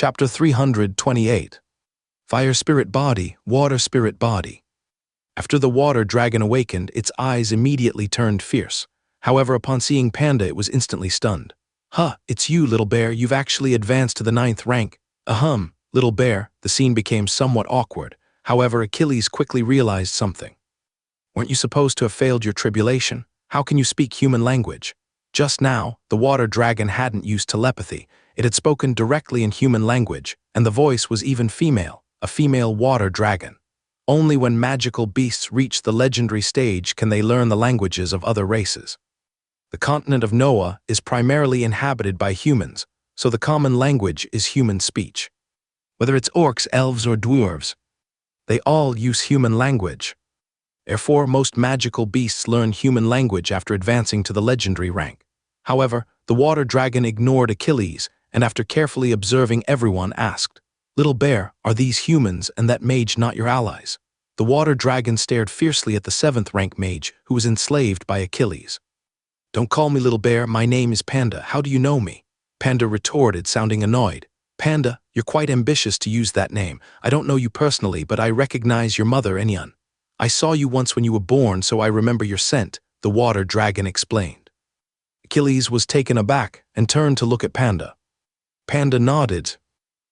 Chapter 328. Fire Spirit Body, Water Spirit Body. After the water dragon awakened, its eyes immediately turned fierce. However, upon seeing Panda, it was instantly stunned. "Huh, it's you, little bear. You've actually advanced to the 9th rank. Ahem, little bear." The scene became somewhat awkward. However, Achilles quickly realized something. "Weren't you supposed to have failed your tribulation? How can you speak human language?" Just now, the water dragon hadn't used telepathy. It had spoken directly in human language, and the voice was even female, a female water dragon. Only when magical beasts reach the legendary stage can they learn the languages of other races. The continent of Noah is primarily inhabited by humans, so the common language is human speech. Whether it's orcs, elves, or dwarves, they all use human language. Therefore, most magical beasts learn human language after advancing to the legendary rank. However, the water dragon ignored Achilles, and after carefully observing everyone, asked, "Little bear, are these humans and that mage not your allies?" The water dragon stared fiercely at the 7th rank mage, who was enslaved by Achilles. "Don't call me little bear, my name is Panda. How do you know me?" Panda retorted, sounding annoyed. "Panda, you're quite ambitious to use that name. I don't know you personally, but I recognize your mother, Enyan. I saw you once when you were born, so I remember your scent," the water dragon explained. Achilles was taken aback and turned to look at Panda. Panda nodded.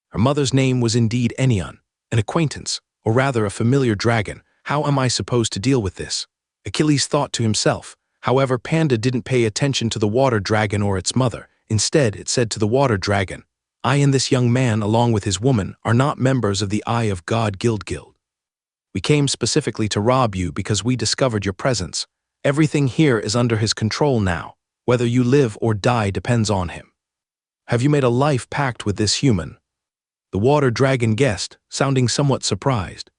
Her mother's name was indeed Enyan, an acquaintance, or rather a familiar dragon. How am I supposed to deal with this? Achilles thought to himself. However, Panda didn't pay attention to the water dragon or its mother. Instead, it said to the water dragon, "I and this young man, along with his woman, are not members of the Eye of God Guild. We came specifically to rob you because we discovered your presence. Everything here is under his control now. Whether you live or die depends on him. Have you made a life pact with this human?" The water dragon guessed, sounding somewhat surprised.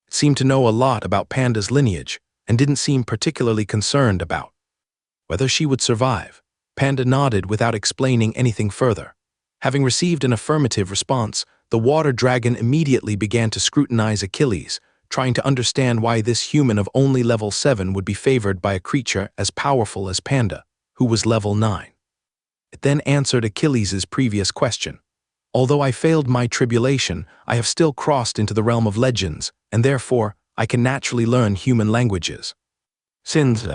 It seemed to know a lot about Panda's lineage, and didn't seem particularly concerned about whether she would survive. Panda nodded without explaining anything further. Having received an affirmative response, the water dragon immediately began to scrutinize Achilles, trying to understand why this human of only level 7 would be favored by a creature as powerful as Panda, who was level 9. It then answered Achilles' previous question. "Although I failed my tribulation, I have still crossed into the realm of legends, and therefore, I can naturally learn human languages. Since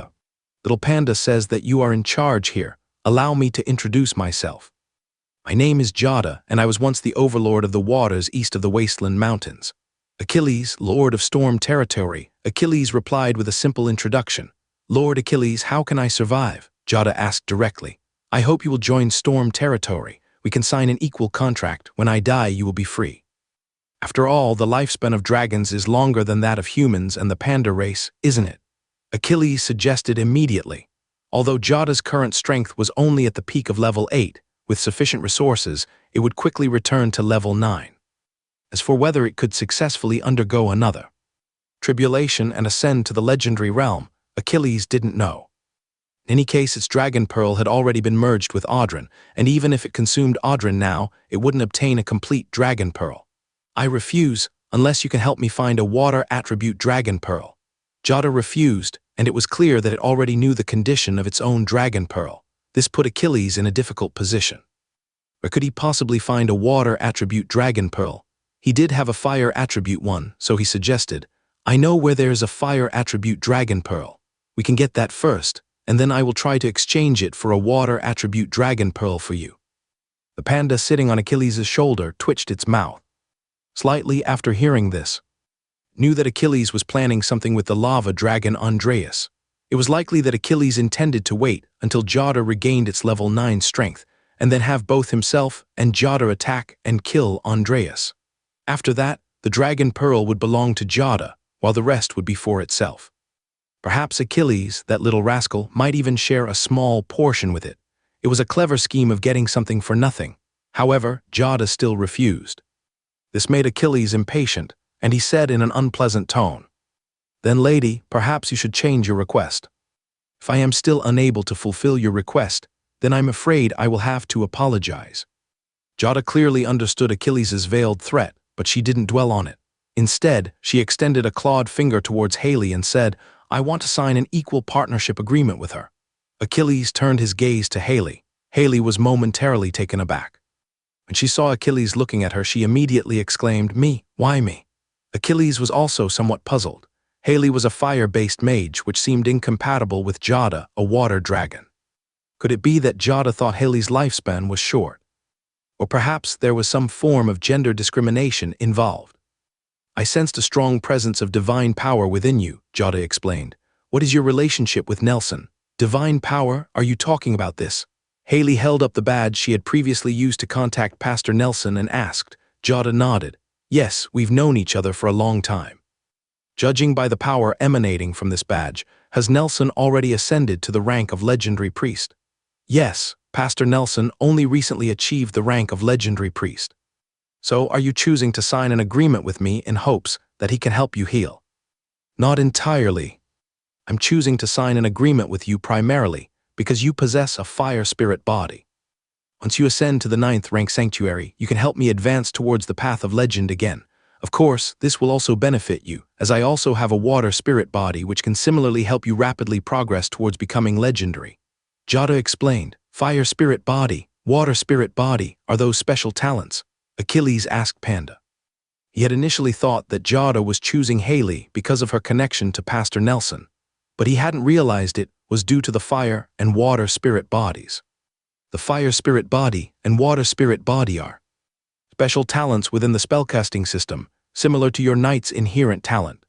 little Panda says that you are in charge here, allow me to introduce myself. My name is Jada, and I was once the overlord of the waters east of the Wasteland Mountains." Achilles, Lord of Storm Territory. Achilles replied with a simple introduction. "Lord Achilles, how can I survive?" Jada asked directly. "I hope you will join Storm Territory. We can sign an equal contract. When I die, you will be free. After all, the lifespan of dragons is longer than that of humans and the panda race, isn't it?" Achilles suggested immediately. Although Jada's current strength was only at the peak of level 8, with sufficient resources, it would quickly return to level 9. As for whether it could successfully undergo another tribulation and ascend to the legendary realm, Achilles didn't know. In any case, its dragon pearl had already been merged with Audrin, and even if it consumed Audrin now, it wouldn't obtain a complete dragon pearl. "I refuse, unless you can help me find a water attribute dragon pearl." Jada refused, and it was clear that it already knew the condition of its own dragon pearl. This put Achilles in a difficult position. Where could he possibly find a water attribute dragon pearl? He did have a fire attribute one, so he suggested, "I know where there's a fire attribute dragon pearl. We can get that first, and then I will try to exchange it for a water attribute dragon pearl for you." The panda sitting on Achilles' shoulder twitched its mouth slightly after hearing this. Knew that Achilles was planning something with the lava dragon Andreas. It was likely that Achilles intended to wait until Jada regained its level 9 strength, and then have both himself and Jada attack and kill Andreas. After that, the dragon pearl would belong to Jada, while the rest would be for itself. Perhaps Achilles, that little rascal, might even share a small portion with it. It was a clever scheme of getting something for nothing. However, Jada still refused. This made Achilles impatient, and he said in an unpleasant tone, "Then, lady, perhaps you should change your request. If I am still unable to fulfill your request, then I'm afraid I will have to apologize." Jada clearly understood Achilles' veiled threat, but she didn't dwell on it. Instead, she extended a clawed finger towards Haley and said, "I want to sign an equal partnership agreement with her." Achilles turned his gaze to Haley. Haley was momentarily taken aback. When she saw Achilles looking at her, she immediately exclaimed, "Me? Why me?" Achilles was also somewhat puzzled. Haley was a fire-based mage, which seemed incompatible with Jada, a water dragon. Could it be that Jada thought Haley's lifespan was short? Or perhaps there was some form of gender discrimination involved? "I sensed a strong presence of divine power within you," Jada explained. "What is your relationship with Nelson?" "Divine power? Are you talking about this?" Haley held up the badge she had previously used to contact Pastor Nelson and asked. Jada nodded. "Yes, we've known each other for a long time." "Judging by the power emanating from this badge, has Nelson already ascended to the rank of legendary priest?" "Yes, Pastor Nelson only recently achieved the rank of legendary priest." "So are you choosing to sign an agreement with me in hopes that he can help you heal?" "Not entirely. I'm choosing to sign an agreement with you primarily because you possess a fire spirit body. Once you ascend to the 9th rank sanctuary, you can help me advance towards the path of legend again. Of course, this will also benefit you, as I also have a water spirit body which can similarly help you rapidly progress towards becoming legendary." Jada explained. "Fire spirit body, water spirit body, are those special talents?" Achilles asked Panda. He had initially thought that Jada was choosing Haley because of her connection to Pastor Nelson, but he hadn't realized it was due to the fire and water spirit bodies. The fire spirit body and water spirit body are special talents within the spellcasting system, similar to your knight's inherent talent.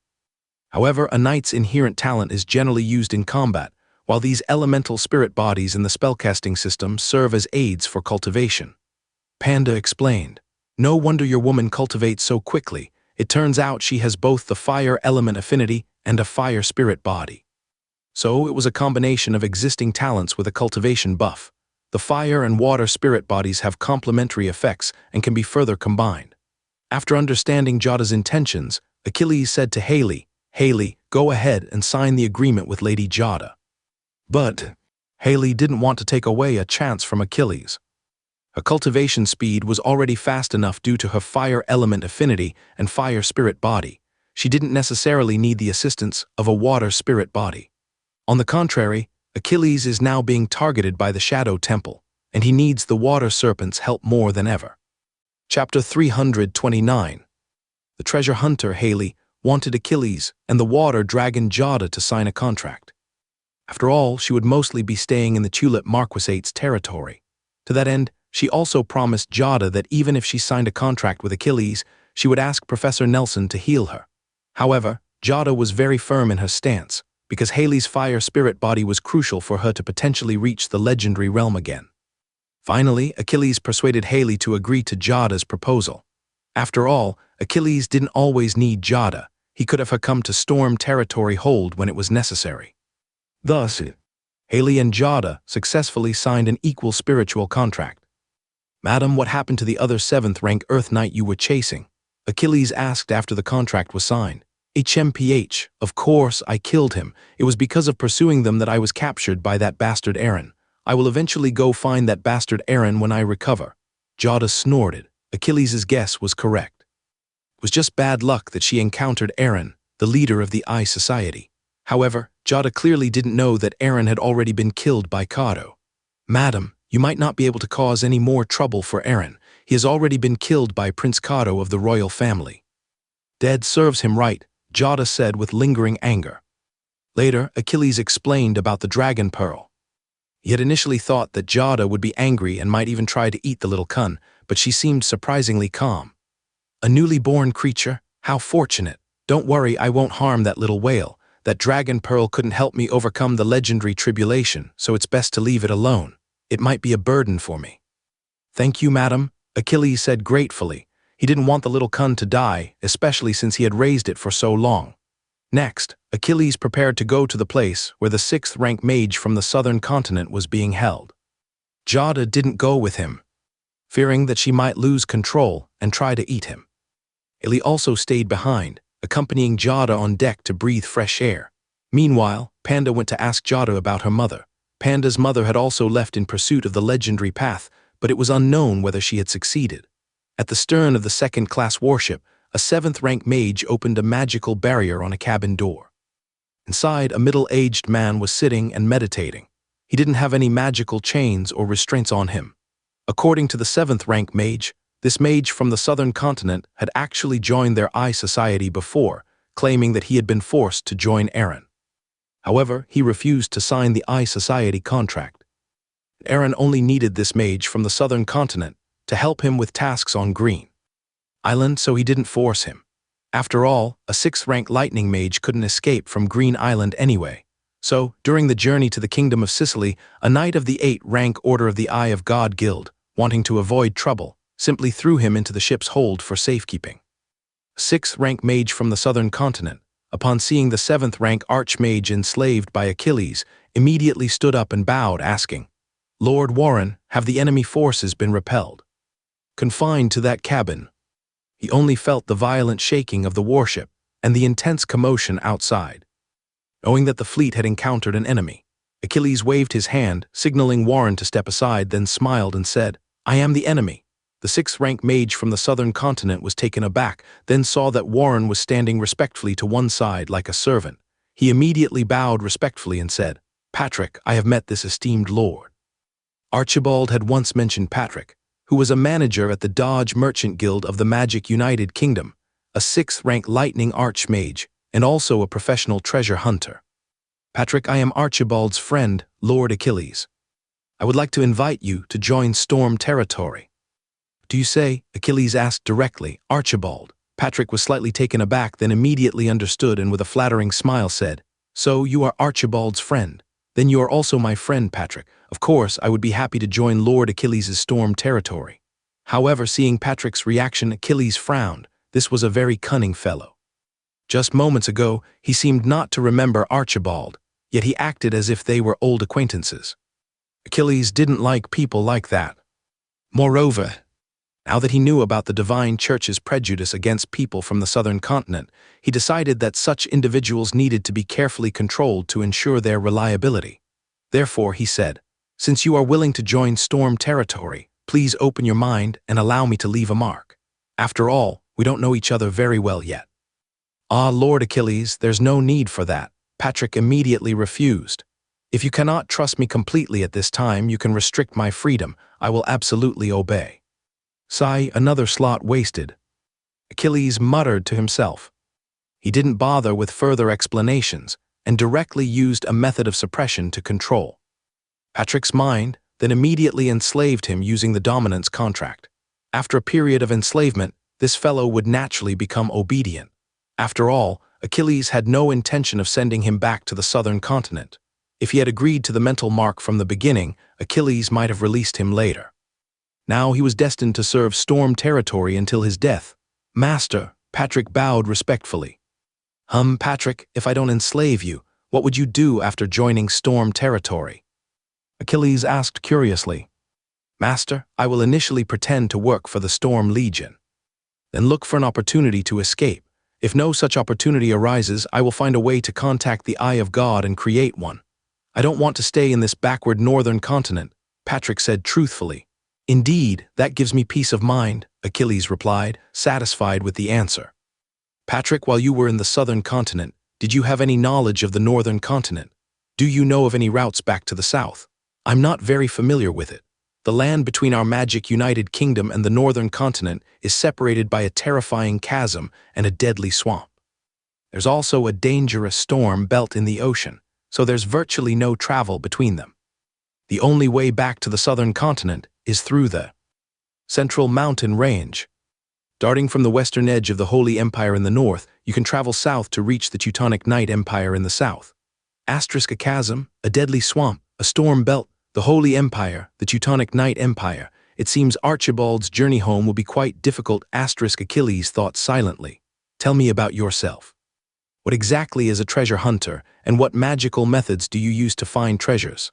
However, a knight's inherent talent is generally used in combat, while these elemental spirit bodies in the spellcasting system serve as aids for cultivation. Panda explained. "No wonder your woman cultivates so quickly. It turns out she has both the fire element affinity and a fire spirit body." So it was a combination of existing talents with a cultivation buff. The fire and water spirit bodies have complementary effects and can be further combined. After understanding Jada's intentions, Achilles said to Haley, "Haley, go ahead and sign the agreement with Lady Jada." But Haley didn't want to take away a chance from Achilles. Her cultivation speed was already fast enough due to her fire element affinity and fire spirit body. She didn't necessarily need the assistance of a water spirit body. On the contrary, Achilles is now being targeted by the Shadow Temple, and he needs the water serpent's help more than ever. Chapter 329. The treasure hunter, Haley, wanted Achilles and the water dragon Jada to sign a contract. After all, she would mostly be staying in the Tulip Marquisate's territory. To that end, she also promised Jada that even if she signed a contract with Achilles, she would ask Professor Nelson to heal her. However, Jada was very firm in her stance, because Haley's fire spirit body was crucial for her to potentially reach the legendary realm again. Finally, Achilles persuaded Haley to agree to Jada's proposal. After all, Achilles didn't always need Jada. He could have her come to storm territory hold when it was necessary. Thus, Haley and Jada successfully signed an equal spiritual contract. "Madam, what happened to the other 7th rank Earth Knight you were chasing?" Achilles asked after the contract was signed. "HMPH, of course I killed him. It was because of pursuing them that I was captured by that bastard Aaron. I will eventually go find that bastard Aaron when I recover." Jada snorted. Achilles' guess was correct. It was just bad luck that she encountered Aaron, the leader of the Eye Society. However, Jada clearly didn't know that Aaron had already been killed by Kato. "Madam, you might not be able to cause any more trouble for Aaron. He has already been killed by Prince Kato of the royal family." "Dead serves him right," Jada said with lingering anger. Later, Achilles explained about the dragon pearl. He had initially thought that Jada would be angry and might even try to eat the little cun, but she seemed surprisingly calm. "A newly born creature? How fortunate. Don't worry, I won't harm that little whale. That dragon pearl couldn't help me overcome the legendary tribulation, so it's best to leave it alone. It might be a burden for me." "Thank you, madam," Achilles said gratefully. He didn't want the little cun to die, especially since he had raised it for so long. Next, Achilles prepared to go to the place where the 6th rank mage from the southern continent was being held. Jada didn't go with him, fearing that she might lose control and try to eat him. Haley also stayed behind, accompanying Jada on deck to breathe fresh air. Meanwhile, Panda went to ask Jada about her mother. Panda's mother had also left in pursuit of the legendary path, but it was unknown whether she had succeeded. At the stern of the 2nd-class warship, a 7th rank mage opened a magical barrier on a cabin door. Inside, a middle-aged man was sitting and meditating. He didn't have any magical chains or restraints on him. According to the 7th rank mage, this mage from the southern continent had actually joined their eye society before, claiming that he had been forced to join Aaron. However, he refused to sign the eye society contract. Aaron only needed this mage from the southern continent to help him with tasks on Green Island, so he didn't force him. After all, a 6th rank lightning mage couldn't escape from Green Island anyway. So, during the journey to the Kingdom of Sicily, a knight of the 8th rank Order of the Eye of God Guild, wanting to avoid trouble, simply threw him into the ship's hold for safekeeping. A 6th rank mage from the southern continent, upon seeing the 7th rank archmage enslaved by Achilles, immediately stood up and bowed, asking, "Lord Warren, have the enemy forces been repelled?" Confined to that cabin, he only felt the violent shaking of the warship and the intense commotion outside. Knowing that the fleet had encountered an enemy, Achilles waved his hand, signaling Warren to step aside, then smiled and said, "I am the enemy." The 6th rank mage from the southern continent was taken aback, then saw that Warren was standing respectfully to one side like a servant. He immediately bowed respectfully and said, "Patrick, I have met this esteemed lord." Archibald had once mentioned Patrick, who was a manager at the Dodge Merchant Guild of the Magic United Kingdom, a 6th rank lightning archmage, and also a professional treasure hunter. "Patrick, I am Archibald's friend, Lord Achilles. I would like to invite you to join Storm territory." "Do you say?" Achilles asked directly. "Archibald." Patrick was slightly taken aback, then immediately understood and with a flattering smile said, "So you are Archibald's friend? Then you are also my friend, Patrick. Of course, I would be happy to join Lord Achilles' Storm territory." However, seeing Patrick's reaction, Achilles frowned. This was a very cunning fellow. Just moments ago, he seemed not to remember Archibald, yet he acted as if they were old acquaintances. Achilles didn't like people like that. Moreover, now that he knew about the Divine Church's prejudice against people from the southern continent, he decided that such individuals needed to be carefully controlled to ensure their reliability. Therefore, he said, "Since you are willing to join Storm territory, please open your mind and allow me to leave a mark. After all, we don't know each other very well yet." "Ah, Lord Achilles, there's no need for that," Patrick immediately refused. "If you cannot trust me completely at this time, you can restrict my freedom. I will absolutely obey." Sigh, another slot wasted. Achilles muttered to himself. He didn't bother with further explanations and directly used a method of suppression to control Patrick's mind, then immediately enslaved him using the dominance contract. After a period of enslavement, this fellow would naturally become obedient. After all, Achilles had no intention of sending him back to the southern continent. If he had agreed to the mental mark from the beginning, Achilles might have released him later. Now he was destined to serve Storm territory until his death. "Master," Patrick bowed respectfully. Patrick, if I don't enslave you, what would you do after joining Storm territory?" Achilles asked curiously. "Master, I will initially pretend to work for the Storm Legion. Then look for an opportunity to escape. If no such opportunity arises, I will find a way to contact the Eye of God and create one. I don't want to stay in this backward northern continent," Patrick said truthfully. "Indeed, that gives me peace of mind," Achilles replied, satisfied with the answer. "Patrick, while you were in the southern continent, did you have any knowledge of the northern continent? Do you know of any routes back to the south? I'm not very familiar with it. The land between our Magic United Kingdom and the northern continent is separated by a terrifying chasm and a deadly swamp. There's also a dangerous storm belt in the ocean, so there's virtually no travel between them. The only way back to the southern continent is through the Central Mountain Range. Darting from the western edge of the Holy Empire in the north, you can travel south to reach the Teutonic Knight Empire in the south. A chasm, a deadly swamp, a storm belt, the Holy Empire, the Teutonic Knight Empire. It seems Archibald's journey home will be quite difficult. Achilles thought silently. "Tell me about yourself. What exactly is a treasure hunter, and what magical methods do you use to find treasures?"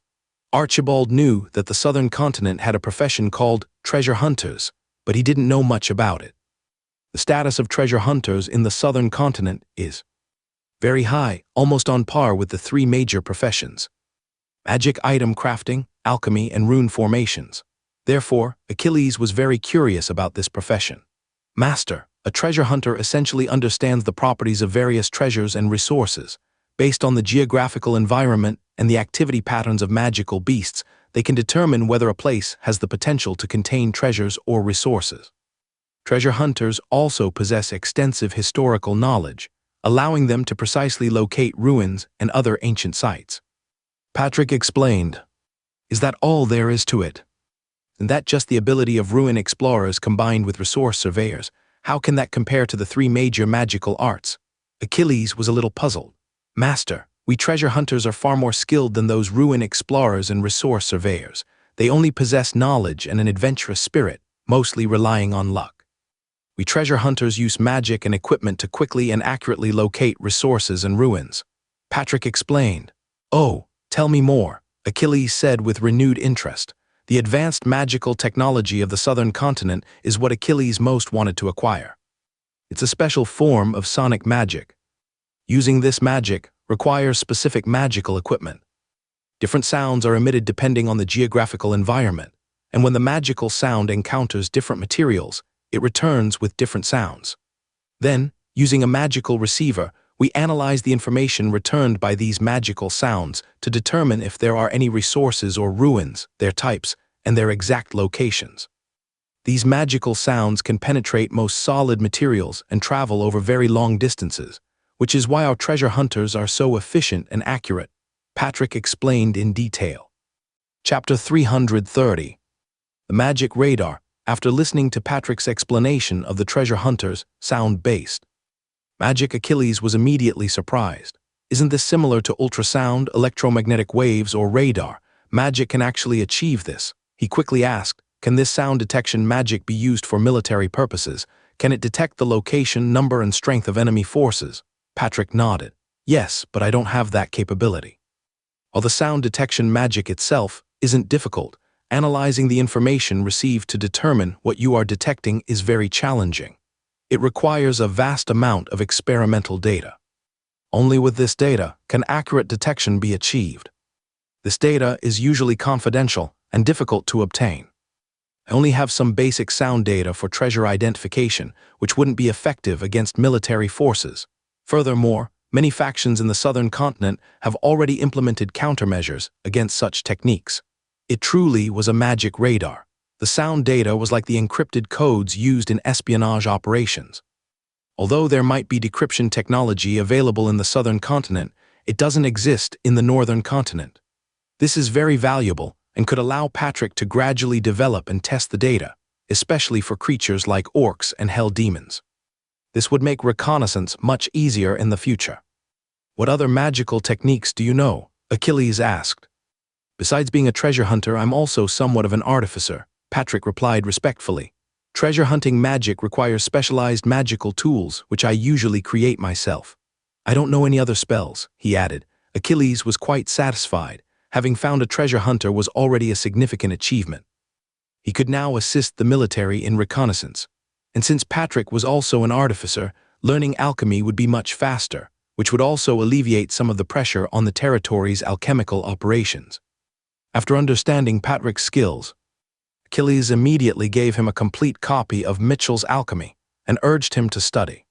Archibald knew that the southern continent had a profession called treasure hunters, but he didn't know much about it. The status of treasure hunters in the southern continent is very high, almost on par with the 3 major professions: magic item crafting, alchemy, and rune formations. Therefore, Achilles was very curious about this profession. "Master, a treasure hunter essentially understands the properties of various treasures and resources. Based on the geographical environment and the activity patterns of magical beasts, they can determine whether a place has the potential to contain treasures or resources. Treasure hunters also possess extensive historical knowledge, allowing them to precisely locate ruins and other ancient sites. Patrick explained, "Is that all there is to it? And that just the ability of ruin explorers combined with resource surveyors? How can that compare to the three major magical arts?" Achilles was a little puzzled. "Master, we treasure hunters are far more skilled than those ruin explorers and resource surveyors. They only possess knowledge and an adventurous spirit, mostly relying on luck. We treasure hunters use magic and equipment to quickly and accurately locate resources and ruins." Patrick explained. "Oh, tell me more," Achilles said with renewed interest. The advanced magical technology of the southern continent is what Achilles most wanted to acquire. It's a special form of sonic magic. Using this magic requires specific magical equipment. Different sounds are emitted depending on the geographical environment, and when the magical sound encounters different materials, it returns with different sounds. Then, using a magical receiver, we analyze the information returned by these magical sounds to determine if there are any resources or ruins, their types, and their exact locations. These magical sounds can penetrate most solid materials and travel over very long distances, which is why our treasure hunters are so efficient and accurate," Patrick explained in detail. Chapter 330. The Magic Radar. After listening to Patrick's explanation of the treasure hunters, sound-based magic, Achilles was immediately surprised. "Isn't this similar to ultrasound, electromagnetic waves, or radar? Magic can actually achieve this." He quickly asked, "Can this sound detection magic be used for military purposes? Can it detect the location, number, and strength of enemy forces?" Patrick nodded. "Yes, but I don't have that capability." While the sound detection magic itself isn't difficult, analyzing the information received to determine what you are detecting is very challenging. It requires a vast amount of experimental data. Only with this data can accurate detection be achieved. This data is usually confidential and difficult to obtain. I only have some basic sound data for treasure identification, which wouldn't be effective against military forces. Furthermore, many factions in the southern continent have already implemented countermeasures against such techniques. It truly was a magic radar. The sound data was like the encrypted codes used in espionage operations. Although there might be decryption technology available in the southern continent, it doesn't exist in the northern continent. This is very valuable and could allow Patrick to gradually develop and test the data, especially for creatures like orcs and hell demons. This would make reconnaissance much easier in the future. "What other magical techniques do you know?" Achilles asked. "Besides being a treasure hunter, I'm also somewhat of an artificer," Patrick replied respectfully. "Treasure hunting magic requires specialized magical tools, which I usually create myself. I don't know any other spells," he added. Achilles was quite satisfied. Having found a treasure hunter was already a significant achievement. He could now assist the military in reconnaissance. And since Patrick was also an artificer, learning alchemy would be much faster, which would also alleviate some of the pressure on the territory's alchemical operations. After understanding Patrick's skills, Achilles immediately gave him a complete copy of Mitchell's Alchemy and urged him to study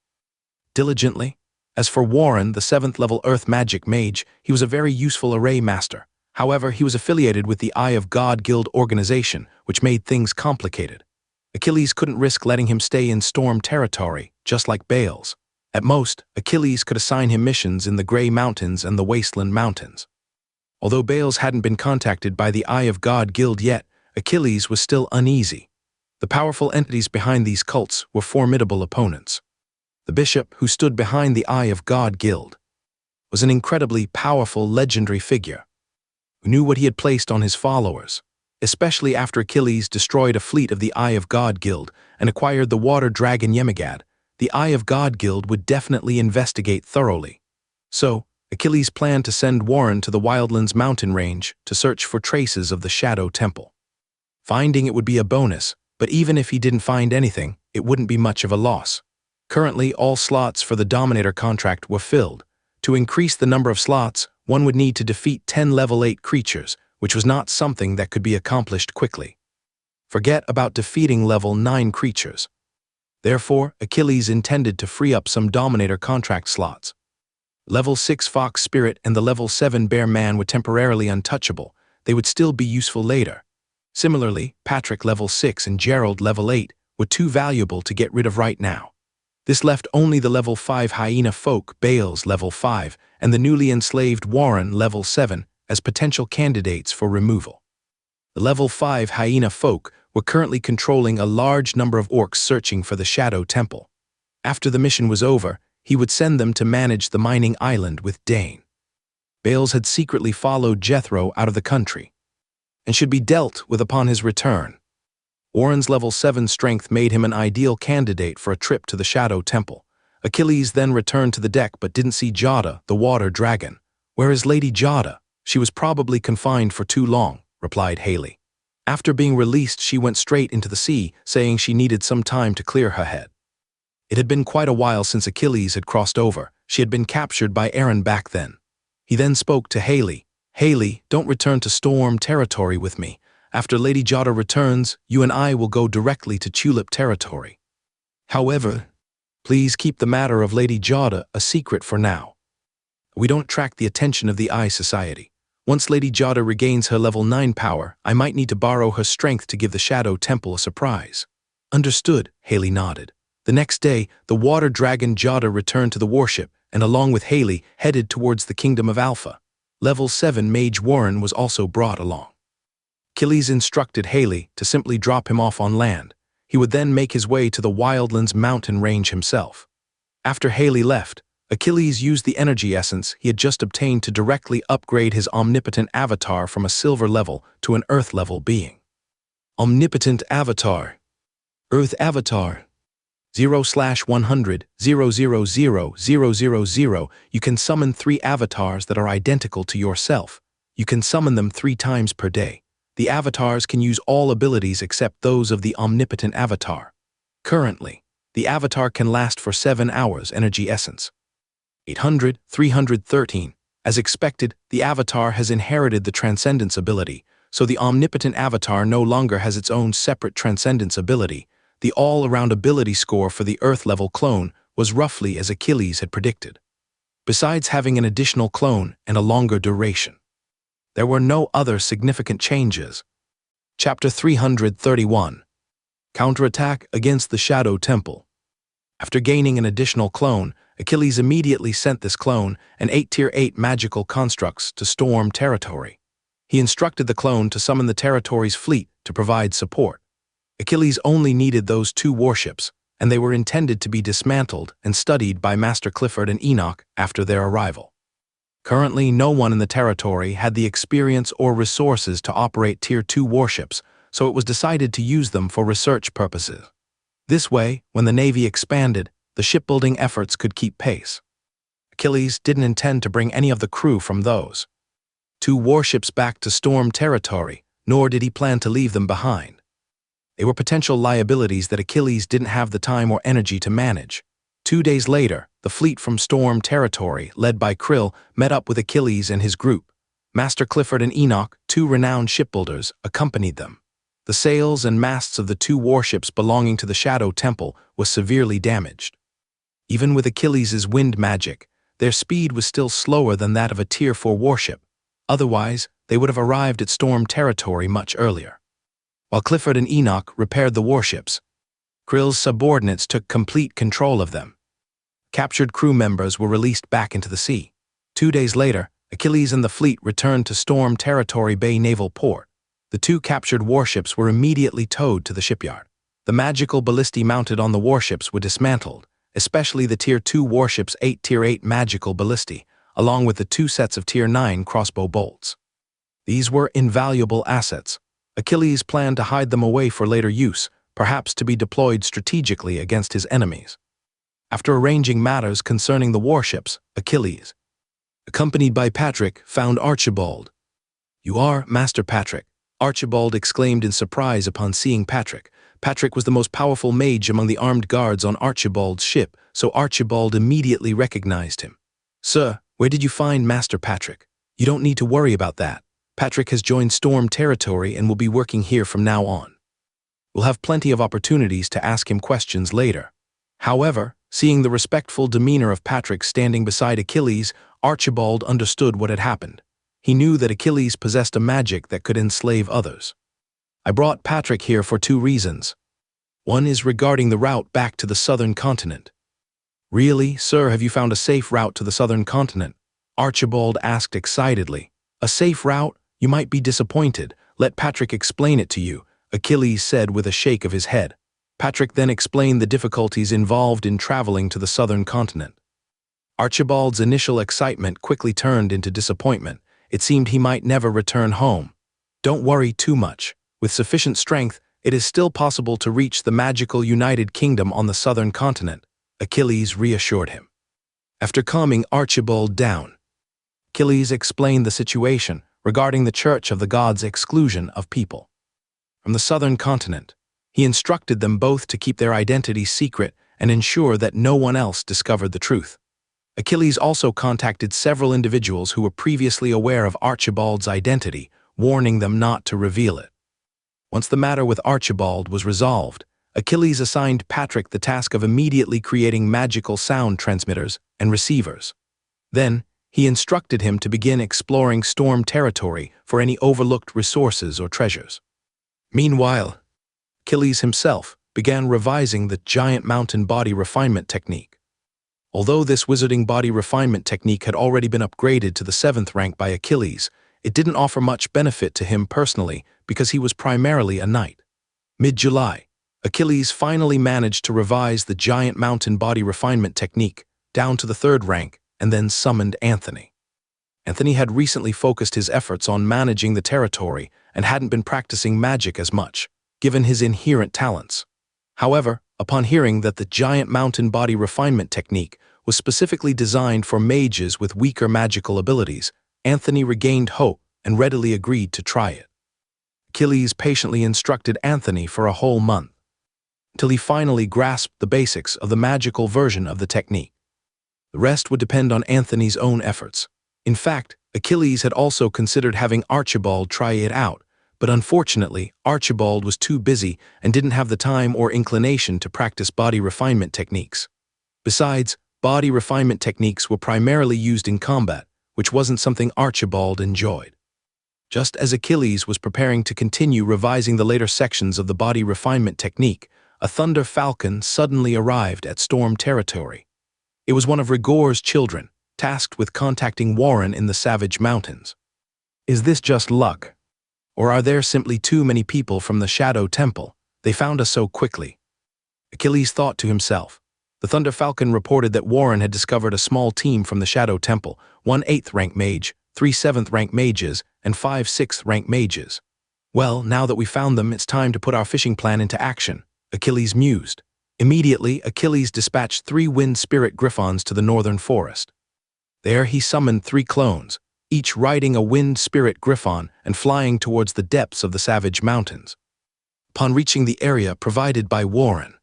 diligently. As for Warren, the 7th-level Earth Magic Mage, he was a very useful array master. However, he was affiliated with the Eye of God Guild organization, which made things complicated. Achilles couldn't risk letting him stay in storm territory, just like Bales. At most, Achilles could assign him missions in the Grey Mountains and the Wasteland Mountains. Although Bales hadn't been contacted by the Eye of God Guild yet, Achilles was still uneasy. The powerful entities behind these cults were formidable opponents. The bishop who stood behind the Eye of God Guild was an incredibly powerful legendary figure who knew what he had placed on his followers, especially after Achilles destroyed a fleet of the Eye of God Guild and acquired the water dragon Yemagad. The Eye of God Guild would definitely investigate thoroughly. So, Achilles planned to send Warren to the Wildlands mountain range to search for traces of the Shadow Temple. Finding it would be a bonus, but even if he didn't find anything, it wouldn't be much of a loss. Currently, all slots for the Dominator contract were filled. To increase the number of slots, one would need to defeat 10 level 8 creatures, which was not something that could be accomplished quickly. Forget about defeating level 9 creatures. Therefore, Achilles intended to free up some Dominator contract slots. Level 6 Fox Spirit and the level 7 Bear Man were temporarily untouchable. they would still be useful later. Similarly, Patrick level 6 and Gerald level 8 were too valuable to get rid of right now. This left only the level 5 hyena folk Bales level 5 and the newly enslaved Warren level 7 as potential candidates for removal. The level 5 hyena folk were currently controlling a large number of orcs searching for the Shadow Temple. After the mission was over, he would send them to manage the mining island with Dane. Bales had secretly followed Jethro out of the country and should be dealt with upon his return. Warren's level 7 strength made him an ideal candidate for a trip to the Shadow Temple. Achilles then returned to the deck but didn't see Jada, the water dragon. "Where is Lady Jada? She was probably confined for too long," replied Haley. After being released, she went straight into the sea, saying she needed some time to clear her head. It had been quite a while since Achilles had crossed over. She had been captured by Aaron back then. He then spoke to Haley. "Haley, don't return to Storm territory with me. After Lady Jada returns, you and I will go directly to Tulip territory. However, please keep the matter of Lady Jada a secret for now. We don't attract the attention of the Eye Society. Once Lady Jada regains her level 9 power, I might need to borrow her strength to give the Shadow Temple a surprise." "Understood," Haley nodded. The next day, the water dragon Jada returned to the warship and along with Haley headed towards the Kingdom of Alpha. Level 7 Mage Warren was also brought along. Achilles instructed Haley to simply drop him off on land. He would then make his way to the Wildlands mountain range himself. After Haley left, Achilles used the energy essence he had just obtained to directly upgrade his omnipotent avatar from a silver level to an earth level being. Omnipotent avatar. Earth avatar. 0/100 000 You can summon 3 avatars that are identical to yourself. You can summon them 3 times per day. The avatars can use all abilities except those of the omnipotent avatar. Currently, the avatar can last for 7 hours energy essence. 800-313. As expected, the avatar has inherited the transcendence ability, so the omnipotent avatar no longer has its own separate transcendence ability. The all-around ability score for the Earth-level clone was roughly as Achilles had predicted. Besides having an additional clone and a longer duration, there were no other significant changes. Chapter 331. Counterattack against the Shadow Temple. After gaining an additional clone, Achilles immediately sent this clone and 8 Tier 8 magical constructs to Storm territory. He instructed the clone to summon the territory's fleet to provide support. Achilles only needed those 2 warships, and they were intended to be dismantled and studied by Master Clifford and Enoch after their arrival. Currently, no one in the territory had the experience or resources to operate Tier 2 warships, so it was decided to use them for research purposes. This way, when the Navy expanded, the shipbuilding efforts could keep pace. Achilles didn't intend to bring any of the crew from those 2 warships back to Storm territory, nor did he plan to leave them behind. They were potential liabilities that Achilles didn't have the time or energy to manage. 2 days later, the fleet from Storm territory, led by Krill, met up with Achilles and his group. Master Clifford and Enoch, 2 renowned shipbuilders, accompanied them. The sails and masts of the 2 warships belonging to the Shadow Temple was severely damaged. Even with Achilles' wind magic, their speed was still slower than that of a Tier 4 warship. Otherwise, they would have arrived at Storm territory much earlier. While Clifford and Enoch repaired the warships, Krill's subordinates took complete control of them. Captured crew members were released back into the sea. 2 days later, Achilles and the fleet returned to Storm Territory Bay Naval Port. The 2 captured warships were immediately towed to the shipyard. The magical ballistae mounted on the warships were dismantled, especially the Tier 2 warships' 8 Tier 8 magical ballistae, along with the 2 sets of Tier 9 crossbow bolts. These were invaluable assets. Achilles planned to hide them away for later use, perhaps to be deployed strategically against his enemies. After arranging matters concerning the warships, Achilles, accompanied by Patrick, found Archibald. "You are Master Patrick," Archibald exclaimed in surprise upon seeing Patrick. Patrick was the most powerful mage among the armed guards on Archibald's ship, so Archibald immediately recognized him. "Sir, where did you find Master Patrick?" "You don't need to worry about that. Patrick has joined Storm territory and will be working here from now on. We'll have plenty of opportunities to ask him questions later." However, seeing the respectful demeanor of Patrick standing beside Achilles, Archibald understood what had happened. He knew that Achilles possessed a magic that could enslave others. I brought Patrick here for two reasons. One is regarding the route back to the southern continent. Really, sir, have you found a safe route to the southern continent? Archibald asked excitedly. A safe route? You might be disappointed. Let Patrick explain it to you, Achilles said with a shake of his head. Patrick then explained the difficulties involved in traveling to the southern continent. Archibald's initial excitement quickly turned into disappointment. It seemed he might never return home. Don't worry too much. With sufficient strength, it is still possible to reach the magical United Kingdom on the southern continent, Achilles reassured him. After calming Archibald down, Achilles explained the situation regarding the Church of the Gods' exclusion of people from the southern continent. He instructed them both to keep their identities secret and ensure that no one else discovered the truth. Achilles also contacted several individuals who were previously aware of Archibald's identity, warning them not to reveal it. Once the matter with Archibald was resolved, Achilles assigned Patrick the task of immediately creating magical sound transmitters and receivers. Then, he instructed him to begin exploring storm territory for any overlooked resources or treasures. Meanwhile, Achilles himself began revising the giant mountain body refinement technique. Although this wizarding body refinement technique had already been upgraded to the 7th rank by Achilles, it didn't offer much benefit to him personally because he was primarily a knight. Mid-July, Achilles finally managed to revise the giant mountain body refinement technique down to the 3rd rank and then summoned Anthony. Anthony had recently focused his efforts on managing the territory and hadn't been practicing magic as much, given his inherent talents. However, upon hearing that the giant mountain body refinement technique was specifically designed for mages with weaker magical abilities, Anthony regained hope and readily agreed to try it. Achilles patiently instructed Anthony for a whole month, until he finally grasped the basics of the magical version of the technique. The rest would depend on Anthony's own efforts. In fact, Achilles had also considered having Archibald try it out, but unfortunately, Archibald was too busy and didn't have the time or inclination to practice body refinement techniques. Besides, body refinement techniques were primarily used in combat, which wasn't something Archibald enjoyed. Just as Achilles was preparing to continue revising the later sections of the body refinement technique, a thunder falcon suddenly arrived at storm territory. It was one of Rigor's children, tasked with contacting Warren in the Savage Mountains. Is this just luck? Or are there simply too many people from the Shadow Temple? They found us so quickly. Achilles thought to himself. The Thunder Falcon reported that Warren had discovered a small team from the Shadow Temple, 1 8th rank mage, 3 7th rank mages, and 5 6th rank mages. Well, now that we found them, it's time to put our fishing plan into action, Achilles mused. Immediately, Achilles dispatched 3 wind spirit griffons to the northern forest. There he summoned 3 clones, each riding a wind spirit griffon and flying towards the depths of the Savage Mountains. Upon reaching the area provided by Warren,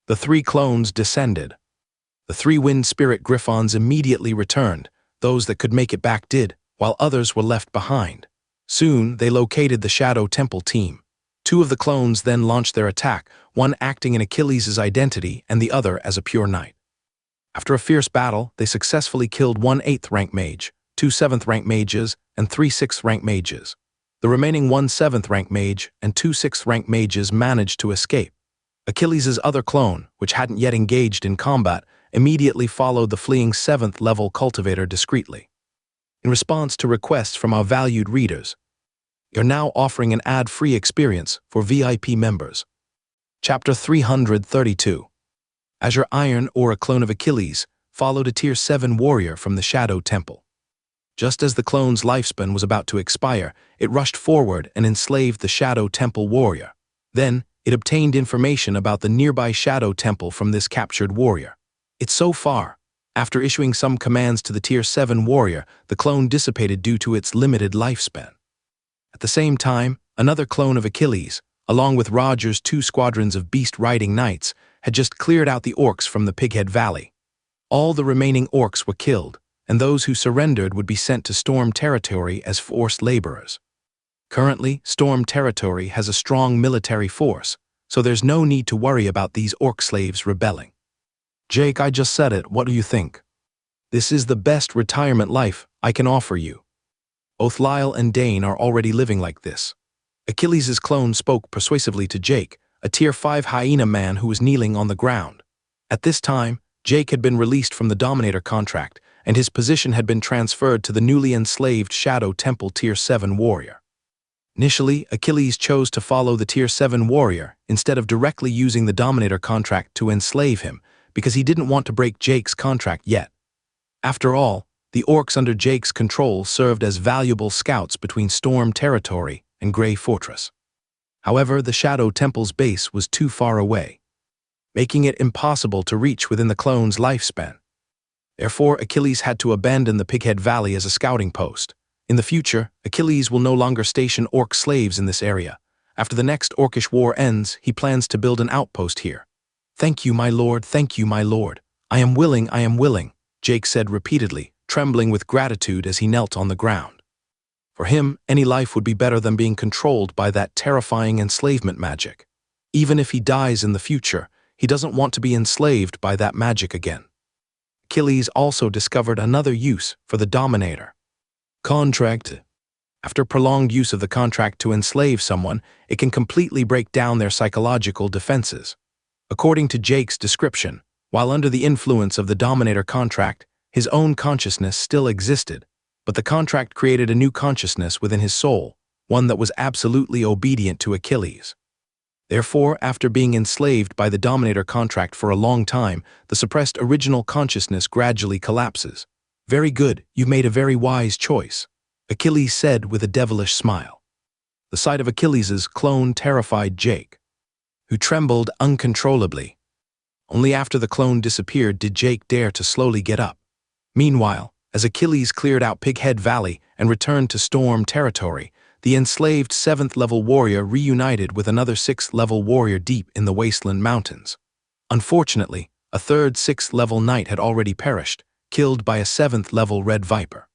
the 3 clones descended. The 3 wind spirit griffons immediately returned. Those that could make it back did, while others were left behind. Soon, they located the Shadow Temple team. 2 of the clones then launched their attack, one acting in Achilles' identity and the other as a pure knight. After a fierce battle, they successfully killed 1 8th rank mage, 2 7th rank mages, and 3 6th rank mages. The remaining 1 7th rank mage and 2 6th rank mages managed to escape. Achilles' other clone, which hadn't yet engaged in combat, immediately followed the fleeing 7th level cultivator discreetly. In response to requests from our valued readers, you're now offering an ad-free experience for VIP members. Chapter 332. Azure Iron, or a clone of Achilles, followed a Tier 7 warrior from the Shadow Temple. Just as the clone's lifespan was about to expire, it rushed forward and enslaved the Shadow Temple warrior. Then, it obtained information about the nearby Shadow Temple from this captured warrior. It's so far. After issuing some commands to the Tier 7 warrior, the clone dissipated due to its limited lifespan. At the same time, another clone of Achilles, along with Roger's 2 squadrons of beast-riding knights, had just cleared out the orcs from the Pighead Valley. All the remaining orcs were killed, and those who surrendered would be sent to Storm Territory as forced laborers. Currently, Storm Territory has a strong military force, so there's no need to worry about these orc slaves rebelling. Jake, I just said it. What do you think? This is the best retirement life I can offer you. Both Lyle and Dane are already living like this. Achilles' clone spoke persuasively to Jake, a Tier 5 hyena man who was kneeling on the ground. At this time, Jake had been released from the Dominator contract, and his position had been transferred to the newly enslaved Shadow Temple Tier 7 warrior. Initially, Achilles chose to follow the Tier 7 warrior instead of directly using the Dominator contract to enslave him, because he didn't want to break Jake's contract yet. After all, the orcs under Jake's control served as valuable scouts between Storm Territory and Grey Fortress. However, the Shadow Temple's base was too far away, making it impossible to reach within the clone's lifespan. Therefore, Achilles had to abandon the Pighead Valley as a scouting post. In the future, Achilles will no longer station orc slaves in this area. After the next orcish war ends, he plans to build an outpost here. "Thank you, my lord, thank you, my lord. I am willing," Jake said repeatedly, trembling with gratitude as he knelt on the ground. For him, any life would be better than being controlled by that terrifying enslavement magic. Even if he dies in the future, he doesn't want to be enslaved by that magic again. Achilles also discovered another use for the Dominator. Contract. After prolonged use of the contract to enslave someone, it can completely break down their psychological defenses. According to Jake's description, while under the influence of the Dominator contract, his own consciousness still existed, but the contract created a new consciousness within his soul, one that was absolutely obedient to Achilles. Therefore, after being enslaved by the Dominator contract for a long time, the suppressed original consciousness gradually collapses. "Very good, you've made a very wise choice," Achilles said with a devilish smile. The sight of Achilles' clone terrified Jake, who trembled uncontrollably. Only after the clone disappeared did Jake dare to slowly get up. Meanwhile, as Achilles cleared out Pighead Valley and returned to Storm Territory, the enslaved 7th-level warrior reunited with another 6th-level warrior deep in the Wasteland Mountains. Unfortunately, a third 6th-level knight had already perished, killed by a 7th-level Red Viper.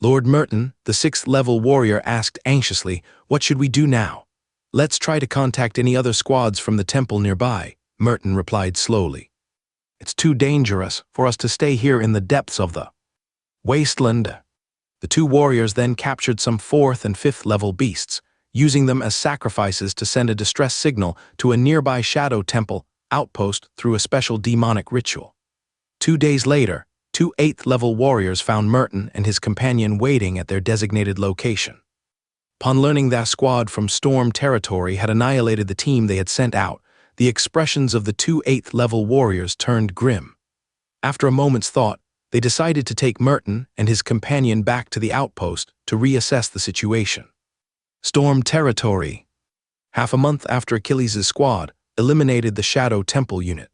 Lord Merton, the 6th-level warrior, asked anxiously, "What should we do now?" "Let's try to contact any other squads from the temple nearby," Merton replied slowly. "It's too dangerous for us to stay here in the depths of the wasteland." The two warriors then captured some 4th and 5th-level beasts, using them as sacrifices to send a distress signal to a nearby Shadow Temple outpost through a special demonic ritual. 2 days later, 2 8th-level warriors found Merton and his companion waiting at their designated location. Upon learning that a squad from Storm Territory had annihilated the team they had sent out, the expressions of the 2 8th-level warriors turned grim. After a moment's thought, they decided to take Merton and his companion back to the outpost to reassess the situation. Storm Territory. Half a month after Achilles' squad eliminated the Shadow Temple unit,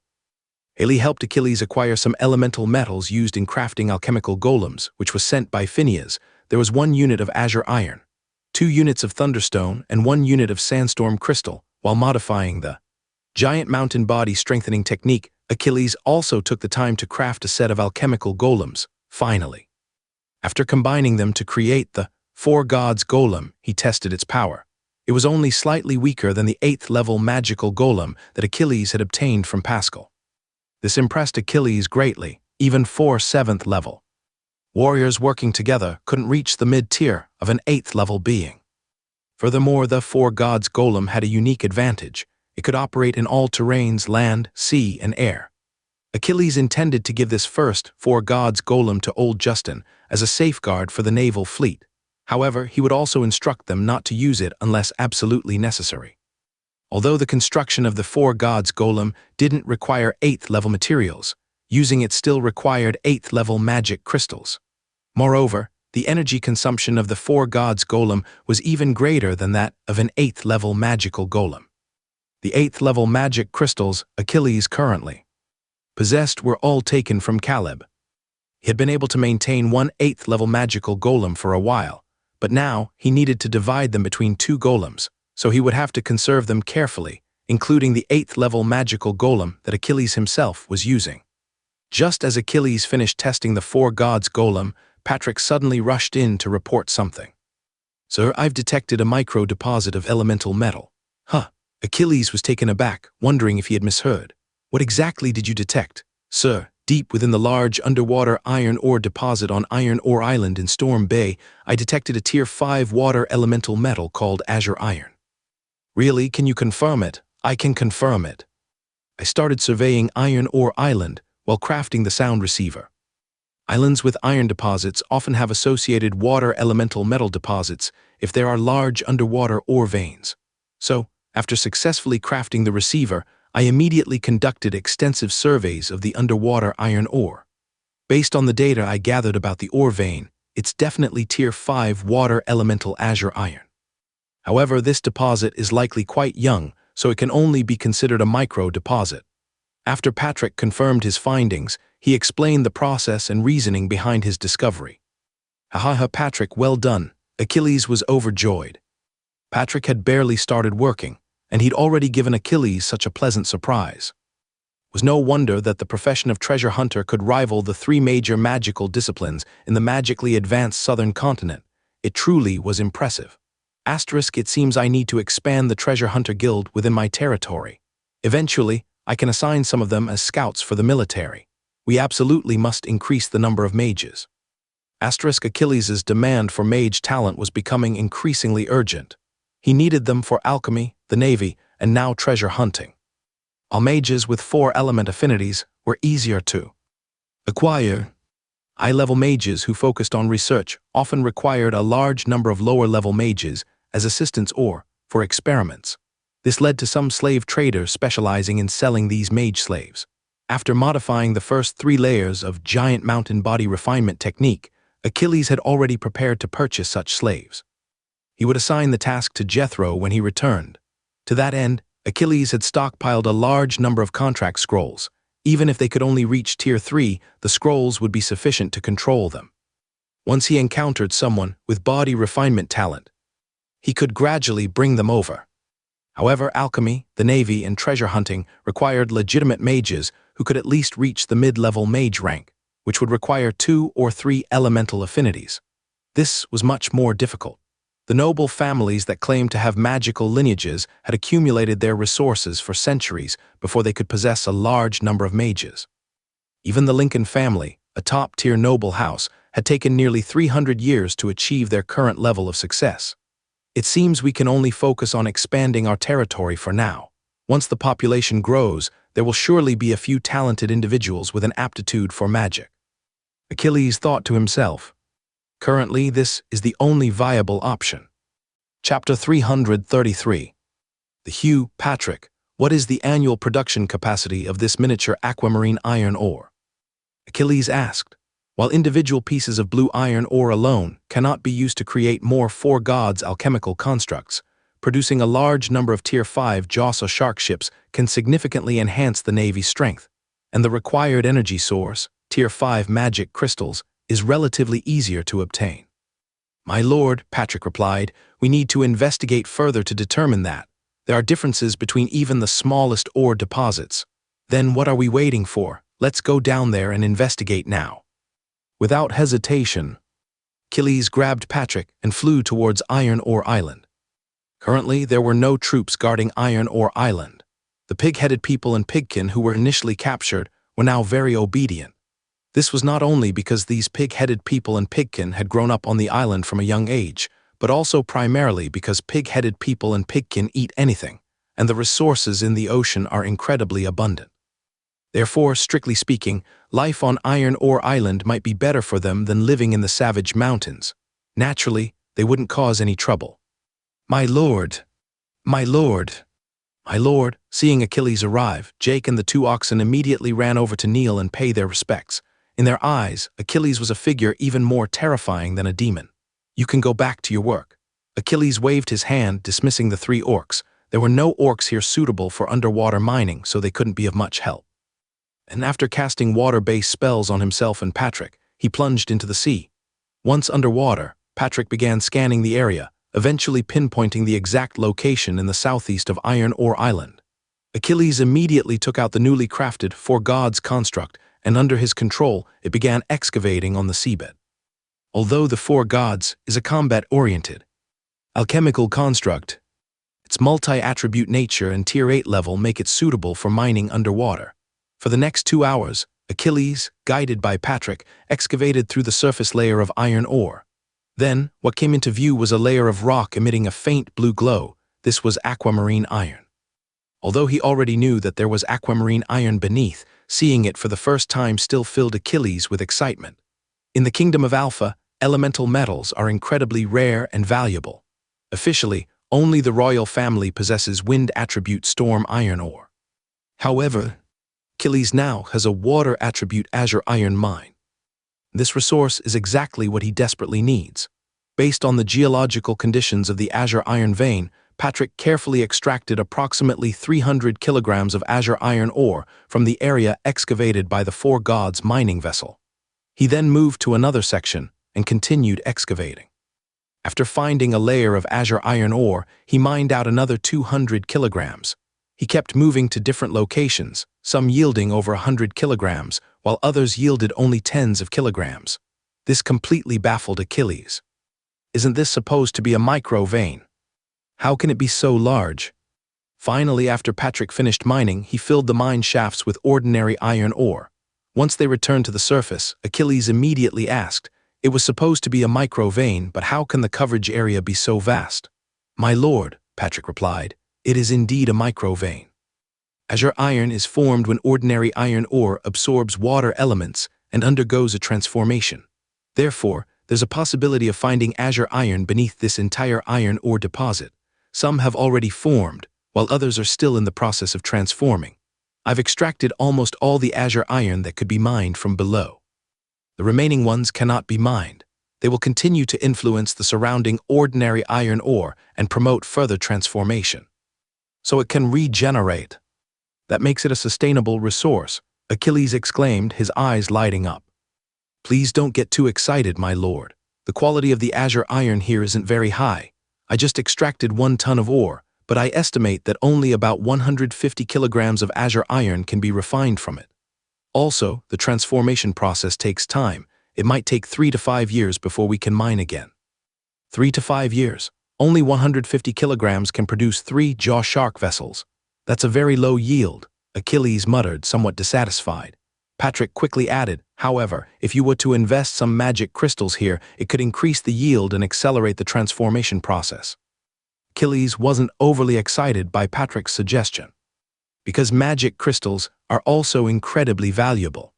Haley helped Achilles acquire some elemental metals used in crafting alchemical golems, which was sent by Phineas. There was 1 unit of azure iron, 2 units of thunderstone, and 1 unit of sandstorm crystal. While modifying the giant mountain body strengthening technique, Achilles also took the time to craft a set of alchemical golems, finally. After combining them to create the 4 Gods golem, he tested its power. It was only slightly weaker than the 8th-level magical golem that Achilles had obtained from Pascal. This impressed Achilles greatly. Even 4 7th-level warriors working together couldn't reach the mid-tier of an 8th-level being. Furthermore, the 4 Gods golem had a unique advantage. It could operate in all terrains, land, sea, and air. Achilles intended to give this first 4 Gods golem to Old Justin as a safeguard for the naval fleet. However, he would also instruct them not to use it unless absolutely necessary. Although the construction of the 4 Gods golem didn't require 8th-level materials, using it still required 8th-level magic crystals. Moreover, the energy consumption of the 4 Gods golem was even greater than that of an 8th-level magical golem. The 8th-level magic crystals Achilles currently possessed were all taken from Caleb. He had been able to maintain 1 8th-level magical golem for a while, but now he needed to divide them between 2 golems, so he would have to conserve them carefully, including the 8th-level magical golem that Achilles himself was using. Just as Achilles finished testing the 4 Gods golem, Patrick suddenly rushed in to report something. "Sir, I've detected a micro-deposit of elemental metal." "Huh." Achilles was taken aback, wondering if he had misheard. "What exactly did you detect?" "Sir, Deep within the large underwater iron ore deposit on Iron Ore Island in Storm Bay, I detected a Tier 5 water elemental metal called azure iron. Really, can you confirm it? I can confirm it. I started surveying Iron Ore Island while crafting the sound receiver. Islands with iron deposits often have associated water elemental metal deposits if there are large underwater ore veins. So, after successfully crafting the receiver, I immediately conducted extensive surveys of the underwater iron ore. Based on the data I gathered about the ore vein, it's definitely Tier 5 water elemental azure iron. However, this deposit is likely quite young, so it can only be considered a micro deposit. After Patrick confirmed his findings, he explained the process and reasoning behind his discovery. Haha, Patrick, well done. Achilles was overjoyed. Patrick had barely started working, and he'd already given Achilles such a pleasant surprise. It was no wonder that the profession of treasure hunter could rival the 3 major magical disciplines in the magically advanced southern continent. It truly was impressive. It seems I need to expand the treasure hunter guild within my territory. Eventually, I can assign some of them as scouts for the military. We absolutely must increase the number of mages. Achilles' demand for mage talent was becoming increasingly urgent. He needed them for alchemy, the navy, and now treasure hunting. All mages with 4 element affinities were easier to acquire. High-level mages who focused on research often required a large number of lower-level mages as assistants or for experiments. This led to some slave traders specializing in selling these mage slaves. After modifying the first 3 layers of giant mountain body refinement technique, Achilles had already prepared to purchase such slaves. He would assign the task to Jethro when he returned. To that end, Achilles had stockpiled a large number of contract scrolls. Even if they could only reach Tier 3, the scrolls would be sufficient to control them. Once he encountered someone with body refinement talent, he could gradually bring them over. However, alchemy, the navy, and treasure hunting required legitimate mages who could at least reach the mid-level mage rank, which would require 2 or 3 elemental affinities. This was much more difficult. The noble families that claimed to have magical lineages had accumulated their resources for centuries before they could possess a large number of mages. Even the Lincoln family, a top-tier noble house, had taken nearly 300 years to achieve their current level of success. It seems we can only focus on expanding our territory for now. Once the population grows, there will surely be a few talented individuals with an aptitude for magic. Achilles thought to himself, currently this is the only viable option. Chapter 333. The Hugh, Patrick, what is the annual production capacity of this miniature aquamarine iron ore? Achilles asked. While individual pieces of blue iron ore alone cannot be used to create more 4 gods alchemical constructs, producing a large number of Tier 5 Jossa shark ships can significantly enhance the Navy's strength, and the required energy source, Tier 5 magic crystals, is relatively easier to obtain. My lord, Patrick replied, we need to investigate further to determine that. There are differences between even the smallest ore deposits. Then what are we waiting for? Let's go down there and investigate now. Without hesitation, Achilles grabbed Patrick and flew towards Iron Ore Island. Currently, there were no troops guarding Iron Ore Island. The pig-headed people and pigkin who were initially captured were now very obedient. This was not only because these pig-headed people and pigkin had grown up on the island from a young age, but also primarily because pig-headed people and pigkin eat anything, and the resources in the ocean are incredibly abundant. Therefore, strictly speaking, life on Iron Ore Island might be better for them than living in the savage mountains. Naturally, they wouldn't cause any trouble. My lord! My lord! My lord! Seeing Achilles arrive, Jake and the 2 oxen immediately ran over to kneel and pay their respects. In their eyes, Achilles was a figure even more terrifying than a demon. You can go back to your work. Achilles waved his hand, dismissing the 3 orcs. There were no orcs here suitable for underwater mining, so they couldn't be of much help. And after casting water-based spells on himself and Patrick, he plunged into the sea. Once underwater, Patrick began scanning the area, eventually pinpointing the exact location in the southeast of Iron Ore Island. Achilles immediately took out the newly crafted 4 gods construct, and under his control, it began excavating on the seabed. Although the 4 gods is a combat-oriented alchemical construct, its multi-attribute nature and Tier 8 level make it suitable for mining underwater. For the next 2 hours, Achilles, guided by Patrick, excavated through the surface layer of iron ore. Then, what came into view was a layer of rock emitting a faint blue glow. This was aquamarine iron. Although he already knew that there was aquamarine iron beneath, seeing it for the first time still filled Achilles with excitement. In the kingdom of Alpha, elemental metals are incredibly rare and valuable. Officially, only the royal family possesses wind attribute storm iron ore. However, Achilles now has a water attribute azure iron mine. This resource is exactly what he desperately needs. Based on the geological conditions of the azure iron vein, Patrick carefully extracted approximately 300 kilograms of azure iron ore from the area excavated by the Four Gods mining vessel. He then moved to another section and continued excavating. After finding a layer of azure iron ore, he mined out another 200 kilograms. He kept moving to different locations, some yielding over 100 kilograms, while others yielded only tens of kilograms. This completely baffled Achilles. Isn't this supposed to be a micro vein? How can it be so large? Finally, after Patrick finished mining, he filled the mine shafts with ordinary iron ore. Once they returned to the surface, Achilles immediately asked, "It was supposed to be a micro vein, but how can the coverage area be so vast?" "My lord," Patrick replied, "it is indeed a micro vein. Azure iron is formed when ordinary iron ore absorbs water elements and undergoes a transformation. Therefore, there's a possibility of finding azure iron beneath this entire iron ore deposit. Some have already formed, while others are still in the process of transforming. I've extracted almost all the azure iron that could be mined from below. The remaining ones cannot be mined. They will continue to influence the surrounding ordinary iron ore and promote further transformation. So it can regenerate. That makes it a sustainable resource," Achilles exclaimed, his eyes lighting up. "Please don't get too excited, my lord. The quality of the azure iron here isn't very high. I just extracted 1 ton of ore, but I estimate that only about 150 kilograms of azure iron can be refined from it. Also, the transformation process takes time. It might take 3 to 5 years before we can mine again." 3 to 5 years? Only 150 kilograms can produce 3 jaw shark vessels. That's a very low yield, Achilles muttered, somewhat dissatisfied. Patrick quickly added, "However, if you were to invest some magic crystals here, it could increase the yield and accelerate the transformation process." Achilles wasn't overly excited by Patrick's suggestion, because magic crystals are also incredibly valuable.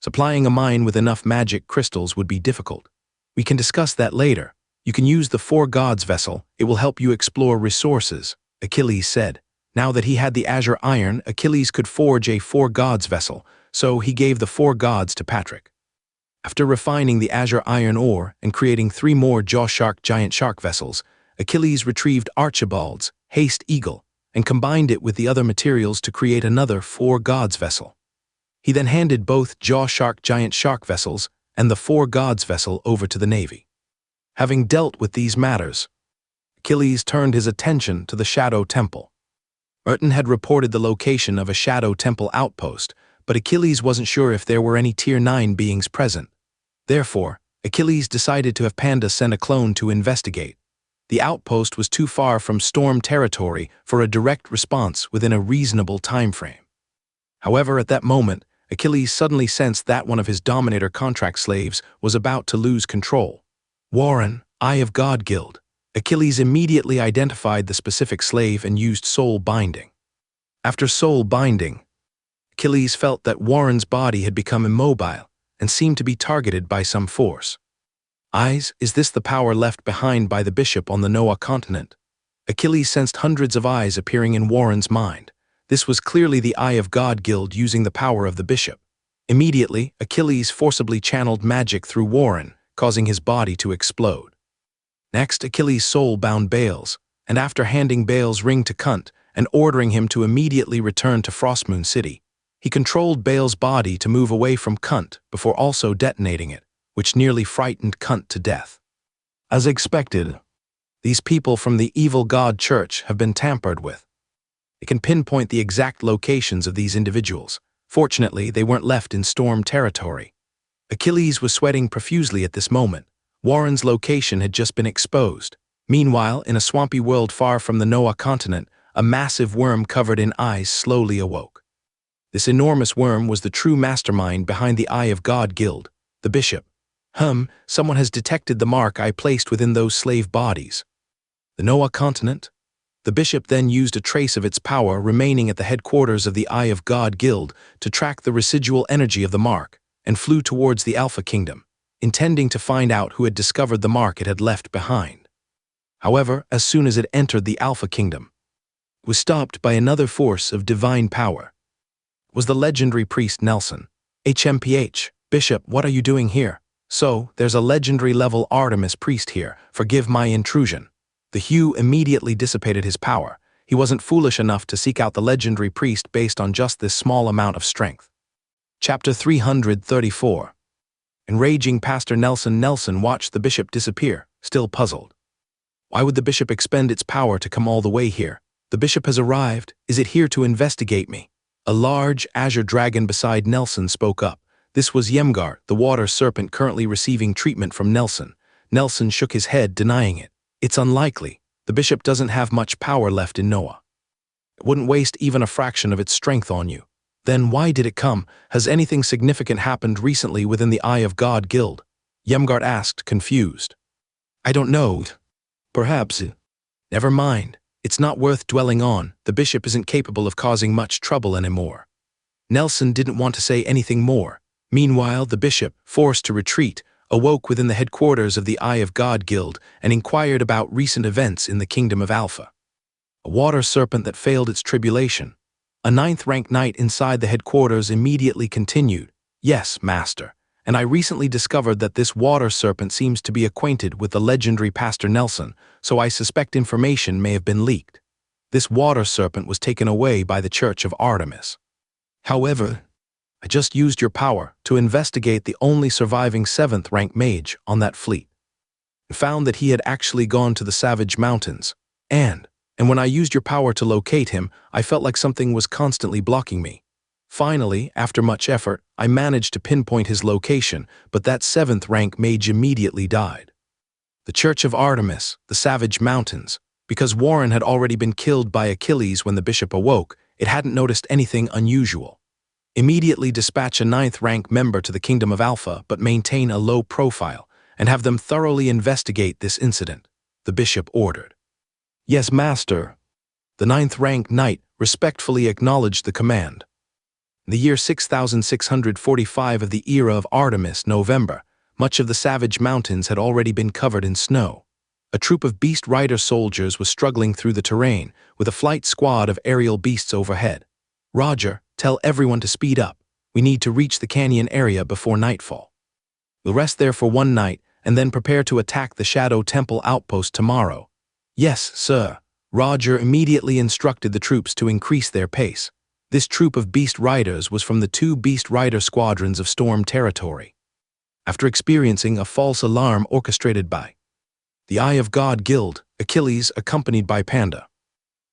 Supplying a mine with enough magic crystals would be difficult. "We can discuss that later. You can use the Four Gods vessel. It will help you explore resources," Achilles said. Now that he had the azure iron, Achilles could forge a Four Gods vessel, so he gave the Four Gods to Patrick. After refining the azure iron ore and creating 3 more jaw shark giant shark vessels, Achilles retrieved Archibald's Haste Eagle and combined it with the other materials to create another Four Gods vessel. He then handed both jaw shark giant shark vessels and the Four Gods vessel over to the Navy. Having dealt with these matters, Achilles turned his attention to the Shadow Temple. Merton had reported the location of a Shadow Temple outpost, but Achilles wasn't sure if there were any Tier 9 beings present. Therefore, Achilles decided to have Panda send a clone to investigate. The outpost was too far from storm territory for a direct response within a reasonable time frame. However, at that moment, Achilles suddenly sensed that one of his Dominator contract slaves was about to lose control. Warren, Eye of God Guild. Achilles immediately identified the specific slave and used soul binding. After soul binding, Achilles felt that Warren's body had become immobile and seemed to be targeted by some force. Eyes, is this the power left behind by the bishop on the Noah continent? Achilles sensed hundreds of eyes appearing in Warren's mind. This was clearly the Eye of God Guild using the power of the bishop. Immediately, Achilles forcibly channeled magic through Warren, causing his body to explode. Next, Achilles' soul bound Bales, and after handing Bales' ring to Kunt and ordering him to immediately return to Frostmoon City, he controlled Bales' body to move away from Kunt before also detonating it, which nearly frightened Kunt to death. As expected, these people from the evil god church have been tampered with. It can pinpoint the exact locations of these individuals. Fortunately, they weren't left in storm territory. Achilles was sweating profusely at this moment. Warren's location had just been exposed. Meanwhile, in a swampy world far from the Noah continent, a massive worm covered in eyes slowly awoke. This enormous worm was the true mastermind behind the Eye of God guild, the bishop. Someone has detected the mark I placed within those slave bodies. The Noah continent? The bishop then used a trace of its power remaining at the headquarters of the Eye of God guild to track the residual energy of the mark, and flew towards the Alpha Kingdom, intending to find out who had discovered the mark it had left behind. However, as soon as it entered the Alpha Kingdom, it was stopped by another force of divine power. It was the legendary priest Nelson. HMPH, Bishop, what are you doing here? So, there's a legendary level Artemis priest here. Forgive my intrusion. The Hugh immediately dissipated his power. He wasn't foolish enough to seek out the legendary priest based on just this small amount of strength. Chapter 334. Enraging Pastor Nelson watched the bishop disappear, still puzzled. Why would the bishop expend its power to come all the way here? The bishop has arrived. Is it here to investigate me? A large azure dragon beside Nelson spoke up. This was Yemgar, the water serpent currently receiving treatment from Nelson. Nelson shook his head, denying it. It's unlikely. The bishop doesn't have much power left in Noah. It wouldn't waste even a fraction of its strength on you. Then why did it come? Has anything significant happened recently within the Eye of God guild? Yemgar asked, confused. I don't know. Perhaps. Never mind. It's not worth dwelling on. The bishop isn't capable of causing much trouble anymore. Nelson didn't want to say anything more. Meanwhile, the bishop, forced to retreat, awoke within the headquarters of the Eye of God guild and inquired about recent events in the kingdom of Alpha. A water serpent that failed its tribulation. A 9th-rank knight inside the headquarters immediately continued, Yes, master, and I recently discovered that this water serpent seems to be acquainted with the legendary Pastor Nelson, so I suspect information may have been leaked. This water serpent was taken away by the Church of Artemis. However, I just used your power to investigate the only surviving 7th-rank mage on that fleet, and found that he had actually gone to the Savage Mountains, and when I used your power to locate him, I felt like something was constantly blocking me. Finally, after much effort, I managed to pinpoint his location, but that 7th-rank mage immediately died. The Church of Artemis, the Savage Mountains. Because Warren had already been killed by Achilles when the bishop awoke, it hadn't noticed anything unusual. Immediately dispatch a 9th-rank member to the Kingdom of Alpha, but maintain a low profile, and have them thoroughly investigate this incident, the bishop ordered. Yes, master. The 9th-rank knight respectfully acknowledged the command. In the year 6645 of the era of Artemis, November, much of the Savage Mountains had already been covered in snow. A troop of beast rider soldiers was struggling through the terrain, with a flight squad of aerial beasts overhead. Roger, tell everyone to speed up. We need to reach the canyon area before nightfall. We'll rest there for one night, and then prepare to attack the Shadow Temple outpost tomorrow. Yes, sir. Roger immediately instructed the troops to increase their pace. This troop of beast riders was from the 2 beast rider squadrons of Storm Territory. After experiencing a false alarm orchestrated by the Eye of God guild, Achilles, accompanied by Panda,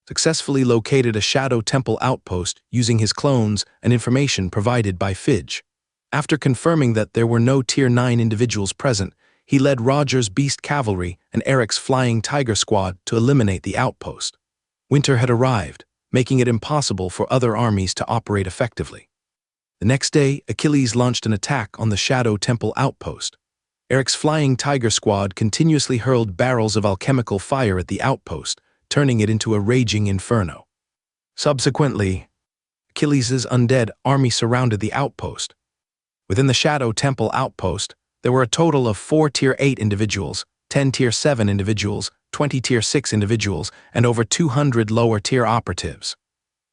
successfully located a Shadow Temple outpost using his clones and information provided by Fidge. After confirming that there were no Tier 9 individuals present, he led Roger's Beast Cavalry and Eric's Flying Tiger Squad to eliminate the outpost. Winter had arrived, making it impossible for other armies to operate effectively. The next day, Achilles launched an attack on the Shadow Temple outpost. Eric's Flying Tiger Squad continuously hurled barrels of alchemical fire at the outpost, turning it into a raging inferno. Subsequently, Achilles' undead army surrounded the outpost. Within the Shadow Temple outpost, there were a total of 4 Tier 8 individuals, 10 Tier 7 individuals, 20 Tier 6 individuals, and over 200 lower tier operatives.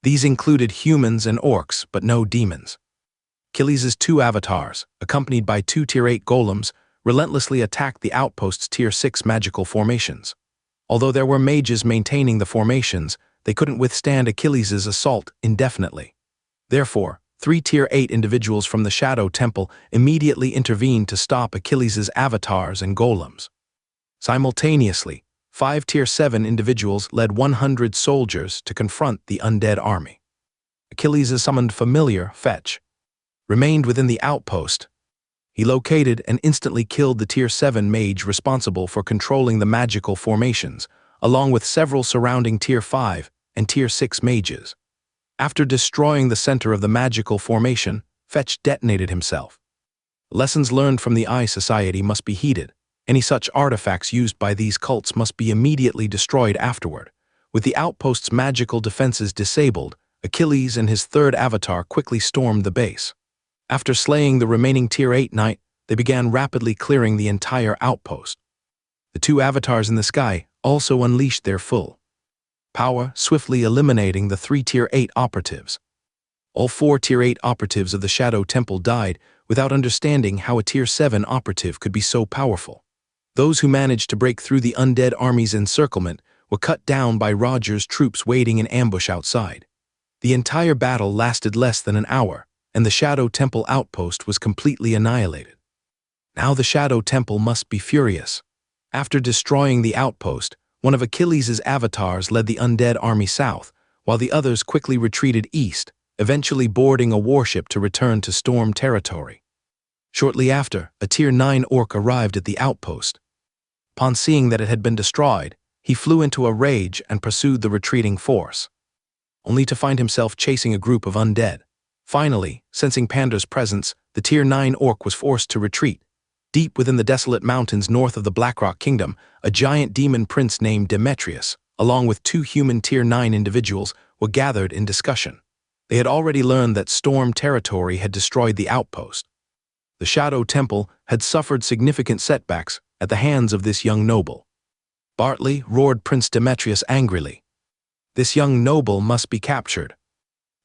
These included humans and orcs, but no demons. Achilles' 2 avatars, accompanied by 2 Tier 8 golems, relentlessly attacked the outpost's Tier 6 magical formations. Although there were mages maintaining the formations, they couldn't withstand Achilles' assault indefinitely. Therefore, 3 Tier 8 individuals from the Shadow Temple immediately intervened to stop Achilles' avatars and golems. Simultaneously, 5 Tier 7 individuals led 100 soldiers to confront the undead army. Achilles' summoned familiar, Fetch, remained within the outpost. He located and instantly killed the Tier 7 mage responsible for controlling the magical formations, along with several surrounding Tier 5 and Tier 6 mages. After destroying the center of the magical formation, Fetch detonated himself. Lessons learned from the Eye Society must be heeded. Any such artifacts used by these cults must be immediately destroyed afterward. With the outpost's magical defenses disabled, Achilles and his third avatar quickly stormed the base. After slaying the remaining Tier 8 knight, they began rapidly clearing the entire outpost. The two avatars in the sky also unleashed their full power, swiftly eliminating the 3 Tier 8 operatives. All 4 Tier 8 operatives of the Shadow Temple died without understanding how a Tier 7 operative could be so powerful. Those who managed to break through the undead army's encirclement were cut down by Roger's troops waiting in ambush outside. The entire battle lasted less than an hour, and the Shadow Temple outpost was completely annihilated. Now the Shadow Temple must be furious. After destroying the outpost, one of Achilles' avatars led the undead army south, while the others quickly retreated east, eventually boarding a warship to return to Storm territory. Shortly after, a Tier 9 orc arrived at the outpost. Upon seeing that it had been destroyed, he flew into a rage and pursued the retreating force, only to find himself chasing a group of undead. Finally, sensing Panda's presence, the Tier 9 orc was forced to retreat. Deep within the desolate mountains north of the Blackrock Kingdom, a giant demon prince named Demetrius, along with 2 human Tier 9 individuals, were gathered in discussion. They had already learned that Storm territory had destroyed the outpost. The Shadow Temple had suffered significant setbacks at the hands of this young noble. Bartley, roared Prince Demetrius angrily. This young noble must be captured.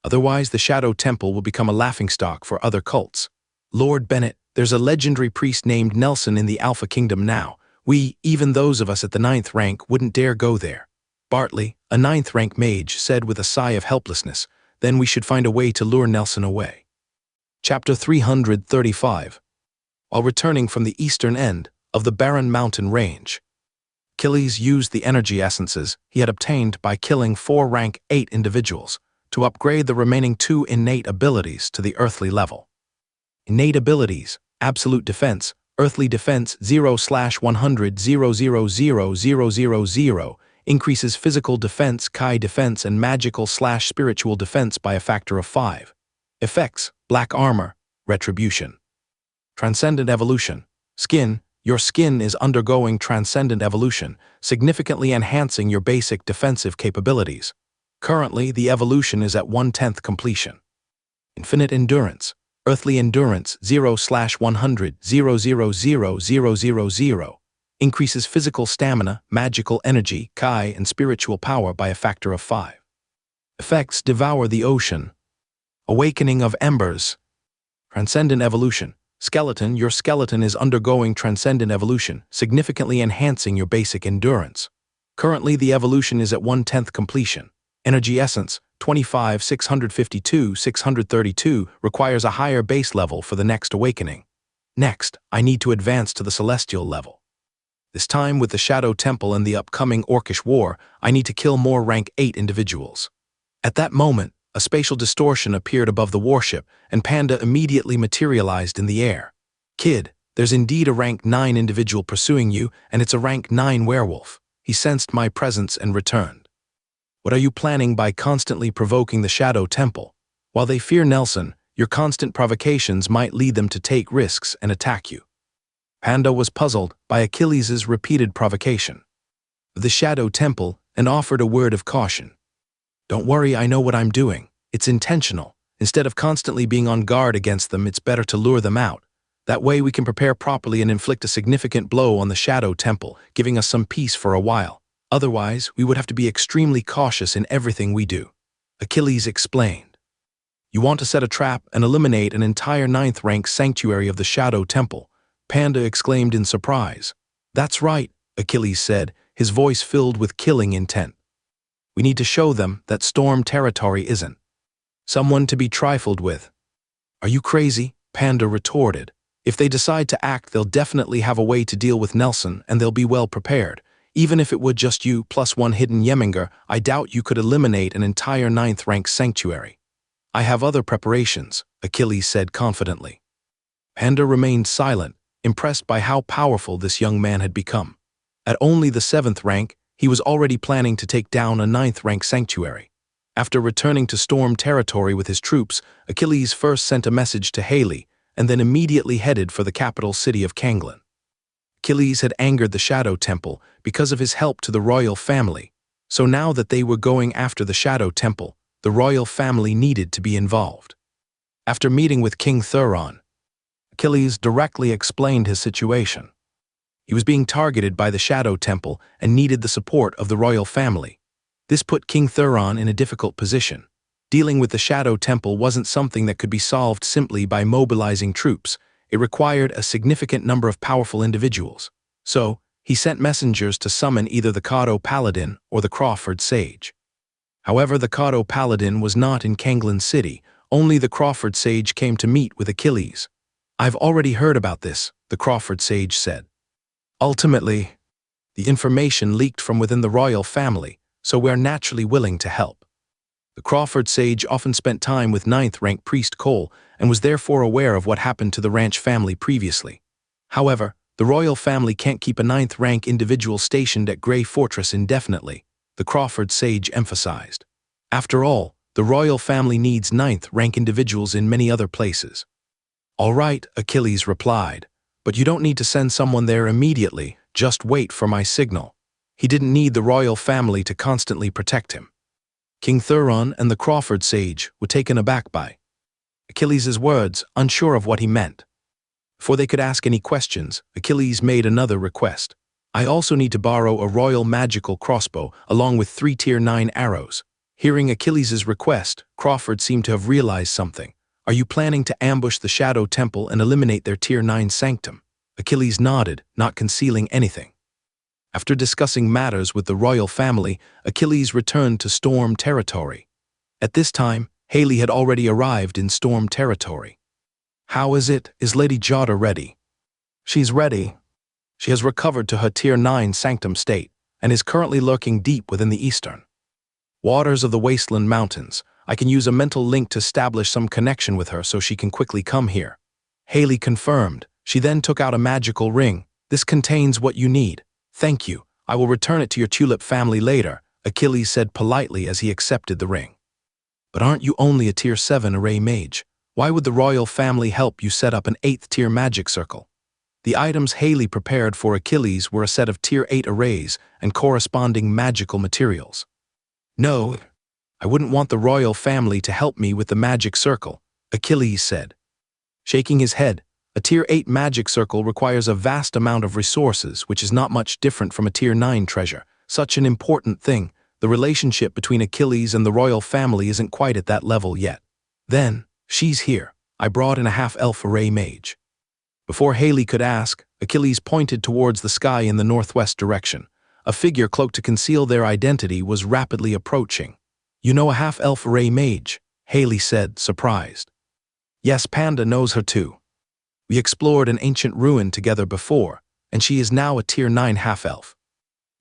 Otherwise, the Shadow Temple will become a laughingstock for other cults. Lord Bennett, there's a legendary priest named Nelson in the Alpha Kingdom now. We, even those of us at the 9th rank, wouldn't dare go there. Bartley, a 9th rank mage, said with a sigh of helplessness. Then we should find a way to lure Nelson away. Chapter 335. While returning from the eastern end of the barren mountain range, Achilles used the energy essences he had obtained by killing 4 rank 8 individuals to upgrade the remaining 2 innate abilities to the earthly level. Innate abilities: Absolute Defense, Earthly Defense 0/100 000 increases physical defense, Kai defense, and magical/spiritual defense by a factor of 5. Effects: Black Armor, Retribution. Transcendent Evolution. Skin: Your skin is undergoing transcendent evolution, significantly enhancing your basic defensive capabilities. Currently, the evolution is at 1/10 completion. Infinite Endurance. Earthly Endurance 0/100 000 increases physical stamina, magical energy, Kai, and spiritual power by a factor of 5. Effects: Devour the Ocean. Awakening of Embers. Transcendent Evolution. Skeleton: Your skeleton is undergoing transcendent evolution, significantly enhancing your basic endurance. Currently, the evolution is at 1/10 completion. Energy Essence 25/652/632 requires a higher base level for the next awakening. Next, I need to advance to the celestial level. This time, with the Shadow Temple and the upcoming Orcish War, I need to kill more rank 8 individuals. At that moment, a spatial distortion appeared above the warship, and Panda immediately materialized in the air. Kid, there's indeed a rank 9 individual pursuing you, and it's a rank 9 werewolf. He sensed my presence and returned. What are you planning by constantly provoking the Shadow Temple? While they fear Nelson, your constant provocations might lead them to take risks and attack you. Panda was puzzled by Achilles' repeated provocation of the Shadow Temple and offered a word of caution. Don't worry, I know what I'm doing. It's intentional. Instead of constantly being on guard against them, it's better to lure them out. That way we can prepare properly and inflict a significant blow on the Shadow Temple, giving us some peace for a while. Otherwise, we would have to be extremely cautious in everything we do. Achilles explained. You want to set a trap and eliminate an entire 9th rank sanctuary of the Shadow Temple, Panda exclaimed in surprise. That's right, Achilles said, his voice filled with killing intent. We need to show them that Storm territory isn't someone to be trifled with. Are you crazy? Panda retorted. If they decide to act, they'll definitely have a way to deal with Nelson, and they'll be well prepared. Even if it were just you plus 1 hidden Yeminger, I doubt you could eliminate an entire 9th rank sanctuary. I have other preparations, Achilles said confidently. Panda remained silent, impressed by how powerful this young man had become. At only the 7th rank, he was already planning to take down a 9th rank sanctuary. After returning to storm territory with his troops, Achilles first sent a message to Haley and then immediately headed for the capital city of Kanglin. Achilles had angered the Shadow Temple because of his help to the royal family, so now that they were going after the Shadow Temple, the royal family needed to be involved. After meeting with King Thuron, Achilles directly explained his situation. He was being targeted by the Shadow Temple and needed the support of the royal family. This put King Thuron in a difficult position. Dealing with the Shadow Temple wasn't something that could be solved simply by mobilizing troops. It required a significant number of powerful individuals. So, he sent messengers to summon either the Kado Paladin or the Crawford Sage. However, the Kado Paladin was not in Kanglin City. Only the Crawford Sage came to meet with Achilles. "I've already heard about this," the Crawford Sage said. "Ultimately, the information leaked from within the royal family, so we're naturally willing to help." The Crawford Sage often spent time with 9th rank priest Cole and was therefore aware of what happened to the ranch family previously. However, the royal family can't keep a 9th rank individual stationed at Grey Fortress indefinitely, the Crawford Sage emphasized. After all, the royal family needs 9th rank individuals in many other places. "All right," Achilles replied, "but you don't need to send someone there immediately, just wait for my signal." He didn't need the royal family to constantly protect him. King Thuron and the Crawford Sage were taken aback by Achilles' words, unsure of what he meant. Before they could ask any questions, Achilles made another request. "I also need to borrow a royal magical crossbow along with 3 tier 9 arrows." Hearing Achilles' request, Crawford seemed to have realized something. "Are you planning to ambush the Shadow Temple and eliminate their tier 9 sanctum?" Achilles nodded, not concealing anything. After discussing matters with the royal family, Achilles returned to Storm Territory. At this time, Haley had already arrived in Storm Territory. "How is it? Is Lady Jada ready?" "She's ready. She has recovered to her tier 9 sanctum state and is currently lurking deep within the eastern waters of the Wasteland Mountains. I can use a mental link to establish some connection with her so she can quickly come here." Haley confirmed. She then took out a magical ring. "This contains what you need. Thank you. I will return it to your tulip family later," Achilles said politely as he accepted the ring. "But aren't you only a tier 7 array mage? Why would the royal family help you set up an 8th tier magic circle?" The items Haley prepared for Achilles were a set of tier 8 arrays and corresponding magical materials. "No, I wouldn't want the royal family to help me with the magic circle," Achilles said. Shaking his head, a tier 8 magic circle requires a vast amount of resources, which is not much different from a tier 9 treasure. Such an important thing, the relationship between Achilles and the royal family isn't quite at that level yet. Then, "She's here. I brought in a half-elf array mage." Before Haley could ask, Achilles pointed towards the sky in the northwest direction. A figure cloaked to conceal their identity was rapidly approaching. "You know a half-elf array mage?" Haley said, surprised. "Yes, Panda knows her too. We explored an ancient ruin together before, and she is now a tier 9 half-elf,"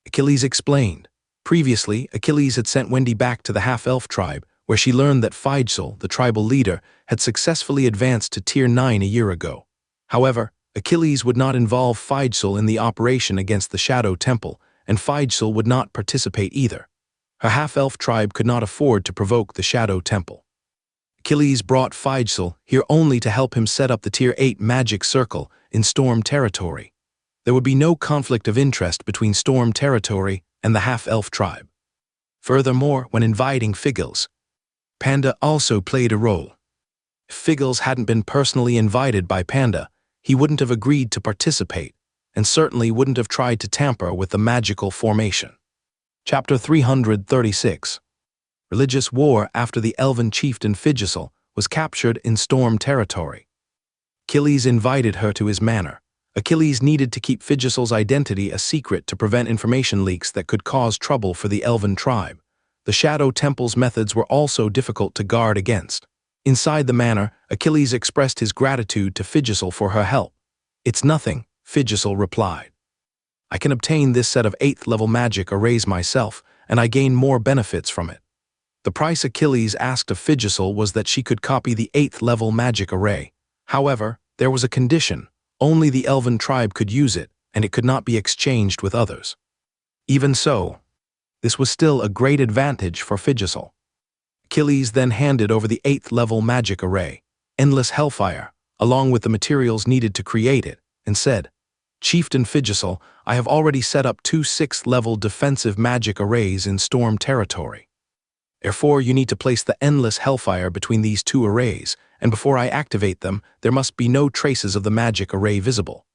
Achilles explained. Previously, Achilles had sent Wendy back to the half-elf tribe, where she learned that Feidsel, the tribal leader, had successfully advanced to tier 9 a year ago. However, Achilles would not involve Feidsel in the operation against the Shadow Temple, and Feidsel would not participate either. Her half-elf tribe could not afford to provoke the Shadow Temple. Achilles brought Feidsel here only to help him set up the tier 8 magic circle in Storm Territory. There would be no conflict of interest between Storm Territory and the half-elf tribe. Furthermore, when inviting Figgles, Panda also played a role. If Figgles hadn't been personally invited by Panda, he wouldn't have agreed to participate, and certainly wouldn't have tried to tamper with the magical formation. Chapter 336. Religious war after the elven chieftain Figisel was captured in Storm Territory. Achilles invited her to his manor. Achilles needed to keep Figisel's identity a secret to prevent information leaks that could cause trouble for the elven tribe. The Shadow Temple's methods were also difficult to guard against. Inside the manor, Achilles expressed his gratitude to Figisel for her help. "It's nothing," Figisel replied. "I can obtain this set of 8th level magic arrays myself, and I gain more benefits from it." The price Achilles asked of Figisel was that she could copy the 8th level magic array. However, there was a condition: only the elven tribe could use it, and it could not be exchanged with others. Even so, this was still a great advantage for Figisel. Achilles then handed over the 8th level magic array, Endless Hellfire, along with the materials needed to create it, and said, "Chieftain Figisel, I have already set up 2 6th level defensive magic arrays in storm territory. Therefore, you need to place the Endless Hellfire between these 2 arrays, and before I activate them, there must be no traces of the magic array visible."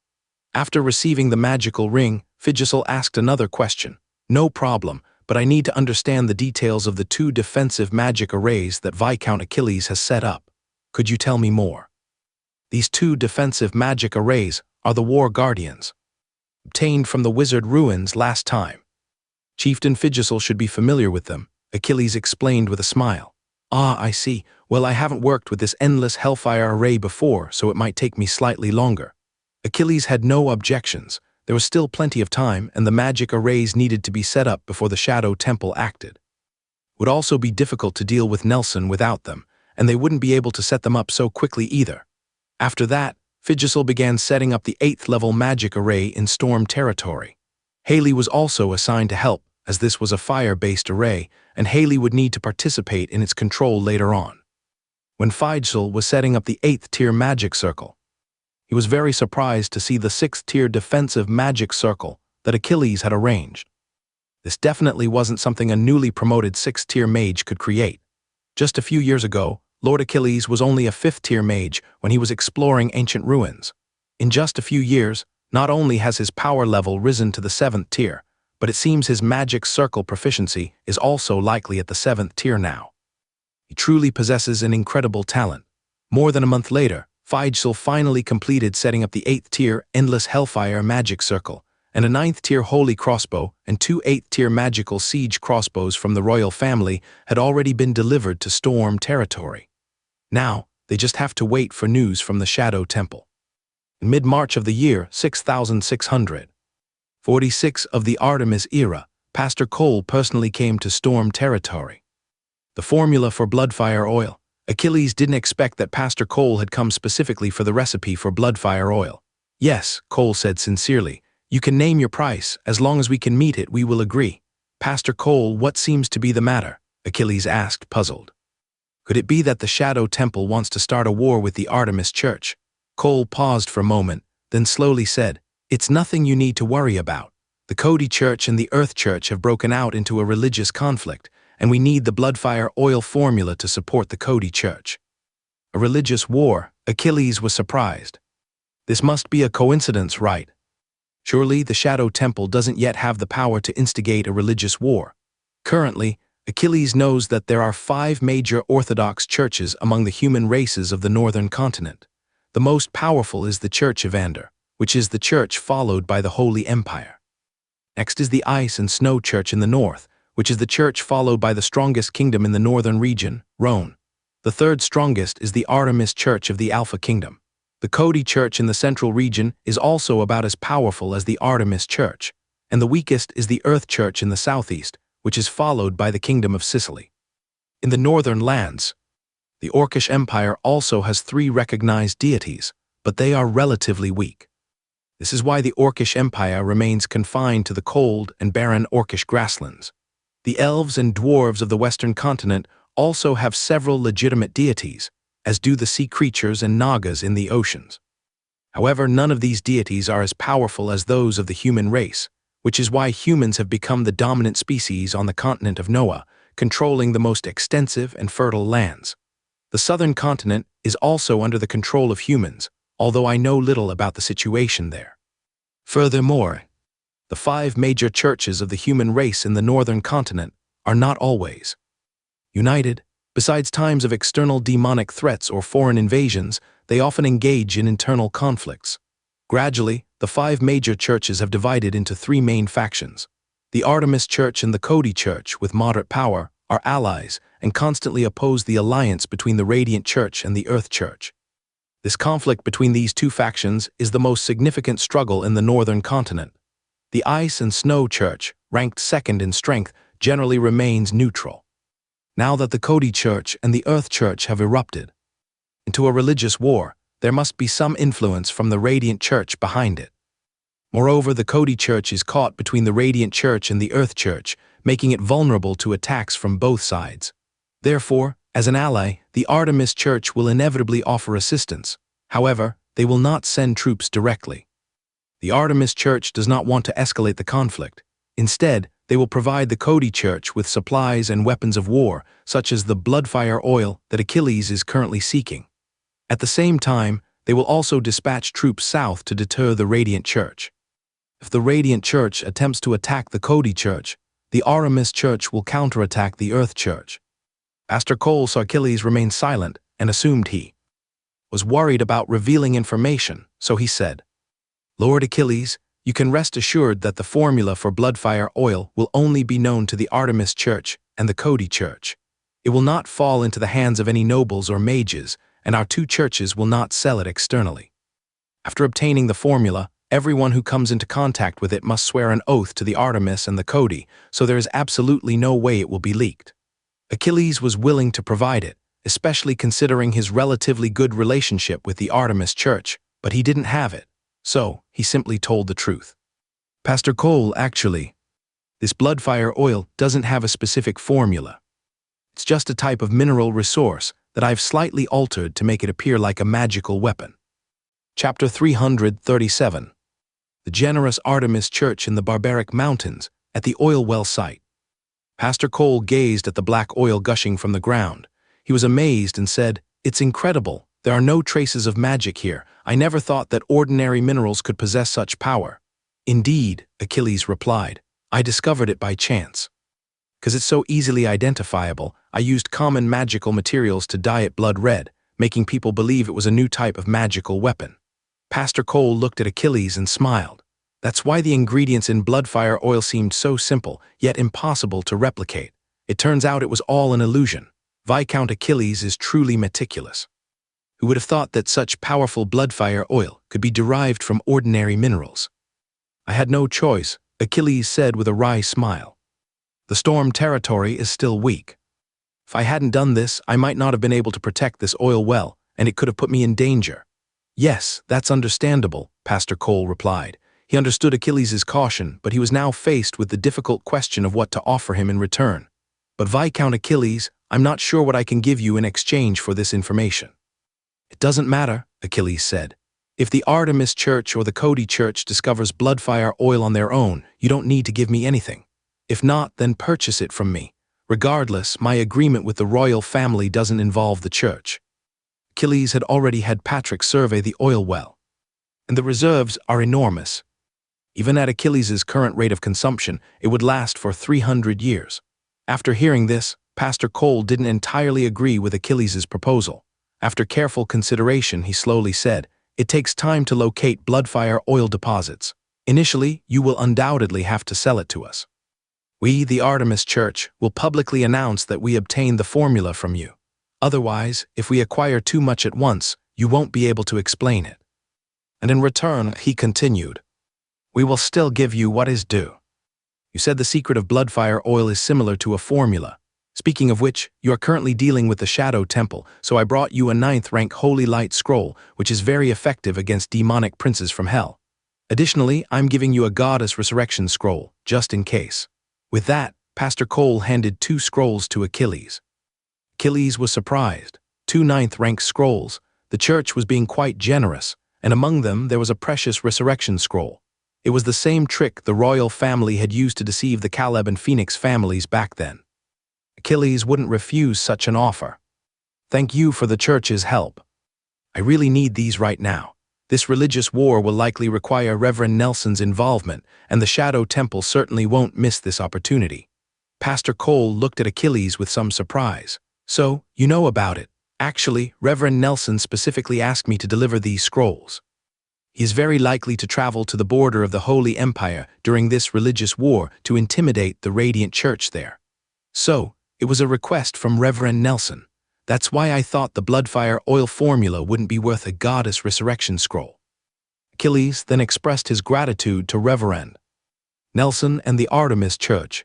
After receiving the magical ring, Figisel asked another question. "No problem, but I need to understand the details of the 2 defensive magic arrays that Viscount Achilles has set up. Could you tell me more?" These 2 defensive magic arrays are the War Guardians, obtained from the wizard ruins last time. Chieftain Figisel should be familiar with them, Achilles explained with a smile. "Ah, I see. Well, I haven't worked with this Endless Hellfire array before, so it might take me slightly longer." Achilles had no objections. There was still plenty of time, and the magic arrays needed to be set up before the Shadow Temple acted. It would also be difficult to deal with Nelson without them, and they wouldn't be able to set them up so quickly either. After that, Figisel began setting up the 8th level magic array in storm territory. Haley was also assigned to help, as this was a fire-based array, and Haley would need to participate in its control later on. When Figisel was setting up the 8th tier magic circle, he was very surprised to see the 6th tier defensive magic circle that Achilles had arranged. This definitely wasn't something a newly promoted 6th tier mage could create. Just a few years ago, Lord Achilles was only a 5th tier mage when he was exploring ancient ruins. In just a few years, not only has his power level risen to the 7th tier, but it seems his magic circle proficiency is also likely at the 7th tier now. He truly possesses an incredible talent. More than a month later, Figisel finally completed setting up the 8th tier Endless Hellfire magic circle, and a 9th tier Holy Crossbow and 2 8th tier magical siege crossbows from the royal family had already been delivered to Storm territory. Now, they just have to wait for news from the Shadow Temple. In mid-March of the year 6646 of the Artemis era, Pastor Cole personally came to Storm territory. The formula for Bloodfire oil. Achilles didn't expect that Pastor Cole had come specifically for the recipe for Bloodfire oil. "Yes," Cole said sincerely, "you can name your price. As long as we can meet it, we will agree." "Pastor Cole, what seems to be the matter?" Achilles asked, puzzled. "Could it be that the Shadow Temple wants to start a war with the Artemis Church?" Cole paused for a moment, then slowly said, "It's nothing you need to worry about. The Cody Church and the Earth Church have broken out into a religious conflict, and we need the Bloodfire oil formula to support the Cody Church." A religious war? Achilles was surprised. This must be a coincidence, right? Surely the Shadow Temple doesn't yet have the power to instigate a religious war. Currently, Achilles knows that there are 5 major Orthodox churches among the human races of the northern continent. The most powerful is the Church Evander, which is the church followed by the Holy Empire. Next is the Ice and Snow Church in the north, which is the church followed by the strongest kingdom in the northern region, Rhone. The third strongest is the Artemis Church of the Alpha Kingdom. The Cody Church in the central region is also about as powerful as the Artemis Church, and the weakest is the Earth Church in the southeast, which is followed by the Kingdom of Sicily. In the northern lands, the Orcish Empire also has 3 recognized deities, but they are relatively weak. This is why the Orcish Empire remains confined to the cold and barren Orcish grasslands. The elves and dwarves of the western continent also have several legitimate deities, as do the sea creatures and nagas in the oceans. However, none of these deities are as powerful as those of the human race, which is why humans have become the dominant species on the continent of Noah, controlling the most extensive and fertile lands. The southern continent is also under the control of humans, although I know little about the situation there. Furthermore, the 5 major churches of the human race in the northern continent are not always united. Besides times of external demonic threats or foreign invasions, they often engage in internal conflicts. Gradually, the 5 major churches have divided into 3 main factions. The Artemis Church and the Cody Church, with moderate power, are allies and constantly oppose the alliance between the Radiant Church and the Earth Church. This conflict between these 2 factions is the most significant struggle in the northern continent. The Ice and Snow Church, ranked second in strength, generally remains neutral. Now that the Cody Church and the Earth Church have erupted into a religious war, there must be some influence from the Radiant Church behind it. Moreover, the Cody Church is caught between the Radiant Church and the Earth Church, making it vulnerable to attacks from both sides. Therefore, as an ally, the Artemis Church will inevitably offer assistance. However, they will not send troops directly. The Artemis Church does not want to escalate the conflict. Instead, they will provide the Cody Church with supplies and weapons of war, such as the bloodfire oil that Achilles is currently seeking. At the same time, they will also dispatch troops south to deter the Radiant Church. If the Radiant Church attempts to attack the Cody Church, the Artemis Church will counterattack the Earth Church. Pastor Cole saw Achilles remain silent and assumed he was worried about revealing information, so he said, "Lord Achilles, you can rest assured that the formula for bloodfire oil will only be known to the Artemis Church and the Cody Church. It will not fall into the hands of any nobles or mages, and our two churches will not sell it externally. After obtaining the formula, everyone who comes into contact with it must swear an oath to the Artemis and the Cody, so there is absolutely no way it will be leaked." Achilles was willing to provide it, especially considering his relatively good relationship with the Artemis Church, but he didn't have it. So, he simply told the truth. "Pastor Cole, actually, this bloodfire oil doesn't have a specific formula. It's just a type of mineral resource that I've slightly altered to make it appear like a magical weapon." Chapter 337. The generous Artemis Church in the barbaric mountains at the oil well site. Pastor Cole gazed at the black oil gushing from the ground. He was amazed and said, "It's incredible. There are no traces of magic here. I never thought that ordinary minerals could possess such power." "Indeed," Achilles replied, "I discovered it by chance. Because it's so easily identifiable, I used common magical materials to dye it blood red, making people believe it was a new type of magical weapon." Pastor Cole looked at Achilles and smiled. That's why the ingredients in bloodfire oil seemed so simple, yet impossible to replicate. It turns out it was all an illusion. Viscount Achilles is truly meticulous. Who would have thought that such powerful bloodfire oil could be derived from ordinary minerals? "I had no choice," Achilles said with a wry smile. "The storm territory is still weak. If I hadn't done this, I might not have been able to protect this oil well, and it could have put me in danger." "Yes, that's understandable," Pastor Cole replied. He understood Achilles' caution, but he was now faced with the difficult question of what to offer him in return. "But Viscount Achilles, I'm not sure what I can give you in exchange for this information." "It doesn't matter," Achilles said. "If the Artemis Church or the Cody Church discovers bloodfire oil on their own, you don't need to give me anything. If not, then purchase it from me. Regardless, my agreement with the royal family doesn't involve the church." Achilles had already had Patrick survey the oil well, and the reserves are enormous. Even at Achilles' current rate of consumption, it would last for 300 years. After hearing this, Pastor Cole didn't entirely agree with Achilles' proposal. After careful consideration, he slowly said, "It takes time to locate bloodfire oil deposits. Initially, you will undoubtedly have to sell it to us. We, the Artemis Church, will publicly announce that we obtained the formula from you. Otherwise, if we acquire too much at once, you won't be able to explain it. And in return," he continued, "we will still give you what is due. You said the secret of bloodfire oil is similar to a formula. Speaking of which, you are currently dealing with the Shadow Temple, so I brought you a 9th rank Holy Light Scroll, which is very effective against demonic princes from hell. Additionally, I'm giving you a Goddess Resurrection Scroll, just in case." With that, Pastor Cole handed 2 scrolls to Achilles. Achilles was surprised. 2 9th rank scrolls. The church was being quite generous, and among them there was a precious Resurrection Scroll. It was the same trick the royal family had used to deceive the Caleb and Phoenix families back then. Achilles wouldn't refuse such an offer. "Thank you for the church's help. I really need these right now. This religious war will likely require Reverend Nelson's involvement, and the Shadow Temple certainly won't miss this opportunity." Pastor Cole looked at Achilles with some surprise. "So, you know about it. Actually, Reverend Nelson specifically asked me to deliver these scrolls. He is very likely to travel to the border of the Holy Empire during this religious war to intimidate the Radiant Church there. So, it was a request from Reverend Nelson. That's why I thought the bloodfire oil formula wouldn't be worth a Goddess Resurrection Scroll." Achilles then expressed his gratitude to Reverend Nelson and the Artemis Church.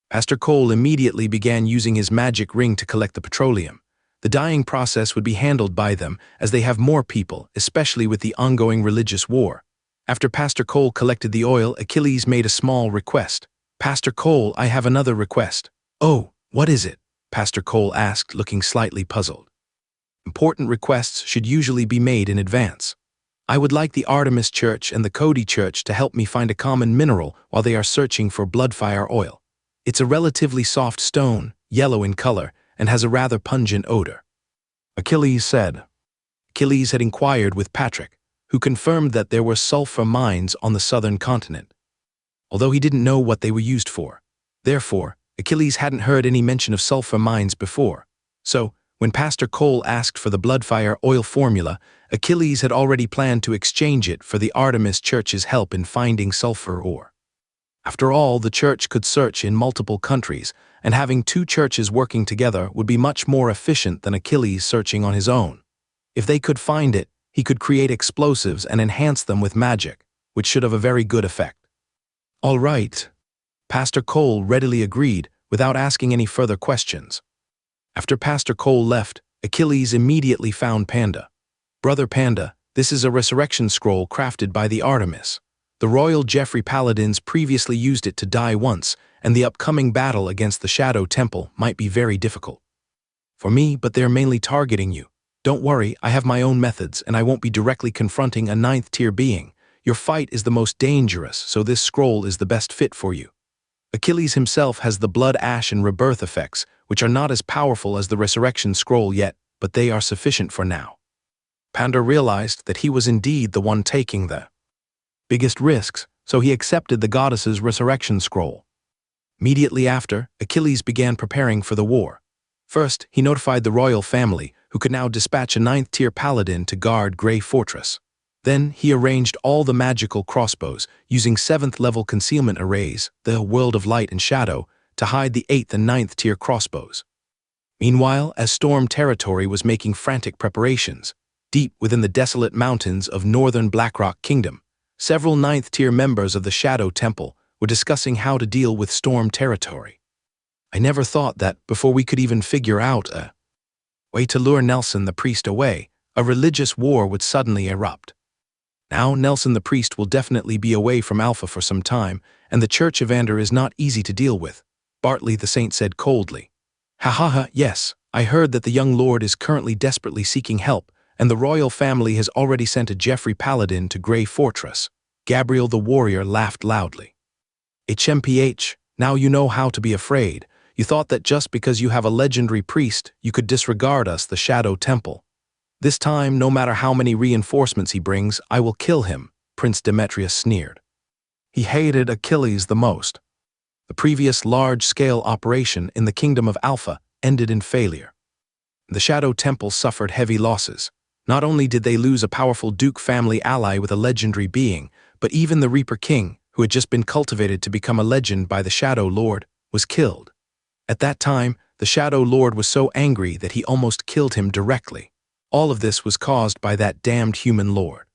Pastor Cole immediately began using his magic ring to collect the petroleum. The dyeing process would be handled by them, as they have more people, especially with the ongoing religious war. After Pastor Cole collected the oil, Achilles made a small request. "Pastor Cole, I have another request." "Oh, what is it?" Pastor Cole asked, looking slightly puzzled. Important requests should usually be made in advance. I would like the Artemis Church and the Cody Church to help me find a common mineral while they are searching for bloodfire oil. It's a relatively soft stone, yellow in color, and has a rather pungent odor. Achilles said. Achilles had inquired with Patrick, who confirmed that there were sulfur mines on the southern continent, although he didn't know what they were used for. Therefore, Achilles hadn't heard any mention of sulfur mines before. So, when Pastor Cole asked for the bloodfire oil formula, Achilles had already planned to exchange it for the Artemis Church's help in finding sulfur ore. After all, the church could search in multiple countries, and having two churches working together would be much more efficient than Achilles searching on his own. If they could find it, he could create explosives and enhance them with magic, which should have a very good effect. All right. Pastor Cole readily agreed, without asking any further questions. After Pastor Cole left, Achilles immediately found Panda. Brother Panda, this is a resurrection scroll crafted by the Artemis. The Royal Jeffrey Paladins previously used it to die once, and the upcoming battle against the Shadow Temple might be very difficult. For me, but they're mainly targeting you. Don't worry, I have my own methods, and I won't be directly confronting a 9th-tier being. Your fight is the most dangerous, so this scroll is the best fit for you. Achilles himself has the blood ash and rebirth effects, which are not as powerful as the resurrection scroll yet, but they are sufficient for now. Panda realized that he was indeed the one taking the biggest risks, so he accepted the goddess's resurrection scroll. Immediately after, Achilles began preparing for the war. First, he notified the royal family, who could now dispatch a 9th-tier paladin to guard Grey Fortress. Then, he arranged all the magical crossbows, using 7th-level concealment arrays, the World of Light and Shadow, to hide the 8th and 9th-tier crossbows. Meanwhile, as Storm Territory was making frantic preparations, deep within the desolate mountains of northern Blackrock Kingdom, several 9th-tier members of the Shadow Temple were discussing how to deal with Storm Territory. I never thought that, before we could even figure out a way to lure Nelson the Priest away, a religious war would suddenly erupt. Now Nelson the Priest will definitely be away from Alpha for some time, and the Church Evander is not easy to deal with, Bartley the Saint said coldly. Ha ha ha, yes, I heard that the young lord is currently desperately seeking help, and the royal family has already sent a Jeffrey Paladin to Grey Fortress. Gabriel the warrior laughed loudly. HMPH, now you know how to be afraid. You thought that just because you have a legendary priest, you could disregard us, the Shadow Temple. This time, no matter how many reinforcements he brings, I will kill him, Prince Demetrius sneered. He hated Achilles the most. The previous large-scale operation in the Kingdom of Alpha ended in failure. The Shadow Temple suffered heavy losses. Not only did they lose a powerful Duke family ally with a legendary being, but even the Reaper King, who had just been cultivated to become a legend by the Shadow Lord, was killed. At that time, the Shadow Lord was so angry that he almost killed him directly. All of this was caused by that damned human lord.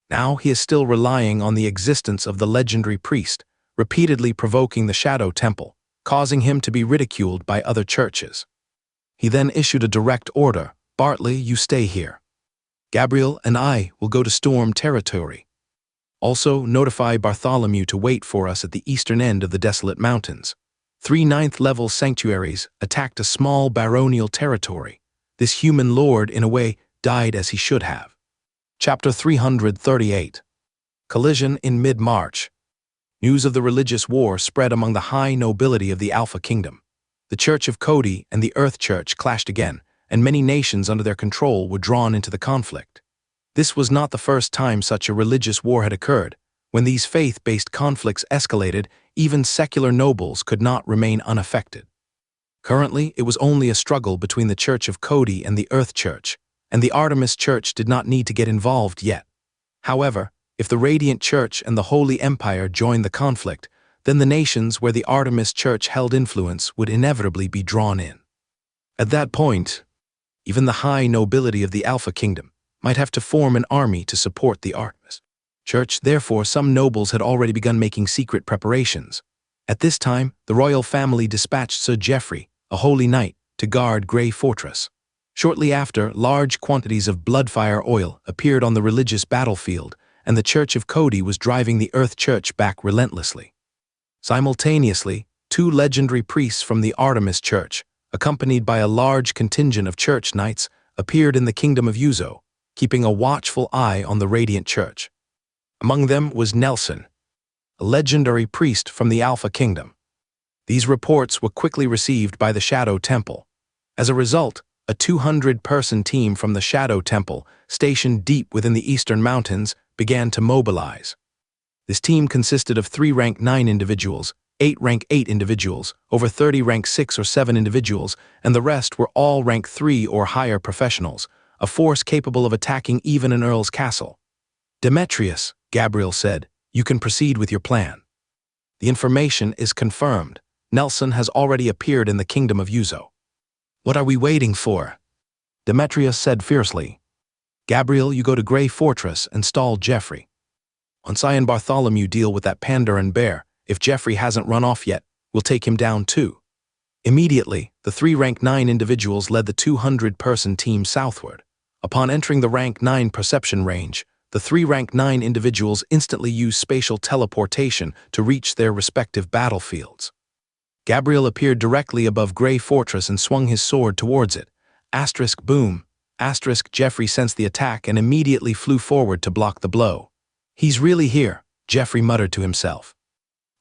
Now he is still relying on the existence of the legendary priest, repeatedly provoking the Shadow Temple, causing him to be ridiculed by other churches. He then issued a direct order, Bartley, you stay here. Gabriel and I will go to Storm Territory. Also, notify Bartholomew to wait for us at the eastern end of the desolate mountains. 3 9th-level sanctuaries attacked a small baronial territory. This human lord, in a way, died as he should have. Chapter 338. Collision in mid-March. News of the religious war spread among the high nobility of the Alpha Kingdom. The Church of Cody and the Earth Church clashed again, and many nations under their control were drawn into the conflict. This was not the first time such a religious war had occurred. When these faith-based conflicts escalated, even secular nobles could not remain unaffected. Currently, it was only a struggle between the Church of Cody and the Earth Church, and the Artemis Church did not need to get involved yet. However, if the Radiant Church and the Holy Empire joined the conflict, then the nations where the Artemis Church held influence would inevitably be drawn in. At that point, even the high nobility of the Alpha Kingdom might have to form an army to support the Artemis Church. Therefore, some nobles had already begun making secret preparations. At this time, the royal family dispatched Sir Geoffrey, a holy knight, to guard Grey Fortress. Shortly after, large quantities of bloodfire oil appeared on the religious battlefield, and the Church of Cody was driving the Earth Church back relentlessly. Simultaneously, 2 legendary priests from the Artemis Church, accompanied by a large contingent of church knights, appeared in the kingdom of Yuzo, keeping a watchful eye on the radiant church. Among them was Nelson, a legendary priest from the Alpha Kingdom. These reports were quickly received by the Shadow Temple. As a result, a 200-person team from the Shadow Temple, stationed deep within the Eastern Mountains, began to mobilize. This team consisted of 3 rank 9 individuals, 8 rank 8 individuals, over 30 rank 6 or 7 individuals, and the rest were all rank 3 or higher professionals, a force capable of attacking even an earl's castle. "Demetrius," Gabriel said, "you can proceed with your plan. The information is confirmed. Nelson has already appeared in the kingdom of Yuzo." "What are we waiting for?" Demetrius said fiercely. "Gabriel, you go to Grey Fortress and stall Jeffrey. Once I and Bartholomew deal with that Pandaren bear, if Jeffrey hasn't run off yet, we'll take him down too." Immediately, the 3 rank 9 individuals led the 200-person team southward. Upon entering the rank 9 perception range, the 3 rank 9 individuals instantly used spatial teleportation to reach their respective battlefields. Gabriel appeared directly above Grey Fortress and swung his sword towards it. Boom. Jeffrey sensed the attack and immediately flew forward to block the blow. "He's really here," Jeffrey muttered to himself.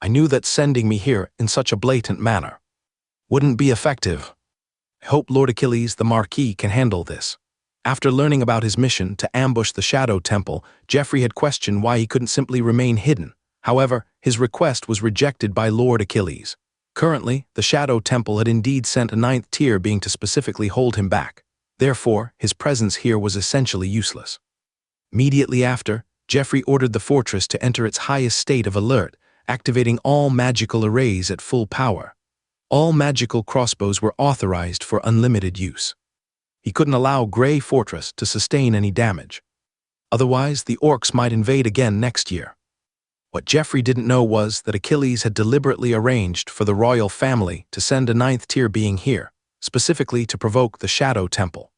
"I knew that sending me here in such a blatant manner wouldn't be effective. I hope Lord Achilles the Marquis can handle this." After learning about his mission to ambush the Shadow Temple, Jeffrey had questioned why he couldn't simply remain hidden. However, his request was rejected by Lord Achilles. Currently, the Shadow Temple had indeed sent a 9th tier being to specifically hold him back. Therefore, his presence here was essentially useless. Immediately after, Jeffrey ordered the fortress to enter its highest state of alert, activating all magical arrays at full power. All magical crossbows were authorized for unlimited use. He couldn't allow Grey Fortress to sustain any damage. Otherwise, the orcs might invade again next year. What Jeffrey didn't know was that Achilles had deliberately arranged for the royal family to send a 9th tier being here, specifically to provoke the Shadow Temple.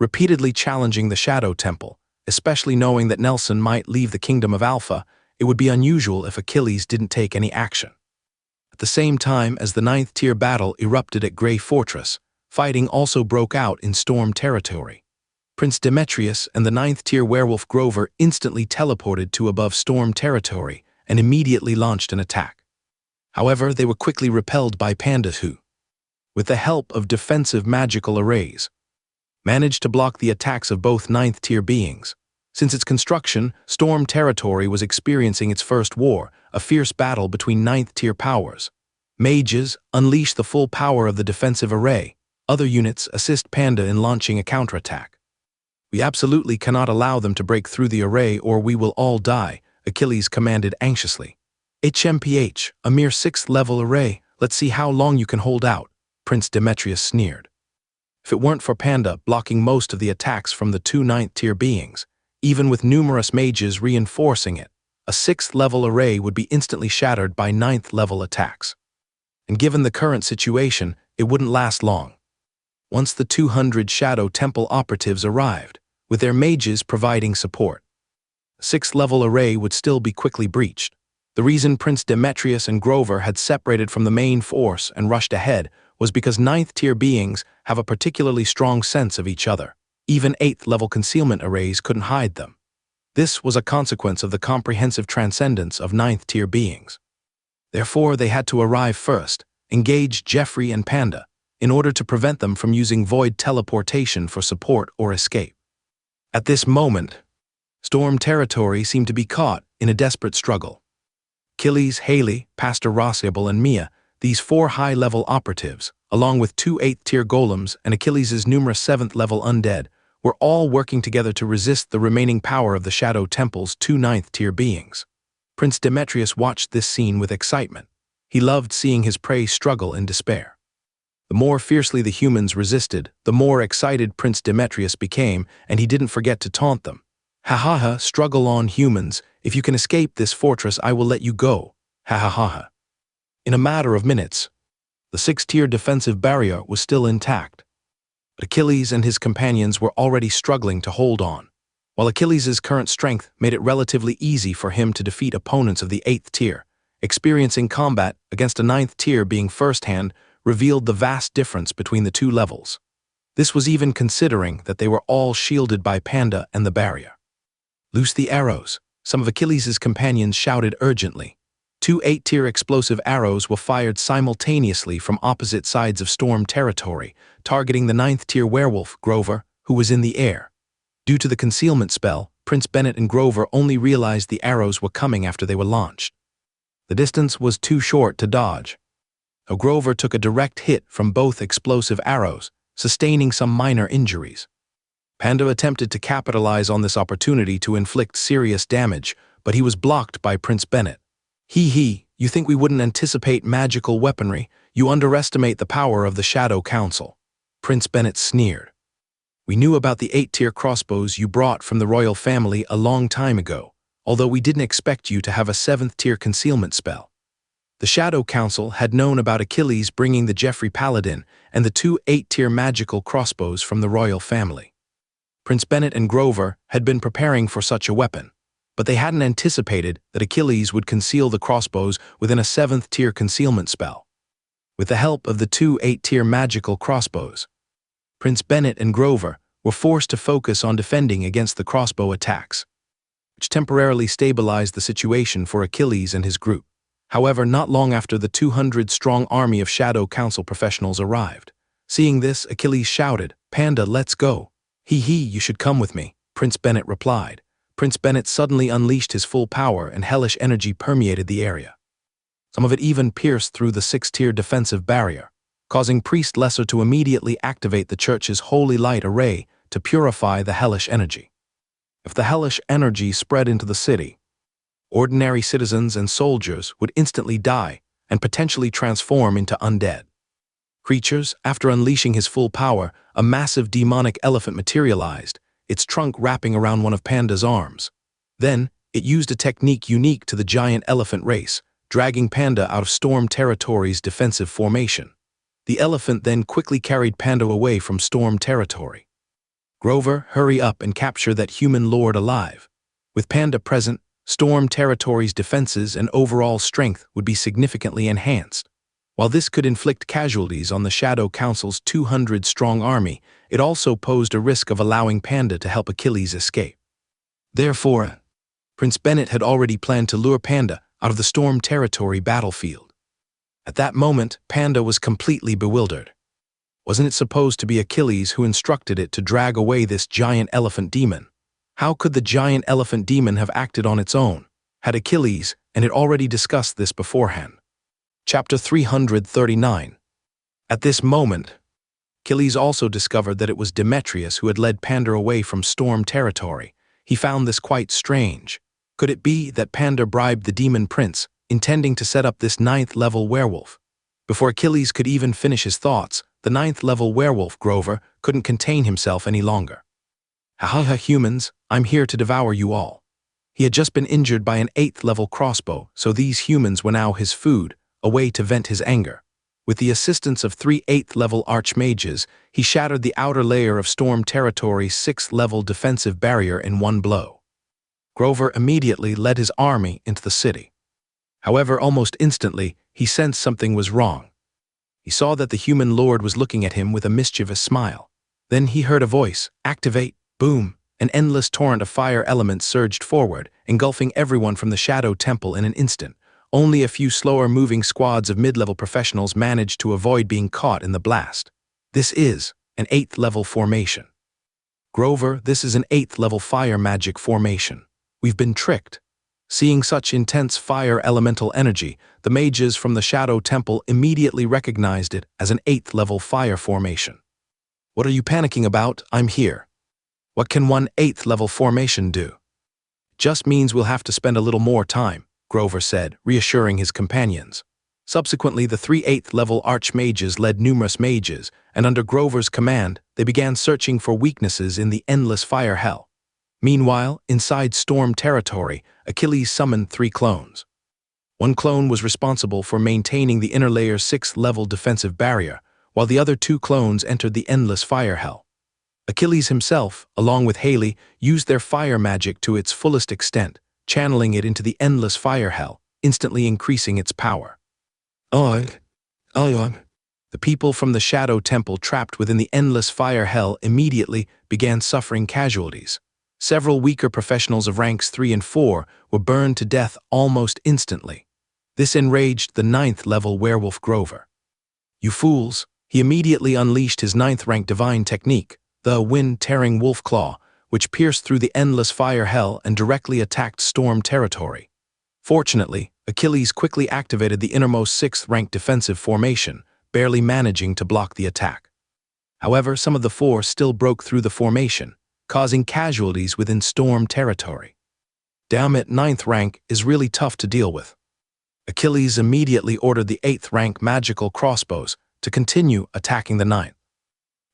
Repeatedly challenging the Shadow Temple, especially knowing that Nelson might leave the kingdom of Alpha, it would be unusual if Achilles didn't take any action. At the same time as the 9th tier battle erupted at Grey Fortress, fighting also broke out in Storm territory. Prince Demetrius and the 9th tier werewolf Grover instantly teleported to above Storm territory and immediately launched an attack. However, they were quickly repelled by Panda who, with the help of defensive magical arrays, managed to block the attacks of both 9th tier beings. Since its construction, Storm territory was experiencing its first war, a fierce battle between 9th tier powers. Mages unleash the full power of the defensive array. Other units assist Panda in launching a counterattack. "We absolutely cannot allow them to break through the array or we will all die," Achilles commanded anxiously. "HMPH, a mere 6th level array, let's see how long you can hold out," Prince Demetrius sneered. If it weren't for Panda blocking most of the attacks from the 2 9th tier beings, even with numerous mages reinforcing it, a 6th level array would be instantly shattered by 9th level attacks. And given the current situation, it wouldn't last long. Once the 200 Shadow Temple operatives arrived, with their mages providing support, a 6th level array would still be quickly breached. The reason Prince Demetrius and Grover had separated from the main force and rushed ahead was because 9th tier beings have a particularly strong sense of each other. Even 8th level concealment arrays couldn't hide them. This was a consequence of the comprehensive transcendence of 9th tier beings. Therefore, they had to arrive first, engage Jeffrey and Panda, in order to prevent them from using void teleportation for support or escape. At this moment, Storm territory seemed to be caught in a desperate struggle. Achilles, Haley, Pastor Rossable, and Mia, these 4 high-level operatives, along with 2 8th tier golems and Achilles' numerous 7th level undead, were all working together to resist the remaining power of the Shadow Temple's 2 9th tier beings. Prince Demetrius watched this scene with excitement. He loved seeing his prey struggle in despair. The more fiercely the humans resisted, the more excited Prince Demetrius became, and he didn't forget to taunt them. "Ha ha ha, struggle on, humans. If you can escape this fortress, I will let you go. Ha ha ha ha." In a matter of minutes, the 6th-tier defensive barrier was still intact. But Achilles and his companions were already struggling to hold on. While Achilles' current strength made it relatively easy for him to defeat opponents of the 8th tier, experiencing combat against a 9th tier being firsthand revealed the vast difference between the two levels. This was even considering that they were all shielded by Panda and the barrier. "Loose the arrows," some of Achilles' companions shouted urgently. 2 8-tier explosive arrows were fired simultaneously from opposite sides of storm territory, targeting the 9th-tier werewolf, Grover, who was in the air. Due to the concealment spell, Prince Bennett and Grover only realized the arrows were coming after they were launched. The distance was too short to dodge. Grover took a direct hit from both explosive arrows, sustaining some minor injuries. Panda attempted to capitalize on this opportunity to inflict serious damage, but he was blocked by Prince Bennett. "Hee, you think we wouldn't anticipate magical weaponry? You underestimate the power of the Shadow Council," Prince Bennett sneered. "We knew about the 8-tier crossbows you brought from the royal family a long time ago, although we didn't expect you to have a 7th-tier concealment spell." The Shadow Council had known about Achilles bringing the Jeffrey Paladin and the 2 8-tier magical crossbows from the royal family. Prince Bennett and Grover had been preparing for such a weapon, but they hadn't anticipated that Achilles would conceal the crossbows within a 7th-tier concealment spell. With the help of the 2 8-tier magical crossbows, Prince Bennett and Grover were forced to focus on defending against the crossbow attacks, which temporarily stabilized the situation for Achilles and his group. However, not long after the 200-strong army of Shadow Council professionals arrived. Seeing this, Achilles shouted, "Panda, let's go." "Hee, you should come with me," Prince Bennett replied. Prince Bennett suddenly unleashed his full power and hellish energy permeated the area. Some of it even pierced through the 6-tier defensive barrier, causing Priest Lesser to immediately activate the church's holy light array to purify the hellish energy. If the hellish energy spread into the city, ordinary citizens and soldiers would instantly die and potentially transform into undead. Creatures, after unleashing his full power, a massive demonic elephant materialized, its trunk wrapping around one of Panda's arms. Then, it used a technique unique to the giant elephant race, dragging Panda out of Storm Territory's defensive formation. The elephant then quickly carried Panda away from Storm Territory. "Grover, hurry up and capture that human lord alive." With Panda present, Storm Territory's defenses and overall strength would be significantly enhanced. While this could inflict casualties on the Shadow Council's 200-strong army, it also posed a risk of allowing Panda to help Achilles escape. Therefore, Prince Bennett had already planned to lure Panda out of the Storm Territory battlefield. At that moment, Panda was completely bewildered. Wasn't it supposed to be Achilles who instructed it to drag away this giant elephant demon? How could the giant elephant demon have acted on its own, had Achilles and it already discussed this beforehand? Chapter 339. At this moment, Achilles also discovered that it was Demetrius who had led Panda away from Storm Territory. He found this quite strange. Could it be that Panda bribed the demon prince, intending to set up this 9th-level werewolf? Before Achilles could even finish his thoughts, the 9th-level werewolf, Grover, couldn't contain himself any longer. "Ha, humans, I'm here to devour you all." He had just been injured by an 8th-level crossbow, so these humans were now his food, a way to vent his anger. With the assistance of 3 8th-level archmages, he shattered the outer layer of Storm Territory's 6th-level defensive barrier in one blow. Grover immediately led his army into the city. However, almost instantly, he sensed something was wrong. He saw that the human lord was looking at him with a mischievous smile. Then he heard a voice, "Activate!" Boom! An endless torrent of fire elements surged forward, engulfing everyone from the Shadow Temple in an instant. Only a few slower-moving squads of mid-level professionals managed to avoid being caught in the blast. This is an 8th-level formation. "Grover, this is an 8th-level fire magic formation. We've been tricked." Seeing such intense fire elemental energy, the mages from the Shadow Temple immediately recognized it as an 8th-level fire formation. "What are you panicking about? I'm here." "What can one 8th-level formation do?" "Just means we'll have to spend a little more time," Grover said, reassuring his companions. Subsequently, the 3 8th-level archmages led numerous mages, and under Grover's command, they began searching for weaknesses in the endless fire hell. Meanwhile, inside Storm Territory, Achilles summoned 3 clones. One clone was responsible for maintaining the inner layer's 6th-level defensive barrier, while the other 2 clones entered the endless fire hell. Achilles himself, along with Haley, used their fire magic to its fullest extent, channeling it into the endless fire hell, instantly increasing its power. The The people from the Shadow Temple trapped within the endless fire hell immediately began suffering casualties. Several weaker professionals of ranks 3 and 4 were burned to death almost instantly. This enraged the 9th-level werewolf Grover. "You fools!" He immediately unleashed his 9th-rank divine technique, the wind-tearing wolf claw, which pierced through the endless fire hell and directly attacked storm territory. Fortunately, Achilles quickly activated the innermost 6th-rank defensive formation, barely managing to block the attack. However, some of the 4 still broke through the formation, causing casualties within storm territory. Damn it, 9th rank is really tough to deal with. Achilles immediately ordered the 8th rank magical crossbows to continue attacking the 9th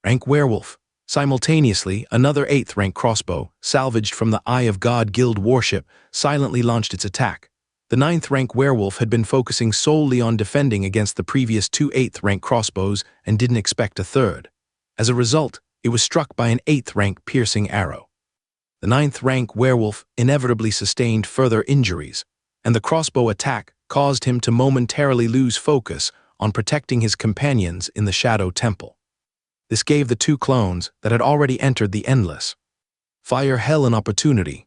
rank werewolf. Simultaneously, another 8th rank crossbow, salvaged from the Eye of God Guild warship, silently launched its attack. The 9th rank werewolf had been focusing solely on defending against the previous 2 8th rank crossbows and didn't expect a third. As a result, it was struck by an 8th rank piercing arrow. The 9th rank werewolf inevitably sustained further injuries, and the crossbow attack caused him to momentarily lose focus on protecting his companions in the Shadow Temple. This gave the 2 clones that had already entered the endless fire hell an opportunity.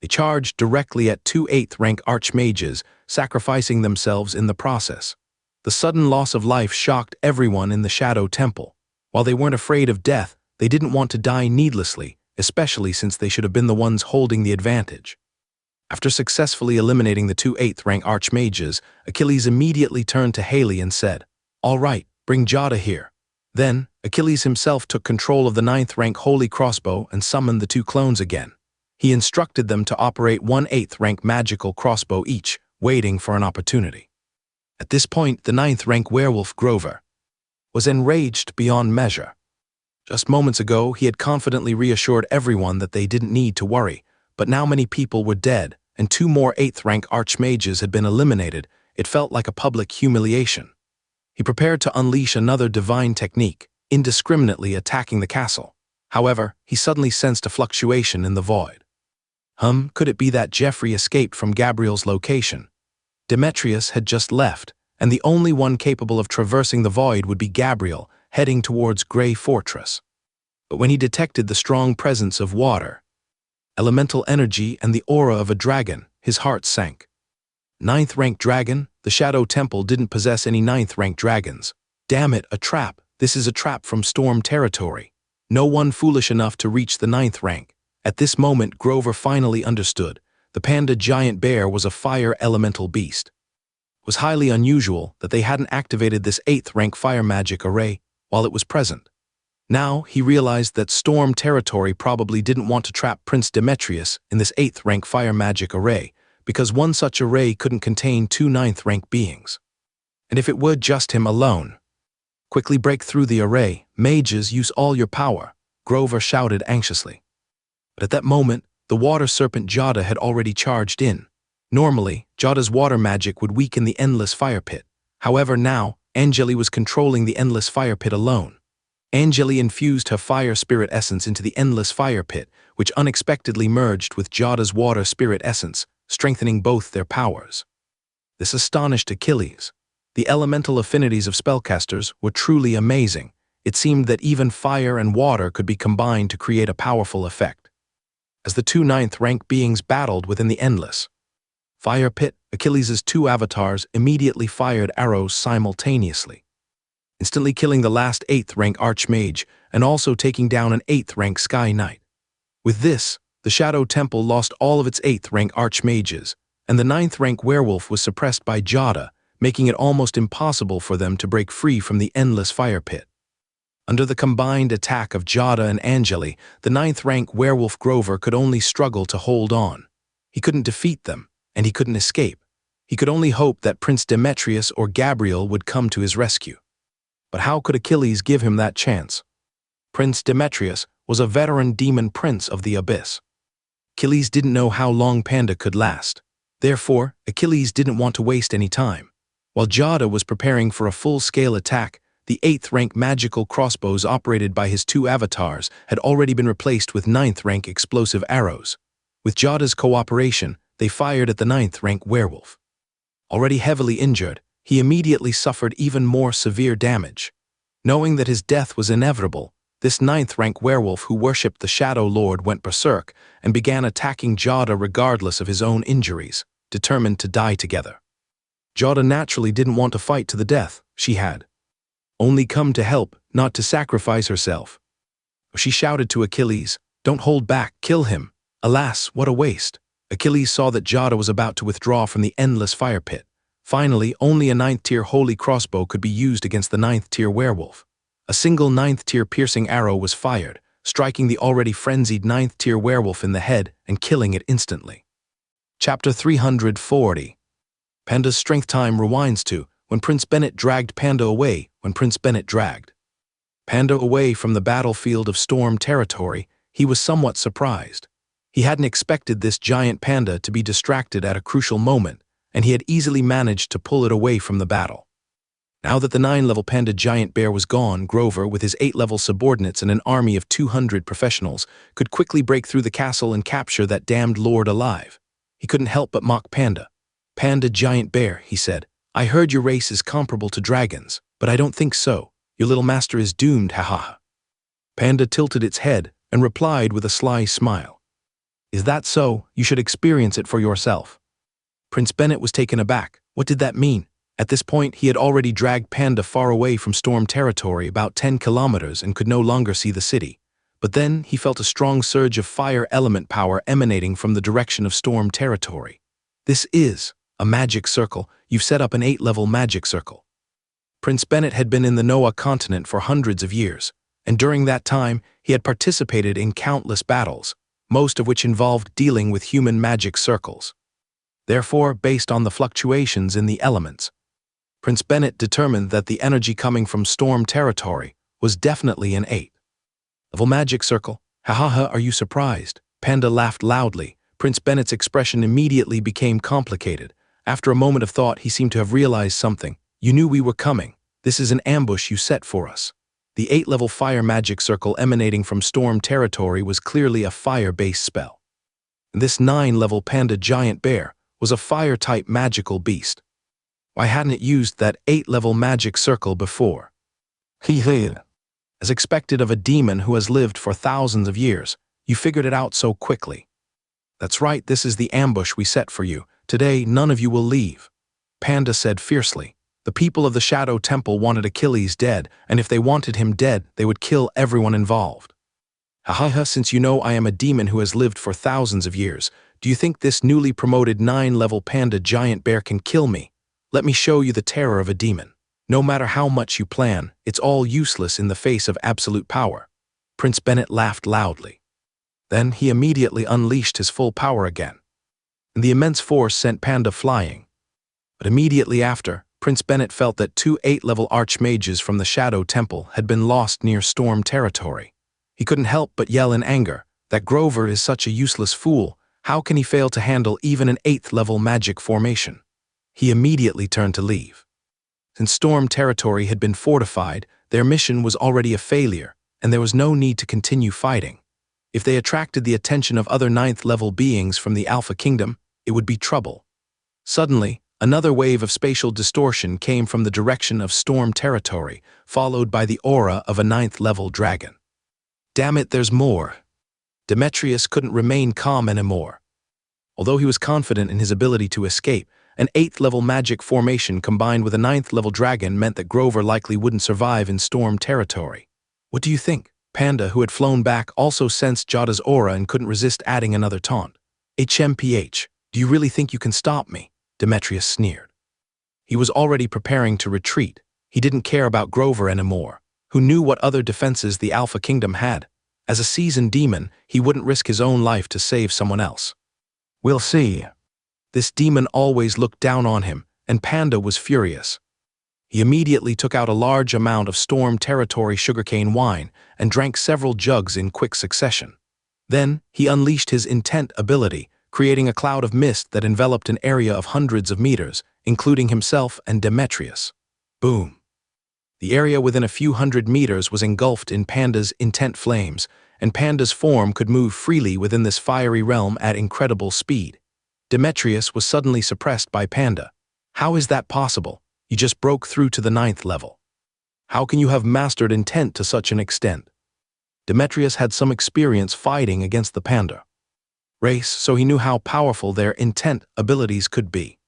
They charged directly at 2 8th rank archmages, sacrificing themselves in the process. The sudden loss of life shocked everyone in the Shadow Temple. While they weren't afraid of death, they didn't want to die needlessly, especially since they should have been the ones holding the advantage. After successfully eliminating the 2 8th rank archmages, Achilles immediately turned to Haley and said, "All right, bring Jada here." Then, Achilles himself took control of the 9th rank holy crossbow and summoned the 2 clones again. He instructed them to operate 1 8th rank magical crossbow each, waiting for an opportunity. At this point, the 9th rank werewolf Grover was enraged beyond measure. Just moments ago, he had confidently reassured everyone that they didn't need to worry, but now many people were dead, and 2 more 8th rank archmages had been eliminated. It felt like a public humiliation. He prepared to unleash another divine technique, indiscriminately attacking the castle. However, he suddenly sensed a fluctuation in the void. Could it be that Jeffrey escaped from Gabriel's location? Demetrius had just left, and the only one capable of traversing the void would be Gabriel, heading towards Grey Fortress. But when he detected the strong presence of water, elemental energy, and the aura of a dragon, his heart sank. 9th rank dragon? The Shadow Temple didn't possess any 9th rank dragons. Damn it, a trap. This is a trap from storm territory. No one foolish enough to reach the 9th rank. At this moment, Grover finally understood. The panda giant bear was a fire elemental beast. It was highly unusual that they hadn't activated this 8th rank fire magic array while it was present. Now, he realized that storm territory probably didn't want to trap Prince Demetrius in this 8th rank fire magic array, because one such array couldn't contain 2 9th rank beings. And if it were just him alone, quickly break through the array. Mages, use all your power, Grover shouted anxiously. But at that moment, the water serpent Jada had already charged in. Normally, Jada's water magic would weaken the endless fire pit. However, now, Angeli was controlling the endless fire pit alone. Angeli infused her fire spirit essence into the endless fire pit, which unexpectedly merged with Jada's water spirit essence, strengthening both their powers. This astonished Achilles. The elemental affinities of spellcasters were truly amazing. It seemed that even fire and water could be combined to create a powerful effect. As the 2 9th rank beings battled within the endless fire pit, Achilles' 2 avatars immediately fired arrows simultaneously, instantly killing the last 8th rank archmage and also taking down an 8th rank sky knight. With this, the Shadow Temple lost all of its 8th rank archmages, and the 9th rank werewolf was suppressed by Jada, making it almost impossible for them to break free from the endless fire pit. Under the combined attack of Jada and Angeli, the 9th rank werewolf Grover could only struggle to hold on. He couldn't defeat them, and he couldn't escape. He could only hope that Prince Demetrius or Gabriel would come to his rescue. But how could Achilles give him that chance? Prince Demetrius was a veteran demon prince of the abyss. Achilles didn't know how long Panda could last. Therefore, Achilles didn't want to waste any time. While Jada was preparing for a full-scale attack, the 8th rank magical crossbows operated by his 2 avatars had already been replaced with 9th rank explosive arrows. With Jada's cooperation, they fired at the 9th rank werewolf. Already heavily injured, he immediately suffered even more severe damage. Knowing that his death was inevitable, this ninth-rank werewolf who worshipped the Shadow Lord went berserk and began attacking Jada regardless of his own injuries, determined to die together. Jada naturally didn't want to fight to the death. She had only come to help, not to sacrifice herself. She shouted to Achilles, "Don't hold back, kill him." Alas, what a waste. Achilles saw that Jada was about to withdraw from the endless fire pit. Finally, only a 9th-tier holy crossbow could be used against the 9th-tier werewolf. A single 9th-tier piercing arrow was fired, striking the already frenzied 9th-tier werewolf in the head and killing it instantly. Chapter 340. Panda's strength time rewinds to when Prince Bennett dragged Panda away. When Prince Bennett dragged Panda away from the battlefield of Storm Territory, he was somewhat surprised. He hadn't expected this giant panda to be distracted at a crucial moment, and he had easily managed to pull it away from the battle. Now that the 9-level panda giant bear was gone, Grover, with his 8-level subordinates and an army of 200 professionals, could quickly break through the castle and capture that damned lord alive. He couldn't help but mock Panda. "Panda giant bear," he said, "I heard your race is comparable to dragons, but I don't think so. Your little master is doomed, ha-ha." Panda tilted its head and replied with a sly smile. "Is that so? You should experience it for yourself." Prince Bennett was taken aback. What did that mean? At this point, he had already dragged Panda far away from Storm Territory, about 10 kilometers, and could no longer see the city. But then he felt a strong surge of fire element power emanating from the direction of Storm Territory. "This is a magic circle. You've set up an 8-level magic circle." Prince Bennett had been in the Noah continent for hundreds of years, and during that time, he had participated in countless battles, most of which involved dealing with human magic circles. Therefore, based on the fluctuations in the elements, Prince Bennett determined that the energy coming from Storm Territory was definitely an 8-level magic circle. "Ha-ha-ha, are you surprised?" Panda laughed loudly. Prince Bennett's expression immediately became complicated. After a moment of thought, he seemed to have realized something. "You knew we were coming. This is an ambush you set for us." The 8-level fire magic circle emanating from Storm Territory was clearly a fire-based spell. This 9-level panda giant bear was a fire-type magical beast. Why hadn't it used that 8-level magic circle before? As expected of a demon who has lived for thousands of years, you figured it out so quickly. "That's right, this is the ambush we set for you. Today, none of you will leave," Panda said fiercely. "The people of the Shadow Temple wanted Achilles dead, and if they wanted him dead, they would kill everyone involved. Ha-ha-ha, since you know I am a demon who has lived for thousands of years, do you think this newly promoted 9-level panda giant bear can kill me? Let me show you the terror of a demon. No matter how much you plan, it's all useless in the face of absolute power." Prince Bennett laughed loudly. Then he immediately unleashed his full power again, and the immense force sent Panda flying. But immediately after, Prince Bennett felt that 2 8-level archmages from the Shadow Temple had been lost near Storm Territory. He couldn't help but yell in anger that Grover is such a useless fool. How can he fail to handle even an 8th-level magic formation? He immediately turned to leave. Since Storm Territory had been fortified, their mission was already a failure, and there was no need to continue fighting. If they attracted the attention of other 9th-level beings from the Alpha Kingdom, it would be trouble. Suddenly, another wave of spatial distortion came from the direction of Storm Territory, followed by the aura of a 9th-level dragon. Damn it, there's more. Demetrius couldn't remain calm anymore. Although he was confident in his ability to escape, an 8th-level magic formation combined with a 9th-level dragon meant that Grover likely wouldn't survive in Storm Territory. "What do you think?" Panda, who had flown back, also sensed Jada's aura and couldn't resist adding another taunt. "HMPH, do you really think you can stop me?" Demetrius sneered. He was already preparing to retreat. He didn't care about Grover anymore. Who knew what other defenses the Alpha Kingdom had? As a seasoned demon, he wouldn't risk his own life to save someone else. "We'll see." This demon always looked down on him, and Panda was furious. He immediately took out a large amount of Storm Territory sugarcane wine and drank several jugs in quick succession. Then, he unleashed his intent ability, creating a cloud of mist that enveloped an area of hundreds of meters, including himself and Demetrius. Boom! The area within a few hundred meters was engulfed in Panda's intent flames, and Panda's form could move freely within this fiery realm at incredible speed. Demetrius was suddenly suppressed by Panda. "How is that possible? You just broke through to the 9th level." How can you have mastered intent to such an extent? Demetrius had some experience fighting against the panda race, so he knew how powerful their intent abilities could be.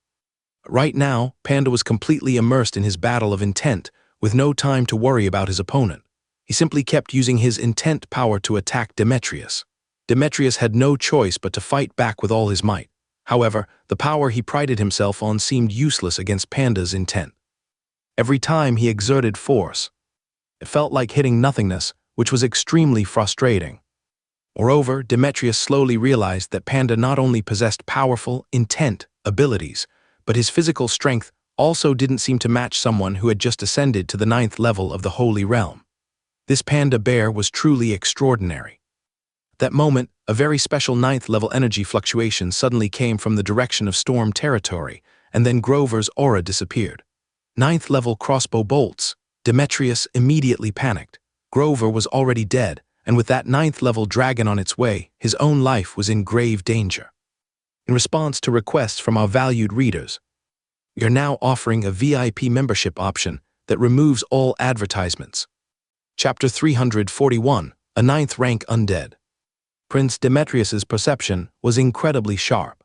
Right now, Panda was completely immersed in his battle of intent, with no time to worry about his opponent. He simply kept using his intent power to attack Demetrius. Demetrius had no choice but to fight back with all his might. However, the power he prided himself on seemed useless against Panda's intent. Every time he exerted force, it felt like hitting nothingness, which was extremely frustrating. Moreover, Demetrius slowly realized that Panda not only possessed powerful, intent abilities, but his physical strength also didn't seem to match someone who had just ascended to the 9th level of the Holy Realm. This panda bear was truly extraordinary. At that moment, a very special 9th level energy fluctuation suddenly came from the direction of storm territory, and then Grover's aura disappeared. 9th level crossbow bolts. Demetrius immediately panicked. Grover was already dead, and with that 9th level dragon on its way, his own life was in grave danger. In response to requests from our valued readers, we are now offering a VIP membership option that removes all advertisements. Chapter 341, a 9th rank undead. Prince Demetrius's perception was incredibly sharp,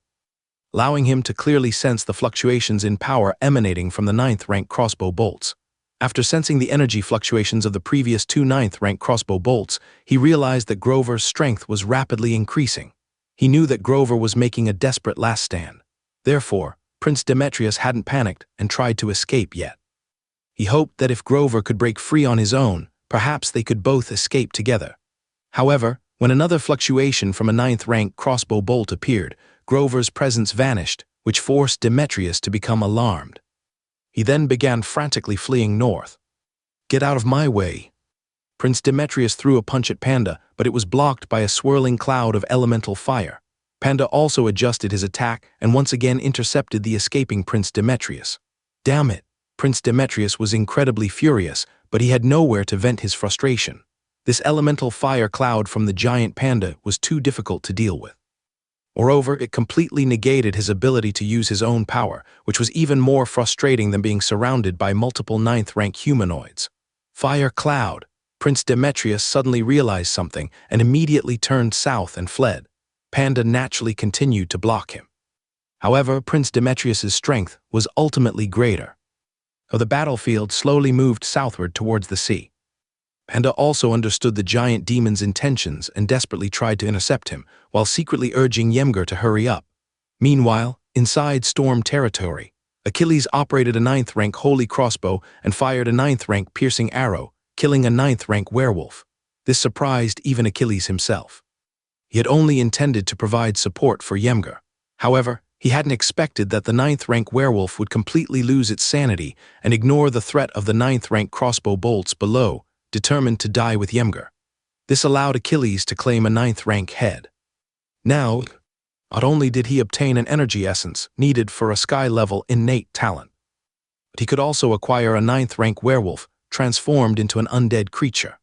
allowing him to clearly sense the fluctuations in power emanating from the 9th rank crossbow bolts. After sensing the energy fluctuations of the previous 2 9th rank crossbow bolts, he realized that Grover's strength was rapidly increasing. He knew that Grover was making a desperate last stand. Therefore, Prince Demetrius hadn't panicked and tried to escape yet. He hoped that if Grover could break free on his own, perhaps they could both escape together. However, when another fluctuation from a 9th rank crossbow bolt appeared, Grover's presence vanished, which forced Demetrius to become alarmed. He then began frantically fleeing north. "Get out of my way!" Prince Demetrius threw a punch at Panda, but it was blocked by a swirling cloud of elemental fire. Panda also adjusted his attack and once again intercepted the escaping Prince Demetrius. Damn it! Prince Demetrius was incredibly furious, but he had nowhere to vent his frustration. This elemental fire cloud from the giant panda was too difficult to deal with. Moreover, it completely negated his ability to use his own power, which was even more frustrating than being surrounded by multiple 9th rank humanoids. Fire cloud. Prince Demetrius suddenly realized something and immediately turned south and fled. Panda naturally continued to block him. However, Prince Demetrius's strength was ultimately greater. So the battlefield slowly moved southward towards the sea. Panda also understood the giant demon's intentions and desperately tried to intercept him, while secretly urging Ymgar to hurry up. Meanwhile, inside storm territory, Achilles operated a 9th rank holy crossbow and fired a 9th rank piercing arrow, killing a 9th rank werewolf. This surprised even Achilles himself. He had only intended to provide support for Ymgar. However, he hadn't expected that the 9th rank werewolf would completely lose its sanity and ignore the threat of the 9th rank crossbow bolts below, determined to die with Ymgar. This allowed Achilles to claim a 9th rank head. Now, not only did he obtain an energy essence needed for a sky-level innate talent, but he could also acquire a 9th rank werewolf transformed into an undead creature.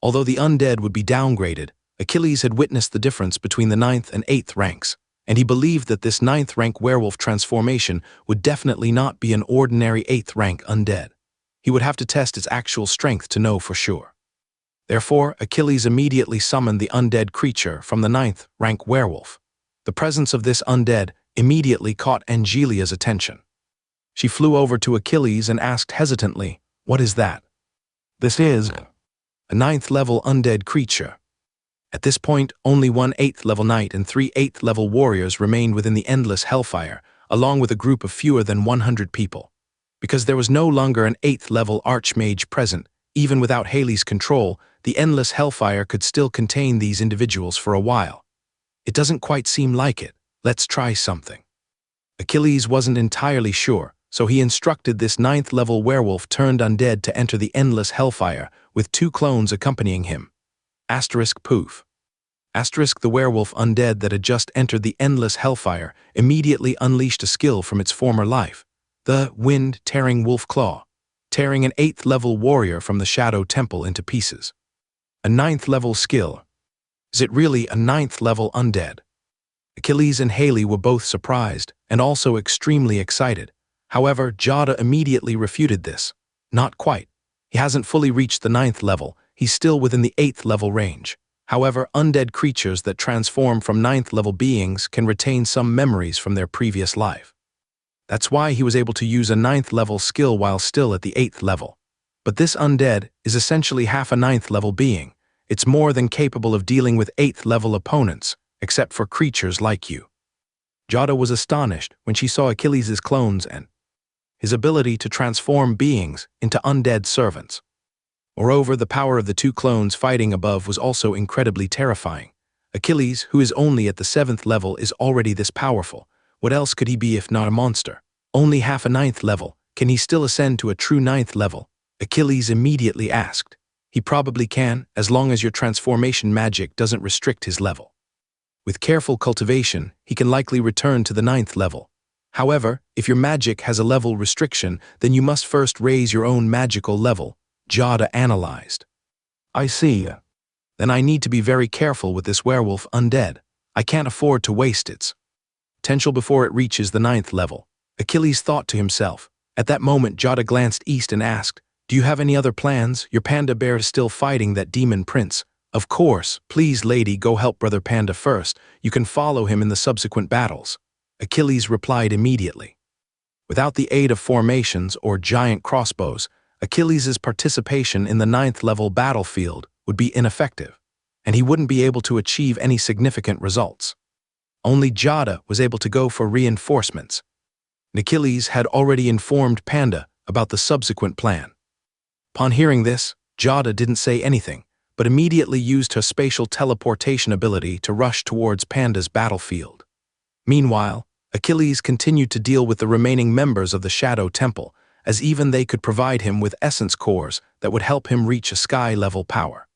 Although the undead would be downgraded, Achilles had witnessed the difference between the 9th and 8th ranks, and he believed that this 9th rank werewolf transformation would definitely not be an ordinary 8th rank undead. He would have to test its actual strength to know for sure. Therefore, Achilles immediately summoned the undead creature from the 9th rank werewolf. The presence of this undead immediately caught Angelia's attention. She flew over to Achilles and asked hesitantly, "What is that?" "This is a 9th level undead creature." At this point, only one 8th level knight and 3 8th level warriors remained within the endless hellfire, along with a group of fewer than 100 people. Because there was no longer an 8th level archmage present, even without Haley's control, the endless hellfire could still contain these individuals for a while. "It doesn't quite seem like it. Let's try something." Achilles wasn't entirely sure, so he instructed this 9th level werewolf turned undead to enter the endless hellfire, with 2 clones accompanying him. Poof. The werewolf undead that had just entered the endless hellfire immediately unleashed a skill from its former life, the wind-tearing wolf claw, tearing an 8th level warrior from the Shadow Temple into pieces. A 9th level skill. Is it really a 9th level undead? Achilles and Haley were both surprised and also extremely excited. However, Jada immediately refuted this. Not quite. He hasn't fully reached the 9th level, he's still within the 8th level range. However, undead creatures that transform from 9th level beings can retain some memories from their previous life. That's why he was able to use a 9th level skill while still at the 8th level. But this undead is essentially half a 9th level being. It's more than capable of dealing with 8th level opponents, except for creatures like you. Jada was astonished when she saw Achilles' clones and his ability to transform beings into undead servants. Moreover, the power of the two clones fighting above was also incredibly terrifying. Achilles, who is only at the 7th level, is already this powerful. What else could he be if not a monster? Only half a 9th level. Can he still ascend to a true 9th level? Achilles immediately asked. He probably can, as long as your transformation magic doesn't restrict his level. With careful cultivation, he can likely return to the 9th level. However, if your magic has a level restriction, then you must first raise your own magical level, Jada analyzed. I see. Then I need to be very careful with this werewolf undead. I can't afford to waste its potential before it reaches the 9th level, Achilles thought to himself. At that moment, Jada glanced east and asked, "Do you have any other plans? Your panda bear is still fighting that demon prince." "Of course. Please, lady, go help Brother Panda first. You can follow him in the subsequent battles," Achilles replied immediately. Without the aid of formations or giant crossbows, Achilles' participation in the 9th level battlefield would be ineffective, and he wouldn't be able to achieve any significant results. Only Jada was able to go for reinforcements. Achilles had already informed Panda about the subsequent plan. Upon hearing this, Jada didn't say anything, but immediately used her spatial teleportation ability to rush towards Panda's battlefield. Meanwhile, Achilles continued to deal with the remaining members of the Shadow Temple, as even they could provide him with essence cores that would help him reach a sky-level power.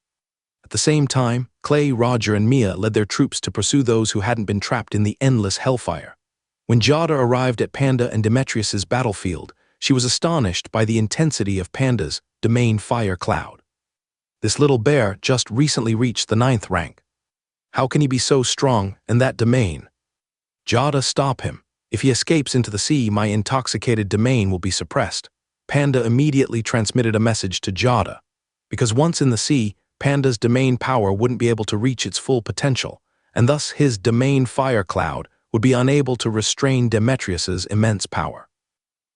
At the same time, Clay, Roger, and Mia led their troops to pursue those who hadn't been trapped in the endless hellfire. When Jada arrived at Panda and Demetrius's battlefield, she was astonished by the intensity of Panda's domain fire cloud. This little bear just recently reached the 9th rank. How can he be so strong in that domain? Jada, stop him. If he escapes into the sea, my intoxicated domain will be suppressed. Panda immediately transmitted a message to Jada. Because once in the sea, Panda's domain power wouldn't be able to reach its full potential, and thus his domain fire cloud would be unable to restrain Demetrius's immense power.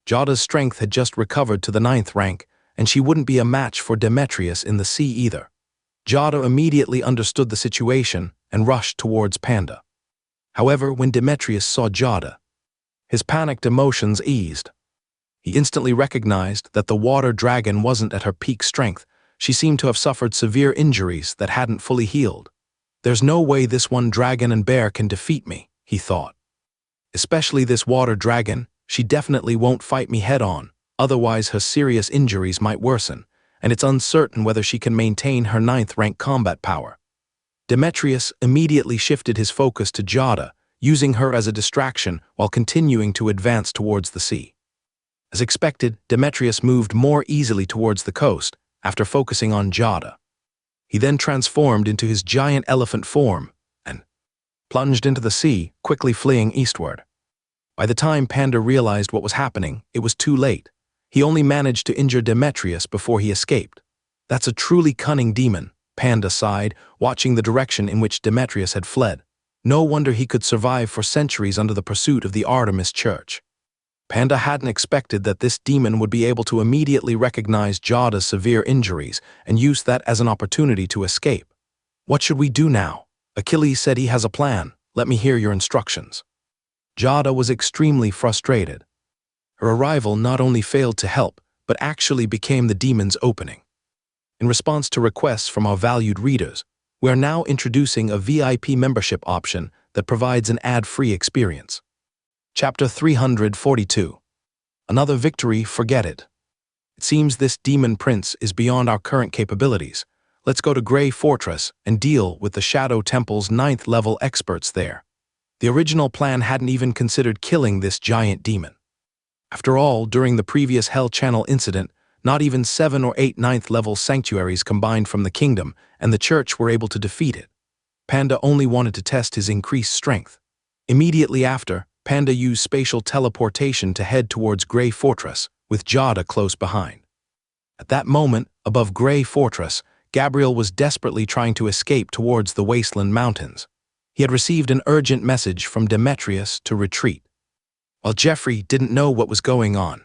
Jada's strength had just recovered to the 9th rank, and she wouldn't be a match for Demetrius in the sea either. Jada immediately understood the situation and rushed towards Panda. However, when Demetrius saw Jada, his panicked emotions eased. He instantly recognized that the water dragon wasn't at her peak strength. She seemed to have suffered severe injuries that hadn't fully healed. There's no way this one dragon and bear can defeat me, he thought. Especially this water dragon, she definitely won't fight me head-on, otherwise her serious injuries might worsen, and it's uncertain whether she can maintain her 9th rank combat power. Demetrius immediately shifted his focus to Jada, using her as a distraction while continuing to advance towards the sea. As expected, Demetrius moved more easily towards the coast after focusing on Jada. He then transformed into his giant elephant form and plunged into the sea, quickly fleeing eastward. By the time Panda realized what was happening, it was too late. He only managed to injure Demetrius before he escaped. That's a truly cunning demon, Panda sighed, watching the direction in which Demetrius had fled. No wonder he could survive for centuries under the pursuit of the Artemis Church. Panda hadn't expected that this demon would be able to immediately recognize Jada's severe injuries and use that as an opportunity to escape. What should we do now? Achilles said he has a plan. Let me hear your instructions. Jada was extremely frustrated. Her arrival not only failed to help, but actually became the demon's opening. In response to requests from our valued readers, we are now introducing a VIP membership option that provides an ad-free experience. Chapter 342. Another victory, forget it. It seems this demon prince is beyond our current capabilities. Let's go to Grey Fortress and deal with the Shadow Temple's 9th level experts there. The original plan hadn't even considered killing this giant demon. After all, during the previous Hell Channel incident, not even 7 or 8 9th level sanctuaries combined from the kingdom and the church were able to defeat it. Panda only wanted to test his increased strength. Immediately after, Panda used spatial teleportation to head towards Grey Fortress, with Jada close behind. At that moment, above Grey Fortress, Gabriel was desperately trying to escape towards the Wasteland Mountains. He had received an urgent message from Demetrius to retreat. While Geoffrey didn't know what was going on,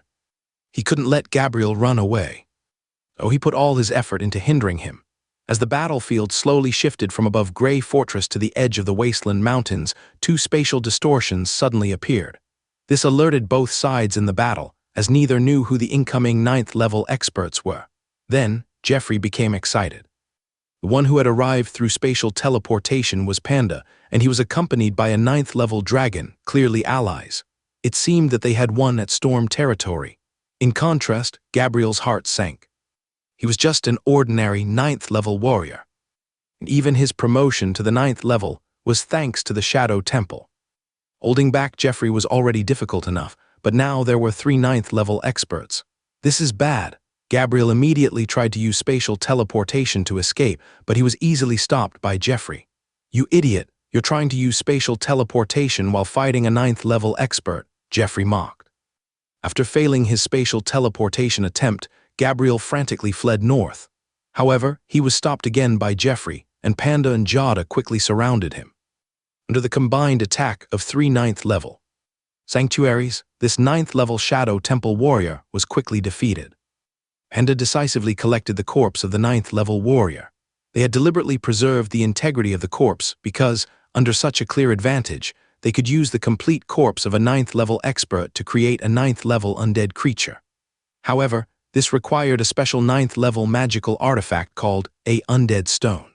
he couldn't let Gabriel run away. So he put all his effort into hindering him. As the battlefield slowly shifted from above Grey Fortress to the edge of the Wasteland Mountains, two spatial distortions suddenly appeared. This alerted both sides in the battle, as neither knew who the incoming 9th-level experts were. Then, Geoffrey became excited. The one who had arrived through spatial teleportation was Panda, and he was accompanied by a 9th-level dragon, clearly allies. It seemed that they had won at Storm territory. In contrast, Gabriel's heart sank. He was just an ordinary 9th-level warrior. And even his promotion to the 9th level was thanks to the Shadow Temple. Holding back Geoffrey was already difficult enough, but now there were 3 9th-level experts. This is bad. Gabriel immediately tried to use spatial teleportation to escape, but he was easily stopped by Geoffrey. "You idiot, you're trying to use spatial teleportation while fighting a 9th-level expert," Geoffrey mocked. After failing his spatial teleportation attempt, Gabriel frantically fled north. However, he was stopped again by Geoffrey, and Panda and Jada quickly surrounded him. Under the combined attack of 3 9th-level sanctuaries, this 9th-level Shadow Temple warrior was quickly defeated. Panda decisively collected the corpse of the 9th-level warrior. They had deliberately preserved the integrity of the corpse because, under such a clear advantage, they could use the complete corpse of a 9th-level expert to create a 9th-level undead creature. However, this required a special 9th-level magical artifact called a undead stone.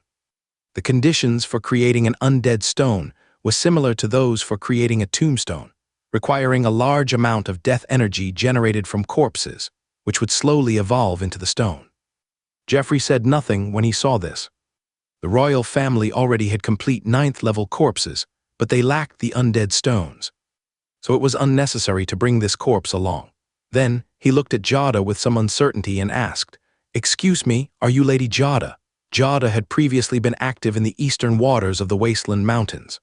The conditions for creating an undead stone were similar to those for creating a tombstone, requiring a large amount of death energy generated from corpses, which would slowly evolve into the stone. Geoffrey said nothing when he saw this. The royal family already had complete 9th-level corpses, but they lacked the undead stones. So it was unnecessary to bring this corpse along. Then, he looked at Jada with some uncertainty and asked, "Excuse me, are you Lady Jada?" Jada had previously been active in the eastern waters of the Wasteland Mountains.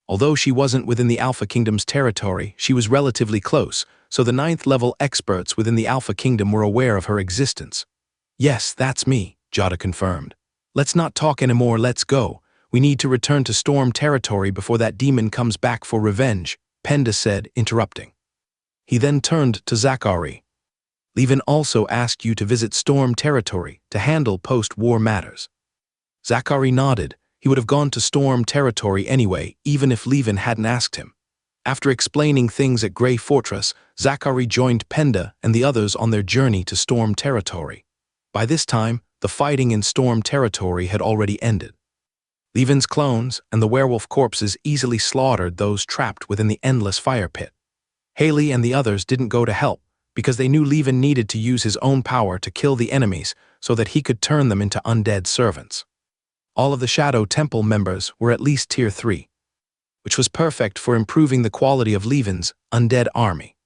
Although she wasn't within the Alpha Kingdom's territory, she was relatively close, so the 9th-level experts within the Alpha Kingdom were aware of her existence. "Yes, that's me," Jada confirmed. "Let's not talk anymore, let's go. We need to return to Storm territory before that demon comes back for revenge," Penda said, interrupting. He then turned to Zachary. "Levin also asked you to visit Storm territory to handle post-war matters." Zachary nodded. He would have gone to Storm territory anyway, even if Levin hadn't asked him. After explaining things at Grey Fortress, Zachary joined Penda and the others on their journey to Storm territory. By this time, the fighting in Storm territory had already ended. Levin's clones and the werewolf corpses easily slaughtered those trapped within the endless fire pit. Haley and the others didn't go to help because they knew Levin needed to use his own power to kill the enemies so that he could turn them into undead servants. All of the Shadow Temple members were at least Tier 3, which was perfect for improving the quality of Levin's undead army.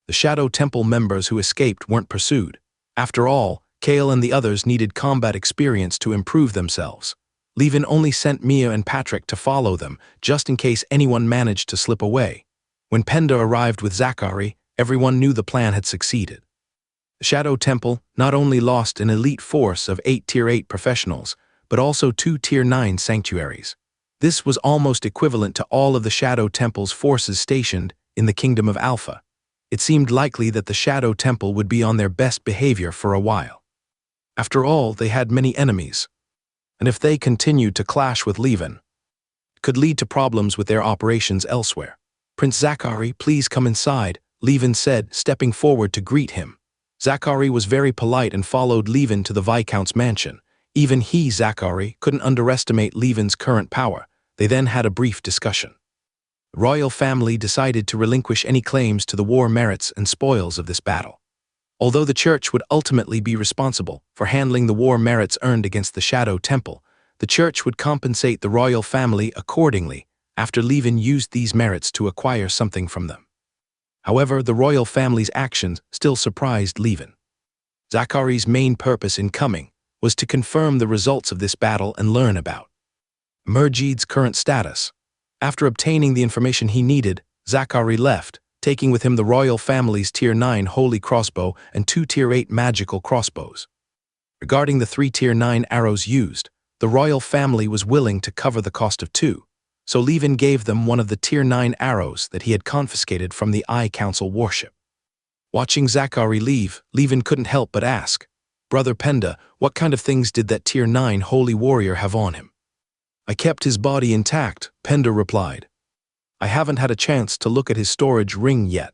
The Shadow Temple members who escaped weren't pursued. After all, Kale and the others needed combat experience to improve themselves. Levin only sent Mia and Patrick to follow them, just in case anyone managed to slip away. When Penda arrived with Zachary, everyone knew the plan had succeeded. The Shadow Temple not only lost an elite force of 8 Tier 8 professionals, but also 2 Tier 9 sanctuaries. This was almost equivalent to all of the Shadow Temple's forces stationed in the Kingdom of Alpha. It seemed likely that the Shadow Temple would be on their best behavior for a while. After all, they had many enemies, and if they continued to clash with Levin, it could lead to problems with their operations elsewhere. "Prince Zachary, please come inside," Levin said, stepping forward to greet him. Zachary was very polite and followed Levin to the Viscount's mansion. Even he, Zachary, couldn't underestimate Levin's current power. They then had a brief discussion. The royal family decided to relinquish any claims to the war merits and spoils of this battle. Although the church would ultimately be responsible for handling the war merits earned against the Shadow Temple, the church would compensate the royal family accordingly after Levin used these merits to acquire something from them. However, the royal family's actions still surprised Levin. Zachary's main purpose in coming was to confirm the results of this battle and learn about Merjid's current status. After obtaining the information he needed, Zachary left, taking with him the royal family's Tier 9 holy crossbow and 2 Tier 8 magical crossbows. Regarding the 3 Tier 9 arrows used, the royal family was willing to cover the cost of 2, so Levin gave them one of the Tier 9 arrows that he had confiscated from the Eye Council warship. Watching Zachary leave, Levin couldn't help but ask, "Brother Penda, what kind of things did that Tier 9 holy warrior have on him?" "I kept his body intact," Penda replied. "I haven't had a chance to look at his storage ring yet."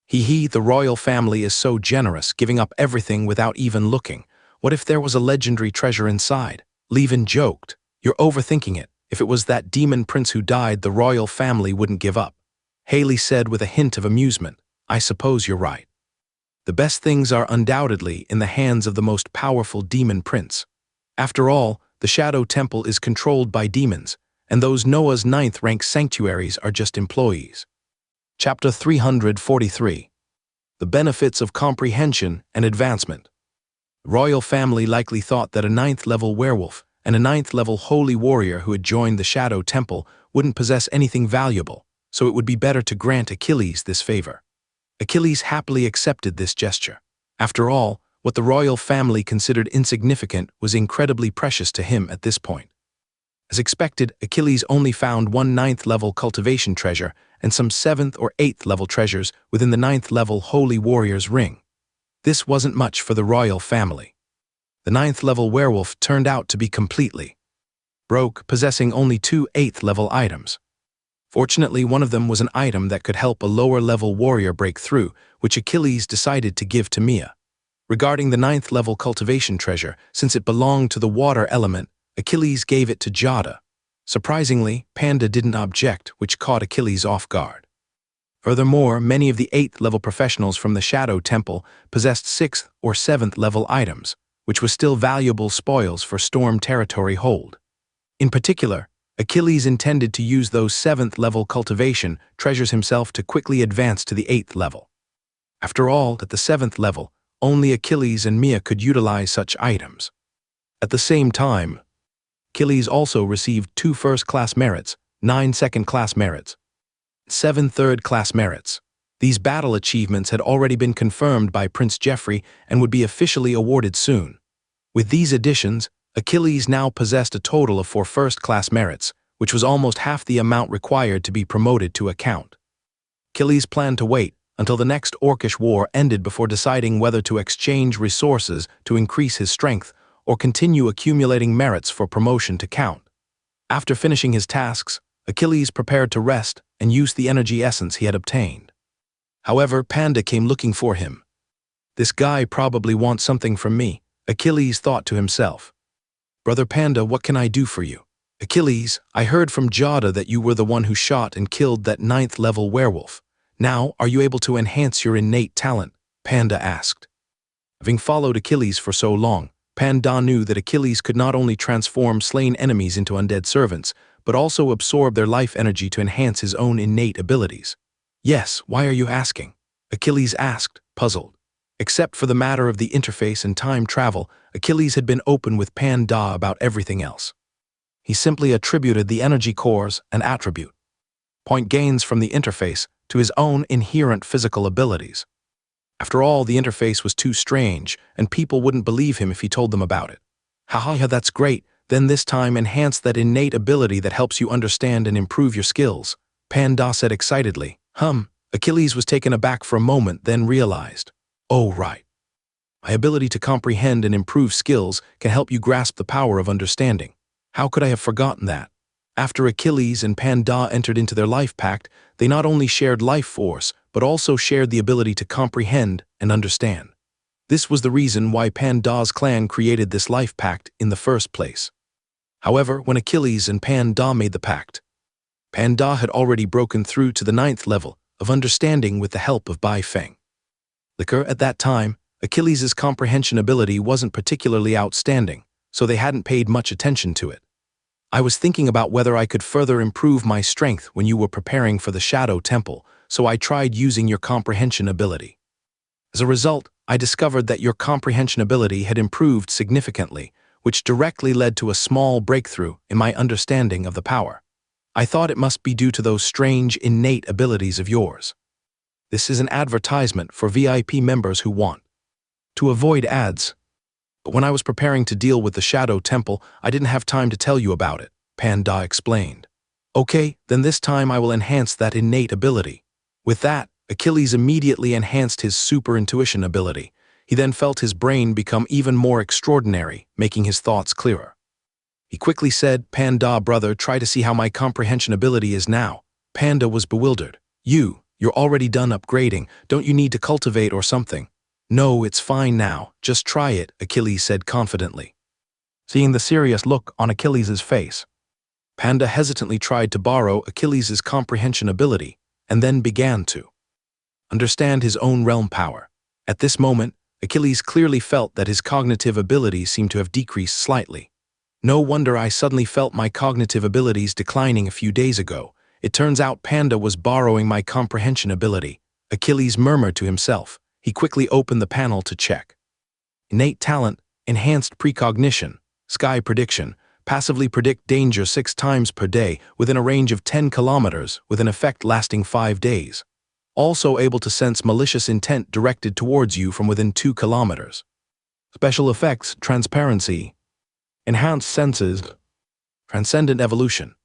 The royal family is so generous, giving up everything without even looking. What if there was a legendary treasure inside? Levin joked. "You're overthinking it. If it was that demon prince who died, the royal family wouldn't give up." Haley said with a hint of amusement, "I suppose you're right. The best things are undoubtedly in the hands of the most powerful demon prince. After all, the Shadow Temple is controlled by demons, and those Noah's 9th rank sanctuaries are just employees." Chapter 343. The Benefits of Comprehension and Advancement. The royal family likely thought that a 9th level werewolf and a 9th level holy warrior who had joined the Shadow Temple wouldn't possess anything valuable, so it would be better to grant Achilles this favor. Achilles happily accepted this gesture. After all, what the royal family considered insignificant was incredibly precious to him at this point. As expected, Achilles only found one 9th level cultivation treasure and some 7th or 8th level treasures within the 9th level holy warrior's ring. This wasn't much for the royal family. The 9th level werewolf turned out to be completely broke, possessing only 2 8th level items. Fortunately, one of them was an item that could help a lower level warrior break through, which Achilles decided to give to Mia. Regarding the 9th level cultivation treasure, since it belonged to the water element, Achilles gave it to Jada. Surprisingly, Panda didn't object, which caught Achilles off guard. Furthermore, many of the 8th level professionals from the Shadow Temple possessed 6th or 7th level items, which was still valuable spoils for Storm Territory hold. In particular, Achilles intended to use those 7th level cultivation treasures himself to quickly advance to the 8th level. After all, at the 7th level, only Achilles and Mia could utilize such items. At the same time, Achilles also received 2 first-class merits, 9 second-class merits, 7 third-class merits. These battle achievements had already been confirmed by Prince Geoffrey and would be officially awarded soon. With these additions, Achilles now possessed a total of 4 first-class merits, which was almost half the amount required to be promoted to a count. Achilles planned to wait until the next Orcish war ended before deciding whether to exchange resources to increase his strength or continue accumulating merits for promotion to count. After finishing his tasks, Achilles prepared to rest and use the energy essence he had obtained. However, Panda came looking for him. "This guy probably wants something from me," Achilles thought to himself. "Brother Panda, what can I do for you?" "Achilles, I heard from Jada that you were the one who shot and killed that 9th level werewolf. Now, are you able to enhance your innate talent?" Panda asked. Having followed Achilles for so long, Panda knew that Achilles could not only transform slain enemies into undead servants, but also absorb their life energy to enhance his own innate abilities. "Yes, why are you asking?" Achilles asked, puzzled. Except for the matter of the interface and time travel, Achilles had been open with Panda about everything else. He simply attributed the energy cores and attribute point gains from the interface to his own inherent physical abilities. After all, the interface was too strange, and people wouldn't believe him if he told them about it. "Haha, that's great. Then this time enhance that innate ability that helps you understand and improve your skills," Panda said excitedly. Achilles was taken aback for a moment, then realized, "Oh, right. My ability to comprehend and improve skills can help you grasp the power of understanding. How could I have forgotten that?" After Achilles and Panda entered into their life pact, they not only shared life force, but also shared the ability to comprehend and understand. This was the reason why Panda's clan created this life pact in the first place. However, when Achilles and Panda made the pact, Panda had already broken through to the 9th level of understanding with the help of Bai Feng. At that time, Achilles' comprehension ability wasn't particularly outstanding, so they hadn't paid much attention to it. "I was thinking about whether I could further improve my strength when you were preparing for the Shadow Temple, so I tried using your comprehension ability. As a result, I discovered that your comprehension ability had improved significantly, which directly led to a small breakthrough in my understanding of the power. I thought it must be due to those strange innate abilities of yours." This is an advertisement for VIP members who want to avoid ads. But when I was preparing to deal with the Shadow Temple, I didn't have time to tell you about it, Panda explained. Okay, then this time I will enhance that innate ability. With that, Achilles immediately enhanced his super intuition ability. He then felt his brain become even more extraordinary, making his thoughts clearer. He quickly said, Panda brother, try to see how my comprehension ability is now. Panda was bewildered. You're already done upgrading, don't you need to cultivate or something? No, it's fine now, just try it, Achilles said confidently. Seeing the serious look on Achilles' face, Panda hesitantly tried to borrow Achilles' comprehension ability, and then began to understand his own realm power. At this moment, Achilles clearly felt that his cognitive abilities seemed to have decreased slightly. No wonder I suddenly felt my cognitive abilities declining a few days ago. It turns out Panda was borrowing my comprehension ability, Achilles murmured to himself. He quickly opened the panel to check. Innate talent, enhanced precognition, sky prediction, passively predict danger 6 times per day within a range of 10 kilometers with an effect lasting 5 days. Also able to sense malicious intent directed towards you from within 2 kilometers. Special effects, transparency, enhanced senses, transcendent evolution.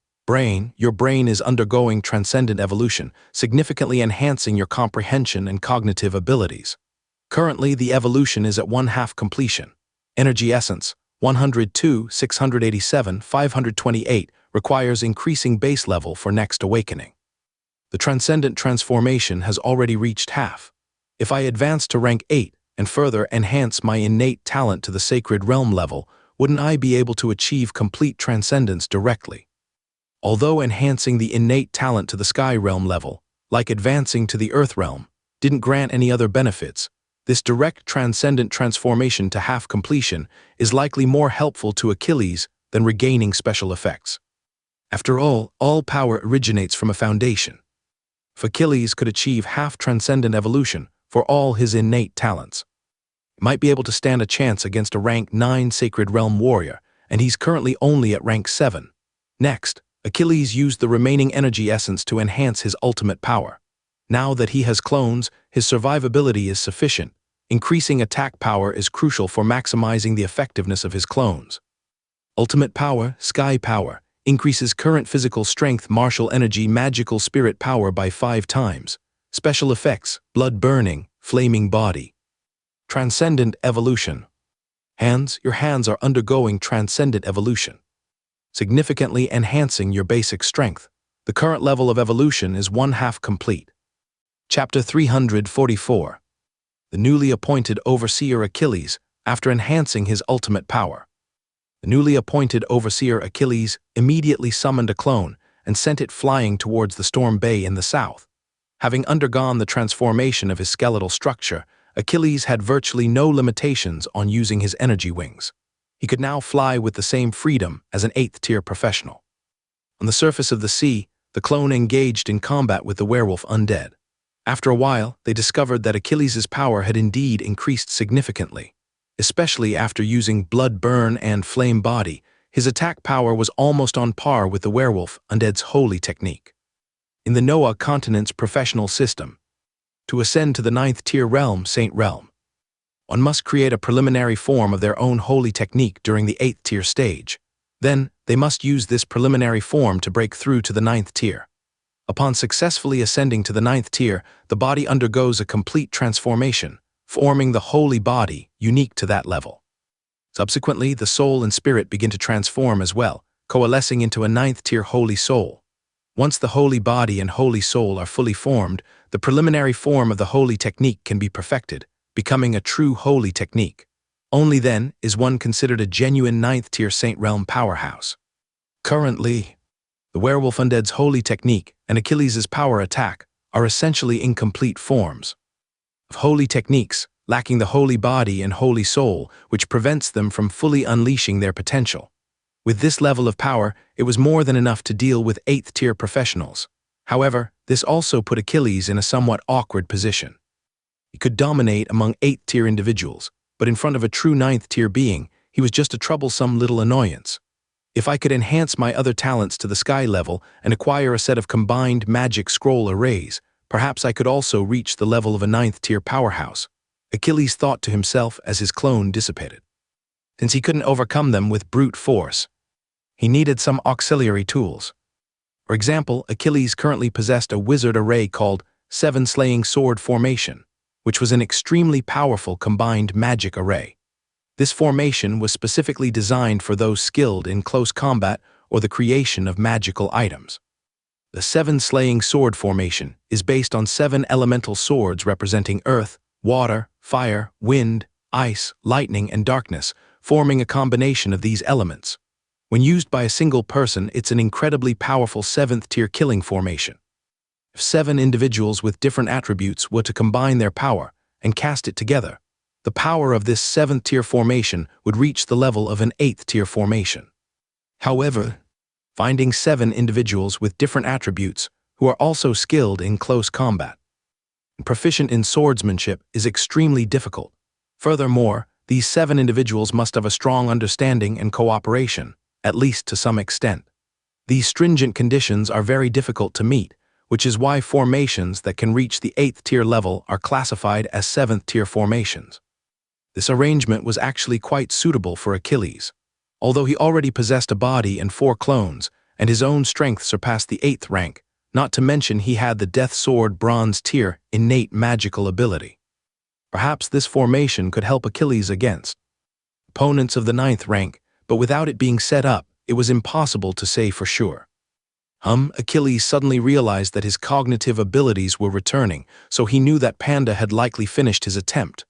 Your brain is undergoing transcendent evolution, significantly enhancing your comprehension and cognitive abilities. Currently, the evolution is at 1/2 completion. Energy essence, 102, 687, 528, requires increasing base level for next awakening. The transcendent transformation has already reached half. If I advance to rank 8 and further enhance my innate talent to the sacred realm level, wouldn't I be able to achieve complete transcendence directly? Although enhancing the innate talent to the sky realm level, like advancing to the earth realm, didn't grant any other benefits, this direct transcendent transformation to half completion is likely more helpful to Achilles than regaining special effects. After all power originates from a foundation. If Achilles could achieve half transcendent evolution for all his innate talents, he might be able to stand a chance against a rank 9 sacred realm warrior, and he's currently only at rank 7. Next, Achilles used the remaining energy essence to enhance his ultimate power. Now that he has clones, his survivability is sufficient. Increasing attack power is crucial for maximizing the effectiveness of his clones. Ultimate power, sky power, increases current physical strength, martial energy, magical spirit power by 5 times. Special effects, blood burning, flaming body. Transcendent evolution. Your hands are undergoing transcendent evolution, significantly enhancing your basic strength. The current level of evolution is 1/2 complete. Chapter 344. The newly appointed overseer Achilles, after enhancing his ultimate power. The newly appointed overseer Achilles immediately summoned a clone and sent it flying towards the storm bay in the south. Having undergone the transformation of his skeletal structure, Achilles had virtually no limitations on using his energy wings. He could now fly with the same freedom as an 8th-tier professional. On the surface of the sea, the clone engaged in combat with the werewolf undead. After a while, they discovered that Achilles' power had indeed increased significantly. Especially after using blood burn and flame body, his attack power was almost on par with the werewolf undead's holy technique. In the Noah continent's professional system, to ascend to the 9th-tier realm, Saint Realm, one must create a preliminary form of their own holy technique during the 8th-tier stage. Then, they must use this preliminary form to break through to the 9th tier. Upon successfully ascending to the 9th tier, the body undergoes a complete transformation, forming the holy body unique to that level. Subsequently, the soul and spirit begin to transform as well, coalescing into a 9th-tier holy soul. Once the holy body and holy soul are fully formed, the preliminary form of the holy technique can be perfected, becoming a true holy technique. Only then is one considered a genuine 9th-tier Saint Realm powerhouse. Currently, the werewolf undead's holy technique and Achilles' power attack are essentially incomplete forms of holy techniques, lacking the holy body and holy soul, which prevents them from fully unleashing their potential. With this level of power, it was more than enough to deal with 8th-tier professionals. However, this also put Achilles in a somewhat awkward position. He could dominate among 8th-tier individuals, but in front of a true 9th-tier being, he was just a troublesome little annoyance. If I could enhance my other talents to the sky level and acquire a set of combined magic scroll arrays, Perhaps I could also reach the level of a 9th-tier powerhouse, Achilles thought to himself as his clone dissipated. Since he couldn't overcome them with brute force, he needed some auxiliary tools. For example, Achilles currently possessed a wizard array called 7 Slaying Sword Formation, which was an extremely powerful combined magic array. This formation was specifically designed for those skilled in close combat or the creation of magical items. The 7 Slaying Sword Formation is based on 7 elemental swords representing earth, water, fire, wind, ice, lightning, and darkness, forming a combination of these elements. When used by a single person, it's an incredibly powerful 7th-tier killing formation. If 7 individuals with different attributes were to combine their power and cast it together, the power of this 7th-tier formation would reach the level of an 8th-tier formation. However, finding 7 individuals with different attributes who are also skilled in close combat and proficient in swordsmanship is extremely difficult. Furthermore, these 7 individuals must have a strong understanding and cooperation, at least to some extent. These stringent conditions are very difficult to meet, which is why formations that can reach the 8th-tier level are classified as 7th-tier formations. This arrangement was actually quite suitable for Achilles. Although he already possessed a body and 4 clones, and his own strength surpassed the 8th rank, not to mention he had the Death Sword Bronze tier innate magical ability. Perhaps this formation could help Achilles against opponents of the 9th rank, but without it being set up, it was impossible to say for sure. Achilles suddenly realized that his cognitive abilities were returning, so he knew that Panda had likely finished his attempt.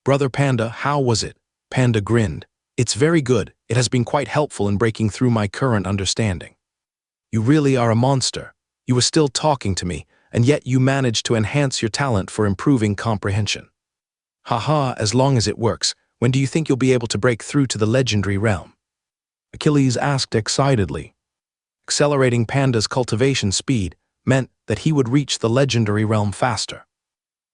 "Brother Panda, how was it?" Panda grinned. "It's very good. It has been quite helpful in breaking through my current understanding." "You really are a monster. You were still talking to me, and yet you managed to enhance your talent for improving comprehension." "Haha, as long as it works, when do you think you'll be able to break through to the legendary realm?" Achilles asked excitedly. Accelerating Panda's cultivation speed meant that he would reach the legendary realm faster.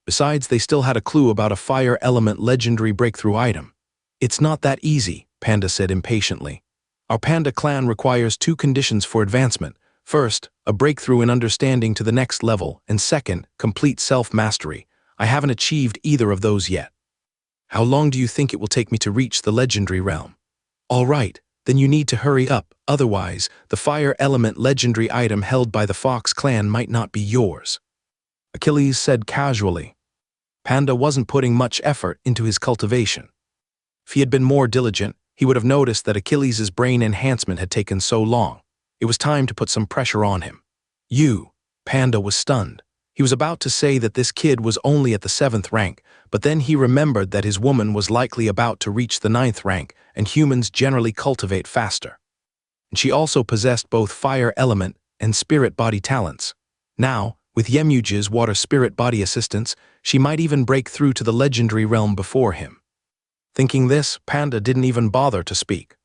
Besides, they still had a clue about a fire element legendary breakthrough item. "It's not that easy," Panda said impatiently. "Our Panda clan requires 2 conditions for advancement. First, a breakthrough in understanding to the next level, and second, complete self-mastery. I haven't achieved either of those yet." "How long do you think it will take me to reach the legendary realm?" "All right, then you need to hurry up, otherwise, the fire element legendary item held by the Fox clan might not be yours," Achilles said casually. Panda wasn't putting much effort into his cultivation. If he had been more diligent, he would have noticed that Achilles' brain enhancement had taken so long. It was time to put some pressure on him. Panda was stunned. He was about to say that this kid was only at the 7th rank, but then he remembered that his woman was likely about to reach the 9th rank, and humans generally cultivate faster. And she also possessed both fire element and spirit body talents. Now, with Yemuge's water spirit body assistance, she might even break through to the legendary realm before him. Thinking this, Panda didn't even bother to speak.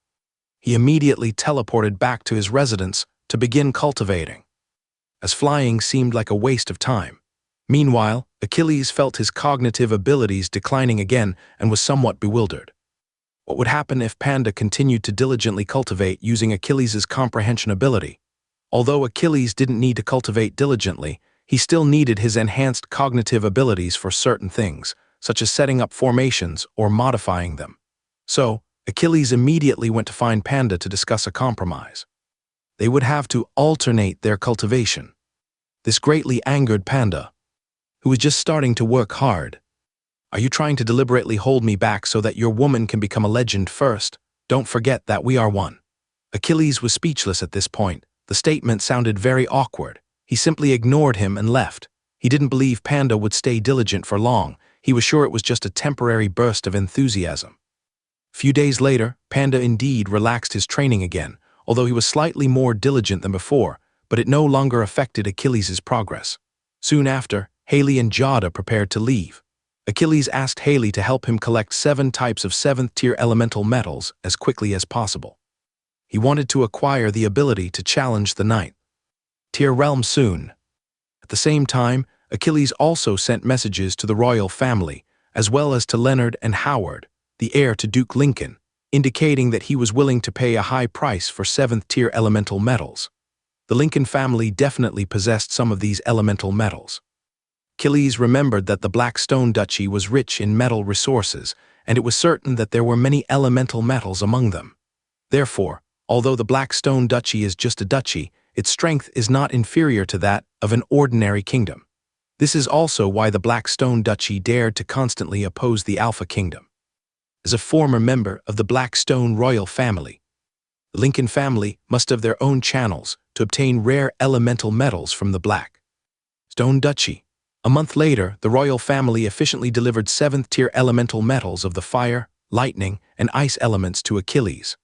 He immediately teleported back to his residence to begin cultivating, as flying seemed like a waste of time. Meanwhile, Achilles felt his cognitive abilities declining again and was somewhat bewildered. What would happen if Panda continued to diligently cultivate using Achilles' comprehension ability? Although Achilles didn't need to cultivate diligently, he still needed his enhanced cognitive abilities for certain things, such as setting up formations or modifying them. So, Achilles immediately went to find Panda to discuss a compromise. They would have to alternate their cultivation. This greatly angered Panda, who was just starting to work hard. "Are you trying to deliberately hold me back so that your woman can become a legend first? Don't forget that we are one." Achilles was speechless at this point. The statement sounded very awkward. He simply ignored him and left. He didn't believe Panda would stay diligent for long. He was sure it was just a temporary burst of enthusiasm. A few days later, Panda indeed relaxed his training again, although he was slightly more diligent than before, but it no longer affected Achilles' progress. Soon after, Haley and Jada prepared to leave. Achilles asked Haley to help him collect 7 types of 7th-tier elemental metals as quickly as possible. He wanted to acquire the ability to challenge the 9th-tier realm soon. At the same time, Achilles also sent messages to the royal family, as well as to Leonard and Howard, the heir to Duke Lincoln, indicating that he was willing to pay a high price for 7th-tier elemental metals. The Lincoln family definitely possessed some of these elemental metals. Achilles remembered that the Black Stone Duchy was rich in metal resources, and it was certain that there were many elemental metals among them. Therefore, although the Black Stone Duchy is just a duchy, its strength is not inferior to that of an ordinary kingdom. This is also why the Black Stone Duchy dared to constantly oppose the Alpha Kingdom. As a former member of the Black Stone royal family, the Lincoln family must have their own channels to obtain rare elemental metals from the Black Stone Duchy. A month later, the royal family efficiently delivered 7th-tier elemental metals of the fire, lightning, and ice elements to Achilles.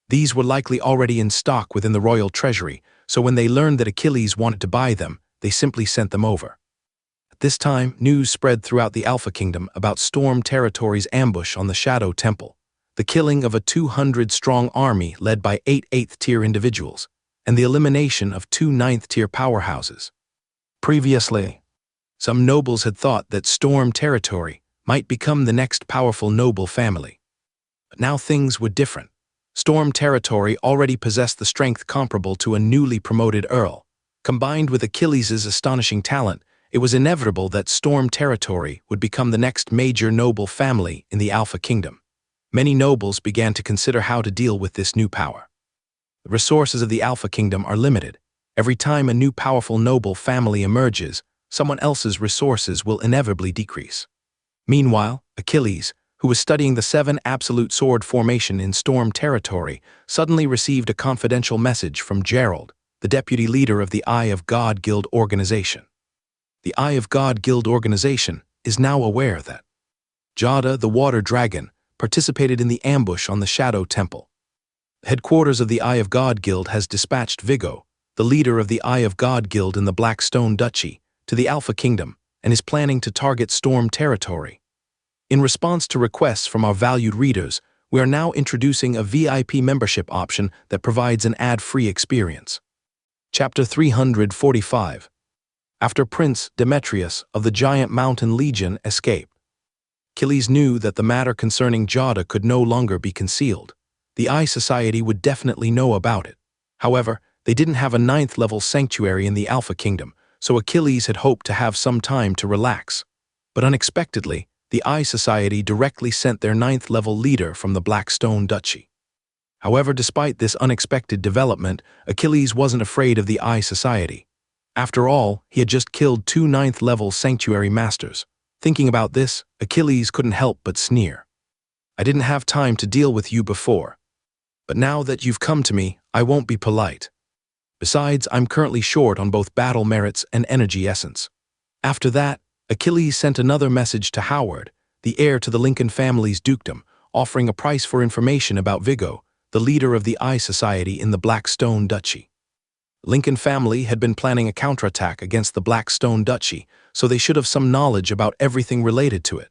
These were likely already in stock within the royal treasury, so when they learned that Achilles wanted to buy them, they simply sent them over. At this time, news spread throughout the Alpha Kingdom about Storm Territory's ambush on the Shadow Temple, the killing of a 200-strong army led by 8 8th-tier individuals, and the elimination of 2 9th-tier powerhouses. Previously, some nobles had thought that Storm Territory might become the next powerful noble family. But now things were different. Storm Territory already possessed the strength comparable to a newly promoted earl. Combined with Achilles' astonishing talent, it was inevitable that Storm Territory would become the next major noble family in the Alpha Kingdom. Many nobles began to consider how to deal with this new power. The resources of the Alpha Kingdom are limited. Every time a new powerful noble family emerges, someone else's resources will inevitably decrease. Meanwhile, Achilles, who was studying the 7 absolute sword formation in Storm Territory, suddenly received a confidential message from Gerald, the deputy leader of the Eye of God Guild organization. The Eye of God Guild organization is now aware that Jada, the water dragon, participated in the ambush on the Shadow Temple. The headquarters of the Eye of God Guild has dispatched Vigo, the leader of the Eye of God Guild in the Black Stone Duchy, to the Alpha Kingdom and is planning to target Storm Territory. In response to requests from our valued readers, we are now introducing a VIP membership option that provides an ad-free experience. Chapter 345. After Prince Demetrius of the Giant Mountain Legion escaped, Achilles knew that the matter concerning Jada could no longer be concealed. The Eye Society would definitely know about it. However, they didn't have a 9th-level sanctuary in the Alpha Kingdom, so Achilles had hoped to have some time to relax. But unexpectedly, the Eye Society directly sent their 9th-level leader from the Black Stone Duchy. However, despite this unexpected development, Achilles wasn't afraid of the Eye Society. After all, he had just killed 2 9th-level sanctuary masters. Thinking about this, Achilles couldn't help but sneer. I didn't have time to deal with you before. But now that you've come to me, I won't be polite. Besides, I'm currently short on both battle merits and energy essence. After that, Achilles sent another message to Howard, the heir to the Lincoln family's dukedom, offering a price for information about Vigo, the leader of the Eye Society in the Black Stone Duchy. The Lincoln family had been planning a counterattack against the Black Stone Duchy, so they should have some knowledge about everything related to it.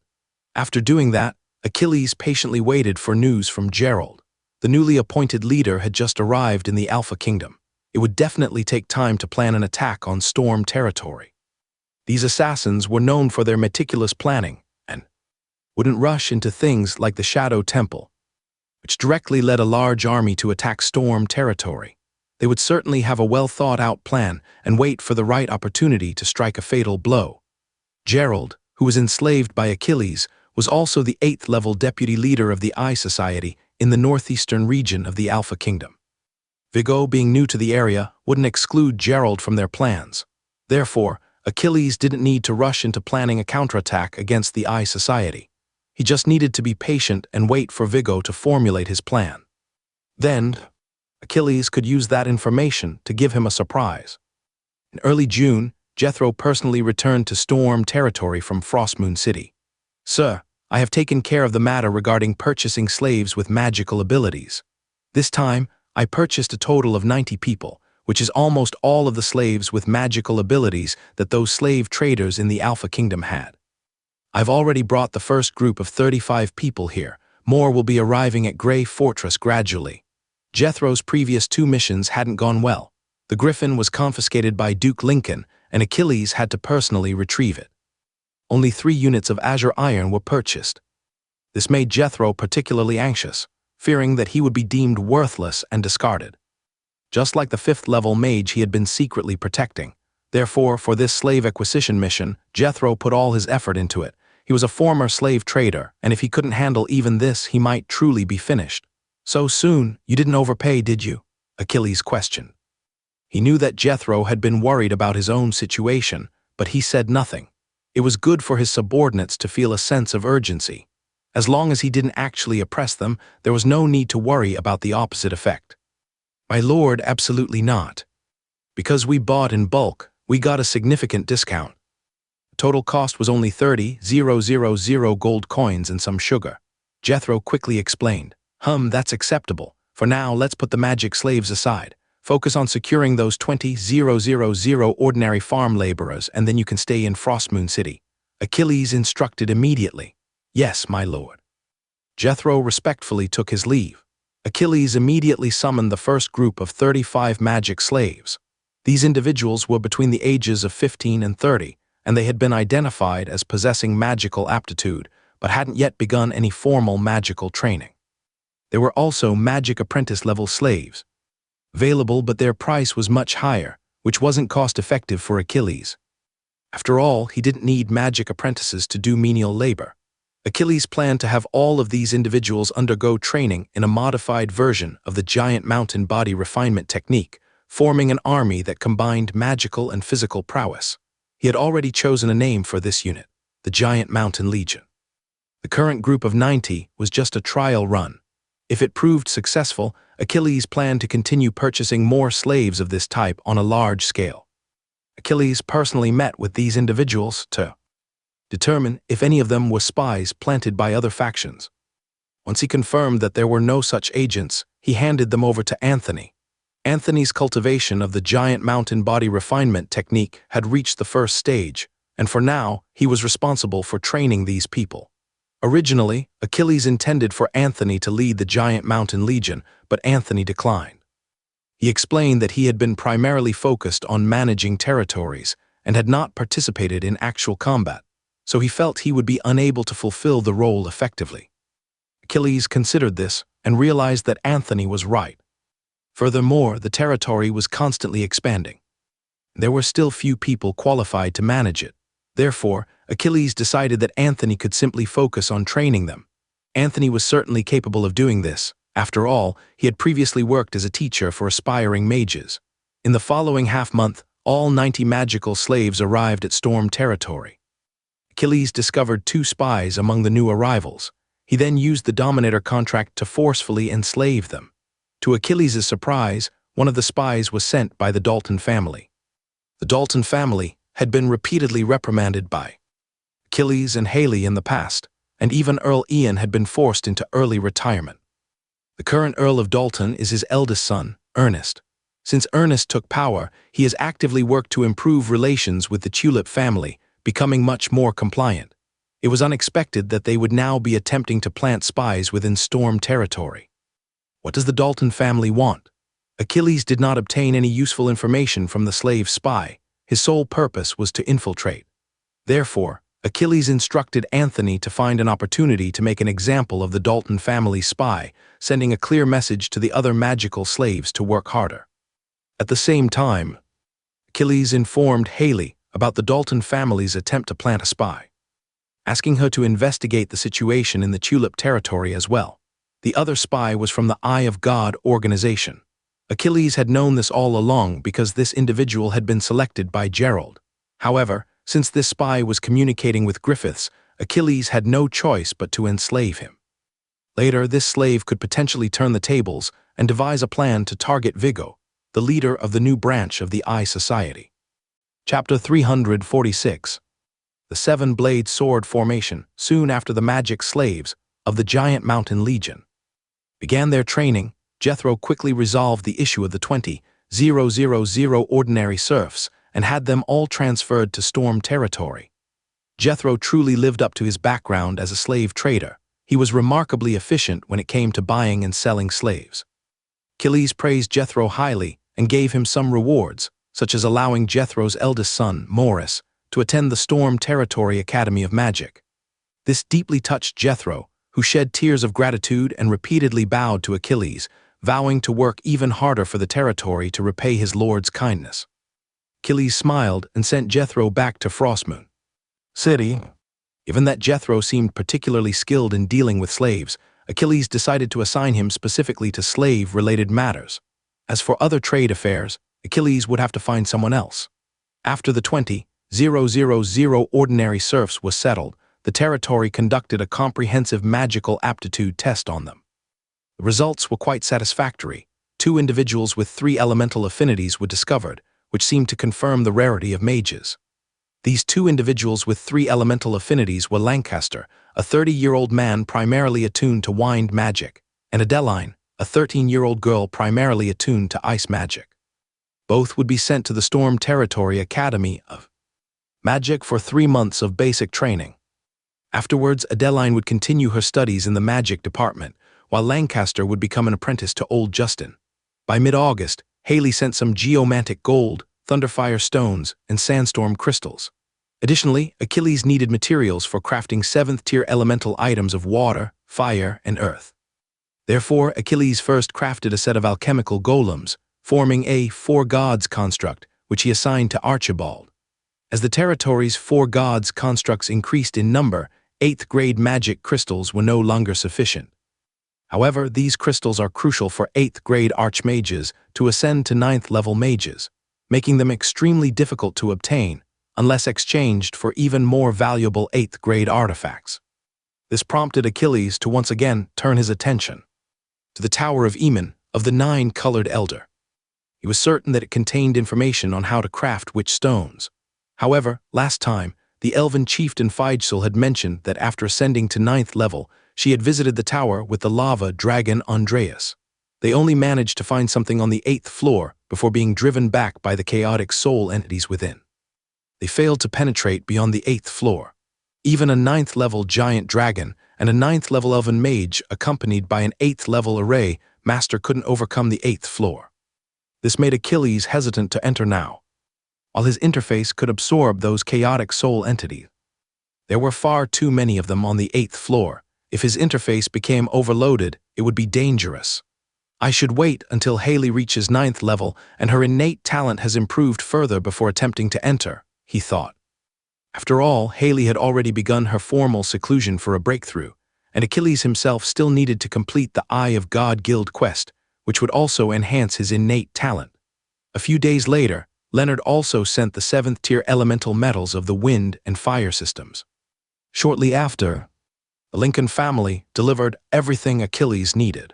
After doing that, Achilles patiently waited for news from Gerald. The newly appointed leader had just arrived in the Alpha Kingdom. It would definitely take time to plan an attack on Storm Territory. These assassins were known for their meticulous planning and wouldn't rush into things like the Shadow Temple, which directly led a large army to attack Storm Territory. They would certainly have a well-thought-out plan and wait for the right opportunity to strike a fatal blow. Gerald, who was enslaved by Achilles, was also the 8th-level deputy leader of the Eye Society in the northeastern region of the Alpha Kingdom. Vigo, being new to the area, wouldn't exclude Gerald from their plans. Therefore, Achilles didn't need to rush into planning a counterattack against the Eye Society. He just needed to be patient and wait for Vigo to formulate his plan. Then, Achilles could use that information to give him a surprise. In early June, Jethro personally returned to Storm Territory from Frostmoon City. Sir, I have taken care of the matter regarding purchasing slaves with magical abilities. This time, I purchased a total of 90 people, which is almost all of the slaves with magical abilities that those slave traders in the Alpha Kingdom had. I've already brought the first group of 35 people here. More will be arriving at Grey Fortress gradually. Jethro's previous 2 missions hadn't gone well. The Griffin was confiscated by Duke Lincoln, and Achilles had to personally retrieve it. Only 3 units of Azure Iron were purchased. This made Jethro particularly anxious, fearing that he would be deemed worthless and discarded. Just like the 5th-level mage he had been secretly protecting, Therefore, for this slave acquisition mission, Jethro put all his effort into it. He was a former slave trader, and if he couldn't handle even this, he might truly be finished. "So soon, you didn't overpay, did you?" Achilles questioned. He knew that Jethro had been worried about his own situation, but he said nothing. It was good for his subordinates to feel a sense of urgency. As long as he didn't actually oppress them, there was no need to worry about the opposite effect. "My lord, absolutely not. Because we bought in bulk, we got a significant discount. Total cost was only 30,000 gold coins and some sugar." Jethro quickly explained. That's acceptable. For now, let's put the magic slaves aside. Focus on securing those 20,000 ordinary farm laborers, and then you can stay in Frostmoon City." Achilles instructed immediately. "Yes, my lord." Jethro respectfully took his leave. Achilles immediately summoned the first group of 35 magic slaves. These individuals were between the ages of 15 and 30, and they had been identified as possessing magical aptitude, but hadn't yet begun any formal magical training. They were also magic apprentice-level slaves. Available, but their price was much higher, which wasn't cost-effective for Achilles. After all, he didn't need magic apprentices to do menial labor. Achilles planned to have all of these individuals undergo training in a modified version of the giant mountain body refinement technique, forming an army that combined magical and physical prowess. He had already chosen a name for this unit, the Giant Mountain Legion. The current group of 90 was just a trial run. If it proved successful, Achilles planned to continue purchasing more slaves of this type on a large scale. Achilles personally met with these individuals to determine if any of them were spies planted by other factions. Once he confirmed that there were no such agents, he handed them over to Anthony. Anthony's cultivation of the giant mountain body refinement technique had reached the first stage, and for now, he was responsible for training these people. Originally, Achilles intended for Anthony to lead the Giant Mountain Legion, but Anthony declined. He explained that he had been primarily focused on managing territories and had not participated in actual combat, so he felt he would be unable to fulfill the role effectively. Achilles considered this and realized that Anthony was right. Furthermore, the territory was constantly expanding. There were still few people qualified to manage it. Therefore, Achilles decided that Anthony could simply focus on training them. Anthony was certainly capable of doing this. After all, he had previously worked as a teacher for aspiring mages. In the following half-month, all 90 magical slaves arrived at Storm territory. Achilles discovered 2 spies among the new arrivals. He then used the Dominator contract to forcefully enslave them. To Achilles' surprise, one of the spies was sent by the Dalton family. The Dalton family had been repeatedly reprimanded by Achilles and Haley in the past, and even Earl Ian had been forced into early retirement. The current Earl of Dalton is his eldest son, Ernest. Since Ernest took power, he has actively worked to improve relations with the Tulip family, becoming much more compliant. It was unexpected that they would now be attempting to plant spies within Storm territory. What does the Dalton family want? Achilles did not obtain any useful information from the slave spy. His sole purpose was to infiltrate. Therefore, Achilles instructed Anthony to find an opportunity to make an example of the Dalton family spy, sending a clear message to the other magical slaves to work harder. At the same time, Achilles informed Haley about the Dalton family's attempt to plant a spy, asking her to investigate the situation in the Tulip territory as well. The other spy was from the Eye of God organization. Achilles had known this all along because this individual had been selected by Gerald. However, since this spy was communicating with Griffiths, Achilles had no choice but to enslave him. Later, this slave could potentially turn the tables and devise a plan to target Vigo, the leader of the new branch of the Eye Society. Chapter 346. The Seven-Blade Sword Formation, soon after the magic slaves of the Giant Mountain Legion began their training. Jethro quickly resolved the issue of the 20,000 ordinary serfs and had them all transferred to Storm territory. Jethro truly lived up to his background as a slave trader. He was remarkably efficient when it came to buying and selling slaves. Achilles praised Jethro highly and gave him some rewards, such as allowing Jethro's eldest son, Morris, to attend the Storm Territory Academy of Magic. This deeply touched Jethro, who shed tears of gratitude and repeatedly bowed to Achilles, vowing to work even harder for the territory to repay his lord's kindness. Achilles smiled and sent Jethro back to Frostmoon City. Given that Jethro seemed particularly skilled in dealing with slaves, Achilles decided to assign him specifically to slave-related matters. As for other trade affairs, Achilles would have to find someone else. After the 20,000 ordinary serfs was settled, the territory conducted a comprehensive magical aptitude test on them. The results were quite satisfactory. 2 individuals with 3 elemental affinities were discovered, which seemed to confirm the rarity of mages. These 2 individuals with 3 elemental affinities were Lancaster, a 30-year-old man primarily attuned to wind magic, and Adeline, a 13-year-old girl primarily attuned to ice magic. Both would be sent to the Storm Territory Academy of Magic for 3 months of basic training. Afterwards, Adeline would continue her studies in the magic department, while Lancaster would become an apprentice to Old Justin. By mid-August, Haley sent some geomantic gold, thunderfire stones, and sandstorm crystals. Additionally, Achilles needed materials for crafting 7th-tier elemental items of water, fire, and earth. Therefore, Achilles first crafted a set of alchemical golems, forming a 4 gods construct, which he assigned to Archibald. As the territory's 4 gods constructs increased in number, 8th-grade magic crystals were no longer sufficient. However, these crystals are crucial for 8th-grade archmages to ascend to 9th-level mages, making them extremely difficult to obtain, unless exchanged for even more valuable 8th-grade artifacts. This prompted Achilles to once again turn his attention to the Tower of Eamon of the 9-colored Elder. He was certain that it contained information on how to craft which stones. However, last time, the elven chieftain Feigsel had mentioned that after ascending to 9th level, she had visited the tower with the lava dragon Andreas. They only managed to find something on the 8th floor before being driven back by the chaotic soul entities within. They failed to penetrate beyond the 8th floor. Even a 9th-level giant dragon and a 9th-level elven mage accompanied by an 8th-level array master couldn't overcome the 8th floor. This made Achilles hesitant to enter now, while his interface could absorb those chaotic soul entities. There were far too many of them on the 8th floor. If his interface became overloaded, it would be dangerous. I should wait until Haley reaches 9th level and her innate talent has improved further before attempting to enter, he thought. After all, Haley had already begun her formal seclusion for a breakthrough, and Achilles himself still needed to complete the Eye of God Guild quest, which would also enhance his innate talent. A few days later, Leonard also sent the 7th-tier elemental metals of the wind and fire systems. Shortly after, the Lincoln family delivered everything Achilles needed.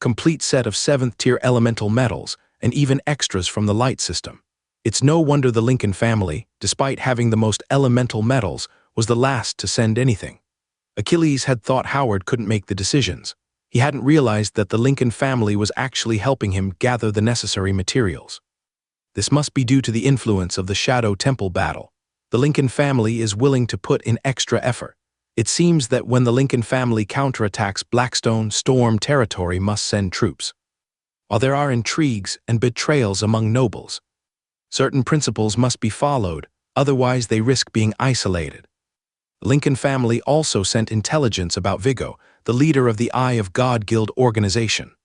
Complete set of 7th-tier elemental metals and even extras from the light system. It's no wonder the Lincoln family, despite having the most elemental metals, was the last to send anything. Achilles had thought Howard couldn't make the decisions. He hadn't realized that the Lincoln family was actually helping him gather the necessary materials. This must be due to the influence of the Shadow Temple battle. The Lincoln family is willing to put in extra effort. It seems that when the Lincoln family counterattacks Blackstone, Storm Territory must send troops. While there are intrigues and betrayals among nobles, certain principles must be followed, otherwise they risk being isolated. The Lincoln family also sent intelligence about Viggo, the leader of the Eye of God Guild organization.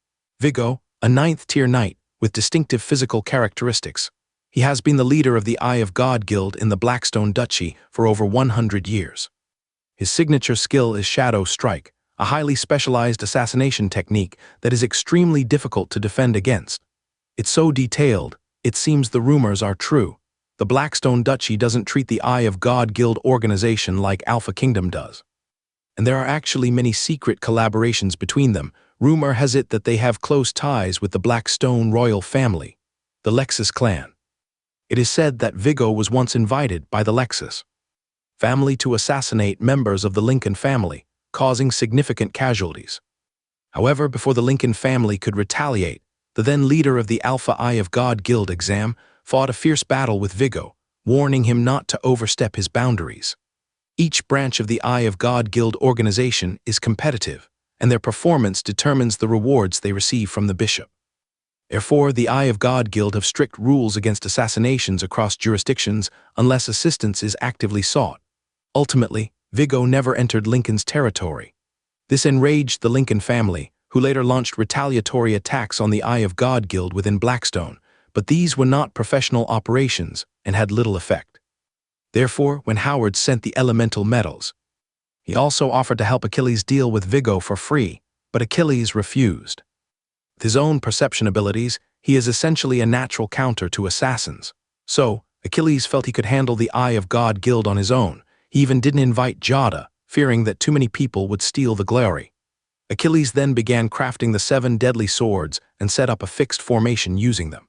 Viggo, a 9th-tier knight with distinctive physical characteristics. He has been the leader of the Eye of God Guild in the Blackstone Duchy for over 100 years. His signature skill is Shadow Strike, a highly specialized assassination technique that is extremely difficult to defend against. It's so detailed, it seems the rumors are true. The Blackstone Duchy doesn't treat the Eye of God Guild organization like Alpha Kingdom does. And there are actually many secret collaborations between them. Rumor has it that they have close ties with the Blackstone royal family, the Lexus clan. It is said that Viggo was once invited by the Lexus family to assassinate members of the Lincoln family, causing significant casualties. However, before the Lincoln family could retaliate, the then leader of the Alpha Eye of God Guild exam fought a fierce battle with Viggo, warning him not to overstep his boundaries. Each branch of the Eye of God Guild organization is competitive, and their performance determines the rewards they receive from the bishop. Therefore, the Eye of God Guild have strict rules against assassinations across jurisdictions unless assistance is actively sought. Ultimately, Viggo never entered Lincoln's territory. This enraged the Lincoln family, who later launched retaliatory attacks on the Eye of God Guild within Blackstone, but these were not professional operations and had little effect. Therefore, when Howard sent the elemental metals, he also offered to help Achilles deal with Vigo for free, but Achilles refused. With his own perception abilities, he is essentially a natural counter to assassins. So, Achilles felt he could handle the Eye of God Guild on his own. He even didn't invite Jada, fearing that too many people would steal the glory. Achilles then began crafting the 7 deadly swords and set up a fixed formation using them.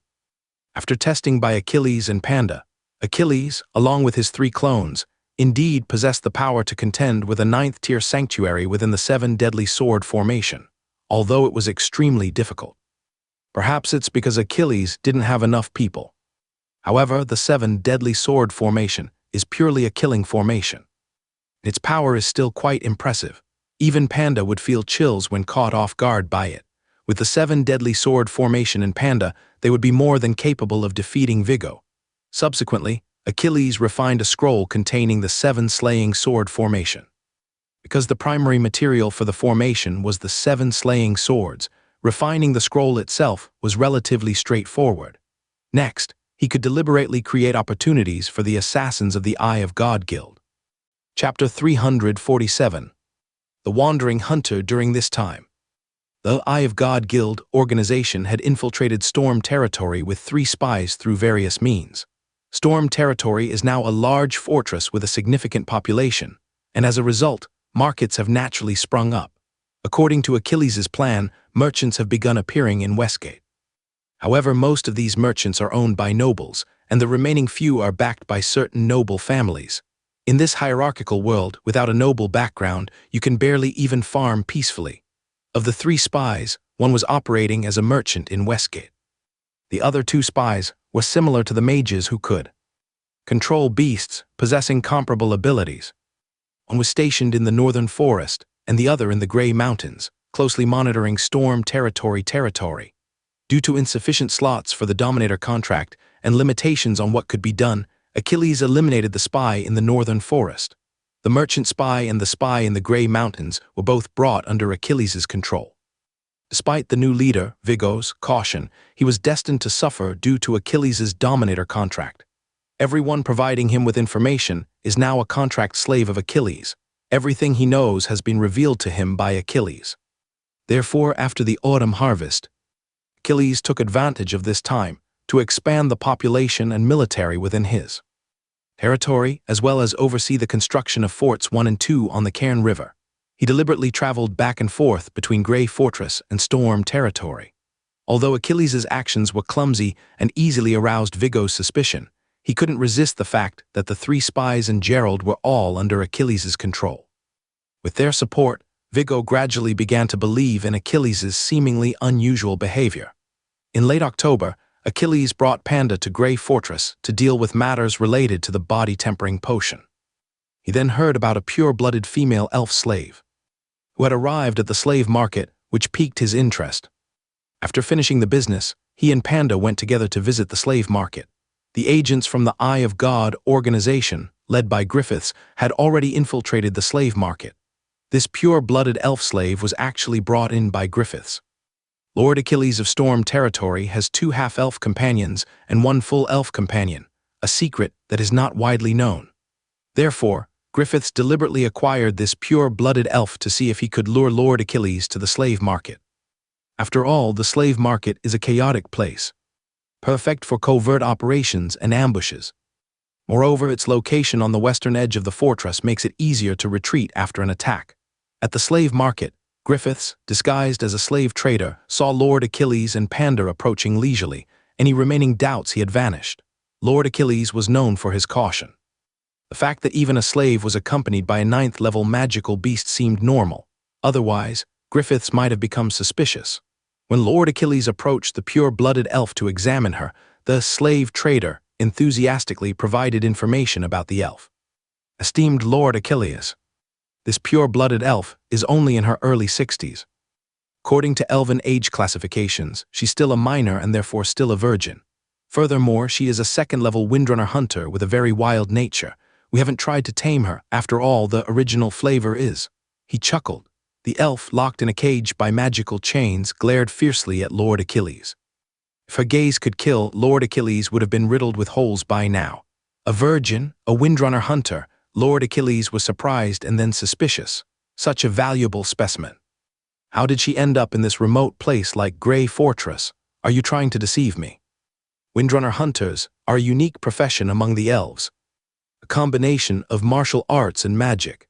After testing by Achilles and Panda, Achilles, along with his 3 clones, indeed possessed the power to contend with a 9th-tier sanctuary within the 7 deadly sword formation, although it was extremely difficult. Perhaps it's because Achilles didn't have enough people. However, the 7 deadly sword formation is purely a killing formation. Its power is still quite impressive. Even Panda would feel chills when caught off guard by it. With the 7 deadly sword formation in Panda, they would be more than capable of defeating Vigo. Subsequently, Achilles refined a scroll containing the 7 slaying sword formation. Because the primary material for the formation was the 7 slaying swords, refining the scroll itself was relatively straightforward. Next, he could deliberately create opportunities for the assassins of the Eye of God Guild. Chapter 347. The Wandering Hunter. During this time, the Eye of God Guild organization had infiltrated Storm Territory with 3 spies through various means. Storm Territory is now a large fortress with a significant population, and as a result, markets have naturally sprung up. According to Achilles' plan, merchants have begun appearing in Westgate. However, most of these merchants are owned by nobles, and the remaining few are backed by certain noble families. In this hierarchical world, without a noble background, you can barely even farm peacefully. Of the 3 spies, one was operating as a merchant in Westgate. The other 2 spies were similar to the mages who could control beasts, possessing comparable abilities. One was stationed in the northern forest, and the other in the Grey Mountains, closely monitoring Storm Territory. Due to insufficient slots for the Dominator contract and limitations on what could be done, Achilles eliminated the spy in the northern forest. The merchant spy and the spy in the Grey Mountains were both brought under Achilles' control. Despite the new leader, Vigo's, caution, he was destined to suffer due to Achilles' Dominator contract. Everyone providing him with information is now a contract slave of Achilles. Everything he knows has been revealed to him by Achilles. Therefore, after the autumn harvest, Achilles took advantage of this time to expand the population and military within his territory, as well as oversee the construction of Forts 1 and 2 on the Cairn River. He deliberately traveled back and forth between Grey Fortress and Storm Territory. Although Achilles' actions were clumsy and easily aroused Vigo's suspicion, he couldn't resist the fact that the 3 spies and Gerald were all under Achilles' control. With their support, Vigo gradually began to believe in Achilles' seemingly unusual behavior. In late October, Achilles brought Panda to Grey Fortress to deal with matters related to the body-tempering potion. He then heard about a pure-blooded female elf slave who had arrived at the slave market, which piqued his interest. After finishing the business, he and Panda went together to visit the slave market. The agents from the Eye of God organization, led by Griffiths, had already infiltrated the slave market. This pure-blooded elf slave was actually brought in by Griffiths. Lord Achilles of Storm Territory has 2 half-elf companions and 1 full elf companion, a secret that is not widely known. Therefore, Griffiths deliberately acquired this pure-blooded elf to see if he could lure Lord Achilles to the slave market. After all, the slave market is a chaotic place, perfect for covert operations and ambushes. Moreover, its location on the western edge of the fortress makes it easier to retreat after an attack. At the slave market, Griffiths, disguised as a slave trader, saw Lord Achilles and Panda approaching leisurely. Any remaining doubts he had vanished. Lord Achilles was known for his caution. The fact that even a slave was accompanied by a 9th-level magical beast seemed normal. Otherwise, Griffiths might have become suspicious. When Lord Achilles approached the pure-blooded elf to examine her, the slave trader enthusiastically provided information about the elf. Esteemed Lord Achilles, this pure-blooded elf is only in her early 60s. According to elven age classifications, she's still a minor and therefore still a virgin. Furthermore, she is a 2nd-level windrunner hunter with a very wild nature. We haven't tried to tame her. After all, the original flavor is. He chuckled. The elf, locked in a cage by magical chains, glared fiercely at Lord Achilles. If her gaze could kill, Lord Achilles would have been riddled with holes by now. A virgin, a windrunner hunter, Lord Achilles was surprised and then suspicious. Such a valuable specimen. How did she end up in this remote place like Grey Fortress? Are you trying to deceive me? Windrunner hunters are a unique profession among the elves. A combination of martial arts and magic,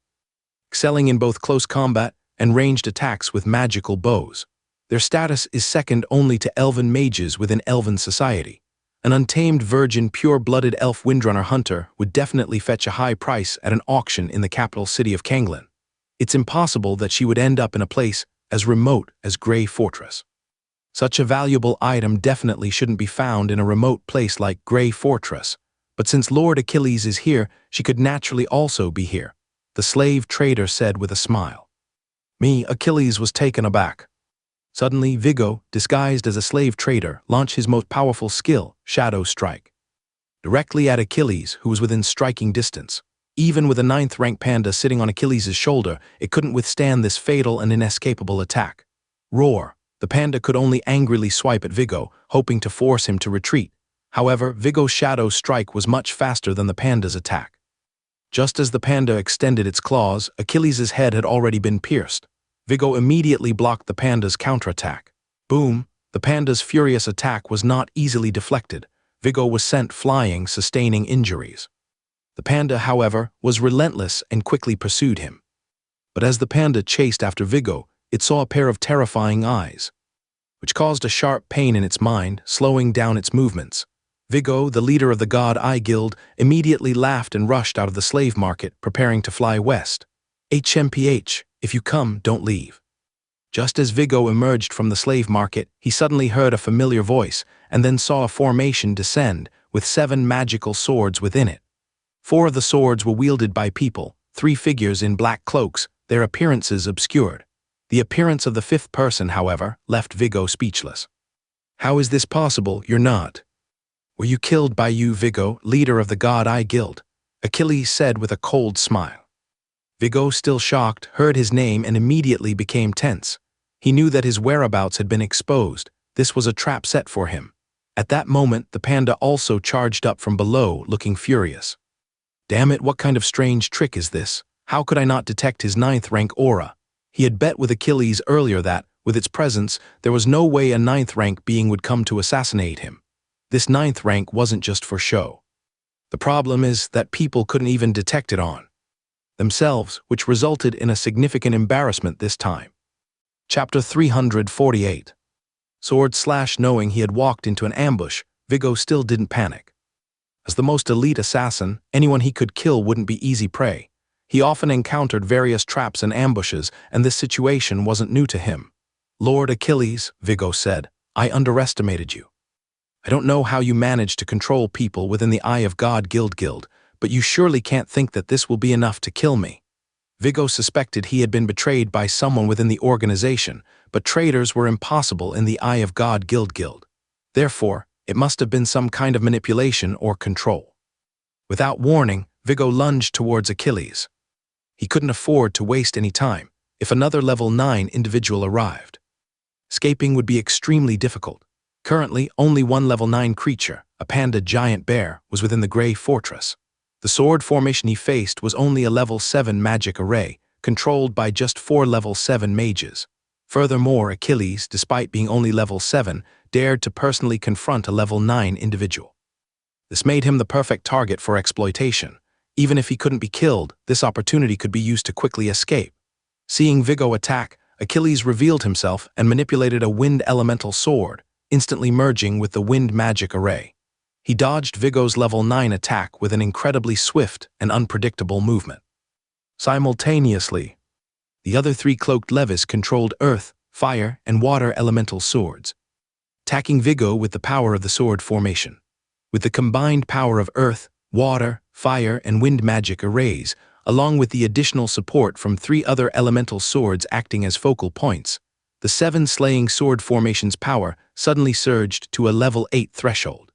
excelling in both close combat and ranged attacks with magical bows. Their status is second only to elven mages within elven society. An untamed virgin pure-blooded elf windrunner hunter would definitely fetch a high price at an auction in the capital city of Kanglin. It's impossible that she would end up in a place as remote as Grey Fortress. Such a valuable item definitely shouldn't be found in a remote place like Grey Fortress, but since Lord Achilles is here, she could naturally also be here, the slave trader said with a smile. Achilles was taken aback. Suddenly, Viggo, disguised as a slave trader, launched his most powerful skill, Shadow Strike. Directly at Achilles, who was within striking distance. Even with a 9th-rank panda sitting on Achilles' shoulder, it couldn't withstand this fatal and inescapable attack. Roar! The panda could only angrily swipe at Viggo, hoping to force him to retreat. However, Viggo's Shadow Strike was much faster than the panda's attack. Just as the panda extended its claws, Achilles' head had already been pierced. Viggo immediately blocked the panda's counterattack. Boom! The panda's furious attack was not easily deflected. Viggo was sent flying, sustaining injuries. The panda, however, was relentless and quickly pursued him. But as the panda chased after Viggo, it saw a pair of terrifying eyes, which caused a sharp pain in its mind, slowing down its movements. Viggo, the leader of the God Eye Guild, immediately laughed and rushed out of the slave market, preparing to fly west. HMPH, if you come, don't leave. Just as Viggo emerged from the slave market, he suddenly heard a familiar voice, and then saw a formation descend, with 7 magical swords within it. 4 of the swords were wielded by people, 3 figures in black cloaks, their appearances obscured. The appearance of the 5th person, however, left Viggo speechless. How is this possible? You're not. Were you killed by you, Viggo, leader of the God Eye Guild? Achilles said with a cold smile. Viggo, still shocked, heard his name and immediately became tense. He knew that his whereabouts had been exposed. This was a trap set for him. At that moment, the panda also charged up from below, looking furious. Damn it, what kind of strange trick is this? How could I not detect his 9th-rank aura? He had bet with Achilles earlier that, with its presence, there was no way a 9th-rank being would come to assassinate him. This 9th rank wasn't just for show. The problem is that people couldn't even detect it on themselves, which resulted in a significant embarrassment this time. Chapter 348. Knowing he had walked into an ambush, Viggo still didn't panic. As the most elite assassin, anyone he could kill wouldn't be easy prey. He often encountered various traps and ambushes, and this situation wasn't new to him. Lord Achilles, Viggo said, I underestimated you. I don't know how you manage to control people within the Eye of God Guild, but you surely can't think that this will be enough to kill me. Viggo suspected he had been betrayed by someone within the organization, but traitors were impossible in the Eye of God Guild. Therefore, it must have been some kind of manipulation or control. Without warning, Viggo lunged towards Achilles. He couldn't afford to waste any time. If another level 9 individual arrived, escaping would be extremely difficult. Currently, only one level 9 creature, a panda giant bear, was within the Grey Fortress. The sword formation he faced was only a level 7 magic array, controlled by just 4 level 7 mages. Furthermore, Achilles, despite being only level 7, dared to personally confront a level 9 individual. This made him the perfect target for exploitation. Even if he couldn't be killed, this opportunity could be used to quickly escape. Seeing Viggo attack, Achilles revealed himself and manipulated a wind elemental sword, instantly merging with the wind magic array. He dodged Viggo's level 9 attack with an incredibly swift and unpredictable movement. Simultaneously, the other 3 cloaked levies controlled earth, fire, and water elemental swords, attacking Viggo with the power of the sword formation. With the combined power of earth, water, fire, and wind magic arrays, along with the additional support from 3 other elemental swords acting as focal points, the 7 slaying sword formation's power suddenly surged to a level 8 threshold.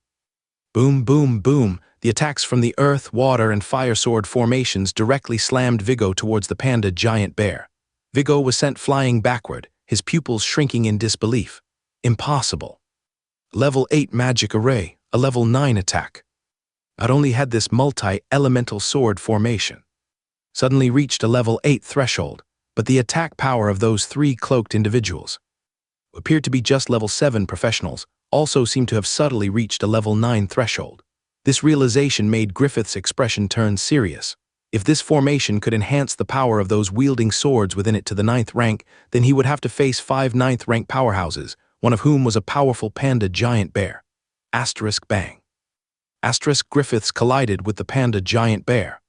Boom, boom, boom, the attacks from the earth, water, and fire sword formations directly slammed Viggo towards the panda giant bear. Viggo was sent flying backward, his pupils shrinking in disbelief. Impossible. Level 8 magic array, a level 9 attack. Not only had this multi-elemental sword formation suddenly reached a level 8 threshold, but the attack power of those three cloaked individuals, who appeared to be just level 7 professionals, also seemed to have subtly reached a level 9 threshold. This realization made Griffith's expression turn serious. If this formation could enhance the power of those wielding swords within it to the 9th rank, then he would have to face 5 9th rank powerhouses, one of whom was a powerful panda giant bear. Asterisk bang. Asterisk Griffiths collided with the panda giant bear.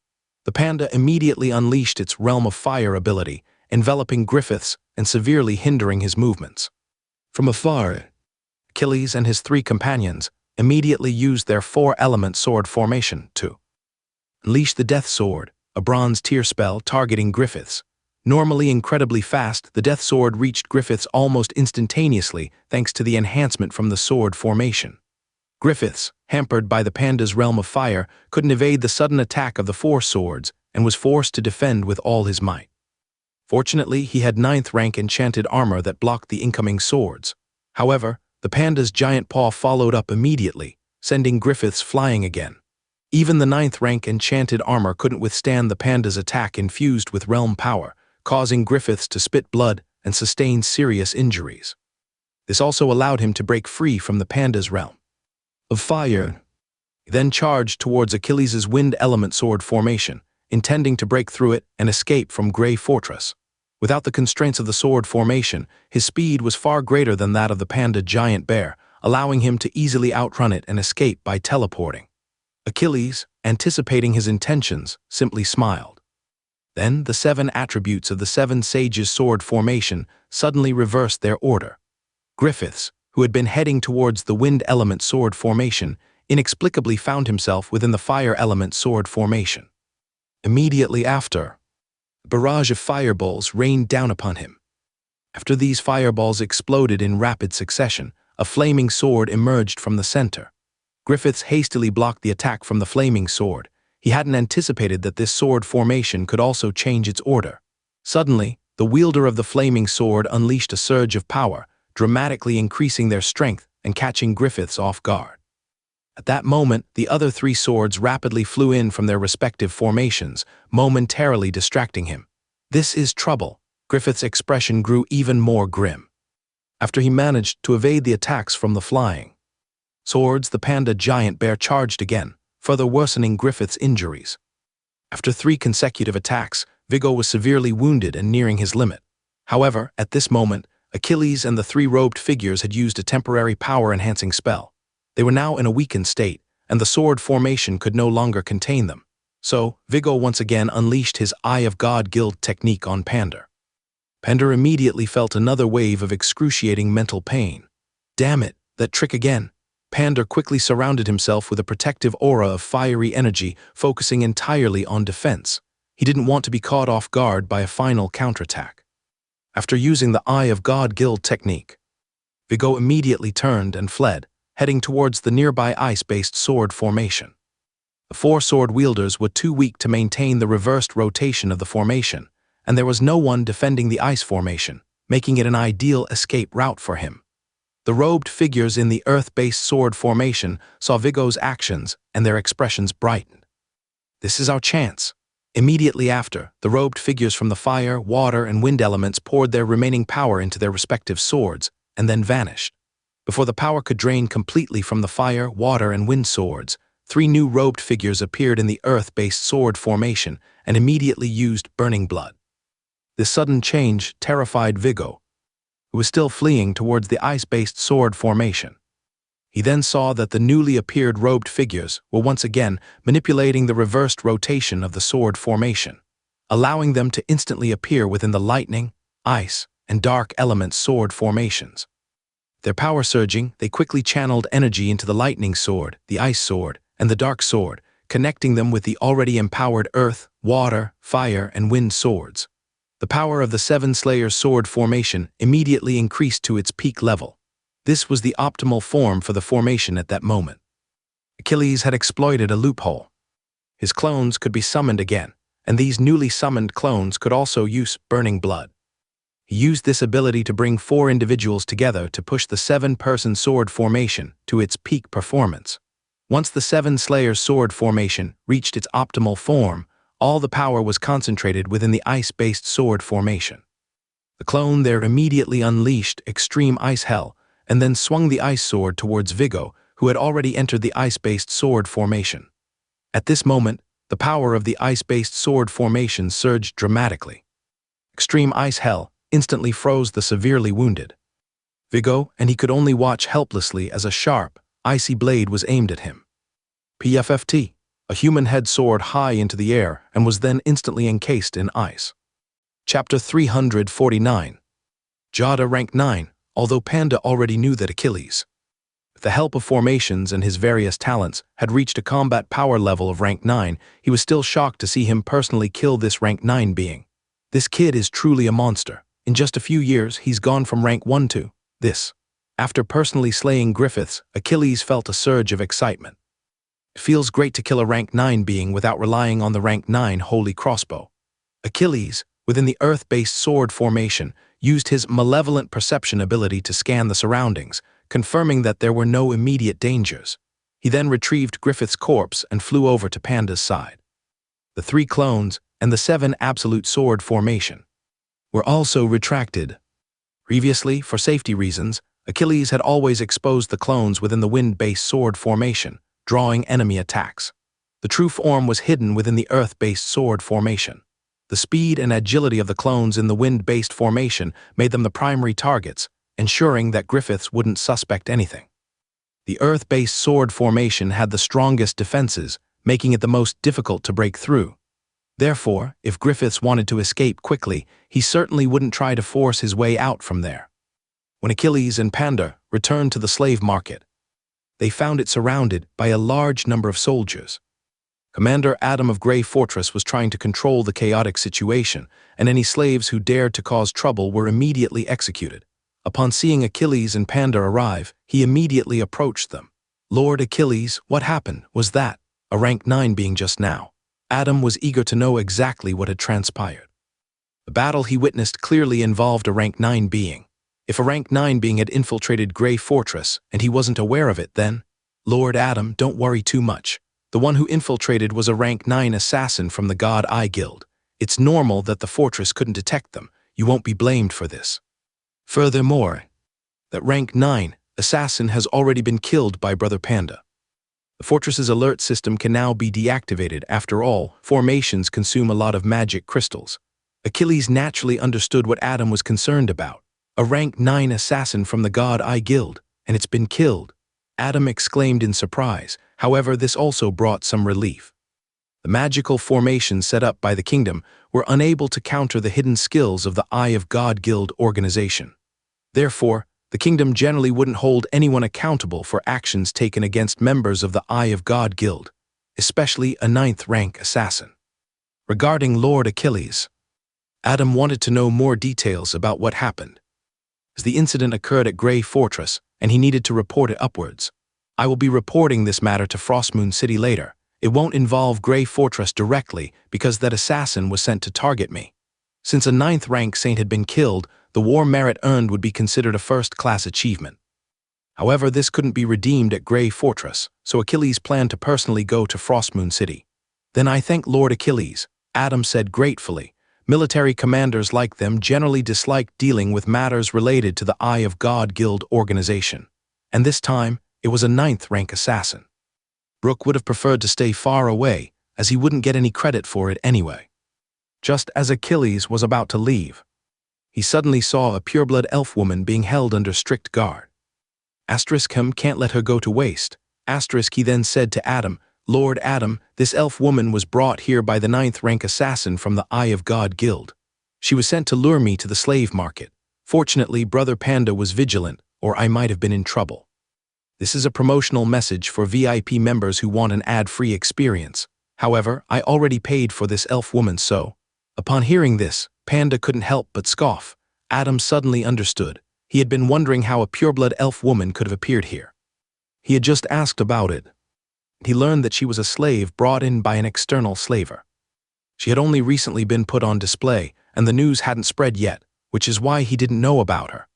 The panda immediately unleashed its Realm of Fire ability, enveloping Griffiths and severely hindering his movements. From afar, Achilles and his 3 companions immediately used their 4-element sword formation to unleash the Death Sword, a bronze tier spell targeting Griffiths. Normally incredibly fast, the Death Sword reached Griffiths almost instantaneously thanks to the enhancement from the sword formation. Griffiths, hampered by the panda's Realm of Fire, couldn't evade the sudden attack of the 4 swords and was forced to defend with all his might. Fortunately, he had 9th rank enchanted armor that blocked the incoming swords. However, the panda's giant paw followed up immediately, sending Griffiths flying again. Even the 9th rank enchanted armor couldn't withstand the panda's attack infused with realm power, causing Griffiths to spit blood and sustain serious injuries. This also allowed him to break free from the panda's Realm of Fire. He then charged towards Achilles' wind element sword formation, intending to break through it and escape from Grey Fortress. Without the constraints of the sword formation, his speed was far greater than that of the panda giant bear, allowing him to easily outrun it and escape by teleporting. Achilles, anticipating his intentions, simply smiled. Then the 7 attributes of the 7 sages' sword formation suddenly reversed their order. Griffiths, who had been heading towards the wind element sword formation, inexplicably found himself within the fire element sword formation. Immediately after, a barrage of fireballs rained down upon him. After these fireballs exploded in rapid succession, a flaming sword emerged from the center. Griffiths hastily blocked the attack from the flaming sword. He hadn't anticipated that this sword formation could also change its order. Suddenly, the wielder of the flaming sword unleashed a surge of power, dramatically increasing their strength and catching Griffiths off guard. At that moment, the other 3 swords rapidly flew in from their respective formations, momentarily distracting him. "This is trouble." Griffith's expression grew even more grim. After he managed to evade the attacks from the flying swords, the panda giant bear charged again, further worsening Griffith's injuries. After 3 consecutive attacks, Viggo was severely wounded and nearing his limit. However, at this moment, Achilles and the 3 robed figures had used a temporary power-enhancing spell. They were now in a weakened state, and the sword formation could no longer contain them. So, Viggo once again unleashed his Eye of God Guild technique on Panda. Panda immediately felt another wave of excruciating mental pain. Damn it, that trick again. Panda quickly surrounded himself with a protective aura of fiery energy, focusing entirely on defense. He didn't want to be caught off guard by a final counterattack. After using the Eye of God Guild technique, Viggo immediately turned and fled, heading towards the nearby ice-based sword formation. The 4 sword wielders were too weak to maintain the reversed rotation of the formation, and there was no one defending the ice formation, making it an ideal escape route for him. The robed figures in the earth-based sword formation saw Viggo's actions, and their expressions brightened. "This is our chance." Immediately after, the robed figures from the fire, water, and wind elements poured their remaining power into their respective swords, and then vanished. Before the power could drain completely from the fire, water, and wind swords, 3 new robed figures appeared in the earth-based sword formation and immediately used burning blood. This sudden change terrified Viggo, who was still fleeing towards the ice-based sword formation. He then saw that the newly appeared robed figures were once again manipulating the reversed rotation of the sword formation, allowing them to instantly appear within the lightning, ice, and dark element sword formations. Their power surging, they quickly channeled energy into the lightning sword, the ice sword, and the dark sword, connecting them with the already empowered earth, water, fire, and wind swords. The power of the 7 Slayers sword formation immediately increased to its peak level. This was the optimal form for the formation at that moment. Achilles had exploited a loophole. His clones could be summoned again, and these newly summoned clones could also use burning blood. He used this ability to bring 4 individuals together to push the 7-person sword formation to its peak performance. Once the 7 Slayers sword formation reached its optimal form, all the power was concentrated within the ice-based sword formation. The clone there immediately unleashed extreme ice hell and then swung the ice sword towards Viggo, who had already entered the ice-based sword formation. At this moment, the power of the ice-based sword formation surged dramatically. Extreme ice hell instantly froze the severely wounded Viggo, and he could only watch helplessly as a sharp, icy blade was aimed at him. PFFT, a human head soared high into the air and was then instantly encased in ice. Chapter 349. Jada rank 9, although Panda already knew that Achilles, with the help of formations and his various talents, had reached a combat power level of rank 9, he was still shocked to see him personally kill this rank 9 being. This kid is truly a monster. In just a few years, he's gone from rank 1 to this. After personally slaying Griffiths, Achilles felt a surge of excitement. It feels great to kill a rank 9 being without relying on the rank 9 holy crossbow. Achilles, within the earth-based sword formation, used his malevolent perception ability to scan the surroundings, confirming that there were no immediate dangers. He then retrieved Griffith's corpse and flew over to Panda's side. The 3 clones and the 7 absolute sword formation were also retracted. Previously, for safety reasons, Achilles had always exposed the clones within the wind-based sword formation, drawing enemy attacks. The true form was hidden within the earth-based sword formation. The speed and agility of the clones in the wind-based formation made them the primary targets, ensuring that Griffiths wouldn't suspect anything. The earth-based sword formation had the strongest defenses, making it the most difficult to break through. Therefore, if Griffiths wanted to escape quickly, he certainly wouldn't try to force his way out from there. When Achilles and Panda returned to the slave market, they found it surrounded by a large number of soldiers. Commander Adam of Grey Fortress was trying to control the chaotic situation, and any slaves who dared to cause trouble were immediately executed. Upon seeing Achilles and Panda arrive, he immediately approached them. "Lord Achilles, what happened? Was that a rank 9 being just now?" Adam was eager to know exactly what had transpired. The battle he witnessed clearly involved a rank 9 being. If a rank 9 being had infiltrated Grey Fortress and he wasn't aware of it, then, "Lord Adam, don't worry too much. The one who infiltrated was a rank 9 assassin from the God Eye Guild. It's normal that the fortress couldn't detect them. You won't be blamed for this. Furthermore, that rank 9 assassin has already been killed by Brother Panda. The fortress's alert system can now be deactivated. After all, formations consume a lot of magic crystals." Achilles naturally understood what Adam was concerned about. A rank 9 assassin from the God Eye Guild, and it's been killed. Adam exclaimed in surprise. However, this also brought some relief. The magical formations set up by the kingdom were unable to counter the hidden skills of the Eye of God Guild organization. Therefore, the kingdom generally wouldn't hold anyone accountable for actions taken against members of the Eye of God Guild, especially a 9th rank assassin. Regarding Lord Achilles, Adam wanted to know more details about what happened, as the incident occurred at Grey Fortress and he needed to report it upwards. "I will be reporting this matter to Frostmoon City later. It won't involve Grey Fortress directly because that assassin was sent to target me. Since a 9th rank saint had been killed, the war merit earned would be considered a first-class achievement. However, this couldn't be redeemed at Grey Fortress, so Achilles planned to personally go to Frostmoon City. Then I thank Lord Achilles," Adam said gratefully. Military commanders like them generally dislike dealing with matters related to the Eye of God Guild organization. And this time, it was a 9th rank assassin. Brooke would have preferred to stay far away, as he wouldn't get any credit for it anyway. Just as Achilles was about to leave, he suddenly saw a pureblood elf woman being held under strict guard. Him can't let her go to waste. He then said to Adam, "Lord Adam, this elf woman was brought here by the 9th rank assassin from the Eye of God Guild. She was sent to lure me to the slave market. Fortunately, Brother Panda was vigilant, or I might have been in trouble. This is a promotional message for VIP members who want an ad-free experience. However, I already paid for this elf woman, so..." Upon hearing this, Panda couldn't help but scoff. Adam suddenly understood. He had been wondering how a pureblood elf woman could have appeared here. He had just asked about it. He learned that she was a slave brought in by an external slaver. She had only recently been put on display, and the news hadn't spread yet. which is why he didn't know about her.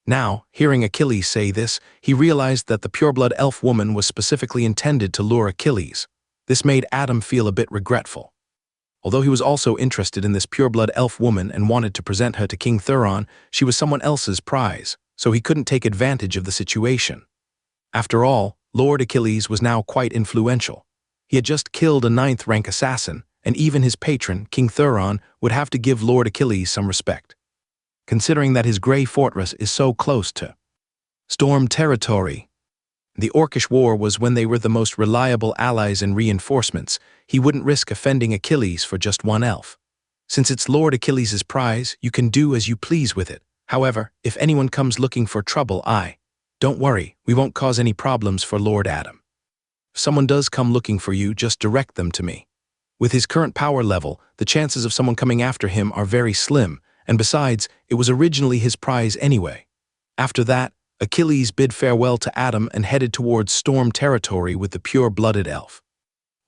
Now, hearing Achilles say this, he realized that the pureblood elf woman was specifically intended to lure Achilles. This made Adam feel a bit regretful. Although he was also interested in this pureblood elf woman and wanted to present her to King Thuron, she was someone else's prize, so he couldn't take advantage of the situation. After all, Lord Achilles was now quite influential. He had just killed a 9th-rank assassin, and even his patron, King Thuron, would have to give Lord Achilles some respect, considering that his Grey Fortress is so close to Storm territory. The Orcish War was when they were the most reliable allies and reinforcements. He wouldn't risk offending Achilles for just one elf. Since it's Lord Achilles' prize, you can do as you please with it. However, if anyone comes looking for trouble, don't worry, we won't cause any problems for Lord Adam. If someone does come looking for you, just direct them to me. With his current power level, the chances of someone coming after him are very slim, and besides, it was originally his prize anyway. After that, Achilles bid farewell to Adam and headed towards Storm territory with the pure-blooded elf.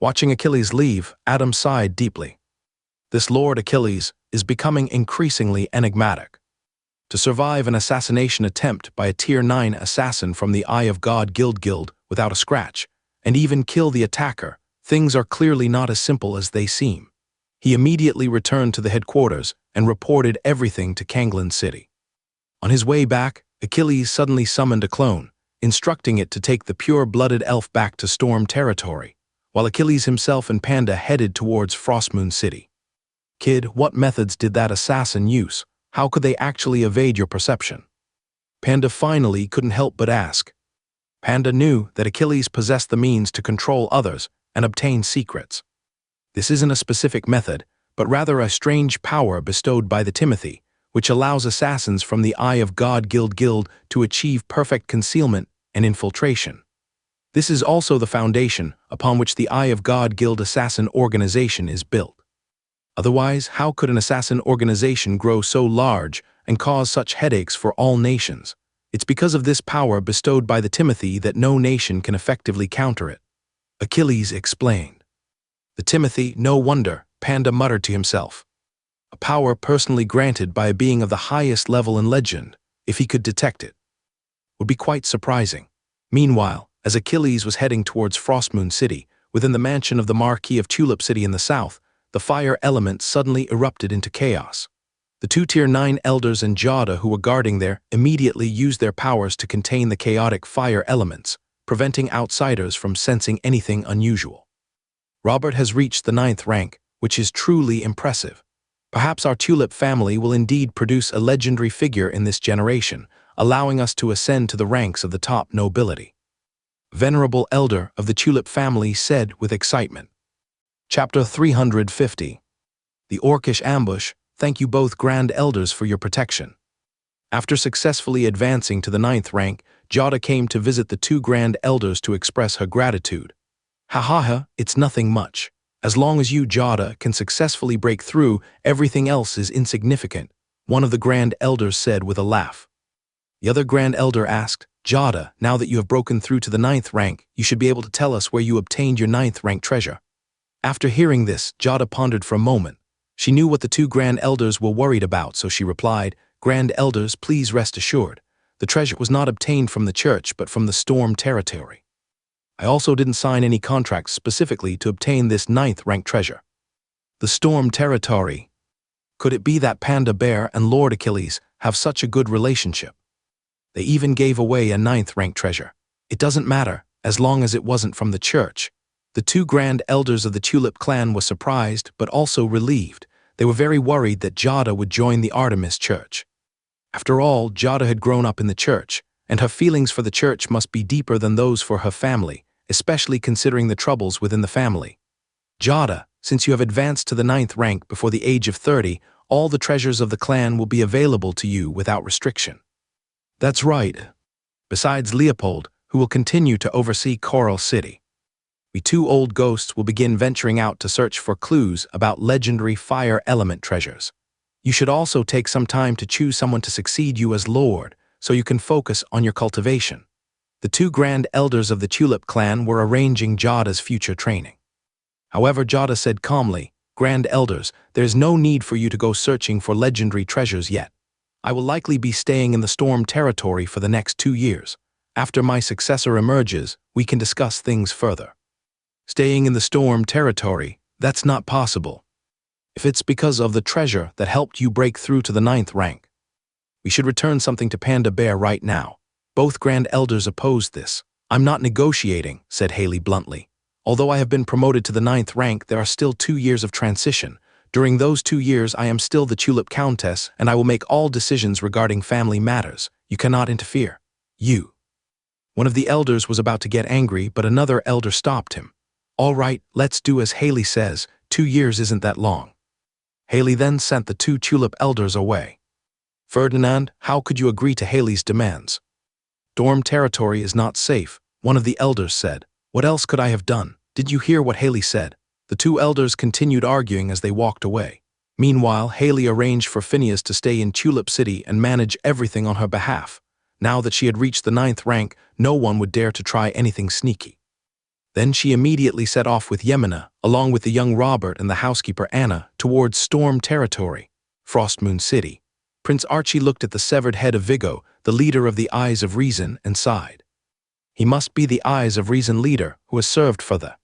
Watching Achilles leave, Adam sighed deeply. This Lord Achilles is becoming increasingly enigmatic. To survive an assassination attempt by a Tier 9 assassin from the Eye of God Guild without a scratch, and even kill the attacker, things are clearly not as simple as they seem. He immediately returned to the headquarters and reported everything to Kanglan City. On his way back, Achilles suddenly summoned a clone, instructing it to take the pure-blooded elf back to Storm territory, while Achilles himself and Panda headed towards Frostmoon City. Kid, what methods did that assassin use? How could they actually evade your perception? Panda finally couldn't help but ask. Panda knew that Achilles possessed the means to control others and obtain secrets. This isn't a specific method, but rather a strange power bestowed by the Timothy, which allows assassins from the Eye of God Guild to achieve perfect concealment and infiltration. This is also the foundation upon which the Eye of God Guild assassin organization is built. Otherwise, how could an assassin organization grow so large and cause such headaches for all nations? It's because of this power bestowed by the Timothy that no nation can effectively counter it. Achilles explained. The Timothy, no wonder, Panda muttered to himself. A power personally granted by a being of the highest level in legend, if he could detect it, would be quite surprising. Meanwhile, as Achilles was heading towards Frostmoon City, within the mansion of the Marquis of Tulip City in the south, the fire element suddenly erupted into chaos. The 2 Tier 9 elders and Jada who were guarding there immediately used their powers to contain the chaotic fire elements, preventing outsiders from sensing anything unusual. Robert has reached the 9th rank, which is truly impressive. Perhaps our Tulip family will indeed produce a legendary figure in this generation, allowing us to ascend to the ranks of the top nobility. Venerable Elder of the Tulip family said with excitement. Chapter 350. The Orcish Ambush. Thank you both Grand Elders for your protection. After successfully advancing to the 9th rank, Jada came to visit the 2 Grand Elders to express her gratitude. Ha, it's nothing much. As long as you, Jada, can successfully break through, everything else is insignificant, one of the Grand Elders said with a laugh. The other Grand Elder asked, Jada, now that you have broken through to the 9th rank, you should be able to tell us where you obtained your 9th rank treasure. After hearing this, Jada pondered for a moment. She knew what the 2 Grand Elders were worried about, so she replied, Grand Elders, please rest assured. The treasure was not obtained from the church, but from the Storm territory. I also didn't sign any contracts specifically to obtain this 9th rank treasure. The Storm territory. Could it be that Panda Bear and Lord Achilles have such a good relationship? They even gave away a 9th rank treasure. It doesn't matter, as long as it wasn't from the church. The 2 Grand Elders of the Tulip clan were surprised, but also relieved. They were very worried that Jada would join the Artemis Church. After all, Jada had grown up in the church, and her feelings for the church must be deeper than those for her family, especially considering the troubles within the family. Jada, since you have advanced to the 9th rank before the age of 30, all the treasures of the clan will be available to you without restriction. That's right. Besides Leopold, who will continue to oversee Coral City. We 2 old ghosts will begin venturing out to search for clues about legendary fire element treasures. You should also take some time to choose someone to succeed you as Lord, so you can focus on your cultivation. The 2 Grand Elders of the Tulip clan were arranging Jada's future training. However, Jada said calmly, Grand Elders, there is no need for you to go searching for legendary treasures yet. I will likely be staying in the storm territory for the next 2 years. After my successor emerges, we can discuss things further. Staying in the storm territory, that's not possible. If it's because of the treasure that helped you break through to the 9th rank, we should return something to Panda Bear right now. Both Grand Elders opposed this. I'm not negotiating, said Haley bluntly. Although I have been promoted to the 9th rank, there are still 2 years of transition. During those 2 years, I am still the Tulip Countess, and I will make all decisions regarding family matters. You cannot interfere. You. One of the elders was about to get angry, but another elder stopped him. All right, let's do as Haley says. 2 years isn't that long. Haley then sent the 2 Tulip elders away. Ferdinand, how could you agree to Haley's demands? Storm territory is not safe, one of the elders said. What else could I have done? Did you hear what Haley said? The 2 elders continued arguing as they walked away. Meanwhile, Haley arranged for Phineas to stay in Tulip City and manage everything on her behalf. Now that she had reached the 9th rank, no one would dare to try anything sneaky. Then she immediately set off with Yemina, along with the young Robert and the housekeeper Anna, towards Storm Territory, Frostmoon City. Prince Archie looked at the severed head of Viggo, the leader of the Eyes of Reason, and sighed. He must be the Eyes of Reason leader who has served for the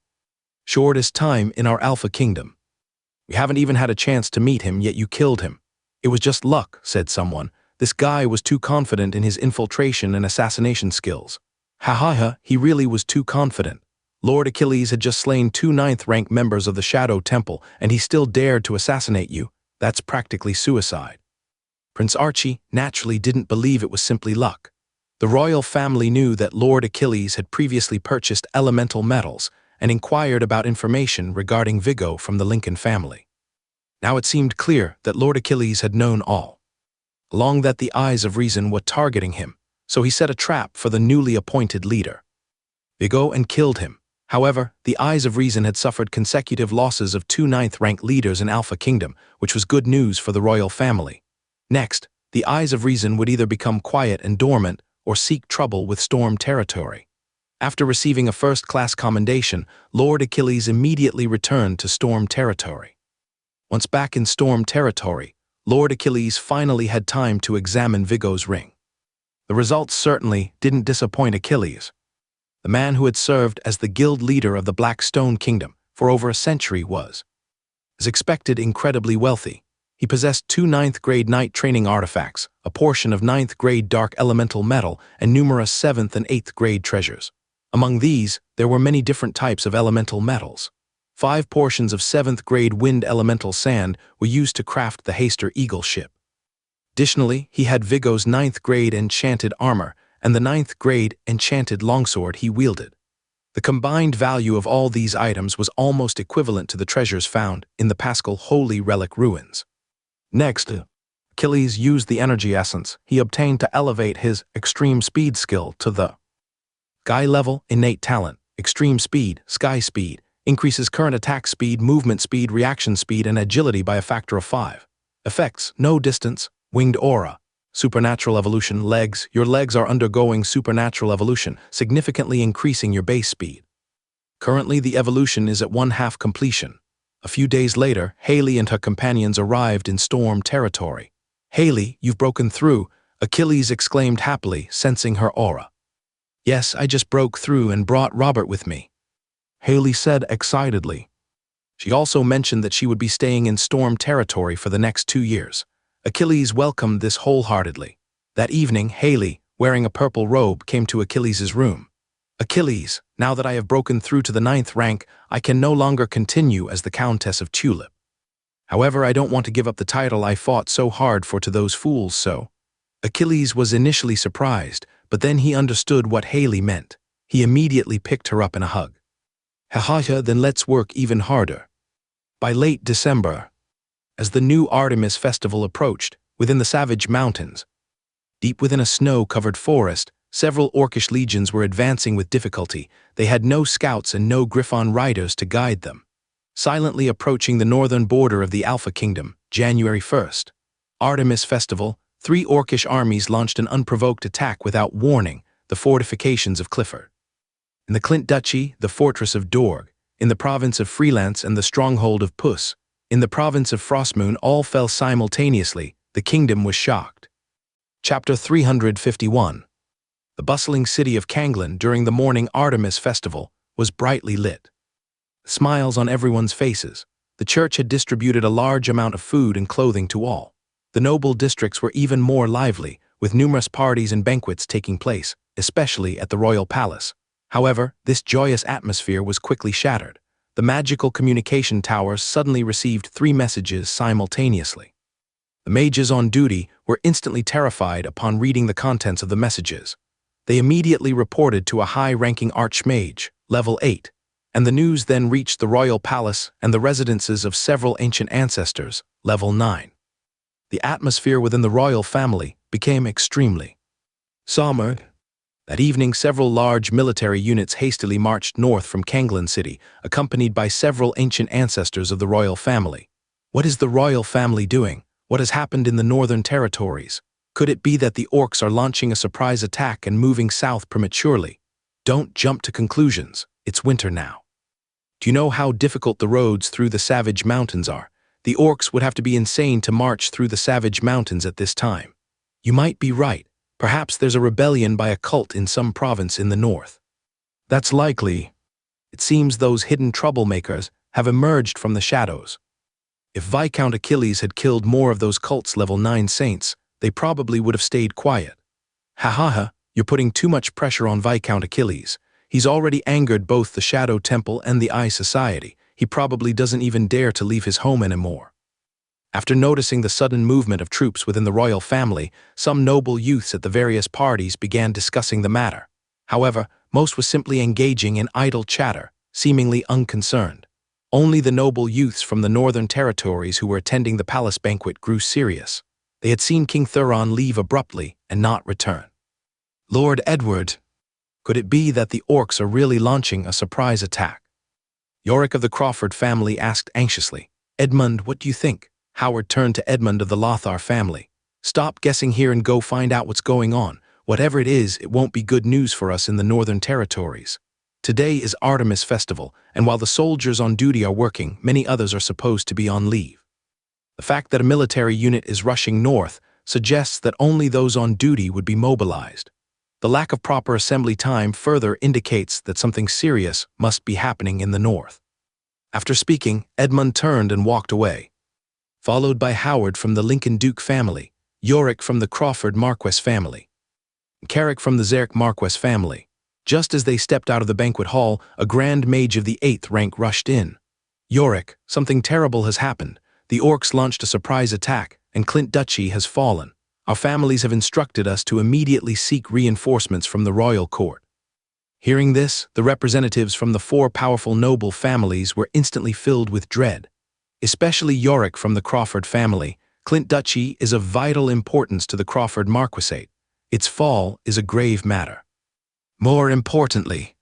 shortest time in our Alpha Kingdom. We haven't even had a chance to meet him, yet you killed him. It was just luck, said someone. This guy was too confident in his infiltration and assassination skills. Ha, he really was too confident. Lord Achilles had just slain 2 9th rank members of the Shadow Temple, and he still dared to assassinate you. That's practically suicide. Prince Archie naturally didn't believe it was simply luck. The royal family knew that Lord Achilles had previously purchased elemental metals and inquired about information regarding Viggo from the Lincoln family. Now it seemed clear that Lord Achilles had known all along, that the Eyes of Reason were targeting him, so he set a trap for the newly appointed leader, Viggo, and killed him. However, the Eyes of Reason had suffered consecutive losses of 2 9th rank leaders in Alpha Kingdom, which was good news for the royal family. Next, the Eyes of Reason would either become quiet and dormant or seek trouble with Storm Territory. After receiving a first-class commendation, Lord Achilles immediately returned to Storm Territory. Once back in Storm Territory, Lord Achilles finally had time to examine Viggo's ring. The results certainly didn't disappoint Achilles. The man who had served as the guild leader of the Black Stone Kingdom for over a century was, as expected, incredibly wealthy. He possessed 2 9th grade night training artifacts, a portion of 9th grade dark elemental metal, and numerous 7th and 8th grade treasures. Among these, there were many different types of elemental metals. 5 portions of 7th grade wind elemental sand were used to craft the Haster Eagle ship. Additionally, he had Viggo's 9th grade enchanted armor and the 9th grade enchanted longsword he wielded. The combined value of all these items was almost equivalent to the treasures found in the Paschal Holy Relic ruins. Next, Achilles used the energy essence he obtained to elevate his extreme speed skill to the Sky level innate talent. Extreme speed, sky speed, increases current attack speed, movement speed, reaction speed, and agility by a factor of 5. Effects: no distance, winged aura, supernatural evolution, legs. Your legs are undergoing supernatural evolution, significantly increasing your base speed. Currently, the evolution is at 1/2 completion. A few days later, Haley and her companions arrived in Storm Territory. Haley, you've broken through, Achilles exclaimed happily, sensing her aura. Yes, I just broke through and brought Robert with me, Haley said excitedly. She also mentioned that she would be staying in Storm Territory for the next 2 years. Achilles welcomed this wholeheartedly. That evening, Haley, wearing a purple robe, came to Achilles' room. Achilles, now that I have broken through to the 9th rank, I can no longer continue as the Countess of Tulip. However, I don't want to give up the title I fought so hard for to those fools, so. Achilles was initially surprised, but then he understood what Haley meant. He immediately picked her up in a hug. Ha, then let's work even harder. By late December, as the new Artemis festival approached, within the Savage Mountains, deep within a snow-covered forest, several orcish legions were advancing with difficulty. They had no scouts and no Griffon riders to guide them. Silently approaching the northern border of the Alpha Kingdom, January 1st. Artemis Festival, 3 orcish armies launched an unprovoked attack without warning, the fortifications of Clifford. In the Clint Duchy, the fortress of Dorg, in the province of Freelance and the stronghold of Puss, in the province of Frostmoon, all fell simultaneously. The kingdom was shocked. Chapter 351. The bustling city of Kanglin during the morning Artemis festival was brightly lit. Smiles on everyone's faces. The church had distributed a large amount of food and clothing to all. The noble districts were even more lively, with numerous parties and banquets taking place, especially at the royal palace. However, this joyous atmosphere was quickly shattered. The magical communication towers suddenly received 3 messages simultaneously. The mages on duty were instantly terrified upon reading the contents of the messages. They immediately reported to a high-ranking archmage, level 8, and the news then reached the royal palace and the residences of several ancient ancestors, level 9. The atmosphere within the royal family became extremely somber. That evening, several large military units hastily marched north from Kanglin City, accompanied by several ancient ancestors of the royal family. What is the royal family doing? What has happened in the northern territories? Could it be that the orcs are launching a surprise attack and moving south prematurely? Don't jump to conclusions. It's winter now. Do you know how difficult the roads through the savage mountains are? The orcs would have to be insane to march through the savage mountains at this time. You might be right. Perhaps there's a rebellion by a cult in some province in the north. That's likely. It seems those hidden troublemakers have emerged from the shadows. If Viscount Achilles had killed more of those cult's level 9 saints, they probably would have stayed quiet. Ha, you're putting too much pressure on Viscount Achilles. He's already angered both the Shadow Temple and the Eye Society. He probably doesn't even dare to leave his home anymore. After noticing the sudden movement of troops within the royal family, some noble youths at the various parties began discussing the matter. However, most was simply engaging in idle chatter, seemingly unconcerned. Only the noble youths from the northern territories who were attending the palace banquet grew serious. They had seen King Thuron leave abruptly and not return. Lord Edward, could it be that the orcs are really launching a surprise attack? Yorick of the Crawford family asked anxiously. Edmund, what do you think? Howard turned to Edmund of the Lothar family. Stop guessing here and go find out what's going on. Whatever it is, it won't be good news for us in the northern territories. Today is Artemis Festival, and while the soldiers on duty are working, many others are supposed to be on leave. The fact that a military unit is rushing north suggests that only those on duty would be mobilized. The lack of proper assembly time further indicates that something serious must be happening in the north. After speaking, Edmund turned and walked away, followed by Howard from the Lincoln Duke family, Yorick from the Crawford Marquess family, and Carrick from the Zerk Marquess family. Just as they stepped out of the banquet hall, a grand mage of the 8th rank rushed in. Yorick, something terrible has happened. The orcs launched a surprise attack, and Clint Duchy has fallen. Our families have instructed us to immediately seek reinforcements from the royal court. Hearing this, the representatives from the 4 powerful noble families were instantly filled with dread. Especially Yorick from the Crawford family. Clint Duchy is of vital importance to the Crawford Marquisate. Its fall is a grave matter. More importantly,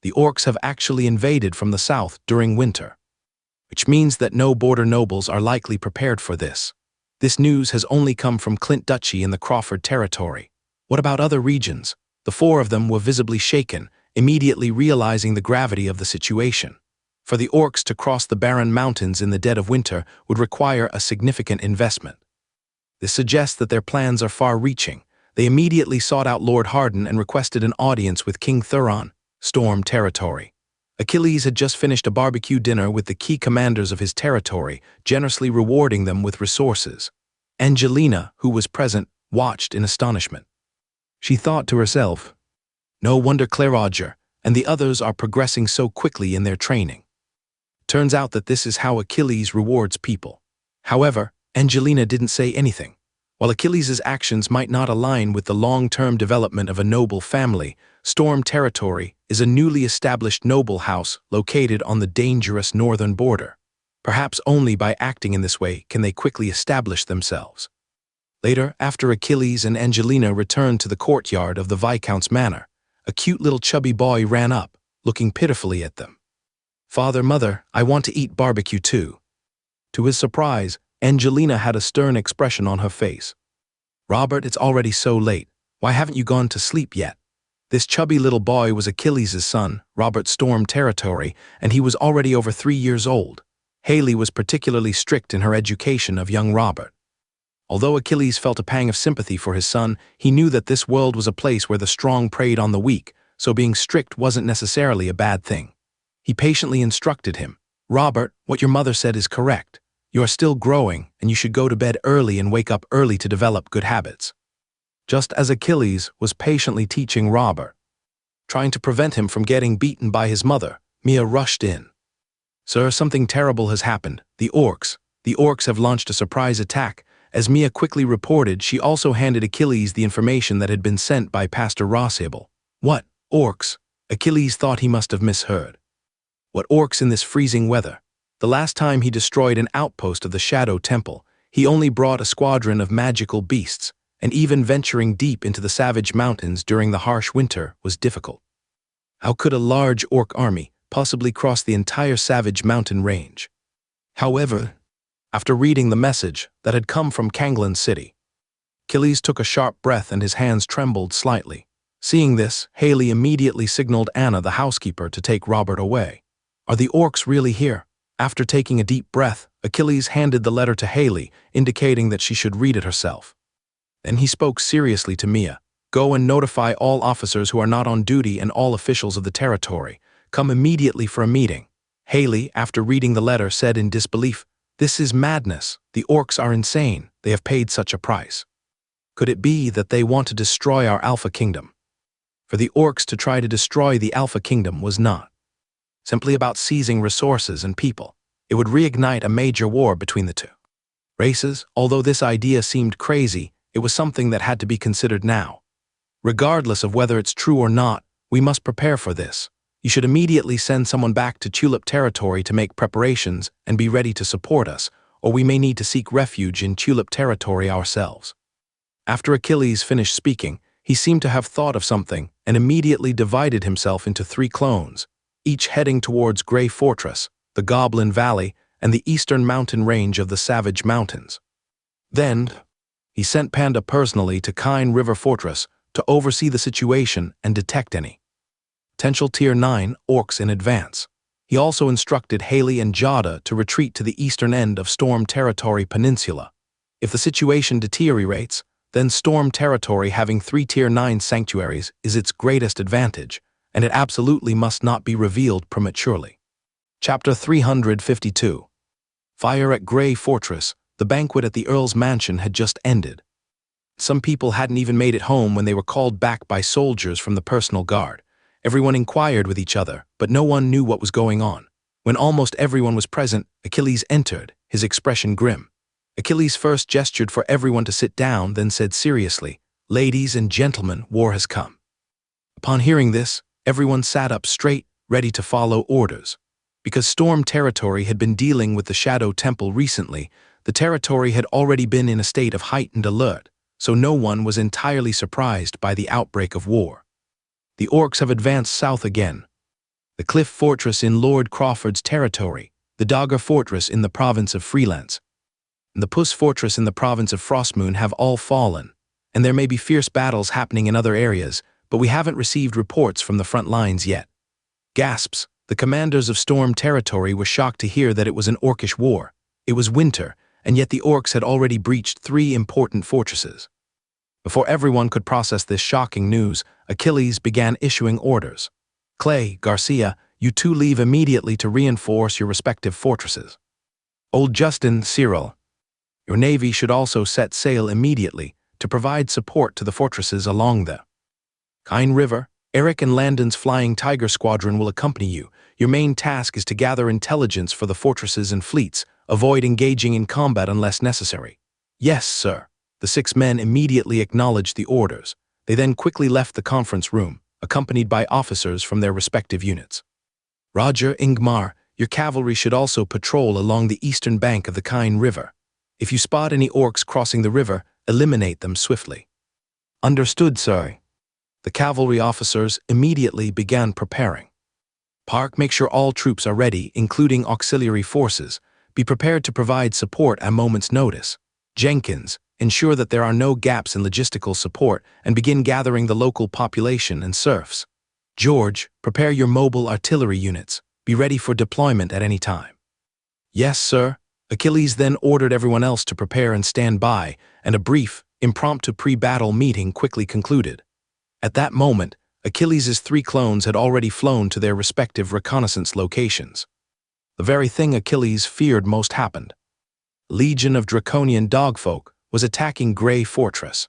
the orcs have actually invaded from the south during winter, which means that no border nobles are likely prepared for this. This news has only come from Clint Duchy in the Crawford territory. What about other regions? The 4 of them were visibly shaken, immediately realizing the gravity of the situation. For the orcs to cross the barren mountains in the dead of winter would require a significant investment. This suggests that their plans are far-reaching. They immediately sought out Lord Hardin and requested an audience with King Thuron, Storm Territory. Achilles had just finished a barbecue dinner with the key commanders of his territory, generously rewarding them with resources. Angelina, who was present, watched in astonishment. She thought to herself, no wonder Clairoger and the others are progressing so quickly in their training. Turns out that this is how Achilles rewards people. However, Angelina didn't say anything. While Achilles' actions might not align with the long-term development of a noble family, Storm Territory is a newly established noble house located on the dangerous northern border. Perhaps only by acting in this way can they quickly establish themselves. Later, after Achilles and Angelina returned to the courtyard of the Viscount's manor, a cute little chubby boy ran up, looking pitifully at them. Father, Mother, I want to eat barbecue too. To his surprise, Angelina had a stern expression on her face. Robert, it's already so late. Why haven't you gone to sleep yet? This chubby little boy was Achilles' son, Robert Storm Territory, and he was already over 3 years old. Haley was particularly strict in her education of young Robert. Although Achilles felt a pang of sympathy for his son, he knew that this world was a place where the strong preyed on the weak, so being strict wasn't necessarily a bad thing. He patiently instructed him, "Robert, what your mother said is correct. You are still growing, and you should go to bed early and wake up early to develop good habits." Just as Achilles was patiently teaching Robert, trying to prevent him from getting beaten by his mother, Mia rushed in. "Sir, something terrible has happened. The orcs have launched a surprise attack." As Mia quickly reported, she also handed Achilles the information that had been sent by Pastor Rossable. "What? Orcs?" Achilles thought he must have misheard. What orcs in this freezing weather? The last time he destroyed an outpost of the Shadow Temple, he only brought a squadron of magical beasts, and even venturing deep into the savage mountains during the harsh winter was difficult. How could a large orc army possibly cross the entire savage mountain range? However, after reading the message that had come from Kanglan City, Achilles took a sharp breath and his hands trembled slightly. Seeing this, Haley immediately signaled Anna, the housekeeper, to take Robert away. "Are the orcs really here?" After taking a deep breath, Achilles handed the letter to Haley, indicating that she should read it herself. Then he spoke seriously to Mia. "Go and notify all officers who are not on duty and all officials of the territory. Come immediately for a meeting." Haley, after reading the letter, said in disbelief, "This is madness. The orcs are insane. They have paid such a price. Could it be that they want to destroy our Alpha Kingdom?" For the orcs to try to destroy the Alpha Kingdom was not simply about seizing resources and people. It would reignite a major war between the two races. Although this idea seemed crazy, it was something that had to be considered now. Regardless of whether it's true or not, we must prepare for this. You should immediately send someone back to Tulip territory to make preparations and be ready to support us, or we may need to seek refuge in Tulip territory ourselves. After Achilles finished speaking, he seemed to have thought of something and immediately divided himself into 3 clones, each heading towards Grey Fortress, the Goblin Valley, and the eastern mountain range of the Savage Mountains. Then, he sent Panda personally to Kine River Fortress to oversee the situation and detect any potential Tier 9 orcs in advance. He also instructed Haley and Jada to retreat to the eastern end of Storm Territory Peninsula. If the situation deteriorates, then Storm Territory having 3 Tier 9 sanctuaries is its greatest advantage, and it absolutely must not be revealed prematurely. Chapter 352. Fire at Grey Fortress. The banquet at the Earl's mansion had just ended. Some people hadn't even made it home when they were called back by soldiers from the personal guard. Everyone inquired with each other, but no one knew what was going on. When almost everyone was present, Achilles entered, his expression grim. Achilles first gestured for everyone to sit down, then said seriously, "Ladies and gentlemen, war has come." Upon hearing this, everyone sat up straight, ready to follow orders. Because Storm Territory had been dealing with the Shadow Temple recently, the territory had already been in a state of heightened alert, so no one was entirely surprised by the outbreak of war. The orcs have advanced south again. The Cliff Fortress in Lord Crawford's territory, the Dogger Fortress in the province of Freelance, and the Puss Fortress in the province of Frostmoon have all fallen, and there may be fierce battles happening in other areas, but we haven't received reports from the front lines yet. Gasps. The commanders of Storm Territory were shocked to hear that it was an orcish war. It was winter, and yet the orcs had already breached 3 important fortresses. Before everyone could process this shocking news, Achilles began issuing orders. "Clay, Garcia, you 2 leave immediately to reinforce your respective fortresses. Old Justin, Cyril, your navy should also set sail immediately to provide support to the fortresses along the Kine River. Eric and Landon's Flying Tiger Squadron will accompany you. Your main task is to gather intelligence for the fortresses and fleets. Avoid engaging in combat unless necessary." "Yes, sir." The 6 men immediately acknowledged the orders. They then quickly left the conference room, accompanied by officers from their respective units. "Roger, Ingmar, your cavalry should also patrol along the eastern bank of the Kine River. If you spot any orcs crossing the river, eliminate them swiftly." "Understood, sir." The cavalry officers immediately began preparing. "Park, make sure all troops are ready, including auxiliary forces. Be prepared to provide support at a moment's notice. Jenkins, ensure that there are no gaps in logistical support and begin gathering the local population and serfs. George, prepare your mobile artillery units. Be ready for deployment at any time." "Yes, sir." Achilles then ordered everyone else to prepare and stand by, and a brief, impromptu pre-battle meeting quickly concluded. At that moment, Achilles' 3 clones had already flown to their respective reconnaissance locations. The very thing Achilles feared most happened. A legion of draconian dogfolk was attacking Grey Fortress.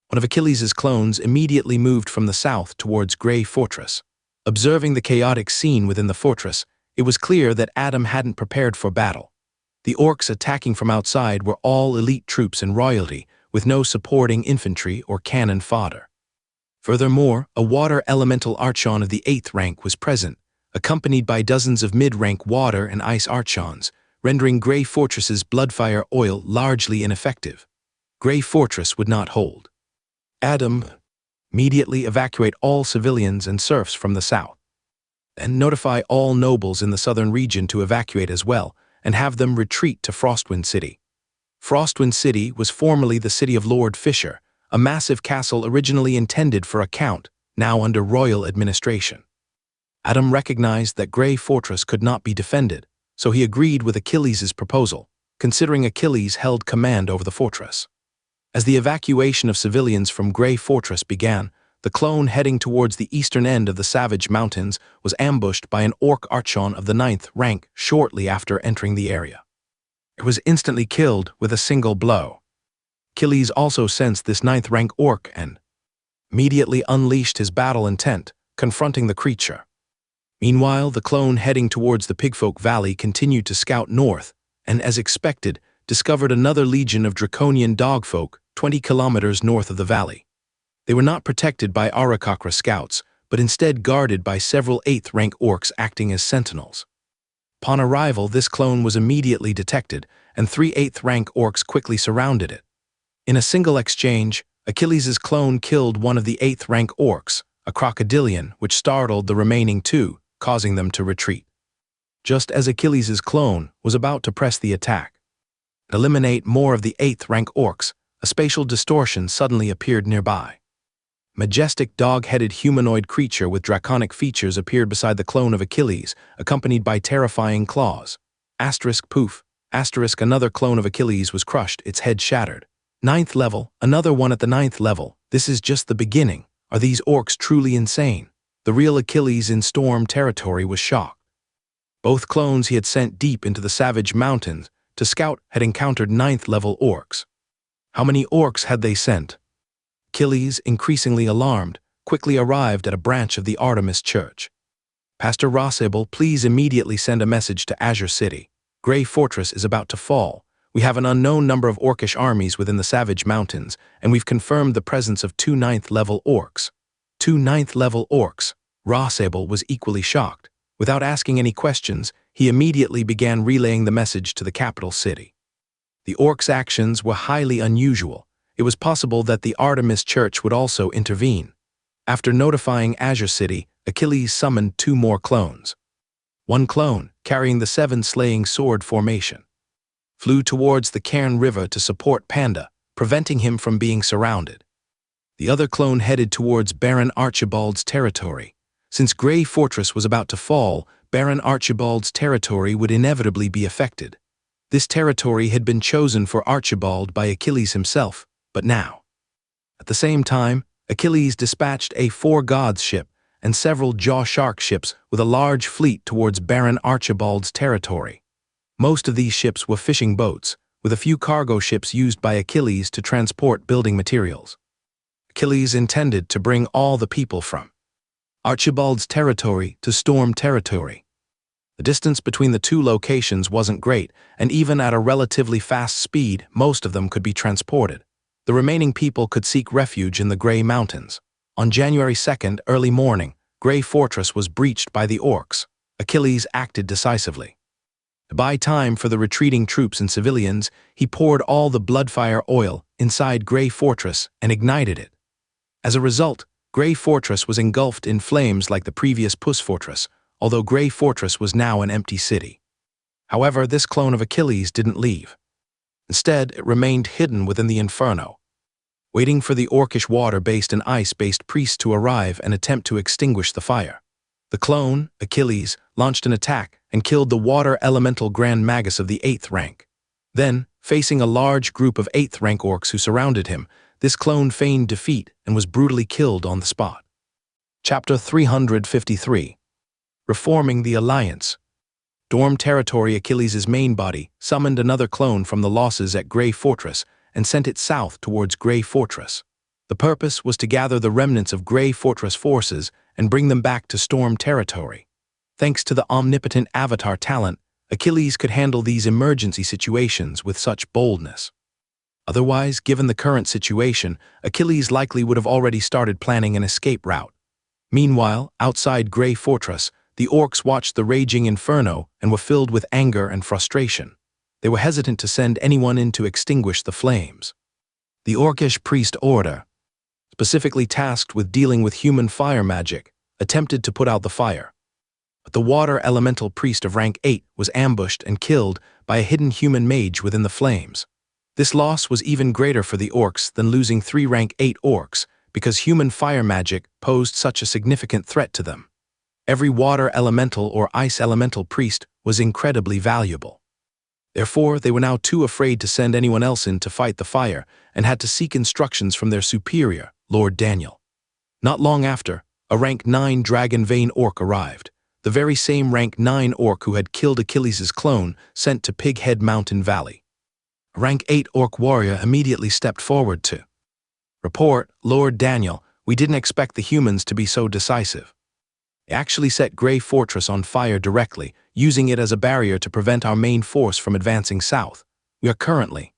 One of Achilles' clones immediately moved from the south towards Grey Fortress. Observing the chaotic scene within the fortress, it was clear that Adam hadn't prepared for battle. The orcs attacking from outside were all elite troops and royalty, with no supporting infantry or cannon fodder. Furthermore, a water elemental archon of the 8th rank was present, accompanied by dozens of mid-rank water and ice archons, rendering Grey Fortress's bloodfire oil largely ineffective. Grey Fortress would not hold. Adam, immediately evacuate all civilians and serfs from the south, and notify all nobles in the southern region to evacuate as well, and have them retreat to Frostwind City. Frostwind City was formerly the city of Lord Fisher, a massive castle originally intended for a count, now under royal administration. Adam recognized that Grey Fortress could not be defended, so he agreed with Achilles' proposal, considering Achilles held command over the fortress. As the evacuation of civilians from Grey Fortress began, the clone heading towards the eastern end of the Savage Mountains was ambushed by an orc archon of the 9th rank shortly after entering the area. It was instantly killed with a single blow. Achilles also sensed this 9th rank orc and immediately unleashed his battle intent, confronting the creature. Meanwhile, the clone heading towards the Pigfolk Valley continued to scout north, and as expected, discovered another legion of draconian dogfolk 20 kilometers north of the valley. They were not protected by Arakakra scouts, but instead guarded by several 8th rank orcs acting as sentinels. Upon arrival, this clone was immediately detected, and 3 8th rank orcs quickly surrounded it. In a single exchange, Achilles' clone killed one of the 8th rank orcs, a crocodilian, which startled the remaining 2, causing them to retreat. Just as Achilles' clone was about to press the attack, eliminate more of the 8th rank orcs, a spatial distortion suddenly appeared nearby. Majestic dog-headed humanoid creature with draconic features appeared beside the clone of Achilles, accompanied by terrifying claws. Asterisk poof. Asterisk another clone of Achilles was crushed, its head shattered. 9th level, another one at the 9th level. This is just the beginning. Are these orcs truly insane? The real Achilles in Storm territory was shocked. Both clones he had sent deep into the Savage Mountains to scout had encountered 9th level orcs. How many orcs had they sent? Achilles, increasingly alarmed, quickly arrived at a branch of the Artemis Church. Pastor Rossable, please immediately send a message to Azure City. Grey Fortress is about to fall. We have an unknown number of orcish armies within the Savage Mountains, and we've confirmed the presence of 2 9th level orcs. 2 9th level orcs. Rossable was equally shocked. Without asking any questions, he immediately began relaying the message to the capital city. The orcs' actions were highly unusual. It was possible that the Artemis Church would also intervene. After notifying Azure City, Achilles summoned 2 more clones. One clone, carrying the 7 slaying sword formation, flew towards the Cairn River to support Panda, preventing him from being surrounded. The other clone headed towards Baron Archibald's territory. Since Grey Fortress was about to fall, Baron Archibald's territory would inevitably be affected. This territory had been chosen for Archibald by Achilles himself, but now. At the same time, Achilles dispatched a 4 gods ship and several jaw shark ships with a large fleet towards Baron Archibald's territory. Most of these ships were fishing boats, with a few cargo ships used by Achilles to transport building materials. Achilles intended to bring all the people from Archibald's territory to Storm territory. The distance between the 2 locations wasn't great, and even at a relatively fast speed, most of them could be transported. The remaining people could seek refuge in the Grey Mountains. On January 2nd, early morning, Grey Fortress was breached by the orcs. Achilles acted decisively. To buy time for the retreating troops and civilians, he poured all the bloodfire oil inside Grey Fortress and ignited it. As a result, Grey Fortress was engulfed in flames like the previous Puss Fortress, although Grey Fortress was now an empty city. However, this clone of Achilles didn't leave. Instead, it remained hidden within the inferno, waiting for the orcish water-based and ice-based priests to arrive and attempt to extinguish the fire. The clone, Achilles, launched an attack and killed the water elemental Grand Magus of the 8th rank. Then, facing a large group of 8th rank orcs who surrounded him, this clone feigned defeat and was brutally killed on the spot. Chapter 353. Reforming the Alliance. Storm Territory Achilles' main body summoned another clone from the losses at Grey Fortress and sent it south towards Grey Fortress. The purpose was to gather the remnants of Grey Fortress forces and bring them back to Storm Territory. Thanks to the omnipotent avatar talent, Achilles could handle these emergency situations with such boldness. Otherwise, given the current situation, Achilles likely would have already started planning an escape route. Meanwhile, outside Grey Fortress, the orcs watched the raging inferno and were filled with anger and frustration. They were hesitant to send anyone in to extinguish the flames. The orcish priest Order, specifically tasked with dealing with human fire magic, attempted to put out the fire. But the water elemental priest of rank 8 was ambushed and killed by a hidden human mage within the flames. This loss was even greater for the orcs than losing 3 rank 8 orcs, because human fire magic posed such a significant threat to them. Every water elemental or ice elemental priest was incredibly valuable. Therefore, they were now too afraid to send anyone else in to fight the fire and had to seek instructions from their superior, Lord Daniel. Not long after, a rank 9 Dragon Vein orc arrived, the very same rank 9 orc who had killed Achilles' clone sent to Pighead Mountain Valley. A rank 8 orc warrior immediately stepped forward to report, Lord Daniel, we didn't expect the humans to be so decisive. They actually set Grey Fortress on fire directly, using it as a barrier to prevent our main force from advancing south. We are currently.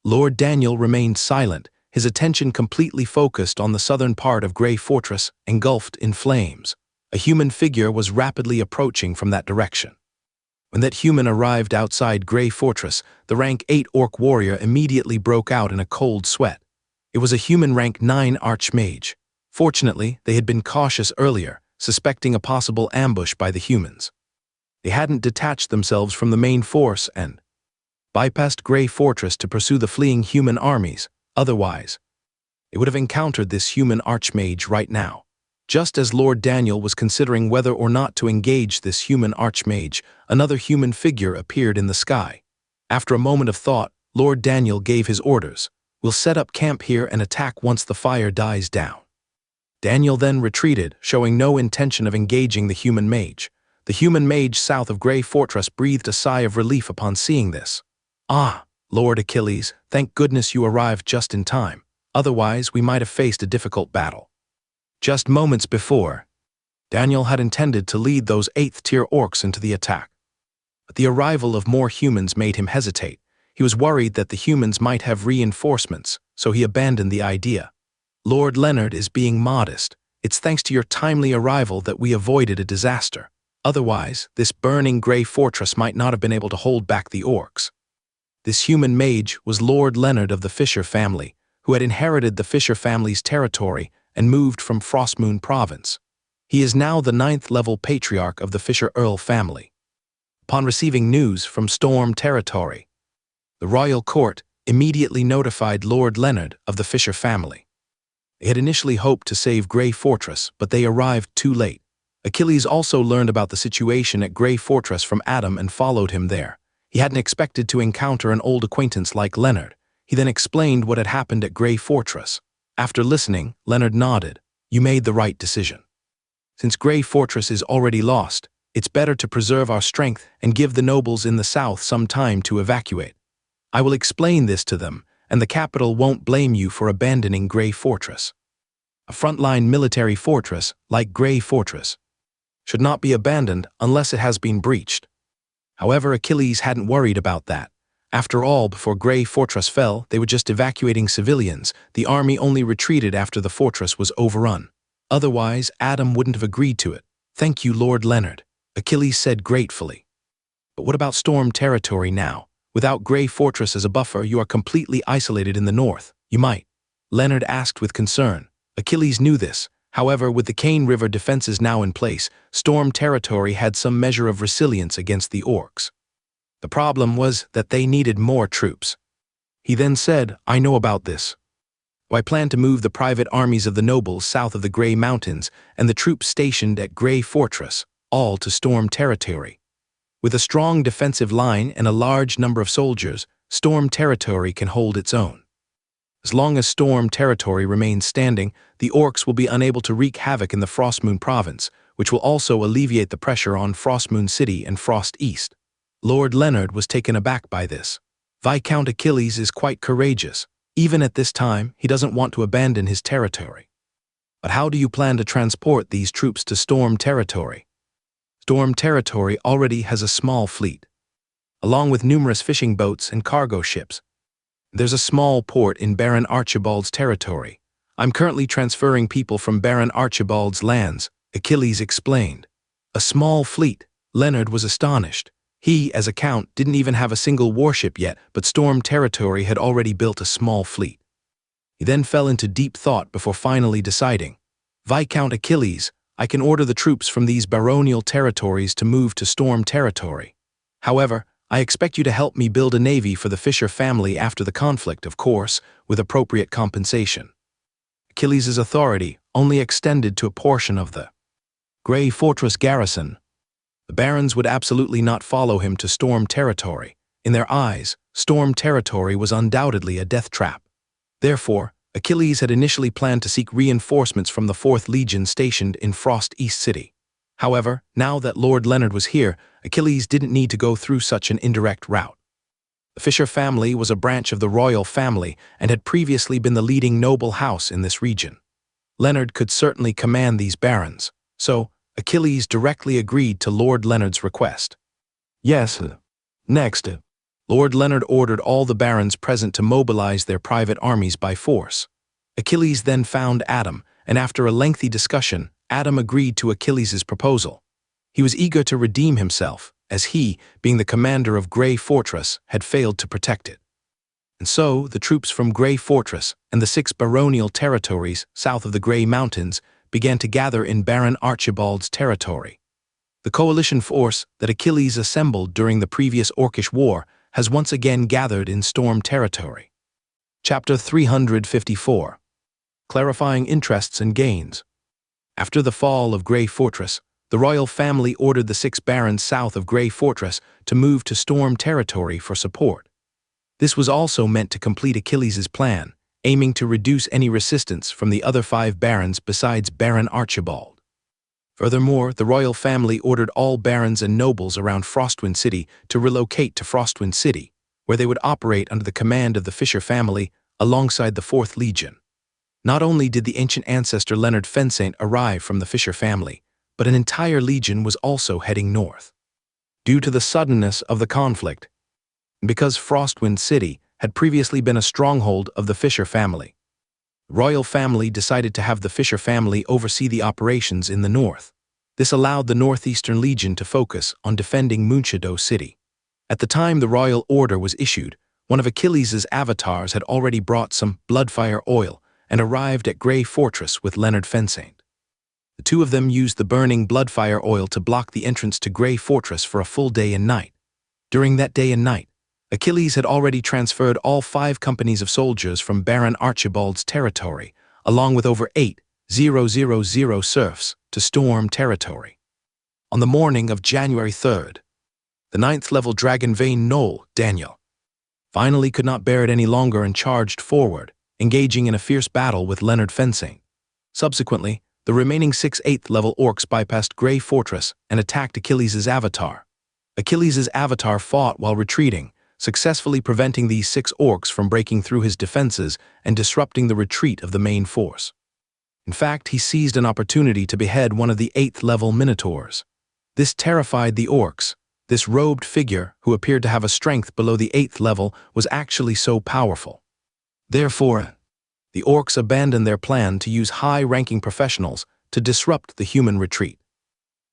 Lord Daniel remained silent, his attention completely focused on the southern part of Grey Fortress, engulfed in flames. A human figure was rapidly approaching from that direction. When that human arrived outside Grey Fortress, the rank 8 orc warrior immediately broke out in a cold sweat. It was a human rank 9 archmage. Fortunately, they had been cautious earlier, suspecting a possible ambush by the humans. They hadn't detached themselves from the main force and bypassed Grey Fortress to pursue the fleeing human armies. Otherwise, they would have encountered this human archmage right now. Just as Lord Daniel was considering whether or not to engage this human archmage, another human figure appeared in the sky. After a moment of thought, Lord Daniel gave his orders. We'll set up camp here and attack once the fire dies down. Daniel then retreated, showing no intention of engaging the human mage. The human mage south of Grey Fortress breathed a sigh of relief upon seeing this. Ah, Lord Achilles, thank goodness you arrived just in time. Otherwise, we might have faced a difficult battle. Just moments before, Daniel had intended to lead those 8th-tier orcs into the attack. But the arrival of more humans made him hesitate. He was worried that the humans might have reinforcements, so he abandoned the idea. Lord Leonard is being modest. It's thanks to your timely arrival that we avoided a disaster. Otherwise, this burning Grey Fortress might not have been able to hold back the orcs. This human mage was Lord Leonard of the Fisher family, who had inherited the Fisher family's territory and moved from Frostmoon Province. He is now the 9th-level patriarch of the Fisher Earl family. Upon receiving news from Storm Territory, the royal court immediately notified Lord Leonard of the Fisher family. They had initially hoped to save Grey Fortress, but they arrived too late. Achilles also learned about the situation at Grey Fortress from Adam and followed him there. He hadn't expected to encounter an old acquaintance like Leonard. He then explained what had happened at Grey Fortress. After listening, Leonard nodded. You made the right decision. Since Grey Fortress is already lost, it's better to preserve our strength and give the nobles in the south some time to evacuate. I will explain this to them, and the capital won't blame you for abandoning Grey Fortress. A frontline military fortress, like Grey Fortress, should not be abandoned unless it has been breached. However, Achilles hadn't worried about that. After all, before Grey Fortress fell, they were just evacuating civilians. The army only retreated after the fortress was overrun. Otherwise, Adam wouldn't have agreed to it. Thank you, Lord Leonard, Achilles said gratefully. But what about Storm Territory now? Without Grey Fortress as a buffer, you are completely isolated in the north. You might. Leonard asked with concern. Achilles knew this. However, with the Cane River defenses now in place, Storm Territory had some measure of resilience against the orcs. The problem was that they needed more troops. He then said, I know about this. I plan to move the private armies of the nobles south of the Grey Mountains and the troops stationed at Grey Fortress. all to storm territory. With a strong defensive line and a large number of soldiers, storm territory can hold its own. As long as storm territory remains standing, the orcs will be unable to wreak havoc in the Frostmoon province, which will also alleviate the pressure on Frostmoon City and Frost East. Lord Leonard was taken aback by this. Viscount Achilles is quite courageous. Even at this time, he doesn't want to abandon his territory. But how do you plan to transport these troops to storm territory? Storm territory already has a small fleet, along with numerous fishing boats and cargo ships. There's a small port in Baron Archibald's territory. I'm currently transferring people from Baron Archibald's lands, Achilles explained. A small fleet. Leonard was astonished. He, as a count, didn't even have a single warship yet, but storm territory had already built a small fleet. He then fell into deep thought before finally deciding. Viscount Achilles, I can order the troops from these baronial territories to move to storm territory. However, I expect you to help me build a navy for the Fisher family after the conflict, of course, with appropriate compensation. Achilles' authority only extended to a portion of the Grey Fortress garrison. The barons would absolutely not follow him to storm territory. In their eyes, storm territory was undoubtedly a death trap. Therefore, Achilles had initially planned to seek reinforcements from the 4th Legion stationed in Frost East City. However, now that Lord Leonard was here, Achilles didn't need to go through such an indirect route. The Fisher family was a branch of the royal family and had previously been the leading noble house in this region. Leonard could certainly command these barons, so Achilles directly agreed to Lord Leonard's request. Yes. Next, Lord Leonard ordered all the barons present to mobilize their private armies by force. Achilles then found Adam, and after a lengthy discussion, Adam agreed to Achilles' proposal. He was eager to redeem himself, as he, being the commander of Grey Fortress, had failed to protect it. And so, the troops from Grey Fortress and the 6 baronial territories south of the Grey Mountains began to gather in Baron Archibald's territory. The coalition force that Achilles assembled during the previous Orcish War has once again gathered in storm territory. Chapter 354. Clarifying Interests and Gains. After the fall of Grey Fortress, the royal family ordered the 6 barons south of Grey Fortress to move to storm territory for support. This was also meant to complete Achilles' plan, aiming to reduce any resistance from the other 5 barons besides Baron Archibald. Furthermore, the royal family ordered all barons and nobles around Frostwind City to relocate to Frostwind City, where they would operate under the command of the Fisher family alongside the 4th Legion. Not only did the ancient ancestor Leonard Fensaint arrive from the Fisher family, but an entire legion was also heading north. Due to the suddenness of the conflict, and because Frostwind City had previously been a stronghold of the Fisher family, the royal family decided to have the Fisher family oversee the operations in the north. This allowed the Northeastern Legion to focus on defending Munchado City. At the time the royal order was issued, one of Achilles' avatars had already brought some bloodfire oil and arrived at Grey Fortress with Leonard Fensaint. The 2 of them used the burning bloodfire oil to block the entrance to Grey Fortress for a full day and night. During that day and night, Achilles had already transferred all 5 companies of soldiers from Baron Archibald's territory, along with over 8,000 serfs, to storm territory. On the morning of January 3rd, the 9th level Dragon Vein Gnoll, Daniel, finally could not bear it any longer and charged forward, engaging in a fierce battle with Leonard Fensaint. Subsequently, the remaining 6 8th level orcs bypassed Grey Fortress and attacked Achilles' avatar. Achilles' avatar fought while retreating, successfully preventing these 6 orcs from breaking through his defenses and disrupting the retreat of the main force. In fact, he seized an opportunity to behead one of the 8th level minotaurs. This terrified the orcs. This robed figure, who appeared to have a strength below the 8th level, was actually so powerful. Therefore, the orcs abandoned their plan to use high-ranking professionals to disrupt the human retreat.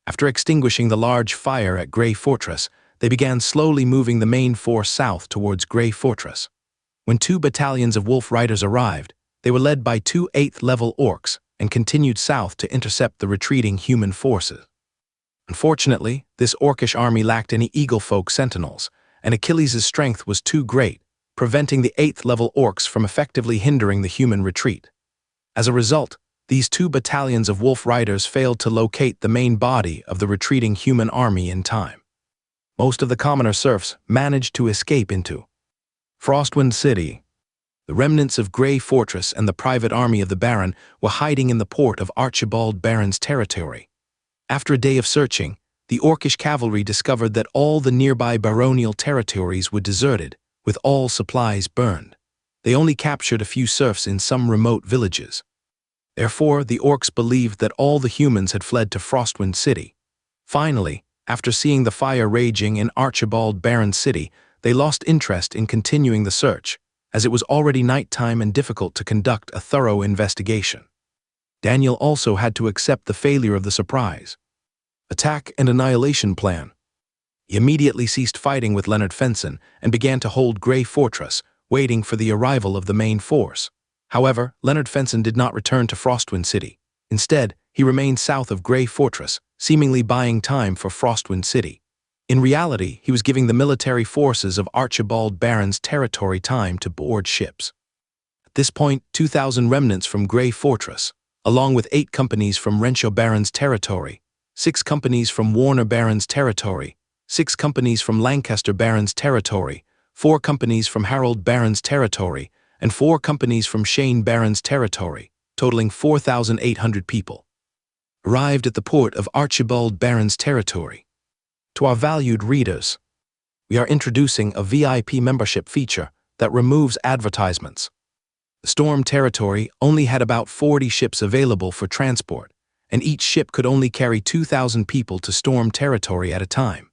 After extinguishing the large fire at Grey Fortress, they began slowly moving the main force south towards Grey Fortress. When 2 battalions of wolf riders arrived, they were led by 2 8th level orcs and continued south to intercept the retreating human forces. Unfortunately, this orcish army lacked any eagle-folk sentinels, and Achilles' strength was too great, preventing the 8th level orcs from effectively hindering the human retreat. As a result, These 2 battalions of wolf riders failed to locate the main body of the retreating human army in time. Most of the commoner serfs managed to escape into Frostwind City. The remnants of Grey Fortress and the private army of the Baron were hiding in the port of Archibald Baron's territory. After a day of searching, the Orcish cavalry discovered that all the nearby baronial territories were deserted, with all supplies burned. They only captured a few serfs in some remote villages. Therefore, the orcs believed that all the humans had fled to Frostwind City. Finally, after seeing the fire raging in Archibald Baron's city, they lost interest in continuing the search, as it was already nighttime and difficult to conduct a thorough investigation. Daniel also had to accept the failure of the surprise attack and annihilation plan. He immediately ceased fighting with Leonard Fenson and began to hold Grey Fortress, waiting for the arrival of the main force. However, Leonard Fenson did not return to Frostwind City. Instead, he remained south of Grey Fortress, seemingly buying time for Frostwind City. In reality, he was giving the military forces of Archibald Baron's territory time to board ships. At this point, 2,000 remnants from Grey Fortress, along with 8 companies from Renshaw Baron's territory, 6 companies from Warner Baron's territory, 6 companies from Lancaster Baron's territory, 4 companies from Harold Baron's territory, and 4 companies from Shane Baron's territory, totaling 4,800 people, arrived at the port of Archibald Baron's territory. To our valued readers, we are introducing a VIP membership feature that removes advertisements. The Storm territory only had about 40 ships available for transport, and each ship could only carry 2,000 people to Storm territory at a time.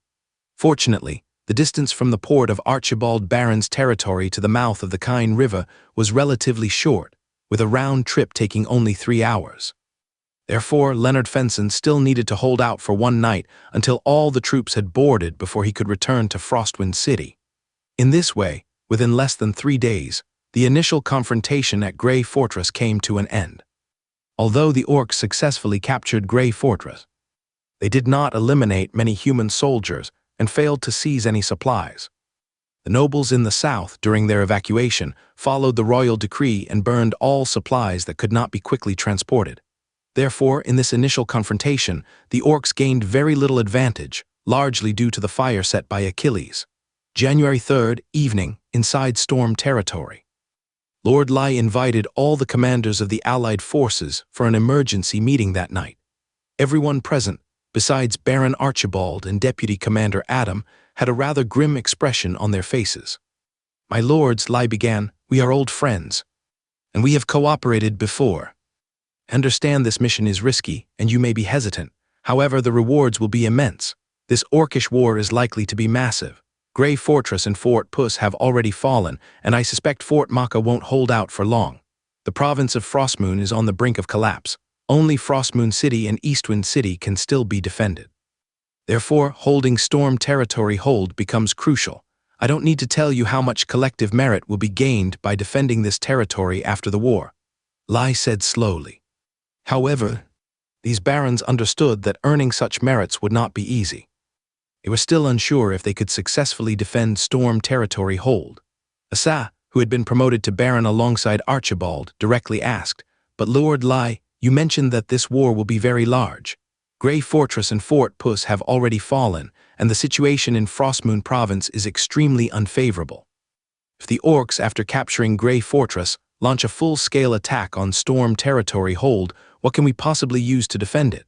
Fortunately, the distance from the port of Archibald Baron's territory to the mouth of the Kyne River was relatively short, with a round trip taking only 3 hours. Therefore, Leonard Fenson still needed to hold out for one night until all the troops had boarded before he could return to Frostwind City. In this way, within less than 3 days, the initial confrontation at Grey Fortress came to an end. Although the orcs successfully captured Grey Fortress, they did not eliminate many human soldiers and failed to seize any supplies. The nobles in the south, during their evacuation, followed the royal decree and burned all supplies that could not be quickly transported. Therefore, in this initial confrontation, the orcs gained very little advantage, largely due to the fire set by Achilles. January 3rd, evening, inside Storm territory. Lord Lai invited all the commanders of the Allied forces for an emergency meeting that night. Everyone present, besides Baron Archibald and Deputy Commander Adam, had a rather grim expression on their faces. "My lords," Lai began, "we are old friends, and we have cooperated before. I understand this mission is risky, and you may be hesitant. However, the rewards will be immense. This orcish war is likely to be massive. Grey Fortress and Fort Puss have already fallen, and I suspect Fort Maka won't hold out for long. The province of Frostmoon is on the brink of collapse. Only Frostmoon City and Eastwind City can still be defended. Therefore, holding Storm territory hold becomes crucial. I don't need to tell you how much collective merit will be gained by defending this territory after the war," Lai said slowly. However, these barons understood that earning such merits would not be easy. They were still unsure if they could successfully defend Storm territory hold. Asa, who had been promoted to baron alongside Archibald, directly asked, "But Lord Lai, you mentioned that this war will be very large. Grey Fortress and Fort Puss have already fallen, and the situation in Frostmoon Province is extremely unfavorable. If the orcs, after capturing Grey Fortress, launch a full-scale attack on Storm territory hold, what can we possibly use to defend it?"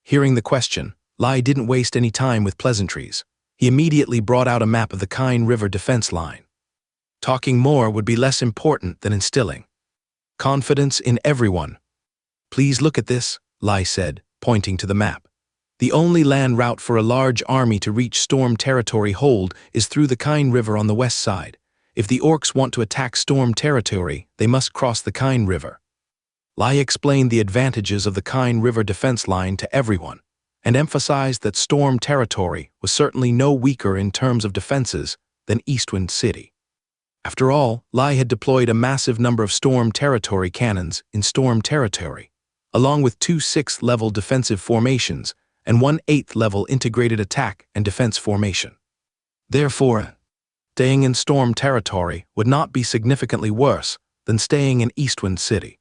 Hearing the question, Lai didn't waste any time with pleasantries. He immediately brought out a map of the Kyne River defense line. Talking more would be less important than instilling confidence in everyone. "Please look at this," Lai said, pointing to the map. "The only land route for a large army to reach Storm territory hold is through the Kyne River on the west side. If the orcs want to attack Storm territory, they must cross the Kyne River." Lai explained the advantages of the Kyne River defense line to everyone, and emphasized that Storm territory was certainly no weaker in terms of defenses than Eastwind City. After all, Lai had deployed a massive number of Storm territory cannons in Storm territory, along with 2 6th-level defensive formations and 1 8th-level integrated attack and defense formation. Therefore, staying in Storm territory would not be significantly worse than staying in Eastwind City.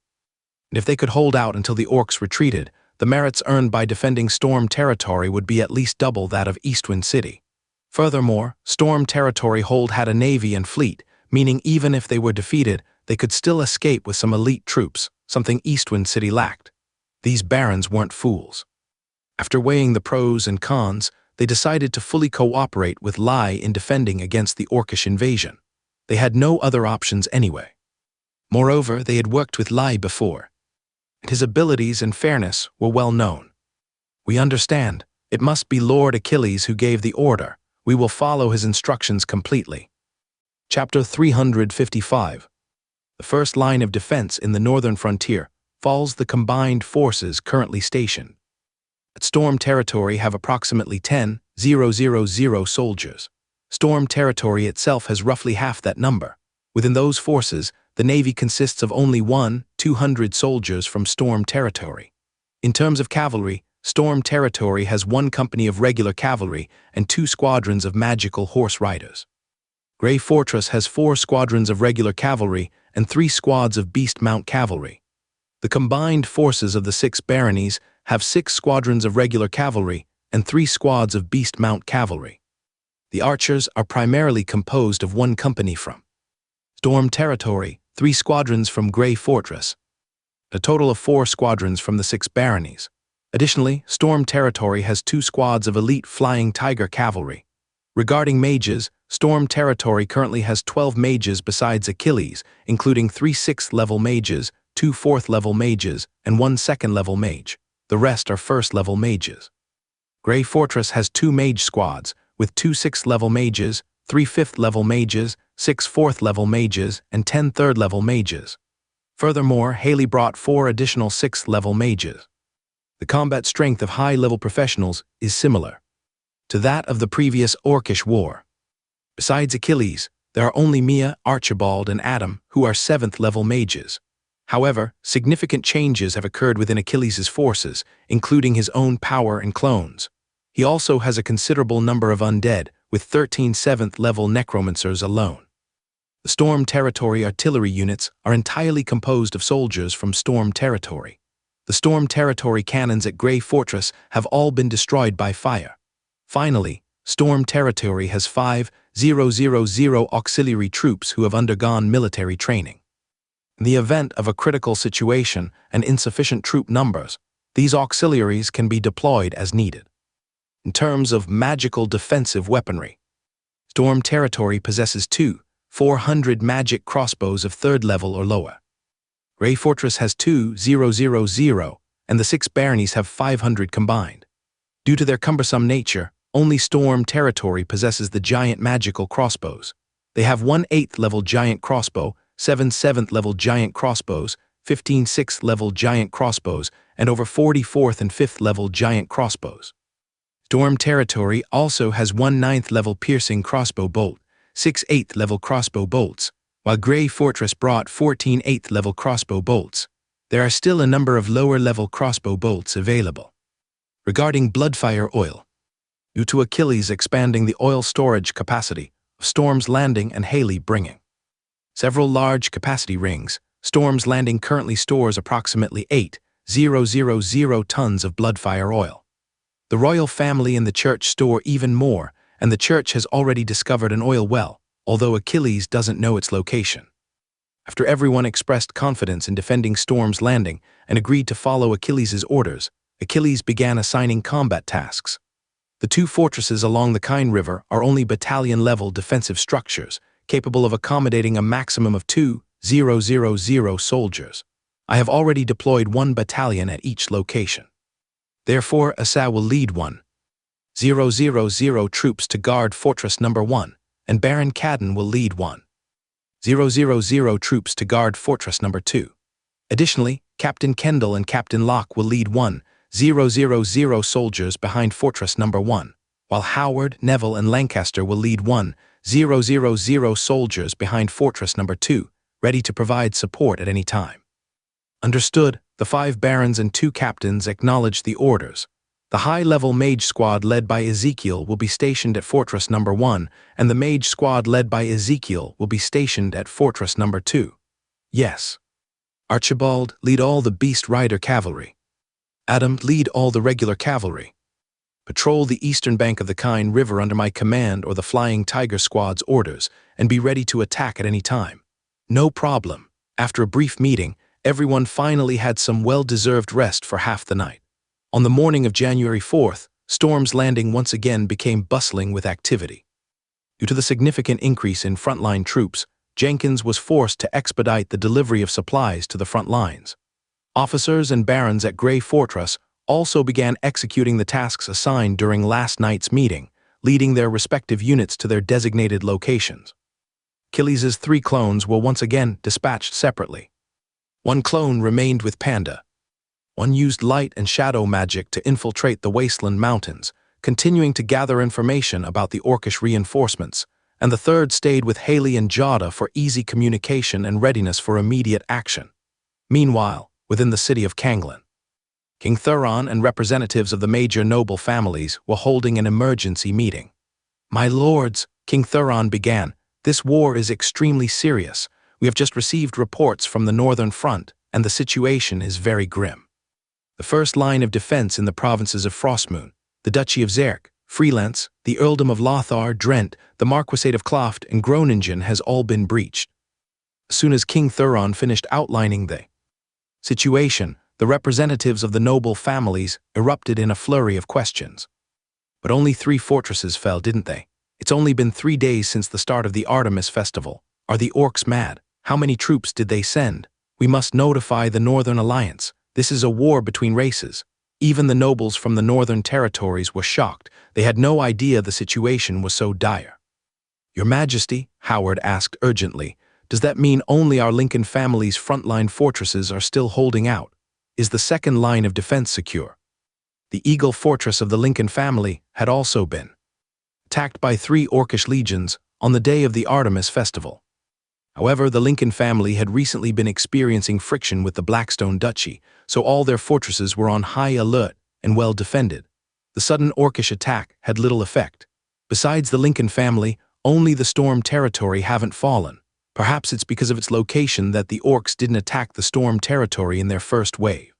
And if they could hold out until the orcs retreated, the merits earned by defending Storm territory would be at least double that of Eastwind City. Furthermore, Storm territory hold had a navy and fleet, meaning even if they were defeated, they could still escape with some elite troops, something Eastwind City lacked. These barons weren't fools. After weighing the pros and cons, they decided to fully cooperate with Lai in defending against the orcish invasion. They had no other options anyway. Moreover, they had worked with Lai before, and his abilities and fairness were well known. We understand. It must be Lord Achilles who gave the order. We will follow his instructions completely. Chapter 355. The first line of defense in the northern frontier falls the combined forces currently stationed. At Storm territory have approximately 10,000 soldiers. Storm territory itself has roughly half that number. Within those forces, the Navy consists of only 1,200 soldiers from Storm territory. In terms of cavalry, Storm territory has 1 company of regular cavalry and 2 squadrons of magical horse riders. Grey Fortress has 4 squadrons of regular cavalry and 3 squads of beast mount cavalry. The combined forces of the 6 baronies have 6 squadrons of regular cavalry and 3 squads of beast mount cavalry. The archers are primarily composed of 1 company from Storm territory, 3 squadrons from Grey Fortress, a total of 4 squadrons from the 6 baronies. Additionally, Storm territory has 2 squads of elite Flying Tiger cavalry. Regarding mages, Storm territory currently has 12 mages besides Achilles, including 3 6th-level mages, 2 4th-level mages, and 1 2nd-level mage. The rest are 1st-level mages. Grey Fortress has 2 mage squads, with 2 6th-level mages, 3 5th-level mages, 6 4th-level mages, and 10 3rd-level mages. Furthermore, Haley brought 4 additional 6th-level mages. The combat strength of high-level professionals is similar to that of the previous Orcish war. Besides Achilles, there are only Mia, Archibald, and Adam, who are 7th-level mages. However, significant changes have occurred within Achilles' forces, including his own power and clones. He also has a considerable number of undead, with 13 7th-level necromancers alone. The Storm territory artillery units are entirely composed of soldiers from Storm territory. The Storm territory cannons at Grey Fortress have all been destroyed by fire. Finally, Storm territory has 5,000 auxiliary troops who have undergone military training. In the event of a critical situation and insufficient troop numbers, these auxiliaries can be deployed as needed. In terms of magical defensive weaponry, Storm territory possesses 400 magic crossbows of 3rd level or lower. Grey Fortress has 2,000, and the 6 baronies have 500 combined. Due to their cumbersome nature, only Storm territory possesses the giant magical crossbows. They have 1 8th-level giant crossbow, 7 7th-level giant crossbows, 15 6th-level giant crossbows, and over 40 4th and 5th-level giant crossbows. Storm territory also has 1 9th-level piercing crossbow bolt, 6 8th-level crossbow bolts, while Grey Fortress brought 14 8th-level crossbow bolts. There are still a number of lower-level crossbow bolts available. Regarding Bloodfire oil, due to Achilles expanding the oil storage capacity of Storm's Landing and Haley bringing several large capacity rings, Storm's Landing currently stores approximately 8,000 tons of Bloodfire oil. The royal family and the church store even more, and the church has already discovered an oil well, although Achilles doesn't know its location. After everyone expressed confidence in defending Storm's Landing and agreed to follow Achilles' orders, Achilles began assigning combat tasks. The 2 fortresses along the Kine River are only battalion-level defensive structures, capable of accommodating a maximum of 2,000 soldiers. I have already deployed 1 battalion at each location. Therefore, Asa will lead 1,000 troops to guard Fortress Number 1, and Baron Cadden will lead 1,000 troops to guard Fortress Number 2. Additionally, Captain Kendall and Captain Locke will lead 1,000 soldiers behind Fortress Number 1, while Howard, Neville, and Lancaster will lead 1,000 soldiers behind Fortress Number 2, ready to provide support at any time. Understood, the 5 barons and 2 captains acknowledged the orders. The high-level mage squad led by Ezekiel will be stationed at Fortress Number 1, and the mage squad led by Ezekiel will be stationed at Fortress Number 2. Yes. Archibald, lead all the Beast Rider cavalry. Adam, lead all the regular cavalry. Patrol the eastern bank of the Kine River under my command or the Flying Tiger Squad's orders, and be ready to attack at any time. No problem. After a brief meeting, everyone finally had some well-deserved rest for half the night. On the morning of January 4th, Storm's Landing once again became bustling with activity. Due to the significant increase in frontline troops, Jenkins was forced to expedite the delivery of supplies to the front lines. Officers and barons at Grey Fortress also began executing the tasks assigned during last night's meeting, leading their respective units to their designated locations. Achilles' 3 clones were once again dispatched separately. 1 clone remained with Panda. 1 used light and shadow magic to infiltrate the Wasteland Mountains, continuing to gather information about the orcish reinforcements, and the 3rd stayed with Haley and Jada for easy communication and readiness for immediate action. Meanwhile, within the city of Kanglin, King Thuron and representatives of the major noble families were holding an emergency meeting. "My lords," King Thuron began, "this war is extremely serious. We have just received reports from the northern front, and the situation is very grim. The first line of defense in the provinces of Frostmoon, the Duchy of Zerk, Freelance, the Earldom of Lothar, Drent, the Marquisate of Kloft, and Groningen has all been breached." As soon as King Thuron finished outlining the situation, the representatives of the noble families erupted in a flurry of questions. "But only 3 fortresses fell, didn't they? It's only been 3 days since the start of the Artemis Festival. Are the orcs mad? How many troops did they send? We must notify the Northern Alliance. This is a war between races." Even the nobles from the northern territories were shocked. They had no idea the situation was so dire. "Your Majesty," Howard asked urgently, "does that mean only our Lincoln family's frontline fortresses are still holding out? Is the second line of defense secure?" The Eagle Fortress of the Lincoln family had also been attacked by 3 orcish legions on the day of the Artemis Festival. However, the Lincoln family had recently been experiencing friction with the Blackstone Duchy, so all their fortresses were on high alert and well defended. The sudden orcish attack had little effect. Besides the Lincoln family, only the Storm territory haven't fallen. Perhaps it's because of its location that the orcs didn't attack the Storm territory in their first wave.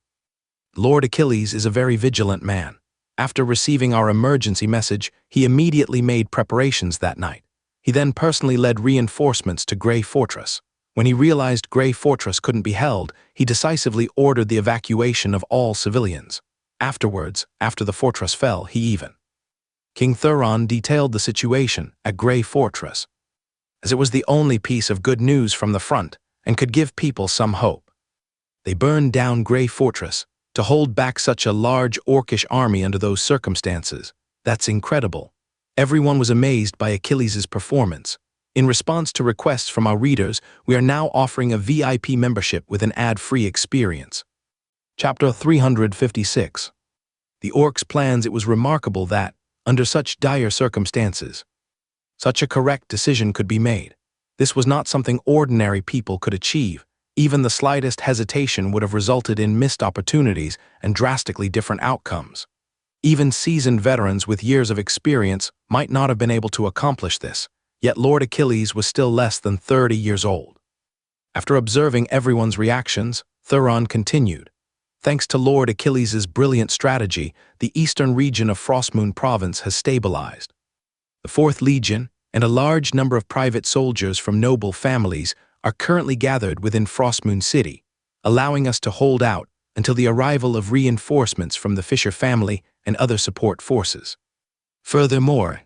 Lord Achilles is a very vigilant man. After receiving our emergency message, he immediately made preparations that night. He then personally led reinforcements to Grey Fortress. When he realized Grey Fortress couldn't be held, he decisively ordered the evacuation of all civilians. Afterwards, after the fortress fell, King Thuron detailed the situation at Grey Fortress, as it was the only piece of good news from the front and could give people some hope. They burned down Grey Fortress. To hold back such a large orcish army under those circumstances, that's incredible. Everyone was amazed by Achilles' performance. In response to requests from our readers, we are now offering a VIP membership with an ad-free experience. Chapter 356. The orcs' plans. It was remarkable that, under such dire circumstances, such a correct decision could be made. This was not something ordinary people could achieve. Even the slightest hesitation would have resulted in missed opportunities and drastically different outcomes. Even seasoned veterans with years of experience might not have been able to accomplish this, yet Lord Achilles was still less than 30 years old. After observing everyone's reactions, Thuron continued, "Thanks to Lord Achilles' brilliant strategy, the eastern region of Frostmoon Province has stabilized. The 4th Legion and a large number of private soldiers from noble families are currently gathered within Frostmoon City, allowing us to hold out until the arrival of reinforcements from the Fisher family and other support forces. Furthermore,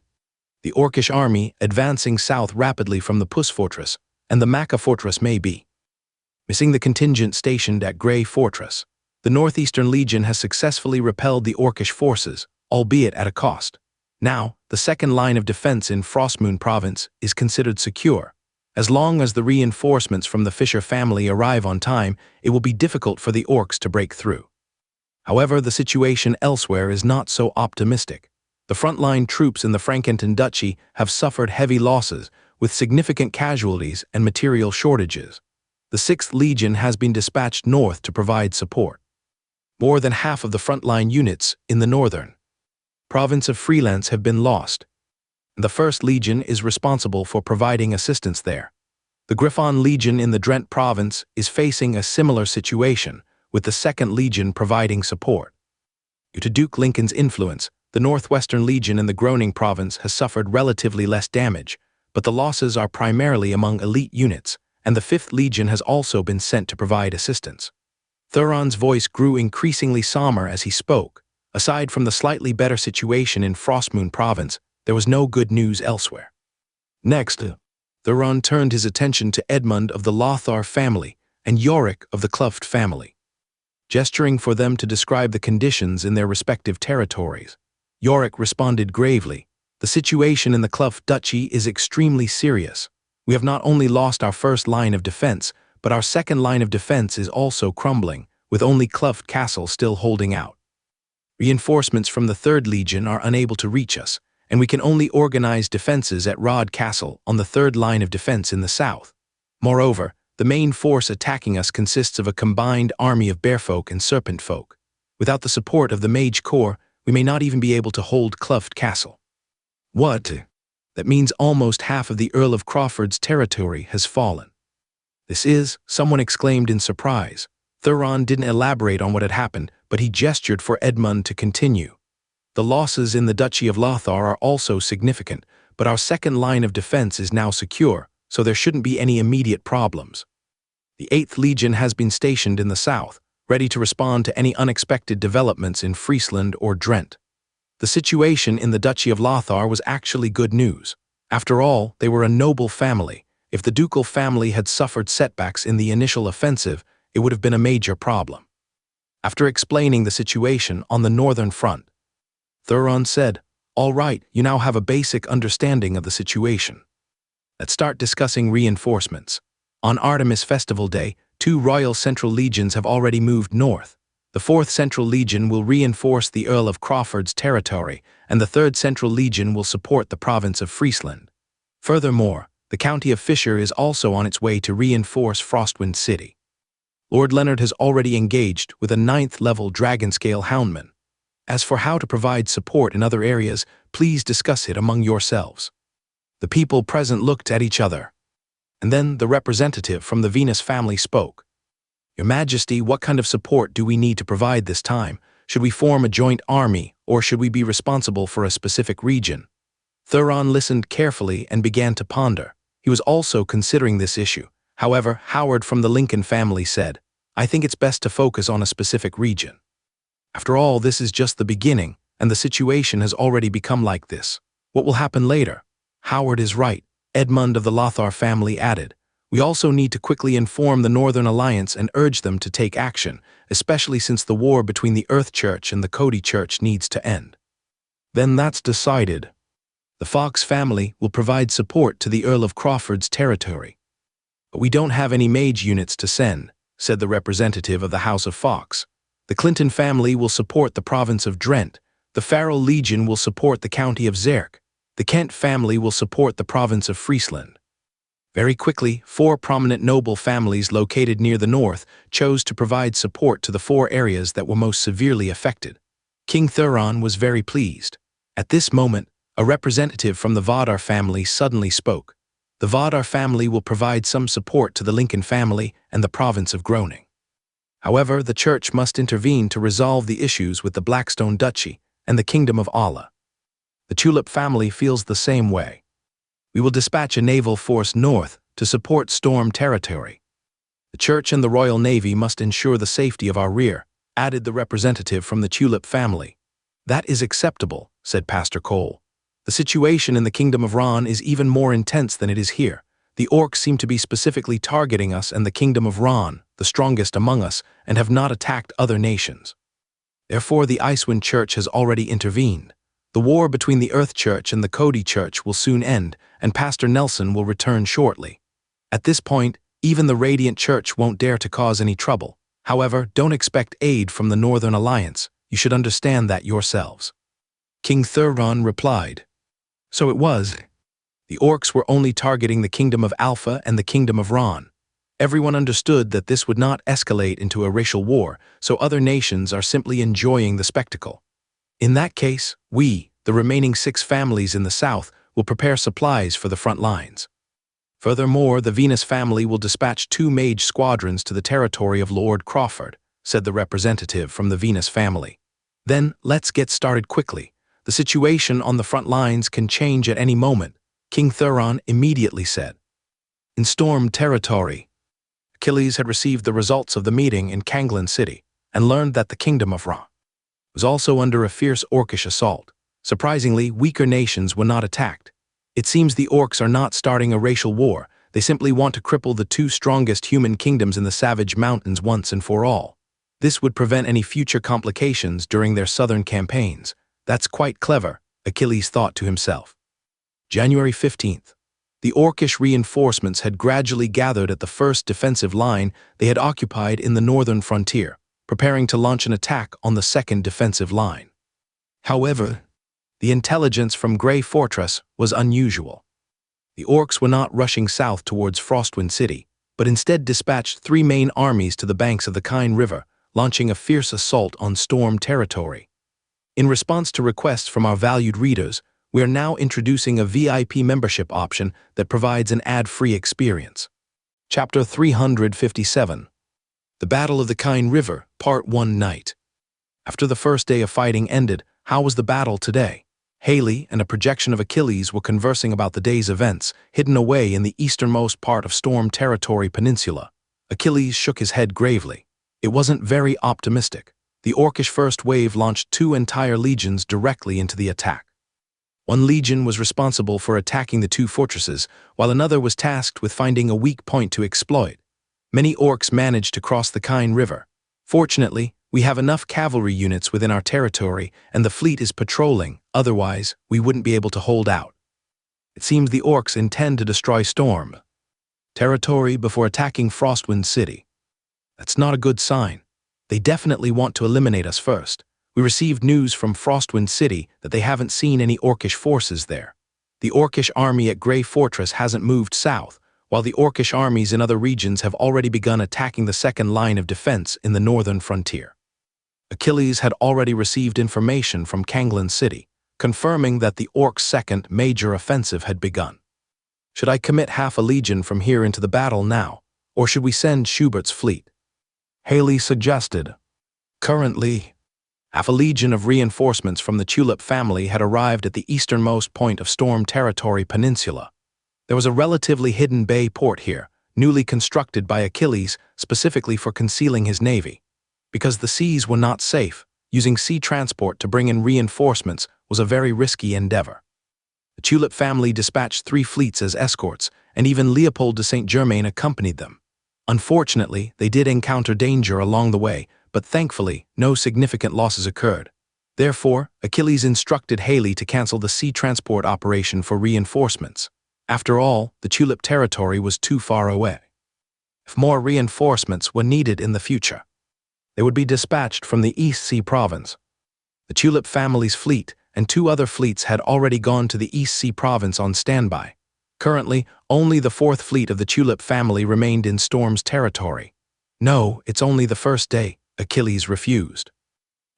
the orcish army advancing south rapidly from the Puss Fortress and the Maca Fortress may be missing the contingent stationed at Grey Fortress. The Northeastern Legion has successfully repelled the orcish forces, albeit at a cost. Now, the second line of defense in Frostmoon Province is considered secure. As long as the reinforcements from the Fisher family arrive on time, it will be difficult for the orcs to break through. However, the situation elsewhere is not so optimistic. The frontline troops in the Frankenton Duchy have suffered heavy losses, with significant casualties and material shortages. The 6th Legion has been dispatched north to provide support. More than half of the frontline units in the northern province of Freelance have been lost. The 1st Legion is responsible for providing assistance there. The Griffon Legion in the Drent province is facing a similar situation, with the 2nd Legion providing support. Due to Duke Lincoln's influence, the Northwestern Legion in the Groningen province has suffered relatively less damage, but the losses are primarily among elite units, and the 5th Legion has also been sent to provide assistance. Thuron's voice grew increasingly somber as he spoke. Aside from the slightly better situation in Frostmoon province, there was no good news elsewhere. Next, Thuron turned his attention to Edmund of the Lothar family and Yorick of the Kluft family. Gesturing for them to describe the conditions in their respective territories, Yorick responded gravely, "The situation in the Kluft Duchy is extremely serious. We have not only lost our first line of defense, but our second line of defense is also crumbling, with only Kluft Castle still holding out. Reinforcements from the 3rd Legion are unable to reach us, and we can only organize defenses at Rod Castle on the 3rd line of defense in the south. Moreover, the main force attacking us consists of a combined army of bearfolk and serpentfolk. Without the support of the Mage Corps, we may not even be able to hold Kluft Castle." "What? That means almost half of the Earl of Crawford's territory has fallen." "This is," someone exclaimed in surprise. Thuron didn't elaborate on what had happened, but he gestured for Edmund to continue. "The losses in the Duchy of Lothar are also significant, but our second line of defense is now secure, so there shouldn't be any immediate problems. The 8th Legion has been stationed in the south, ready to respond to any unexpected developments in Friesland or Drent. The situation in the Duchy of Lothar was actually good news. After all, they were a noble family. If the ducal family had suffered setbacks in the initial offensive, it would have been a major problem." After explaining the situation on the northern front, Thuron said, "All right, you now have a basic understanding of the situation. Let's start discussing reinforcements. On Artemis Festival Day, 2 Royal Central Legions have already moved north. The 4th Central Legion will reinforce the Earl of Crawford's territory, and the 3rd Central Legion will support the province of Friesland. Furthermore, the county of Fisher is also on its way to reinforce Frostwind City. Lord Leonard has already engaged with a 9th-level Dragonscale Houndman. As for how to provide support in other areas, please discuss it among yourselves." The people present looked at each other. And then the representative from the Venus family spoke. "Your Majesty, what kind of support do we need to provide this time? Should we form a joint army, or should we be responsible for a specific region?" Thuron listened carefully and began to ponder. He was also considering this issue. However, Howard from the Lincoln family said, "I think it's best to focus on a specific region. After all, this is just the beginning, and the situation has already become like this. What will happen later?" "Howard is right," Edmund of the Lothar family added. "We also need to quickly inform the Northern Alliance and urge them to take action, especially since the war between the Earth Church and the Cody Church needs to end." "Then that's decided. The Fox family will provide support to the Earl of Crawford's territory. But we don't have any mage units to send," said the representative of the House of Fox. "The Clinton family will support the province of Drent. The Farrell Legion will support the county of Zerk. The Kent family will support the province of Friesland." Very quickly, 4 prominent noble families located near the north chose to provide support to the 4 areas that were most severely affected. King Thuron was very pleased. At this moment, a representative from the Vadar family suddenly spoke. "The Vadar family will provide some support to the Lincoln family and the province of Groningen. However, the Church must intervene to resolve the issues with the Blackstone Duchy and the Kingdom of Allah. The Tulip family feels the same way. We will dispatch a naval force north to support Storm territory. The Church and the Royal Navy must ensure the safety of our rear," added the representative from the Tulip family. "That is acceptable," said Pastor Cole. "The situation in the Kingdom of Ron is even more intense than it is here. The orcs seem to be specifically targeting us and the Kingdom of Ron, the strongest among us, and have not attacked other nations. Therefore, the Icewind Church has already intervened. The war between the Earth Church and the Cody Church will soon end, and Pastor Nelson will return shortly. At this point, even the Radiant Church won't dare to cause any trouble. However, don't expect aid from the Northern Alliance. You should understand that yourselves." King Thuron replied. "So it was. The orcs were only targeting the Kingdom of Alpha and the Kingdom of Ron. Everyone understood that this would not escalate into a racial war, so other nations are simply enjoying the spectacle. In that case, we, the remaining 6 families in the south, will prepare supplies for the front lines. Furthermore, the Venus family will dispatch 2 mage squadrons to the territory of Lord Crawford, said the representative from the Venus family. Then, let's get started quickly. The situation on the front lines can change at any moment, King Thuron immediately said. In storm territory, Achilles had received the results of the meeting in Kanglin City and learned that the kingdom of Ra was also under a fierce orcish assault. Surprisingly, weaker nations were not attacked. It seems the orcs are not starting a racial war. They simply want to cripple the 2 strongest human kingdoms in the Savage Mountains once and for all. This would prevent any future complications during their southern campaigns. That's quite clever, Achilles thought to himself. January 15th. The orcish reinforcements had gradually gathered at the first defensive line they had occupied in the northern frontier, preparing to launch an attack on the second defensive line. However, the intelligence from Grey Fortress was unusual. The orcs were not rushing south towards Frostwind City, but instead dispatched 3 main armies to the banks of the Kine River, launching a fierce assault on Storm territory. In response to requests from our valued readers, we are now introducing a VIP membership option that provides an ad-free experience. Chapter 357. The Battle of the Kine River, Part 1 Night. After the first day of fighting ended, how was the battle today? Haley and a projection of Achilles were conversing about the day's events, hidden away in the easternmost part of Storm Territory Peninsula. Achilles shook his head gravely. It wasn't very optimistic. The orcish first wave launched 2 entire legions directly into the attack. One legion was responsible for attacking the 2 fortresses, while another was tasked with finding a weak point to exploit. Many orcs managed to cross the Kine River. Fortunately, we have enough cavalry units within our territory and the fleet is patrolling, otherwise we wouldn't be able to hold out. It seems the orcs intend to destroy Storm territory before attacking Frostwind City. That's not a good sign. They definitely want to eliminate us first. We received news from Frostwind City that they haven't seen any orcish forces there. The orcish army at Grey Fortress hasn't moved south, while the orcish armies in other regions have already begun attacking the second line of defense in the northern frontier. Achilles had already received information from Kanglin City, confirming that the orcs' second major offensive had begun. Should I commit half a legion from here into the battle now, or should we send Schubert's fleet? Haley suggested. Currently, half a legion of reinforcements from the Tulip family had arrived at the easternmost point of Storm Territory Peninsula. There was a relatively hidden bay port here, newly constructed by Achilles specifically for concealing his navy. Because the seas were not safe, using sea transport to bring in reinforcements was a very risky endeavor. The Tulip family dispatched 3 fleets as escorts, and even Leopold de Saint-Germain accompanied them. Unfortunately, they did encounter danger along the way, but thankfully, no significant losses occurred. Therefore, Achilles instructed Haley to cancel the sea transport operation for reinforcements. After all, the Tulip territory was too far away. If more reinforcements were needed in the future, they would be dispatched from the East Sea Province. The Tulip family's fleet and 2 other fleets had already gone to the East Sea Province on standby. Currently, only the 4th fleet of the Tulip family remained in Storm's territory. No, it's only the first day, Achilles refused.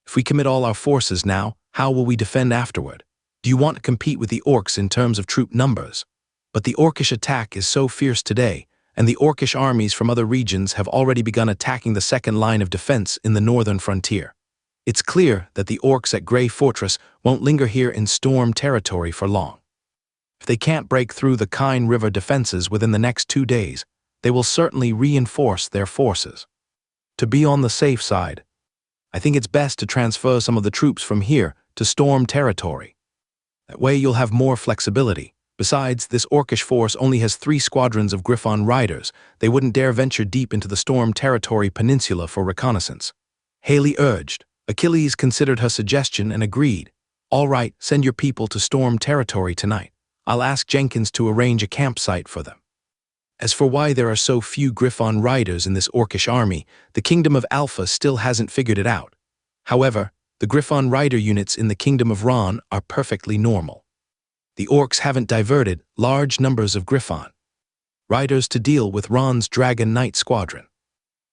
If we commit all our forces now, how will we defend afterward? Do you want to compete with the orcs in terms of troop numbers? But the orcish attack is so fierce today, and the orcish armies from other regions have already begun attacking the second line of defense in the northern frontier. It's clear that the orcs at Grey Fortress won't linger here in Storm territory for long. If they can't break through the Kine River defenses within the next 2 days, they will certainly reinforce their forces. To be on the safe side, I think it's best to transfer some of the troops from here to Storm territory. That way you'll have more flexibility. Besides, this orcish force only has 3 squadrons of Griffon riders. They wouldn't dare venture deep into the Storm territory peninsula for reconnaissance. Haley urged. Achilles considered her suggestion and agreed. All right, send your people to Storm territory tonight. I'll ask Jenkins to arrange a campsite for them. As for why there are so few Griffon riders in this orcish army, the Kingdom of Alpha still hasn't figured it out. However, the Griffon rider units in the Kingdom of Ron are perfectly normal. The orcs haven't diverted large numbers of Griffon riders to deal with Ron's Dragon Knight squadron.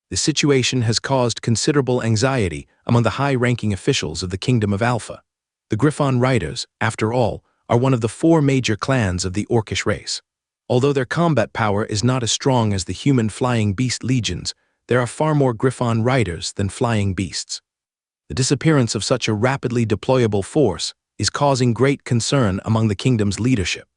This situation has caused considerable anxiety among the high-ranking officials of the Kingdom of Alpha. The Griffon riders, after all, are one of the 4 major clans of the orcish race. Although their combat power is not as strong as the human flying beast legions, there are far more Griffon riders than flying beasts. The disappearance of such a rapidly deployable force is causing great concern among the kingdom's leadership.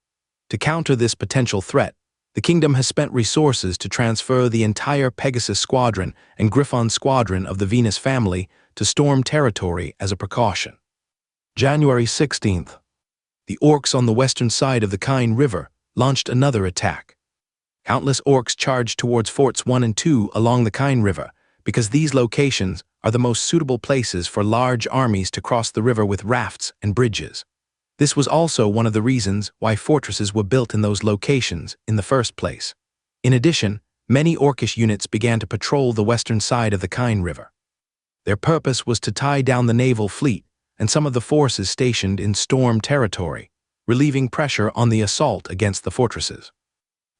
To counter this potential threat, the kingdom has spent resources to transfer the entire Pegasus squadron and Griffon squadron of the Venus family to storm territory as a precaution. January 16th. The orcs on the western side of the Kine River launched another attack. Countless orcs charged towards Forts 1 and 2 along the Kine River because these locations are the most suitable places for large armies to cross the river with rafts and bridges. This was also one of the reasons why fortresses were built in those locations in the first place. In addition, many orcish units began to patrol the western side of the Kine River. Their purpose was to tie down the naval fleet and some of the forces stationed in Storm territory, relieving pressure on the assault against the fortresses.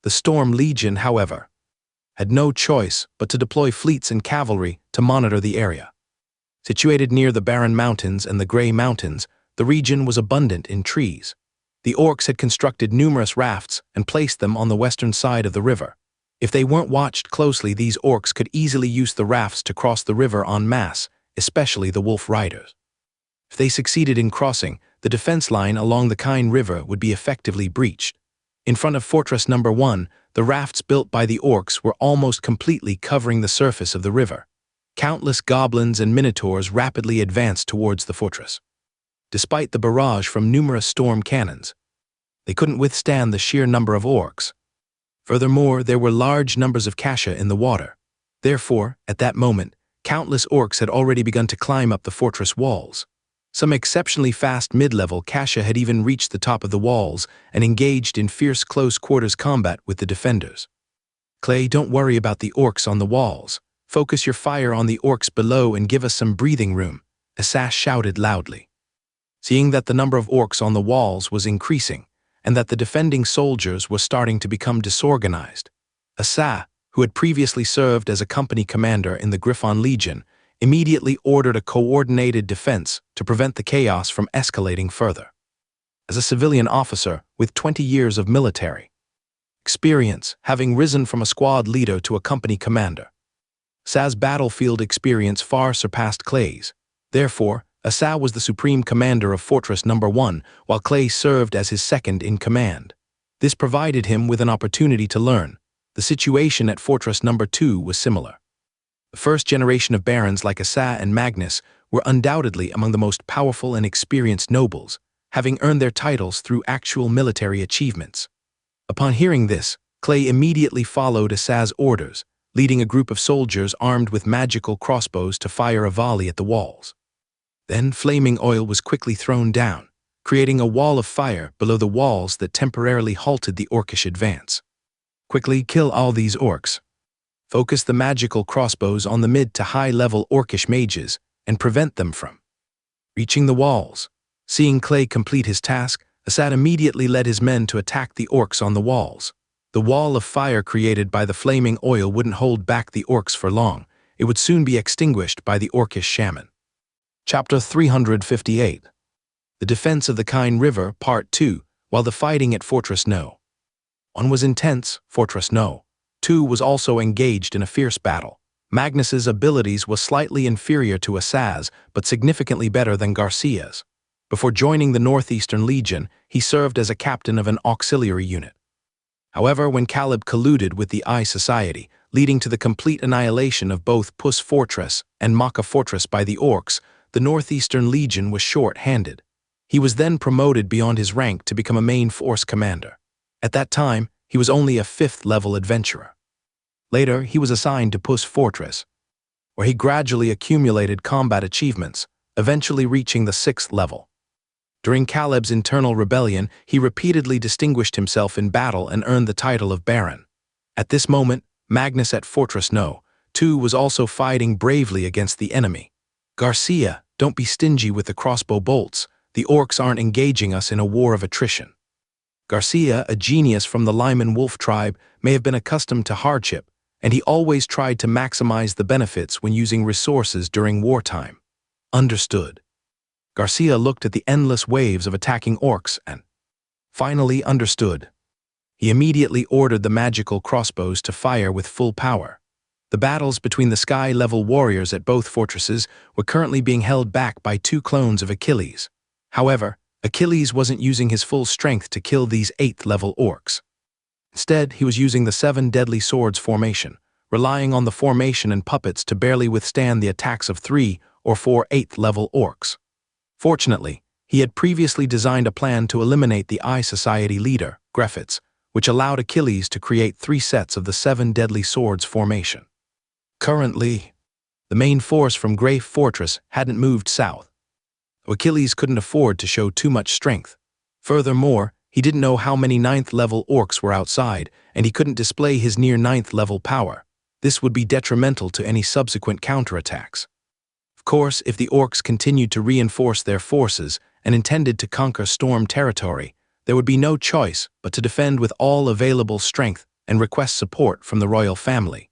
The Storm Legion, however, had no choice but to deploy fleets and cavalry to monitor the area. Situated near the Barren Mountains and the Grey Mountains, the region was abundant in trees. The orcs had constructed numerous rafts and placed them on the western side of the river. If they weren't watched closely, these orcs could easily use the rafts to cross the river en masse, especially the wolf riders. If they succeeded in crossing, the defense line along the Kine River would be effectively breached. In front of Fortress No. 1, the rafts built by the orcs were almost completely covering the surface of the river. Countless goblins and minotaurs rapidly advanced towards the fortress. Despite the barrage from numerous storm cannons, they couldn't withstand the sheer number of orcs. Furthermore, there were large numbers of kasha in the water. Therefore, at that moment, countless orcs had already begun to climb up the fortress walls. Some exceptionally fast mid-level kasha had even reached the top of the walls and engaged in fierce close-quarters combat with the defenders. "Clay, don't worry about the orcs on the walls. Focus your fire on the orcs below and give us some breathing room," Asa shouted loudly. Seeing that the number of orcs on the walls was increasing and that the defending soldiers were starting to become disorganized, Asa, who had previously served as a company commander in the Griffon Legion, immediately ordered a coordinated defense to prevent the chaos from escalating further. As a civilian officer with 20 years of military experience, having risen from a squad leader to a company commander, Asa's battlefield experience far surpassed Clay's. Therefore, Asa was the supreme commander of Fortress No. 1, while Clay served as his second in command. This provided him with an opportunity to learn. The situation at Fortress No. 2 was similar. The first generation of barons like Asa and Magnus were undoubtedly among the most powerful and experienced nobles, having earned their titles through actual military achievements. Upon hearing this, Clay immediately followed Asa's orders, leading a group of soldiers armed with magical crossbows to fire a volley at the walls. Then flaming oil was quickly thrown down, creating a wall of fire below the walls that temporarily halted the orcish advance. Quickly kill all these orcs. Focus the magical crossbows on the mid to high-level orcish mages and prevent them from reaching the walls. Seeing Clay complete his task, Asad immediately led his men to attack the orcs on the walls. The wall of fire created by the flaming oil wouldn't hold back the orcs for long. It would soon be extinguished by the orcish shaman. Chapter 358. The Defense of the Kine River, Part 2, while the fighting at Fortress No. 1 was intense, Fortress No. 2 was also engaged in a fierce battle. Magnus's abilities were slightly inferior to Asa's, but significantly better than Garcia's. Before joining the Northeastern Legion, he served as a captain of an auxiliary unit. However, when Caleb colluded with the Eye Society, leading to the complete annihilation of both Puss Fortress and Maka Fortress by the orcs, the Northeastern Legion was short-handed. He was then promoted beyond his rank to become a main force commander. At that time, he was only a 5th-level adventurer. Later, he was assigned to Puss Fortress, where he gradually accumulated combat achievements, eventually reaching the 6th level. During Caleb's internal rebellion, he repeatedly distinguished himself in battle and earned the title of Baron. At this moment, Magnus at Fortress No. 2 was also fighting bravely against the enemy. "Garcia, don't be stingy with the crossbow bolts. The orcs aren't engaging us in a war of attrition." Garcia, a genius from the Lyman Wolf tribe, may have been accustomed to hardship, and he always tried to maximize the benefits when using resources during wartime. Understood. Garcia looked at the endless waves of attacking orcs and finally understood. He immediately ordered the magical crossbows to fire with full power. The battles between the sky-level warriors at both fortresses were currently being held back by 2 clones of Achilles. However, Achilles wasn't using his full strength to kill these 8th-level orcs. Instead, he was using the 7 deadly swords formation, relying on the formation and puppets to barely withstand the attacks of 3 or 4 8th-level orcs. Fortunately, he had previously designed a plan to eliminate the Eye Society leader, Griffiths, which allowed Achilles to create 3 sets of the 7 deadly swords formation. Currently, the main force from Grey Fortress hadn't moved south. Achilles couldn't afford to show too much strength. Furthermore, he didn't know how many 9th-level orcs were outside, and he couldn't display his near 9th-level power. This would be detrimental to any subsequent counterattacks. Of course, if the orcs continued to reinforce their forces and intended to conquer Storm territory, there would be no choice but to defend with all available strength and request support from the royal family.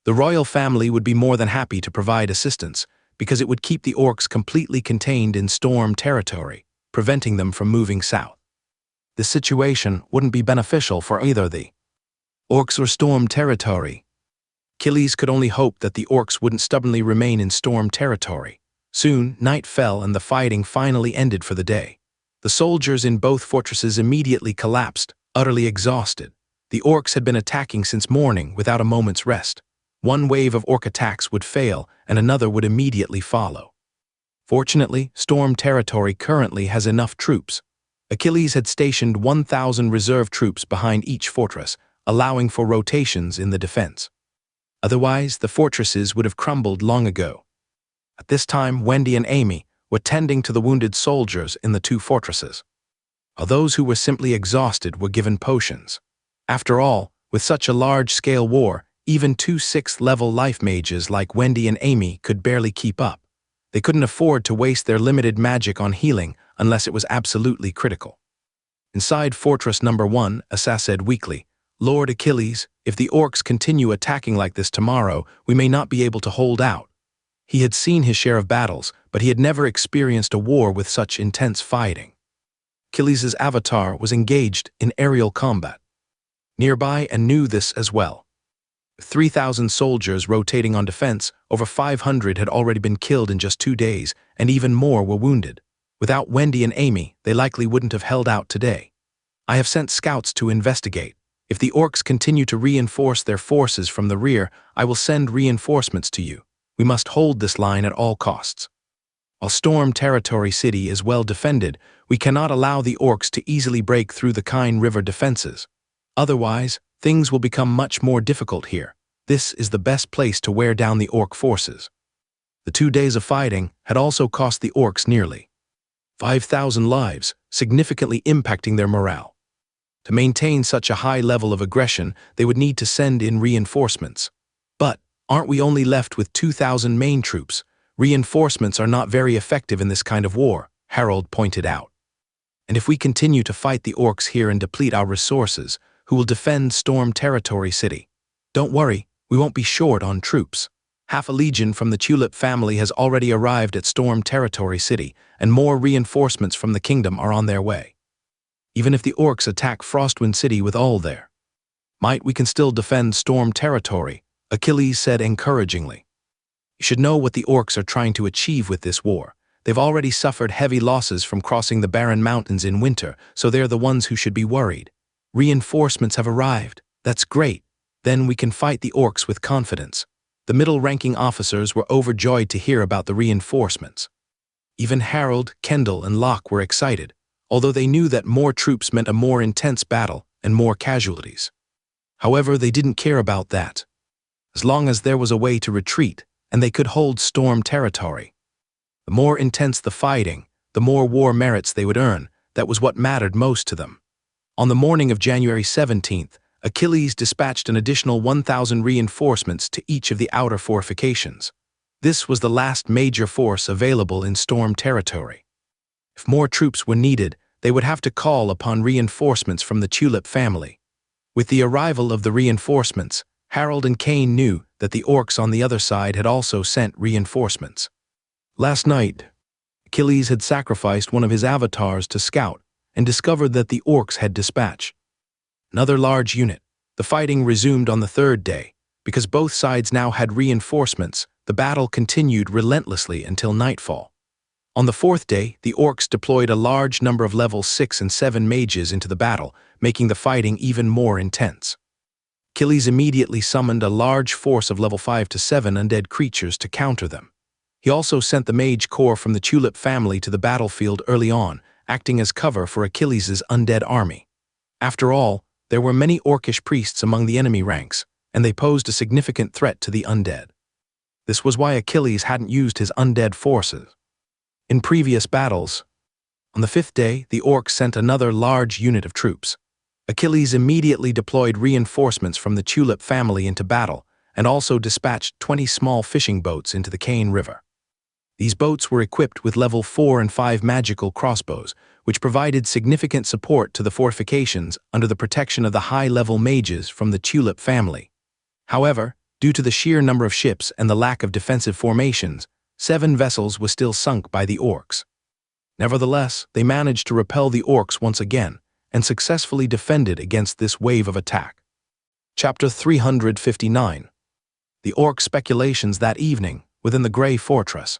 The royal family would be more than happy to provide assistance because it would keep the orcs completely contained in Storm territory, preventing them from moving south. This situation wouldn't be beneficial for either the orcs or Storm territory. Achilles could only hope that the orcs wouldn't stubbornly remain in Storm territory. Soon, night fell and the fighting finally ended for the day. The soldiers in both fortresses immediately collapsed, utterly exhausted. The orcs had been attacking since morning without a moment's rest. One wave of orc attacks would fail, and another would immediately follow. Fortunately, Storm territory currently has enough troops. Achilles had stationed 1,000 reserve troops behind each fortress, allowing for rotations in the defense. Otherwise, the fortresses would have crumbled long ago. At this time, Wendy and Amy were tending to the wounded soldiers in the 2 fortresses, while those who were simply exhausted were given potions. After all, with such a large-scale war, even 2 6th-level life mages like Wendy and Amy could barely keep up. They couldn't afford to waste their limited magic on healing unless it was absolutely critical. Inside Fortress Number 1, Asa said weakly, "Lord Achilles, if the orcs continue attacking like this tomorrow, we may not be able to hold out." He had seen his share of battles, but he had never experienced a war with such intense fighting. Achilles' avatar was engaged in aerial combat nearby and knew this as well. 3,000 soldiers rotating on defense, over 500 had already been killed in just 2 days, and even more were wounded. Without Wendy and Amy, they likely wouldn't have held out today. I have sent scouts to investigate. If the orcs continue to reinforce their forces from the rear, I will send reinforcements to you. We must hold this line at all costs. While Storm Territory City is well defended, we cannot allow the orcs to easily break through the Kine River defenses. Otherwise, things will become much more difficult here. This is the best place to wear down the orc forces. The 2 days of fighting had also cost the orcs nearly 5,000 lives, significantly impacting their morale. To maintain such a high level of aggression, they would need to send in reinforcements. But aren't we only left with 2,000 main troops? Reinforcements are not very effective in this kind of war, Harold pointed out. And if we continue to fight the orcs here and deplete our resources, who will defend Storm Territory City? Don't worry, we won't be short on troops. Half a legion from the Tulip family has already arrived at Storm Territory City, and more reinforcements from the kingdom are on their way. Even if the orcs attack Frostwind City with all their might, we can still defend Storm Territory, Achilles said encouragingly. You should know what the orcs are trying to achieve with this war. They've already suffered heavy losses from crossing the barren mountains in winter, so they're the ones who should be worried. Reinforcements have arrived. That's great. Then we can fight the orcs with confidence. The middle-ranking officers were overjoyed to hear about the reinforcements. Even Harold, Kendall, and Locke were excited, although they knew that more troops meant a more intense battle and more casualties. However, they didn't care about that, as long as there was a way to retreat and they could hold Storm territory. The more intense the fighting, the more war merits they would earn. That was what mattered most to them. On the morning of January 17th, Achilles dispatched an additional 1,000 reinforcements to each of the outer fortifications. This was the last major force available in Storm territory. If more troops were needed, they would have to call upon reinforcements from the Tulip family. With the arrival of the reinforcements, Harold and Cain knew that the orcs on the other side had also sent reinforcements. Last night, Achilles had sacrificed one of his avatars to scout and discovered that the orcs had dispatched Another large unit. The fighting resumed on the third day. Because both sides now had reinforcements, the battle continued relentlessly until nightfall. On the fourth day, the orcs deployed a large number of level 6 and 7 mages into the battle, making the fighting even more intense. Achilles immediately summoned a large force of level 5 to 7 undead creatures to counter them. He also sent the mage corps from the Tulip family to the battlefield early on, acting as cover for Achilles' undead army. After all, there were many orcish priests among the enemy ranks, and they posed a significant threat to the undead. This was why Achilles hadn't used his undead forces. In previous battles, on the fifth day, the orcs sent another large unit of troops. Achilles immediately deployed reinforcements from the Tulip family into battle, and also dispatched 20 small fishing boats into the Cane River. These boats were equipped with level 4 and 5 magical crossbows, which provided significant support to the fortifications under the protection of the high-level mages from the Tulip family. However, due to the sheer number of ships and the lack of defensive formations, 7 vessels were still sunk by the orcs. Nevertheless, they managed to repel the orcs once again, and successfully defended against this wave of attack. Chapter 359. The orc speculations that evening, within the Grey Fortress.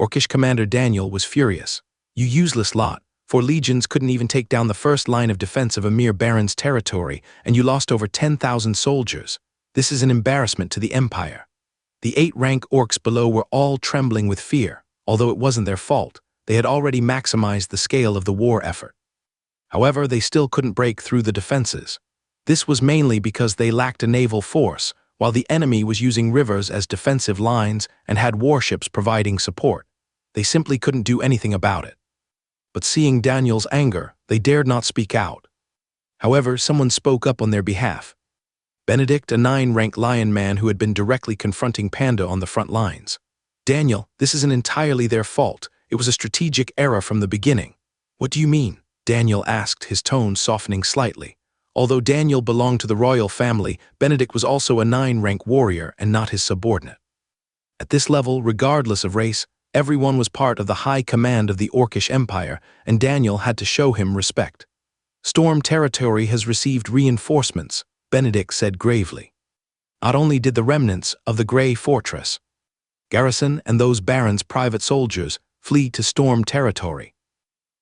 Orcish commander Daniel was furious. "You useless lot, 4 legions couldn't even take down the first line of defense of a mere baron's territory, and you lost over 10,000 soldiers. This is an embarrassment to the Empire." The 8-rank orcs below were all trembling with fear. Although it wasn't their fault, they had already maximized the scale of the war effort. However, they still couldn't break through the defenses. This was mainly because they lacked a naval force, while the enemy was using rivers as defensive lines and had warships providing support. They simply couldn't do anything about it. But seeing Daniel's anger, they dared not speak out. However, someone spoke up on their behalf. Benedict, a 9-rank lion man who had been directly confronting Panda on the front lines. "Daniel, this isn't entirely their fault. It was a strategic error from the beginning." "What do you mean?" Daniel asked, his tone softening slightly. Although Daniel belonged to the royal family, Benedict was also a 9-rank warrior and not his subordinate. At this level, regardless of race, everyone was part of the high command of the Orcish Empire, and Daniel had to show him respect. "Storm territory has received reinforcements," Benedict said gravely. Not only did the remnants of the Grey Fortress garrison and those barons' private soldiers flee to Storm territory,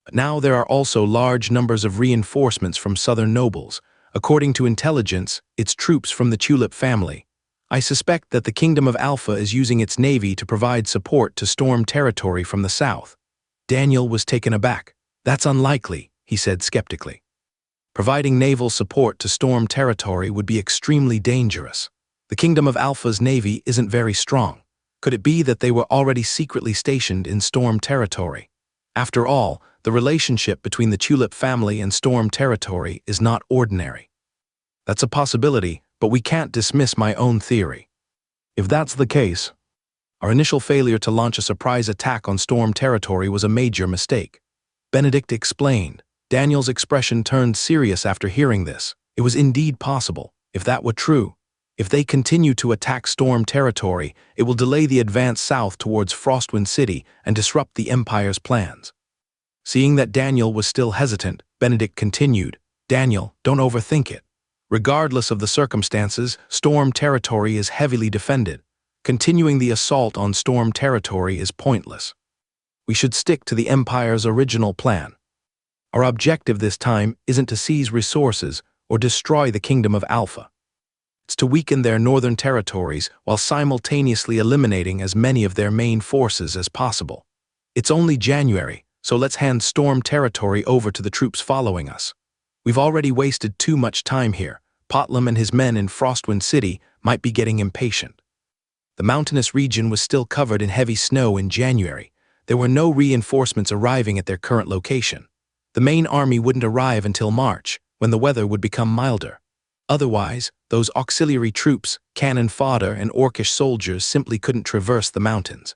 but now there are also large numbers of reinforcements from southern nobles. According to intelligence, it's troops from the Tulip family. I suspect that the Kingdom of Alpha is using its navy to provide support to Storm territory from the south. Daniel was taken aback. "That's unlikely," he said skeptically. "Providing naval support to Storm territory would be extremely dangerous. The Kingdom of Alpha's navy isn't very strong. Could it be that they were already secretly stationed in Storm territory? After all, the relationship between the Tulip family and Storm territory is not ordinary." "That's a possibility, but we can't dismiss my own theory. If that's the case, our initial failure to launch a surprise attack on Storm territory was a major mistake," Benedict explained. Daniel's expression turned serious after hearing this. It was indeed possible. If that were true, if they continue to attack Storm territory, it will delay the advance south towards Frostwind City and disrupt the Empire's plans. Seeing that Daniel was still hesitant, Benedict continued, "Daniel, don't overthink it. Regardless of the circumstances, Storm territory is heavily defended. Continuing the assault on Storm territory is pointless. We should stick to the Empire's original plan. Our objective this time isn't to seize resources or destroy the Kingdom of Alpha. It's to weaken their northern territories while simultaneously eliminating as many of their main forces as possible. It's only January, so let's hand Storm territory over to the troops following us. We've already wasted too much time here. Potlam and his men in Frostwind City might be getting impatient." The mountainous region was still covered in heavy snow in January. There were no reinforcements arriving at their current location. The main army wouldn't arrive until March, when the weather would become milder. Otherwise, those auxiliary troops, cannon fodder, and orcish soldiers simply couldn't traverse the mountains.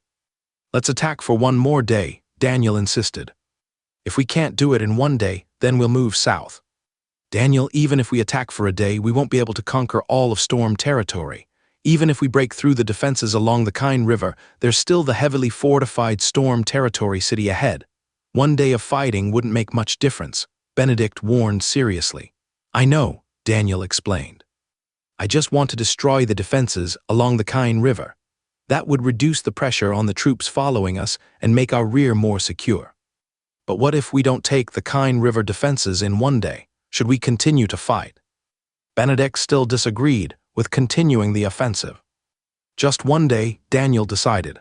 "Let's attack for one more day," Daniel insisted. "If we can't do it in one day, then we'll move south." "Daniel, even if we attack for a day, we won't be able to conquer all of Storm territory. Even if we break through the defenses along the Cane River, there's still the heavily fortified Storm territory city ahead. One day of fighting wouldn't make much difference," Benedict warned seriously. "I know, Daniel explained. "I just want to destroy the defenses along the Kine River. That would reduce the pressure on the troops following us and make our rear more secure. But what if we don't take the Kine River defenses in one day? Should we continue to fight?" Benedict still disagreed with continuing the offensive. "Just one day," Daniel decided.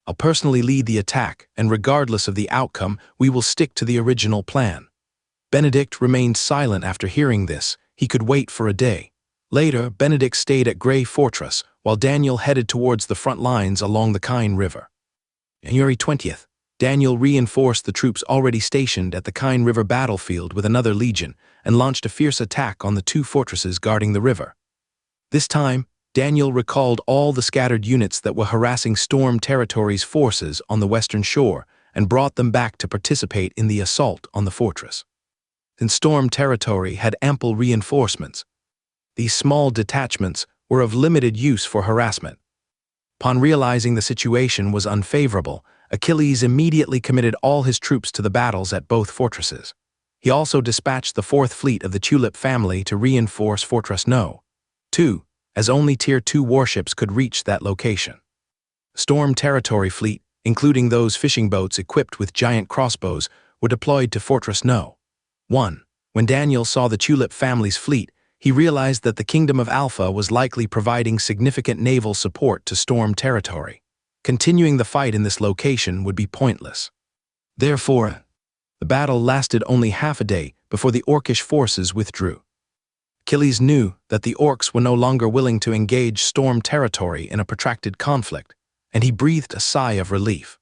"I'll personally lead the attack, and regardless of the outcome, we will stick to the original plan." Benedict remained silent after hearing this. He could wait for a day. Later, Benedict stayed at Grey Fortress, while Daniel headed towards the front lines along the Kine River. January 20th, Daniel reinforced the troops already stationed at the Kine River battlefield with another legion and launched a fierce attack on the two fortresses guarding the river. This time, Daniel recalled all the scattered units that were harassing Storm Territory's forces on the western shore and brought them back to participate in the assault on the fortress. Since Storm Territory had ample reinforcements, these small detachments were of limited use for harassment. Upon realizing the situation was unfavorable, Achilles immediately committed all his troops to the battles at both fortresses. He also dispatched the 4th Fleet of the Tulip family to reinforce Fortress No. 2, as only Tier 2 warships could reach that location. Storm Territory Fleet, including those fishing boats equipped with giant crossbows, were deployed to Fortress No. 1. When Daniel saw the Tulip family's fleet, he realized that the Kingdom of Alpha was likely providing significant naval support to Storm Territory. Continuing the fight in this location would be pointless. Therefore, the battle lasted only half a day before the Orcish forces withdrew. Achilles knew that the Orcs were no longer willing to engage Storm Territory in a protracted conflict, and he breathed a sigh of relief.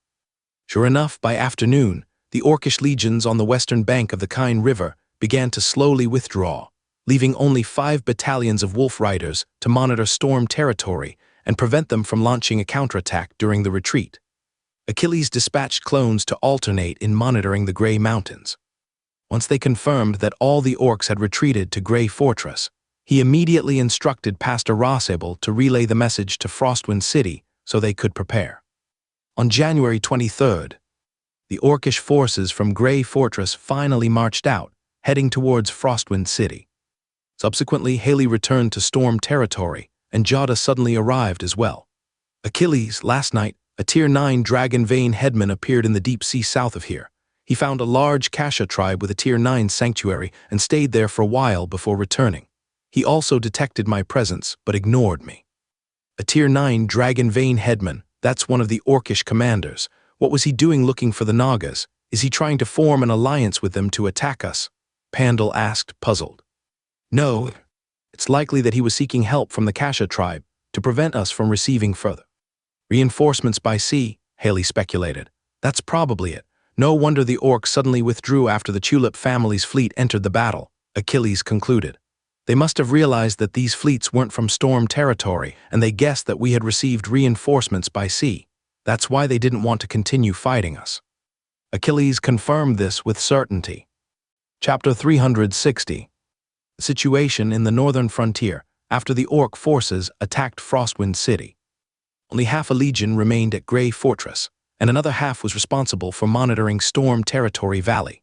Sure enough, by afternoon, the Orcish legions on the western bank of the Kine River began to slowly withdraw, leaving only 5 battalions of Wolf Riders to monitor Storm Territory and prevent them from launching a counterattack during the retreat. Achilles dispatched clones to alternate in monitoring the Grey Mountains. Once they confirmed that all the Orcs had retreated to Grey Fortress, he immediately instructed Pastor Rossable to relay the message to Frostwind City so they could prepare. On January 23rd, the Orcish forces from Grey Fortress finally marched out, heading towards Frostwind City. Subsequently, Haley returned to Storm Territory, and Jada suddenly arrived as well. Achilles, last night, a Tier 9 Dragon Vein headman appeared in the deep sea south of here. He found a large Kasha tribe with a Tier 9 sanctuary and stayed there for a while before returning. He also detected my presence, but ignored me. A Tier 9 Dragon Vein headman, that's one of the Orcish commanders. What was he doing looking for the Nagas? Is he trying to form an alliance with them to attack us? Pandal asked, puzzled. No, it's likely that he was seeking help from the Kasha tribe to prevent us from receiving further reinforcements by sea, Haley speculated. That's probably it. No wonder the Orcs suddenly withdrew after the Tulip family's fleet entered the battle, Achilles concluded. They must have realized that these fleets weren't from Storm Territory, and they guessed that we had received reinforcements by sea. That's why they didn't want to continue fighting us. Achilles confirmed this with certainty. Chapter 360. The situation in the northern frontier after the Orc forces attacked Frostwind City. Only half a legion remained at Grey Fortress, and another half was responsible for monitoring Storm Territory Valley.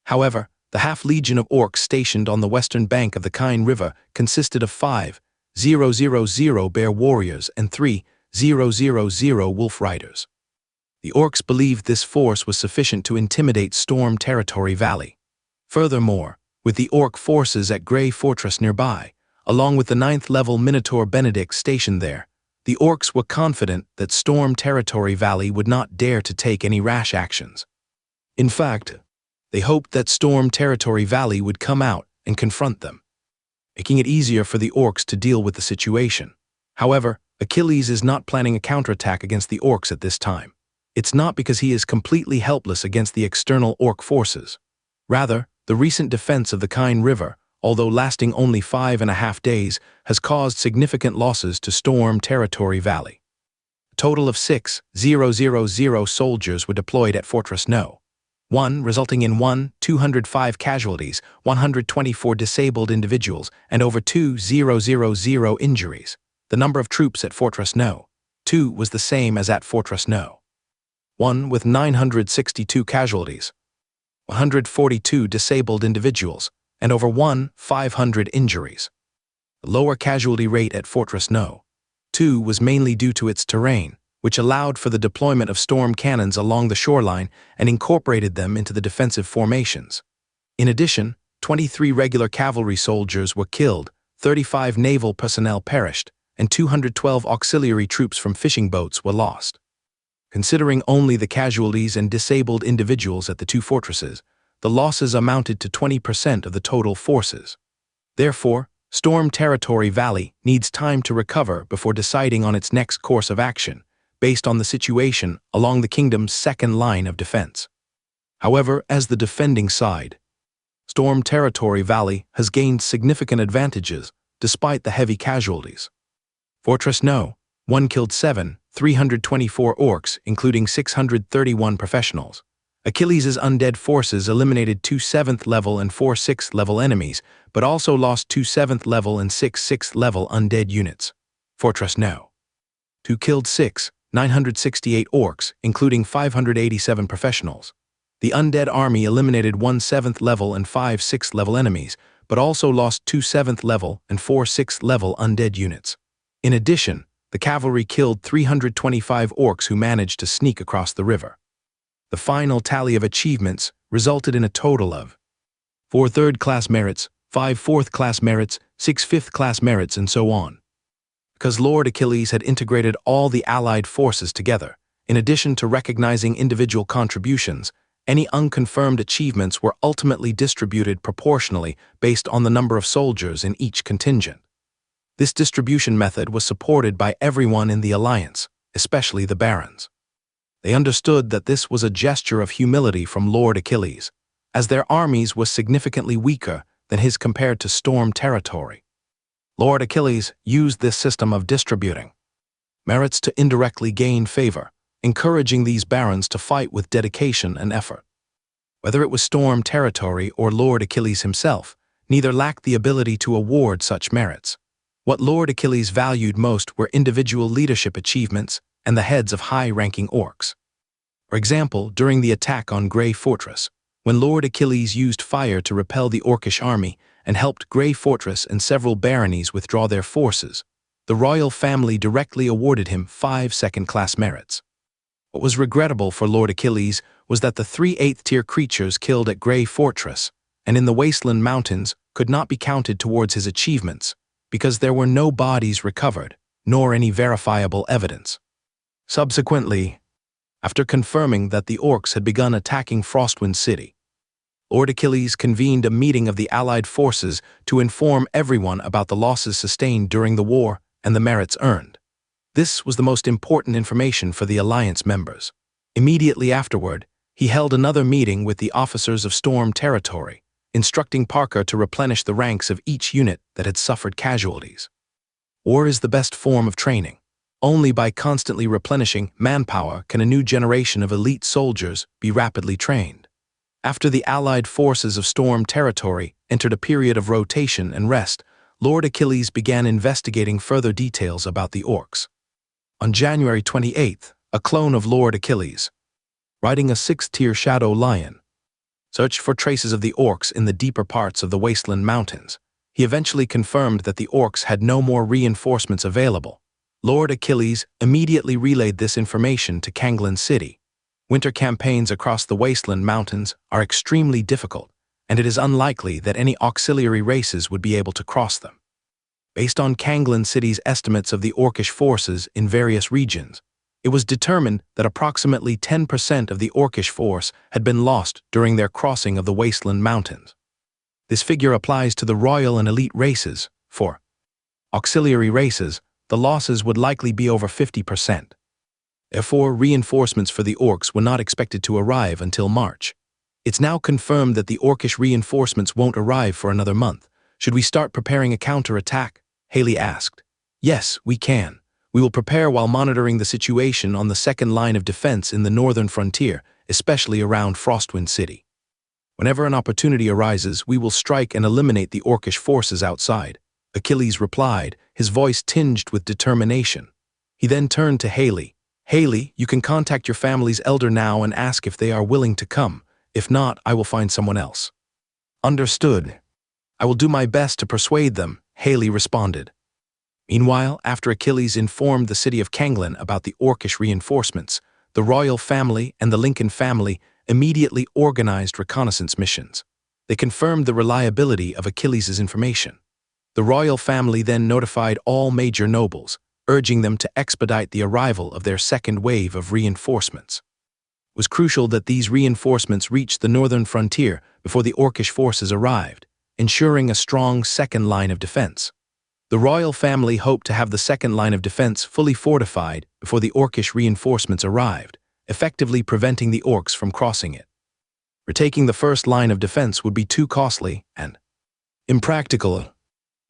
However, the half-legion of Orcs stationed on the western bank of the Kine River consisted of 5,000 bear warriors and 3,000 wolf riders. The Orcs believed this force was sufficient to intimidate Storm Territory Valley. Furthermore, with the Orc forces at Grey Fortress nearby, along with the 9th-level Minotaur Benedict stationed there, the Orcs were confident that Storm Territory Valley would not dare to take any rash actions. In fact, they hoped that Storm Territory Valley would come out and confront them, making it easier for the Orcs to deal with the situation. However, Achilles is not planning a counterattack against the Orcs at this time. It's not because he is completely helpless against the external Orc forces. Rather, the recent defense of the Kine River, although lasting only 5.5 days, has caused significant losses to Storm Territory Valley. A total of 6,000 soldiers were deployed at Fortress No. 1, resulting in 205 casualties, 124 disabled individuals, and over 2,000 injuries. The number of troops at Fortress No. 2 was the same as at Fortress No. 1, with 962 casualties, 142 disabled individuals, and over 1,500 injuries. The lower casualty rate at Fortress No. 2 was mainly due to its terrain, which allowed for the deployment of storm cannons along the shoreline and incorporated them into the defensive formations. In addition, 23 regular cavalry soldiers were killed, 35 naval personnel perished, and 212 auxiliary troops from fishing boats were lost. Considering only the casualties and disabled individuals at the two fortresses, the losses amounted to 20% of the total forces. Therefore, Storm Territory Valley needs time to recover before deciding on its next course of action, based on the situation along the kingdom's second line of defense. However, as the defending side, Storm Territory Valley has gained significant advantages despite the heavy casualties. Fortress No. 1 killed 324 orcs, including 631 professionals. Achilles' undead forces eliminated 2 7th level and 4 6th level enemies, but also lost 2 7th level and 6 6th level undead units. Fortress No. 2 killed 968 orcs, including 587 professionals. The undead army eliminated 1 7th level and 5 6th level enemies, but also lost 2 7th level and 4 6th level undead units. In addition, the cavalry killed 325 orcs who managed to sneak across the river. The final tally of achievements resulted in a total of 4 third-class merits, 5 fourth-class merits, 6 fifth-class merits, and so on. Because Lord Achilles had integrated all the allied forces together, in addition to recognizing individual contributions, any unconfirmed achievements were ultimately distributed proportionally based on the number of soldiers in each contingent. This distribution method was supported by everyone in the alliance, especially the barons. They understood that this was a gesture of humility from Lord Achilles, as their armies were significantly weaker than his compared to Storm Territory. Lord Achilles used this system of distributing merits to indirectly gain favor, encouraging these barons to fight with dedication and effort. Whether it was Storm Territory or Lord Achilles himself, neither lacked the ability to award such merits. What Lord Achilles valued most were individual leadership achievements and the heads of high-ranking orcs. For example, during the attack on Grey Fortress, when Lord Achilles used fire to repel the orcish army and helped Grey Fortress and several baronies withdraw their forces, the royal family directly awarded him 5 second-class merits. What was regrettable for Lord Achilles was that the 3 8th-tier creatures killed at Grey Fortress and in the Wasteland Mountains could not be counted towards his achievements because there were no bodies recovered, nor any verifiable evidence. Subsequently, after confirming that the orcs had begun attacking Frostwind City, Lord Achilles convened a meeting of the allied forces to inform everyone about the losses sustained during the war and the merits earned. This was the most important information for the alliance members. Immediately afterward, he held another meeting with the officers of Storm Territory, instructing Parker to replenish the ranks of each unit that had suffered casualties. War is the best form of training. Only by constantly replenishing manpower can a new generation of elite soldiers be rapidly trained. After the allied forces of Storm Territory entered a period of rotation and rest, Lord Achilles began investigating further details about the orcs. On January 28th, a clone of Lord Achilles, riding a 6th-tier Shadow Lion, searched for traces of the orcs in the deeper parts of the Wasteland Mountains. He eventually confirmed that the orcs had no more reinforcements available. Lord Achilles immediately relayed this information to Kanglan City. Winter campaigns across the Wasteland Mountains are extremely difficult, and it is unlikely that any auxiliary races would be able to cross them. Based on Kanglan City's estimates of the orcish forces in various regions, it was determined that approximately 10% of the orcish force had been lost during their crossing of the Wasteland Mountains. This figure applies to the royal and elite races. For auxiliary races, the losses would likely be over 50%. Therefore, reinforcements for the orcs were not expected to arrive until March. It's now confirmed that the orcish reinforcements won't arrive for another month. Should we start preparing a counterattack? Haley asked. Yes, we can. We will prepare while monitoring the situation on the second line of defense in the northern frontier, especially around Frostwind City. Whenever an opportunity arises, we will strike and eliminate the orcish forces outside, Achilles replied, his voice tinged with determination. He then turned to Haley. Haley, you can contact your family's elder now and ask if they are willing to come. If not, I will find someone else. Understood. I will do my best to persuade them, Haley responded. Meanwhile, after Achilles informed the city of Kanglin about the orcish reinforcements, the royal family and the Lincoln family immediately organized reconnaissance missions. They confirmed the reliability of Achilles' information. The royal family then notified all major nobles, urging them to expedite the arrival of their second wave of reinforcements. It was crucial that these reinforcements reached the northern frontier before the orcish forces arrived, ensuring a strong second line of defense. The royal family hoped to have the second line of defense fully fortified before the orcish reinforcements arrived, effectively preventing the orcs from crossing it. Retaking the first line of defense would be too costly and impractical.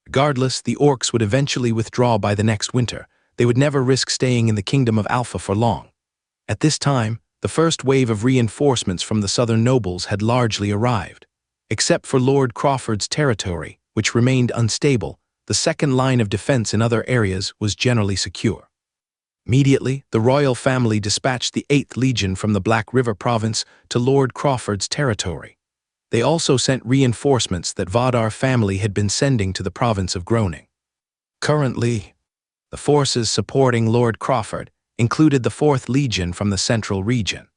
Regardless, the orcs would eventually withdraw by the next winter. They would never risk staying in the kingdom of Alpha for long. At this time, the first wave of reinforcements from the southern nobles had largely arrived. Except for Lord Crawford's territory, which remained unstable, the second line of defense in other areas was generally secure. Immediately, the royal family dispatched the 8th Legion from the Black River province to Lord Crawford's territory. They also sent reinforcements that Vadar family had been sending to the province of Groningen. Currently, the forces supporting Lord Crawford included the 4th Legion from the central region,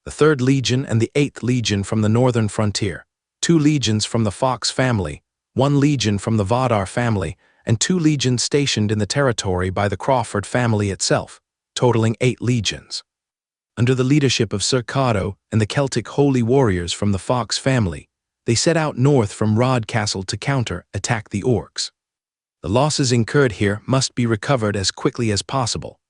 the 3rd Legion and the 8th Legion from the northern frontier, 2 legions from the Fox family, 1 legion from the Vadar family, and 2 legions stationed in the territory by the Crawford family itself, totaling 8 legions. Under the leadership of Sir Cato and the Celtic holy warriors from the Fox family, they set out north from Rodcastle to counter-attack the orcs. The losses incurred here must be recovered as quickly as possible.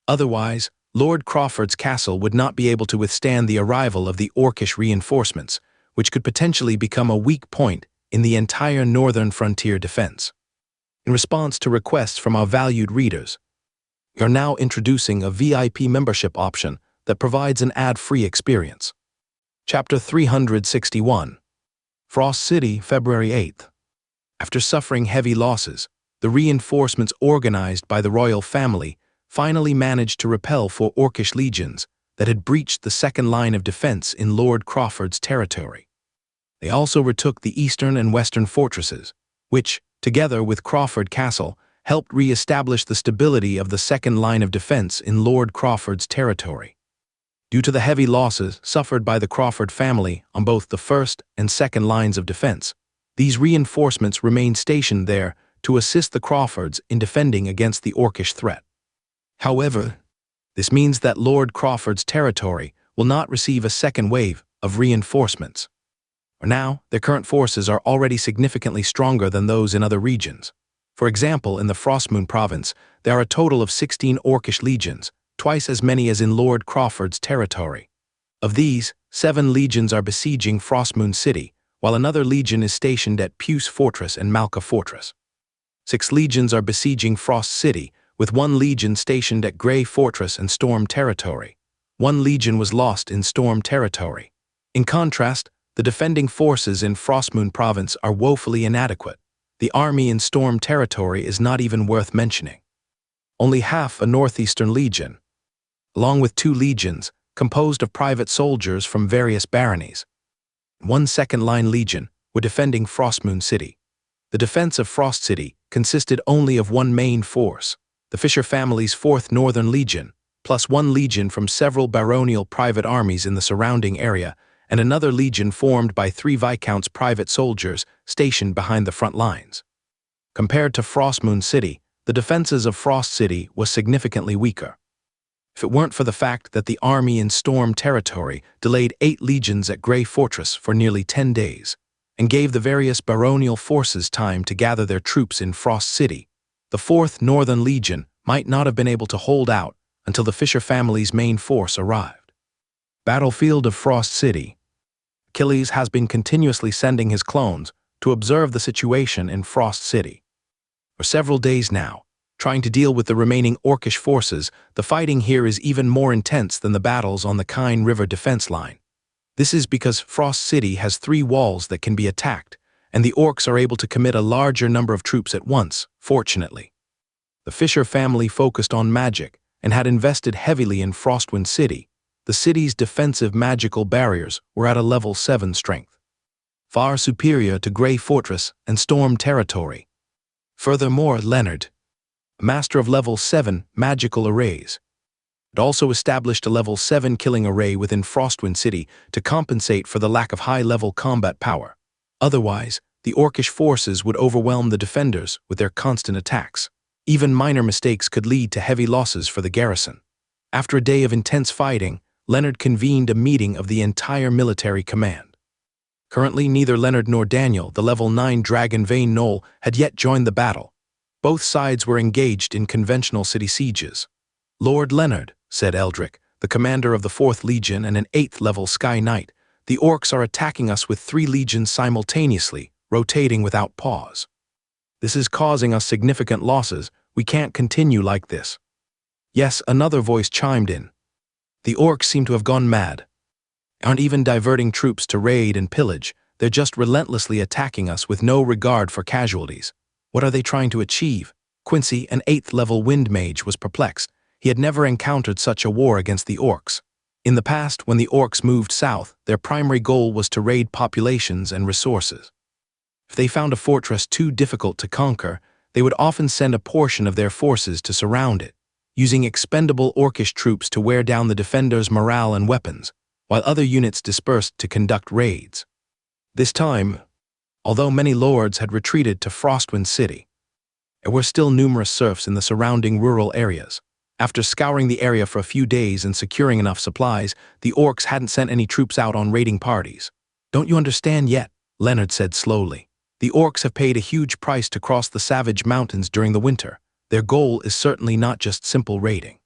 Otherwise, Lord Crawford's castle would not be able to withstand the arrival of the orcish reinforcements, which could potentially become a weak point in the entire northern frontier defense. In response to requests from our valued readers, we are now introducing a VIP membership option that provides an ad-free experience. Chapter 361. Frost City, February 8th. After suffering heavy losses, the reinforcements organized by the royal family finally managed to repel 4 orcish legions that had breached the second line of defense in Lord Crawford's territory. They also retook the eastern and western fortresses, which, together with Crawford Castle, helped re-establish the stability of the second line of defense in Lord Crawford's territory. Due to the heavy losses suffered by the Crawford family on both the first and second lines of defense, these reinforcements remained stationed there to assist the Crawfords in defending against the orcish threat. However, this means that Lord Crawford's territory will not receive a second wave of reinforcements. For now, their current forces are already significantly stronger than those in other regions. For example, in the Frostmoon province, there are a total of 16 orcish legions, twice as many as in Lord Crawford's territory. Of these, 7 legions are besieging Frostmoon City, while another legion is stationed at Puce Fortress and Malka Fortress. 6 legions are besieging Frost City, with 1 legion stationed at Grey Fortress and Storm Territory. 1 legion was lost in Storm Territory. In contrast, the defending forces in Frostmoon Province are woefully inadequate. The army in Storm Territory is not even worth mentioning. Only half a Northeastern Legion, along with 2 legions, composed of private soldiers from various baronies. 1 second-line legion were defending Frostmoon City. The defense of Frost City consisted only of 1 main force, the Fisher family's 4th Northern Legion, plus 1 legion from several baronial private armies in the surrounding area, and another legion formed by 3 Viscounts' private soldiers stationed behind the front lines. Compared to Frostmoon City, the defenses of Frost City was significantly weaker. If it weren't for the fact that the army in Storm Territory delayed 8 legions at Grey Fortress for nearly 10 days, and gave the various baronial forces time to gather their troops in Frost City, the 4th Northern Legion might not have been able to hold out until the Fisher family's main force arrived. Battlefield of Frost City. Achilles has been continuously sending his clones to observe the situation in Frost City. For several days now, trying to deal with the remaining orcish forces, the fighting here is even more intense than the battles on the Kine River defense line. This is because Frost City has 3 walls that can be attacked, and the orcs are able to commit a larger number of troops at once, fortunately. The Fisher family focused on magic and had invested heavily in Frostwind City. The city's defensive magical barriers were at a level 7 strength. far superior to Grey Fortress and Storm Territory. Furthermore, Leonard, master of level 7 magical arrays, had also established a level 7 killing array within Frostwind City to compensate for the lack of high-level combat power. Otherwise, the orcish forces would overwhelm the defenders with their constant attacks. Even minor mistakes could lead to heavy losses for the garrison. After a day of intense fighting, Leonard convened a meeting of the entire military command. Currently, neither Leonard nor Daniel, the level 9 Dragon Vein Gnoll, had yet joined the battle. Both sides were engaged in conventional city sieges. "Lord Leonard," said Eldrick, the commander of the 4th Legion and an 8th-level Sky Knight, "the orcs are attacking us with 3 legions simultaneously, rotating without pause. This is causing us significant losses. We can't continue like this." Yes, another voice chimed in. "The orcs seem to have gone mad. Aren't even diverting troops to raid and pillage, they're just relentlessly attacking us with no regard for casualties. What are they trying to achieve?" Quincy, an 8th-level Wind Mage, was perplexed. He had never encountered such a war against the orcs. In the past, when the orcs moved south, their primary goal was to raid populations and resources. If they found a fortress too difficult to conquer, they would often send a portion of their forces to surround it, using expendable orcish troops to wear down the defenders' morale and weapons, while other units dispersed to conduct raids. This time, although many lords had retreated to Frostwind City, there were still numerous serfs in the surrounding rural areas. After scouring the area for a few days and securing enough supplies, the orcs hadn't sent any troops out on raiding parties. "Don't you understand yet?" Leonard said slowly. "The orcs have paid a huge price to cross the Savage Mountains during the winter. Their goal is certainly not just simple raiding.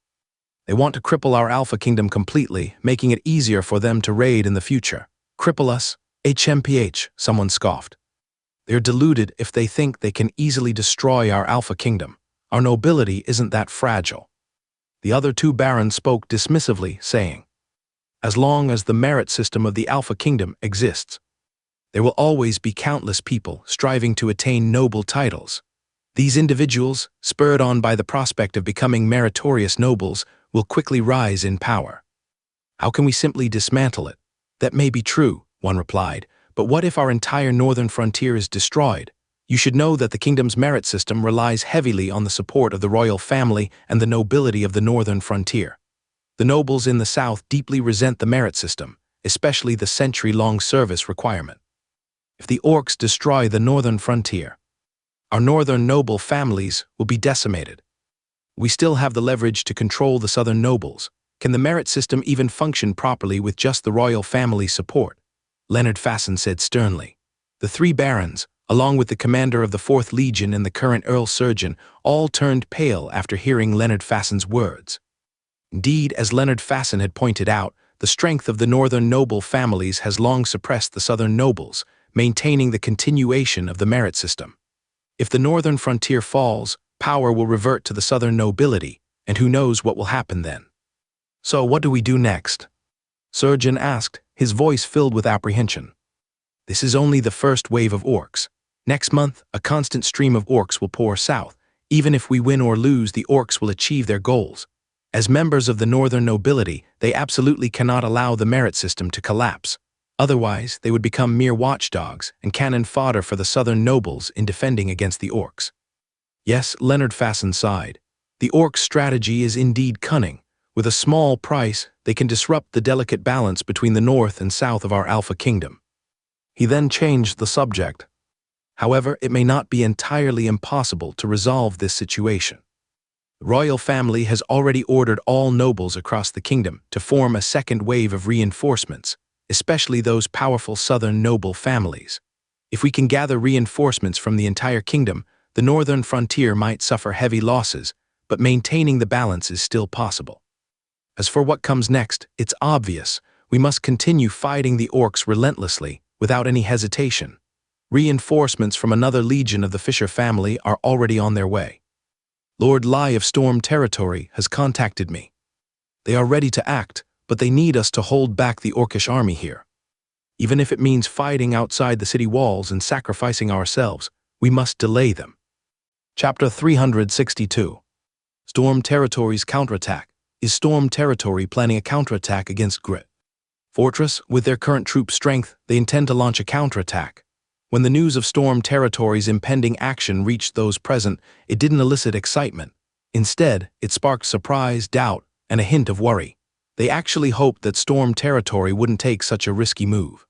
They want to cripple our Alpha Kingdom completely, making it easier for them to raid in the future." "Cripple us? HMPH," someone scoffed. "They're deluded if they think they can easily destroy our Alpha Kingdom. Our nobility isn't that fragile." The other 2 barons spoke dismissively, saying, "As long as the merit system of the Alpha Kingdom exists, there will always be countless people striving to attain noble titles. These individuals, spurred on by the prospect of becoming meritorious nobles, will quickly rise in power. How can we simply dismantle it?" "That may be true," one replied, "but what if our entire northern frontier is destroyed? You should know that the kingdom's merit system relies heavily on the support of the royal family and the nobility of the northern frontier. The nobles in the south deeply resent the merit system, especially the century-long service requirement. If the orcs destroy the northern frontier, our northern noble families will be decimated. We still have the leverage to control the southern nobles. Can the merit system even function properly with just the royal family support?" Leonard Fasten said sternly. The 3 barons, along with the commander of the 4th Legion and the current Earl Surgeon, all turned pale after hearing Leonard Fasten's words. Indeed, as Leonard Fasten had pointed out, the strength of the northern noble families has long suppressed the southern nobles, maintaining the continuation of the merit system. If the northern frontier falls, power will revert to the southern nobility, and who knows what will happen then. "So what do we do next?" Surgeon asked, his voice filled with apprehension. "This is only the first wave of orcs. Next month, a constant stream of orcs will pour south. Even if we win or lose, the orcs will achieve their goals. As members of the northern nobility, they absolutely cannot allow the merit system to collapse. Otherwise, they would become mere watchdogs and cannon fodder for the southern nobles in defending against the orcs." Yes, Leonard Fasten sighed. The orcs' strategy is indeed cunning. With a small price, they can disrupt the delicate balance between the north and south of our Alpha Kingdom. He then changed the subject. "However, it may not be entirely impossible to resolve this situation. The royal family has already ordered all nobles across the kingdom to form a second wave of reinforcements, especially those powerful southern noble families. If we can gather reinforcements from the entire kingdom, the northern frontier might suffer heavy losses, but maintaining the balance is still possible. As for what comes next, it's obvious. We must continue fighting the orcs relentlessly, without any hesitation. Reinforcements from another legion of the Fisher family are already on their way. Lord Lai of Storm Territory has contacted me. They are ready to act, but they need us to hold back the orcish army here. Even if it means fighting outside the city walls and sacrificing ourselves, we must delay them." Chapter 362. Storm Territory's counterattack. Is Storm Territory planning a counterattack against Grit? Fortress, with their current troop strength, they intend to launch a counterattack. When the news of Storm Territory's impending action reached those present, it didn't elicit excitement. Instead, it sparked surprise, doubt, and a hint of worry. They actually hoped that Storm Territory wouldn't take such a risky move.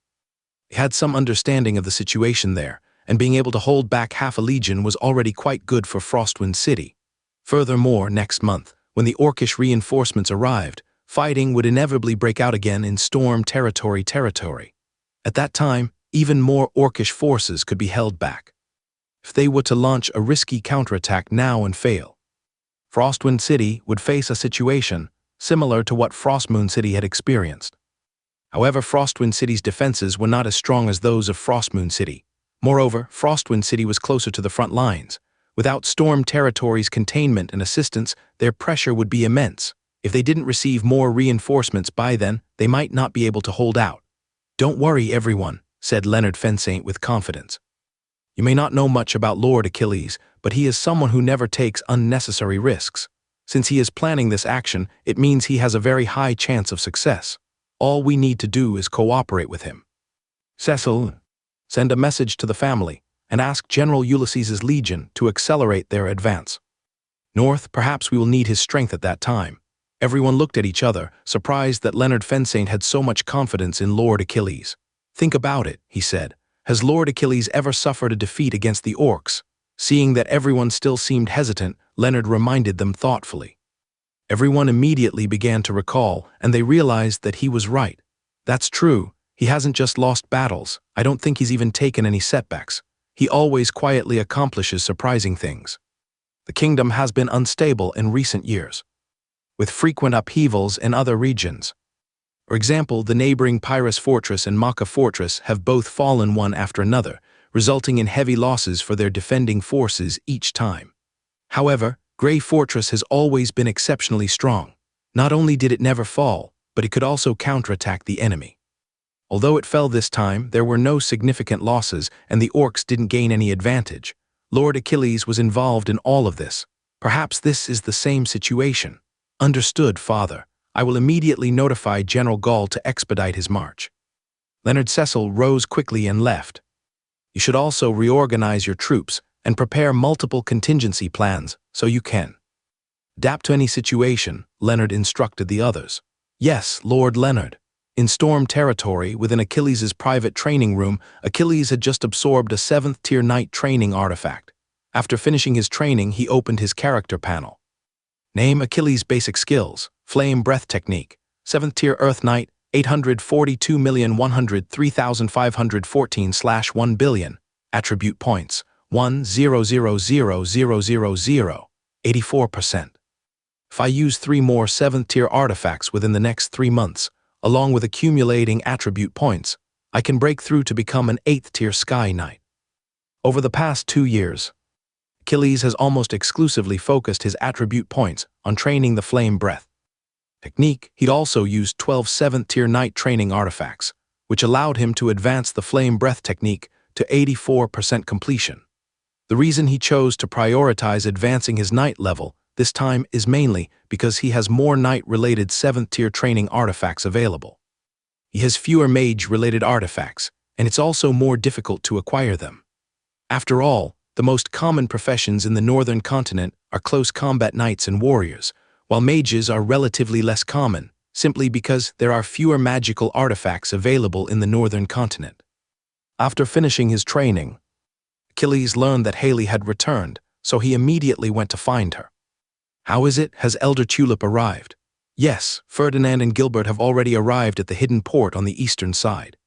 They had some understanding of the situation there, and being able to hold back half a legion was already quite good for Frostwind City. Furthermore, next month, when the Orcish reinforcements arrived, fighting would inevitably break out again in Storm Territory. At that time, even more Orcish forces could be held back. If they were to launch a risky counterattack now and fail, Frostwind City would face a situation similar to what Frostmoon City had experienced. However, Frostwind City's defenses were not as strong as those of Frostmoon City. Moreover, Frostwind City was closer to the front lines. Without Storm Territory's containment and assistance, their pressure would be immense. If they didn't receive more reinforcements by then, they might not be able to hold out. "Don't worry, everyone," said Leonard Fensaint with confidence. "You may not know much about Lord Achilles, but he is someone who never takes unnecessary risks. Since he is planning this action, it means he has a very high chance of success. All we need to do is cooperate with him. Cecil, send a message to the family and ask General Ulysses' legion to accelerate their advance. North, perhaps we will need his strength at that time." Everyone looked at each other, surprised that Leonard Fensaint had so much confidence in Lord Achilles. "Think about it," he said. "Has Lord Achilles ever suffered a defeat against the orcs?" Seeing that everyone still seemed hesitant, Leonard reminded them thoughtfully. Everyone immediately began to recall, and they realized that he was right. "That's true. He hasn't just lost battles. I don't think he's even taken any setbacks. He always quietly accomplishes surprising things. The kingdom has been unstable in recent years, with frequent upheavals in other regions. For example, the neighboring Pyrrhus Fortress and Maca Fortress have both fallen one after another, resulting in heavy losses for their defending forces each time. However, Grey Fortress has always been exceptionally strong. Not only did it never fall, but it could also counterattack the enemy. Although it fell this time, there were no significant losses and the orcs didn't gain any advantage. Lord Achilles was involved in all of this. Perhaps this is the same situation. Understood, Father. I will immediately notify General Gall to expedite his march. Leonard Cecil rose quickly and left. You should also reorganize your troops and prepare multiple contingency plans so you can adapt to any situation, Leonard instructed the others. Yes, Lord Leonard. In Storm Territory, within Achilles' private training room, Achilles had just absorbed a 7th-tier knight training artifact. After finishing his training, he opened his character panel. Name: Achilles' basic skills. Flame Breath Technique. 7th-tier Earth Knight, 842,103,514/1 billion. Attribute points, 1,000,000, 84%. If I use 3 more 7th-tier artifacts within the next 3 months, along with accumulating attribute points, I can break through to become an 8th-tier Sky Knight. Over the past 2 years, Achilles has almost exclusively focused his attribute points on training the Flame Breath Technique. He'd also used 12 7th-tier Knight training artifacts, which allowed him to advance the Flame Breath Technique to 84% completion. The reason he chose to prioritize advancing his Knight level this time is mainly because he has more Knight-related 7th-tier training artifacts available. He has fewer Mage-related artifacts, and it's also more difficult to acquire them. After all, the most common professions in the Northern Continent are close combat knights and warriors, while mages are relatively less common, simply because there are fewer magical artifacts available in the Northern Continent. After finishing his training, Achilles learned that Haley had returned, so he immediately went to find her. "How is it? Has Elder Tulip arrived?" "Yes, Ferdinand and Gilbert have already arrived at the hidden port on the eastern side.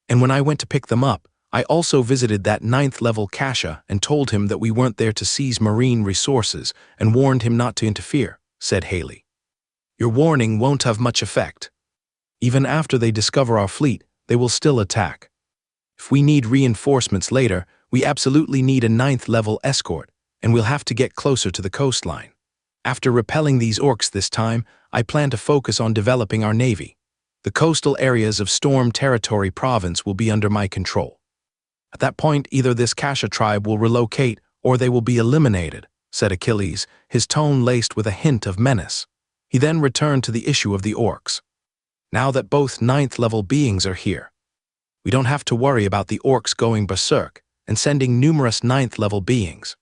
And when I went to pick them up, I also visited that 9th-level Kasha and told him that we weren't there to seize marine resources and warned him not to interfere," said Haley. "Your warning won't have much effect. Even after they discover our fleet, they will still attack. If we need reinforcements later, we absolutely need a 9th-level escort, and we'll have to get closer to the coastline. After repelling these orcs this time, I plan to focus on developing our navy. The coastal areas of Storm Territory province will be under my control. At that point, either this Kasha tribe will relocate or they will be eliminated," said Achilles, his tone laced with a hint of menace. He then returned to the issue of the orcs. Now that both 9th level beings are here, we don't have to worry about the orcs going berserk and sending numerous 9th level beings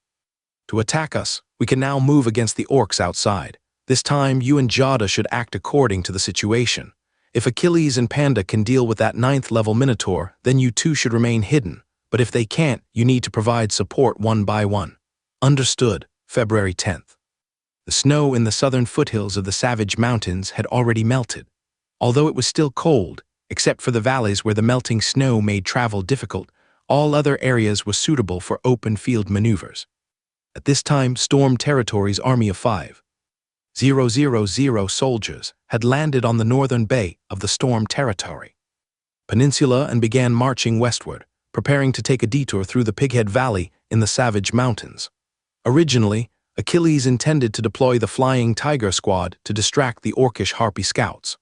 to attack us. We can now move against the orcs outside. This time, you and Jada should act according to the situation. If Achilles and Panda can deal with that 9th level minotaur, then you two should remain hidden. But if they can't, you need to provide support one by one. Understood. February 10th. The snow in the southern foothills of the Savage Mountains had already melted. Although it was still cold, except for the valleys where the melting snow made travel difficult, all other areas were suitable for open field maneuvers. At this time, Storm Territory's army of 5,000 soldiers had landed on the northern bay of the Storm Territory Peninsula and began marching westward, preparing to take a detour through the Pighead Valley in the Savage Mountains. Originally, Achilles intended to deploy the Flying Tiger Squad to distract the orcish Harpy scouts.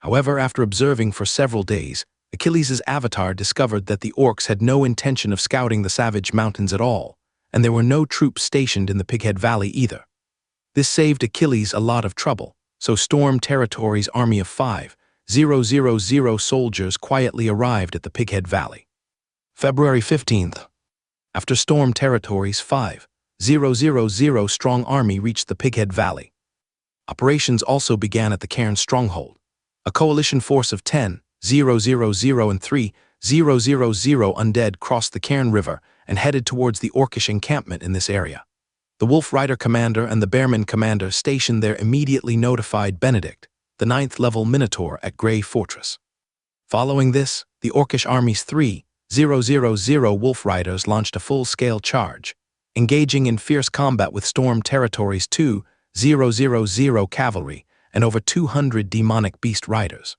However, after observing for several days, Achilles' avatar discovered that the orcs had no intention of scouting the Savage Mountains at all, and there were no troops stationed in the Pighead Valley either. This saved Achilles a lot of trouble, so Storm Territory's army of 5,000 soldiers quietly arrived at the Pighead Valley. February 15th. After Storm Territory's 5,000 strong army reached the Pighead Valley, operations also began at the Cairn Stronghold. A coalition force of 10,000 and 3,000 undead crossed the Cairn River and headed towards the orcish encampment in this area. The Wolf Rider commander and the Bearman commander stationed there immediately notified Benedict, the 9th level Minotaur, at Grey Fortress. Following this, the orcish army's 3,000 Wolf Riders launched a full-scale charge, engaging in fierce combat with Storm Territory's 2,000 cavalry and over 200 demonic beast riders.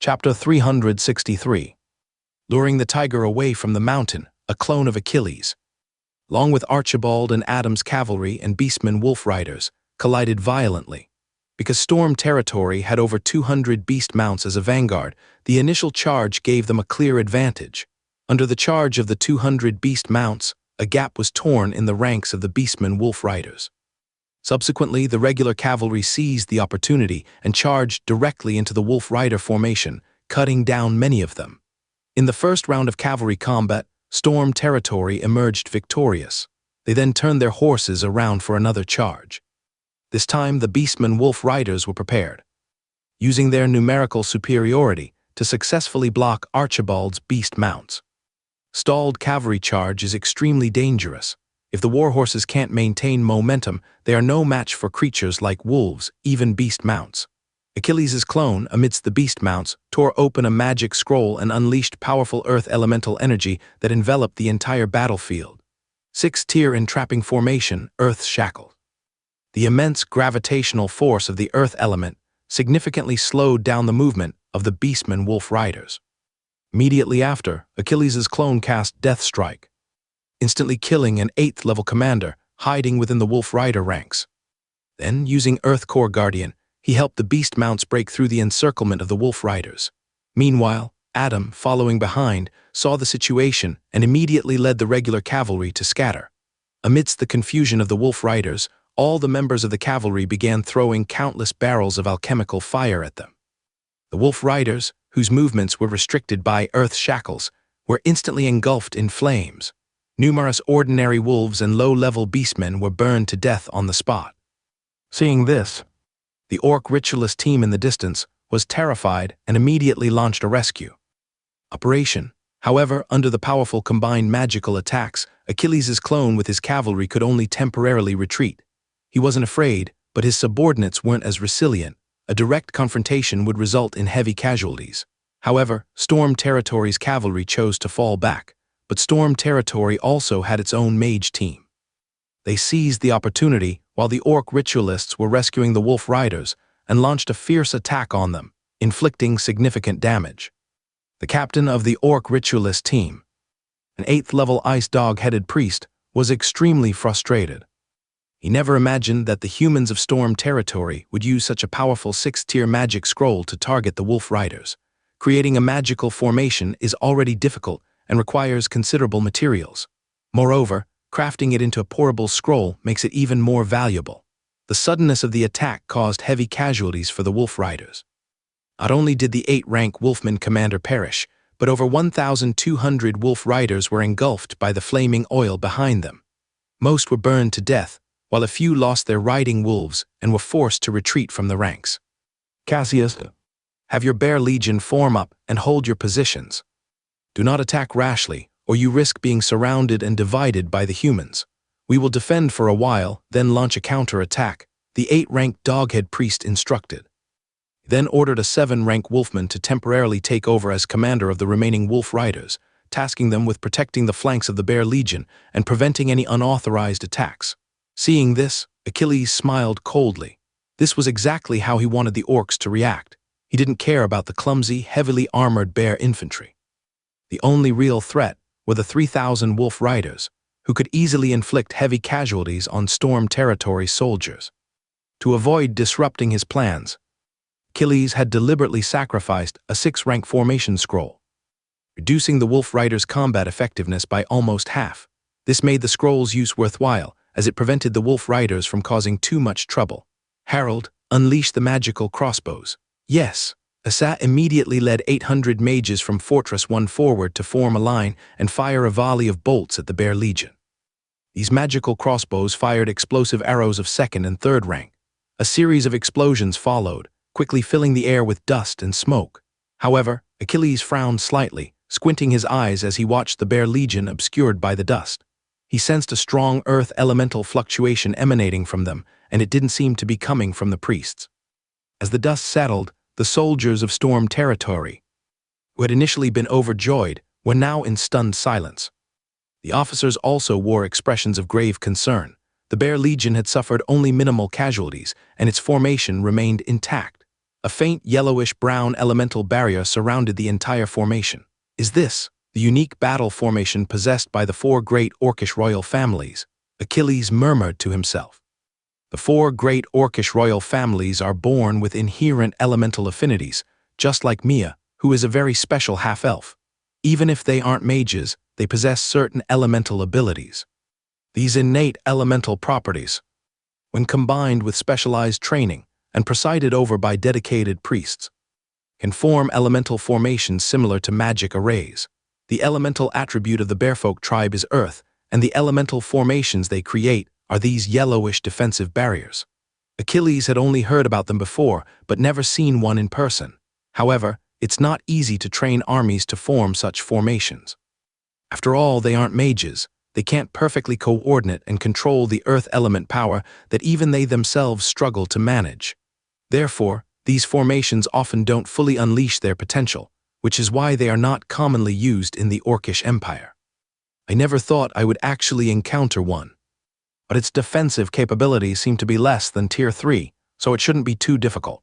Chapter 363. Luring the tiger away from the mountain, a clone of Achilles, along with Archibald and Adam's cavalry and beastmen wolf riders, collided violently. Because Storm Territory had over 200 beast mounts as a vanguard, the initial charge gave them a clear advantage. Under the charge of the 200 beast mounts, a gap was torn in the ranks of the beastmen wolf riders. Subsequently, the regular cavalry seized the opportunity and charged directly into the Wolf Rider formation, cutting down many of them. In the first round of cavalry combat, Storm Territory emerged victorious. They then turned their horses around for another charge. This time, the Beastmen Wolf Riders were prepared, using their numerical superiority to successfully block Archibald's beast mounts. Stalled cavalry charge is extremely dangerous. If the warhorses can't maintain momentum, they are no match for creatures like wolves, even beast mounts. Achilles' clone, amidst the beast mounts, tore open a magic scroll and unleashed powerful earth elemental energy that enveloped the entire battlefield. 6-tier entrapping formation, Earth's Shackle. The immense gravitational force of the earth element significantly slowed down the movement of the beastmen wolf riders. Immediately after, Achilles' clone cast Death Strike, instantly killing an 8th level commander hiding within the Wolf Rider ranks. Then, using Earth Core Guardian, he helped the beast mounts break through the encirclement of the Wolf Riders. Meanwhile, Adam, following behind, saw the situation and immediately led the regular cavalry to scatter. Amidst the confusion of the Wolf Riders, all the members of the cavalry began throwing countless barrels of alchemical fire at them. The Wolf Riders, whose movements were restricted by Earth's shackles, were instantly engulfed in flames. Numerous ordinary wolves and low-level beastmen were burned to death on the spot. Seeing this, the orc ritualist team in the distance was terrified and immediately launched a rescue operation. However, under the powerful combined magical attacks, Achilles' clone with his cavalry could only temporarily retreat. He wasn't afraid, but his subordinates weren't as resilient. A direct confrontation would result in heavy casualties. However, Storm Territory's cavalry chose to fall back. But Storm Territory also had its own mage team. They seized the opportunity while the orc ritualists were rescuing the Wolf Riders and launched a fierce attack on them, inflicting significant damage. The captain of the orc ritualist team, an 8th level ice dog-headed priest, was extremely frustrated. He never imagined that the humans of Storm Territory would use such a powerful 6-tier magic scroll to target the Wolf Riders. Creating a magical formation is already difficult and requires considerable materials. Moreover, crafting it into a pourable scroll makes it even more valuable. The suddenness of the attack caused heavy casualties for the Wolf Riders. Not only did the 8-rank Wolfman commander perish, but over 1,200 wolf riders were engulfed by the flaming oil behind them. Most were burned to death, while a few lost their riding wolves and were forced to retreat from the ranks. Cassius, have your bear legion form up and hold your positions. Do not attack rashly, or you risk being surrounded and divided by the humans. We will defend for a while, then launch a counter-attack, the 8-rank doghead priest instructed. He then ordered a 7-rank wolfman to temporarily take over as commander of the remaining wolf riders, tasking them with protecting the flanks of the bear legion and preventing any unauthorized attacks. Seeing this, Achilles smiled coldly. This was exactly how he wanted the orcs to react. He didn't care about the clumsy, heavily armored bear infantry. The only real threat were the 3,000 wolf riders, who could easily inflict heavy casualties on storm territory soldiers. To avoid disrupting his plans, Achilles had deliberately sacrificed a 6-rank formation scroll, reducing the wolf riders' combat effectiveness by almost half. This made the scroll's use worthwhile, as it prevented the wolf riders from causing too much trouble. Harold, unleash the magical crossbows. Yes. Asa immediately led 800 mages from Fortress 1 forward to form a line and fire a volley of bolts at the bear legion. These magical crossbows fired explosive arrows of 2nd and 3rd rank. A series of explosions followed, quickly filling the air with dust and smoke. However, Achilles frowned slightly, squinting his eyes as he watched the bear legion obscured by the dust. He sensed a strong earth elemental fluctuation emanating from them, and it didn't seem to be coming from the priests. As the dust settled, the soldiers of Storm Territory, who had initially been overjoyed, were now in stunned silence. The officers also wore expressions of grave concern. The Bear Legion had suffered only minimal casualties, and its formation remained intact. A faint yellowish-brown elemental barrier surrounded the entire formation. Is this the unique battle formation possessed by the 4 great orcish royal families? Achilles murmured to himself. The 4 great orcish royal families are born with inherent elemental affinities, just like Mia, who is a very special half-elf. Even if they aren't mages, they possess certain elemental abilities. These innate elemental properties, when combined with specialized training and presided over by dedicated priests, can form elemental formations similar to magic arrays. The elemental attribute of the Bearfolk tribe is earth, and the elemental formations they create are these yellowish defensive barriers. Achilles had only heard about them before, but never seen one in person. However, it's not easy to train armies to form such formations. After all, they aren't mages. They can't perfectly coordinate and control the earth element power that even they themselves struggle to manage. Therefore, these formations often don't fully unleash their potential, which is why they are not commonly used in the Orcish Empire. I never thought I would actually encounter one, but its defensive capabilities seem to be less than Tier 3, so it shouldn't be too difficult.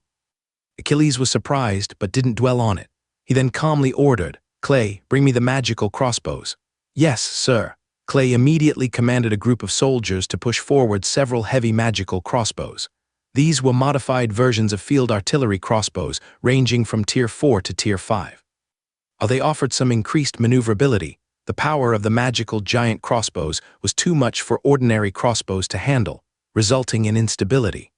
Achilles was surprised but didn't dwell on it. He then calmly ordered, "Clay, bring me the magical crossbows." "Yes, sir." Clay immediately commanded a group of soldiers to push forward several heavy magical crossbows. These were modified versions of field artillery crossbows ranging from Tier 4 to Tier 5. While they offered some increased maneuverability, the power of the magical giant crossbows was too much for ordinary crossbows to handle, resulting in instability.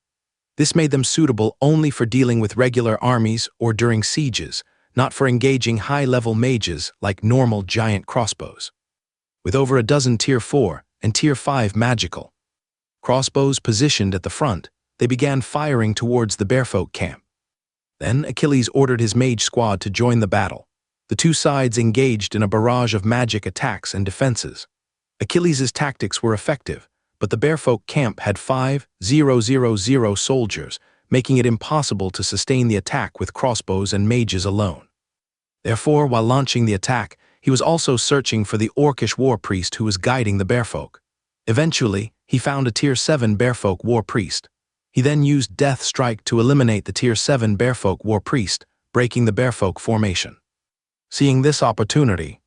This made them suitable only for dealing with regular armies or during sieges, not for engaging high-level mages like normal giant crossbows. With over a dozen Tier 4 and Tier 5 magical crossbows positioned at the front, they began firing towards the Bearfolk camp. Then Achilles ordered his mage squad to join the battle. The two sides engaged in a barrage of magic attacks and defenses. Achilles' tactics were effective, but the Bearfolk camp had 5,000 soldiers, making it impossible to sustain the attack with crossbows and mages alone. Therefore, while launching the attack, he was also searching for the Orcish war priest who was guiding the Bearfolk. Eventually, he found a Tier 7 Bearfolk war priest. He then used Death Strike to eliminate the Tier 7 Bearfolk war priest, breaking the Bearfolk formation. Seeing this opportunity,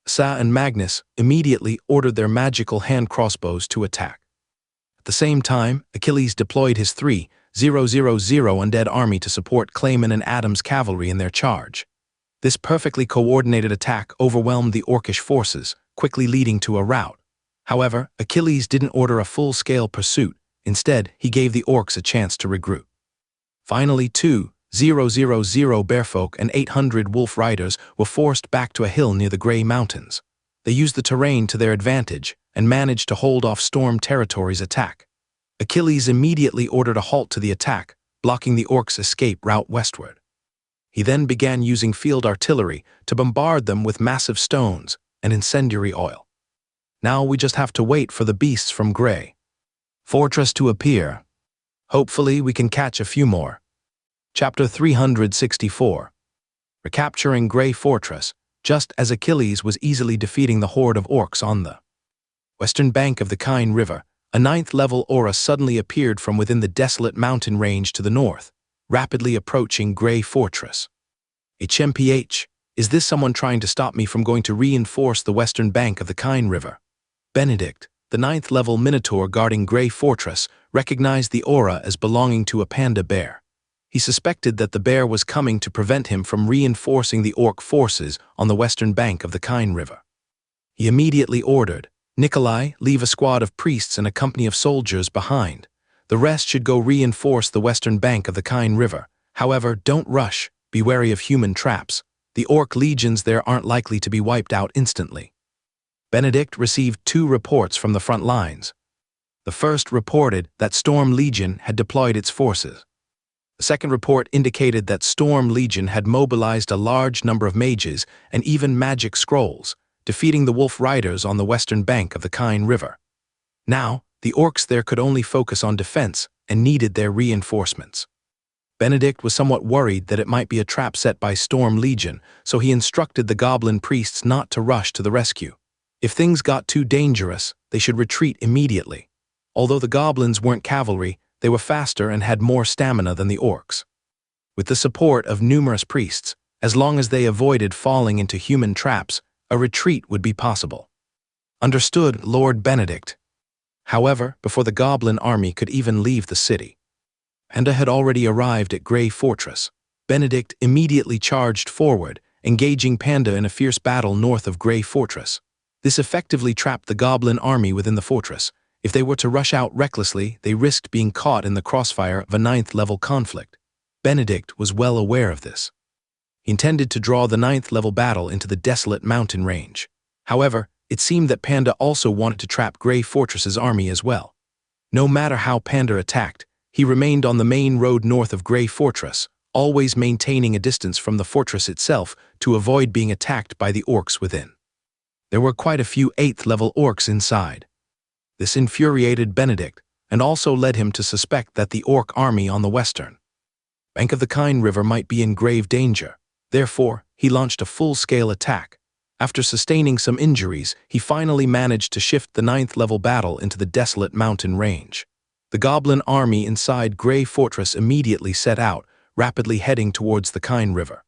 Sa and Magnus immediately ordered their magical hand crossbows to attack. At the same time, Achilles deployed his 3,000 undead army to support Clayman and Adam's cavalry in their charge. This perfectly coordinated attack overwhelmed the Orcish forces, quickly leading to a rout. However, Achilles didn't order a full-scale pursuit. Instead, he gave the orcs a chance to regroup. Finally, too, bearfolk and 800 wolf riders were forced back to a hill near the Grey Mountains. They used the terrain to their advantage and managed to hold off Storm Territory's attack. Achilles immediately ordered a halt to the attack, blocking the orcs' escape route westward. He then began using field artillery to bombard them with massive stones and incendiary oil. Now we just have to wait for the beasts from Grey Fortress to appear. Hopefully we can catch a few more. Chapter 364. Recapturing Grey Fortress, just as Achilles was easily defeating the horde of orcs on the western bank of the Kine River, a 9th-level aura suddenly appeared from within the desolate mountain range to the north, rapidly approaching Grey Fortress. HMPH, is this someone trying to stop me from going to reinforce the western bank of the Kine River? Benedict, the 9th-level minotaur guarding Grey Fortress, recognized the aura as belonging to a panda bear. He suspected that the bear was coming to prevent him from reinforcing the orc forces on the western bank of the Kine River. He immediately ordered, "Nikolai, leave a squad of priests and a company of soldiers behind. The rest should go reinforce the western bank of the Kine River. However, don't rush, be wary of human traps. The orc legions there aren't likely to be wiped out instantly." Benedict received 2 reports from the front lines. The first reported that Storm Legion had deployed its forces. The second report indicated that Storm Legion had mobilized a large number of mages and even magic scrolls, defeating the wolf riders on the western bank of the Kine River. Now, the orcs there could only focus on defense and needed their reinforcements. Benedict was somewhat worried that it might be a trap set by Storm Legion, so he instructed the goblin priests not to rush to the rescue. If things got too dangerous, they should retreat immediately. Although the goblins weren't cavalry, they were faster and had more stamina than the orcs. With the support of numerous priests, as long as they avoided falling into human traps, a retreat would be possible. Understood, Lord Benedict. However, before the goblin army could even leave the city, Panda had already arrived at Grey Fortress. Benedict immediately charged forward, engaging Panda in a fierce battle north of Grey Fortress. This effectively trapped the goblin army within the fortress. If they were to rush out recklessly, they risked being caught in the crossfire of a 9th-level conflict. Benedict was well aware of this. He intended to draw the 9th-level battle into the desolate mountain range. However, it seemed that Panda also wanted to trap Grey Fortress's army as well. No matter how Panda attacked, he remained on the main road north of Grey Fortress, always maintaining a distance from the fortress itself to avoid being attacked by the orcs within. There were quite a few 8th-level orcs inside. This infuriated Benedict, and also led him to suspect that the orc army on the western bank of the Kine River might be in grave danger. Therefore, he launched a full-scale attack. After sustaining some injuries, he finally managed to shift the 9th-level battle into the desolate mountain range. The goblin army inside Grey Fortress immediately set out, rapidly heading towards the Kine River.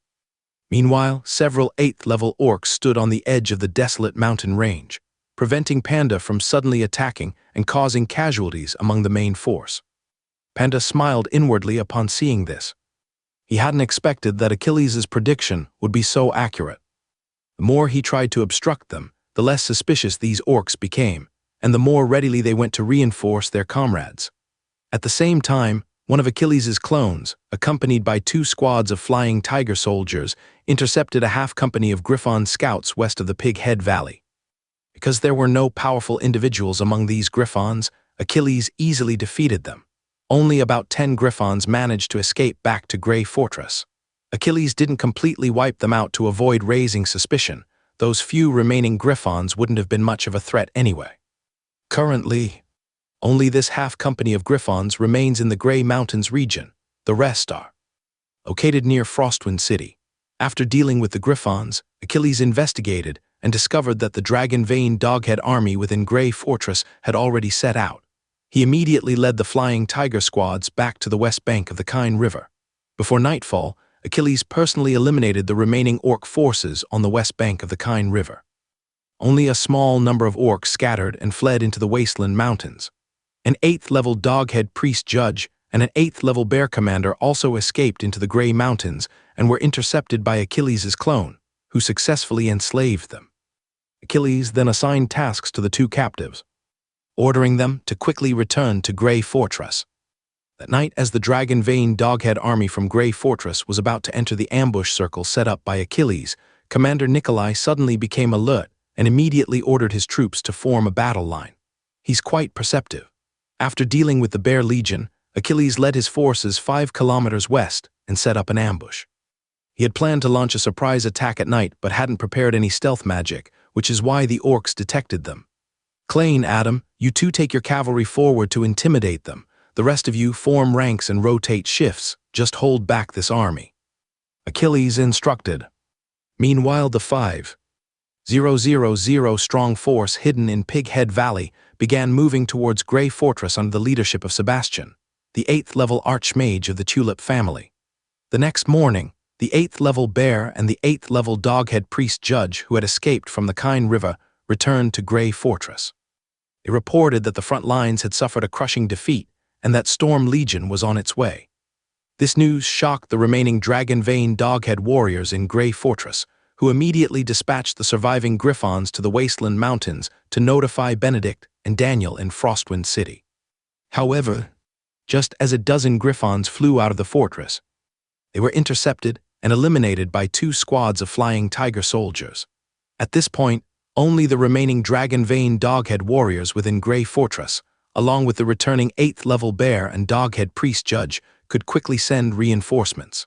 Meanwhile, several 8th-level orcs stood on the edge of the desolate mountain range, preventing Panda from suddenly attacking and causing casualties among the main force. Panda smiled inwardly upon seeing this. He hadn't expected that Achilles' prediction would be so accurate. The more he tried to obstruct them, the less suspicious these orcs became, and the more readily they went to reinforce their comrades. At the same time, one of Achilles' clones, accompanied by 2 squads of flying tiger soldiers, intercepted a half-company of Griffon scouts west of the Pig Head Valley. Because there were no powerful individuals among these Griffons, Achilles easily defeated them. Only about 10 Griffons managed to escape back to Grey Fortress. Achilles didn't completely wipe them out to avoid raising suspicion. Those few remaining Griffons wouldn't have been much of a threat anyway. Currently, only this half-company of Griffons remains in the Grey Mountains region. The rest are located near Frostwind City. After dealing with the Griffons, Achilles investigated and discovered that the Dragon Vein Doghead army within Grey Fortress had already set out. He immediately led the Flying Tiger squads back to the west bank of the Kine River. Before nightfall, Achilles personally eliminated the remaining orc forces on the west bank of the Kine River. Only a small number of orcs scattered and fled into the Wasteland Mountains. An 8th-level Doghead priest judge and an 8th-level bear commander also escaped into the Grey Mountains and were intercepted by Achilles' clone, who successfully enslaved them. Achilles then assigned tasks to the 2 captives, ordering them to quickly return to Grey Fortress. That night, as the dragon-veined doghead army from Grey Fortress was about to enter the ambush circle set up by Achilles, Commander Nikolai suddenly became alert and immediately ordered his troops to form a battle line. He's quite perceptive. After dealing with the Bear Legion, Achilles led his forces 5 kilometers west and set up an ambush. He had planned to launch a surprise attack at night but hadn't prepared any stealth magic, which is why the orcs detected them. Klain, Adam, you two take your cavalry forward to intimidate them. The rest of you form ranks and rotate shifts. Just hold back this army. Achilles instructed. Meanwhile, the 5,000 strong force hidden in Pighead Valley began moving towards Grey Fortress under the leadership of Sebastian, the 8th-level archmage of the Tulip family. The next morning, the 8th-level bear and the 8th-level doghead priest judge who had escaped from the Kine River returned to Grey Fortress. They reported that the front lines had suffered a crushing defeat and that Storm Legion was on its way. This news shocked the remaining dragon-veined doghead warriors in Grey Fortress, who immediately dispatched the surviving Griffons to the Wasteland Mountains to notify Benedict and Daniel in Frostwind City. However, just as a dozen Griffons flew out of the fortress, they were intercepted and eliminated by 2 squads of flying tiger soldiers. At this point, only the remaining dragon-veined doghead warriors within Grey Fortress, along with the returning 8th-level bear and doghead priest judge, could quickly send reinforcements.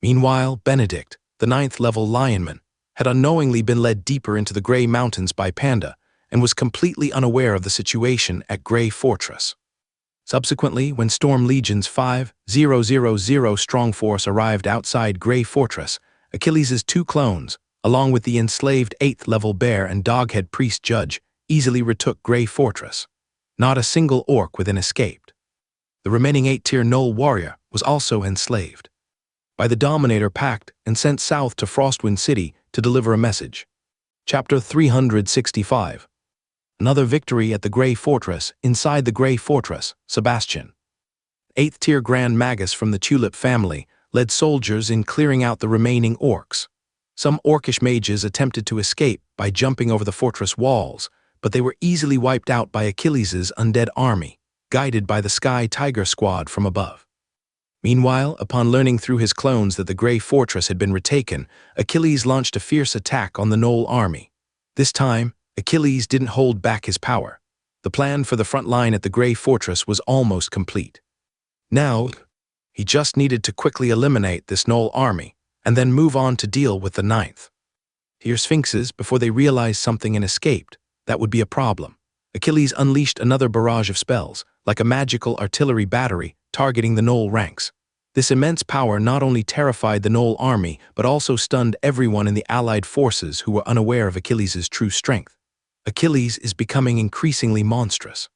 Meanwhile, Benedict, the 9th-level lionman, had unknowingly been led deeper into the Grey Mountains by Panda and was completely unaware of the situation at Grey Fortress. Subsequently, when Storm Legion's 5,000 strong force arrived outside Grey Fortress, Achilles' 2 clones, along with the enslaved 8th-level bear and doghead priest judge, easily retook Grey Fortress. Not a single orc within escaped. The remaining 8-tier Gnoll warrior was also enslaved by the Dominator Pact and sent south to Frostwind City to deliver a message. Chapter 365. Another victory at the Grey Fortress. Inside the Grey Fortress, Sebastian, 8th-tier Grand Magus from the Tulip family, led soldiers in clearing out the remaining orcs. Some orcish mages attempted to escape by jumping over the fortress walls, but they were easily wiped out by Achilles' undead army, guided by the Sky Tiger squad from above. Meanwhile, upon learning through his clones that the Grey Fortress had been retaken, Achilles launched a fierce attack on the Gnoll army. This time, Achilles didn't hold back his power. The plan for the front line at the Grey Fortress was almost complete. Now, he just needed to quickly eliminate this Gnoll army and then move on to deal with the 9th-tier Sphinxes before they realized something and escaped. That would be a problem. Achilles unleashed another barrage of spells, like a magical artillery battery, targeting the Gnoll ranks. This immense power not only terrified the Gnoll army, but also stunned everyone in the allied forces who were unaware of Achilles' true strength. Achilles is becoming increasingly monstrous.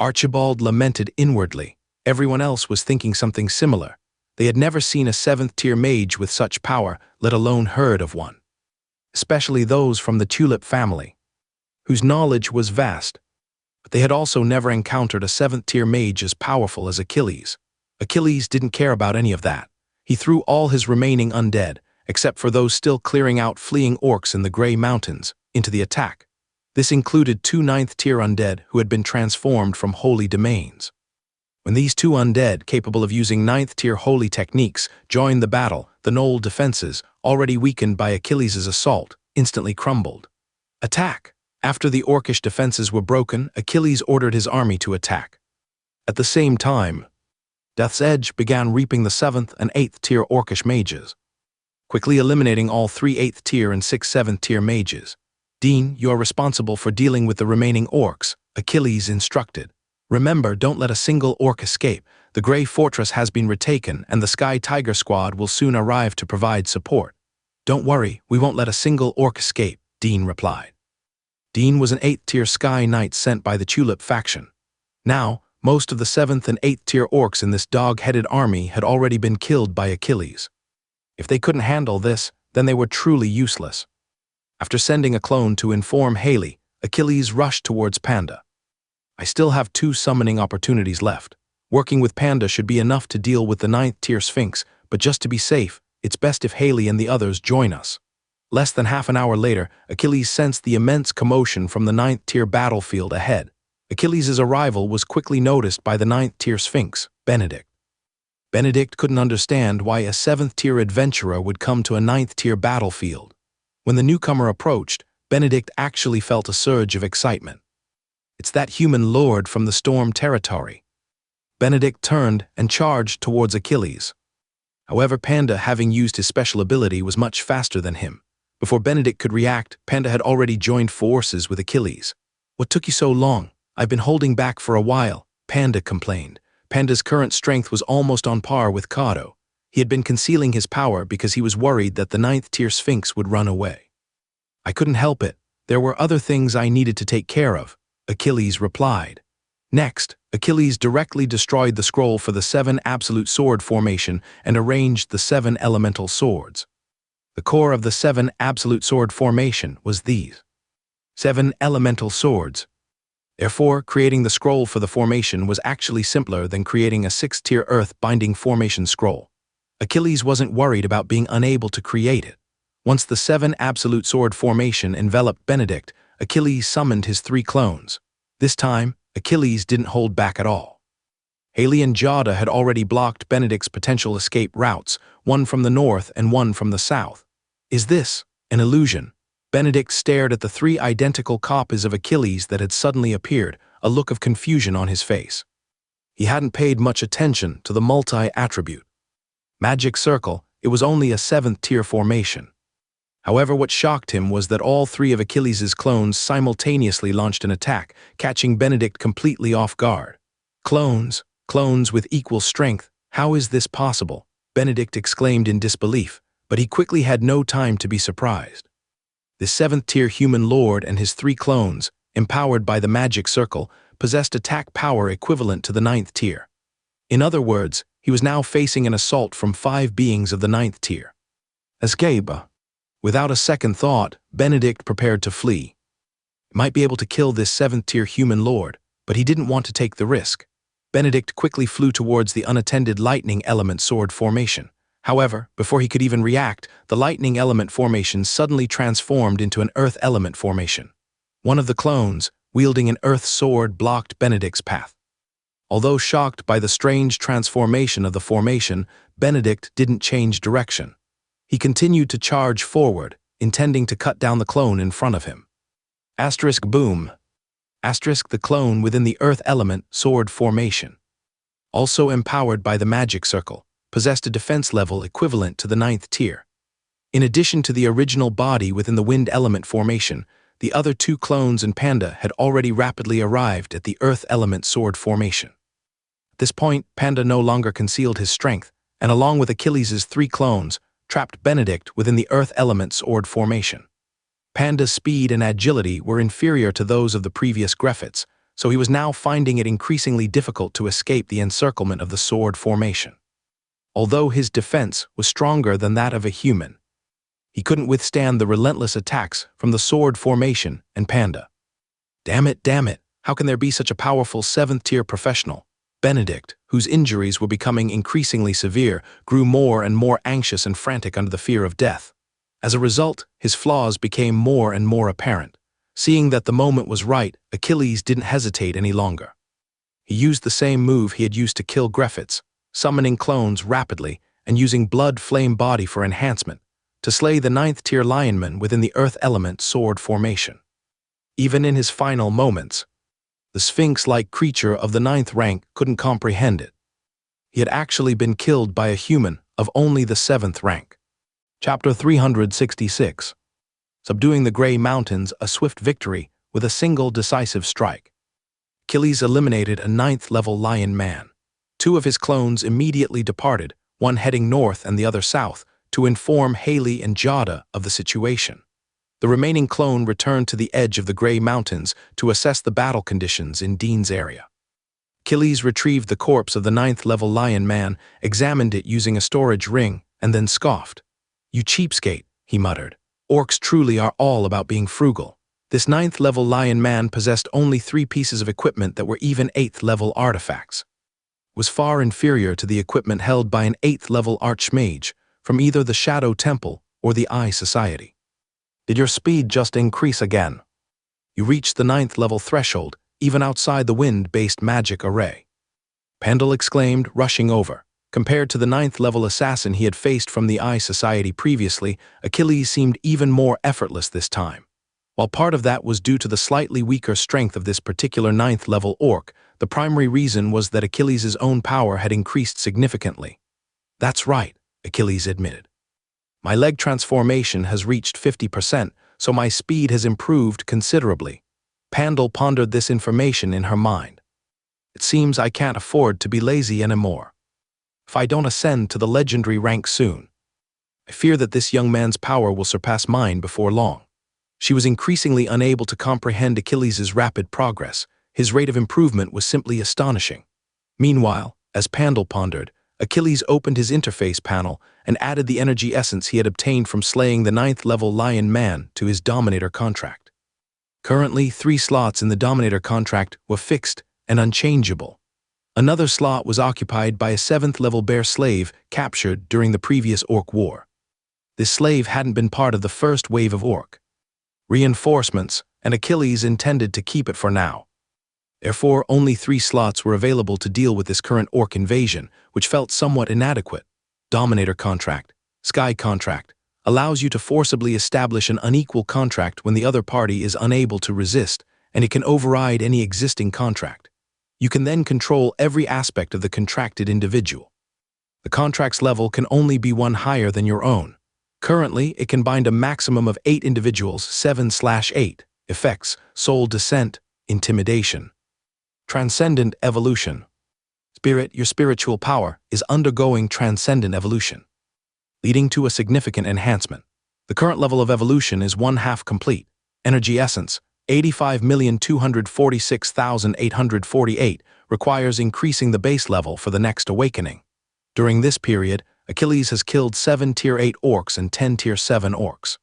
Archibald lamented inwardly. Everyone else was thinking something similar. They had never seen a 7th-tier mage with such power, let alone heard of one. Especially those from the Tulip family, whose knowledge was vast, but they had also never encountered a 7th-tier mage as powerful as Achilles. Achilles didn't care about any of that. He threw all his remaining undead, except for those still clearing out fleeing orcs in the Grey Mountains, into the attack. This included 2 9th-tier undead who had been transformed from holy domains. When these 2 undead, capable of using 9th-tier holy techniques, joined the battle, the Gnoll defenses, already weakened by Achilles' assault, instantly crumbled. Attack! After the orcish defenses were broken, Achilles ordered his army to attack. At the same time, Death's Edge began reaping the 7th and 8th-tier orcish mages, quickly eliminating all 3 8th-tier and 6 7th-tier mages. Dean, you are responsible for dealing with the remaining orcs, Achilles instructed. Remember, don't let a single orc escape. The Grey Fortress has been retaken, and the Sky Tiger squad will soon arrive to provide support. Don't worry, we won't let a single orc escape, Dean replied. Dean was an 8th-tier Sky Knight sent by the Tulip faction. Now, most of the 7th and 8th-tier orcs in this dog-headed army had already been killed by Achilles. If they couldn't handle this, then they were truly useless. After sending a clone to inform Haley, Achilles rushed towards Panda. I still have 2 summoning opportunities left. Working with Panda should be enough to deal with the 9th-tier Sphinx, but just to be safe, it's best if Haley and the others join us. Less than half an hour later, Achilles sensed the immense commotion from the 9th-tier battlefield ahead. Achilles' arrival was quickly noticed by the 9th-tier Sphinx, Benedict. Benedict couldn't understand why a 7th-tier adventurer would come to a 9th-tier battlefield. When the newcomer approached, Benedict actually felt a surge of excitement. It's that human lord from the Storm territory. Benedict turned and charged towards Achilles. However, Panda, having used his special ability, was much faster than him. Before Benedict could react, Panda had already joined forces with Achilles. "What took you so long? I've been holding back for a while," Panda complained. Panda's current strength was almost on par with Kado. He had been concealing his power because he was worried that the 9th-tier Sphinx would run away. "I couldn't help it. There were other things I needed to take care of," Achilles replied. Next, Achilles directly destroyed the scroll for the 7 absolute sword formation and arranged the 7 elemental swords. The core of the 7 absolute sword formation was these 7 elemental swords. Therefore, creating the scroll for the formation was actually simpler than creating a 6th-tier earth-binding formation scroll. Achilles wasn't worried about being unable to create it. Once the 7 absolute sword formation enveloped Benedict, Achilles summoned his 3 clones. This time, Achilles didn't hold back at all. Haley and Jada had already blocked Benedict's potential escape routes, one from the north and one from the south. "Is this an illusion?" Benedict stared at the 3 identical copies of Achilles that had suddenly appeared, a look of confusion on his face. He hadn't paid much attention to the multi-attribute. Magic Circle, it was only a 7th-tier formation. However, what shocked him was that all 3 of Achilles' clones simultaneously launched an attack, catching Benedict completely off guard. Clones with equal strength, how is this possible? Benedict exclaimed in disbelief, but he quickly had no time to be surprised. The 7th-tier human lord and his 3 clones, empowered by the magic circle, possessed attack power equivalent to the 9th tier. In other words, he was now facing an assault from 5 beings of the 9th tier. Escape. Without a second thought, Benedict prepared to flee. He might be able to kill this 7th-tier human lord, but he didn't want to take the risk. Benedict quickly flew towards the unattended lightning element sword formation. However, before he could even react, the lightning element formation suddenly transformed into an earth element formation. One of the clones, wielding an earth sword, blocked Benedict's path. Although shocked by the strange transformation of the formation, Benedict didn't change direction. He continued to charge forward, intending to cut down the clone in front of him. Boom. The clone within the earth element sword formation, also empowered by the magic circle, possessed a defense level equivalent to the 9th tier. In addition to the original body within the wind element formation, the other 2 clones and Panda had already rapidly arrived at the earth element sword formation. At this point, Panda no longer concealed his strength, and along with Achilles' 3 clones, trapped Benedict within the earth element sword formation. Panda's speed and agility were inferior to those of the previous Griffiths, so he was now finding it increasingly difficult to escape the encirclement of the sword formation. Although his defense was stronger than that of a human, he couldn't withstand the relentless attacks from the sword formation and Panda. Damn it, how can there be such a powerful 7th-tier professional? Benedict, whose injuries were becoming increasingly severe, grew more and more anxious and frantic under the fear of death. As a result, his flaws became more and more apparent. Seeing that the moment was right, Achilles didn't hesitate any longer. He used the same move he had used to kill Griffiths, summoning clones rapidly and using Blood Flame Body for enhancement, to slay the 9th-tier lionman within the earth element sword formation. Even in his final moments, the Sphinx-like creature of the 9th rank couldn't comprehend it. He had actually been killed by a human of only the 7th rank. Chapter 366. Subduing the Grey Mountains, a swift victory with a single decisive strike. Achilles eliminated a 9th-level lion man. 2 of his clones immediately departed, one heading north and the other south, to inform Haley and Jada of the situation. The remaining clone returned to the edge of the Grey Mountains to assess the battle conditions in Dean's area. Achilles retrieved the corpse of the 9th-level lion man, examined it using a storage ring, and then scoffed. "You cheapskate," he muttered. "Orcs truly are all about being frugal." This 9th-level lion man possessed only 3 pieces of equipment that were even 8th-level artifacts. It was far inferior to the equipment held by an 8th-level archmage from either the Shadow Temple or the Eye Society. "Did your speed just increase again? You reached the 9th-level threshold, even outside the wind-based magic array." Pandal exclaimed, rushing over. Compared to the 9th-level assassin he had faced from the Eye Society previously, Achilles seemed even more effortless this time. While part of that was due to the slightly weaker strength of this particular 9th-level orc, the primary reason was that Achilles' own power had increased significantly. "That's right," Achilles admitted. "My leg transformation has reached 50%, so my speed has improved considerably." Pandal pondered this information in her mind. "It seems I can't afford to be lazy anymore. If I don't ascend to the legendary rank soon, I fear that this young man's power will surpass mine before long." She was increasingly unable to comprehend Achilles' rapid progress. His rate of improvement was simply astonishing. Meanwhile, as Pandal pondered, Achilles opened his interface panel and added the energy essence he had obtained from slaying the 9th-level Lion Man to his Dominator contract. Currently, 3 slots in the Dominator contract were fixed and unchangeable. Another slot was occupied by a 7th-level bear slave captured during the previous Orc War. This slave hadn't been part of the first wave of Orc reinforcements, and Achilles intended to keep it for now. Therefore, only 3 slots were available to deal with this current Orc invasion, which felt somewhat inadequate. Dominator contract, Sky contract, allows you to forcibly establish an unequal contract when the other party is unable to resist, and it can override any existing contract. You can then control every aspect of the contracted individual. The contract's level can only be one higher than your own. Currently, it can bind a maximum of 8 individuals, 7/8. Effects: Soul Descent, Intimidation. Transcendent Evolution. Spirit, your spiritual power, is undergoing transcendent evolution, leading to a significant enhancement. The current level of evolution is 1/2 complete. Energy Essence, 85,246,848, requires increasing the base level for the next awakening. During this period, Achilles has killed 7 Tier 8 orcs and 10 Tier 7 orcs.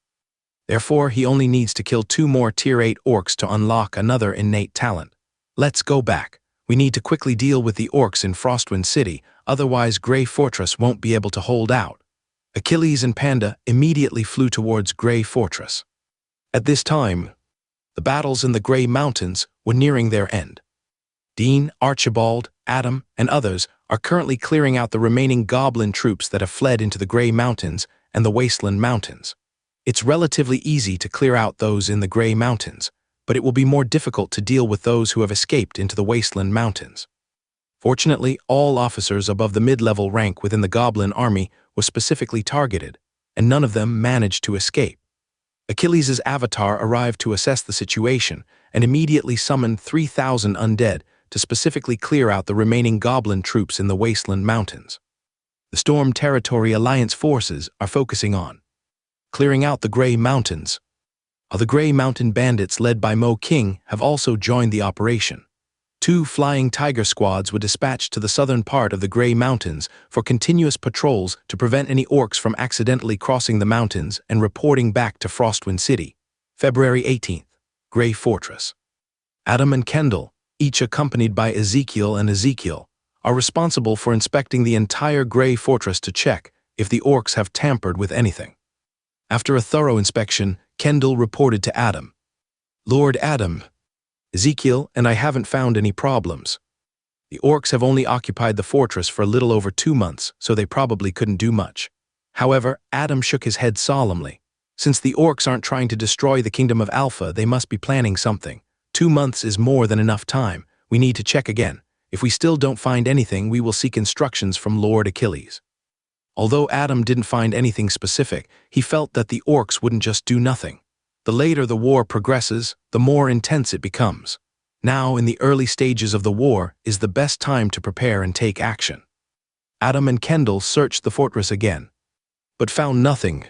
Therefore, he only needs to kill 2 more Tier 8 orcs to unlock another innate talent. Let's go back. We need to quickly deal with the orcs in Frostwind City, otherwise Grey Fortress won't be able to hold out. Achilles and Panda immediately flew towards Grey Fortress. At this time, the battles in the Grey Mountains were nearing their end. Dean, Archibald, Adam, and others are currently clearing out the remaining goblin troops that have fled into the Grey Mountains and the Wasteland Mountains. It's relatively easy to clear out those in the Grey Mountains, but it will be more difficult to deal with those who have escaped into the Wasteland Mountains. Fortunately, all officers above the mid-level rank within the Goblin army were specifically targeted, and none of them managed to escape. Achilles' avatar arrived to assess the situation and immediately summoned 3,000 undead to specifically clear out the remaining goblin troops in the Wasteland Mountains. The Storm Territory Alliance forces are focusing on clearing out the Grey Mountains. The Grey Mountain bandits led by Mo King have also joined the operation. 2 Flying Tiger squads were dispatched to the southern part of the Grey Mountains for continuous patrols to prevent any orcs from accidentally crossing the mountains and reporting back to Frostwind City. February 18th, Grey Fortress. Adam and Kendall, each accompanied by Ezekiel and Ezekiel, are responsible for inspecting the entire Grey Fortress to check if the orcs have tampered with anything. After a thorough inspection, Kendall reported to Adam. "Lord Adam, Ezekiel and I haven't found any problems. The orcs have only occupied the fortress for a little over 2 months, so they probably couldn't do much." However, Adam shook his head solemnly. "Since the orcs aren't trying to destroy the Kingdom of Alpha, they must be planning something. 2 months is more than enough time. We need to check again. If we still don't find anything, we will seek instructions from Lord Achilles." Although Adam didn't find anything specific, he felt that the orcs wouldn't just do nothing. The later the war progresses, the more intense it becomes. Now, in the early stages of the war, is the best time to prepare and take action. Adam and Kendall searched the fortress again, but found nothing.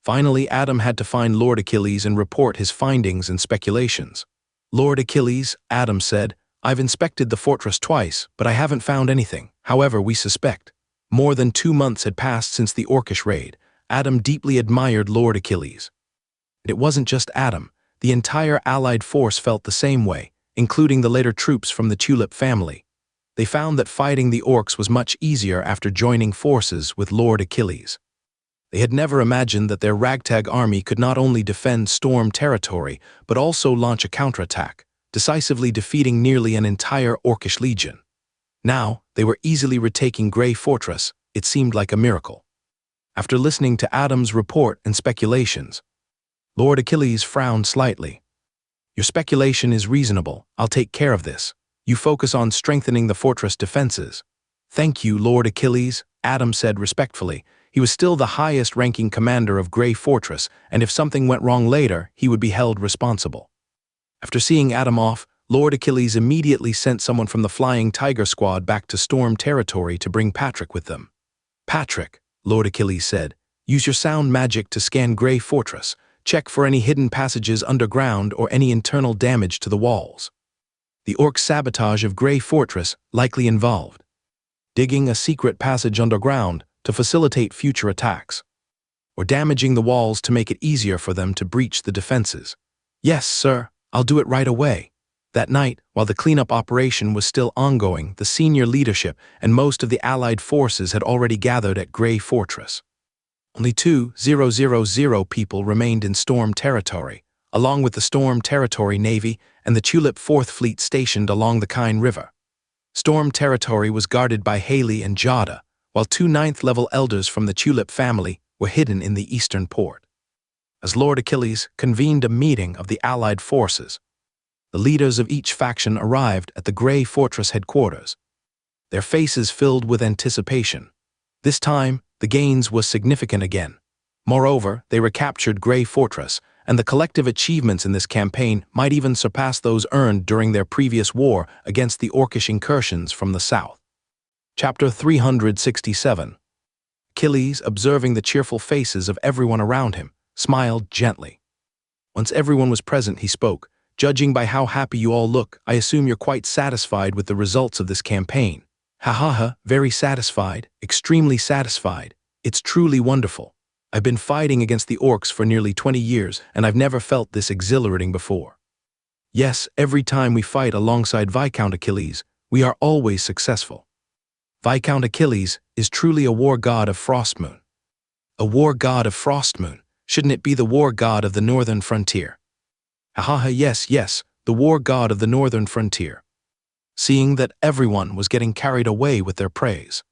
Finally, Adam had to find Lord Achilles and report his findings and speculations. "Lord Achilles," Adam said, "I've inspected the fortress twice, but I haven't found anything. However, we suspect." More than 2 months had passed since the orcish raid. Adam deeply admired Lord Achilles. It wasn't just Adam. The entire allied force felt the same way, including the later troops from the Tulip family. They found that fighting the orcs was much easier after joining forces with Lord Achilles. They had never imagined that their ragtag army could not only defend Storm territory, but also launch a counterattack, decisively defeating nearly an entire orcish legion. Now, they were easily retaking Grey Fortress. It seemed like a miracle. After listening to Adam's report and speculations, Lord Achilles frowned slightly. Your speculation is reasonable. I'll take care of this. You focus on strengthening the fortress defenses. Thank you, Lord Achilles, Adam said respectfully. He was still the highest-ranking commander of Grey Fortress, and if something went wrong later, he would be held responsible. After seeing Adam off, Lord Achilles immediately sent someone from the Flying Tiger Squad back to Storm Territory to bring Patrick with them. Patrick, Lord Achilles said, use your sound magic to scan Grey Fortress. Check for any hidden passages underground or any internal damage to the walls. The orc sabotage of Grey Fortress likely involved digging a secret passage underground to facilitate future attacks, or damaging the walls to make it easier for them to breach the defenses. Yes, sir, I'll do it right away. That night, while the cleanup operation was still ongoing, the senior leadership and most of the Allied forces had already gathered at Grey Fortress. Only 2,000 people remained in Storm Territory, along with the Storm Territory Navy and the Tulip 4th Fleet stationed along the Kine River. Storm Territory was guarded by Haley and Jada, while 2 9th-level elders from the Tulip family were hidden in the eastern port. As Lord Achilles convened a meeting of the Allied forces, the leaders of each faction arrived at the Grey Fortress headquarters, their faces filled with anticipation. This time, the gains were significant again. Moreover, they recaptured Grey Fortress, and the collective achievements in this campaign might even surpass those earned during their previous war against the orcish incursions from the south. Chapter 367. Achilles, observing the cheerful faces of everyone around him, smiled gently. Once everyone was present, he spoke. Judging by how happy you all look, I assume you're quite satisfied with the results of this campaign. Ha ha ha, very satisfied, extremely satisfied. It's truly wonderful. I've been fighting against the orcs for nearly 20 years, and I've never felt this exhilarating before. Yes, every time we fight alongside Viscount Achilles, we are always successful. Viscount Achilles is truly a war god of Frostmoon. A war god of Frostmoon, shouldn't it be the war god of the northern frontier? Ha ha ha, yes, the war god of the northern frontier. Seeing that everyone was getting carried away with their praise,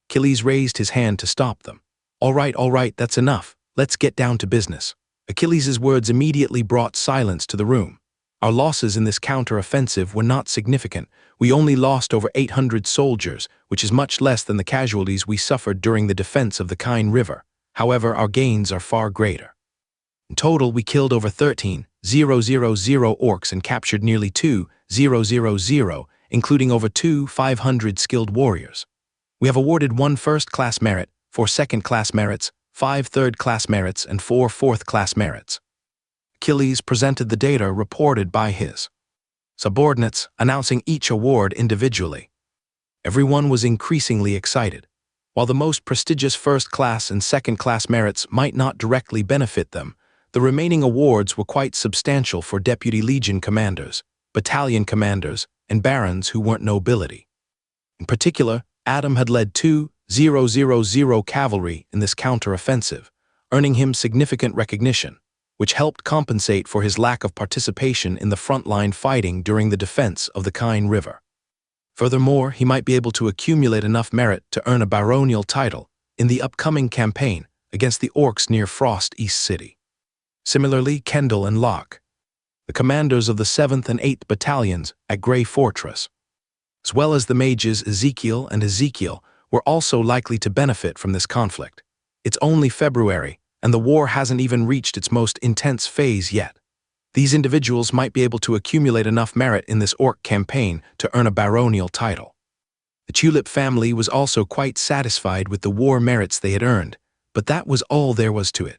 Achilles raised his hand to stop them. All right, that's enough. Let's get down to business. Achilles' words immediately brought silence to the room. Our losses in this counter-offensive were not significant. We only lost over 800 soldiers, which is much less than the casualties we suffered during the defense of the Kine River. However, our gains are far greater. In total, we killed over 13,000 orcs and captured nearly 2,000, including over 2,500 skilled warriors. We have awarded 1 first-class merit, 4 second-class merits, 5 third-class merits, and 4 fourth-class merits. Achilles presented the data reported by his subordinates, announcing each award individually. Everyone was increasingly excited. While the most prestigious first-class and second-class merits might not directly benefit them, the remaining awards were quite substantial for Deputy Legion commanders, battalion commanders, and barons who weren't nobility. In particular, Adam had led 2,000 cavalry in this counter-offensive, earning him significant recognition, which helped compensate for his lack of participation in the frontline fighting during the defense of the Kine River. Furthermore, he might be able to accumulate enough merit to earn a baronial title in the upcoming campaign against the orcs near Frost East City. Similarly, Kendall and Locke, the commanders of the 7th and 8th battalions at Grey Fortress, as well as the mages Ezekiel and Ezekiel, were also likely to benefit from this conflict. It's only February, and the war hasn't even reached its most intense phase yet. These individuals might be able to accumulate enough merit in this orc campaign to earn a baronial title. The Tulip family was also quite satisfied with the war merits they had earned, but that was all there was to it.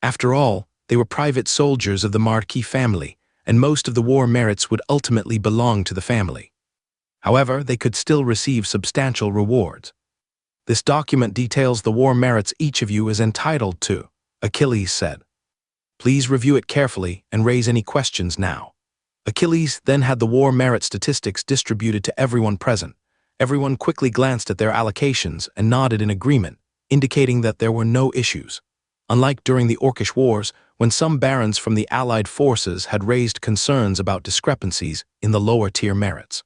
After all, they were private soldiers of the Marquis family, and most of the war merits would ultimately belong to the family. However, they could still receive substantial rewards. This document details the war merits each of you is entitled to, Achilles said. Please review it carefully and raise any questions now. Achilles then had the war merit statistics distributed to everyone present. Everyone quickly glanced at their allocations and nodded in agreement, indicating that there were no issues. Unlike during the Orcish Wars, when some barons from the Allied forces had raised concerns about discrepancies in the lower-tier merits.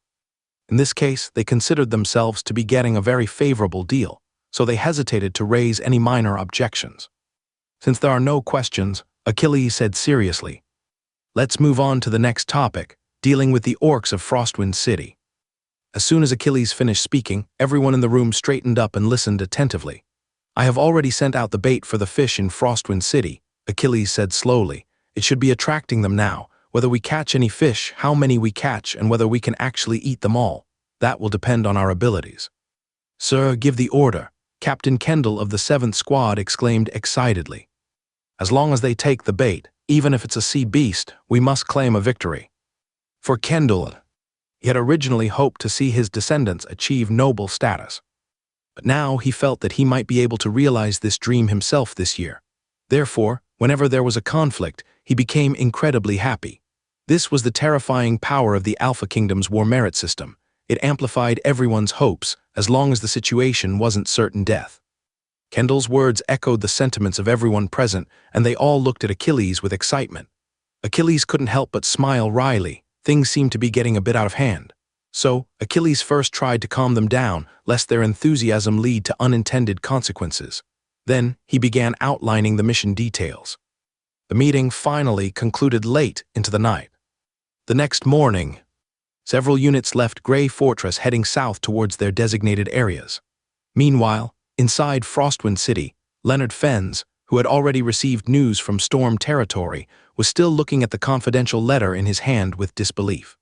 In this case, they considered themselves to be getting a very favorable deal, so they hesitated to raise any minor objections. Since there are no questions, Achilles said seriously, "Let's move on to the next topic, dealing with the orcs of Frostwind City." As soon as Achilles finished speaking, everyone in the room straightened up and listened attentively. "I have already sent out the bait for the fish in Frostwind City," Achilles said slowly. "It should be attracting them now. Whether we catch any fish, how many we catch, and whether we can actually eat them all, that will depend on our abilities." "Sir, give the order," Captain Kendall of the 7th Squad exclaimed excitedly. "As long as they take the bait, even if it's a sea beast, we must claim a victory." For Kendall, he had originally hoped to see his descendants achieve noble status. But now he felt that he might be able to realize this dream himself this year. Therefore, whenever there was a conflict, he became incredibly happy. This was the terrifying power of the Alpha Kingdom's war merit system. It amplified everyone's hopes, as long as the situation wasn't certain death. Kendall's words echoed the sentiments of everyone present, and they all looked at Achilles with excitement. Achilles couldn't help but smile wryly. Things seemed to be getting a bit out of hand. So, Achilles first tried to calm them down, lest their enthusiasm lead to unintended consequences. Then, he began outlining the mission details. The meeting finally concluded late into the night. The next morning, several units left Grey Fortress heading south towards their designated areas. Meanwhile, inside Frostwind City, Leonard Fens, who had already received news from Storm Territory, was still looking at the confidential letter in his hand with disbelief.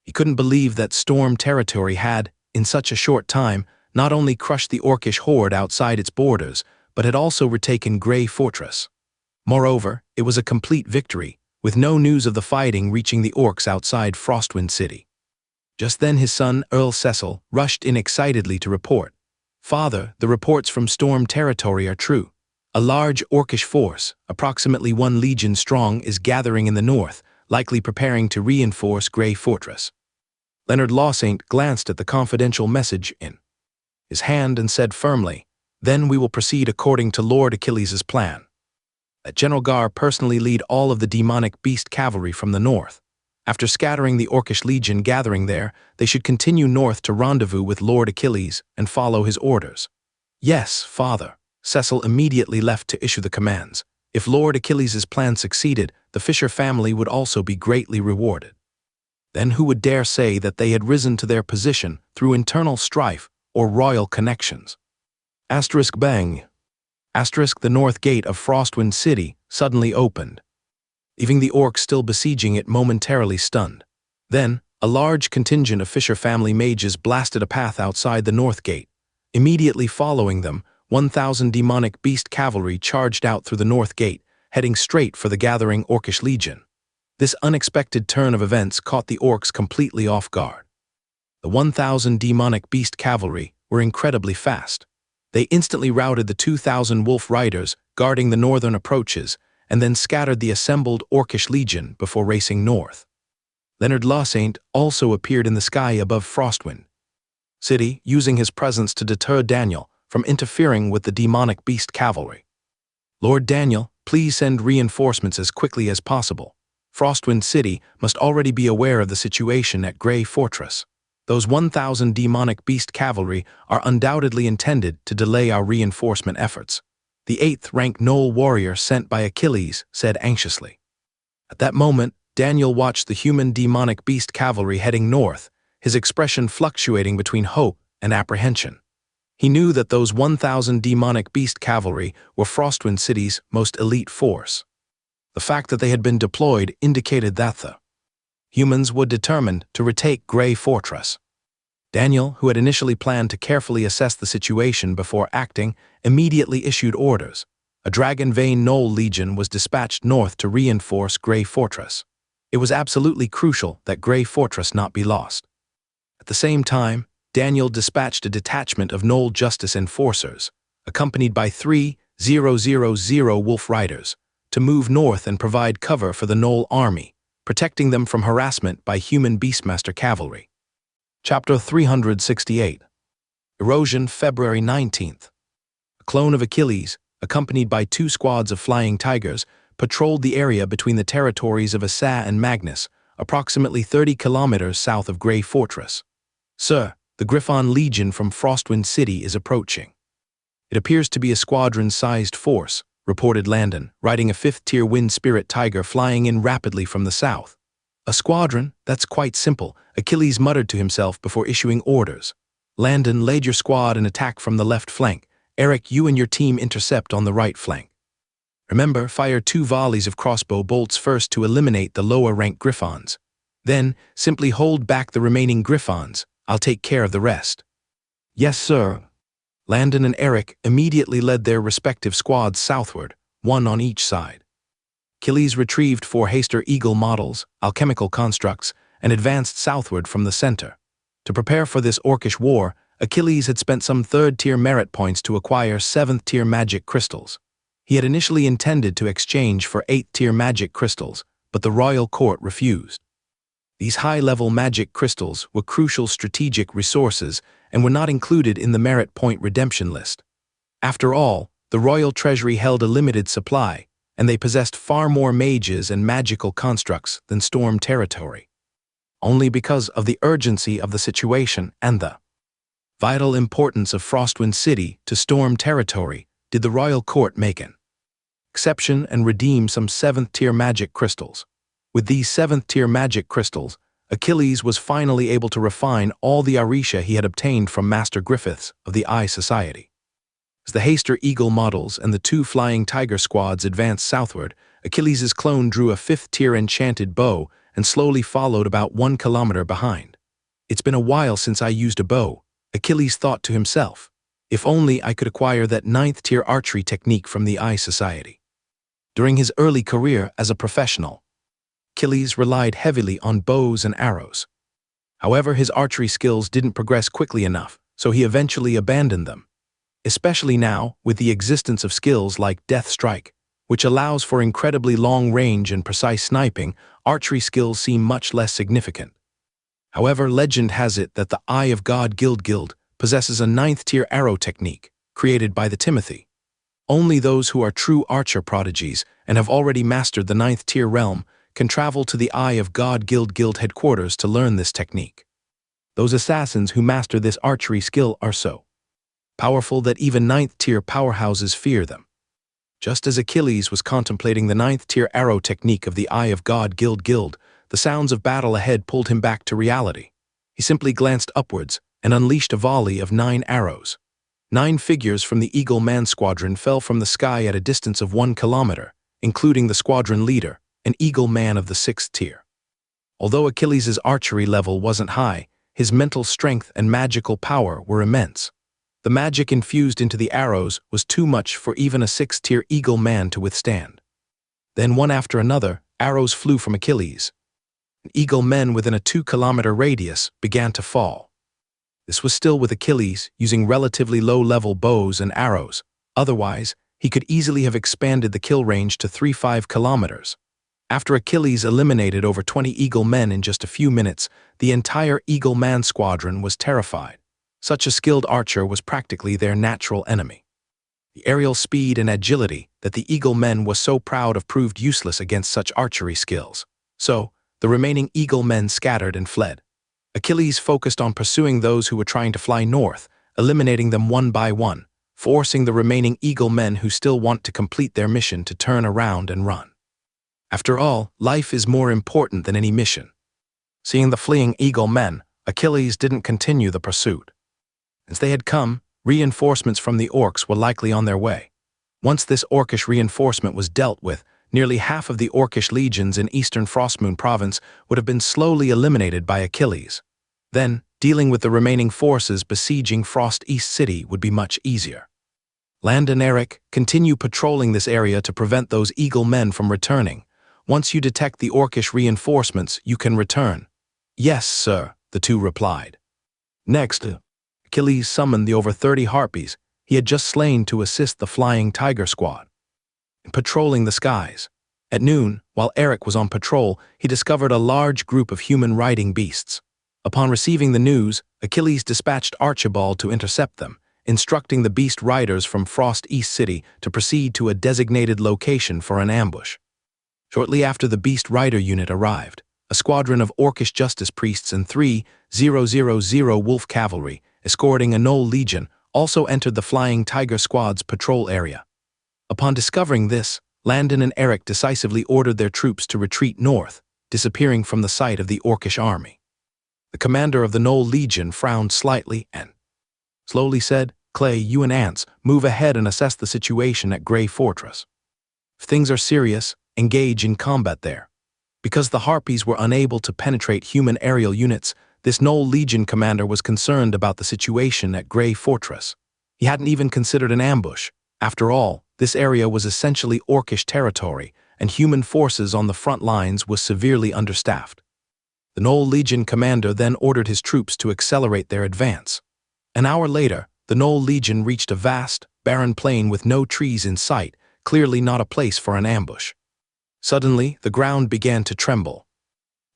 He couldn't believe that Storm Territory had, in such a short time, not only crushed the orcish horde outside its borders, but had also retaken Grey Fortress. Moreover, it was a complete victory, with no news of the fighting reaching the orcs outside Frostwind City. Just then his son, Earl Cecil, rushed in excitedly to report, "Father, the reports from Storm Territory are true. A large orcish force, approximately 1 legion strong, is gathering in the north, likely preparing to reinforce Grey Fortress." Leonard Lawsaint glanced at the confidential message in his hand and said firmly, "Then we will proceed according to Lord Achilles' plan. Let General Gar personally lead all of the demonic beast cavalry from the north. After scattering the orcish legion gathering there, they should continue north to rendezvous with Lord Achilles and follow his orders." "Yes, father." Cecil immediately left to issue the commands. If Lord Achilles' plan succeeded, the Fisher family would also be greatly rewarded. Then who would dare say that they had risen to their position through internal strife or royal connections? Bang. The north gate of Frostwind City suddenly opened, leaving the orcs still besieging it momentarily stunned. Then, a large contingent of Fisher family mages blasted a path outside the north gate. Immediately following them, 1,000 demonic beast cavalry charged out through the north gate, heading straight for the gathering orcish legion. This unexpected turn of events caught the orcs completely off guard. The 1,000 demonic beast cavalry were incredibly fast. They instantly routed the 2,000 wolf riders guarding the northern approaches, and then scattered the assembled orcish legion before racing north. Leonard Lawsaint also appeared in the sky above Frostwind City, using his presence to deter Daniel from interfering with the demonic beast cavalry. "Lord Daniel, please send reinforcements as quickly as possible. Frostwind City must already be aware of the situation at Grey Fortress. Those 1,000 demonic beast cavalry are undoubtedly intended to delay our reinforcement efforts," the 8th-rank Knoll warrior sent by Achilles said anxiously. At that moment, Daniel watched the human demonic beast cavalry heading north, his expression fluctuating between hope and apprehension. He knew that those 1,000 demonic beast cavalry were Frostwind City's most elite force. The fact that they had been deployed indicated that the humans were determined to retake Grey Fortress. Daniel, who had initially planned to carefully assess the situation before acting, immediately issued orders. A Dragon Vein Knoll Legion was dispatched north to reinforce Grey Fortress. It was absolutely crucial that Grey Fortress not be lost. At the same time, Daniel dispatched a detachment of Knoll Justice Enforcers, accompanied by 3,000 Wolf Riders, to move north and provide cover for the Knoll army, protecting them from harassment by human Beastmaster cavalry. Chapter 368. Erosion, February 19th. A clone of Achilles, accompanied by 2 squads of flying tigers, patrolled the area between the territories of Assa and Magnus, approximately 30 kilometers south of Grey Fortress. "Sir, the Griffon Legion from Frostwind City is approaching. It appears to be a squadron-sized force," reported Landon, riding a 5th-tier wind spirit tiger flying in rapidly from the south. "A squadron? That's quite simple," Achilles muttered to himself before issuing orders. "Landon, lead your squad and attack from the left flank. Eric, you and your team intercept on the right flank. Remember, fire 2 volleys of crossbow bolts first to eliminate the lower-ranked Griffons. Then, simply hold back the remaining Griffons. I'll take care of the rest." "Yes, sir." Landon and Eric immediately led their respective squads southward, one on each side. Achilles retrieved 4 Haster Eagle models, alchemical constructs, and advanced southward from the center. To prepare for this orcish war, Achilles had spent some 3rd-tier merit points to acquire 7th-tier magic crystals. He had initially intended to exchange for 8th-tier magic crystals, but the royal court refused. These high-level magic crystals were crucial strategic resources and were not included in the merit point redemption list. After all, the royal treasury held a limited supply, and they possessed far more mages and magical constructs than Storm territory. Only because of the urgency of the situation and the vital importance of Frostwind City to Storm territory did the royal court make an exception and redeem some 7th-tier magic crystals. With these 7th-tier magic crystals, Achilles was finally able to refine all the Arisha he had obtained from Master Griffiths of the Eye Society. As the Haster Eagle models and the 2 Flying Tiger squads advanced southward, Achilles' clone drew a 5th-tier enchanted bow and slowly followed about 1 kilometer behind. "It's been a while since I used a bow," Achilles thought to himself. "If only I could acquire that 9th-tier archery technique from the Eye Society." During his early career as a professional, Achilles relied heavily on bows and arrows. However, his archery skills didn't progress quickly enough, so he eventually abandoned them. Especially now, with the existence of skills like Death Strike, which allows for incredibly long range and precise sniping, archery skills seem much less significant. However, legend has it that the Eye of God Guild possesses a 9th-tier arrow technique, created by the Timothy. Only those who are true archer prodigies and have already mastered the 9th-tier realm can travel to the Eye of God Guild headquarters to learn this technique. Those assassins who master this archery skill are so powerful that even 9th-tier powerhouses fear them. Just as Achilles was contemplating the 9th-tier arrow technique of the Eye of God Guild, the sounds of battle ahead pulled him back to reality. He simply glanced upwards and unleashed a volley of 9 arrows. 9 figures from the Eagle Man squadron fell from the sky at a distance of 1 kilometer, including the squadron leader, an Eagle Man of the 6th tier. Although Achilles' archery level wasn't high, his mental strength and magical power were immense. The magic infused into the arrows was too much for even a 6th-tier Eagle Man to withstand. Then, one after another, arrows flew from Achilles. Eagle Men within a 2-kilometer radius began to fall. This was still with Achilles using relatively low-level bows and arrows. Otherwise, he could easily have expanded the kill range to 3-5 kilometers. After Achilles eliminated over 20 Eagle Men in just a few minutes, the entire Eagle Man squadron was terrified. Such a skilled archer was practically their natural enemy. The aerial speed and agility that the Eagle Men was so proud of proved useless against such archery skills. So, the remaining Eagle Men scattered and fled. Achilles focused on pursuing those who were trying to fly north, eliminating them one by one, forcing the remaining Eagle Men who still want to complete their mission to turn around and run. After all, life is more important than any mission. Seeing the fleeing Eagle Men, Achilles didn't continue the pursuit. As they had come, reinforcements from the orcs were likely on their way. Once this orcish reinforcement was dealt with, nearly half of the orcish legions in eastern Frostmoon province would have been slowly eliminated by Achilles. Then, dealing with the remaining forces besieging Frost East City would be much easier. Land and Eric, continue patrolling this area to prevent those Eagle Men from returning. Once you detect the orcish reinforcements, you can return. Yes, sir, the 2 replied. Next, Achilles summoned the over 30 harpies he had just slain to assist the Flying Tiger squad in patrolling the skies. At noon, while Eric was on patrol, he discovered a large group of human riding beasts. Upon receiving the news, Achilles dispatched Archibald to intercept them, instructing the beast riders from Frost East City to proceed to a designated location for an ambush. Shortly after the beast rider unit arrived, a squadron of orcish justice priests and 3,000 wolf cavalry, escorting a Gnoll legion, also entered the Flying Tiger Squad's patrol area. Upon discovering this, Landon and Eric decisively ordered their troops to retreat north, disappearing from the sight of the orcish army. The commander of the Gnoll legion frowned slightly and slowly said, "Clay, you and Ants, move ahead and assess the situation at Grey Fortress. If things are serious, engage in combat there." Because the Harpies were unable to penetrate human aerial units, this Gnoll legion commander was concerned about the situation at Grey Fortress. He hadn't even considered an ambush. After all, this area was essentially orcish territory, and human forces on the front lines was severely understaffed. The Gnoll legion commander then ordered his troops to accelerate their advance. An hour later, the Gnoll legion reached a vast, barren plain with no trees in sight, clearly not a place for an ambush. Suddenly, the ground began to tremble.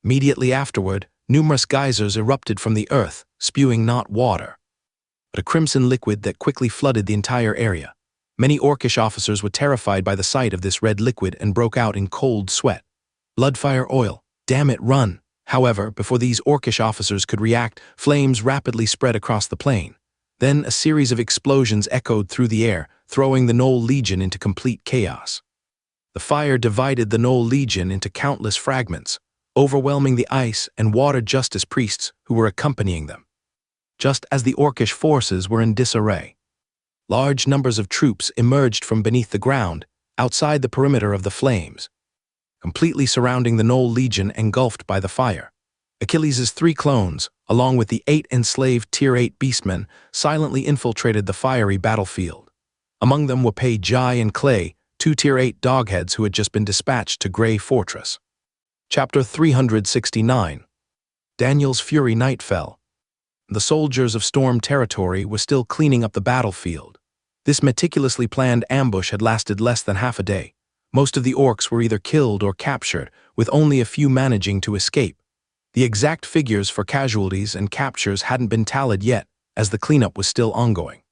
Immediately afterward, numerous geysers erupted from the earth, spewing not water, but a crimson liquid that quickly flooded the entire area. Many orcish officers were terrified by the sight of this red liquid and broke out in cold sweat. "Bloodfire oil! Damn it, run!" However, before these orcish officers could react, flames rapidly spread across the plain. Then a series of explosions echoed through the air, throwing the Gnoll legion into complete chaos. The fire divided the Gnoll legion into countless fragments, overwhelming the ice and water justice priests who were accompanying them. Just as the orcish forces were in disarray, large numbers of troops emerged from beneath the ground, outside the perimeter of the flames, completely surrounding the Gnoll legion engulfed by the fire. Achilles' 3 clones, along with the 8 enslaved Tier 8 beastmen, silently infiltrated the fiery battlefield. Among them were Pei Jai and Clay, 2 Tier 8 dogheads who had just been dispatched to Grey Fortress. Chapter 369. Daniel's fury night fell. The soldiers of Storm Territory were still cleaning up the battlefield. This meticulously planned ambush had lasted less than half a day. Most of the orcs were either killed or captured, with only a few managing to escape. The exact figures for casualties and captures hadn't been tallied yet, as the cleanup was still ongoing.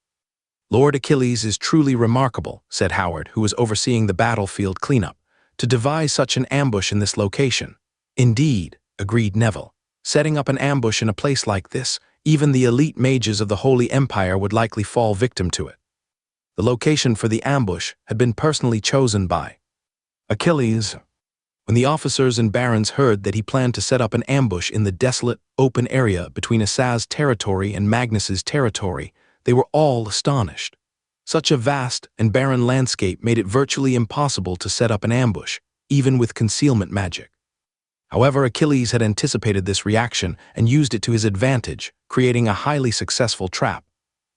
"Lord Achilles is truly remarkable," said Howard, who was overseeing the battlefield cleanup, "to devise such an ambush in this location." "Indeed," agreed Neville. "Setting up an ambush in a place like this, even the elite mages of the Holy Empire would likely fall victim to it." The location for the ambush had been personally chosen by Achilles. When the officers and barons heard that he planned to set up an ambush in the desolate, open area between Asaz's territory and Magnus's territory, they were all astonished. Such a vast and barren landscape made it virtually impossible to set up an ambush, even with concealment magic. However, Achilles had anticipated this reaction and used it to his advantage, creating a highly successful trap.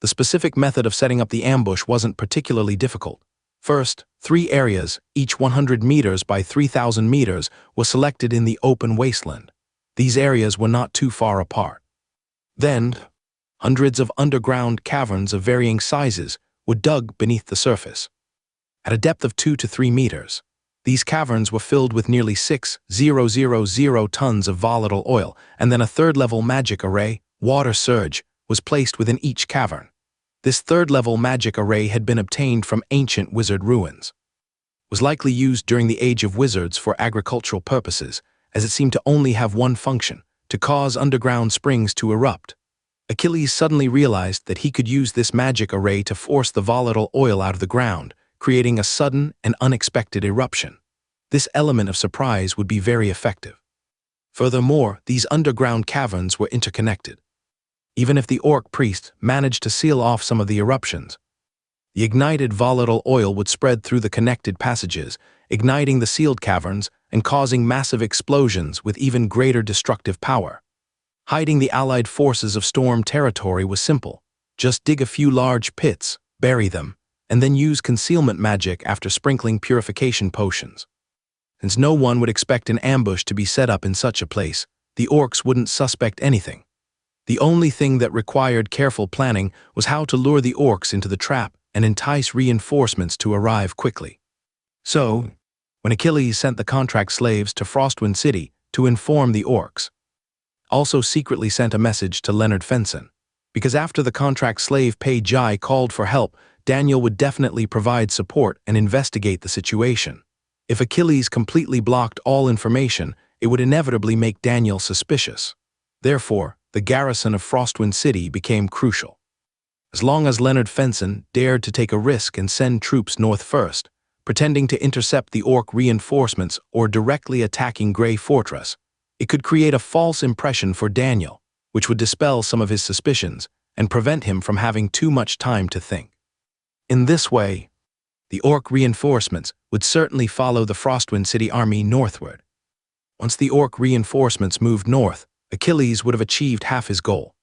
The specific method of setting up the ambush wasn't particularly difficult. First, 3 areas, each 100 meters by 3,000 meters, were selected in the open wasteland. These areas were not too far apart. Then, hundreds of underground caverns of varying sizes were dug beneath the surface. At a depth of 2 to 3 meters, these caverns were filled with nearly 6,000 tons of volatile oil, and then a third-level magic array, water surge, was placed within each cavern. This third-level magic array had been obtained from ancient wizard ruins. It was likely used during the Age of Wizards for agricultural purposes, as it seemed to only have one function, to cause underground springs to erupt. Achilles suddenly realized that he could use this magic array to force the volatile oil out of the ground, creating a sudden and unexpected eruption. This element of surprise would be very effective. Furthermore, these underground caverns were interconnected. Even if the orc priest managed to seal off some of the eruptions, the ignited volatile oil would spread through the connected passages, igniting the sealed caverns and causing massive explosions with even greater destructive power. Hiding the allied forces of Storm Territory was simple. Just dig a few large pits, bury them, and then use concealment magic after sprinkling purification potions. Since no one would expect an ambush to be set up in such a place, the orcs wouldn't suspect anything. The only thing that required careful planning was how to lure the orcs into the trap and entice reinforcements to arrive quickly. So, when Achilles sent the contract slaves to Frostwind City to inform the orcs, also secretly sent a message to Leonard Fenson, because after the contract slave Pei Jai called for help, Daniel would definitely provide support and investigate the situation. If Achilles completely blocked all information, it would inevitably make Daniel suspicious. Therefore, the garrison of Frostwind City became crucial. As long as Leonard Fenson dared to take a risk and send troops north first, pretending to intercept the orc reinforcements or directly attacking Grey Fortress, it could create a false impression for Daniel, which would dispel some of his suspicions and prevent him from having too much time to think. In this way, the orc reinforcements would certainly follow the Frostwind City army northward. Once the orc reinforcements moved north, Achilles would have achieved half his goal.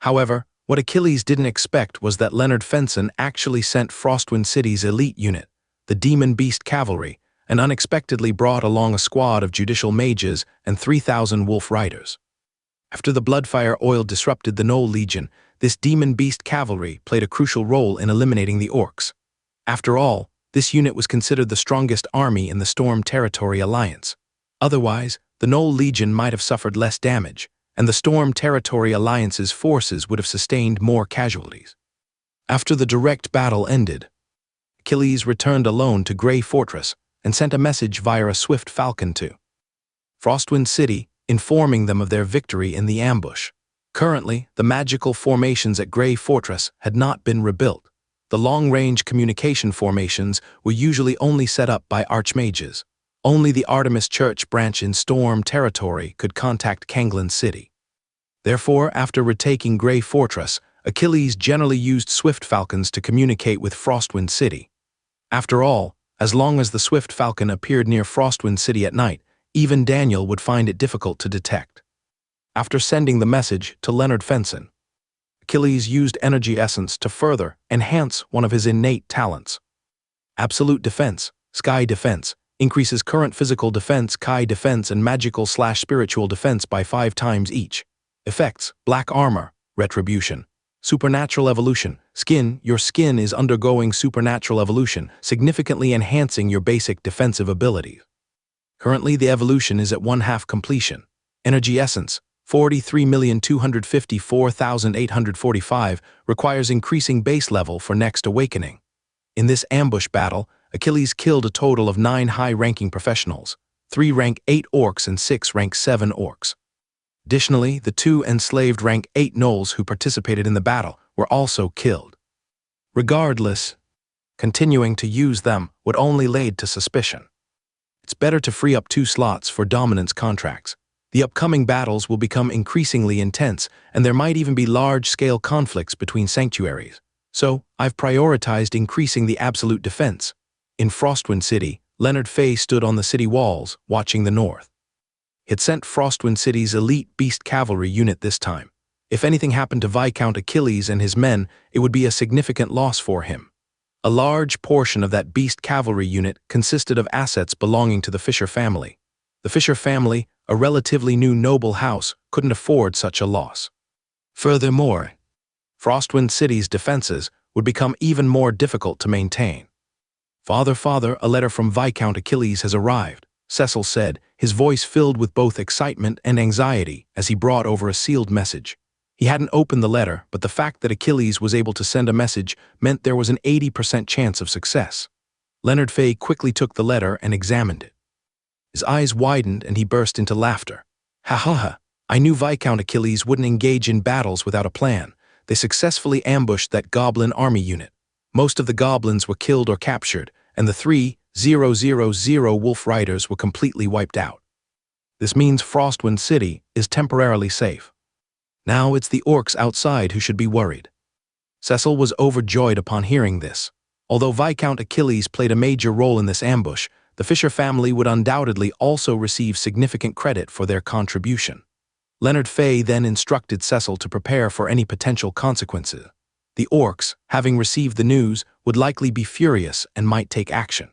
However, what Achilles didn't expect was that Leonard Fenson actually sent Frostwind City's elite unit, the Demon Beast Cavalry, and unexpectedly brought along a squad of judicial mages and 3,000 wolf riders. After the Bloodfire oil disrupted the Gnoll Legion, this Demon Beast Cavalry played a crucial role in eliminating the orcs. After all, this unit was considered the strongest army in the Storm Territory Alliance. Otherwise, the Gnoll Legion might have suffered less damage, and the Storm Territory Alliance's forces would have sustained more casualties. After the direct battle ended, Achilles returned alone to Grey Fortress and sent a message via a swift falcon to Frostwind City, informing them of their victory in the ambush. Currently, the magical formations at Grey Fortress had not been rebuilt. The long-range communication formations were usually only set up by archmages. Only the Artemis Church branch in Storm Territory could contact Kanglin City. Therefore, after retaking Grey Fortress, Achilles generally used Swift Falcons to communicate with Frostwind City. After all, as long as the Swift Falcon appeared near Frostwind City at night, even Daniel would find it difficult to detect. After sending the message to Leonard Fenson, Achilles used energy essence to further enhance one of his innate talents. Absolute Defense, Sky Defense, increases current physical defense, Kai defense, and magical/spiritual defense by 5 times each. Effects: Black Armor, Retribution. Supernatural Evolution, Skin. Your skin is undergoing supernatural evolution, significantly enhancing your basic defensive abilities. Currently, the evolution is at 1/2 completion. Energy Essence, 43,254,845, requires increasing base level for next awakening. In this ambush battle, Achilles killed a total of 9 high-ranking professionals, 3 rank 8 orcs and 6 rank 7 orcs. Additionally, the 2 enslaved rank 8 gnolls who participated in the battle were also killed. Regardless, continuing to use them would only lead to suspicion. It's better to free up 2 slots for dominance contracts. The upcoming battles will become increasingly intense, and there might even be large-scale conflicts between sanctuaries. So, I've prioritized increasing the absolute defense. In Frostwind City, Leonard Fay stood on the city walls, watching the north. He had sent Frostwind City's elite beast cavalry unit this time. If anything happened to Viscount Achilles and his men, it would be a significant loss for him. A large portion of that beast cavalry unit consisted of assets belonging to the Fisher family. The Fisher family, a relatively new noble house, couldn't afford such a loss. Furthermore, Frostwind City's defenses would become even more difficult to maintain. Father, a letter from Viscount Achilles has arrived, Cecil said, his voice filled with both excitement and anxiety as he brought over a sealed message. He hadn't opened the letter, but the fact that Achilles was able to send a message meant there was an 80% chance of success. Leonard Fay quickly took the letter and examined it. His eyes widened and he burst into laughter. Ha! I knew Viscount Achilles wouldn't engage in battles without a plan. They successfully ambushed that goblin army unit. Most of the goblins were killed or captured, and the 3,000 wolf riders were completely wiped out. This means Frostwind City is temporarily safe. Now it's the orcs outside who should be worried. Cecil was overjoyed upon hearing this. Although Viscount Achilles played a major role in this ambush, the Fisher family would undoubtedly also receive significant credit for their contribution. Leonard Fay then instructed Cecil to prepare for any potential consequences. The orcs, having received the news, would likely be furious and might take action.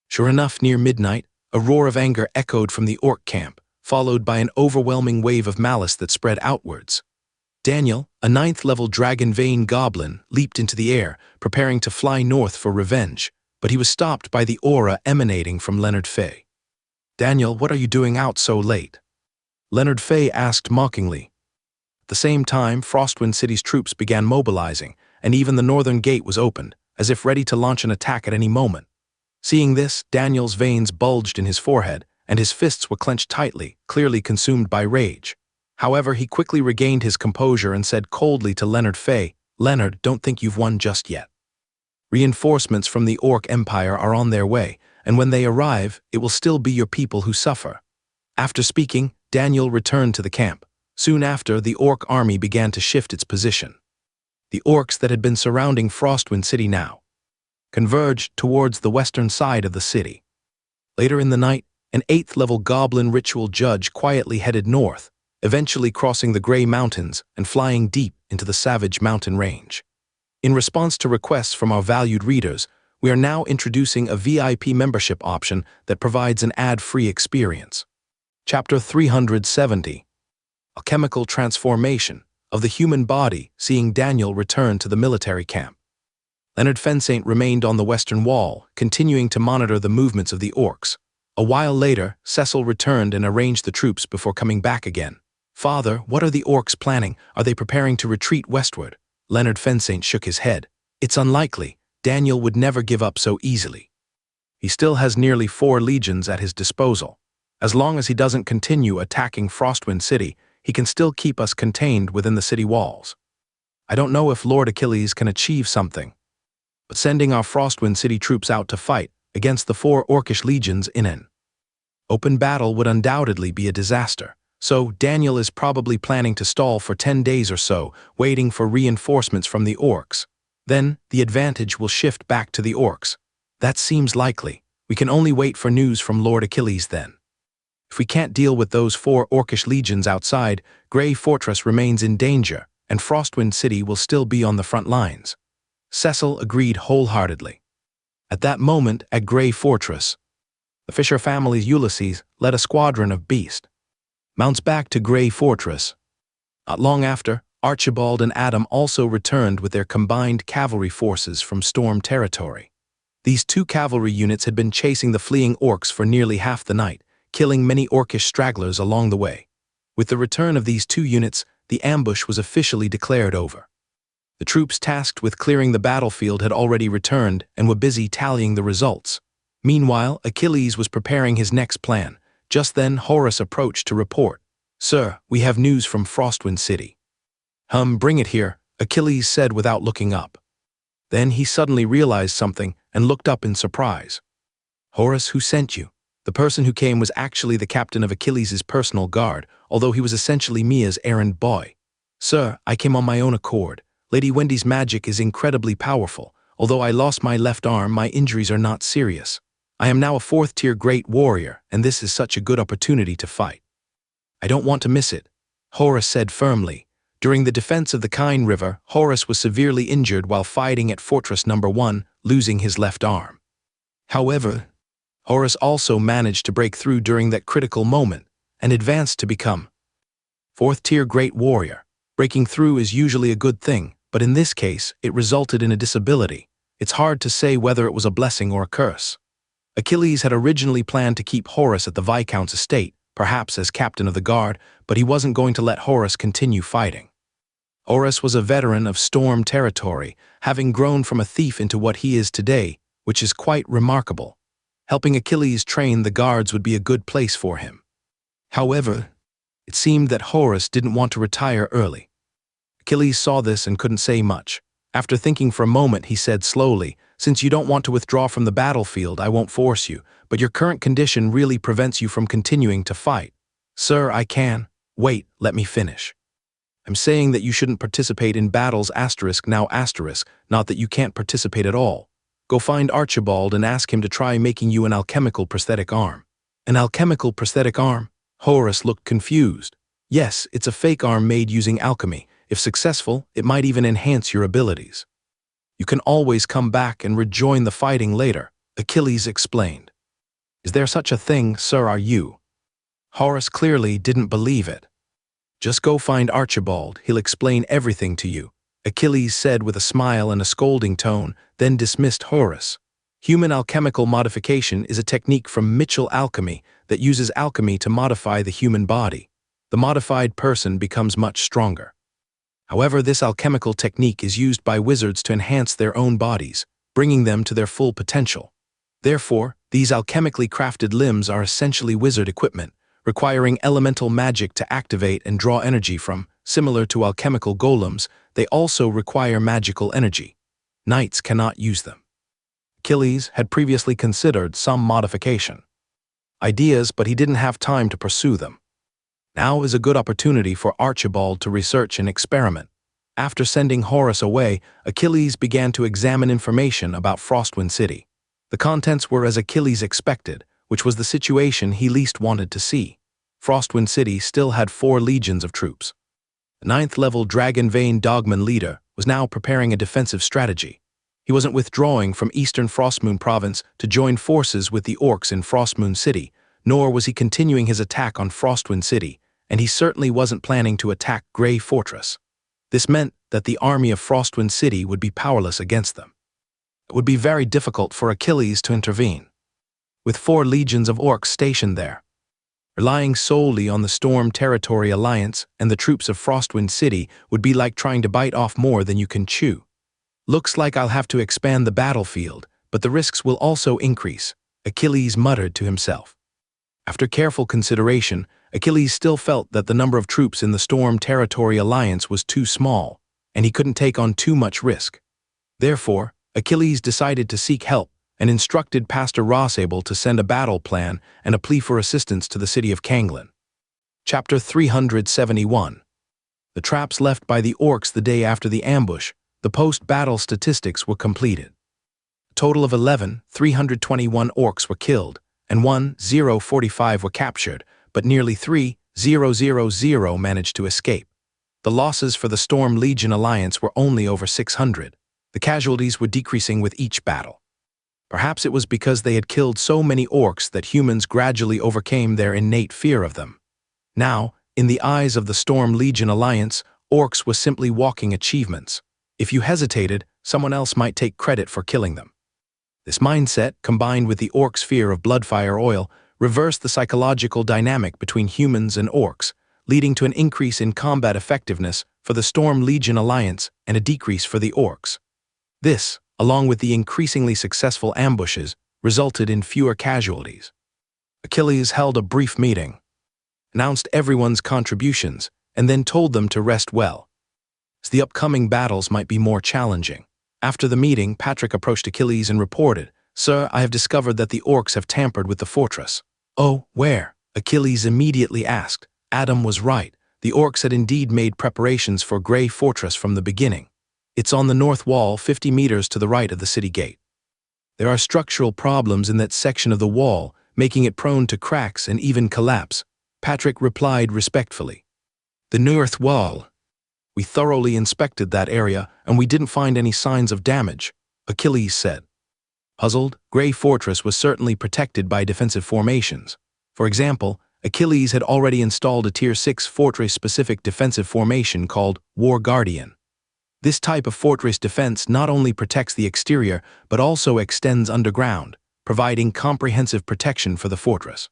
Sure enough, near midnight, a roar of anger echoed from the orc camp, followed by an overwhelming wave of malice that spread outwards. Daniel, a 9th-level dragon vein goblin, leaped into the air, preparing to fly north for revenge, but he was stopped by the aura emanating from Leonard Fay. "Daniel, what are you doing out so late?" Leonard Fay asked mockingly. At the same time, Frostwind City's troops began mobilizing, and even the northern gate was opened, as if ready to launch an attack at any moment. Seeing this, Daniel's veins bulged in his forehead, and his fists were clenched tightly, clearly consumed by rage. However, he quickly regained his composure and said coldly to Leonard Fay, "Leonard, don't think you've won just yet. Reinforcements from the Orc Empire are on their way, and when they arrive, it will still be your people who suffer." After speaking, Daniel returned to the camp. Soon after, the Orc army began to shift its position. The orcs that had been surrounding Frostwind City now converged towards the western side of the city. Later in the night, an 8th-level goblin ritual judge quietly headed north, eventually crossing the Grey Mountains and flying deep into the Savage Mountain Range. In response to requests from our valued readers, we are now introducing a VIP membership option that provides an ad-free experience. Chapter 370. Alchemical Transformation of the Human Body, seeing Daniel return to the military camp. Leonard Fensaint remained on the western wall, continuing to monitor the movements of the orcs. A while later, Cecil returned and arranged the troops before coming back again. "Father, what are the orcs planning? Are they preparing to retreat westward?" Leonard Fensaint shook his head. "It's unlikely. Daniel would never give up so easily. He still has nearly 4 legions at his disposal. As long as he doesn't continue attacking Frostwind City, he can still keep us contained within the city walls. I don't know if Lord Achilles can achieve something, but sending our Frostwind City troops out to fight against the 4 orcish legions in an open battle would undoubtedly be a disaster. So Daniel is probably planning to stall for 10 days or so, waiting for reinforcements from the orcs. Then the advantage will shift back to the orcs. That seems likely. We can only wait for news from Lord Achilles then. If we can't deal with those 4 orcish legions outside, Grey Fortress remains in danger, and Frostwind City will still be on the front lines." Cecil agreed wholeheartedly. At that moment, at Grey Fortress, the Fisher family's Ulysses led a squadron of beast mounts back to Grey Fortress. Not long after, Archibald and Adam also returned with their combined cavalry forces from Storm Territory. These 2 cavalry units had been chasing the fleeing orcs for nearly half the night, killing many orcish stragglers along the way. With the return of these 2 units, the ambush was officially declared over. The troops tasked with clearing the battlefield had already returned and were busy tallying the results. Meanwhile, Achilles was preparing his next plan. Just then, Horus approached to report, "Sir, we have news from Frostwind City." Bring it here," Achilles said without looking up. Then he suddenly realized something and looked up in surprise. "Horus, who sent you?" The person who came was actually the captain of Achilles' personal guard, although he was essentially Mia's errand boy. "Sir, I came on my own accord. Lady Wendy's magic is incredibly powerful. Although I lost my left arm, my injuries are not serious. I am now a 4th-tier great warrior, and this is such a good opportunity to fight. I don't want to miss it," Horus said firmly. During the defense of the Kine River, Horus was severely injured while fighting at Fortress No. 1, losing his left arm. However, Horus also managed to break through during that critical moment and advanced to become 4th-tier great warrior. Breaking through is usually a good thing, but in this case, it resulted in a disability. It's hard to say whether it was a blessing or a curse. Achilles had originally planned to keep Horus at the Viscount's estate, perhaps as captain of the guard, but he wasn't going to let Horus continue fighting. Horus was a veteran of Storm Territory, having grown from a thief into what he is today, which is quite remarkable. Helping Achilles train the guards would be a good place for him. However, it seemed that Horus didn't want to retire early. Achilles saw this and couldn't say much. After thinking for a moment, he said slowly, "Since you don't want to withdraw from the battlefield, I won't force you, but your current condition really prevents you from continuing to fight." "Sir, I can." "Wait, let me finish. I'm saying that you shouldn't participate in battles now not that you can't participate at all. Go find Archibald and ask him to try making you an alchemical prosthetic arm." "An alchemical prosthetic arm?" Horus looked confused. "Yes, it's a fake arm made using alchemy. If successful, it might even enhance your abilities. You can always come back and rejoin the fighting later," Achilles explained. "Is there such a thing, sir, are you?" Horus clearly didn't believe it. "Just go find Archibald, he'll explain everything to you," Achilles said with a smile and a scolding tone, then dismissed Horus. Human alchemical modification is a technique from Mitchell alchemy that uses alchemy to modify the human body. The modified person becomes much stronger. However, this alchemical technique is used by wizards to enhance their own bodies, bringing them to their full potential. Therefore, These alchemically crafted limbs are essentially wizard equipment, requiring elemental magic to activate and draw energy from. Similar to alchemical golems, they also require magical energy. Knights cannot use them. Achilles had previously considered some modification ideas, but he didn't have time to pursue them. Now is a good opportunity for Archibald to research and experiment. After sending Horus away, Achilles began to examine information about Frostwind City. The contents were as Achilles expected, which was the situation he least wanted to see. Frostwind City still had 4 legions of troops. The 9th-level Dragon Vein Dogman leader was now preparing a defensive strategy. He wasn't withdrawing from eastern Frostmoon Province to join forces with the orcs in Frostmoon City, nor was he continuing his attack on Frostwind City, and he certainly wasn't planning to attack Grey Fortress. This meant that the army of Frostwind City would be powerless against them. It would be very difficult for Achilles to intervene. With 4 legions of orcs stationed there, relying solely on the Storm Territory Alliance and the troops of Frostwind City would be like trying to bite off more than you can chew. Looks like I'll have to expand the battlefield, but the risks will also increase, Achilles muttered to himself. After careful consideration, Achilles still felt that the number of troops in the Storm Territory Alliance was too small, and he couldn't take on too much risk. Therefore, Achilles decided to seek help and instructed Pastor Rossable to send a battle plan and a plea for assistance to the city of Kanglin. Chapter 371. The traps left by the orcs the day after the ambush. The post-battle statistics were completed. A total of 321 orcs were killed, and 1,045 were captured, but nearly 3,000 managed to escape. The losses for the Storm Legion Alliance were only over 600. The casualties were decreasing with each battle. Perhaps it was because they had killed so many orcs that humans gradually overcame their innate fear of them. Now, in the eyes of the Storm Legion Alliance, orcs were simply walking achievements. If you hesitated, someone else might take credit for killing them. This mindset, combined with the orcs' fear of bloodfire oil, reversed the psychological dynamic between humans and orcs, leading to an increase in combat effectiveness for the Storm Legion Alliance and a decrease for the orcs. This, along with the increasingly successful ambushes, resulted in fewer casualties. Achilles held a brief meeting, announced everyone's contributions, and then told them to rest well, as the upcoming battles might be more challenging. After the meeting, Patrick approached Achilles and reported, "Sir, I have discovered that the orcs have tampered with the fortress." "Oh, where?" Achilles immediately asked. Adam was right. The orcs had indeed made preparations for Grey Fortress from the beginning. It's on the north wall 50 meters to the right of the city gate. There are structural problems in that section of the wall, making it prone to cracks and even collapse. Patrick replied respectfully. "The north wall? We thoroughly inspected that area, and we didn't find any signs of damage," Achilles said. Puzzled, Grey Fortress was certainly protected by defensive formations. For example, Achilles had already installed a Tier 6 fortress-specific defensive formation called War Guardian. This type of fortress defense not only protects the exterior, but also extends underground, providing comprehensive protection for the fortress.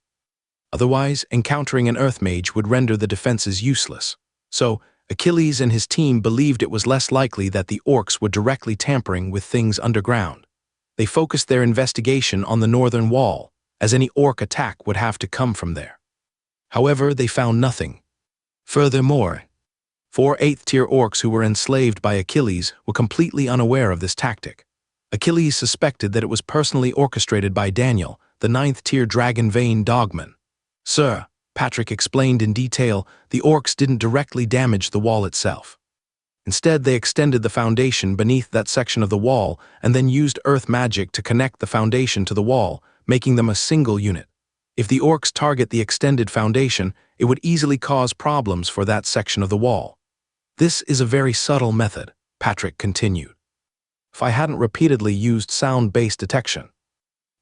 Otherwise, encountering an earth mage would render the defenses useless. So, Achilles and his team believed it was less likely that the orcs were directly tampering with things underground. They focused their investigation on the northern wall, as any orc attack would have to come from there. However, they found nothing. Furthermore, 4 8th-tier orcs who were enslaved by Achilles were completely unaware of this tactic. Achilles suspected that it was personally orchestrated by Daniel, the 9th-tier Dragon Vein Dogman. "Sir," Patrick explained in detail, the orcs didn't directly damage the wall itself. Instead, they extended the foundation beneath that section of the wall and then used earth magic to connect the foundation to the wall, making them a single unit. If the orcs target the extended foundation, it would easily cause problems for that section of the wall. "This is a very subtle method," Patrick continued. "If I hadn't repeatedly used sound-based detection,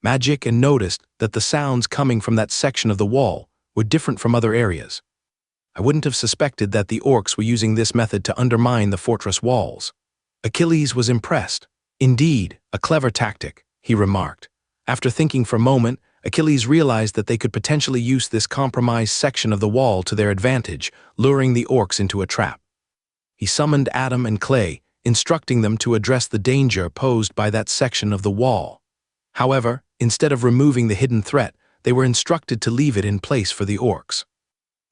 magic, and noticed that the sounds coming from that section of the wall were different from other areas, I wouldn't have suspected that the orcs were using this method to undermine the fortress walls." Achilles was impressed. "Indeed, a clever tactic," he remarked. After thinking for a moment, Achilles realized that they could potentially use this compromised section of the wall to their advantage, luring the orcs into a trap. He summoned Adam and Clay, instructing them to address the danger posed by that section of the wall. However, Instead of removing the hidden threat, they were instructed to leave it in place for the orcs.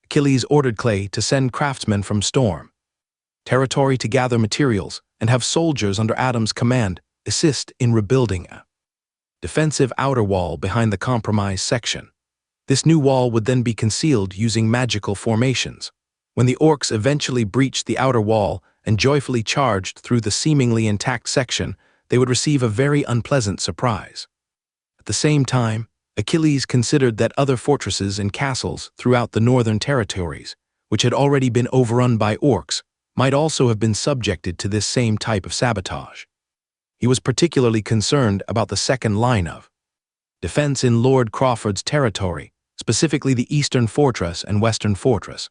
Achilles ordered Clay to send craftsmen from Storm territory to gather materials and have soldiers under Adam's command assist in rebuilding a defensive outer wall behind the compromised section. This new wall would then be concealed using magical formations. When the orcs eventually breached the outer wall and joyfully charged through the seemingly intact section, they would receive a very unpleasant surprise. At the same time, Achilles considered that other fortresses and castles throughout the northern territories, which had already been overrun by orcs, might also have been subjected to this same type of sabotage. He was particularly concerned about the second line of defense in Lord Crawford's territory, specifically the Eastern Fortress and Western Fortress,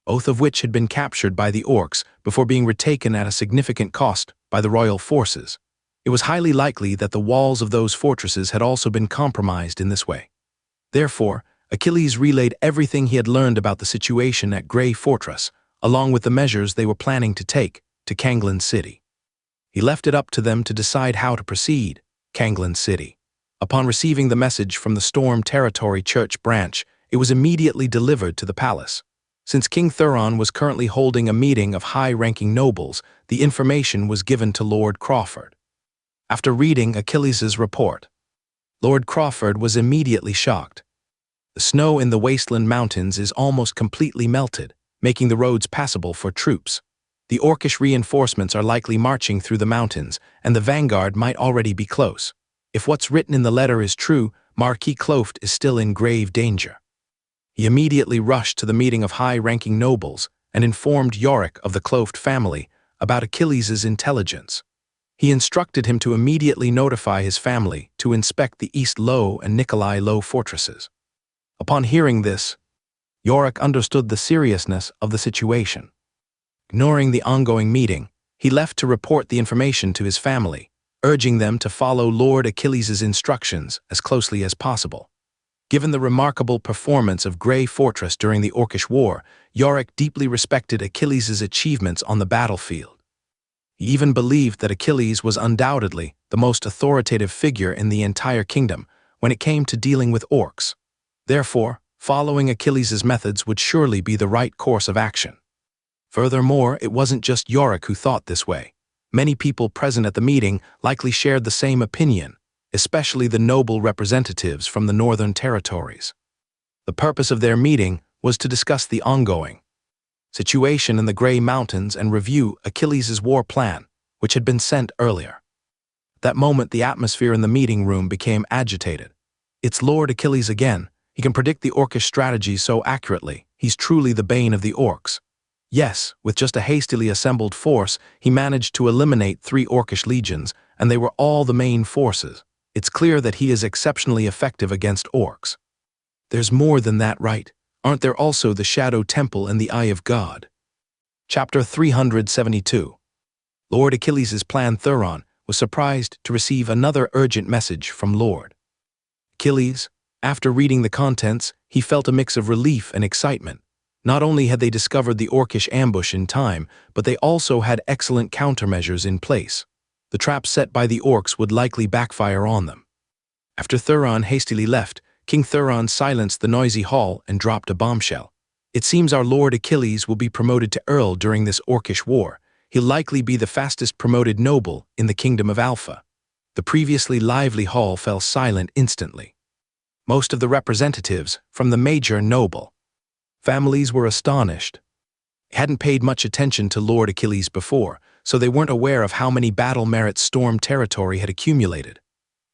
both of which had been captured by the orcs before being retaken at a significant cost by the royal forces. It was highly likely that the walls of those fortresses had also been compromised in this way. Therefore, Achilles relayed everything he had learned about the situation at Grey Fortress, along with the measures they were planning to take, to Kanglan City. He left it up to them to decide how to proceed. Kanglan City. Upon receiving the message from the Storm Territory Church branch, it was immediately delivered to the palace. Since King Thuron was currently holding a meeting of high-ranking nobles, the information was given to Lord Crawford. After reading Achilles' report, Lord Crawford was immediately shocked. The snow in the Wasteland Mountains is almost completely melted, making the roads passable for troops. The orcish reinforcements are likely marching through the mountains, and the vanguard might already be close. If what's written in the letter is true, Marquis Cloft is still in grave danger. He immediately rushed to the meeting of high-ranking nobles and informed Yorick of the Cloft family about Achilles' intelligence. He instructed him to immediately notify his family to inspect the East Low and Nikolai Low fortresses. Upon hearing this, Yorick understood the seriousness of the situation. Ignoring the ongoing meeting, he left to report the information to his family, urging them to follow Lord Achilles' instructions as closely as possible. Given the remarkable performance of Grey Fortress during the Orcish War, Yorick deeply respected Achilles' achievements on the battlefield. He even believed that Achilles was undoubtedly the most authoritative figure in the entire kingdom when it came to dealing with orcs. Therefore, following Achilles' methods would surely be the right course of action. Furthermore, it wasn't just Yorick who thought this way. Many people present at the meeting likely shared the same opinion, especially the noble representatives from the northern territories. The purpose of their meeting was to discuss the ongoing situation in the Grey Mountains and review Achilles' war plan, which had been sent earlier. At that moment, the atmosphere in the meeting room became agitated. It's Lord Achilles again. He can predict the orcish strategies so accurately. He's truly the bane of the orcs. Yes, with just a hastily assembled force, he managed to eliminate 3 orcish legions, and they were all the main forces. It's clear that he is exceptionally effective against orcs. There's more than that, right? Aren't there also the Shadow Temple and the Eye of God? Chapter 372. Lord Achilles' plan. Thuron was surprised to receive another urgent message from Lord Achilles. After reading the contents, he felt a mix of relief and excitement. Not only had they discovered the orcish ambush in time, but they also had excellent countermeasures in place. The traps set by the orcs would likely backfire on them. After Thuron hastily left, King Thuron silenced the noisy hall and dropped a bombshell. It seems our Lord Achilles will be promoted to Earl during this orcish war. He'll likely be the fastest promoted noble in the Kingdom of Alpha. The previously lively hall fell silent instantly. Most of the representatives from the major noble families were astonished. They hadn't paid much attention to Lord Achilles before, so they weren't aware of how many battle merits Storm territory had accumulated.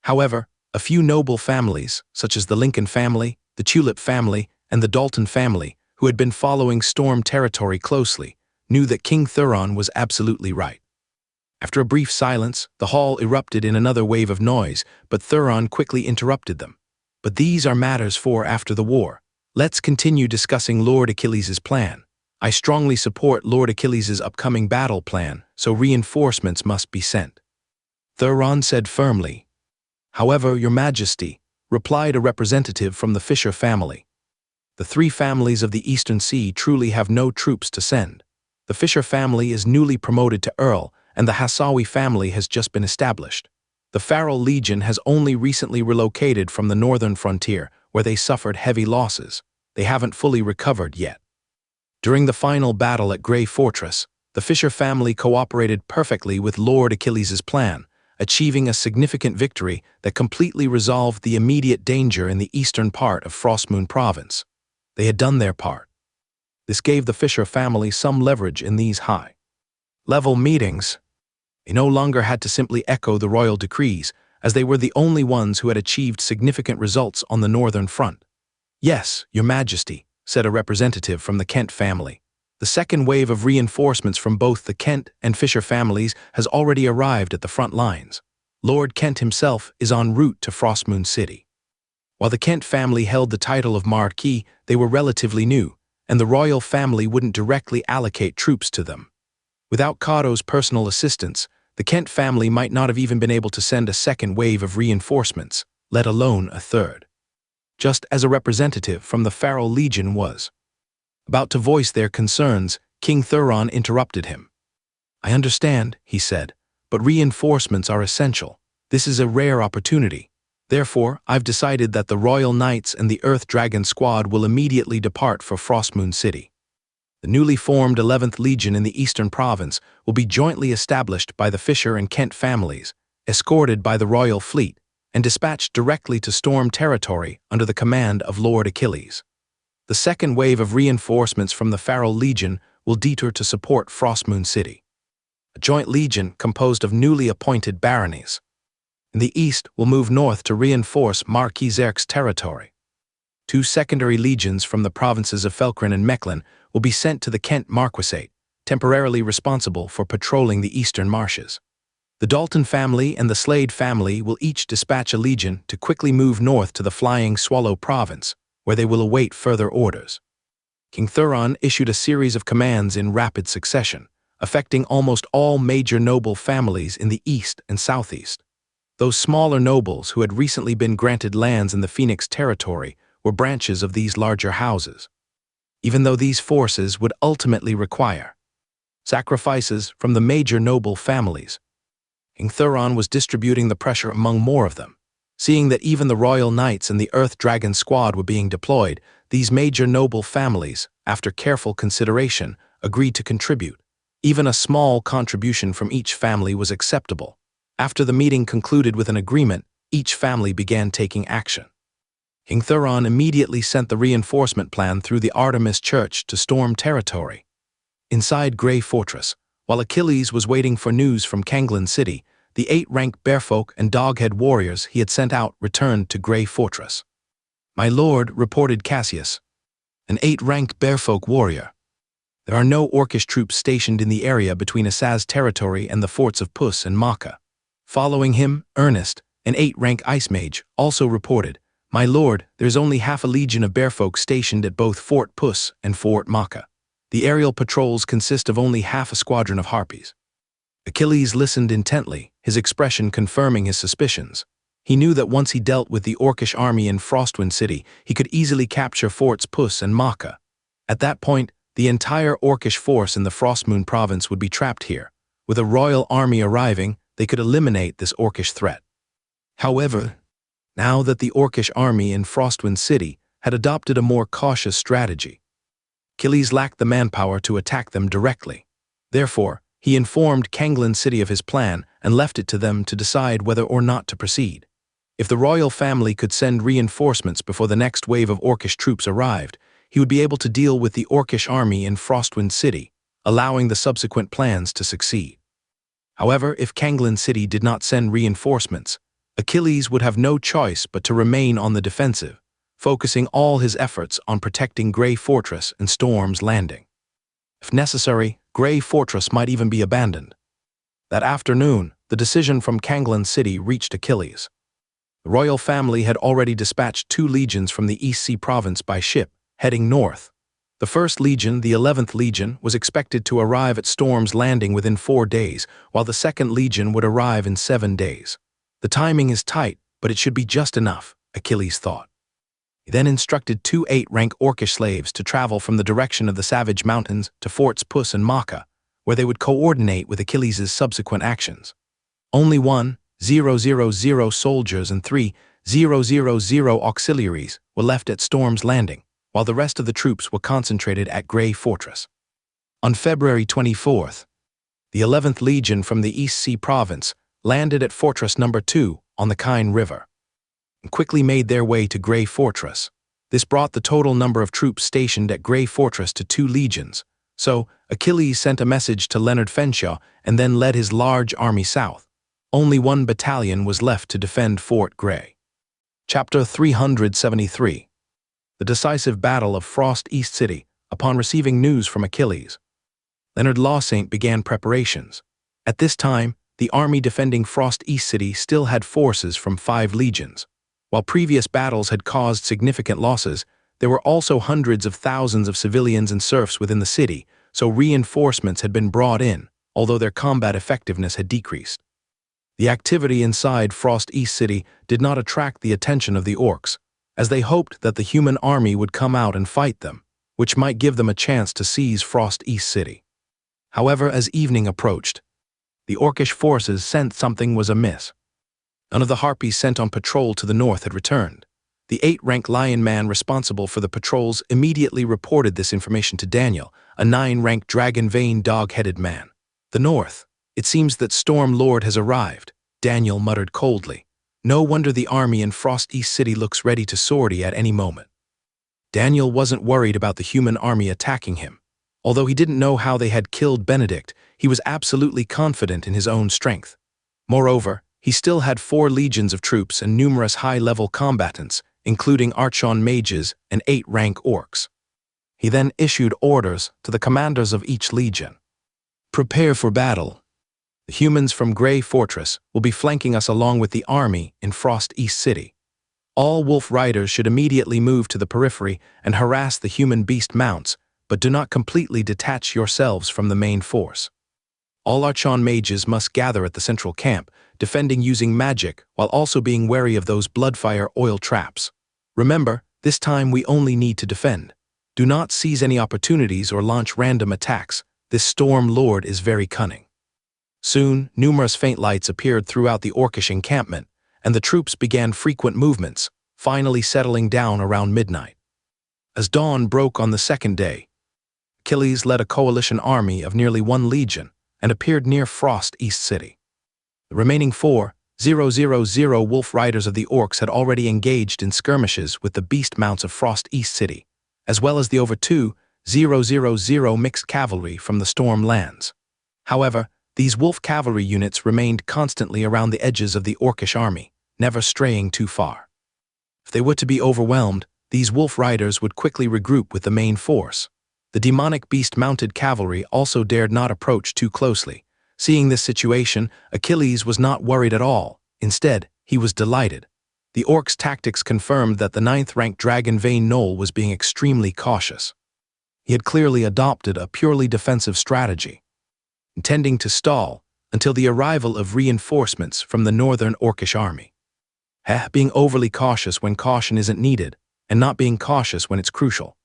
However, a few noble families, such as the Lincoln family, the Tulip family, and the Dalton family, who had been following Storm territory closely, knew that King Thuron was absolutely right. After a brief silence, the hall erupted in another wave of noise, but Thuron quickly interrupted them. But these are matters for after the war. Let's continue discussing Lord Achilles' plan. I strongly support Lord Achilles' upcoming battle plan, so reinforcements must be sent. Thuron said firmly. However, Your Majesty, replied a representative from the Fisher family. The 3 families of the Eastern Sea truly have no troops to send. The Fisher family is newly promoted to Earl, and the Hassawi family has just been established. The Pharaoh Legion has only recently relocated from the northern frontier, where they suffered heavy losses. They haven't fully recovered yet. During the final battle at Grey Fortress, the Fisher family cooperated perfectly with Lord Achilles' plan, achieving a significant victory that completely resolved the immediate danger in the eastern part of Frostmoon Province. They had done their part. This gave the Fisher family some leverage in these high-level meetings. They no longer had to simply echo the royal decrees, as they were the only ones who had achieved significant results on the northern front. "Yes, Your Majesty," said a representative from the Kent family. "The second wave of reinforcements from both the Kent and Fisher families has already arrived at the front lines. Lord Kent himself is en route to Frostmoon City." While the Kent family held the title of Marquis, they were relatively new, and the royal family wouldn't directly allocate troops to them. Without Cato's personal assistance, the Kent family might not have even been able to send a second wave of reinforcements, let alone a third. Just as a representative from the Pharaoh Legion was about to voice their concerns, King Thuron interrupted him. "I understand," he said, "but reinforcements are essential. This is a rare opportunity. Therefore, I've decided that the Royal Knights and the Earth Dragon Squad will immediately depart for Frostmoon City. The newly formed 11th Legion in the Eastern Province will be jointly established by the Fisher and Kent families, escorted by the Royal Fleet, and dispatched directly to storm territory under the command of Lord Achilles. The second wave of reinforcements from the Pharaoh Legion will detour to support Frostmoon City. A joint legion composed of newly appointed baronies in the east will move north to reinforce Marquis Zerk's territory. 2 secondary legions from the provinces of Felkrin and Mechlin will be sent to the Kent Marquisate, temporarily responsible for patrolling the eastern marshes. The Dalton family and the Slade family will each dispatch a legion to quickly move north to the Flying Swallow province, where they will await further orders. King Thuron issued a series of commands in rapid succession, affecting almost all major noble families in the east and southeast. Those smaller nobles who had recently been granted lands in the Phoenix territory were branches of these larger houses. Even though these forces would ultimately require sacrifices from the major noble families, King Thuron was distributing the pressure among more of them. Seeing that even the Royal Knights and the Earth Dragon Squad were being deployed, these major noble families, after careful consideration, agreed to contribute. Even a small contribution from each family was acceptable. After the meeting concluded with an agreement, each family began taking action. King Thuron immediately sent the reinforcement plan through the Artemis Church to storm territory. Inside Grey Fortress, while Achilles was waiting for news from Kanglin City, the 8-rank Bearfolk and Doghead warriors he had sent out returned to Grey Fortress. "My lord," reported Cassius, "an 8-rank Bearfolk warrior. There are no Orcish troops stationed in the area between Asaz territory and the forts of Puss and Maka." Following him, Ernest, an 8-rank Ice Mage, also reported, "My lord, there's only half a legion of Bearfolk stationed at both Fort Puss and Fort Maka. The aerial patrols consist of only half a squadron of Harpies." Achilles listened intently, his expression confirming his suspicions. He knew that once he dealt with the Orcish army in Frostwind City, he could easily capture Forts Puss and Maka. At that point, the entire Orcish force in the Frostmoon province would be trapped here. With a royal army arriving, they could eliminate this Orcish threat. However, now that the Orcish army in Frostwind City had adopted a more cautious strategy, Achilles lacked the manpower to attack them directly. Therefore, he informed Kanglin City of his plan and left it to them to decide whether or not to proceed. If the royal family could send reinforcements before the next wave of Orcish troops arrived, he would be able to deal with the Orcish army in Frostwind City, allowing the subsequent plans to succeed. However, if Kanglin City did not send reinforcements, Achilles would have no choice but to remain on the defensive, focusing all his efforts on protecting Grey Fortress and Storm's Landing. If necessary, Grey Fortress might even be abandoned. That afternoon, the decision from Kanglin City reached Achilles. The royal family had already dispatched 2 legions from the East Sea province by ship, heading north. The 1st Legion, the 11th Legion, was expected to arrive at Storm's Landing within 4 days, while the 2nd Legion would arrive in 7 days. The timing is tight, but it should be just enough, Achilles thought. He then instructed 2 8-rank Orcish slaves to travel from the direction of the Savage Mountains to Forts Puss and Maka, where they would coordinate with Achilles' subsequent actions. Only one, 3,000 soldiers and 3,000 auxiliaries were left at Storm's Landing, while the rest of the troops were concentrated at Grey Fortress. On February 24th, the 11th Legion from the East Sea Province landed at Fortress No. 2 on the Kyne River and quickly made their way to Grey Fortress. This brought the total number of troops stationed at Grey Fortress to 2 legions, so Achilles sent a message to Leonard Fenshaw and then led his large army south. Only 1 battalion was left to defend Fort Grey. Chapter 373. The decisive battle of Frost East City. Upon receiving news from Achilles, Leonard Lawsaint began preparations. At this time, the army defending Frost East City still had forces from 5 legions. While previous battles had caused significant losses, there were also hundreds of thousands of civilians and serfs within the city, so reinforcements had been brought in, although their combat effectiveness had decreased. The activity inside Frost East City did not attract the attention of the orcs, as they hoped that the human army would come out and fight them, which might give them a chance to seize Frost East City. However, as evening approached, the orcish forces sensed something was amiss. None of the harpies sent on patrol to the north had returned. The 8-rank lion man responsible for the patrols immediately reported this information to Daniel, a 9-rank dragon-veined dog-headed man. The north. It seems that Storm Lord has arrived, Daniel muttered coldly. No wonder the army in Frost East City looks ready to sortie at any moment. Daniel wasn't worried about the human army attacking him. Although he didn't know how they had killed Benedict, he was absolutely confident in his own strength. Moreover, he still had 4 legions of troops and numerous high-level combatants, including Archon mages and 8-rank orcs. He then issued orders to the commanders of each legion. Prepare for battle. The humans from Grey Fortress will be flanking us along with the army in Frost East City. All wolf riders should immediately move to the periphery and harass the human beast mounts, but do not completely detach yourselves from the main force. All Archon mages must gather at the central camp, defending using magic while also being wary of those bloodfire oil traps. Remember, this time we only need to defend. Do not seize any opportunities or launch random attacks. This Storm Lord is very cunning. Soon, numerous faint lights appeared throughout the orcish encampment, and the troops began frequent movements, finally settling down around midnight. As dawn broke on the second day, Achilles led a coalition army of nearly 1 legion and appeared near Frost East City. The remaining 4,000 wolf riders of the orcs had already engaged in skirmishes with the beast mounts of Frost East City, as well as the over 2,000 mixed cavalry from the Storm lands. However, these wolf cavalry units remained constantly around the edges of the orcish army, never straying too far. If they were to be overwhelmed, these wolf riders would quickly regroup with the main force. The demonic beast-mounted cavalry also dared not approach too closely. Seeing this situation, Achilles was not worried at all. Instead, he was delighted. The orcs' tactics confirmed that the 9th-ranked dragon-veined gnoll was being extremely cautious. He had clearly adopted a purely defensive strategy, intending to stall until the arrival of reinforcements from the northern orcish army. Being overly cautious when caution isn't needed, and not being cautious when it's crucial.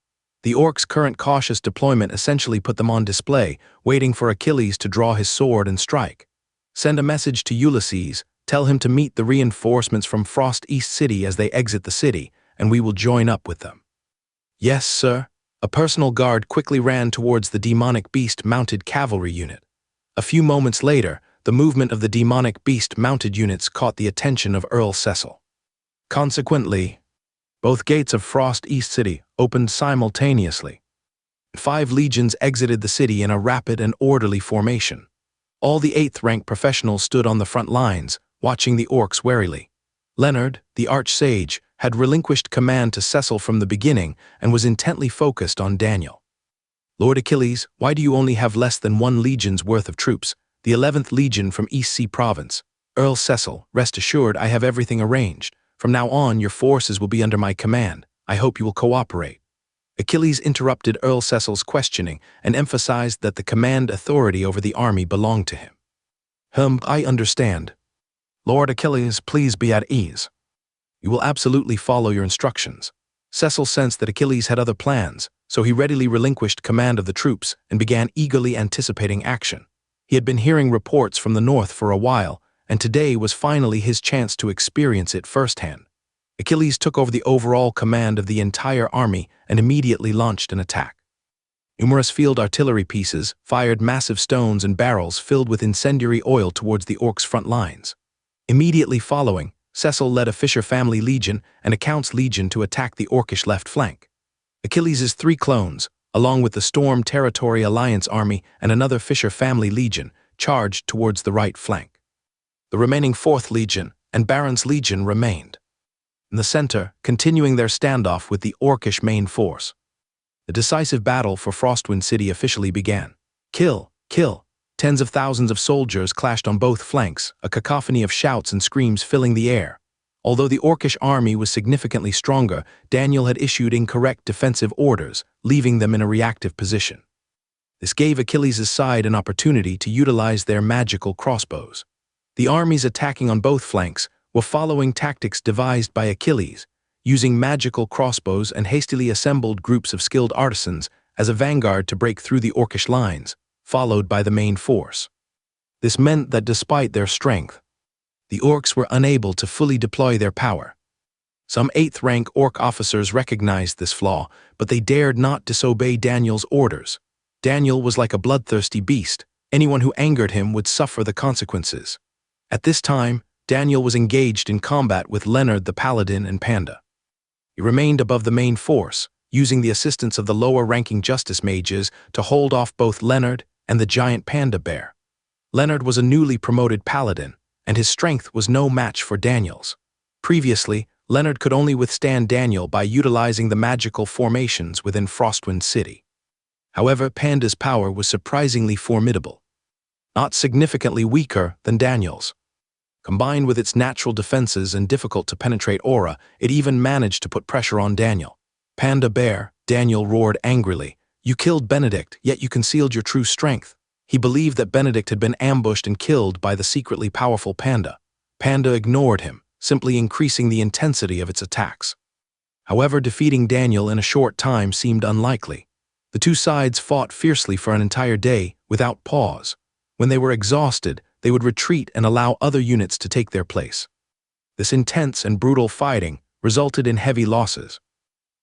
The orcs' current cautious deployment essentially put them on display, waiting for Achilles to draw his sword and strike. Send a message to Ulysses, tell him to meet the reinforcements from Frost East City as they exit the city, and we will join up with them. Yes, sir. A personal guard quickly ran towards the demonic beast-mounted cavalry unit. A few moments later, the movement of the demonic beast-mounted units caught the attention of Earl Cecil. Consequently, both gates of Frost East City opened simultaneously. 5 legions exited the city in a rapid and orderly formation. All the 8th-rank professionals stood on the front lines, watching the orcs warily. Leonard, the arch-sage, had relinquished command to Cecil from the beginning and was intently focused on Daniel. Lord Achilles, why do you only have less than 1 legion's worth of troops? The 11th Legion from East Sea Province. Earl Cecil, rest assured I have everything arranged. From now on, your forces will be under my command. I hope you will cooperate. Achilles interrupted Earl Cecil's questioning and emphasized that the command authority over the army belonged to him. I understand. Lord Achilles, please be at ease. You will absolutely follow your instructions. Cecil sensed that Achilles had other plans, so he readily relinquished command of the troops and began eagerly anticipating action. He had been hearing reports from the north for a while, and today was finally his chance to experience it firsthand. Achilles took over the overall command of the entire army and immediately launched an attack. Numerous field artillery pieces fired massive stones and barrels filled with incendiary oil towards the orcs' front lines. Immediately following, Cecil led a Fisher family legion and a Count's legion to attack the orcish left flank. Achilles' 3 clones, along with the Storm Territory Alliance army and another Fisher family legion, charged towards the right flank. The remaining 4th Legion and Baron's Legion remained in the center, continuing their standoff with the orcish main force. The decisive battle for Frostwind City officially began. Kill! Kill! Tens of thousands of soldiers clashed on both flanks, a cacophony of shouts and screams filling the air. Although the orcish army was significantly stronger, Daniel had issued incorrect defensive orders, leaving them in a reactive position. This gave Achilles' side an opportunity to utilize their magical crossbows. The armies attacking on both flanks were following tactics devised by Achilles, using magical crossbows and hastily assembled groups of skilled artisans as a vanguard to break through the orcish lines, followed by the main force. This meant that despite their strength, the orcs were unable to fully deploy their power. Some 8th-rank orc officers recognized this flaw, but they dared not disobey Daniel's orders. Daniel was like a bloodthirsty beast. Anyone who angered him would suffer the consequences. At this time, Daniel was engaged in combat with Leonard the Paladin and Panda. He remained above the main force, using the assistance of the lower-ranking justice mages to hold off both Leonard and the giant panda bear. Leonard was a newly promoted paladin, and his strength was no match for Daniel's. Previously, Leonard could only withstand Daniel by utilizing the magical formations within Frostwind City. However, Panda's power was surprisingly formidable, not significantly weaker than Daniel's. Combined with its natural defenses and difficult-to-penetrate aura, it even managed to put pressure on Daniel. "Panda Bear," Daniel roared angrily. "You killed Benedict, yet you concealed your true strength." He believed that Benedict had been ambushed and killed by the secretly powerful Panda. Panda ignored him, simply increasing the intensity of its attacks. However, defeating Daniel in a short time seemed unlikely. The two sides fought fiercely for an entire day, without pause. When they were exhausted, they would retreat and allow other units to take their place. This intense and brutal fighting resulted in heavy losses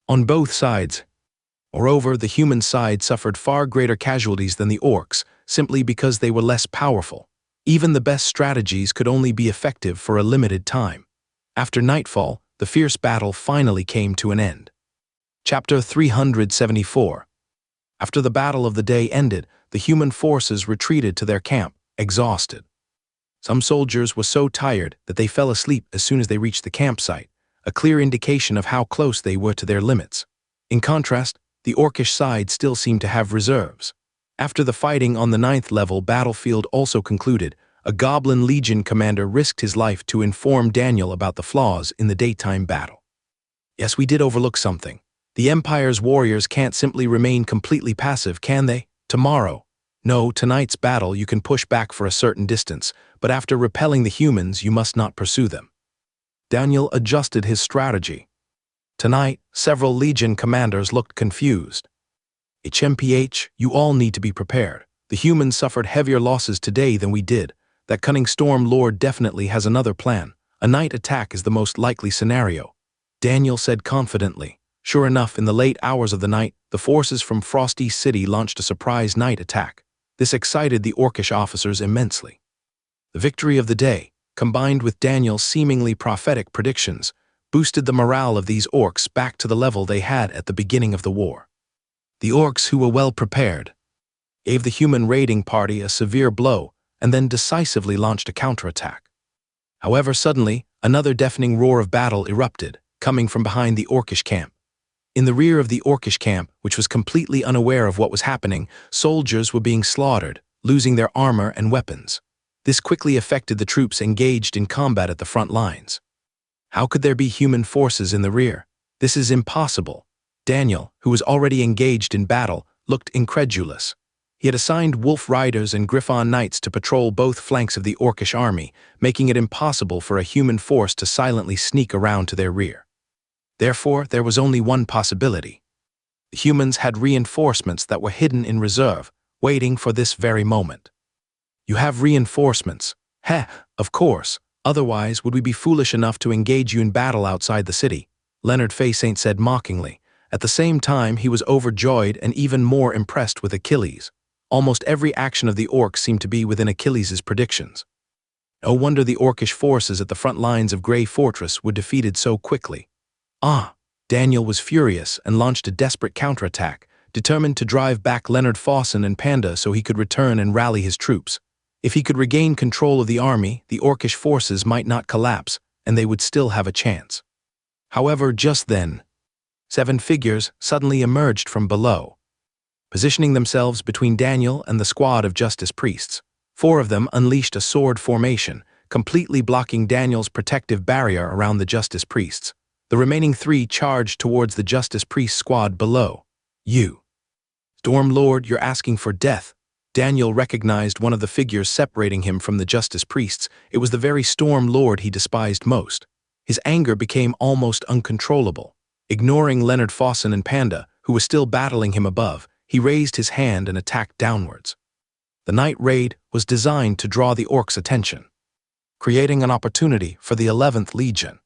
on both sides. Moreover, the human side suffered far greater casualties than the orcs, simply because they were less powerful. Even the best strategies could only be effective for a limited time. After nightfall, the fierce battle finally came to an end. Chapter 374. After the battle of the day ended, the human forces retreated to their camp, exhausted. Some soldiers were so tired that they fell asleep as soon as they reached the campsite, a clear indication of how close they were to their limits. In contrast, the orcish side still seemed to have reserves. After the fighting on the 9th level battlefield also concluded, a Goblin Legion commander risked his life to inform Daniel about the flaws in the daytime battle. "Yes, we did overlook something. The Empire's warriors can't simply remain completely passive, can they? Tomorrow. No, tonight's battle you can push back for a certain distance, but after repelling the humans you must not pursue them." Daniel adjusted his strategy. Tonight, several Legion commanders looked confused. "HMPH, you all need to be prepared. The humans suffered heavier losses today than we did. That cunning Storm Lord definitely has another plan. A night attack is the most likely scenario," Daniel said confidently. Sure enough, in the late hours of the night, the forces from Frosty City launched a surprise night attack. This excited the orcish officers immensely. The victory of the day, combined with Daniel's seemingly prophetic predictions, boosted the morale of these orcs back to the level they had at the beginning of the war. The orcs, who were well prepared, gave the human raiding party a severe blow and then decisively launched a counterattack. However, suddenly, another deafening roar of battle erupted, coming from behind the orcish camp. In the rear of the orcish camp, which was completely unaware of what was happening, soldiers were being slaughtered, losing their armor and weapons. This quickly affected the troops engaged in combat at the front lines. How could there be human forces in the rear? This is impossible. Daniel, who was already engaged in battle, looked incredulous. He had assigned wolf riders and griffon knights to patrol both flanks of the orcish army, making it impossible for a human force to silently sneak around to their rear. Therefore, there was only one possibility. The humans had reinforcements that were hidden in reserve, waiting for this very moment. "You have reinforcements," Heh, of course. Otherwise, would we be foolish enough to engage you in battle outside the city? Leonard Faceint said mockingly. At the same time, he was overjoyed and even more impressed with Achilles. Almost every action of the orcs seemed to be within Achilles' predictions. No wonder the orcish forces at the front lines of Grey Fortress were defeated so quickly. Daniel was furious and launched a desperate counterattack, determined to drive back Leonard Fawson and Panda so he could return and rally his troops. If he could regain control of the army, the orcish forces might not collapse, and they would still have a chance. However, just then, 7 figures suddenly emerged from below, positioning themselves between Daniel and the squad of justice priests. 4 of them unleashed a sword formation, completely blocking Daniel's protective barrier around the justice priests. The remaining 3 charged towards the justice priest squad below. You, Storm Lord, you're asking for death. Daniel recognized one of the figures separating him from the justice priests. It was the very Storm Lord he despised most. His anger became almost uncontrollable. Ignoring Leonard Fawson and Panda, who was still battling him above, he raised his hand and attacked downwards. The night raid was designed to draw the orcs' attention, creating an opportunity for the 11th Legion,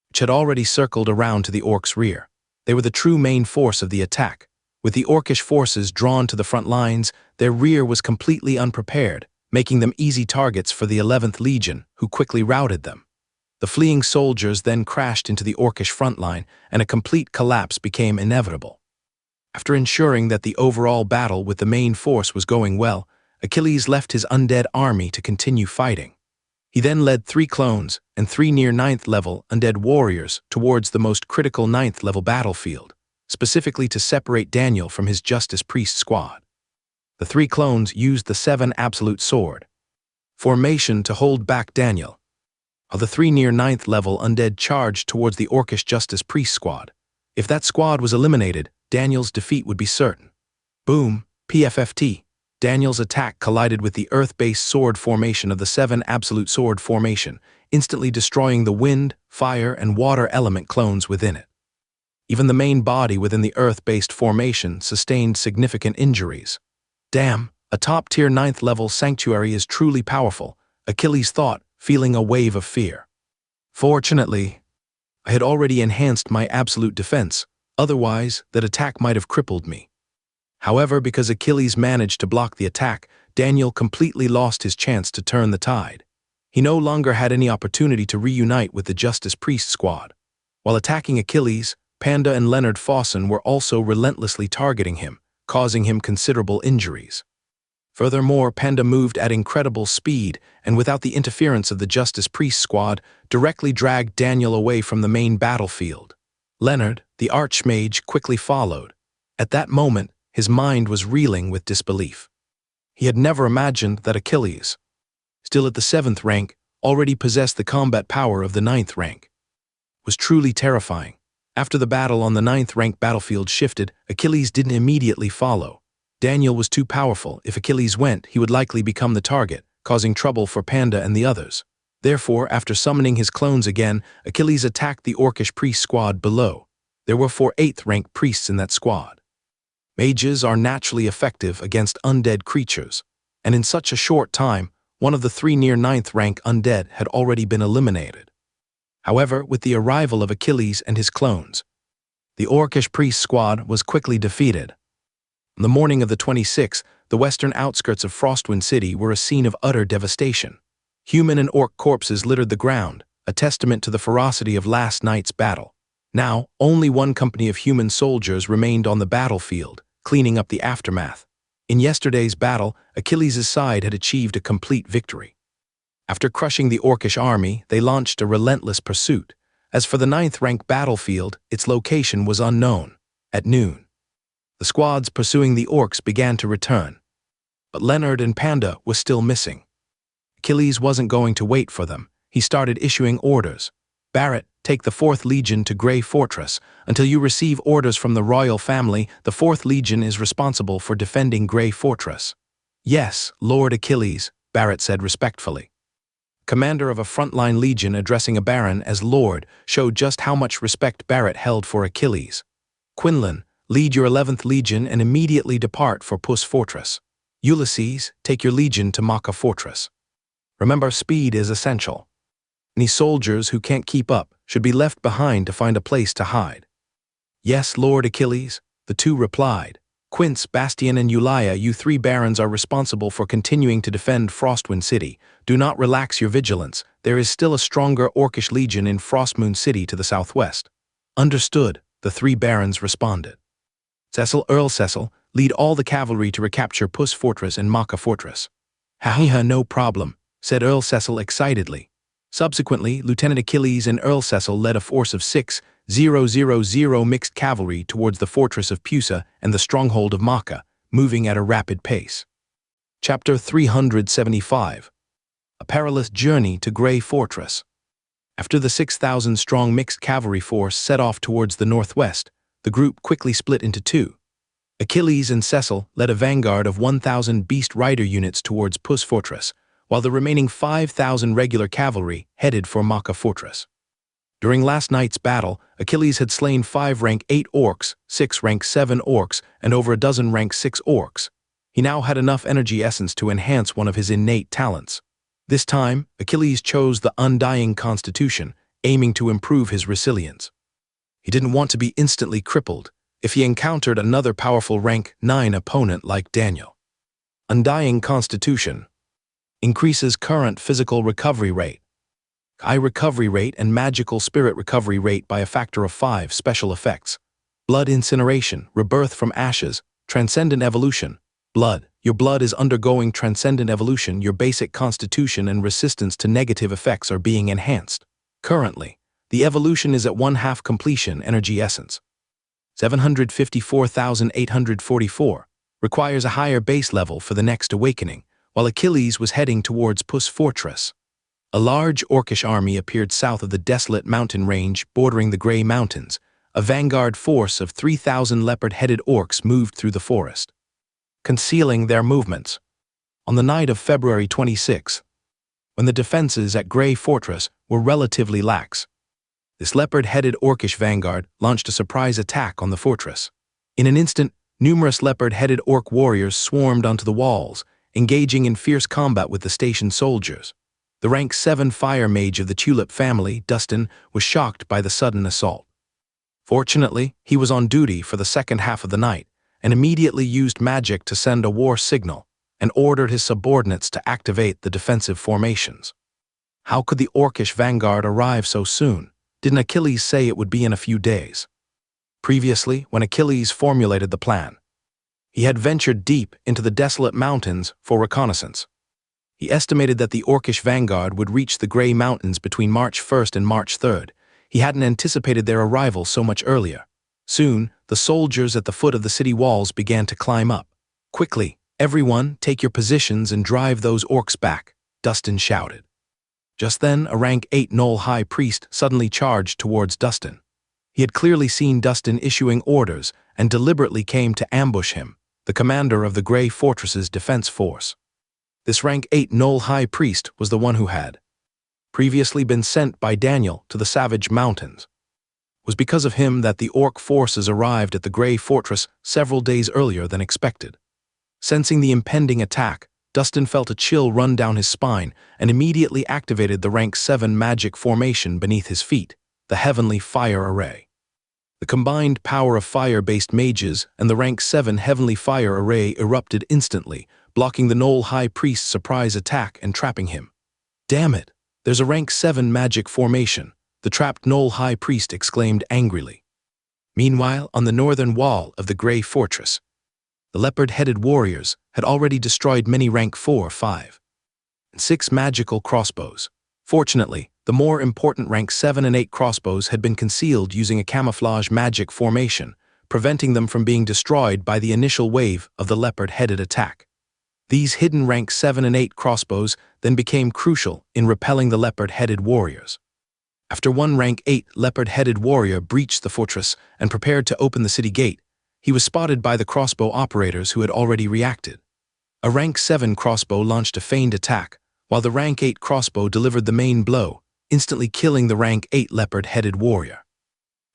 which had already circled around to the orcs' rear. They were the true main force of the attack. With the orcish forces drawn to the front lines, their rear was completely unprepared, making them easy targets for the 11th Legion, who quickly routed them. The fleeing soldiers then crashed into the orcish front line, and a complete collapse became inevitable. After ensuring that the overall battle with the main force was going well, Achilles left his undead army to continue fighting. He then led 3 clones and 3 near 9th level undead warriors towards the most critical 9th level battlefield, specifically to separate Daniel from his justice priest squad. The 3 clones used the 7 absolute sword formation to hold back Daniel, while the 3 near 9th level undead charged towards the orcish justice priest squad. If that squad was eliminated, Daniel's defeat would be certain. Boom, PFFT. Daniel's attack collided with the earth-based sword formation of the 7 absolute sword formation, instantly destroying the wind, fire, and water element clones within it. Even the main body within the earth-based formation sustained significant injuries. Damn, a top-tier 9th level sanctuary is truly powerful, Achilles thought, feeling a wave of fear. Fortunately, I had already enhanced my absolute defense, otherwise that attack might have crippled me. However, because Achilles managed to block the attack, Daniel completely lost his chance to turn the tide. He no longer had any opportunity to reunite with the Justice Priest squad. While attacking Achilles, Panda and Leonard Fawson were also relentlessly targeting him, causing him considerable injuries. Furthermore, Panda moved at incredible speed and without the interference of the Justice Priest squad, directly dragged Daniel away from the main battlefield. Leonard, the Archmage, quickly followed. At that moment, his mind was reeling with disbelief. He had never imagined that Achilles, still at the 7th rank, already possessed the combat power of the 9th rank. It was truly terrifying. After the battle on the 9th rank battlefield shifted, Achilles didn't immediately follow. Daniel was too powerful. If Achilles went, he would likely become the target, causing trouble for Panda and the others. Therefore, after summoning his clones again, Achilles attacked the orcish priest squad below. There were 4 8th rank priests in that squad. Mages are naturally effective against undead creatures, and in such a short time, one of the 3 near 9th rank undead had already been eliminated. However, with the arrival of Achilles and his clones, the orcish priest squad was quickly defeated. On the morning of the 26th, the western outskirts of Frostwind City were a scene of utter devastation. Human and orc corpses littered the ground, a testament to the ferocity of last night's battle. Now, only one company of human soldiers remained on the battlefield, cleaning up the aftermath. In yesterday's battle, Achilles' side had achieved a complete victory. After crushing the orcish army, they launched a relentless pursuit. As for the 9th rank battlefield, its location was unknown. At noon, the squads pursuing the orcs began to return, but Leonard and Panda were still missing. Achilles wasn't going to wait for them. He started issuing orders. Barrett, take the 4th Legion to Grey Fortress. Until you receive orders from the royal family, the 4th Legion is responsible for defending Grey Fortress. Yes, Lord Achilles, Barrett said respectfully. Commander of a frontline legion addressing a baron as Lord showed just how much respect Barrett held for Achilles. Quinlan, lead your 11th Legion and immediately depart for Puss Fortress. Ulysses, take your legion to Maca Fortress. Remember, speed is essential. Any soldiers who can't keep up should be left behind to find a place to hide. Yes, Lord Achilles, the two replied. Quince, Bastian, and Eulia, you three barons are responsible for continuing to defend Frostwind City. Do not relax your vigilance. There is still a stronger orcish legion in Frostmoon City to the southwest. Understood, the three barons responded. Earl Cecil, lead all the cavalry to recapture Puss Fortress and Maka Fortress. Ha, no problem, said Earl Cecil excitedly. Subsequently, Lieutenant Achilles and Earl Cecil led a force of 6,000 mixed cavalry towards the fortress of Pusa and the stronghold of Maka, moving at a rapid pace. Chapter 375. A Perilous Journey to Grey Fortress. After the 6,000-strong mixed cavalry force set off towards the northwest, the group quickly split into two. Achilles and Cecil led a vanguard of 1,000 beast rider units towards Puss Fortress, while the remaining 5,000 regular cavalry headed for Maka Fortress. During last night's battle, Achilles had slain 5 rank 8 orcs, 6 rank 7 orcs, and over a dozen rank 6 orcs. He now had enough energy essence to enhance one of his innate talents. This time, Achilles chose the Undying Constitution, aiming to improve his resilience. He didn't want to be instantly crippled if he encountered another powerful rank 9 opponent like Daniel. Undying Constitution increases current physical recovery rate, high recovery rate, and magical spirit recovery rate by a factor of 5. Special effects: blood incineration, rebirth from ashes, transcendent evolution. Blood. Your blood is undergoing transcendent evolution. Your basic constitution and resistance to negative effects are being enhanced. Currently, the evolution is at 1/2 completion. Energy essence 754,844 requires a higher base level for the next awakening, while Achilles was heading towards Puss Fortress. A large orcish army appeared south of the desolate mountain range bordering the Grey Mountains. A vanguard force of 3,000 leopard-headed orcs moved through the forest, concealing their movements. On the night of February 26, when the defenses at Grey Fortress were relatively lax, this leopard-headed orcish vanguard launched a surprise attack on the fortress. In an instant, numerous leopard-headed orc warriors swarmed onto the walls, engaging in fierce combat with the station soldiers. The rank 7 fire mage of the Tulip family, Dustin, was shocked by the sudden assault. Fortunately, he was on duty for the second half of the night and immediately used magic to send a war signal and ordered his subordinates to activate the defensive formations. How could the orcish vanguard arrive so soon? Didn't Achilles say it would be in a few days? Previously, when Achilles formulated the plan, he had ventured deep into the desolate mountains for reconnaissance. He estimated that the orcish vanguard would reach the Grey Mountains between March 1st and March 3rd. He hadn't anticipated their arrival so much earlier. Soon, the soldiers at the foot of the city walls began to climb up. Quickly, everyone, take your positions and drive those orcs back, Dustin shouted. Just then, a rank 8 Gnoll high priest suddenly charged towards Dustin. He had clearly seen Dustin issuing orders and deliberately came to ambush him, the commander of the Grey Fortress's defense force. This rank 8 Gnoll high priest was the one who had previously been sent by Daniel to the Savage Mountains. It was because of him that the orc forces arrived at the Grey Fortress several days earlier than expected. Sensing the impending attack, Dustin felt a chill run down his spine and immediately activated the rank 7 magic formation beneath his feet, the Heavenly Fire Array. The combined power of fire-based mages and the rank 7 Heavenly Fire Array erupted instantly, blocking the Gnoll High Priest's surprise attack and trapping him. Damn it! There's a rank 7 magic formation, the trapped Gnoll High Priest exclaimed angrily. Meanwhile, on the northern wall of the Grey Fortress, the leopard-headed warriors had already destroyed many rank 4, 5, and 6 magical crossbows. Fortunately, the more important rank 7 and 8 crossbows had been concealed using a camouflage magic formation, preventing them from being destroyed by the initial wave of the leopard-headed attack. These hidden rank 7 and 8 crossbows then became crucial in repelling the leopard-headed warriors. After one rank 8 leopard-headed warrior breached the fortress and prepared to open the city gate, he was spotted by the crossbow operators who had already reacted. A rank 7 crossbow launched a feigned attack, while the rank 8 crossbow delivered the main blow, instantly killing the rank 8 leopard-headed warrior.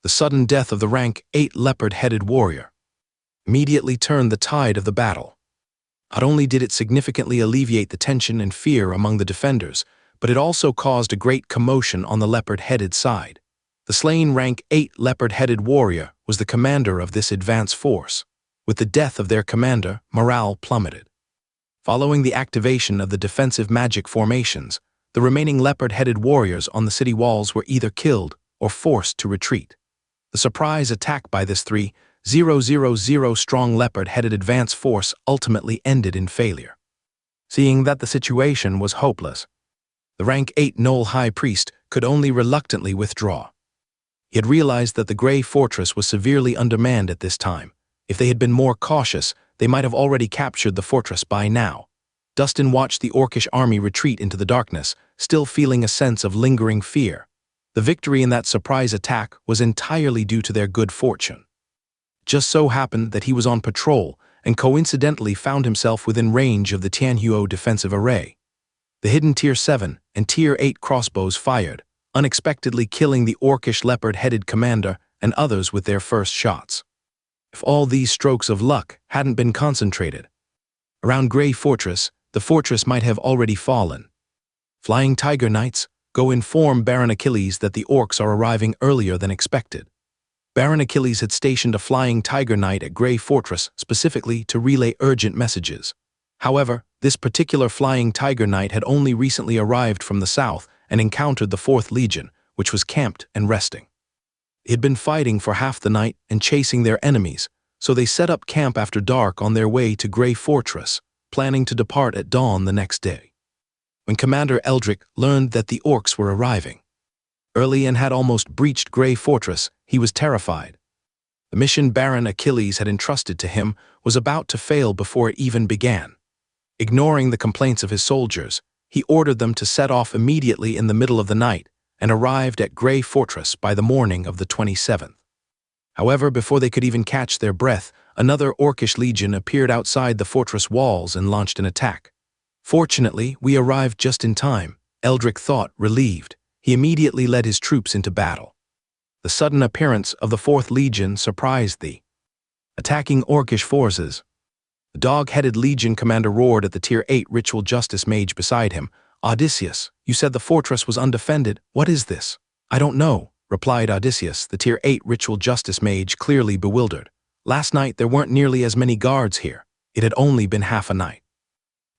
The sudden death of the rank 8 leopard-headed warrior immediately turned the tide of the battle. Not only did it significantly alleviate the tension and fear among the defenders, but it also caused a great commotion on the leopard-headed side. The slain rank 8 leopard-headed warrior was the commander of this advance force. With the death of their commander, morale plummeted. Following the activation of the defensive magic formations, the remaining leopard-headed warriors on the city walls were either killed or forced to retreat. The surprise attack by this 3,000 strong leopard-headed advance force ultimately ended in failure. Seeing that the situation was hopeless, the rank 8 Knoll High Priest could only reluctantly withdraw. He had realized that the Grey Fortress was severely undermanned at this time. If they had been more cautious, they might have already captured the fortress by now. Dustin watched the orcish army retreat into the darkness, still feeling a sense of lingering fear. The victory in that surprise attack was entirely due to their good fortune. It just so happened that he was on patrol and coincidentally found himself within range of the Tianhuo defensive array. The hidden Tier 7 and Tier 8 crossbows fired, unexpectedly killing the orcish leopard-headed commander and others with their first shots. If all these strokes of luck hadn't been concentrated around Grey Fortress, the fortress might have already fallen. Flying Tiger Knights, go inform Baron Achilles that the orcs are arriving earlier than expected. Baron Achilles had stationed a Flying Tiger Knight at Grey Fortress specifically to relay urgent messages. However, this particular Flying Tiger Knight had only recently arrived from the south and encountered the 4th Legion, which was camped and resting. They had been fighting for half the night and chasing their enemies, so they set up camp after dark on their way to Grey Fortress, planning to depart at dawn the next day. When Commander Eldrick learned that the orcs were arriving early and had almost breached Grey Fortress, he was terrified. The mission Baron Achilles had entrusted to him was about to fail before it even began. Ignoring the complaints of his soldiers, he ordered them to set off immediately in the middle of the night and arrived at Grey Fortress by the morning of the 27th. However, before they could even catch their breath, another orcish legion appeared outside the fortress walls and launched an attack. Fortunately, we arrived just in time, Eldrick thought, relieved. He immediately led his troops into battle. The sudden appearance of the 4th Legion surprised the attacking orcish forces. The dog-headed Legion commander roared at the Tier 8 Ritual Justice Mage beside him. "Odysseus, you said the fortress was undefended. What is this?" "I don't know," replied Odysseus, the Tier 8 Ritual Justice Mage, clearly bewildered. "Last night there weren't nearly as many guards here. It had only been half a night.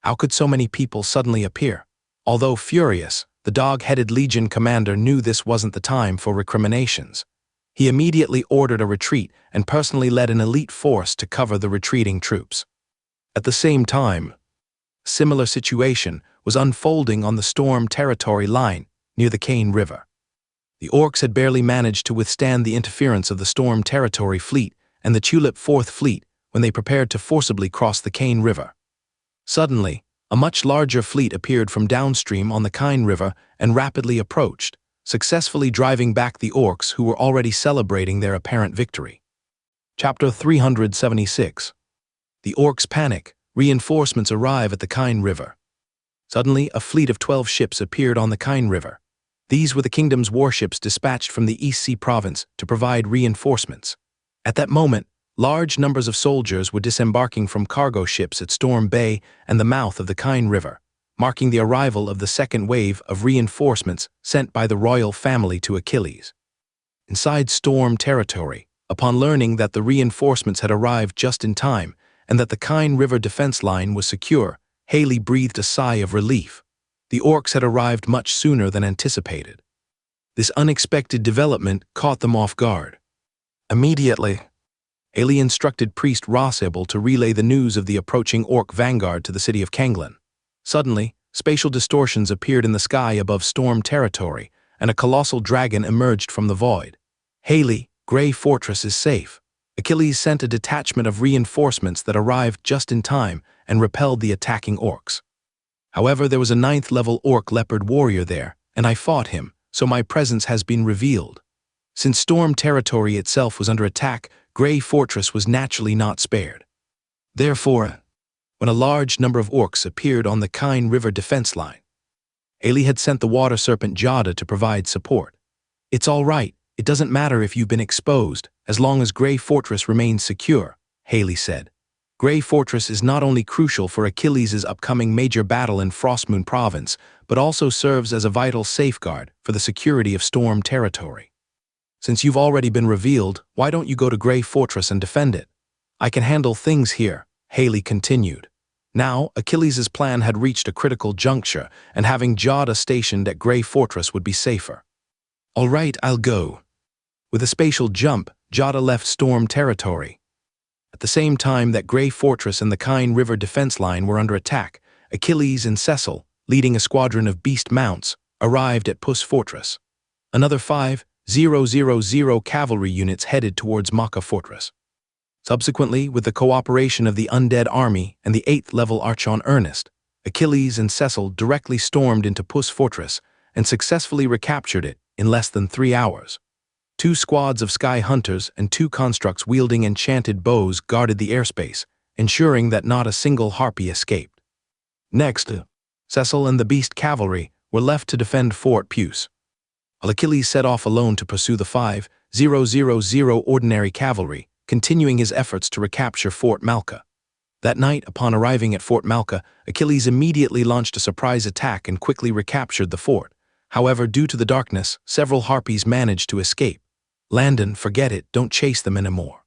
How could so many people suddenly appear?" Although furious, the dog-headed Legion commander knew this wasn't the time for recriminations. He immediately ordered a retreat and personally led an elite force to cover the retreating troops. At the same time, a similar situation was unfolding on the Storm Territory line near the Cane River. The orcs had barely managed to withstand the interference of the Storm Territory fleet and the Tulip 4th Fleet when they prepared to forcibly cross the Cane River. Suddenly, a much larger fleet appeared from downstream on the Cane River and rapidly approached, successfully driving back the orcs who were already celebrating their apparent victory. Chapter 376. The orcs panic. Reinforcements arrive at the Cane River. Suddenly, a fleet of 12 ships appeared on the Cane River. These were the kingdom's warships dispatched from the East Sea province to provide reinforcements. At that moment, large numbers of soldiers were disembarking from cargo ships at Storm Bay and the mouth of the Cane River, marking the arrival of the second wave of reinforcements sent by the royal family to Achilles. Inside Storm Territory, upon learning that the reinforcements had arrived just in time and that the Cane River defense line was secure, Haley breathed a sigh of relief. The orcs had arrived much sooner than anticipated. This unexpected development caught them off guard. Immediately, Haley instructed Priest Rossable to relay the news of the approaching orc vanguard to the city of Kanglin. Suddenly, spatial distortions appeared in the sky above Storm Territory, and a colossal dragon emerged from the void. "Haley, Grey Fortress is safe." Achilles sent a detachment of reinforcements that arrived just in time and repelled the attacking orcs. However, there was a 9th-level orc leopard warrior there, and I fought him, so my presence has been revealed. Since Storm Territory itself was under attack, Grey Fortress was naturally not spared. Therefore, when a large number of orcs appeared on the Cane River defense line, Haley had sent the water serpent Jada to provide support. "It's all right. It doesn't matter if you've been exposed, as long as Grey Fortress remains secure," Haley said. Grey Fortress is not only crucial for Achilles' upcoming major battle in Frostmoon Province, but also serves as a vital safeguard for the security of Storm territory. Since you've already been revealed, why don't you go to Grey Fortress and defend it? I can handle things here, Haley continued. Now, Achilles' plan had reached a critical juncture, and having Jada stationed at Grey Fortress would be safer. All right, I'll go. With a spatial jump, Jada left Storm territory. At the same time that Grey Fortress and the Kine River defense line were under attack, Achilles and Cecil, leading a squadron of beast mounts, arrived at Puss Fortress. Another 5,000 cavalry units headed towards Maka Fortress. Subsequently, with the cooperation of the Undead Army and the 8th level Archon Ernest, Achilles and Cecil directly stormed into Puss Fortress and successfully recaptured it in less than 3 hours. 2 squads of sky hunters and 2 constructs wielding enchanted bows guarded the airspace, ensuring that not a single harpy escaped. Next, Cecil and the beast cavalry were left to defend Fort Puce. While Achilles set off alone to pursue the 5,000 ordinary cavalry, continuing his efforts to recapture Fort Malka. That night, upon arriving at Fort Malka, Achilles immediately launched a surprise attack and quickly recaptured the fort. However, due to the darkness, several harpies managed to escape. Landon, forget it, don't chase them anymore.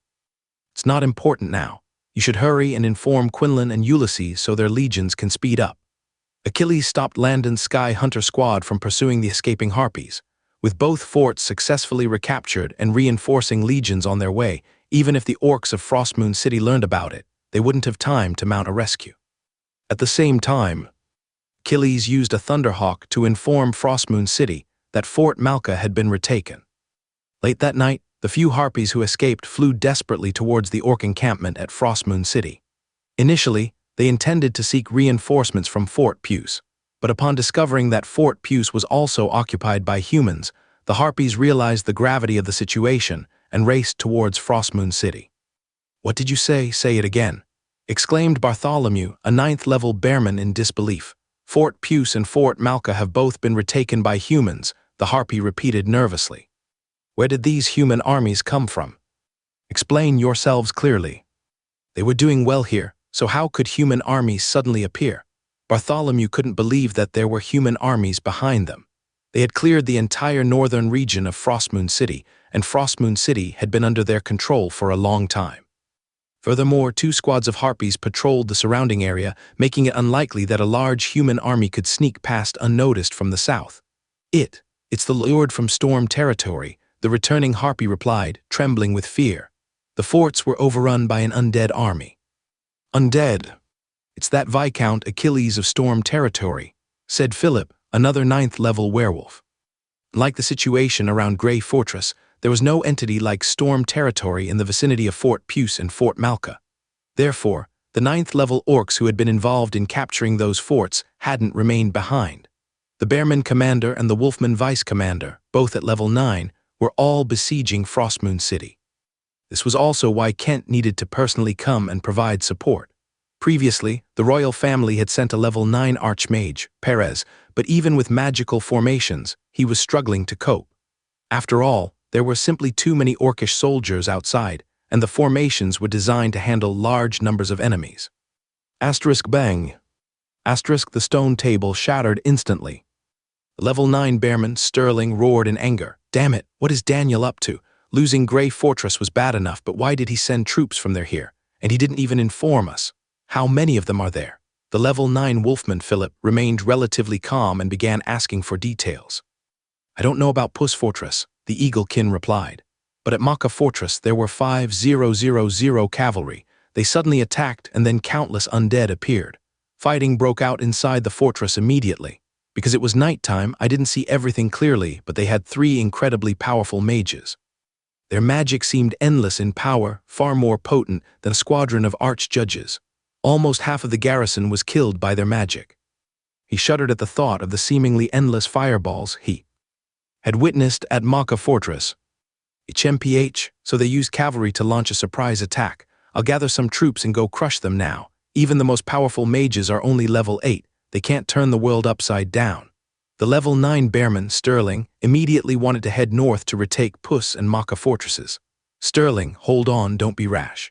It's not important now. You should hurry and inform Quinlan and Ulysses so their legions can speed up. Achilles stopped Landon's Sky Hunter squad from pursuing the escaping harpies. With both forts successfully recaptured and reinforcing legions on their way, even if the orcs of Frostmoon City learned about it, they wouldn't have time to mount a rescue. At the same time, Achilles used a Thunderhawk to inform Frostmoon City that Fort Malka had been retaken. Late that night, the few harpies who escaped flew desperately towards the orc encampment at Frostmoon City. Initially, they intended to seek reinforcements from Fort Puce, but upon discovering that Fort Puce was also occupied by humans, the harpies realized the gravity of the situation and raced towards Frostmoon City. "What did you say? Say it again," exclaimed Bartholomew, a 9th-level bearman in disbelief. "Fort Puce and Fort Malka have both been retaken by humans," the harpy repeated nervously. "Where did these human armies come from? Explain yourselves clearly." "They were doing well here, so how could human armies suddenly appear?" Bartholomew couldn't believe that there were human armies behind them. They had cleared the entire northern region of Frostmoon City, and Frostmoon City had been under their control for a long time. Furthermore, 2 squads of harpies patrolled the surrounding area, making it unlikely that a large human army could sneak past unnoticed from the south. It's the Lord from Storm territory," the returning harpy replied, trembling with fear. "The forts were overrun by an undead army." "Undead? It's that Viscount Achilles of Storm territory," said Philip, another 9th-level werewolf. Like the situation around Grey Fortress, there was no entity like Storm territory in the vicinity of Fort Puce and Fort Malka. Therefore, the 9th-level orcs who had been involved in capturing those forts hadn't remained behind. The Bearman Commander and the Wolfman Vice Commander, both at level 9, were all besieging Frostmoon City. This was also why Kent needed to personally come and provide support. Previously, the royal family had sent a level 9 archmage, Perez, but even with magical formations, he was struggling to cope. After all, there were simply too many orcish soldiers outside, and the formations were designed to handle large numbers of enemies. Bang. The stone table shattered instantly. The level 9 Bearman, Sterling, roared in anger. "Damn it, what is Daniel up to? Losing Grey Fortress was bad enough, but why did he send troops from there here? And he didn't even inform us. How many of them are there?" The level 9 Wolfman Philip remained relatively calm and began asking for details. "I don't know about Puss Fortress," the Eaglekin replied. "But at Maka Fortress there were 5,000 cavalry. They suddenly attacked and then countless undead appeared. Fighting broke out inside the fortress immediately. Because it was nighttime, I didn't see everything clearly, but they had 3 incredibly powerful mages. Their magic seemed endless in power, far more potent than a squadron of archjudges. Almost half of the garrison was killed by their magic." He shuddered at the thought of the seemingly endless fireballs he had witnessed at Maka Fortress. "HMPH, so they used cavalry to launch a surprise attack. I'll gather some troops and go crush them now. Even the most powerful mages are only level 8. They can't turn the world upside down." The level 9 Bearman, Sterling, immediately wanted to head north to retake Puss and Maka Fortresses. "Sterling, hold on, don't be rash.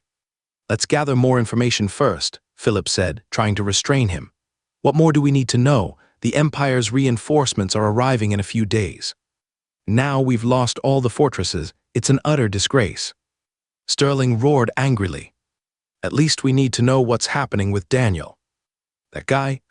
Let's gather more information first, Philip said, trying to restrain him. What more do we need to know? The Empire's reinforcements are arriving in a few days. Now we've lost all the fortresses. It's an utter disgrace. Sterling roared angrily. At least we need to know what's happening with Daniel. That guy,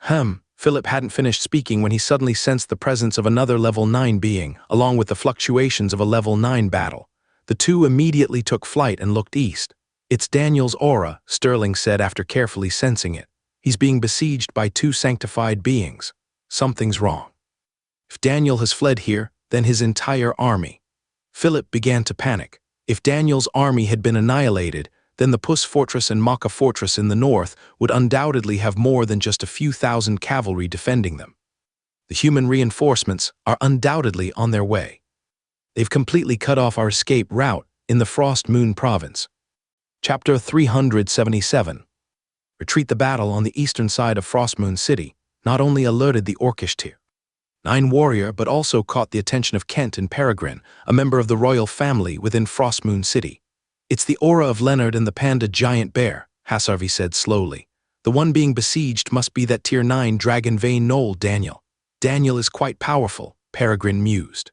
Philip hadn't finished speaking when he suddenly sensed the presence of another level 9 being, along with the fluctuations of a level 9 battle. The two immediately took flight and looked east. It's Daniel's aura, Sterling said after carefully sensing it. He's being besieged by two sanctified beings. Something's wrong. If Daniel has fled here, then his entire army. Philip began to panic. If Daniel's army had been annihilated, then the Puss Fortress and Maka Fortress in the north would undoubtedly have more than just a few thousand cavalry defending them. The human reinforcements are undoubtedly on their way. They've completely cut off our escape route in the Frost Moon Province. Chapter 377. Retreat. The battle on the eastern side of Frostmoon City not only alerted the Orcish tier 9 warrior but also caught the attention of Kent and Peregrine, a member of the royal family within Frostmoon City. It's the aura of Leonard and the panda giant bear, Hasarvi said slowly. The one being besieged must be that tier 9 dragon vein knoll Daniel. Daniel is quite powerful, Peregrine mused.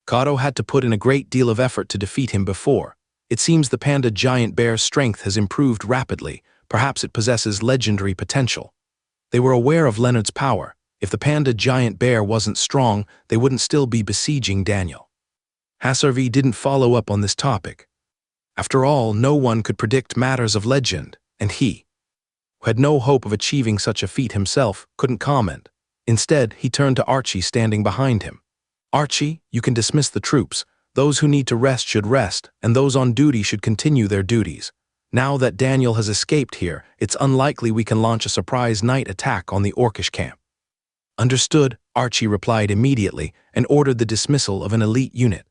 Kato had to put in a great deal of effort to defeat him before. It seems the panda giant bear's strength has improved rapidly. Perhaps it possesses legendary potential. They were aware of Leonard's power. If the panda giant bear wasn't strong, they wouldn't still be besieging Daniel. Hasarvi didn't follow up on this topic. After all, no one could predict matters of legend, and he, who had no hope of achieving such a feat himself, couldn't comment. Instead, he turned to Archie standing behind him. Archie, you can dismiss the troops. Those who need to rest should rest, and those on duty should continue their duties. Now that Daniel has escaped here, it's unlikely we can launch a surprise night attack on the Orcish camp. Understood, Archie replied immediately and ordered the dismissal of an elite unit.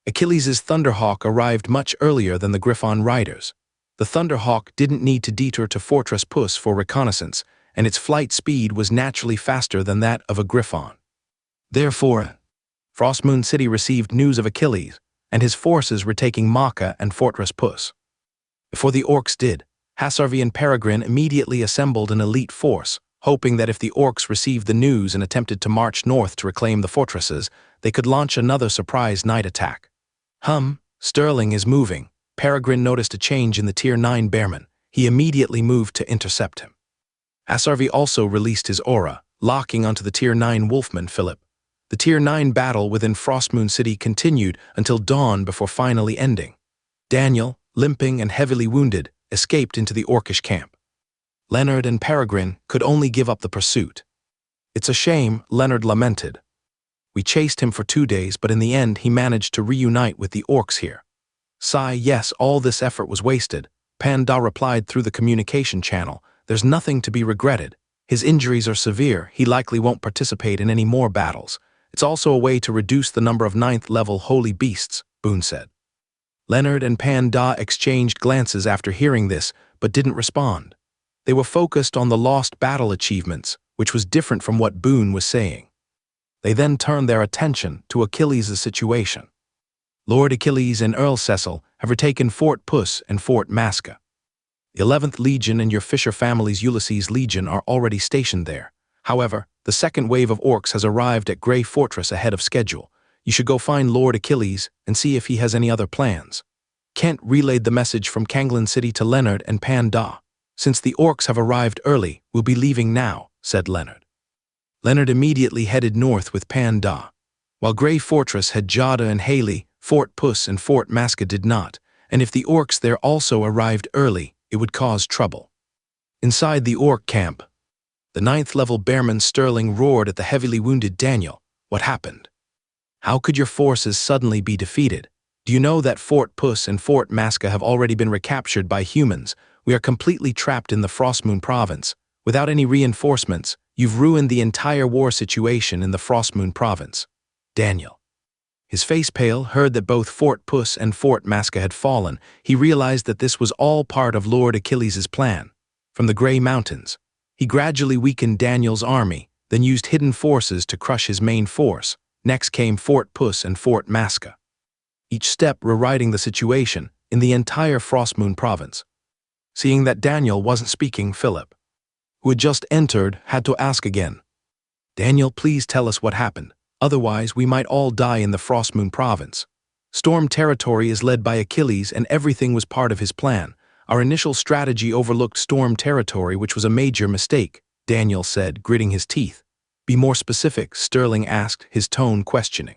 Achilles' Thunderhawk arrived much earlier than the Griffon riders. The Thunderhawk didn't need to detour to Fortress Puss for reconnaissance, and its flight speed was naturally faster than that of a Griffon. Therefore, Frostmoon City received news of Achilles, and his forces were taking Maka and Fortress Puss. Before the Orcs did, Hasarvi and Peregrine immediately assembled an elite force, hoping that if the Orcs received the news and attempted to march north to reclaim the fortresses, they could launch another surprise night attack. Sterling is moving. Peregrine noticed a change in the Tier 9 Bearman. He immediately moved to intercept him. Hasarvi also released his aura, locking onto the Tier 9 Wolfman Philip. The Tier 9 battle within Frostmoon City continued until dawn before finally ending. Daniel, limping and heavily wounded, escaped into the Orcish camp. Leonard and Peregrine could only give up the pursuit. It's a shame, Leonard lamented. We chased him for 2 days, but in the end he managed to reunite with the Orcs here. Sigh, yes, all this effort was wasted. Panda replied through the communication channel. There's nothing to be regretted. His injuries are severe. He likely won't participate in any more battles. It's also a way to reduce the number of 9th level holy beasts, Boone said. Leonard and Panda exchanged glances after hearing this, but didn't respond. They were focused on the lost battle achievements, which was different from what Boone was saying. They then turned their attention to Achilles' situation. Lord Achilles and Earl Cecil have retaken Fort Puss and Fort Masca. The 11th Legion and your Fisher family's Ulysses Legion are already stationed there. However, the second wave of Orcs has arrived at Grey Fortress ahead of schedule. You should go find Lord Achilles and see if he has any other plans. Kent relayed the message from Kanglin City to Leonard and Panda. Since the Orcs have arrived early, we'll be leaving now, said Leonard. Leonard immediately headed north with Panda. While Grey Fortress had Jada and Haley, Fort Puss and Fort Masca did not, and if the Orcs there also arrived early, it would cause trouble. Inside the Orc camp, the 9th level Bearman Sterling roared at the heavily wounded Daniel. What happened? How could your forces suddenly be defeated? Do you know that Fort Puss and Fort Masca have already been recaptured by humans? We are completely trapped in the Frostmoon Province. Without any reinforcements, you've ruined the entire war situation in the Frostmoon Province. Daniel. His face pale, heard that both Fort Puss and Fort Masca had fallen. He realized that this was all part of Lord Achilles' plan. From the Grey Mountains, he gradually weakened Daniel's army, then used hidden forces to crush his main force. Next came Fort Puss and Fort Masca, each step rewriting the situation in the entire Frostmoon Province. Seeing that Daniel wasn't speaking, Philip, who had just entered, had to ask again. Daniel, please tell us what happened. Otherwise, we might all die in the Frostmoon province. Storm territory is led by Achilles, and everything was part of his plan. Our initial strategy overlooked storm territory, which was a major mistake, Daniel said, gritting his teeth. Be more specific, Sterling asked, his tone questioning.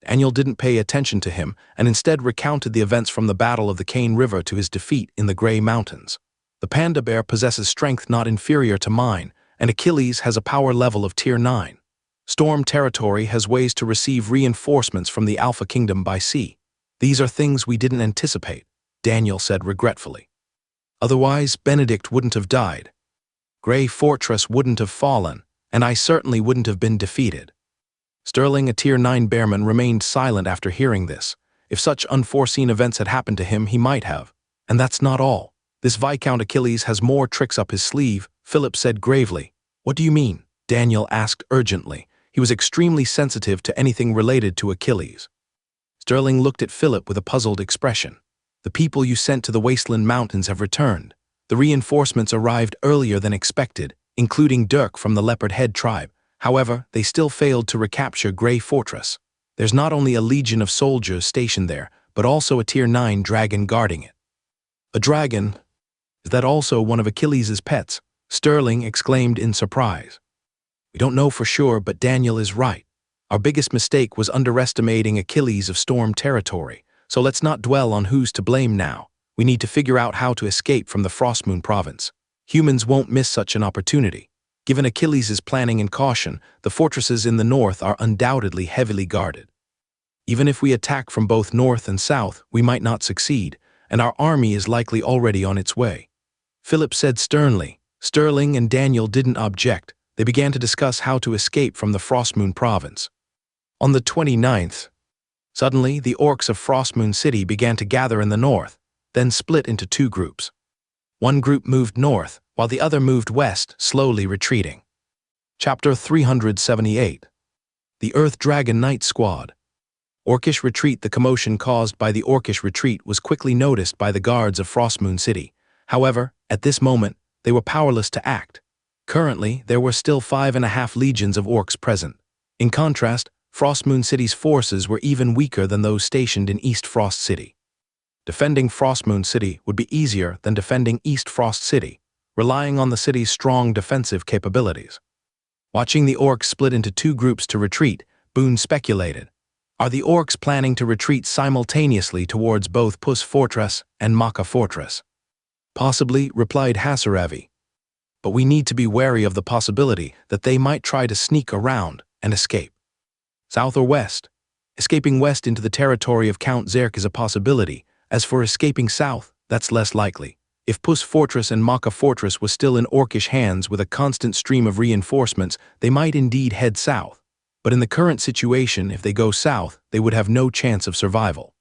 Daniel didn't pay attention to him, and instead recounted the events from the Battle of the Cane River to his defeat in the Grey Mountains. The panda bear possesses strength not inferior to mine, and Achilles has a power level of Tier 9. Storm territory has ways to receive reinforcements from the Alpha Kingdom by sea. These are things we didn't anticipate, Daniel said regretfully. Otherwise, Benedict wouldn't have died. Grey Fortress wouldn't have fallen, and I certainly wouldn't have been defeated. Sterling, a Tier 9 bearman, remained silent after hearing this. If such unforeseen events had happened to him, he might have. And that's not all. This Viscount Achilles has more tricks up his sleeve, Philip said gravely. What do you mean? Daniel asked urgently. He was extremely sensitive to anything related to Achilles. Sterling looked at Philip with a puzzled expression. The people you sent to the Wasteland Mountains have returned. The reinforcements arrived earlier than expected, including Dirk from the Leopard Head tribe. However, they still failed to recapture Grey Fortress. There's not only a legion of soldiers stationed there, but also a Tier 9 dragon guarding it. A dragon? Is that also one of Achilles' pets? Sterling exclaimed in surprise. We don't know for sure, but Daniel is right. Our biggest mistake was underestimating Achilles of Storm territory, so let's not dwell on who's to blame now. We need to figure out how to escape from the Frostmoon province. Humans won't miss such an opportunity. Given Achilles' planning and caution, the fortresses in the north are undoubtedly heavily guarded. Even if we attack from both north and south, we might not succeed, and our army is likely already on its way. Philip said sternly. Sterling and Daniel didn't object. They began to discuss how to escape from the Frostmoon province. On the 29th, suddenly the orcs of Frostmoon City began to gather in the north, then split into two groups. One group moved north, while the other moved west, slowly retreating. Chapter 378. The Earth Dragon Knight Squad. Orcish retreat. The commotion caused by the Orcish retreat was quickly noticed by the guards of Frostmoon City. However, at this moment, they were powerless to act. Currently, there were still 5.5 legions of orcs present. In contrast, Frostmoon City's forces were even weaker than those stationed in East Frost City. Defending Frostmoon City would be easier than defending East Frost City, relying on the city's strong defensive capabilities. Watching the orcs split into two groups to retreat, Boone speculated. Are the orcs planning to retreat simultaneously towards both Puss Fortress and Maka Fortress? Possibly, replied Hassaravi. But we need to be wary of the possibility that they might try to sneak around and escape. South or west? Escaping west into the territory of Count Zerk is a possibility. As for escaping south, that's less likely. If Puss Fortress and Maka Fortress was still in orcish hands with a constant stream of reinforcements, they might indeed head south. But in the current situation, if they go south, they would have no chance of survival.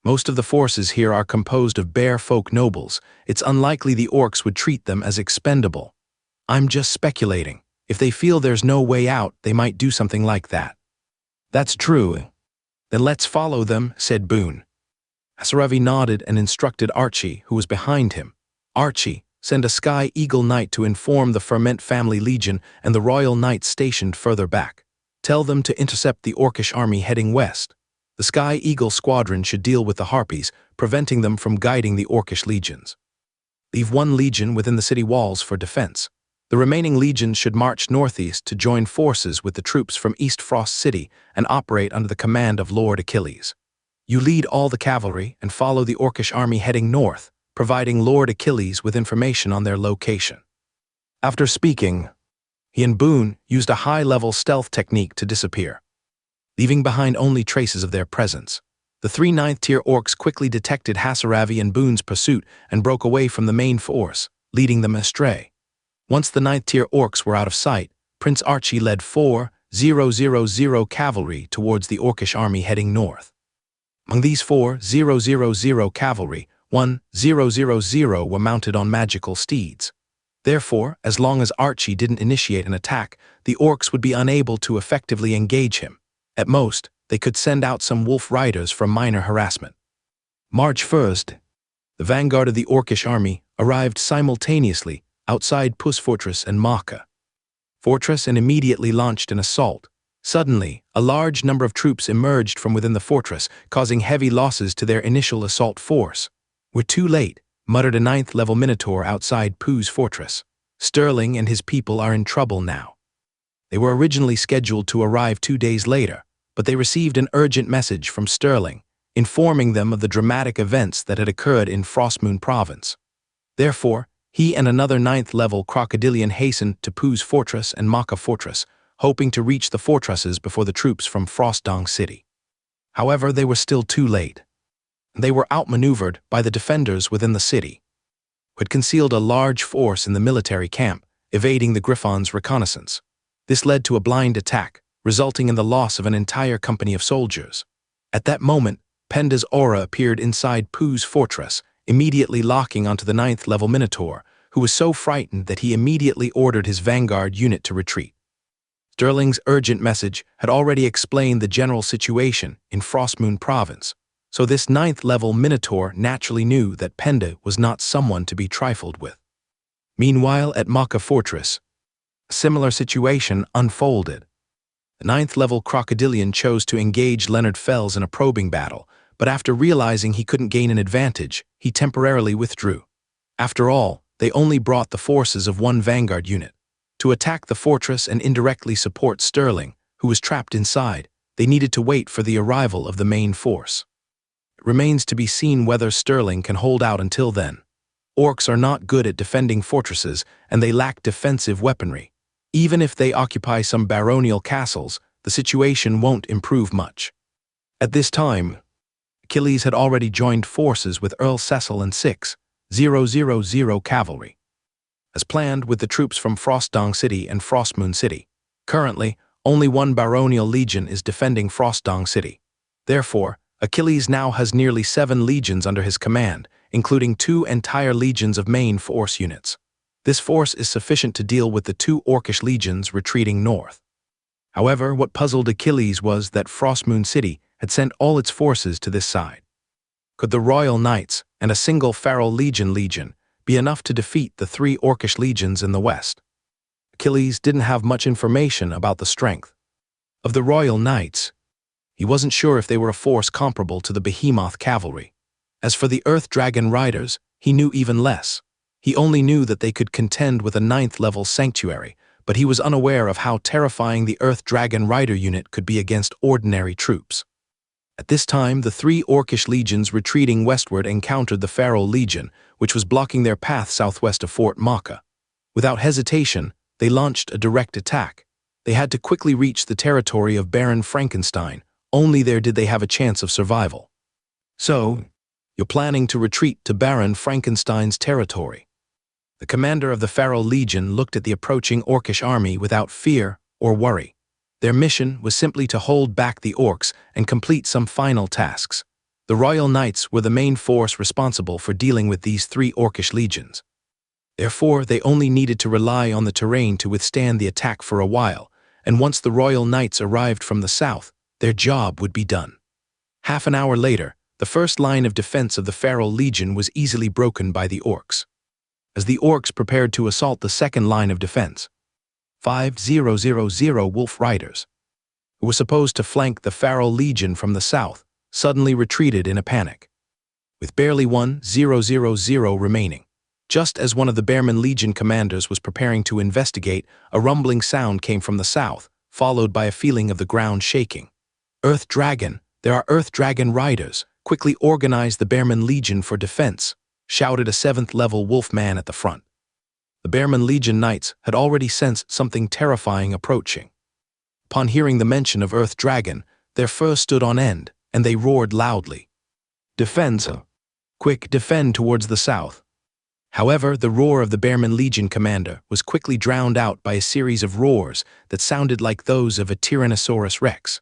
Most of the forces here are composed of bear folk nobles. It's unlikely the orcs would treat them as expendable. I'm just speculating. If they feel there's no way out, they might do something like that. That's true. Then let's follow them, said Boone. Hassaravi nodded and instructed Archie, who was behind him. Archie, send a Sky Eagle Knight to inform the Ferment Family Legion and the Royal Knights stationed further back. Tell them to intercept the Orcish army heading west. The Sky Eagle Squadron should deal with the Harpies, preventing them from guiding the Orcish legions. Leave one legion within the city walls for defense. The remaining legions should march northeast to join forces with the troops from East Frost City and operate under the command of Lord Achilles. You lead all the cavalry and follow the Orcish army heading north, providing Lord Achilles with information on their location. After speaking, he and Boone used a high-level stealth technique to disappear, leaving behind only traces of their presence. The 3 9th-tier orcs quickly detected Hassaravi and Boone's pursuit and broke away from the main force, leading them astray. Once the 9th-tier orcs were out of sight, Prince Archie led 4,000 cavalry towards the Orcish army heading north. Among these 4,000 cavalry, 1,000 were mounted on magical steeds. Therefore, as long as Archie didn't initiate an attack, the orcs would be unable to effectively engage him. At most, they could send out some wolf riders for minor harassment. March 1st. The vanguard of the orcish army arrived simultaneously outside Puss Fortress and Maka Fortress and immediately launched an assault. Suddenly, a large number of troops emerged from within the fortress, causing heavy losses to their initial assault force. "We're too late," muttered a 9th-level minotaur outside Pu's fortress. "Sterling and his people are in trouble now." They were originally scheduled to arrive 2 days later, but they received an urgent message from Sterling, informing them of the dramatic events that had occurred in Frostmoon Province. Therefore, he and another 9th-level crocodilian hastened to Pu's fortress and Maka Fortress, hoping to reach the fortresses before the troops from Frostdong City. However, they were still too late. They were outmaneuvered by the defenders within the city, who had concealed a large force in the military camp, evading the Griffon's reconnaissance. This led to a blind attack, resulting in the loss of an entire company of soldiers. At that moment, Penda's aura appeared inside Pu's fortress, immediately locking onto the 9th-level Minotaur, who was so frightened that he immediately ordered his vanguard unit to retreat. Sterling's urgent message had already explained the general situation in Frostmoon Province, so this 9th-level Minotaur naturally knew that Penda was not someone to be trifled with. Meanwhile, at Maka Fortress, a similar situation unfolded. The 9th-level crocodilian chose to engage Leonard Fells in a probing battle, but after realizing he couldn't gain an advantage, he temporarily withdrew. After all, they only brought the forces of one vanguard unit. To attack the fortress and indirectly support Sterling, who was trapped inside, they needed to wait for the arrival of the main force. It remains to be seen whether Sterling can hold out until then. Orcs are not good at defending fortresses, and they lack defensive weaponry. Even if they occupy some baronial castles, the situation won't improve much. At this time, Achilles had already joined forces with Earl Cecil and 6,000 cavalry, as planned with the troops from Frostdong City and Frostmoon City. Currently, only one baronial legion is defending Frostdong City. Therefore, Achilles now has nearly 7 legions under his command, including 2 entire legions of main force units. This force is sufficient to deal with the 2 orcish legions retreating north. However, what puzzled Achilles was that Frostmoon City had sent all its forces to this side. Could the Royal Knights and a single Feral Legion be enough to defeat the 3 orcish legions in the west? Achilles didn't have much information about the strength of the Royal Knights. He wasn't sure if they were a force comparable to the Behemoth cavalry. As for the Earth Dragon Riders, he knew even less. He only knew that they could contend with a 9th-level sanctuary, but he was unaware of how terrifying the Earth Dragon Rider unit could be against ordinary troops. At this time, the 3 orcish legions retreating westward encountered the Feral Legion, which was blocking their path southwest of Fort Maka. Without hesitation, they launched a direct attack. They had to quickly reach the territory of Baron Frankenstein. Only there did they have a chance of survival. "So, you're planning to retreat to Baron Frankenstein's territory?" The commander of the Feral Legion looked at the approaching orcish army without fear or worry. Their mission was simply to hold back the orcs and complete some final tasks. The Royal Knights were the main force responsible for dealing with these 3 orcish legions. Therefore, they only needed to rely on the terrain to withstand the attack for a while, and once the Royal Knights arrived from the south, their job would be done. Half an hour later, the first line of defense of the Feral Legion was easily broken by the orcs. As the orcs prepared to assault the second line of defense, 5,000 Wolf Riders, who were supposed to flank the Feral Legion from the south, suddenly retreated in a panic, with barely 1,000 remaining. Just as one of the Bearman Legion commanders was preparing to investigate, a rumbling sound came from the south, followed by a feeling of the ground shaking. "Earth Dragon, there are Earth Dragon Riders. Quickly organize the Bearman Legion for defense," shouted a 7th-level Wolfman at the front. The Bearman Legion Knights had already sensed something terrifying approaching. Upon hearing the mention of Earth Dragon, their fur stood on end, and they roared loudly. "Defend! Quick, defend towards the south!" However, the roar of the Bearman Legion commander was quickly drowned out by a series of roars that sounded like those of a Tyrannosaurus Rex.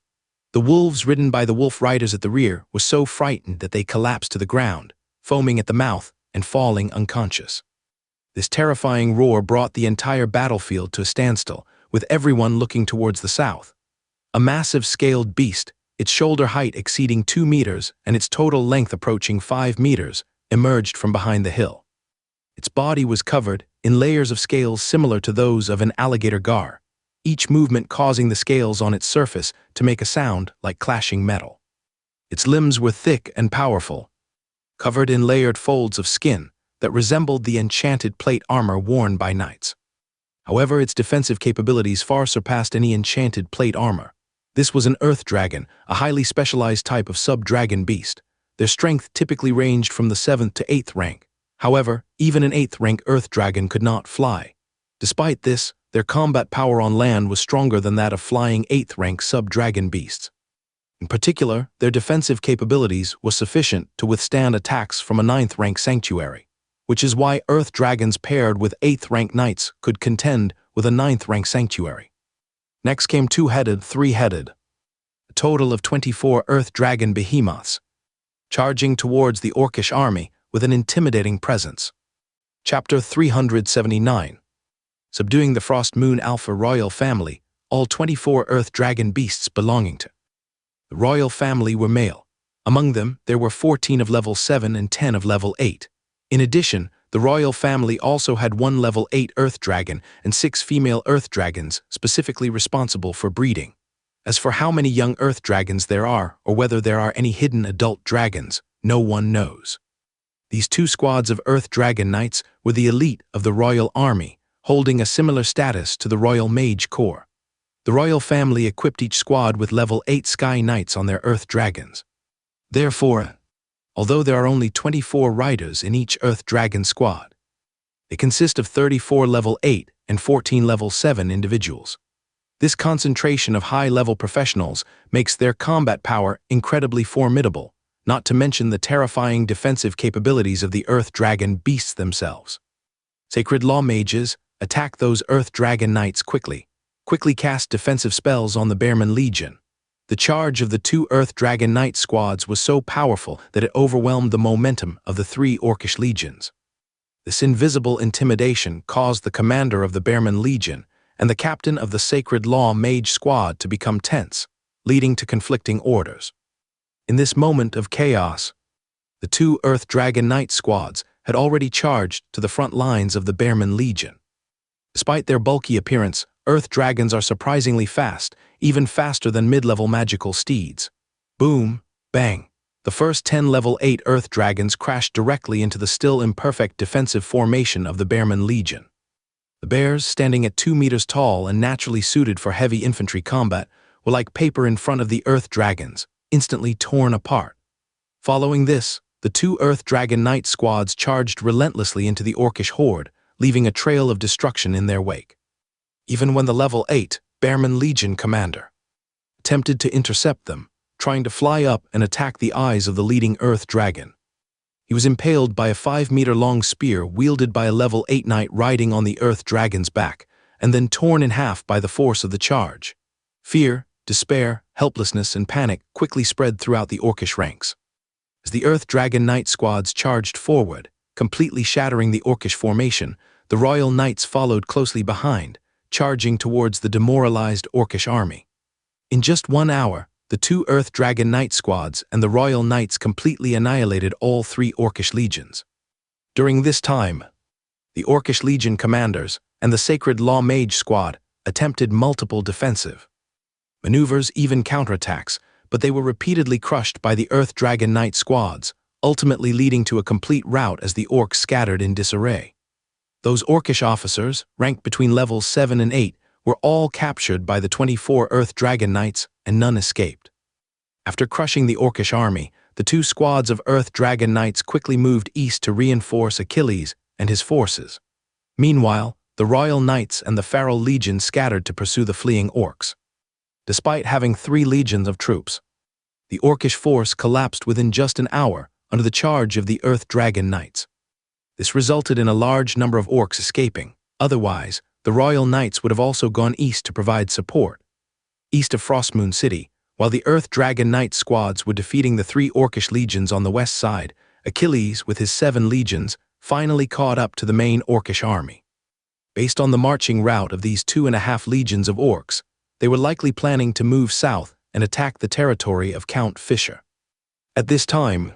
The wolves ridden by the Wolf Riders at the rear were so frightened that they collapsed to the ground, foaming at the mouth and falling unconscious. This terrifying roar brought the entire battlefield to a standstill, with everyone looking towards the south. A massive scaled beast, its shoulder height exceeding 2 meters and its total length approaching 5 meters, emerged from behind the hill. Its body was covered in layers of scales similar to those of an alligator gar, each movement causing the scales on its surface to make a sound like clashing metal. Its limbs were thick and powerful, covered in layered folds of skin that resembled the enchanted plate armor worn by knights. However, its defensive capabilities far surpassed any enchanted plate armor. This was an earth dragon, a highly specialized type of sub-dragon beast. Their strength typically ranged from the 7th to 8th rank. However, even an 8th rank earth dragon could not fly. Despite this, their combat power on land was stronger than that of flying 8th rank sub-dragon beasts. In particular, their defensive capabilities were sufficient to withstand attacks from a 9th rank sanctuary, which is why earth dragons paired with 8th rank knights could contend with a 9th rank sanctuary. Next came two-headed, three-headed, a total of 24 earth dragon behemoths, charging towards the orcish army with an intimidating presence. Chapter 379. Subduing the Frost Moon Alpha royal family, all 24 earth dragon beasts belonging to the royal family were male. Among them, there were 14 of level 7 and 10 of level 8. In addition, the royal family also had 1 level 8 earth dragon and 6 female earth dragons specifically responsible for breeding. As for how many young earth dragons there are, or whether there are any hidden adult dragons, no one knows. These 2 squads of earth dragon knights were the elite of the royal army, holding a similar status to the royal mage corps. The royal family equipped each squad with level 8 sky knights on their earth dragons. Therefore, although there are only 24 riders in each earth dragon squad, they consist of 34 level 8 and 14 level 7 individuals. This concentration of high-level professionals makes their combat power incredibly formidable, not to mention the terrifying defensive capabilities of the earth dragon beasts themselves. Sacred Law mages attack those earth dragon knights quickly cast defensive spells on the Bearman Legion. The charge of the 2 earth dragon knight squads was so powerful that it overwhelmed the momentum of the 3 orcish legions. This invisible intimidation caused the commander of the Bearman Legion and the captain of the Sacred Law mage squad to become tense, leading to conflicting orders. In this moment of chaos, the 2 earth dragon knight squads had already charged to the front lines of the Bearman Legion. Despite their bulky appearance, earth dragons are surprisingly fast, even faster than mid-level magical steeds. Boom, bang. The first 10 level 8 earth dragons crashed directly into the still imperfect defensive formation of the Bearman Legion. The bears, standing at 2 meters tall and naturally suited for heavy infantry combat, were like paper in front of the earth dragons, instantly torn apart. Following this, the 2 earth dragon knight squads charged relentlessly into the orcish horde, leaving a trail of destruction in their wake. Even when the level 8 Bearman Legion commander attempted to intercept them, trying to fly up and attack the eyes of the leading earth dragon, he was impaled by a 5-meter-long spear wielded by a level 8 knight riding on the earth dragon's back, and then torn in half by the force of the charge. Fear, despair, helplessness, and panic quickly spread throughout the orcish ranks. As the earth dragon knight squads charged forward, completely shattering the orcish formation, the royal knights followed closely behind, charging towards the demoralized orcish army. In just 1 hour, the 2 earth dragon knight squads and the royal knights completely annihilated all 3 orcish legions. During this time, the orcish legion commanders and the Sacred Law mage squad attempted multiple defensive maneuvers, even counterattacks, but they were repeatedly crushed by the earth dragon knight squads, ultimately leading to a complete rout as the orcs scattered in disarray. Those orcish officers, ranked between levels 7 and 8, were all captured by the 24 earth dragon knights, and none escaped. After crushing the orcish army, the 2 squads of earth dragon knights quickly moved east to reinforce Achilles and his forces. Meanwhile, the royal knights and the feral legion scattered to pursue the fleeing orcs. Despite having 3 legions of troops, the orcish force collapsed within just an hour under the charge of the earth dragon knights. This resulted in a large number of orcs escaping. Otherwise, the royal knights would have also gone east to provide support. East of Frostmoon City, while the earth dragon knight squads were defeating the 3 orcish legions on the west side, Achilles, with his 7 legions, finally caught up to the main orcish army. Based on the marching route of these 2.5 legions of orcs, they were likely planning to move south and attack the territory of Count Fisher. At this time,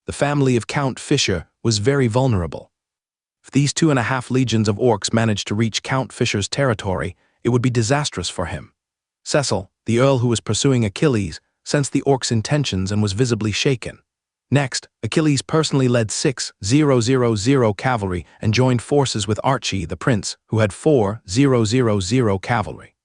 the family of Count Fisher was very vulnerable. If these 2.5 legions of orcs managed to reach Count Fisher's territory, it would be disastrous for him. Cecil, the earl who was pursuing Achilles, sensed the orcs' intentions and was visibly shaken. Next, Achilles personally led 6,000 cavalry and joined forces with Archie, the prince, who had 4,000 cavalry.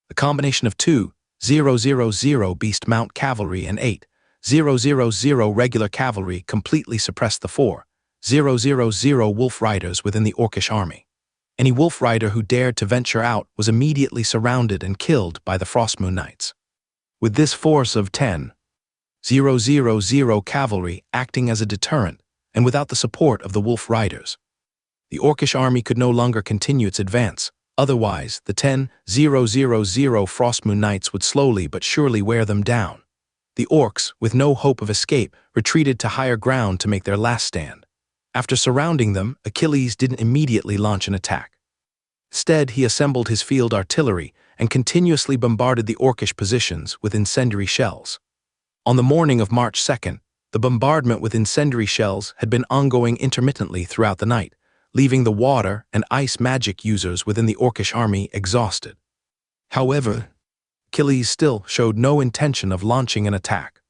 The combination of 2,000 beast mount cavalry and 8,000 regular cavalry completely suppressed the 4,000 wolf riders within the orcish army. Any wolf rider who dared to venture out was immediately surrounded and killed by the Frostmoon Knights. With this force of 10,000 cavalry acting as a deterrent, and without the support of the wolf riders, the orcish army could no longer continue its advance. Otherwise, the 10,000 Frostmoon Knights would slowly but surely wear them down. The orcs, with no hope of escape, retreated to higher ground to make their last stand. After surrounding them, Achilles didn't immediately launch an attack. Instead, he assembled his field artillery and continuously bombarded the orcish positions with incendiary shells. On the morning of March 2nd, the bombardment with incendiary shells had been ongoing intermittently throughout the night, leaving the water and ice magic users within the orcish army exhausted. However, Achilles still showed no intention of launching an attack.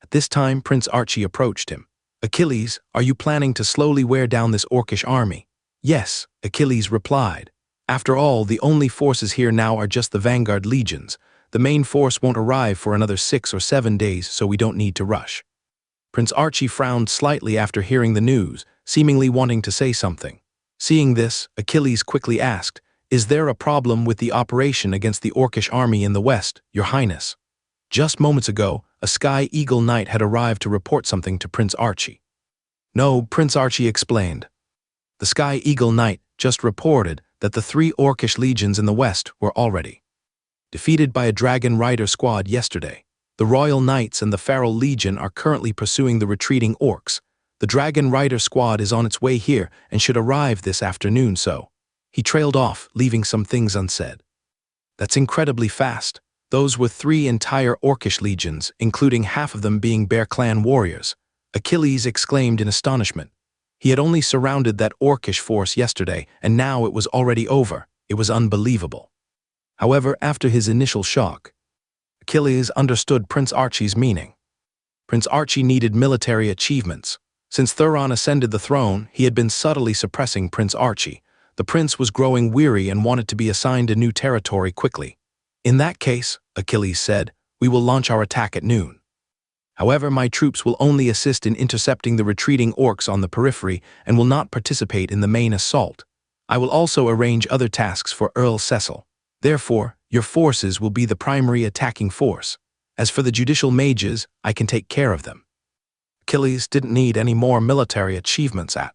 At this time, Prince Archie approached him. "Achilles, are you planning to slowly wear down this orcish army?" "Yes," Achilles replied. "After all, the only forces here now are just the vanguard legions. The main force won't arrive for another 6 or 7 days, so we don't need to rush." Prince Archie frowned slightly after hearing the news, seemingly wanting to say something. Seeing this, Achilles quickly asked, "Is there a problem with the operation against the orcish army in the west, Your Highness?" Just moments ago, a Sky Eagle Knight had arrived to report something to Prince Archie. "No," Prince Archie explained. "The Sky Eagle Knight just reported that the 3 orcish legions in the west were already defeated by a Dragon Rider squad yesterday. The Royal Knights and the Feral Legion are currently pursuing the retreating orcs. The Dragon Rider squad is on its way here and should arrive this afternoon, so..." He trailed off, leaving some things unsaid. "That's incredibly fast. Those were 3 entire orcish legions, including half of them being Bear Clan warriors," Achilles exclaimed in astonishment. He had only surrounded that orcish force yesterday, and now it was already over. It was unbelievable. However, after his initial shock, Achilles understood Prince Archie's meaning. Prince Archie needed military achievements. Since Thuron ascended the throne, he had been subtly suppressing Prince Archie. The prince was growing weary and wanted to be assigned a new territory quickly. "In that case," Achilles said, "we will launch our attack at noon. However, my troops will only assist in intercepting the retreating orcs on the periphery and will not participate in the main assault. I will also arrange other tasks for Earl Cecil. Therefore, your forces will be the primary attacking force. As for the judicial mages, I can take care of them." Achilles didn't need any more military achievements at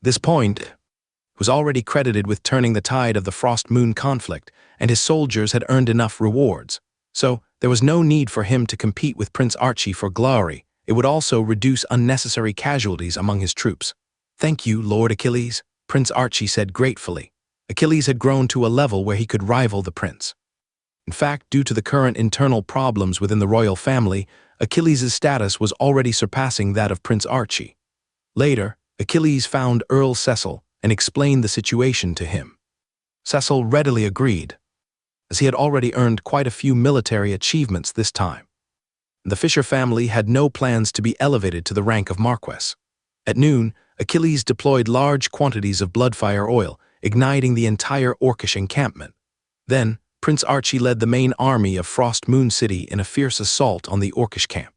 this point. He was already credited with turning the tide of the Frost-Moon conflict, and his soldiers had earned enough rewards. So, there was no need for him to compete with Prince Archie for glory. It would also reduce unnecessary casualties among his troops. "Thank you, Lord Achilles," Prince Archie said gratefully. Achilles had grown to a level where he could rival the prince. In fact, due to the current internal problems within the royal family, Achilles' status was already surpassing that of Prince Archie. Later, Achilles found Earl Cecil and explained the situation to him. Cecil readily agreed, as he had already earned quite a few military achievements this time. The Fisher family had no plans to be elevated to the rank of Marquess. At noon, Achilles deployed large quantities of bloodfire oil, igniting the entire orcish encampment. Then, Prince Archie led the main army of Frost Moon City in a fierce assault on the orcish camp.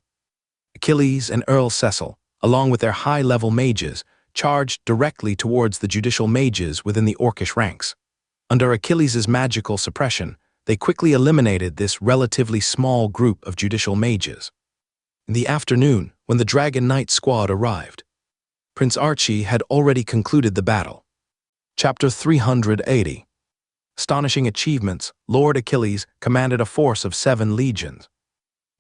Achilles and Earl Cecil, along with their high-level mages, charged directly towards the judicial mages within the orcish ranks. Under Achilles' magical suppression, they quickly eliminated this relatively small group of judicial mages. In the afternoon, when the Dragon Knight squad arrived, Prince Archie had already concluded the battle. Chapter 380. Astonishing achievements. Lord Achilles commanded a force of 7 legions,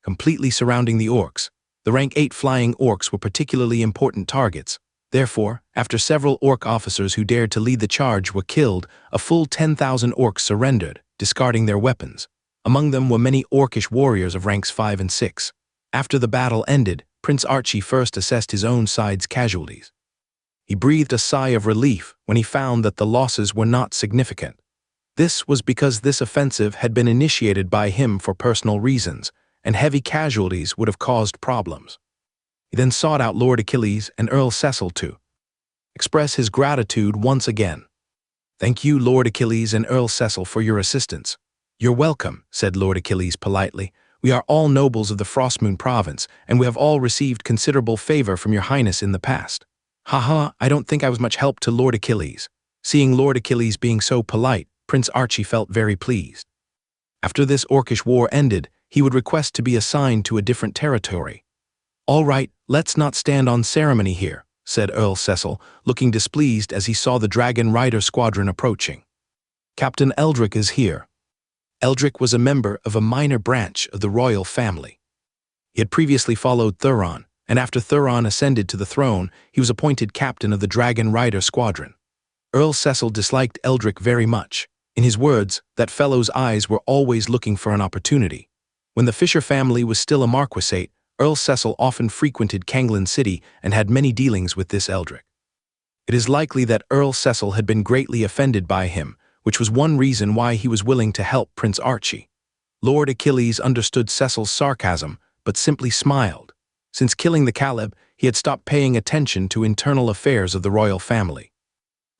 completely surrounding the orcs. The rank 8 flying orcs were particularly important targets. Therefore, after several orc officers who dared to lead the charge were killed, a full 10,000 orcs surrendered, discarding their weapons. Among them were many orcish warriors of ranks 5 and 6. After the battle ended, Prince Archie first assessed his own side's casualties. He breathed a sigh of relief when he found that the losses were not significant. This was because this offensive had been initiated by him for personal reasons, and heavy casualties would have caused problems. He then sought out Lord Achilles and Earl Cecil to express his gratitude once again. "Thank you, Lord Achilles and Earl Cecil, for your assistance." "You're welcome," said Lord Achilles politely. "We are all nobles of the Frostmoon province, and we have all received considerable favor from your highness in the past." "Haha, I don't think I was much help to Lord Achilles." Seeing Lord Achilles being so polite, Prince Archie felt very pleased. After this orcish war ended, he would request to be assigned to a different territory. "All right, let's not stand on ceremony here," said Earl Cecil, looking displeased as he saw the Dragon Rider squadron approaching. "Captain Eldrick is here." Eldrick was a member of a minor branch of the royal family. He had previously followed Thuron, and after Thuron ascended to the throne, he was appointed captain of the Dragon Rider squadron. Earl Cecil disliked Eldrick very much. In his words, that fellow's eyes were always looking for an opportunity. When the Fisher family was still a marquisate, Earl Cecil often frequented Canglin City and had many dealings with this Eldrick. It is likely that Earl Cecil had been greatly offended by him, which was one reason why he was willing to help Prince Archie. Lord Achilles understood Cecil's sarcasm, but simply smiled. Since killing the Caleb, he had stopped paying attention to internal affairs of the royal family.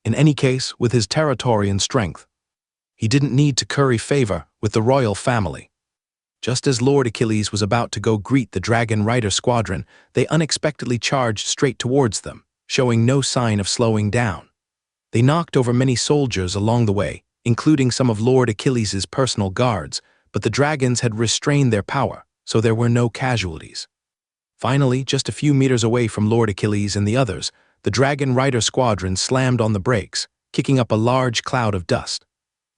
In any case, with his territory and strength, he didn't need to curry favor with the royal family. Just as Lord Achilles was about to go greet the Dragon Rider squadron, they unexpectedly charged straight towards them, showing no sign of slowing down. They knocked over many soldiers along the way, including some of Lord Achilles' personal guards, but the dragons had restrained their power, so there were no casualties. Finally, just a few meters away from Lord Achilles and the others, the Dragon Rider squadron slammed on the brakes, kicking up a large cloud of dust.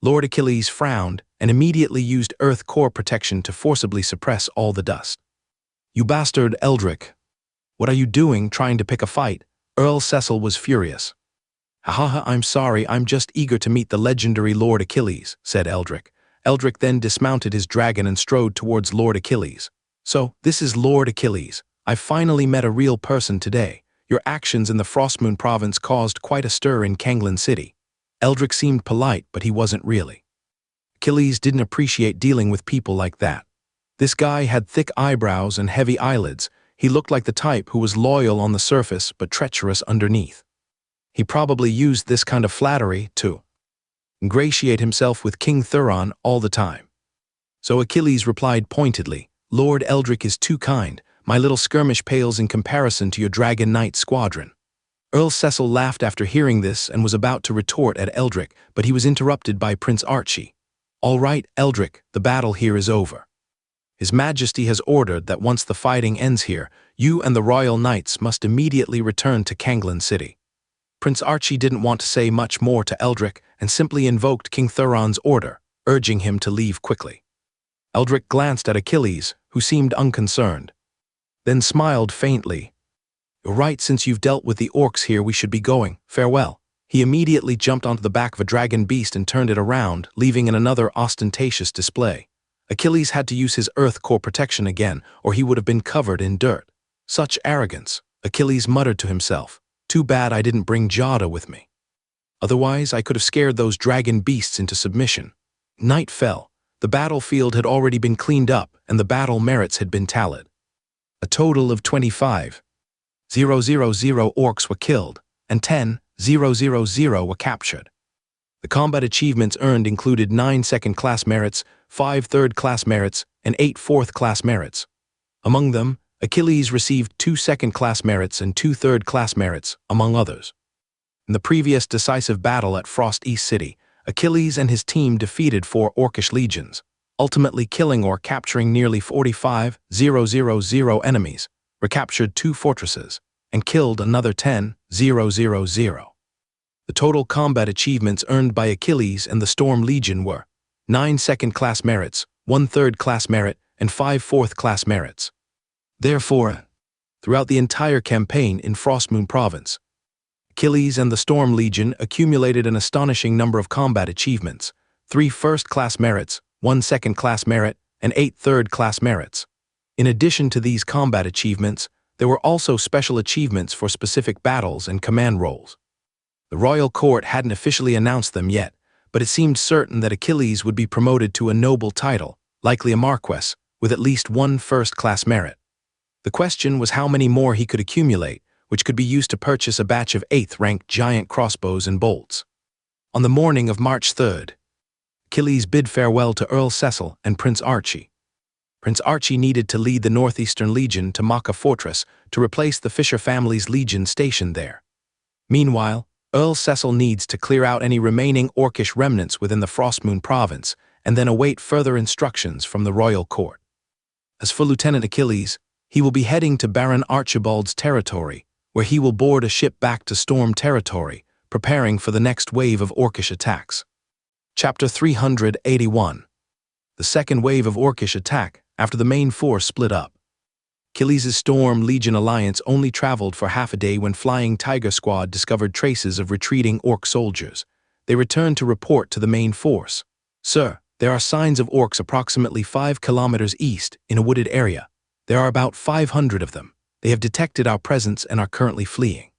Lord Achilles frowned and immediately used earth core protection to forcibly suppress all the dust. "You bastard, Eldrick! What are you doing trying to pick a fight?" Earl Cecil was furious. "Haha, I'm sorry, I'm just eager to meet the legendary Lord Achilles," said Eldrick. Eldrick then dismounted his dragon and strode towards Lord Achilles. "So, this is Lord Achilles. I finally met a real person today. Your actions in the Frostmoon province caused quite a stir in Canglin City." Eldrick seemed polite, but he wasn't really. Achilles didn't appreciate dealing with people like that. This guy had thick eyebrows and heavy eyelids. He looked like the type who was loyal on the surface but treacherous underneath. He probably used this kind of flattery to ingratiate himself with King Thuron all the time. So Achilles replied pointedly, "Lord Eldrick is too kind. My little skirmish pales in comparison to your Dragon Knight squadron." Earl Cecil laughed after hearing this and was about to retort at Eldrick, but he was interrupted by Prince Archie. "All right, Eldrick, the battle here is over. His Majesty has ordered that once the fighting ends here, you and the Royal Knights must immediately return to Canglin City." Prince Archie didn't want to say much more to Eldrick and simply invoked King Thuron's order, urging him to leave quickly. Eldrick glanced at Achilles, who seemed unconcerned, then smiled faintly. "You're right, since you've dealt with the orcs here, we should be going. Farewell." He immediately jumped onto the back of a dragon beast and turned it around, leaving in another ostentatious display. Achilles had to use his earth core protection again, or he would have been covered in dirt. Such arrogance, Achilles muttered to himself. Too bad I didn't bring Jada with me. Otherwise, I could have scared those dragon beasts into submission. Night fell. The battlefield had already been cleaned up, and the battle merits had been tallied. A total of 25,000 orcs were killed, and 10,000 were captured. The combat achievements earned included 9 second-class merits, 5 third-class merits, and 8 fourth-class merits. Among them, Achilles received 2 second-class merits and 2 third-class merits, among others. In the previous decisive battle at Frost East City, Achilles and his team defeated 4 orcish legions, ultimately killing or capturing nearly 45,000 enemies, recaptured 2 fortresses, and killed another 10,000. The total combat achievements earned by Achilles and the Storm Legion were 9 second-class merits, 1 third-class merit, and 5 fourth-class merits. Therefore, throughout the entire campaign in Frostmoon Province, Achilles and the Storm Legion accumulated an astonishing number of combat achievements, 3 first-class merits, 1 second-class merit, and 8 third-class merits. In addition to these combat achievements, there were also special achievements for specific battles and command roles. The royal court hadn't officially announced them yet, but it seemed certain that Achilles would be promoted to a noble title, likely a marquess, with at least one first-class merit. The question was how many more he could accumulate, which could be used to purchase a batch of 8th-ranked giant crossbows and bolts. On the morning of March 3rd, Achilles bid farewell to Earl Cecil and Prince Archie. Prince Archie needed to lead the Northeastern Legion to Maka Fortress to replace the Fisher family's legion stationed there. Meanwhile, Earl Cecil needs to clear out any remaining orcish remnants within the Frostmoon province and then await further instructions from the royal court. As for Lieutenant Achilles, he will be heading to Baron Archibald's territory, where he will board a ship back to Storm territory, preparing for the next wave of orcish attacks. Chapter 381. The second wave of orcish attack after the main force split up. Achilles' Storm Legion alliance only traveled for half a day when Flying Tiger Squad discovered traces of retreating orc soldiers. They returned to report to the main force. "Sir, there are signs of orcs approximately 5 kilometers east in a wooded area. There are about 500 of them. They have detected our presence and are currently fleeing."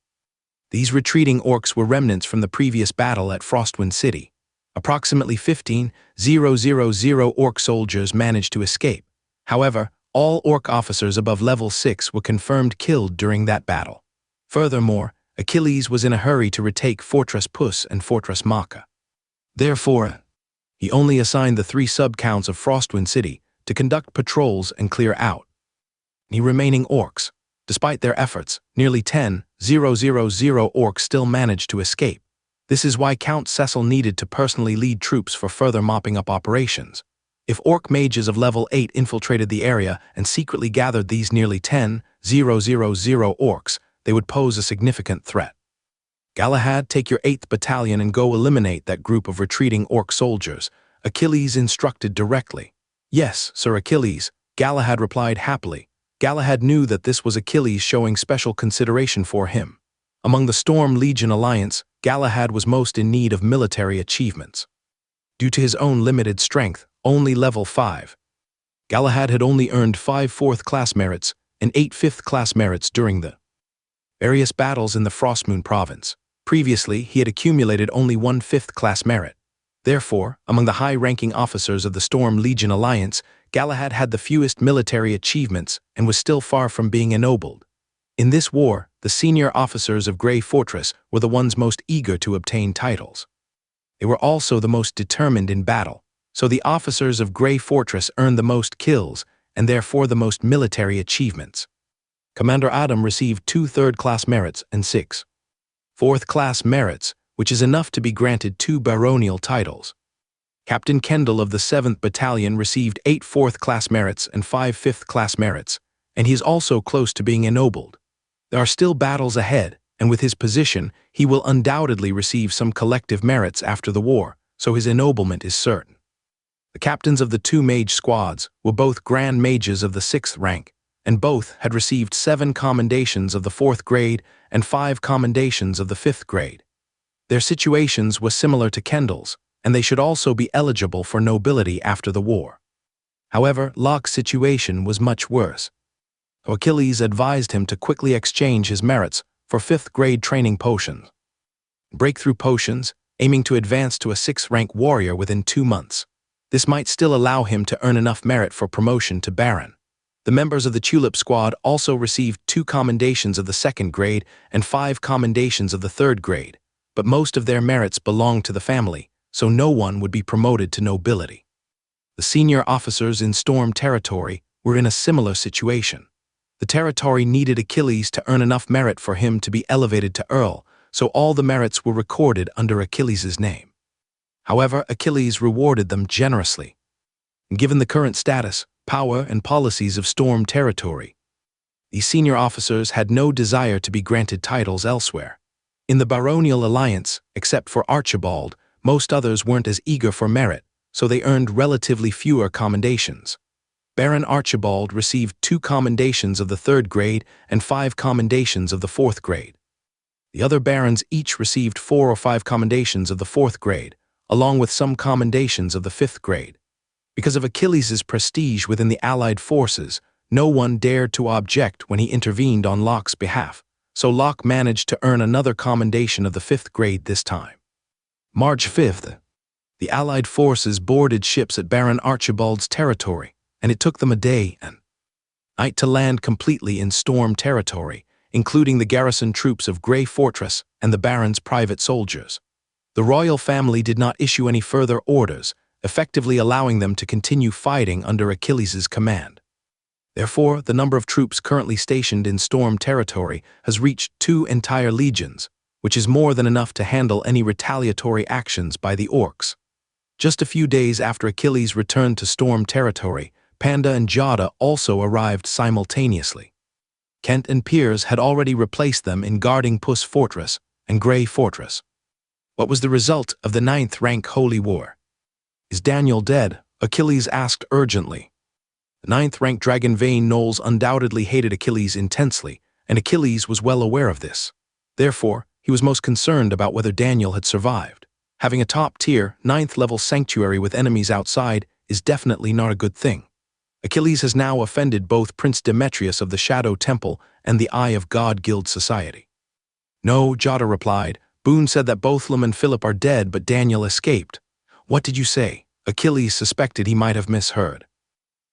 These retreating orcs were remnants from the previous battle at Frostwind City. Approximately 15,000 orc soldiers managed to escape. However, all orc officers above level 6 were confirmed killed during that battle. Furthermore, Achilles was in a hurry to retake Fortress Puss and Fortress Maka. Therefore, he only assigned the 3 sub-counts of Frostwind City to conduct patrols and clear out the remaining orcs. Despite their efforts, nearly 10,000 orcs still managed to escape. This is why Count Cecil needed to personally lead troops for further mopping up operations. If orc mages of level 8 infiltrated the area and secretly gathered these nearly 10,000 orcs, they would pose a significant threat. "Galahad, take your 8th battalion and go eliminate that group of retreating orc soldiers," Achilles instructed directly. "Yes, Sir Achilles," Galahad replied happily. Galahad knew that this was Achilles showing special consideration for him. Among the Storm Legion alliance, Galahad was most in need of military achievements. Due to his own limited strength, only level 5, Galahad had only earned 5 4th-class merits and 8 5th-class merits during the various battles in the Frostmoon province. Previously, he had accumulated only 1 5th-class merit. Therefore, among the high-ranking officers of the Storm Legion alliance, Galahad had the fewest military achievements and was still far from being ennobled. In this war, the senior officers of Grey Fortress were the ones most eager to obtain titles. They were also the most determined in battle, so the officers of Grey Fortress earned the most kills and therefore the most military achievements. Commander Adam received 2 3rd-class merits and 6 4th-class merits, which is enough to be granted 2 baronial titles. Captain Kendall of the 7th Battalion received 8 4th-class merits and 5 5th-class merits, and he is also close to being ennobled. There are still battles ahead, and with his position, he will undoubtedly receive some collective merits after the war, so his ennoblement is certain. The captains of the 2 mage squads were both Grand Mages of the 6th rank, and both had received 7 commendations of the 4th grade and 5 commendations of the 5th grade. Their situations were similar to Kendall's, and they should also be eligible for nobility after the war. However, Locke's situation was much worse. Achilles advised him to quickly exchange his merits for 5th grade training potions. Breakthrough potions, aiming to advance to a 6th rank warrior within 2 months. This might still allow him to earn enough merit for promotion to Baron. The members of the Tulip Squad also received 2 commendations of the 2nd grade and 5 commendations of the 3rd grade, but most of their merits belonged to the family, so no one would be promoted to nobility. The senior officers in Storm territory were in a similar situation. The territory needed Achilles to earn enough merit for him to be elevated to Earl, so all the merits were recorded under Achilles' name. However, Achilles rewarded them generously. Given the current status, power, and policies of Storm territory, these senior officers had no desire to be granted titles elsewhere. In the baronial alliance, except for Archibald, most others weren't as eager for merit, so they earned relatively fewer commendations. Baron Archibald received 2 commendations of the 3rd grade and 5 commendations of the 4th grade. The other barons each received 4 or 5 commendations of the 4th grade, along with some commendations of the 5th grade. Because of Achilles' prestige within the Allied forces, no one dared to object when he intervened on Locke's behalf, so Locke managed to earn another commendation of the 5th grade this time. March 5th. The Allied forces boarded ships at Baron Archibald's territory, and it took them a day and night to land completely in Storm territory, including the garrison troops of Grey Fortress and the Baron's private soldiers. The royal family did not issue any further orders, effectively allowing them to continue fighting under Achilles' command. Therefore, the number of troops currently stationed in Storm territory has reached 2 entire legions, which is more than enough to handle any retaliatory actions by the orcs. Just a few days after Achilles returned to Storm territory, Panda and Jada also arrived simultaneously. Kent and Piers had already replaced them in guarding Puss Fortress and Grey Fortress. What was the result of the 9th rank Holy War? Is Daniel dead? Achilles asked urgently. The 9th rank Dragon Vane Knowles undoubtedly hated Achilles intensely, and Achilles was well aware of this. Therefore, he was most concerned about whether Daniel had survived. Having a top-tier, 9th level sanctuary with enemies outside is definitely not a good thing. Achilles has now offended both Prince Demetrius of the Shadow Temple and the Eye of God Guild Society. No, Jada replied. Boone said that both Lum and Philip are dead, but Daniel escaped. What did you say? Achilles suspected he might have misheard.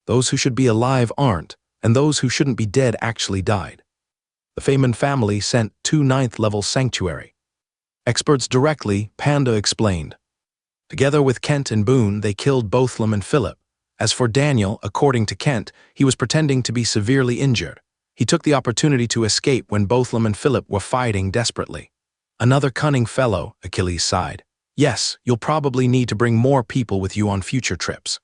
Those who should be alive aren't, and those who shouldn't be dead actually died. The Feynman family sent 2 9th level sanctuary experts directly, Panda explained. Together with Kent and Boone, they killed both Lum and Philip. As for Daniel, according to Kent, he was pretending to be severely injured. He took the opportunity to escape when both Lum and Philip were fighting desperately. Another cunning fellow, Achilles sighed. Yes, you'll probably need to bring more people with you on future trips.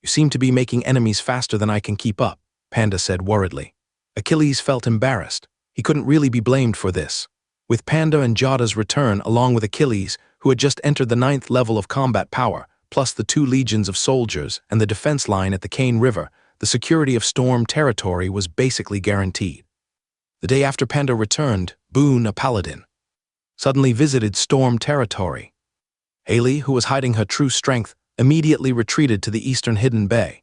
You seem to be making enemies faster than I can keep up, Panda said worriedly. Achilles felt embarrassed. He couldn't really be blamed for this. With Panda and Jada's return, along with Achilles, who had just entered the 9th level of combat power, plus the 2 legions of soldiers and the defense line at the Cane River, the security of Storm territory was basically guaranteed. The day after Panda returned, Boone, a paladin, suddenly visited Storm territory. Haley, who was hiding her true strength, immediately retreated to the eastern hidden bay.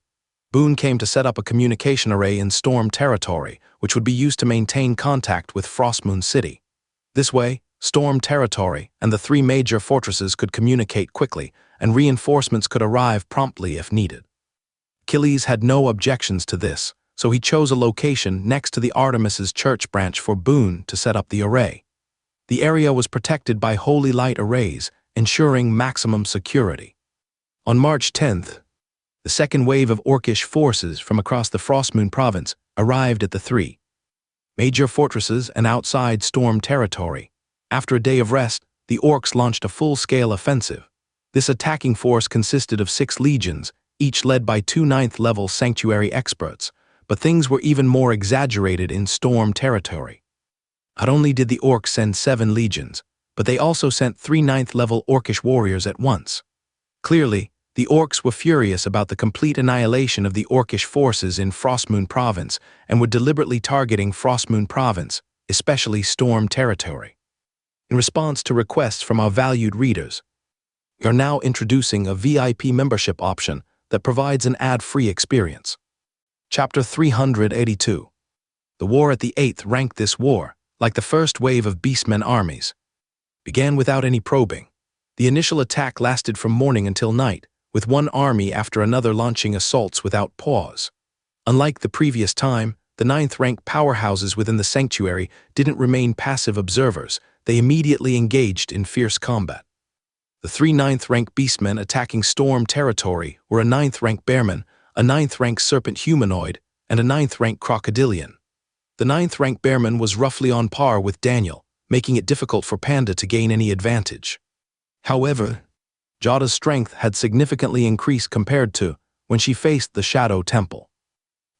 Boone came to set up a communication array in Storm territory, which would be used to maintain contact with Frostmoon City. This way, Storm territory and the 3 major fortresses could communicate quickly, and reinforcements could arrive promptly if needed. Achilles had no objections to this, so he chose a location next to the Artemis's church branch for Boone to set up the array. The area was protected by holy light arrays, ensuring maximum security. On March 10th, the second wave of orcish forces from across the Frostmoon province arrived at the 3 major fortresses and outside Storm territory. After a day of rest, the orcs launched a full-scale offensive. This attacking force consisted of 6 legions, each led by 2 9th level sanctuary experts, but things were even more exaggerated in Storm territory. Not only did the orcs send 7 legions, but they also sent 3 9th level orcish warriors at once. Clearly, the orcs were furious about the complete annihilation of the orcish forces in Frostmoon province and were deliberately targeting Frostmoon province, especially Storm territory. In response to requests from our valued readers, we are now introducing a VIP membership option that provides an ad-free experience. Chapter 382. The war at the 8th rank. This war, like the first wave of Beastmen armies, began without any probing. The initial attack lasted from morning until night, with one army after another launching assaults without pause. Unlike the previous time, the 9th rank powerhouses within the sanctuary didn't remain passive observers. They immediately engaged in fierce combat. The 3 9th rank beastmen attacking Storm territory were a 9th rank bearman, a 9th rank serpent humanoid, and a 9th rank crocodilian. The 9th rank bearman was roughly on par with Daniel, making it difficult for Panda to gain any advantage. However, Jada's strength had significantly increased compared to when she faced the Shadow Temple.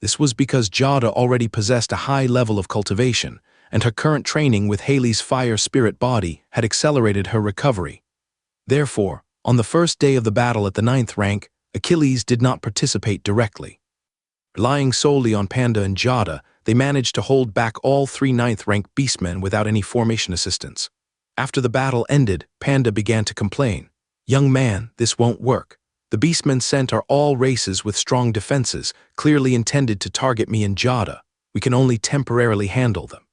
This was because Jada already possessed a high level of cultivation, and her current training with Haley's fire spirit body had accelerated her recovery. Therefore, on the first day of the battle at the 9th rank, Achilles did not participate directly. Relying solely on Panda and Jada, they managed to hold back all 3 9th rank beastmen without any formation assistance. After the battle ended, Panda began to complain. "Young man, this won't work. The beastmen sent are all races with strong defenses, clearly intended to target me and Jada. We can only temporarily handle them.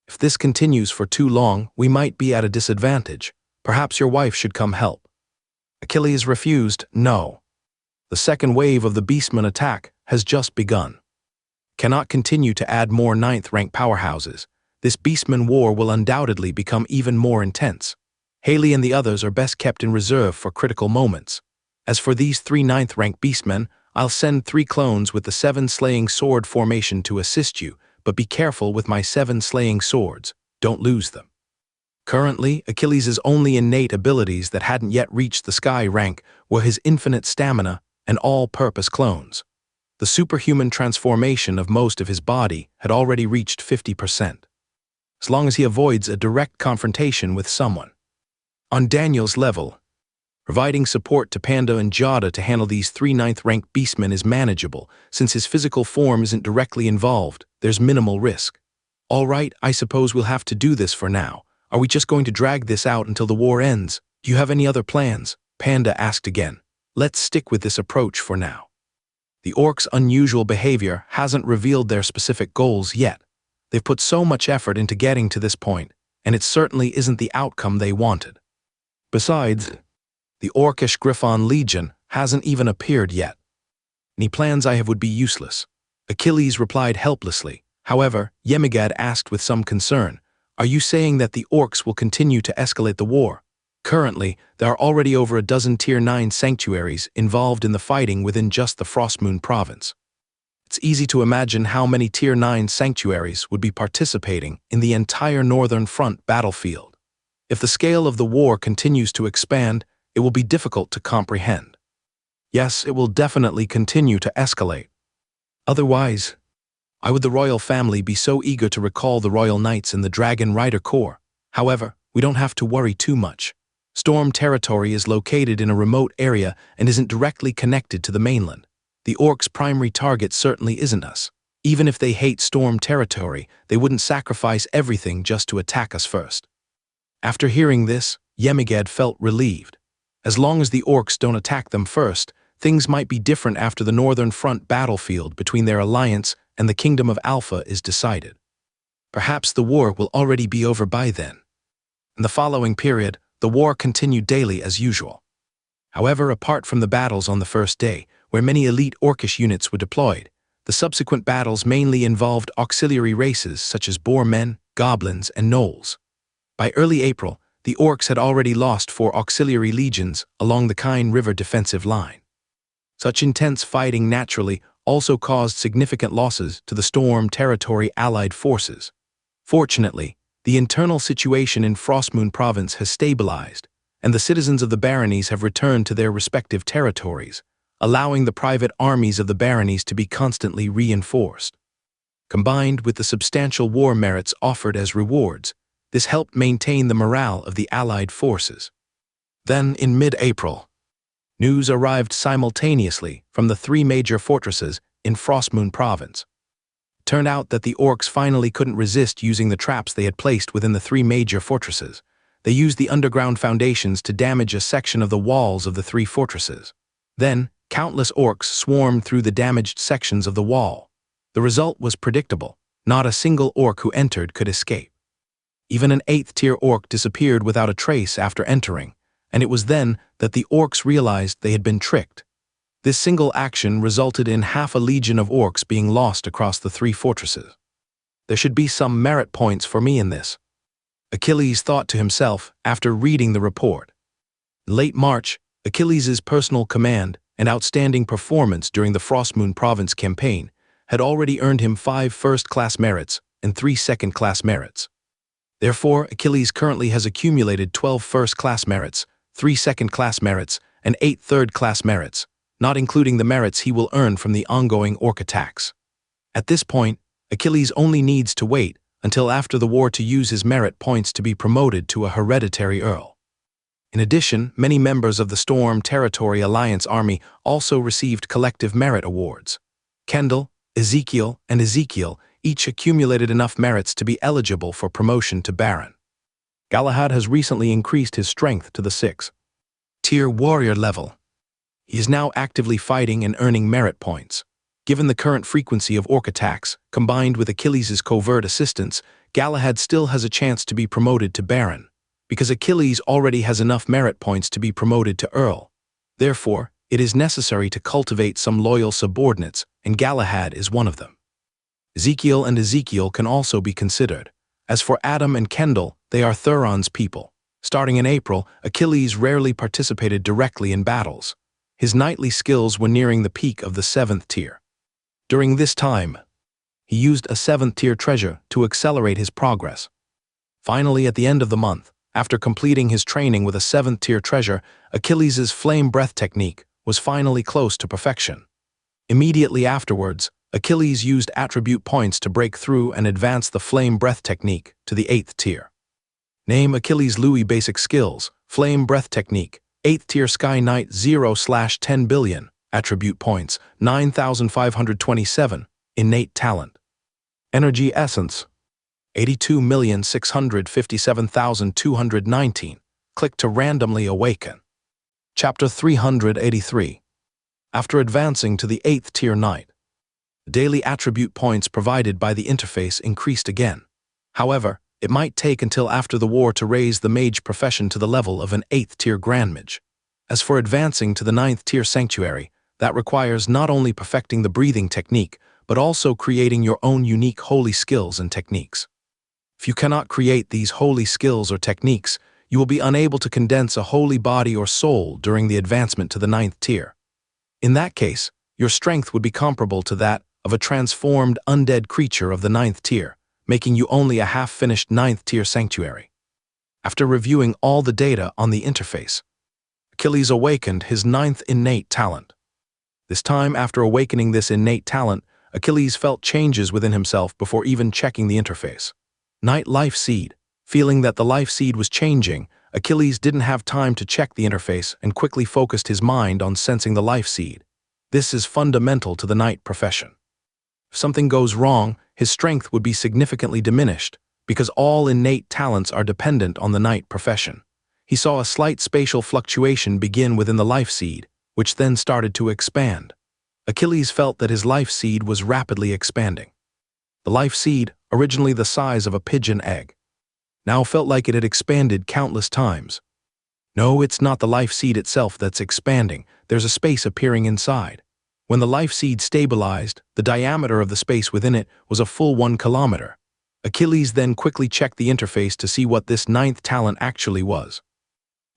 If this continues for too long, we might be at a disadvantage. Perhaps your wife should come help. Achilles refused. No. The second wave of the beastmen attack has just begun. Cannot continue to add more 9th rank powerhouses. This beastman war will undoubtedly become even more intense. Haley and the others are best kept in reserve for critical moments. As for these 3 9th rank beastmen, I'll send 3 clones with the 7 slaying sword formation to assist you, but be careful with my 7 slaying swords. Don't lose them. Currently, Achilles' only innate abilities that hadn't yet reached the sky rank were his infinite stamina and all-purpose clones. The superhuman transformation of most of his body had already reached 50%. As long as he avoids a direct confrontation with someone. On Daniel's level, providing support to Panda and Jada to handle these 3 9th rank beastmen is manageable. Since his physical form isn't directly involved, there's minimal risk. All right, I suppose we'll have to do this for now. Are we just going to drag this out until the war ends? Do you have any other plans? Panda asked again. Let's stick with this approach for now. The orcs' unusual behavior hasn't revealed their specific goals yet. They've put so much effort into getting to this point, and it certainly isn't the outcome they wanted. Besides, the orcish Griffon Legion hasn't even appeared yet. Any plans I have would be useless. Achilles replied helplessly. However, Yemigad asked with some concern, are you saying that the orcs will continue to escalate the war? Currently, there are already over a dozen Tier 9 sanctuaries involved in the fighting within just the Frostmoon province. It's easy to imagine how many Tier 9 sanctuaries would be participating in the entire Northern Front battlefield. If the scale of the war continues to expand, it will be difficult to comprehend. Yes, it will definitely continue to escalate. Otherwise, why would the royal family be so eager to recall the royal knights in the Dragon Rider Corps? However, we don't have to worry too much. Storm territory is located in a remote area and isn't directly connected to the mainland. The orcs' primary target certainly isn't us. Even if they hate Storm territory, they wouldn't sacrifice everything just to attack us first. After hearing this, Yemigad felt relieved. As long as the orcs don't attack them first, things might be different after the Northern Front battlefield between their alliance and the Kingdom of Alpha is decided. Perhaps the war will already be over by then. In the following period, the war continued daily as usual. However, apart from the battles on the first day, where many elite orcish units were deployed, the subsequent battles mainly involved auxiliary races such as boar men, goblins, and gnolls. By early April, the orcs had already lost 4 auxiliary legions along the Kine River defensive line. Such intense fighting naturally also caused significant losses to the Storm Territory allied forces. Fortunately, the internal situation in Frostmoon Province has stabilized, and the citizens of the baronies have returned to their respective territories, allowing the private armies of the baronies to be constantly reinforced. Combined with the substantial war merits offered as rewards, this helped maintain the morale of the allied forces. Then, in mid-April, news arrived simultaneously from the 3 major fortresses in Frostmoon Province. It turned out that the orcs finally couldn't resist using the traps they had placed within the 3 major fortresses. They used the underground foundations to damage a section of the walls of the 3 fortresses. Then, countless orcs swarmed through the damaged sections of the wall. The result was predictable. Not a single orc who entered could escape. Even an 8th-tier orc disappeared without a trace after entering, and it was then that the orcs realized they had been tricked. This single action resulted in half a legion of orcs being lost across the 3 fortresses. There should be some merit points for me in this, Achilles thought to himself after reading the report. In late March, Achilles' personal command and outstanding performance during the Frostmoon Province campaign had already earned him 5 first-class merits and 3 second-class merits. Therefore, Achilles currently has accumulated 12 first-class merits, 3 second-class merits, and 8 third-class merits, not including the merits he will earn from the ongoing orc attacks. At this point, Achilles only needs to wait until after the war to use his merit points to be promoted to a hereditary earl. In addition, many members of the Storm Territory Alliance Army also received collective merit awards. Kendall, Ezekiel, and Ezekiel each accumulated enough merits to be eligible for promotion to Baron. Galahad has recently increased his strength to the 6th tier warrior level. He is now actively fighting and earning merit points. Given the current frequency of orc attacks, combined with Achilles' covert assistance, Galahad still has a chance to be promoted to Baron, because Achilles already has enough merit points to be promoted to Earl. Therefore, it is necessary to cultivate some loyal subordinates, and Galahad is one of them. Ezekiel can also be considered. As for Adam and Kendall, they are Thuron's people. Starting in April, Achilles rarely participated directly in battles. His knightly skills were nearing the peak of the 7th tier. During this time, he used a 7th tier treasure to accelerate his progress. Finally, at the end of the month, after completing his training with a 7th tier treasure, Achilles' flame breath technique was finally close to perfection. Immediately afterwards, Achilles used attribute points to break through and advance the flame breath technique to the 8th tier. Name Achilles Louis basic skills, flame breath technique, 8th tier Sky Knight 0/10 billion, attribute points, 9,527, innate talent. Energy essence, 82,657,219, click to randomly awaken. Chapter 383. After advancing to the 8th tier knight, daily attribute points provided by the interface increased again. However, it might take until after the war to raise the mage profession to the level of an 8th tier grand mage. As for advancing to the 9th tier sanctuary, that requires not only perfecting the breathing technique, but also creating your own unique holy skills and techniques. If you cannot create these holy skills or techniques, you will be unable to condense a holy body or soul during the advancement to the 9th tier. In that case, your strength would be comparable to that of a transformed undead creature of the 9th tier, making you only a half-finished 9th tier sanctuary. After reviewing all the data on the interface, Achilles awakened his 9th innate talent. This time, after awakening this innate talent, Achilles felt changes within himself before even checking the interface. Knight Life Seed. Feeling that the life seed was changing, Achilles didn't have time to check the interface and quickly focused his mind on sensing the life seed. This is fundamental to the knight profession. If something goes wrong, his strength would be significantly diminished, because all innate talents are dependent on the knight profession. He saw a slight spatial fluctuation begin within the life seed, which then started to expand. Achilles felt that his life seed was rapidly expanding. The life seed, originally the size of a pigeon egg, now felt like it had expanded countless times. No, it's not the life seed itself that's expanding, there's a space appearing inside. When the life seed stabilized, the diameter of the space within it was a full 1 kilometer. Achilles then quickly checked the interface to see what this 9th talent actually was.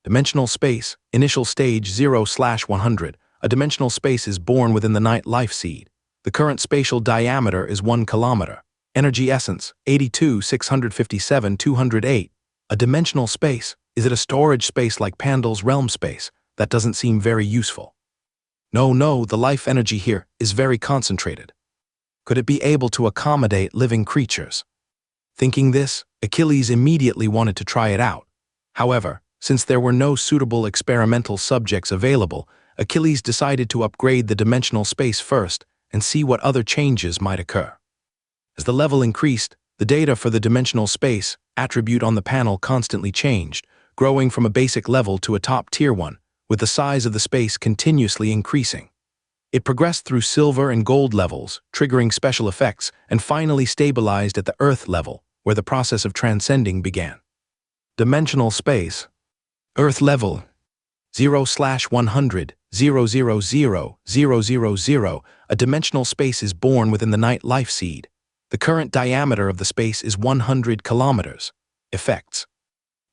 Dimensional space, initial stage 0/100. A dimensional space is born within the knight life seed. The current spatial diameter is 1 kilometer. Energy essence, 82,657,208. A dimensional space. Is it a storage space like Pandal's realm space? That doesn't seem very useful. No, the life energy here is very concentrated. Could it be able to accommodate living creatures? Thinking this, Achilles immediately wanted to try it out. However, since there were no suitable experimental subjects available, Achilles decided to upgrade the dimensional space first and see what other changes might occur. As the level increased, the data for the dimensional space attribute on the panel constantly changed, growing from a basic level to a top-tier one, with the size of the space continuously increasing. It progressed through silver and gold levels, triggering special effects, and finally stabilized at the Earth level, where the process of transcending began. Dimensional space. Earth level. 0/100, 000,000. A dimensional space is born within the knight life seed. The current diameter of the space is 100 kilometers. Effects.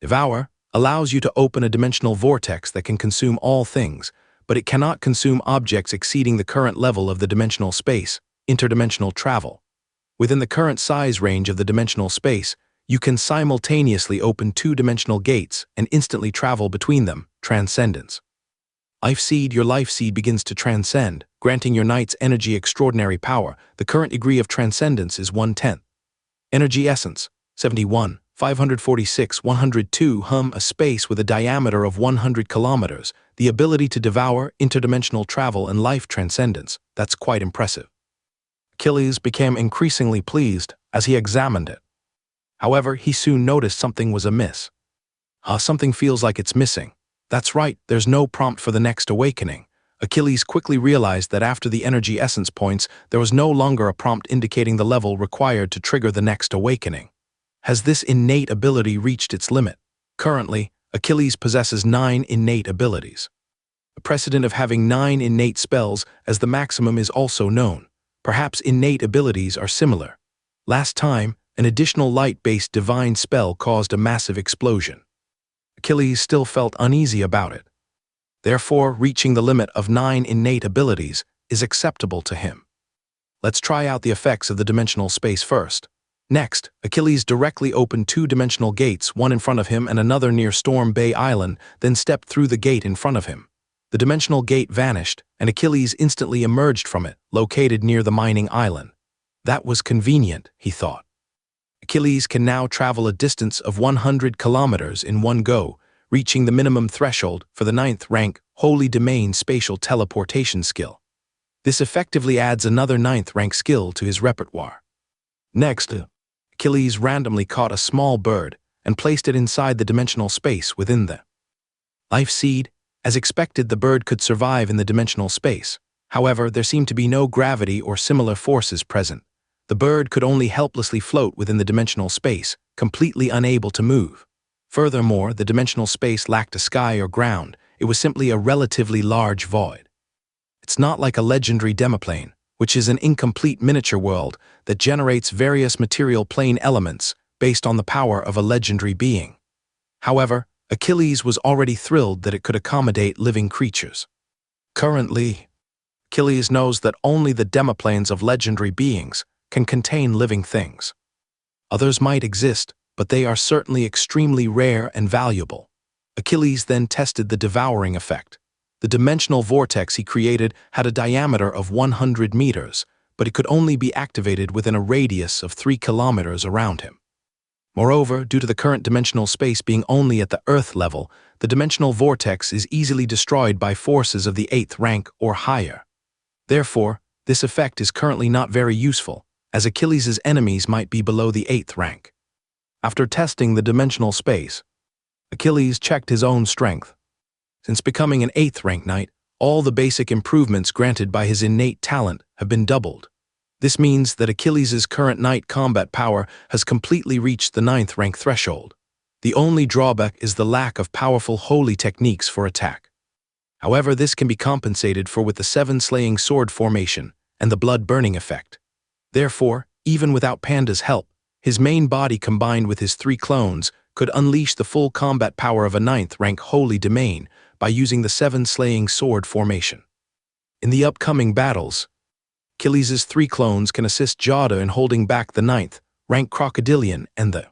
Devour allows you to open a dimensional vortex that can consume all things, but it cannot consume objects exceeding the current level of the dimensional space, interdimensional travel. Within the current size range of the dimensional space, you can simultaneously open 2-dimensional gates and instantly travel between them, transcendence. Life Seed. Your life seed begins to transcend, granting your knight's energy extraordinary power. The current degree of transcendence is 1/10. Energy essence, 71,546,102. A space with a diameter of 100 kilometers. The ability to devour, interdimensional travel, and life transcendence. That's quite impressive. Achilles became increasingly pleased as he examined it. However, he soon noticed something was amiss. Something feels like it's missing. That's right, there's no prompt for the next awakening. Achilles quickly realized that after the energy essence points, there was no longer a prompt indicating the level required to trigger the next awakening. Has this innate ability reached its limit? Currently, Achilles possesses 9 innate abilities. The precedent of having 9 innate spells as the maximum is also known. Perhaps innate abilities are similar. Last time, an additional light-based divine spell caused a massive explosion. Achilles still felt uneasy about it. Therefore, reaching the limit of 9 innate abilities is acceptable to him. Let's try out the effects of the dimensional space first. Next, Achilles directly opened 2 dimensional gates, one in front of him and another near Storm Bay Island, then stepped through the gate in front of him. The dimensional gate vanished, and Achilles instantly emerged from it, located near the mining island. That was convenient, he thought. Achilles can now travel a distance of 100 kilometers in one go, reaching the minimum threshold for the 9th rank Holy Domain spatial teleportation skill. This effectively adds another 9th rank skill to his repertoire. Next, Achilles randomly caught a small bird and placed it inside the dimensional space within the life seed. As expected, the bird could survive in the dimensional space. However, there seemed to be no gravity or similar forces present. The bird could only helplessly float within the dimensional space, completely unable to move. Furthermore, the dimensional space lacked a sky or ground. It was simply a relatively large void. It's not like a legendary demiplane, which is an incomplete miniature world that generates various material plane elements based on the power of a legendary being. However, Achilles was already thrilled that it could accommodate living creatures. Currently, Achilles knows that only the demiplanes of legendary beings can contain living things. Others might exist, but they are certainly extremely rare and valuable. Achilles then tested the devouring effect. The dimensional vortex he created had a diameter of 100 meters, but it could only be activated within a radius of 3 kilometers around him. Moreover, due to the current dimensional space being only at the Earth level, the dimensional vortex is easily destroyed by forces of the 8th rank or higher. Therefore, this effect is currently not very useful, as Achilles' enemies might be below the 8th rank. After testing the dimensional space, Achilles checked his own strength. Since becoming an 8th rank knight, all the basic improvements granted by his innate talent have been doubled. This means that Achilles' current knight combat power has completely reached the 9th rank threshold. The only drawback is the lack of powerful holy techniques for attack. However, this can be compensated for with the 7 slaying sword formation and the blood-burning effect. Therefore, even without Panda's help, his main body combined with his 3 clones could unleash the full combat power of a 9th rank holy domain by using the 7 slaying sword formation. In the upcoming battles, Achilles' 3 clones can assist Jada in holding back the 9th rank Crocodilian and the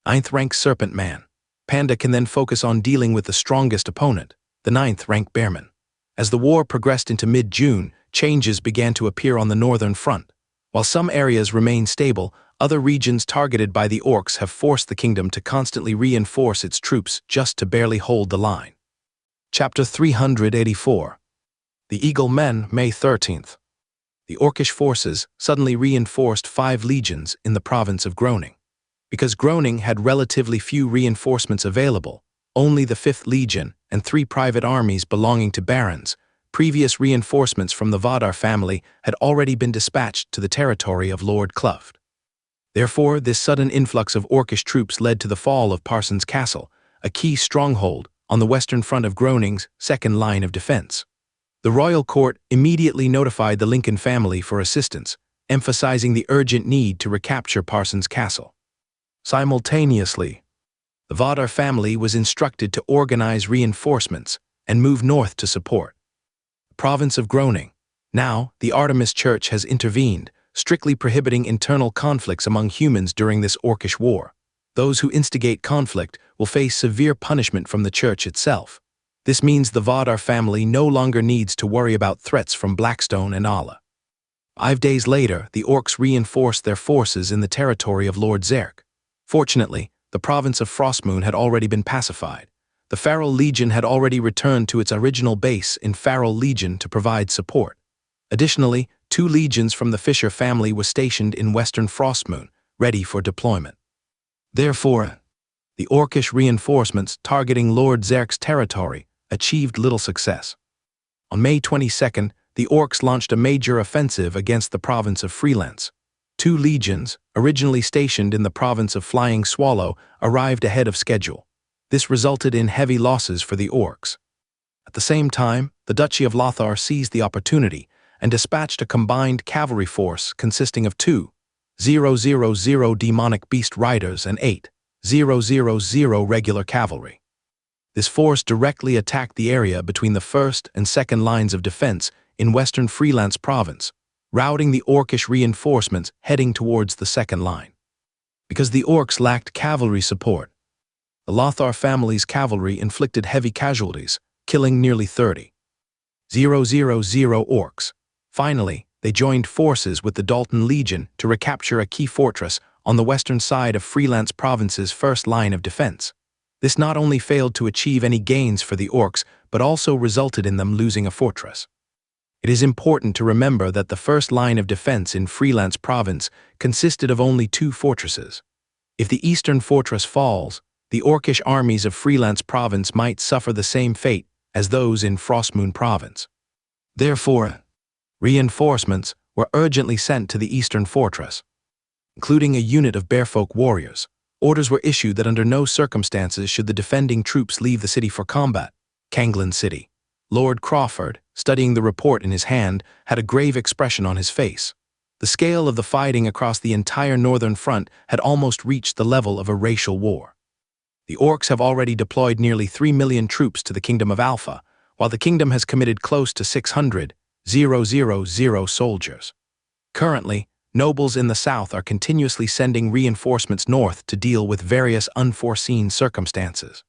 9th rank Serpent Man. Panda can then focus on dealing with the strongest opponent, the 9th rank Bearman. As the war progressed into mid-June, changes began to appear on the northern front. While some areas remain stable, other regions targeted by the orcs have forced the kingdom to constantly reinforce its troops just to barely hold the line. Chapter 384. The Eagle Men, May 13th. The orcish forces suddenly reinforced 5 legions in the province of Groningen. Because Groningen had relatively few reinforcements available, only the 5th Legion and 3 private armies belonging to barons, previous reinforcements from the Vadar family had already been dispatched to the territory of Lord Cluft. Therefore, this sudden influx of orcish troops led to the fall of Parsons Castle, a key stronghold on the western front of Groningen's 2nd line of defense. The royal court immediately notified the Lincoln family for assistance, emphasizing the urgent need to recapture Parsons Castle. Simultaneously, the Vadar family was instructed to organize reinforcements and move north to support the province of Groningen. Now, the Artemis Church has intervened, strictly prohibiting internal conflicts among humans during this orcish war. Those who instigate conflict will face severe punishment from the church itself. This means the Vadar family no longer needs to worry about threats from Blackstone and Allah. 5 days later, the orcs reinforced their forces in the territory of Lord Zerk. Fortunately, the province of Frostmoon had already been pacified. The Feral Legion had already returned to its original base in Feral Legion to provide support. Additionally, 2 legions from the Fisher family were stationed in western Frostmoon, ready for deployment. Therefore, the orcish reinforcements targeting Lord Zerk's territory achieved little success. On May 22nd, the orcs launched a major offensive against the province of Freelance. 2 legions, originally stationed in the province of Flying Swallow, arrived ahead of schedule. This resulted in heavy losses for the orcs. At the same time, the Duchy of Lothar seized the opportunity and dispatched a combined cavalry force consisting of 2,000 demonic beast riders and 8,000 regular cavalry. This force directly attacked the area between the first and second lines of defense in western Freelance province, routing the orcish reinforcements heading towards the second line. Because the orcs lacked cavalry support, the Lothar family's cavalry inflicted heavy casualties, killing nearly 30,000 orcs. Finally, they joined forces with the Dalton Legion to recapture a key fortress on the western side of Freelance province's first line of defense. This not only failed to achieve any gains for the orcs, but also resulted in them losing a fortress. It is important to remember that the first line of defense in Freelance province consisted of only 2 fortresses. If the eastern fortress falls, the orcish armies of Freelance province might suffer the same fate as those in Frostmoon province. Therefore, reinforcements were urgently sent to the eastern fortress. Including a unit of Bearfolk warriors, orders were issued that under no circumstances should the defending troops leave the city for combat. Kanglin City. Lord Crawford, studying the report in his hand, had a grave expression on his face. The scale of the fighting across the entire northern front had almost reached the level of a racial war. The orcs have already deployed nearly 3 million troops to the Kingdom of Alpha, while the kingdom has committed close to 600,000 soldiers. Currently, nobles in the south are continuously sending reinforcements north to deal with various unforeseen circumstances.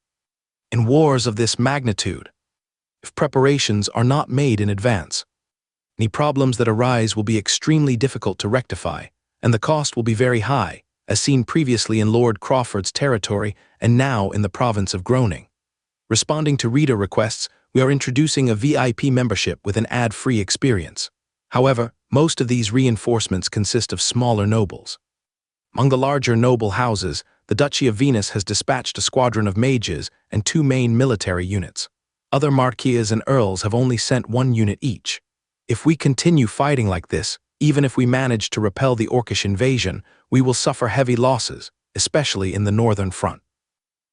In wars of this magnitude, if preparations are not made in advance, any problems that arise will be extremely difficult to rectify, and the cost will be very high, as seen previously in Lord Crawford's territory and now in the province of Groning. Responding to reader requests, we are introducing a VIP membership with an ad-free experience. However, most of these reinforcements consist of smaller nobles. Among the larger noble houses, the Duchy of Venus has dispatched a squadron of mages and 2 main military units. Other marquises and earls have only sent 1 unit each. If we continue fighting like this, even if we manage to repel the orcish invasion, we will suffer heavy losses, especially in the northern front.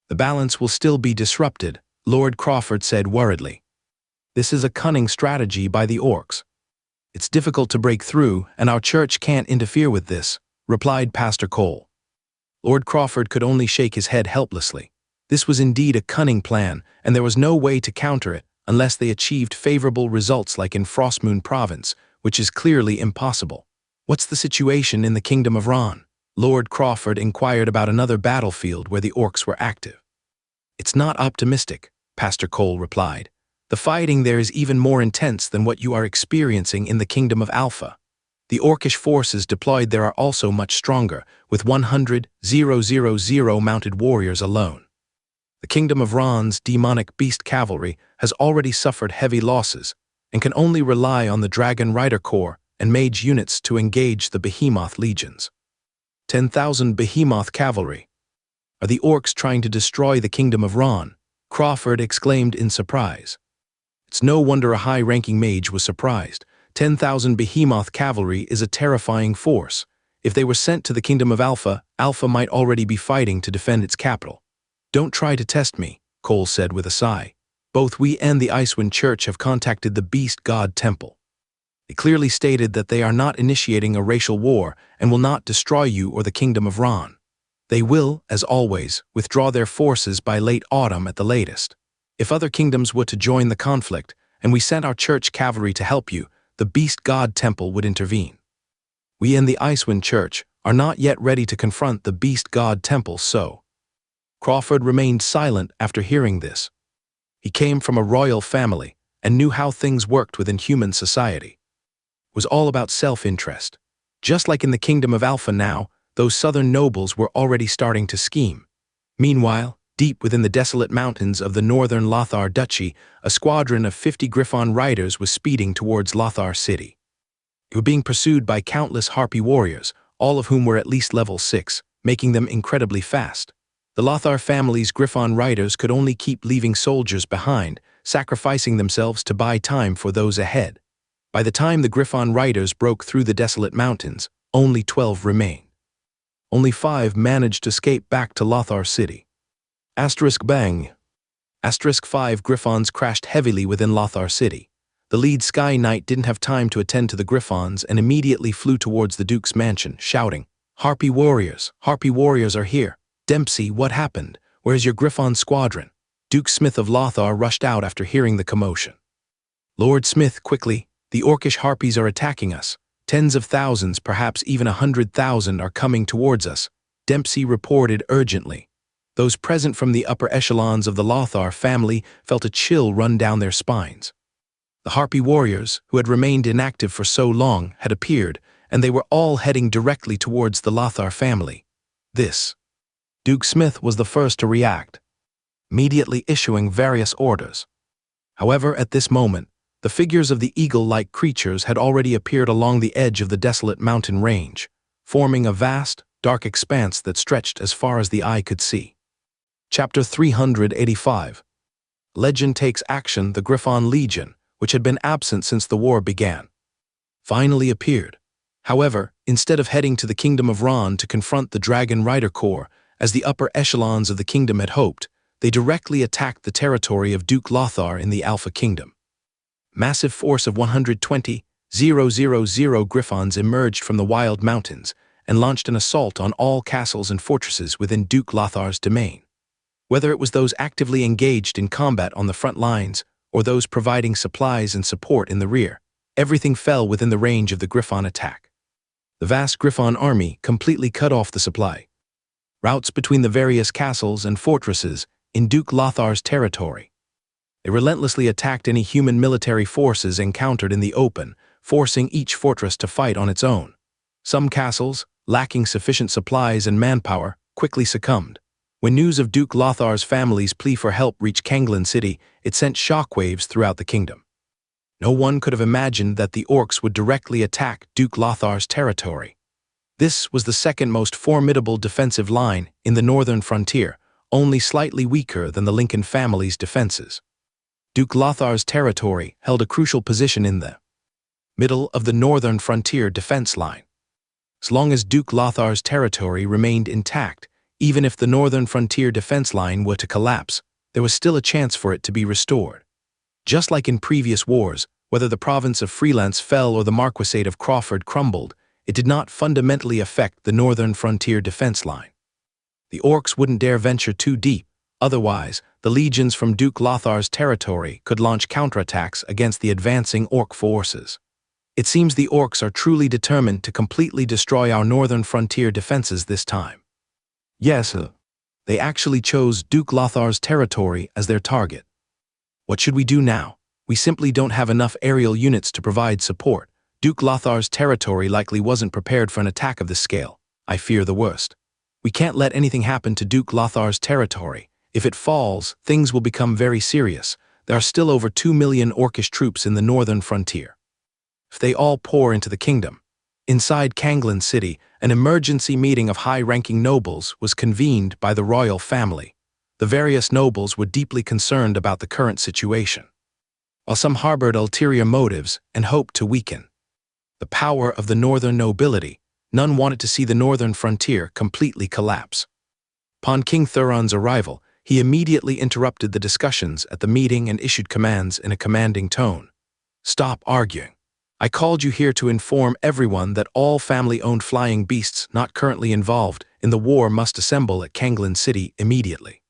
The balance will still be disrupted, Lord Crawford said worriedly. This is a cunning strategy by the orcs. It's difficult to break through, and our church can't interfere with this, replied Pastor Cole. Lord Crawford could only shake his head helplessly. This was indeed a cunning plan, and there was no way to counter it unless they achieved favorable results like in Frostmoon province, which is clearly impossible. What's the situation in the Kingdom of Ron? Lord Crawford inquired about another battlefield where the orcs were active. It's not optimistic, Pastor Cole replied. The fighting there is even more intense than what you are experiencing in the Kingdom of Alpha. The orcish forces deployed there are also much stronger, with 100,000 mounted warriors alone. The Kingdom of Ron's demonic beast cavalry has already suffered heavy losses and can only rely on the Dragon Rider Corps and mage units to engage the Behemoth legions. 10,000 Behemoth cavalry. Are the orcs trying to destroy the Kingdom of Ron? Crawford exclaimed in surprise. It's no wonder a high-ranking mage was surprised. 10,000 Behemoth cavalry is a terrifying force. If they were sent to the Kingdom of Alpha, Alpha might already be fighting to defend its capital. Don't try to test me, Cole said with a sigh. Both we and the Icewind Church have contacted the Beast God Temple. They clearly stated that they are not initiating a racial war and will not destroy you or the Kingdom of Ron. They will, as always, withdraw their forces by late autumn at the latest. If other kingdoms were to join the conflict, and we sent our church cavalry to help you, the Beast God Temple would intervene. We and the Icewind Church are not yet ready to confront the Beast God Temple, so. Crawford remained silent after hearing this. He came from a royal family and knew how things worked within human society. It was all about self-interest. Just like in the Kingdom of Alpha now, those southern nobles were already starting to scheme. Meanwhile, deep within the desolate mountains of the northern Lothar Duchy, a squadron of 50 Griffon riders was speeding towards Lothar City. They were being pursued by countless Harpy warriors, all of whom were at least level 6, making them incredibly fast. The Lothar family's Griffon riders could only keep leaving soldiers behind, sacrificing themselves to buy time for those ahead. By the time the Griffon riders broke through the desolate mountains, only 12 remained. Only 5 managed to escape back to Lothar City. Bang. 5 Griffons crashed heavily within Lothar City. The lead Sky Knight didn't have time to attend to the Griffons and immediately flew towards the Duke's mansion, shouting, Harpy warriors are here. Dempsey, what happened? Where's your Griffon squadron? Duke Smith of Lothar rushed out after hearing the commotion. Lord Smith, quickly, the orcish harpies are attacking us. Tens of thousands, perhaps even 100,000 are coming towards us, Dempsey reported urgently. Those present from the upper echelons of the Lothar family felt a chill run down their spines. The harpy warriors, who had remained inactive for so long, had appeared, and they were all heading directly towards the Lothar family. Duke Smith was the first to react, immediately issuing various orders. However, at this moment, the figures of the eagle-like creatures had already appeared along the edge of the desolate mountain range, forming a vast, dark expanse that stretched as far as the eye could see. Chapter 385. Legend takes action. The Griffon Legion, which had been absent since the war began, finally appeared. However, instead of heading to the Kingdom of Ron to confront the Dragon Rider Corps, as the upper echelons of the kingdom had hoped, they directly attacked the territory of Duke Lothar in the Alpha Kingdom. Massive force of 120,000 Griffons emerged from the wild mountains and launched an assault on all castles and fortresses within Duke Lothar's domain. Whether it was those actively engaged in combat on the front lines or those providing supplies and support in the rear, everything fell within the range of the Griffon attack. The vast Griffon army completely cut off the supply routes between the various castles and fortresses in Duke Lothar's territory. They relentlessly attacked any human military forces encountered in the open, forcing each fortress to fight on its own. Some castles, lacking sufficient supplies and manpower, quickly succumbed. When news of Duke Lothar's family's plea for help reached Kanglin City, it sent shockwaves throughout the kingdom. No one could have imagined that the orcs would directly attack Duke Lothar's territory. This was the second most formidable defensive line in the northern frontier, only slightly weaker than the Lincoln family's defenses. Duke Lothar's territory held a crucial position in the middle of the northern frontier defense line. As long as Duke Lothar's territory remained intact, even if the northern frontier defense line were to collapse, there was still a chance for it to be restored. Just like in previous wars, whether the province of Freelance fell or the Marquisate of Crawford crumbled, it did not fundamentally affect the northern frontier defense line. The orcs wouldn't dare venture too deep, otherwise, the legions from Duke Lothar's territory could launch counterattacks against the advancing orc forces. It seems the orcs are truly determined to completely destroy our northern frontier defenses this time. Yes, they actually chose Duke Lothar's territory as their target. What should we do now? We simply don't have enough aerial units to provide support. Duke Lothar's territory likely wasn't prepared for an attack of this scale. I fear the worst. We can't let anything happen to Duke Lothar's territory. If it falls, things will become very serious. There are still over 2 million orcish troops in the northern frontier. If they all pour into the kingdom. Inside Kanglin City, an emergency meeting of high-ranking nobles was convened by the royal family. The various nobles were deeply concerned about the current situation, while some harbored ulterior motives and hoped to weaken the power of the northern nobility. None wanted to see the northern frontier completely collapse. Upon King Thuron's arrival, he immediately interrupted the discussions at the meeting and issued commands in a commanding tone. Stop arguing. I called you here to inform everyone that all family-owned flying beasts not currently involved in the war must assemble at Kanglin City immediately.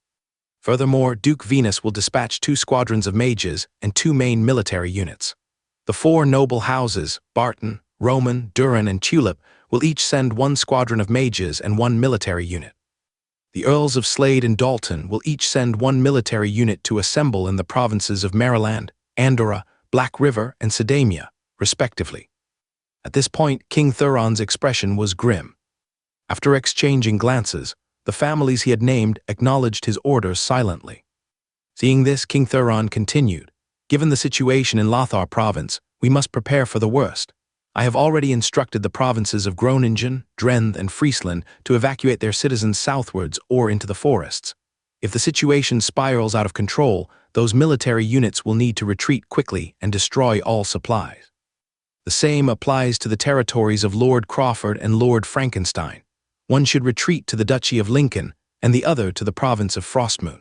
Furthermore, Duke Venus will dispatch 2 squadrons of mages and 2 main military units. The 4 noble houses, Barton, Roman, Durin, and Tulip, will each send 1 squadron of mages and 1 military unit. The Earls of Slade and Dalton will each send 1 military unit to assemble in the provinces of Maryland, Andorra, Black River, and Sedamia, respectively. At this point, King Thuron's expression was grim. After exchanging glances, the families he had named acknowledged his orders silently. Seeing this, King Thuron continued, Given the situation in Lothar province, we must prepare for the worst. I have already instructed the provinces of Groningen, Drenthe, and Friesland to evacuate their citizens southwards or into the forests. If the situation spirals out of control, those military units will need to retreat quickly and destroy all supplies. The same applies to the territories of Lord Crawford and Lord Frankenstein. One should retreat to the Duchy of Lincoln, and the other to the province of Frostmoon.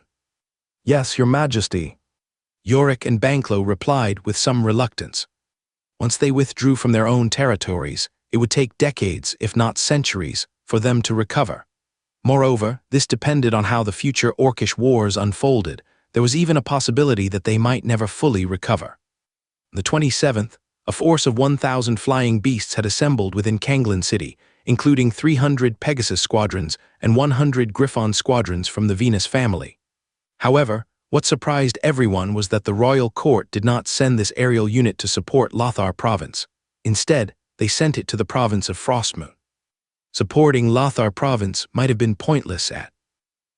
Yes, Your Majesty. Yorick and Banklow replied with some reluctance. Once they withdrew from their own territories, it would take decades, if not centuries, for them to recover. Moreover, this depended on how the future Orcish wars unfolded. There was even a possibility that they might never fully recover. On the 27th, a force of 1,000 flying beasts had assembled within Kanglin City, including 300 Pegasus squadrons and 100 Griffon squadrons from the Venus family. However, what surprised everyone was that the royal court did not send this aerial unit to support Lothar province. Instead, they sent it to the province of Frostmoon. Supporting Lothar province might have been pointless at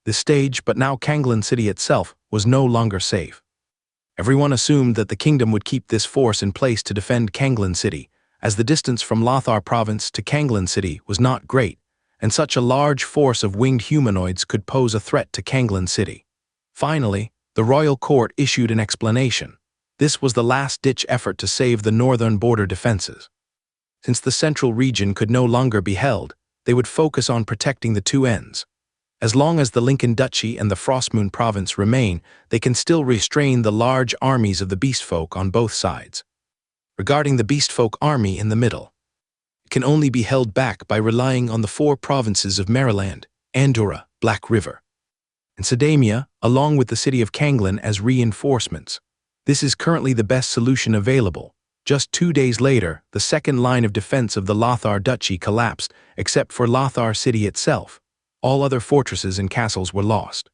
this stage, but now Kanglin City itself was no longer safe. Everyone assumed that the kingdom would keep this force in place to defend Kanglin City, as the distance from Lothar province to Kanglin City was not great, and such a large force of winged humanoids could pose a threat to Kanglin City. Finally, the royal court issued an explanation. This was the last-ditch effort to save the northern border defenses. Since the central region could no longer be held, they would focus on protecting the two ends. As long as the Lincoln Duchy and the Frostmoon province remain, they can still restrain the large armies of the beastfolk on both sides. Regarding the beastfolk army in the middle, it can only be held back by relying on the 4 provinces of Maryland, Andorra, Black River, and Sedamia, along with the city of Kanglin as reinforcements. This is currently the best solution available. Just 2 days later, the second line of defense of the Lothar Duchy collapsed, except for Lothar City itself. All other fortresses and castles were lost.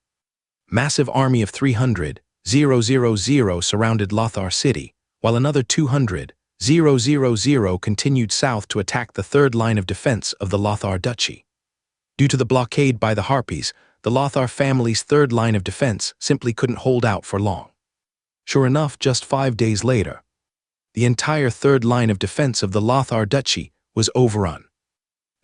Massive army of 300,000 surrounded Lothar City, while another 200,000 continued south to attack the third line of defense of the Lothar Duchy. Due to the blockade by the Harpies, the Lothar family's third line of defense simply couldn't hold out for long. Sure enough, just 5 days later, the entire third line of defense of the Lothar Duchy was overrun.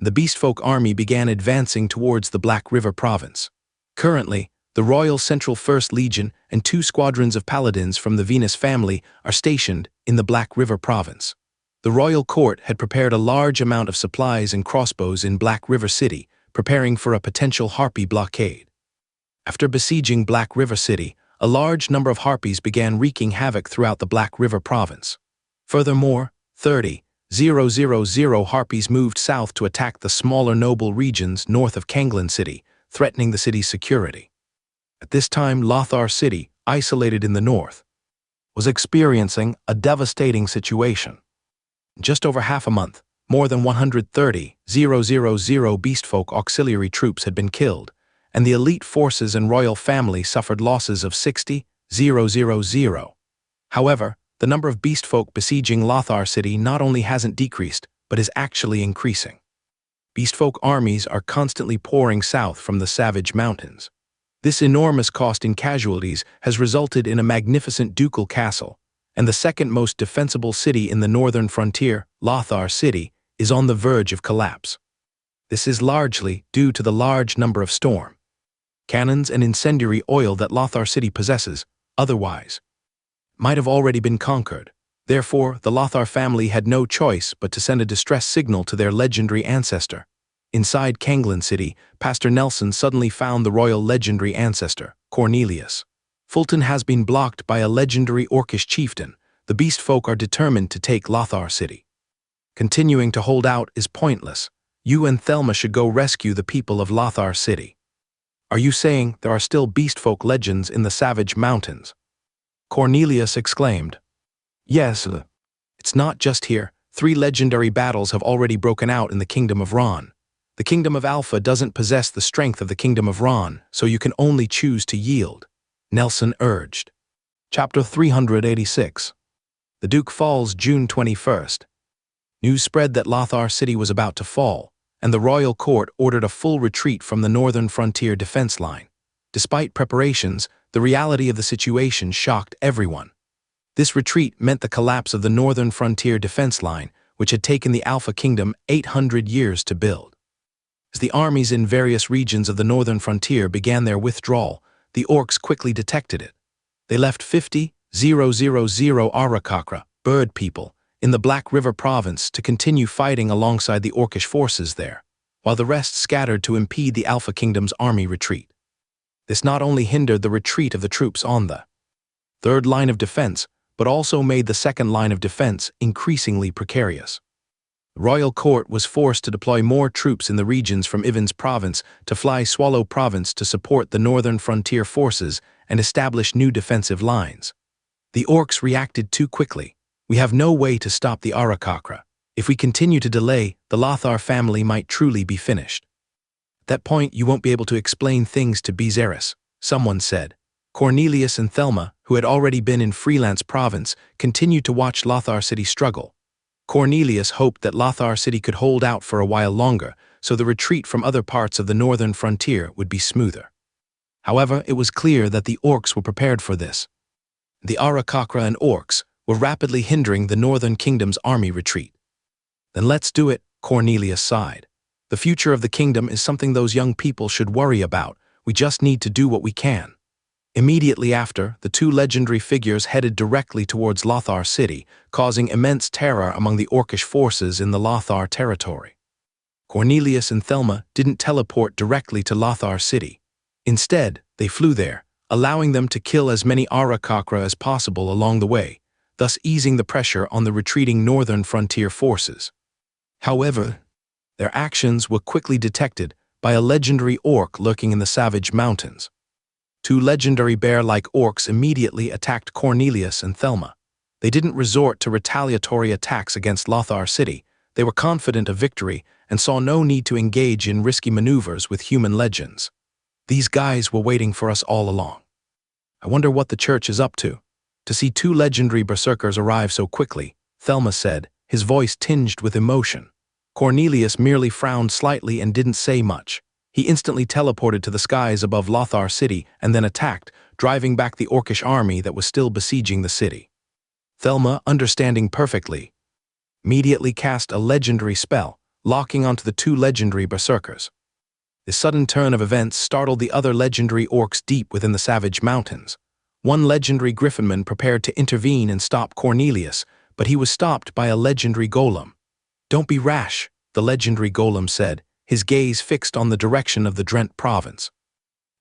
The Beastfolk army began advancing towards the Black River province. Currently, the Royal Central 1st Legion and 2 squadrons of paladins from the Venus family are stationed in the Black River province. The royal court had prepared a large amount of supplies and crossbows in Black River City, preparing for a potential Harpy blockade. After besieging Black River City, a large number of Harpies began wreaking havoc throughout the Black River province. Furthermore, 30,000 Harpies moved south to attack the smaller noble regions north of Kanglin City, threatening the city's security. At this time, Lothar City, isolated in the north, was experiencing a devastating situation. In just over half a month, more than 130,000 Beastfolk auxiliary troops had been killed, and the elite forces and royal family suffered losses of 60,000. However, the number of beastfolk besieging Lothar City not only hasn't decreased, but is actually increasing. Beastfolk armies are constantly pouring south from the Savage Mountains. This enormous cost in casualties has resulted in a magnificent ducal castle, and the second most defensible city in the northern frontier, Lothar City, is on the verge of collapse. This is largely due to the large number of storm cannons and incendiary oil that Lothar City possesses. Otherwise, might have already been conquered. Therefore, the Lothar family had no choice but to send a distress signal to their legendary ancestor. Inside Kanglin City, Pastor Nelson suddenly found the royal legendary ancestor, Cornelius. Fulton has been blocked by a legendary Orcish chieftain. The beastfolk are determined to take Lothar City. Continuing to hold out is pointless. You and Thelma should go rescue the people of Lothar City. Are you saying there are still beastfolk legends in the Savage Mountains? Cornelius exclaimed. Yes, it's not just here. 3 legendary battles have already broken out in the Kingdom of Ron. The Kingdom of Alpha doesn't possess the strength of the Kingdom of Ron, so you can only choose to yield, Nelson urged. Chapter 386. The Duke falls June 21st. News spread that Lothar City was about to fall, and the royal court ordered a full retreat from the northern frontier defense line. Despite preparations, the reality of the situation shocked everyone. This retreat meant the collapse of the northern frontier defense line, which had taken the Alpha Kingdom 800 years to build. As the armies in various regions of the northern frontier began their withdrawal, the orcs quickly detected it. They left 50,000 Arakakra, bird people, in the Black River province to continue fighting alongside the orcish forces there, while the rest scattered to impede the Alpha Kingdom's army retreat. This not only hindered the retreat of the troops on the third line of defense, but also made the second line of defense increasingly precarious. The royal court was forced to deploy more troops in the regions from Ivan's province to Fly Swallow province to support the northern frontier forces and establish new defensive lines. The orcs reacted too quickly. We have no way to stop the Arakakra. If we continue to delay, the Lothar family might truly be finished. At that point, you won't be able to explain things to Viserys, someone said. Cornelius and Thelma, who had already been in Freelance province, continued to watch Lothar City struggle. Cornelius hoped that Lothar City could hold out for a while longer, so the retreat from other parts of the northern frontier would be smoother. However, it was clear that the orcs were prepared for this. The Arakakra and orcs were rapidly hindering the northern kingdom's army retreat. Then let's do it, Cornelius sighed. The future of the kingdom is something those young people should worry about. We just need to do what we can. Immediately after, the two legendary figures headed directly towards Lothar City, causing immense terror among the orcish forces in the Lothar territory. Cornelius and Thelma didn't teleport directly to Lothar City. Instead, they flew there, allowing them to kill as many Arakakra as possible along the way, thus easing the pressure on the retreating northern frontier forces. However, their actions were quickly detected by a legendary orc lurking in the Savage Mountains. Two legendary bear-like orcs immediately attacked Cornelius and Thelma. They didn't resort to retaliatory attacks against Lothar City. They were confident of victory and saw no need to engage in risky maneuvers with human legends. These guys were waiting for us all along. I wonder what the church is up to. To see two legendary berserkers arrive so quickly, Thelma said, his voice tinged with emotion. Cornelius merely frowned slightly and didn't say much. He instantly teleported to the skies above Lothar City and then attacked, driving back the orcish army that was still besieging the city. Thelma, understanding perfectly, immediately cast a legendary spell, locking onto the two legendary berserkers. This sudden turn of events startled the other legendary orcs deep within the Savage Mountains. One legendary griffinman prepared to intervene and stop Cornelius, but he was stopped by a legendary golem. "Don't be rash," the legendary golem said, his gaze fixed on the direction of the Drent province.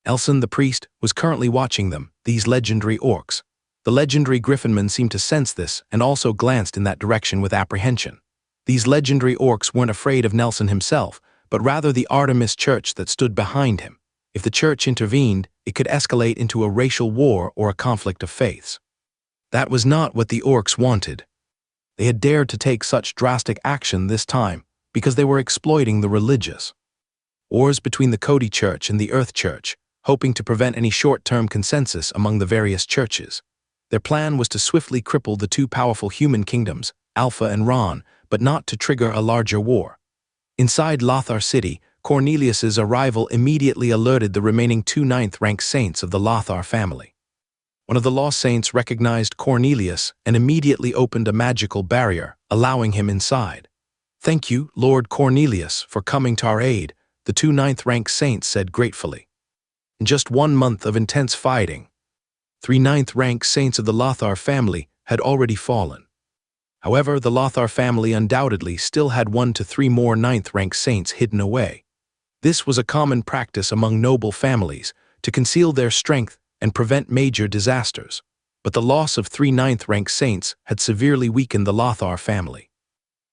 Elson the priest was currently watching them, these legendary orcs. The legendary griffinman seemed to sense this and also glanced in that direction with apprehension. These legendary orcs weren't afraid of Nelson himself, but rather the Artemis church that stood behind him. If the church intervened, it could escalate into a racial war or a conflict of faiths. That was not what the orcs wanted. They had dared to take such drastic action this time because they were exploiting the religious. Wars between the Cody Church and the Earth Church, hoping to prevent any short-term consensus among the various churches. Their plan was to swiftly cripple the two powerful human kingdoms, Alpha and Ron, but not to trigger a larger war. Inside Lothar City, Cornelius's arrival immediately alerted the remaining two ninth-rank saints of the Lothar family. One of the law saints recognized Cornelius and immediately opened a magical barrier, allowing him inside. "Thank you, Lord Cornelius, for coming to our aid," the two ninth-rank saints said gratefully. In just 1 month of intense fighting, 3 ninth-rank saints of the Lothar family had already fallen. However, the Lothar family undoubtedly still had 1 to 3 more ninth-rank saints hidden away. This was a common practice among noble families, to conceal their strength and prevent major disasters. But the loss of 3 ninth-rank saints had severely weakened the Lothar family.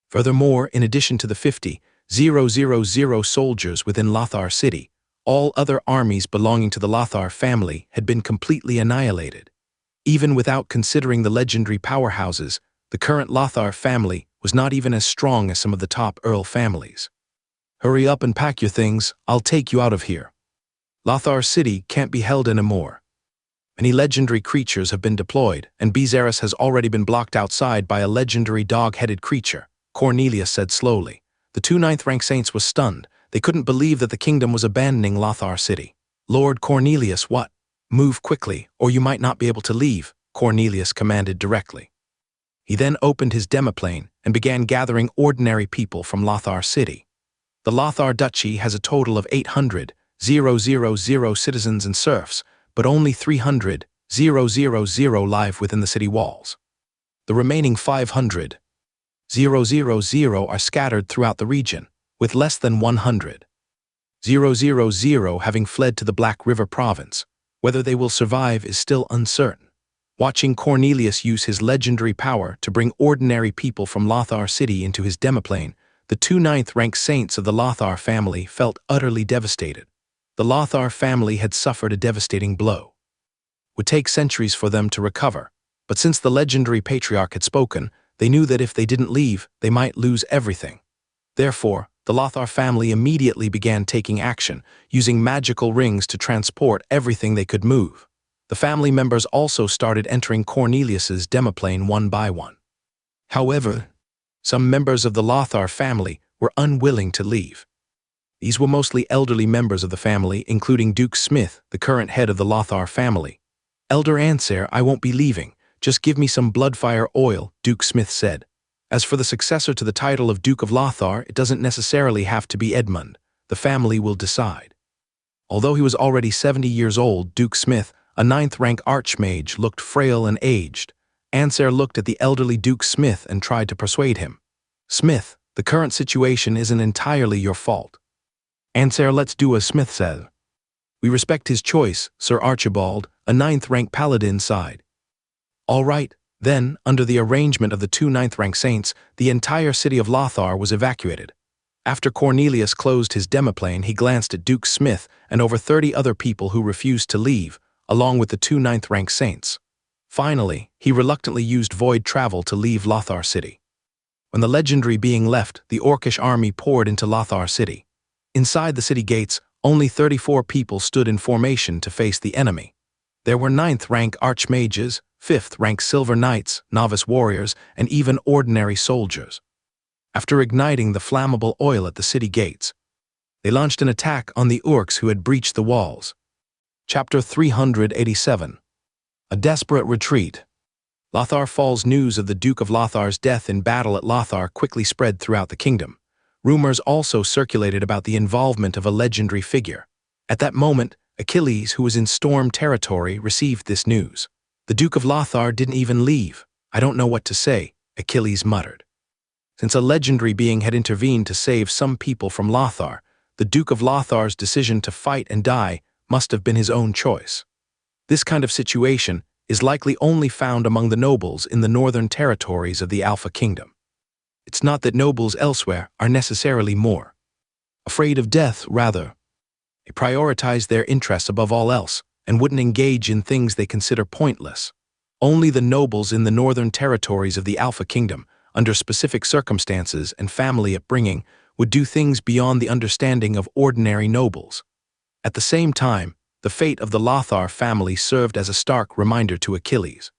Furthermore, in addition to the 50,000 soldiers within Lothar City, all other armies belonging to the Lothar family had been completely annihilated. Even without considering the legendary powerhouses, the current Lothar family was not even as strong as some of the top Earl families. "Hurry up and pack your things, I'll take you out of here. Lothar City can't be held anymore. Many legendary creatures have been deployed, and Viserys has already been blocked outside by a legendary dog-headed creature," Cornelius said slowly. The two ninth-rank saints were stunned. They couldn't believe that the kingdom was abandoning Lothar City. "Lord Cornelius, what?" "Move quickly, or you might not be able to leave," Cornelius commanded directly. He then opened his demiplane and began gathering ordinary people from Lothar City. The Lothar Duchy has a total of 800,000 citizens and serfs, but only 300,000 live within the city walls. The remaining 500,000 are scattered throughout the region, with less than 100,000 having fled to the Black River province. Whether they will survive is still uncertain. Watching Cornelius use his legendary power to bring ordinary people from Lothar City into his demiplane, the 2 ninth-rank saints of the Lothar family felt utterly devastated. The Lothar family had suffered a devastating blow. It would take centuries for them to recover, but since the legendary patriarch had spoken, they knew that if they didn't leave, they might lose everything. Therefore, the Lothar family immediately began taking action, using magical rings to transport everything they could move. The family members also started entering Cornelius's demiplane one by one. However, some members of the Lothar family were unwilling to leave. These were mostly elderly members of the family, including Duke Smith, the current head of the Lothar family. "Elder Anser, I won't be leaving. Just give me some bloodfire oil," Duke Smith said. As for the successor to the title of Duke of Lothar, it doesn't necessarily have to be Edmund. The family will decide. Although he was already 70 years old, Duke Smith, a 9th-rank archmage, looked frail and aged. Anser looked at the elderly Duke Smith and tried to persuade him. "Smith, the current situation isn't entirely your fault." "Anser, let's do as Smith said." "We respect his choice," Sir Archibald, a 9th-rank paladin, sighed. "All right, then, under the arrangement of the 2 ninth-rank saints, the entire city of Lothar was evacuated. After Cornelius closed his demiplane, he glanced at Duke Smith and over 30 other people who refused to leave, along with the 2 ninth-rank saints. Finally, he reluctantly used void travel to leave Lothar City. When the legendary being left, the orcish army poured into Lothar City. Inside the city gates, only 34 people stood in formation to face the enemy. There were 9th-rank archmages, 5th-rank silver knights, novice warriors, and even ordinary soldiers. After igniting the flammable oil at the city gates, they launched an attack on the orcs who had breached the walls. Chapter 387. A Desperate Retreat. Lothar Falls. News of the Duke of Lothar's death in battle at Lothar quickly spread throughout the kingdom. Rumors also circulated about the involvement of a legendary figure. At that moment, Achilles, who was in storm territory, received this news. "The Duke of Lothar didn't even leave. I don't know what to say," Achilles muttered. Since a legendary being had intervened to save some people from Lothar, the Duke of Lothar's decision to fight and die must have been his own choice. This kind of situation is likely only found among the nobles in the northern territories of the Alpha Kingdom. It's not that nobles elsewhere are necessarily more afraid of death, rather. They prioritize their interests above all else and wouldn't engage in things they consider pointless. Only the nobles in the northern territories of the Alpha Kingdom, under specific circumstances and family upbringing, would do things beyond the understanding of ordinary nobles. At the same time, the fate of the Lothar family served as a stark reminder to Achilles.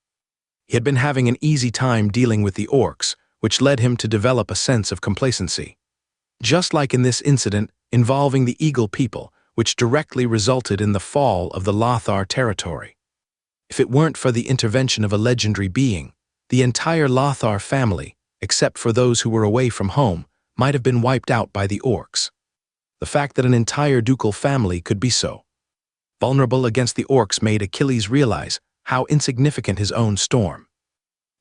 He had been having an easy time dealing with the orcs, which led him to develop a sense of complacency. Just like in this incident involving the Eagle people, which directly resulted in the fall of the Lothar territory. If it weren't for the intervention of a legendary being, the entire Lothar family, except for those who were away from home, might have been wiped out by the orcs. The fact that an entire ducal family could be so vulnerable against the orcs made Achilles realize how insignificant his own storm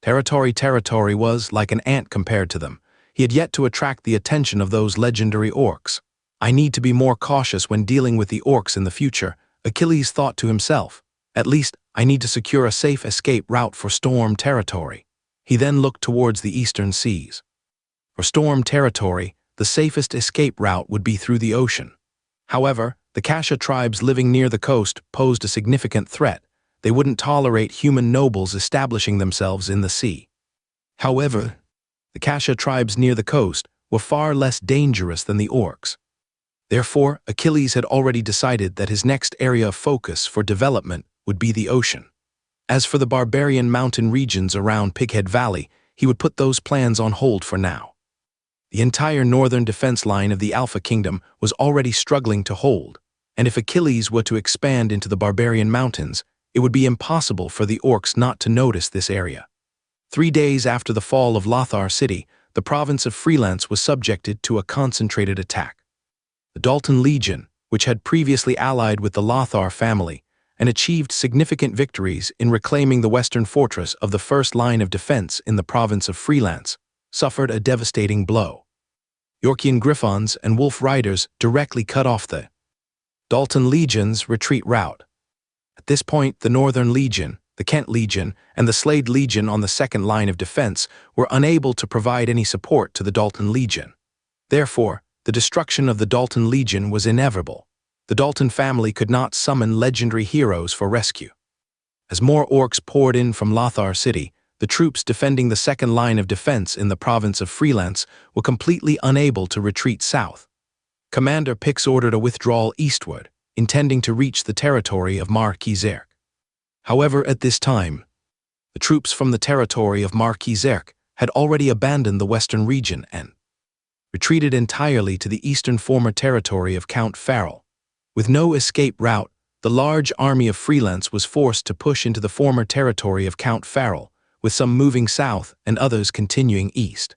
territory was, like an ant compared to them. He had yet to attract the attention of those legendary orcs. "I need to be more cautious when dealing with the orcs in the future," Achilles thought to himself. "At least, I need to secure a safe escape route for storm territory." He then looked towards the eastern seas. For storm territory, the safest escape route would be through the ocean. However, the Kasha tribes living near the coast posed a significant threat. They wouldn't tolerate human nobles establishing themselves in the sea. However, the Kasha tribes near the coast were far less dangerous than the orcs. Therefore, Achilles had already decided that his next area of focus for development would be the ocean. As for the barbarian mountain regions around Pighead Valley, he would put those plans on hold for now. The entire northern defense line of the Alpha Kingdom was already struggling to hold, and if Achilles were to expand into the barbarian mountains, it would be impossible for the orcs not to notice this area. 3 days after the fall of Lothar City, the province of Freelance was subjected to a concentrated attack. The Dalton Legion, which had previously allied with the Lothar family, and achieved significant victories in reclaiming the western fortress of the first line of defense in the province of Freelance, suffered a devastating blow. Yorkian Griffons and Wolf Riders directly cut off the Dalton Legion's retreat route. At this point, the Northern Legion, the Kent Legion, and the Slade Legion on the second line of defense were unable to provide any support to the Dalton Legion. Therefore, the destruction of the Dalton Legion was inevitable. The Dalton family could not summon legendary heroes for rescue. As more orcs poured in from Lothar City, the troops defending the second line of defense in the province of Freelance were completely unable to retreat south. Commander Pix ordered a withdrawal eastward, intending to reach the territory of Marquis Zerk. However, at this time, the troops from the territory of Marquis Zerk had already abandoned the western region and retreated entirely to the eastern former territory of Count Farrell. With no escape route, the large army of Freelance was forced to push into the former territory of Count Farrell, with some moving south and others continuing east.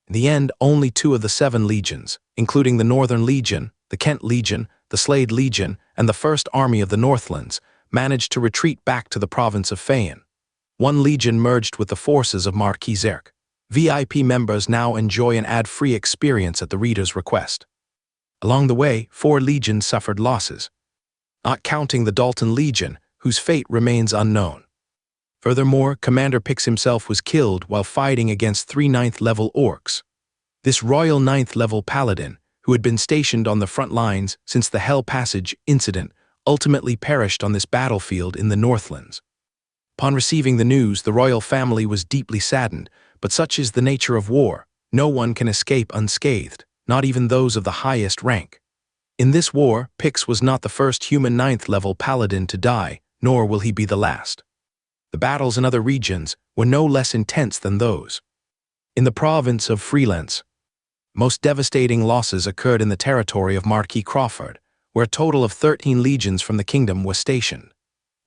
In the end, only 2 of the 7 legions, including the Northern Legion, the Kent Legion, the Slade Legion, and the First Army of the Northlands, managed to retreat back to the province of Fayen. 1 legion merged with the forces of Marquis Zerk. VIP members now enjoy an ad-free experience at the reader's request. Along the way, 4 legions suffered losses, not counting the Dalton Legion, whose fate remains unknown. Furthermore, Commander Pix himself was killed while fighting against 3 9th-level orcs. This royal 9th-level paladin, who had been stationed on the front lines since the Hell Passage incident, ultimately perished on this battlefield in the Northlands. Upon receiving the news, the royal family was deeply saddened, but such is the nature of war. No one can escape unscathed, not even those of the highest rank. In this war, Pix was not the first human 9th-level paladin to die, nor will he be the last. The battles in other regions were no less intense than those in the province of Freelance. Most devastating losses occurred in the territory of Marquis Crawford, where a total of 13 legions from the kingdom were stationed.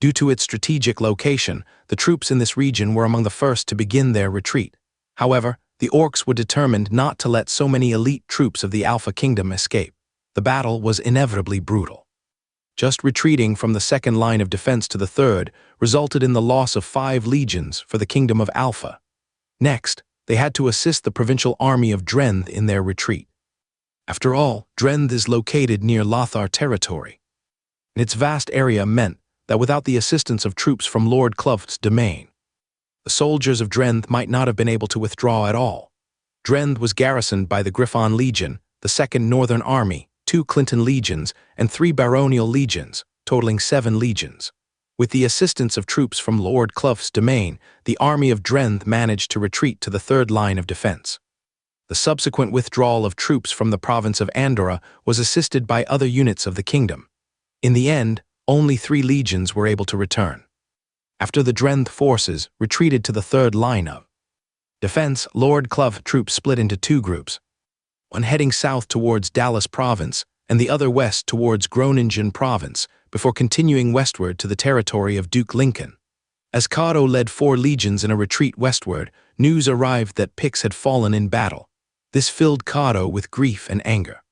Due to its strategic location, the troops in this region were among the first to begin their retreat. However, the orcs were determined not to let so many elite troops of the Alpha Kingdom escape. The battle was inevitably brutal. Just retreating from the second line of defense to the third resulted in the loss of 5 legions for the Kingdom of Alpha. Next, they had to assist the provincial army of Drenthe in their retreat. After all, Drenthe is located near Lothar territory, and its vast area meant that without the assistance of troops from Lord Cluft's domain, the soldiers of Drenthe might not have been able to withdraw at all. Drenthe was garrisoned by the Griffon Legion, the 2nd Northern Army, 2 Clinton Legions, and 3 Baronial Legions, totaling 7 legions. With the assistance of troops from Lord Cluft's domain, the army of Drenthe managed to retreat to the third line of defense. The subsequent withdrawal of troops from the province of Andorra was assisted by other units of the kingdom. In the end, only 3 legions were able to return. After the Drenthe forces retreated to the third line of defense, Lord Cluft troops split into 2 groups, one heading south towards Dallas Province and the other west towards Groningen Province, before continuing westward to the territory of Duke Lincoln. As Cato led 4 legions in a retreat westward, news arrived that Pix had fallen in battle. This filled Cato with grief and anger.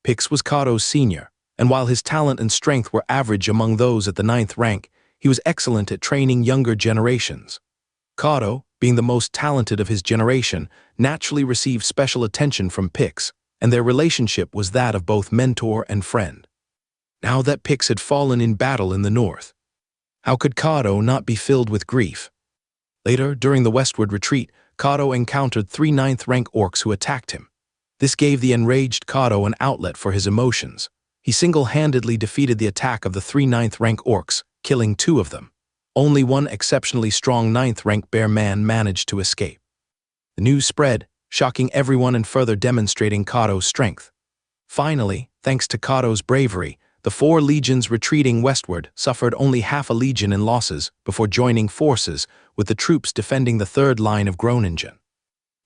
Pix was Cato's senior, and while his talent and strength were average among those at the 9th rank, he was excellent at training younger generations. Cato, being the most talented of his generation, naturally received special attention from Pix, and their relationship was that of both mentor and friend. Now that Pix had fallen in battle in the north, how could Cato not be filled with grief? Later, during the westward retreat, Cato encountered 3 9th-rank orcs who attacked him. This gave the enraged Cato an outlet for his emotions. He single-handedly defeated the attack of the 3 9th-rank orcs, killing 2 of them. Only 1 exceptionally strong 9th-rank bear man managed to escape. The news spread, shocking everyone and further demonstrating Cato's strength. Finally, thanks to Cato's bravery, the 4 legions retreating westward suffered only half a legion in losses before joining forces with the troops defending the third line of Groningen.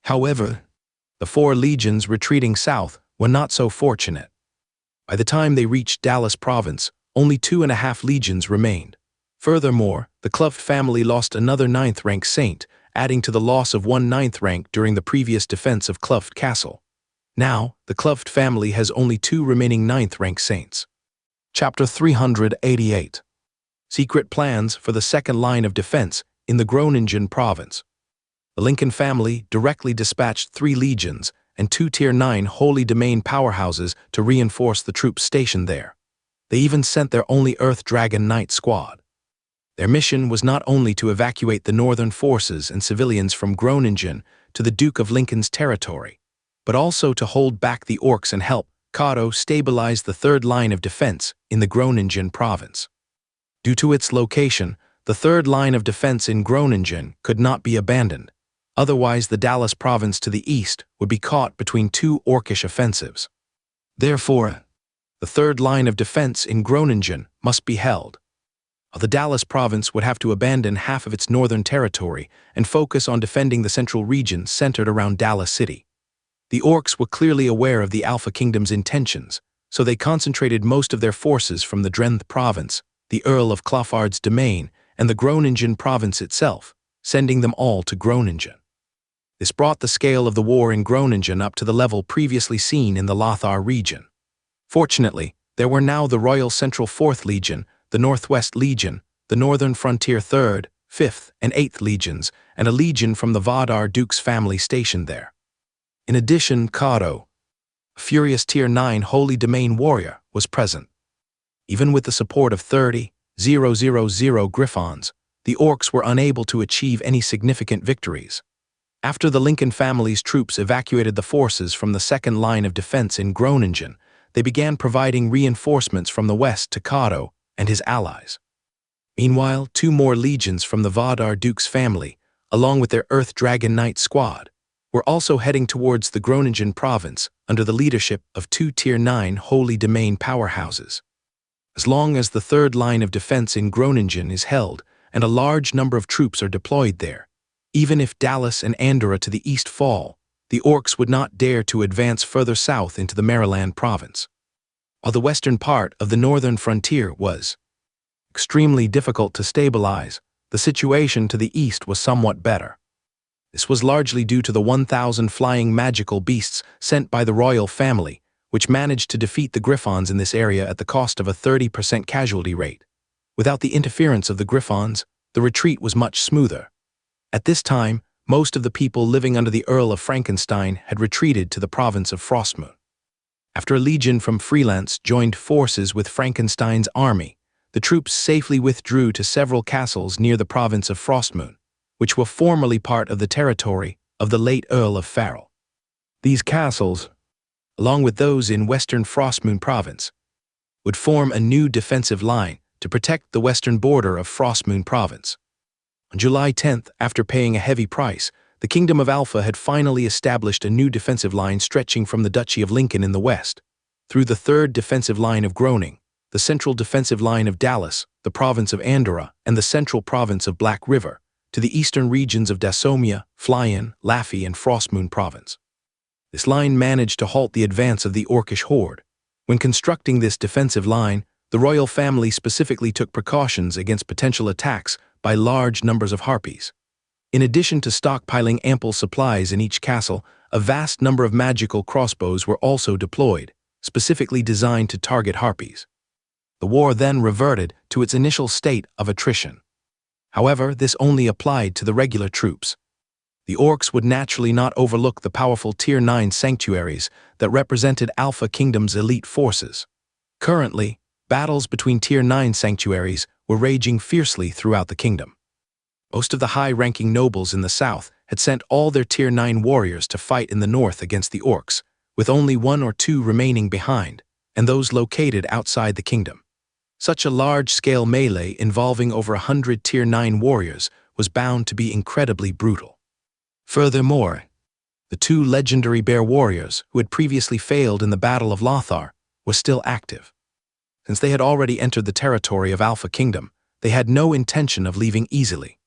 However, the 4 legions retreating south were not so fortunate. By the time they reached Dallas Province, only 2.5 legions remained. Furthermore, the Cluft family lost another 9th-rank saint, adding to the loss of 1 9th rank during the previous defense of Cluft Castle. Now, the Cluft family has only 2 remaining 9th-rank saints. Chapter 388. secret plans for the second line of defense in the Groningen province. The Lincoln family directly dispatched 3 legions and 2 Tier 9 Holy Domain powerhouses to reinforce the troops stationed there. They even sent their only Earth Dragon Knight squad. Their mission was not only to evacuate the northern forces and civilians from Groningen to the Duke of Lincoln's territory, but also to hold back the orcs and help Kato stabilize the third line of defense in the Groningen province. Due to its location, the third line of defense in Groningen could not be abandoned. Otherwise, the Dallas province to the east would be caught between 2 orcish offensives. Therefore, the third line of defense in Groningen must be held. The Dallas province would have to abandon half of its northern territory and focus on defending the central region centered around Dallas City. The orcs were clearly aware of the Alpha Kingdom's intentions, so they concentrated most of their forces from the Drenthe province, the Earl of Clofard's domain, and the Groningen province itself, sending them all to Groningen. This brought the scale of the war in Groningen up to the level previously seen in the Lothar region. Fortunately, there were now the Royal Central 4th Legion, the Northwest Legion, the Northern Frontier 3rd, 5th, and 8th Legions, and a legion from the Vadar Duke's family stationed there. In addition, Kato, a furious Tier 9 Holy Domain warrior, was present. Even with the support of 30,000 Griffons, the orcs were unable to achieve any significant victories. After the Lincoln family's troops evacuated the forces from the second line of defense in Groningen, they began providing reinforcements from the west to Kato and his allies. Meanwhile, 2 more legions from the Vadar Duke's family, along with their Earth Dragon Knight squad, were also heading towards the Groningen province under the leadership of 2 Tier 9 Holy Domain powerhouses. As long as the third line of defense in Groningen is held and a large number of troops are deployed there, even if Dallas and Andorra to the east fall, the orcs would not dare to advance further south into the Maryland province. While the western part of the northern frontier was extremely difficult to stabilize, the situation to the east was somewhat better. This was largely due to the 1,000 flying magical beasts sent by the royal family, which managed to defeat the Griffons in this area at the cost of a 30% casualty rate. Without the interference of the Griffons, the retreat was much smoother. At this time, most of the people living under the Earl of Frankenstein had retreated to the province of Frostmoon. After a legion from Freelance joined forces with Frankenstein's army, the troops safely withdrew to several castles near the province of Frostmoon, which were formerly part of the territory of the late Earl of Farrell. These castles, along with those in western Frostmoon province, would form a new defensive line to protect the western border of Frostmoon province. On July 10th, after paying a heavy price, the Kingdom of Alpha had finally established a new defensive line stretching from the Duchy of Lincoln in the west, through the third defensive line of Groningen, the central defensive line of Dallas, the province of Andorra, and the central province of Black River, to the eastern regions of Dasomia, Flyen, Laffey, and Frostmoon province. This line managed to halt the advance of the orcish horde. When constructing this defensive line, the royal family specifically took precautions against potential attacks by large numbers of harpies. In addition to stockpiling ample supplies in each castle, a vast number of magical crossbows were also deployed, specifically designed to target harpies. The war then reverted to its initial state of attrition. However, this only applied to the regular troops. The orcs would naturally not overlook the powerful Tier 9 sanctuaries that represented Alpha Kingdom's elite forces. Currently, battles between Tier 9 sanctuaries were raging fiercely throughout the kingdom. Most of the high-ranking nobles in the south had sent all their Tier 9 warriors to fight in the north against the orcs, with only 1 or 2 remaining behind, and those located outside the kingdom. Such a large-scale melee involving over 100 Tier 9 warriors was bound to be incredibly brutal. Furthermore, the 2 legendary bear warriors who had previously failed in the Battle of Lothar were still active. Since they had already entered the territory of Alpha Kingdom, they had no intention of leaving easily.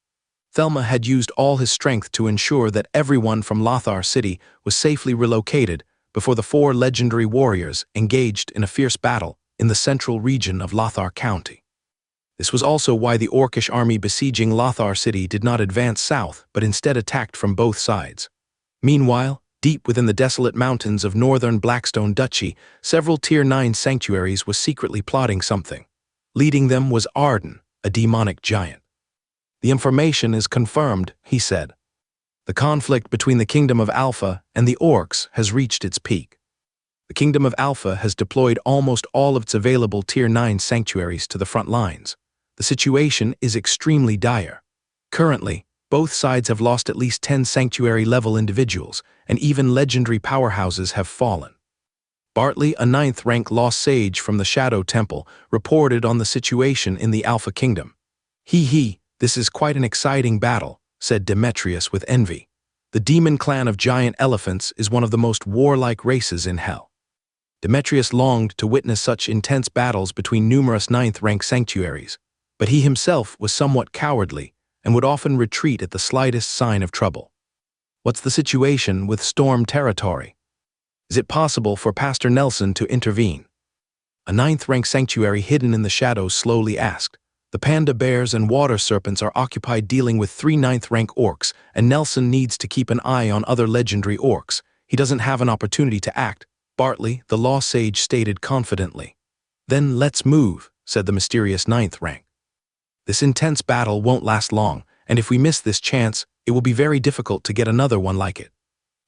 Thelma had used all his strength to ensure that everyone from Lothar City was safely relocated before the 4 legendary warriors engaged in a fierce battle in the central region of Lothar County. This was also why the orcish army besieging Lothar City did not advance south but instead attacked from both sides. Meanwhile, deep within the desolate mountains of northern Blackstone Duchy, several Tier 9 sanctuaries were secretly plotting something. Leading them was Arden, a demonic giant. The information is confirmed, he said. The conflict between the Kingdom of Alpha and the orcs has reached its peak. The Kingdom of Alpha has deployed almost all of its available Tier 9 sanctuaries to the front lines. The situation is extremely dire. Currently, both sides have lost at least 10 sanctuary-level individuals, and even legendary powerhouses have fallen. Bartley, a 9th-rank lost sage from the Shadow Temple, reported on the situation in the Alpha Kingdom. This is quite an exciting battle, said Demetrius with envy. The demon clan of giant elephants is one of the most warlike races in hell. Demetrius longed to witness such intense battles between numerous 9th-rank sanctuaries, but he himself was somewhat cowardly and would often retreat at the slightest sign of trouble. What's the situation with Storm Territory? Is it possible for Pastor Nelson to intervene? A 9th-rank sanctuary hidden in the shadows slowly asked. The panda bears and water serpents are occupied dealing with 3 9th-rank orcs, and Nelson needs to keep an eye on other legendary orcs. He doesn't have an opportunity to act, Bartley, the law sage, stated confidently. Then let's move, said the mysterious 9th rank. This intense battle won't last long, and if we miss this chance, it will be very difficult to get another one like it.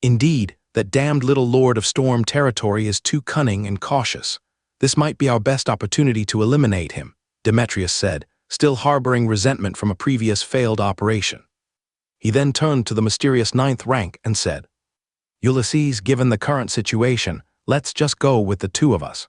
Indeed, that damned little Lord of Storm Territory is too cunning and cautious. This might be our best opportunity to eliminate him, Demetrius said, still harboring resentment from a previous failed operation. He then turned to the mysterious 9th rank and said, Ulysses, given the current situation, let's just go with the 2 of us.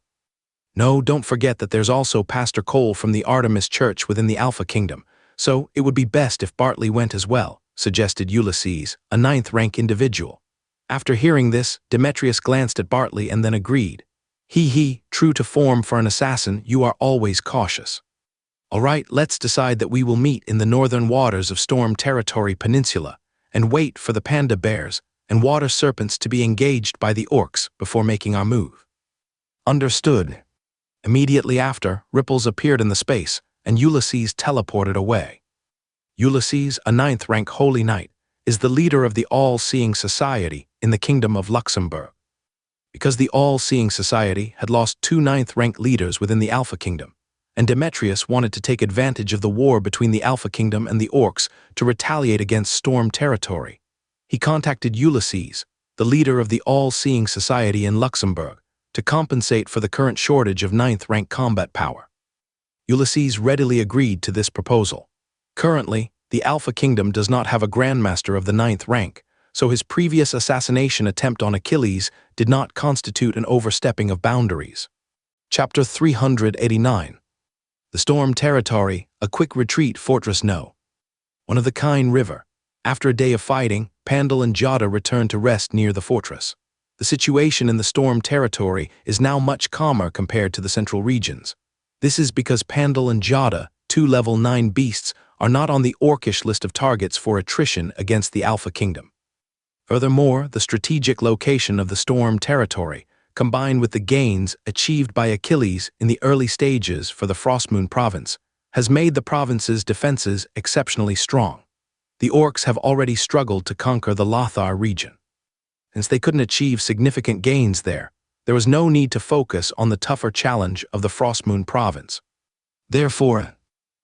No, don't forget that there's also Pastor Cole from the Artemis Church within the Alpha Kingdom, so it would be best if Bartley went as well, suggested Ulysses, a 9th rank individual. After hearing this, Demetrius glanced at Bartley and then agreed. True to form for an assassin, you are always cautious. All right, let's decide that we will meet in the northern waters of Storm Territory Peninsula and wait for the panda bears and water serpents to be engaged by the orcs before making our move. Understood. Immediately after, ripples appeared in the space, and Ulysses teleported away. Ulysses, a 9th rank holy knight, is the leader of the All-Seeing Society in the Kingdom of Luxembourg. Because the All-Seeing Society had lost 2 9th rank leaders within the Alpha Kingdom, and Demetrius wanted to take advantage of the war between the Alpha Kingdom and the orcs to retaliate against Storm Territory, he contacted Ulysses, the leader of the All-Seeing Society in Luxembourg, to compensate for the current shortage of 9th rank combat power. Ulysses readily agreed to this proposal. Currently, the Alpha Kingdom does not have a Grandmaster of the 9th rank, so his previous assassination attempt on Achilles did not constitute an overstepping of boundaries. Chapter 389. The Storm Territory, a quick retreat fortress No. 1 of the Kine River. After a day of fighting, Pandal and Jada returned to rest near the fortress. The situation in the Storm Territory is now much calmer compared to the central regions. This is because Pandal and Jada, 2 level 9 beasts, are not on the orcish list of targets for attrition against the Alpha Kingdom. Furthermore, the strategic location of the Storm Territory, combined with the gains achieved by Achilles in the early stages for the Frostmoon province, has made the province's defenses exceptionally strong. The orcs have already struggled to conquer the Lothar region. Since they couldn't achieve significant gains there was no need to focus on the tougher challenge of the Frostmoon province. Therefore,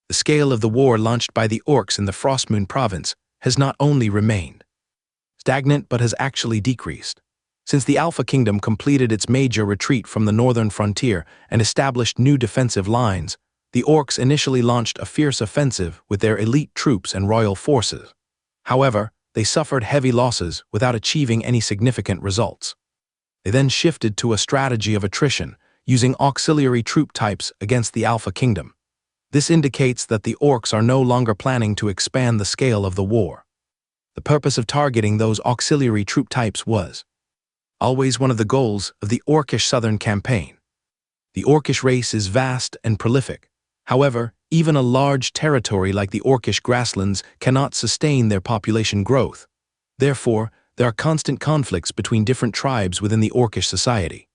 the scale of the war launched by the orcs in the Frostmoon province has not only remained stagnant but has actually decreased. Since the Alpha Kingdom completed its major retreat from the northern frontier and established new defensive lines, the orcs initially launched a fierce offensive with their elite troops and royal forces. However, they suffered heavy losses without achieving any significant results. They then shifted to a strategy of attrition, using auxiliary troop types against the Alpha Kingdom. This indicates that the orcs are no longer planning to expand the scale of the war. The purpose of targeting those auxiliary troop types was always one of the goals of the orcish southern campaign. The orcish race is vast and prolific. However, even a large territory like the orcish grasslands cannot sustain their population growth. Therefore, there are constant conflicts between different tribes within the orcish society.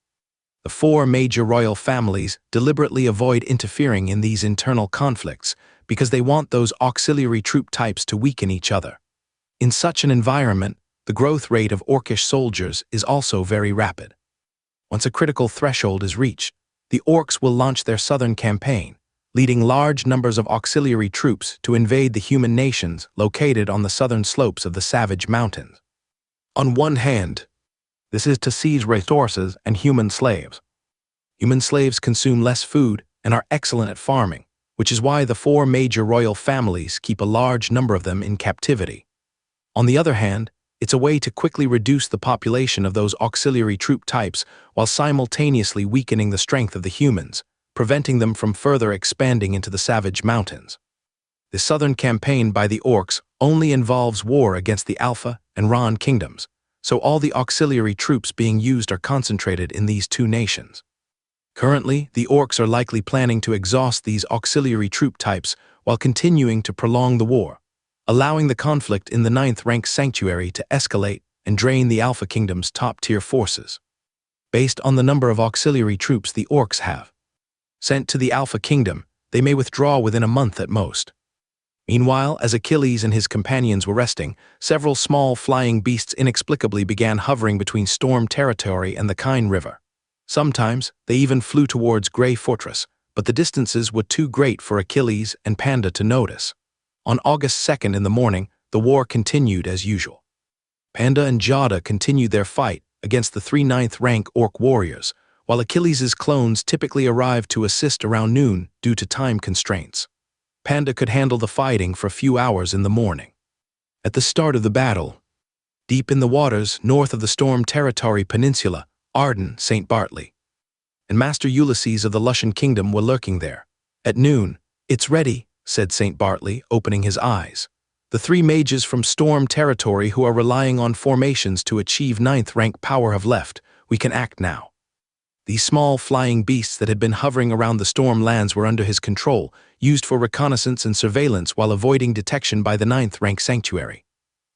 The 4 major royal families deliberately avoid interfering in these internal conflicts because they want those auxiliary troop types to weaken each other. In such an environment, the growth rate of orcish soldiers is also very rapid. Once a critical threshold is reached, the orcs will launch their southern campaign, leading large numbers of auxiliary troops to invade the human nations located on the southern slopes of the Savage Mountains. On one hand, this is to seize resources and human slaves. Human slaves consume less food and are excellent at farming, which is why the 4 major royal families keep a large number of them in captivity. On the other hand, it's a way to quickly reduce the population of those auxiliary troop types while simultaneously weakening the strength of the humans, preventing them from further expanding into the Savage Mountains. The southern campaign by the orcs only involves war against the Alpha and Ron kingdoms, so all the auxiliary troops being used are concentrated in these 2 nations. Currently, the orcs are likely planning to exhaust these auxiliary troop types while continuing to prolong the war, allowing the conflict in the 9th rank sanctuary to escalate and drain the Alpha Kingdom's top-tier forces. Based on the number of auxiliary troops the orcs have sent to the Alpha Kingdom, they may withdraw within a month at most. Meanwhile, as Achilles and his companions were resting, several small flying beasts inexplicably began hovering between Storm Territory and the Kine River. Sometimes, they even flew towards Grey Fortress, but the distances were too great for Achilles and Panda to notice. On August 2nd in the morning, the war continued as usual. Panda and Jada continued their fight against the 3 9th rank orc warriors, while Achilles' clones typically arrived to assist around noon due to time constraints. Panda could handle the fighting for a few hours in the morning. At the start of the battle, deep in the waters north of the Storm Territory Peninsula, Arden, St. Bartley, and Master Ulysses of the Lushan Kingdom were lurking there. At noon, "It's ready," said St. Bartley, opening his eyes. "The 3 mages from Storm Territory who are relying on formations to achieve 9th rank power have left. We can act now." These small flying beasts that had been hovering around the storm lands were under his control, used for reconnaissance and surveillance while avoiding detection by the 9th rank sanctuary.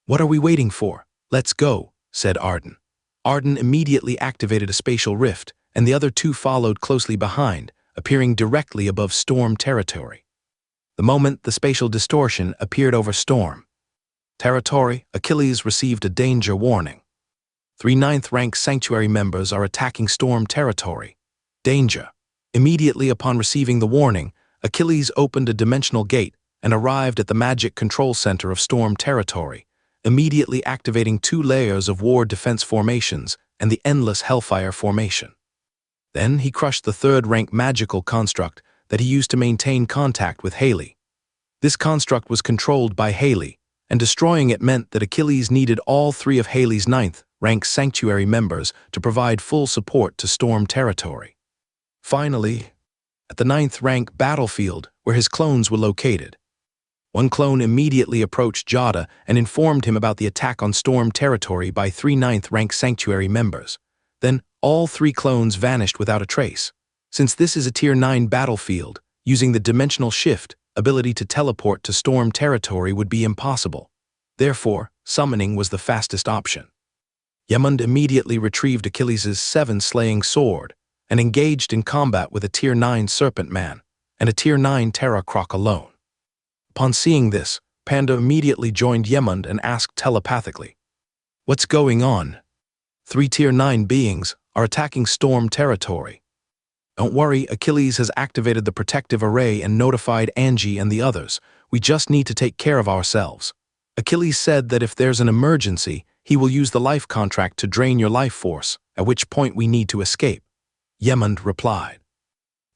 "What are we waiting for? Let's go," said Arden. Arden immediately activated a spatial rift, and the other 2 followed closely behind, appearing directly above Storm Territory. The moment the spatial distortion appeared over Storm Territory, Achilles received a danger warning. 3 9th rank sanctuary members are attacking Storm Territory. Danger. Immediately upon receiving the warning, Achilles opened a dimensional gate and arrived at the magic control center of Storm Territory, immediately activating 2 layers of war defense formations and the endless Hellfire formation. Then he crushed the 3rd rank magical construct that he used to maintain contact with Haley. This construct was controlled by Haley, and destroying it meant that Achilles needed all 3 of Haley's 9th rank sanctuary members to provide full support to Storm Territory. Finally, at the 9th rank battlefield where his clones were located, one clone immediately approached Jada and informed him about the attack on Storm Territory by 3 9th rank sanctuary members. Then all 3 clones vanished without a trace. Since this is a Tier 9 battlefield, using the dimensional shift ability to teleport to Storm Territory would be impossible. Therefore, summoning was the fastest option. Yemund immediately retrieved Achilles' 7 slaying sword and engaged in combat with a Tier 9 Serpent Man and a Tier 9 Terra Croc alone. Upon seeing this, Panda immediately joined Yemund and asked telepathically, "What's going on?" 3 Tier 9 beings are attacking Storm Territory. "Don't worry, Achilles has activated the protective array and notified Angie and the others. We just need to take care of ourselves. Achilles said that if there's an emergency, he will use the life contract to drain your life force, at which point we need to escape," Yemund replied.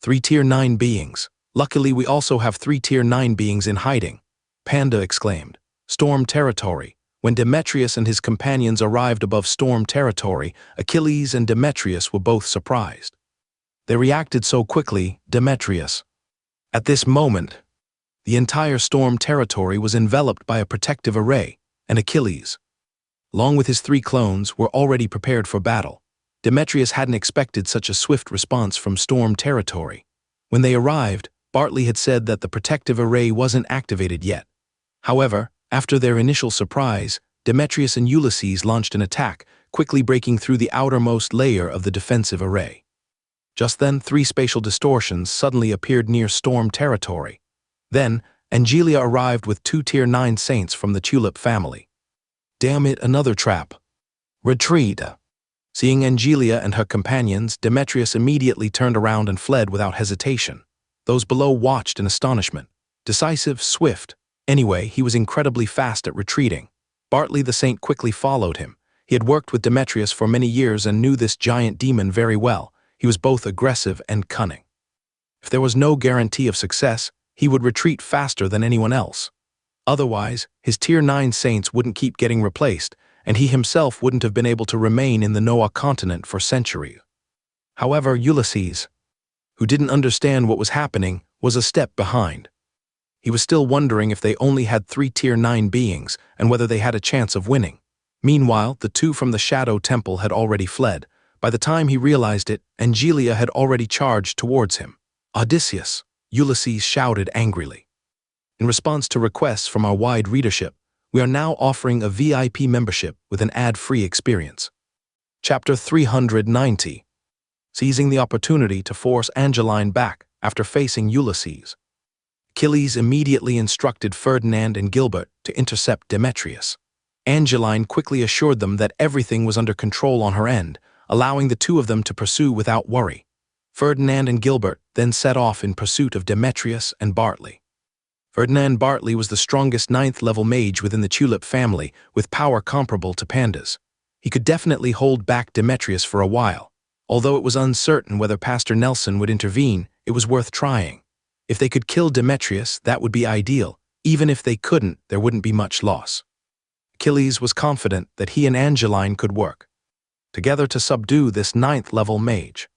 3 Tier 9 beings. Luckily, we also have 3 Tier 9 beings in hiding, Panda exclaimed. Storm Territory. When Demetrius and his companions arrived above Storm Territory, Achilles and Demetrius were both surprised. They reacted so quickly, Demetrius. At this moment, the entire Storm Territory was enveloped by a protective array, and Achilles, along with his 3 clones, were already prepared for battle. Demetrius hadn't expected such a swift response from Storm Territory. When they arrived, Bartley had said that the protective array wasn't activated yet. However, after their initial surprise, Demetrius and Ulysses launched an attack, quickly breaking through the outermost layer of the defensive array. Just then, 3 spatial distortions suddenly appeared near Storm Territory. Then, Angelia arrived with 2 Tier 9 saints from the Tulip family. "Damn it, another trap. Retreat." Seeing Angelia and her companions, Demetrius immediately turned around and fled without hesitation. Those below watched in astonishment. Decisive, swift. Anyway, he was incredibly fast at retreating. Bartley the Saint quickly followed him. He had worked with Demetrius for many years and knew this giant demon very well. He was both aggressive and cunning. If there was no guarantee of success, he would retreat faster than anyone else. Otherwise, his Tier 9 saints wouldn't keep getting replaced, and he himself wouldn't have been able to remain in the Noah continent for centuries. However, Ulysses, who didn't understand what was happening, was a step behind. He was still wondering if they only had 3 Tier 9 beings and whether they had a chance of winning. Meanwhile, the 2 from the Shadow Temple had already fled. By the time he realized it, Angelia had already charged towards him. "Odysseus!" Ulysses shouted angrily. In response to requests from our wide readership, we are now offering a VIP membership with an ad-free experience. Chapter 390. Seizing the opportunity to force Angeline back after facing Ulysses. Achilles immediately instructed Ferdinand and Gilbert to intercept Demetrius. Angeline quickly assured them that everything was under control on her end, allowing the 2 of them to pursue without worry. Ferdinand and Gilbert then set off in pursuit of Demetrius and Bartley. Ferdinand Bartley was the strongest 9th-level mage within the Tulip family, with power comparable to Panda's. He could definitely hold back Demetrius for a while. Although it was uncertain whether Pastor Nelson would intervene, it was worth trying. If they could kill Demetrius, that would be ideal. Even if they couldn't, there wouldn't be much loss. Achilles was confident that he and Angeline could work together to subdue this 9th-level mage.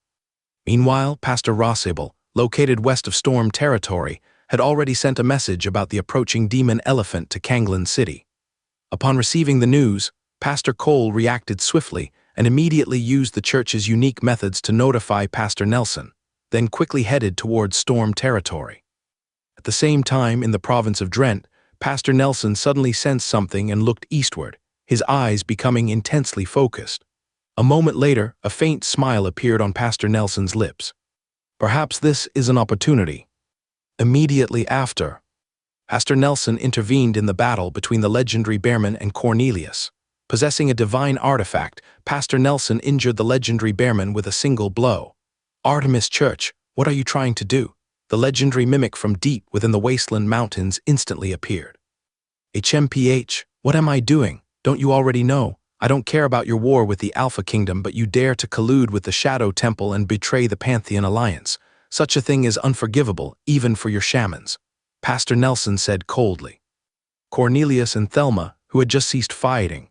Meanwhile, Pastor Rossable, located west of Storm Territory, had already sent a message about the approaching demon elephant to Kanglan City. Upon receiving the news, Pastor Cole reacted swiftly and immediately used the church's unique methods to notify Pastor Nelson, then quickly headed towards Storm Territory. At the same time, in the province of Drent, Pastor Nelson suddenly sensed something and looked eastward, his eyes becoming intensely focused. A moment later, a faint smile appeared on Pastor Nelson's lips. Perhaps this is an opportunity. Immediately after, Pastor Nelson intervened in the battle between the legendary Bearman and Cornelius. Possessing a divine artifact, Pastor Nelson injured the legendary Bearman with a single blow. "Artemis Church, what are you trying to do?" The legendary mimic from deep within the Wasteland Mountains instantly appeared. "HMPH, what am I doing? Don't you already know? I don't care about your war with the Alpha Kingdom, but you dare to collude with the Shadow Temple and betray the Pantheon Alliance. Such a thing is unforgivable, even for your shamans," Pastor Nelson said coldly. Cornelius and Thelma, who had just ceased fighting,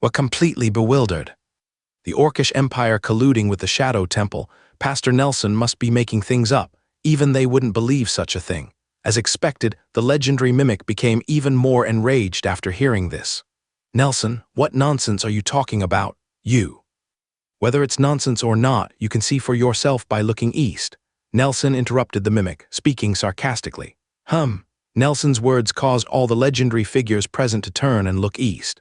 were completely bewildered. The Orcish Empire colluding with the Shadow Temple, Pastor Nelson must be making things up. Even they wouldn't believe such a thing. As expected, the legendary mimic became even more enraged after hearing this. "Nelson, what nonsense are you talking about, you?" "Whether it's nonsense or not, you can see for yourself by looking east," Nelson interrupted the mimic, speaking sarcastically. Nelson's words caused all the legendary figures present to turn and look east.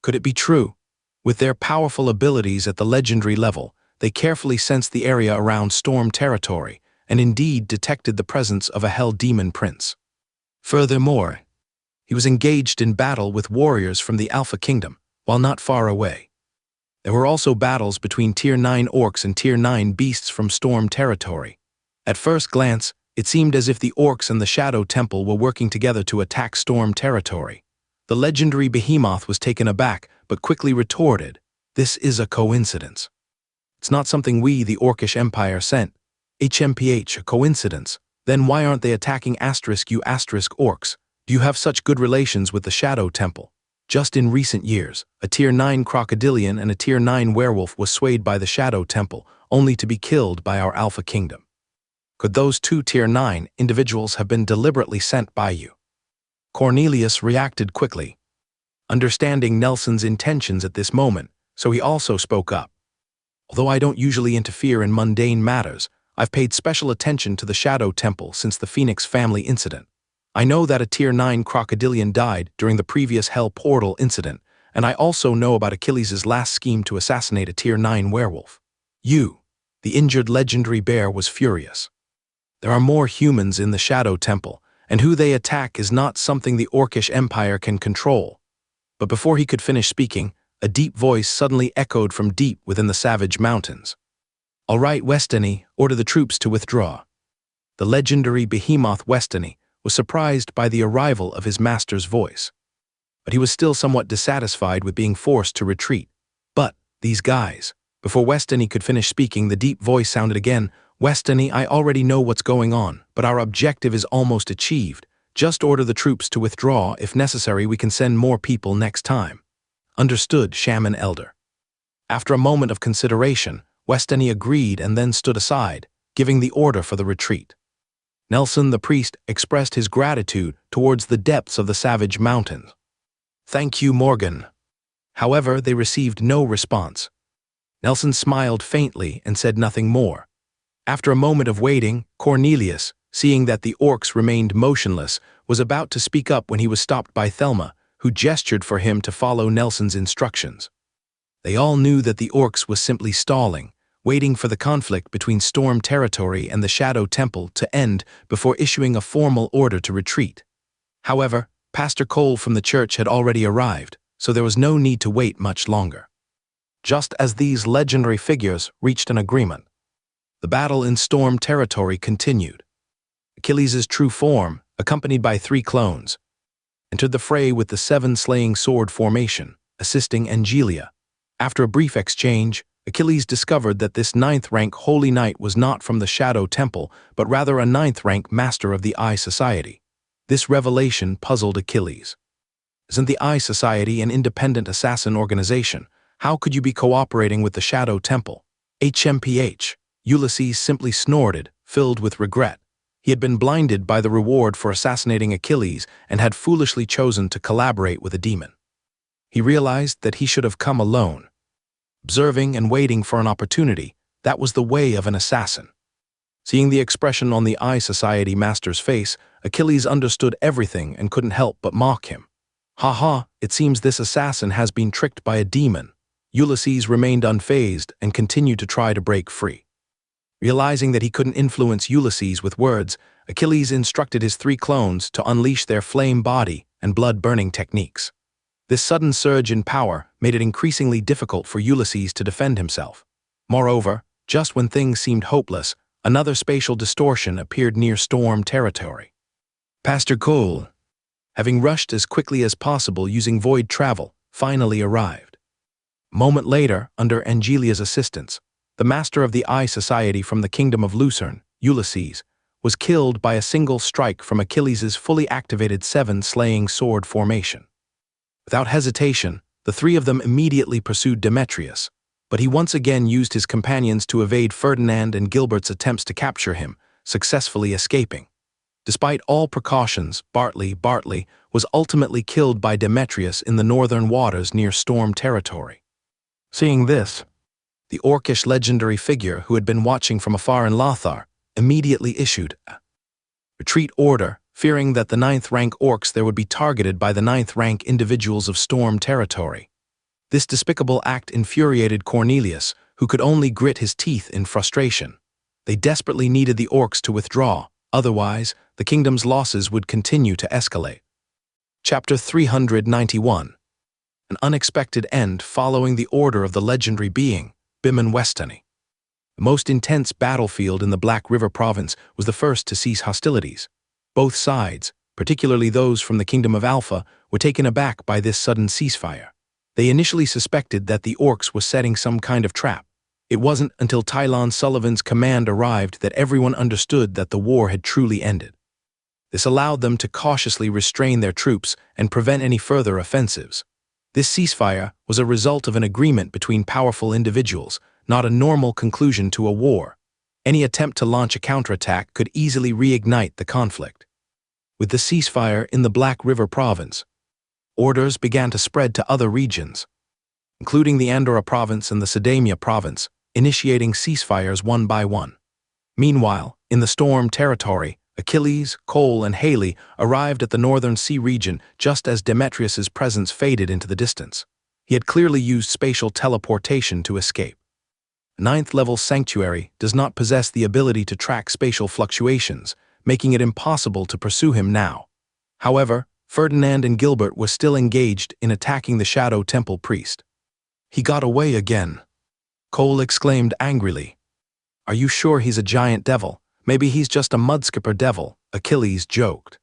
Could it be true? With their powerful abilities at the legendary level, they carefully sensed the area around Storm Territory, and indeed detected the presence of a Hell Demon Prince. Furthermore, he was engaged in battle with warriors from the Alpha Kingdom, while not far away. There were also battles between Tier 9 orcs and Tier 9 beasts from Storm Territory. At first glance, it seemed as if the orcs and the Shadow Temple were working together to attack Storm Territory. The legendary behemoth was taken aback, but quickly retorted, "This is a coincidence. It's not something we, the Orcish Empire, sent. HMPH, a coincidence. Then why aren't they attacking you orcs? Do you have such good relations with the Shadow Temple?" Just in recent years, a Tier 9 crocodilian and a Tier 9 werewolf was swayed by the Shadow Temple, only to be killed by our Alpha Kingdom. Could those 2 Tier 9 individuals have been deliberately sent by you? Cornelius reacted quickly, understanding Nelson's intentions at this moment, so he also spoke up. "Although I don't usually interfere in mundane matters, I've paid special attention to the Shadow Temple since the Phoenix family incident. I know that a Tier 9 crocodilian died during the previous Hell Portal incident, and I also know about Achilles' last scheme to assassinate a Tier 9 werewolf. The injured legendary bear was furious. There are more humans in the Shadow Temple, and who they attack is not something the Orcish Empire can control." But before he could finish speaking, a deep voice suddenly echoed from deep within the Savage Mountains. "All right, Westany, order the troops to withdraw." The legendary behemoth Westany was surprised by the arrival of his master's voice. But he was still somewhat dissatisfied with being forced to retreat. But, these guys. Before Westany could finish speaking, the deep voice sounded again. Westany, I already know what's going on, but our objective is almost achieved. Just order the troops to withdraw. If necessary, we can send more people next time. Understood, Shaman Elder. After a moment of consideration, Westany agreed and then stood aside, giving the order for the retreat. Nelson the priest expressed his gratitude towards the depths of the savage mountains. Thank you, Morgan. However, they received no response. Nelson smiled faintly and said nothing more. After a moment of waiting, Cornelius, seeing that the orcs remained motionless, was about to speak up when he was stopped by Thelma, who gestured for him to follow Nelson's instructions. They all knew that the orcs was simply stalling, waiting for the conflict between Storm Territory and the Shadow Temple to end before issuing a formal order to retreat. However, Pastor Cole from the church had already arrived, so there was no need to wait much longer. Just as these legendary figures reached an agreement, the battle in Storm Territory continued. Achilles' true form, accompanied by 3 clones, entered the fray with the 7 slaying sword formation, assisting Angelia. After a brief exchange, Achilles discovered that this 9th-rank Holy Knight was not from the Shadow Temple, but rather a 9th-rank Master of the Eye Society. This revelation puzzled Achilles. Isn't the Eye Society an independent assassin organization? How could you be cooperating with the Shadow Temple? HMPH. Ulysses simply snorted, filled with regret. He had been blinded by the reward for assassinating Achilles and had foolishly chosen to collaborate with a demon. He realized that he should have come alone. Observing and waiting for an opportunity, that was the way of an assassin. Seeing the expression on the Eye Society master's face, Achilles understood everything and couldn't help but mock him. Ha ha, it seems this assassin has been tricked by a demon. Ulysses remained unfazed and continued to try to break free. Realizing that he couldn't influence Ulysses with words, Achilles instructed his 3 clones to unleash their flame body and blood-burning techniques. This sudden surge in power made it increasingly difficult for Ulysses to defend himself. Moreover, just when things seemed hopeless, another spatial distortion appeared near Storm Territory. Pastor Cole, having rushed as quickly as possible using void travel, finally arrived. A moment later, under Angelia's assistance, the master of the Eye Society from the kingdom of Lucerne, Ulysses, was killed by a single strike from Achilles' fully activated 7 slaying sword formation. Without hesitation, the 3 of them immediately pursued Demetrius, but he once again used his companions to evade Ferdinand and Gilbert's attempts to capture him, successfully escaping. Despite all precautions, Bartley was ultimately killed by Demetrius in the northern waters near Storm Territory. Seeing this, the orcish legendary figure who had been watching from afar in Lothar immediately issued a retreat order, fearing that the 9th-rank orcs there would be targeted by the 9th-rank individuals of Storm Territory. This despicable act infuriated Cornelius, who could only grit his teeth in frustration. They desperately needed the orcs to withdraw, otherwise, the kingdom's losses would continue to escalate. Chapter 391. An unexpected end following the order of the legendary being, Biman Westany. The most intense battlefield in the Black River province was the first to cease hostilities. Both sides, particularly those from the Kingdom of Alpha, were taken aback by this sudden ceasefire. They initially suspected that the orcs were setting some kind of trap. It wasn't until Tylon Sullivan's command arrived that everyone understood that the war had truly ended. This allowed them to cautiously restrain their troops and prevent any further offensives. This ceasefire was a result of an agreement between powerful individuals, not a normal conclusion to a war. Any attempt to launch a counterattack could easily reignite the conflict. With the ceasefire in the Black River province, orders began to spread to other regions, including the Andorra province and the Sidamia province, initiating ceasefires one by one. Meanwhile, in the Storm Territory, Achilles, Cole, and Haley arrived at the northern sea region just as Demetrius's presence faded into the distance. He had clearly used spatial teleportation to escape. A 9th-level sanctuary does not possess the ability to track spatial fluctuations, making it impossible to pursue him now. However, Ferdinand and Gilbert were still engaged in attacking the Shadow Temple priest. He got away again. Cole exclaimed angrily. Are you sure he's a giant devil? Maybe he's just a mudskipper devil, Achilles joked.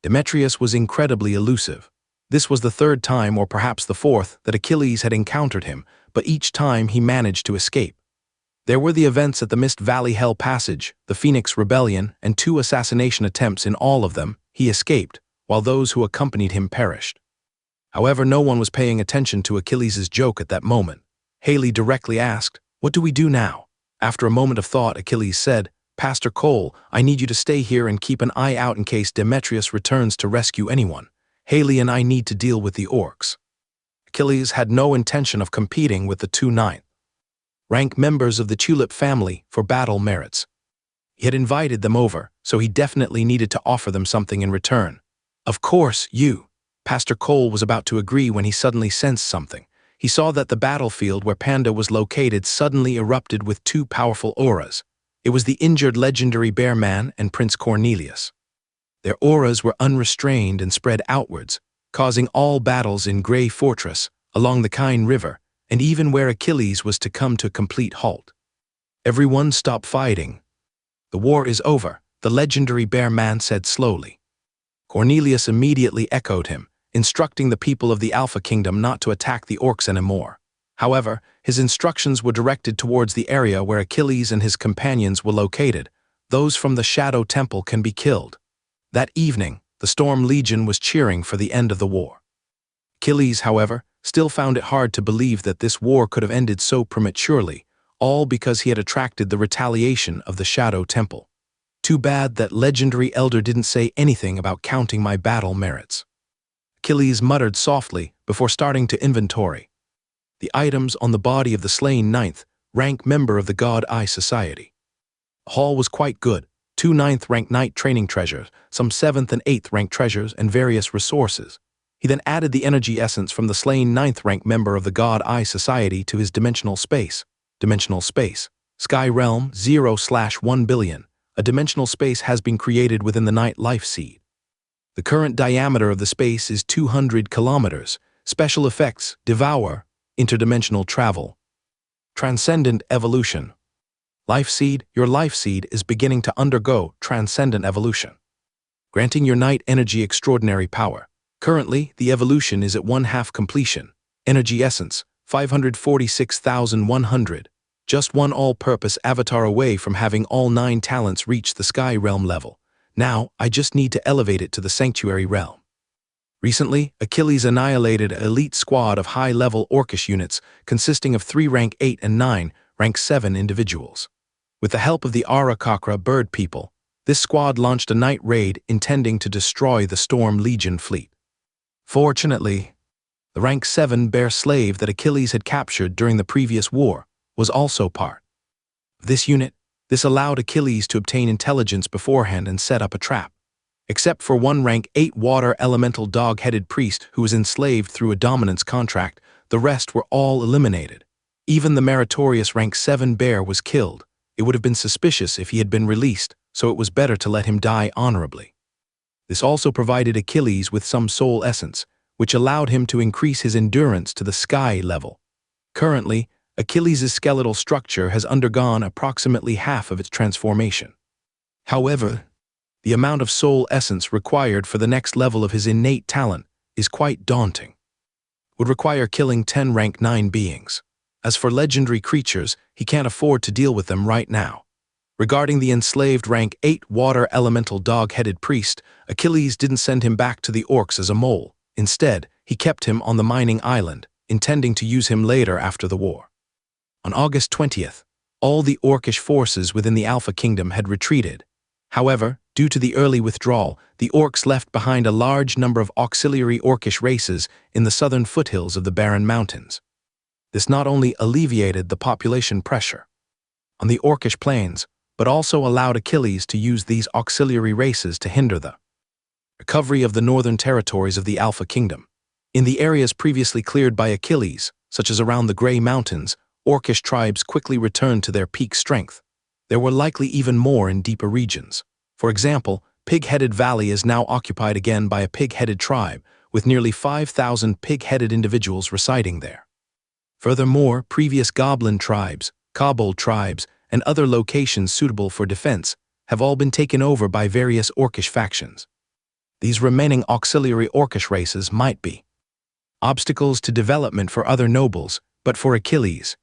Demetrius was incredibly elusive. This was the third time, or perhaps the fourth, that Achilles had encountered him, but each time he managed to escape. There were the events at the Mist Valley Hell Passage, the Phoenix Rebellion, and 2 assassination attempts. In all of them, he escaped, while those who accompanied him perished. However, no one was paying attention to Achilles' joke at that moment. Haley directly asked, "What do we do now?" After a moment of thought, Achilles said, "Pastor Cole, I need you to stay here and keep an eye out in case Demetrius returns to rescue anyone. Haley and I need to deal with the orcs." Achilles had no intention of competing with the 2 9th-rank members of the Tulip family for battle merits. He had invited them over, so he definitely needed to offer them something in return. "Of course, Pastor Cole was about to agree when he suddenly sensed something. He saw that the battlefield where Panda was located suddenly erupted with 2 powerful auras. It was the injured legendary Bear Man and Prince Cornelius. Their auras were unrestrained and spread outwards, causing all battles in Grey Fortress, along the Kine River, and even where Achilles was to come to a complete halt. "Everyone stop fighting. The war is over," the legendary Bear Man said slowly. Cornelius immediately echoed him, instructing the people of the Alpha Kingdom not to attack the orcs anymore. However, his instructions were directed towards the area where Achilles and his companions were located. "Those from the Shadow Temple can be killed." That evening, the Storm Legion was cheering for the end of the war. Achilles, however, still found it hard to believe that this war could have ended so prematurely, all because he had attracted the retaliation of the Shadow Temple. "Too bad that legendary elder didn't say anything about counting my battle merits," Achilles muttered softly before starting to inventory the items on the body of the slain 9th-rank member of the God Eye Society. The haul was quite good: 2 9th-rank knight training treasures, some 7th and 8th-rank treasures, and various resources. He then added the energy essence from the slain 9th-rank member of the God Eye Society to his dimensional space. Dimensional space. Sky Realm 0/1 billion. A dimensional space has been created within the Night Life Seed. The current diameter of the space is 200 kilometers. Special effects: Devour, interdimensional travel, transcendent evolution. Life Seed: your life seed is beginning to undergo transcendent evolution, granting your night energy extraordinary power. Currently, the evolution is at 1/2 completion. Energy essence: 546,100. Just one all-purpose avatar away from having all 9 talents reach the Sky Realm level. Now, I just need to elevate it to the Sanctuary Realm. Recently, Achilles annihilated an elite squad of high-level orcish units consisting of 3 rank 8 and 9 rank 7 individuals. With the help of the Arakakra bird people, this squad launched a night raid intending to destroy the Storm Legion fleet. Fortunately, the rank 7 bear slave that Achilles had captured during the previous war was also part of this unit. This allowed Achilles to obtain intelligence beforehand and set up a trap. Except for 1 rank 8 water elemental dog-headed priest who was enslaved through a dominance contract, the rest were all eliminated. Even the meritorious rank 7 bear was killed. It would have been suspicious if he had been released, so it was better to let him die honorably. This also provided Achilles with some soul essence, which allowed him to increase his endurance to the sky level. Currently, Achilles' skeletal structure has undergone approximately half of its transformation. However, the amount of soul essence required for the next level of his innate talent is quite daunting. It would require killing 10 rank 9 beings. As for legendary creatures, he can't afford to deal with them right now. Regarding the enslaved rank 8 water elemental dog-headed priest, Achilles didn't send him back to the orcs as a mole. Instead, he kept him on the mining island, intending to use him later after the war. On August 20th, all the orcish forces within the Alpha Kingdom had retreated. However, due to the early withdrawal, the orcs left behind a large number of auxiliary orcish races in the southern foothills of the Barren Mountains. This not only alleviated the population pressure on the orcish plains, but also allowed Achilles to use these auxiliary races to hinder the recovery of the northern territories of the Alpha Kingdom. In the areas previously cleared by Achilles, such as around the Grey Mountains, orcish tribes quickly returned to their peak strength. There were likely even more in deeper regions. For example, Pig-Headed Valley is now occupied again by a pig-headed tribe, with nearly 5,000 pig-headed individuals residing there. Furthermore, previous goblin tribes, kobold tribes, and other locations suitable for defense have all been taken over by various orcish factions. These remaining auxiliary orcish races might be obstacles to development for other nobles, but for Achilles,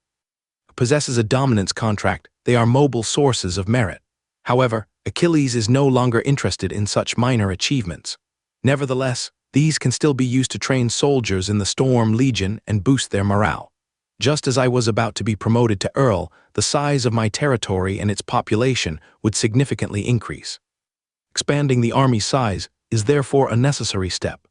who possesses a dominance contract, they are mobile sources of merit. However, Achilles is no longer interested in such minor achievements. Nevertheless, these can still be used to train soldiers in the Storm Legion and boost their morale. Just as I was about to be promoted to Earl, the size of my territory and its population would significantly increase. Expanding the army size is therefore a necessary step.